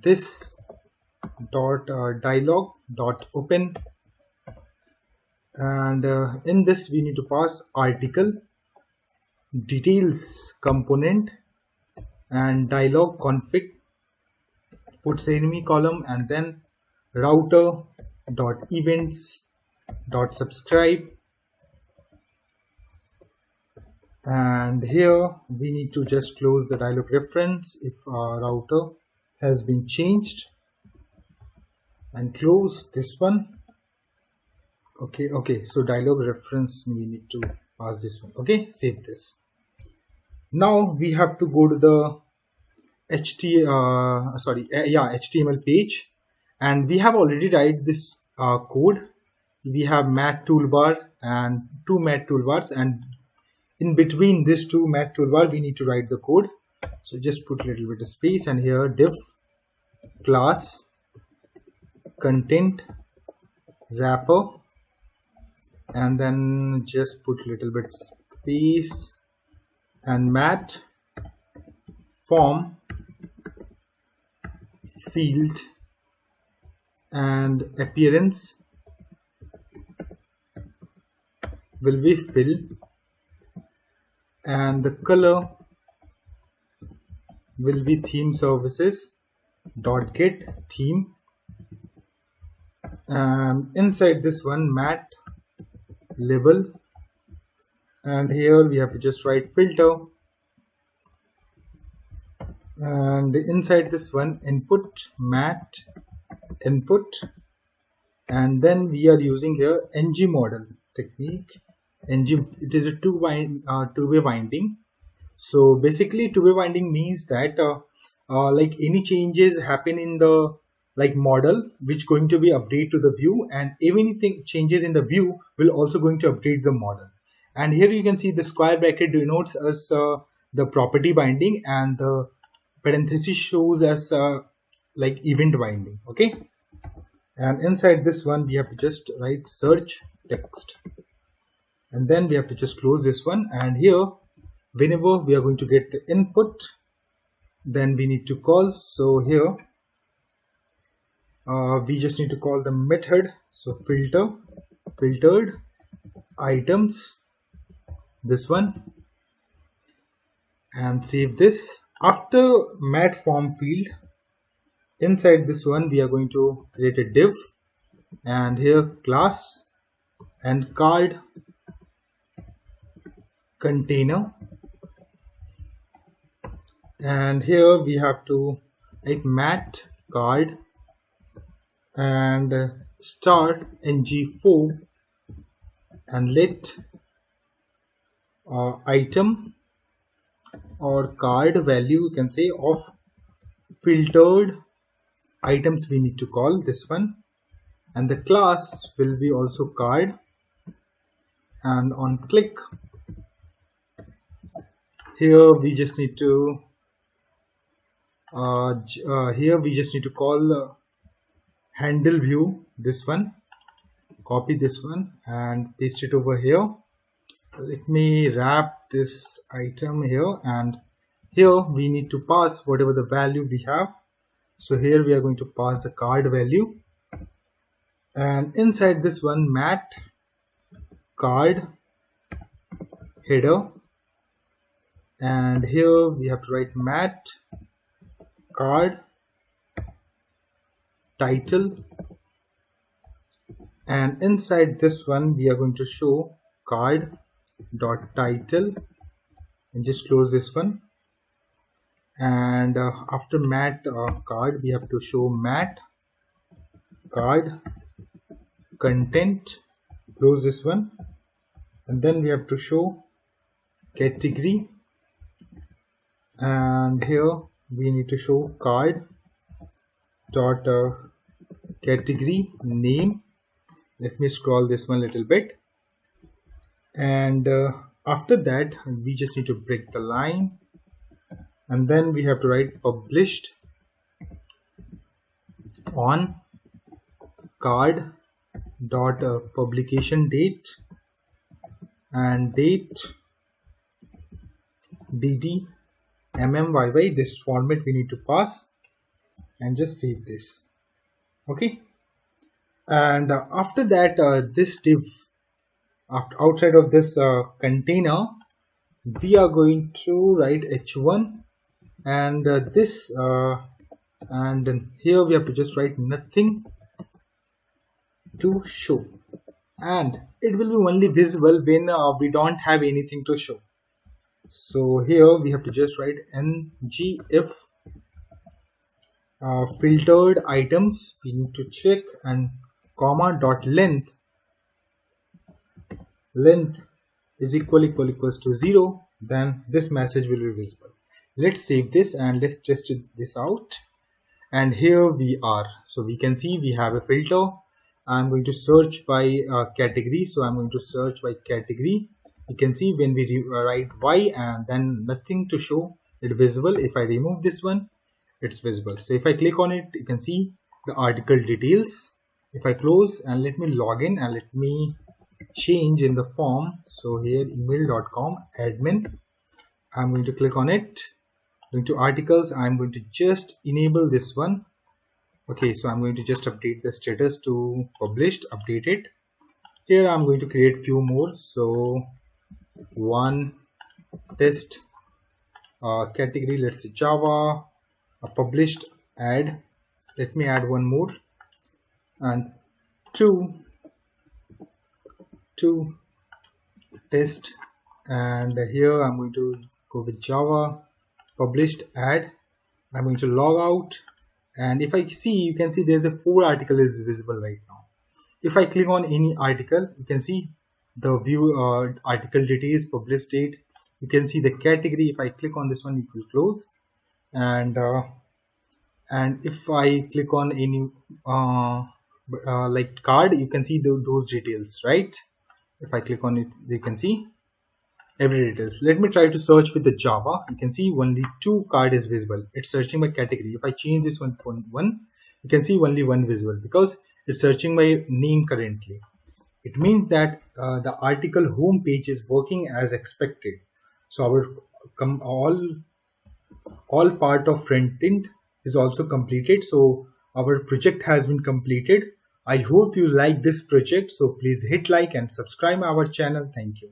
this dot dialog dot open, and in this we need to pass article details component and dialog config, put semicolon, and then router dot events dot subscribe, and here we need to just close the dialog reference if our router has been changed, and close this one. Okay, so dialog reference we need to pass this one. Okay, save this. Now we have to go to the HTML page, and we have already write this code. We have mat toolbar and two mat toolbars, and in between these two mat toolbar we need to write the code. So just put a little bit of space, and here div class content wrapper, and then just put a little bit space, and mat form field and appearance will be fill, and the color will be theme services dot get theme, and inside this one mat label, and here we have to just write filter, and inside this one input mat input, and then we are using here ng model technique. Ng, it is a two-way binding. So basically two-way binding means that like any changes happen in the like model which going to be update to the view, and if anything changes in the view will also going to update the model. And here you can see the square bracket denotes as the property binding, and the parenthesis shows as like event binding. Okay, and inside this one we have to just write search text, and then we have to just close this one. And here whenever we are going to get the input, then we need to call. So here we just need to call the method, so filtered items, this one, and save this. After mat form field, inside this one we are going to create a div, and here class and card container, and here we have to write mat card and start ng4, and let item or card value, you can say, of filtered items we need to call this one, and the class will be also card. And on click, here we just need to call handle view, this one, copy this one and paste it over here. Let me wrap this item here, and here we need to pass whatever the value we have. So here we are going to pass the card value, and inside this one mat card header, and here we have to write mat card title, and inside this one we are going to show card dot title, and just close this one. And after mat card we have to show mat card content, close this one, and then we have to show category, and here we need to show card dot category name. Let me scroll this one a little bit, and after that we just need to break the line, and then we have to write published on card dot publication date and date dd mmyy. This format we need to pass, and just save this. Okay, and after that this div, outside of this container, we are going to write h1, and this and then here we have to just write nothing to show, and it will be only visible when we don't have anything to show. So here we have to just write ng if filtered items, we need to check, and comma dot length is equals to 0, then this message will be visible. Let's save this and let's test this out. And here we are, so we can see we have a filter. I'm going to search by category, so I'm going to search by category. You can see when we write y and then nothing to show, it's visible. If I remove this one, it's visible. So if I click on it, you can see the article details. If I close and let me log in and let me change in the form, so here email.com admin, I'm going to click on it, going to articles, I'm going to just enable this one. Okay, so I'm going to just update the status to published, updated. Here I'm going to create few more, so one test category, let's say Java, published, add, let me add one more, and two test, and here I'm going to go with Java, published, add, I'm going to log out, and if I see, you can see there's a 4 article is visible right now. If I click on any article, you can see the view article details, published date. You can see the category. If I click on this one, it will close. And if I click on any like card, you can see those details, right? If I click on it, you can see every details. Let me try to search with the Java. You can see only 2 card is visible. It's searching by category. If I change this one for 1, you can see only 1 visible because it's searching by name currently. It means that the article home page is working as expected. So our all part of Frontend is also completed. So our project has been completed. I hope you like this project. So please hit like and subscribe our channel. Thank you.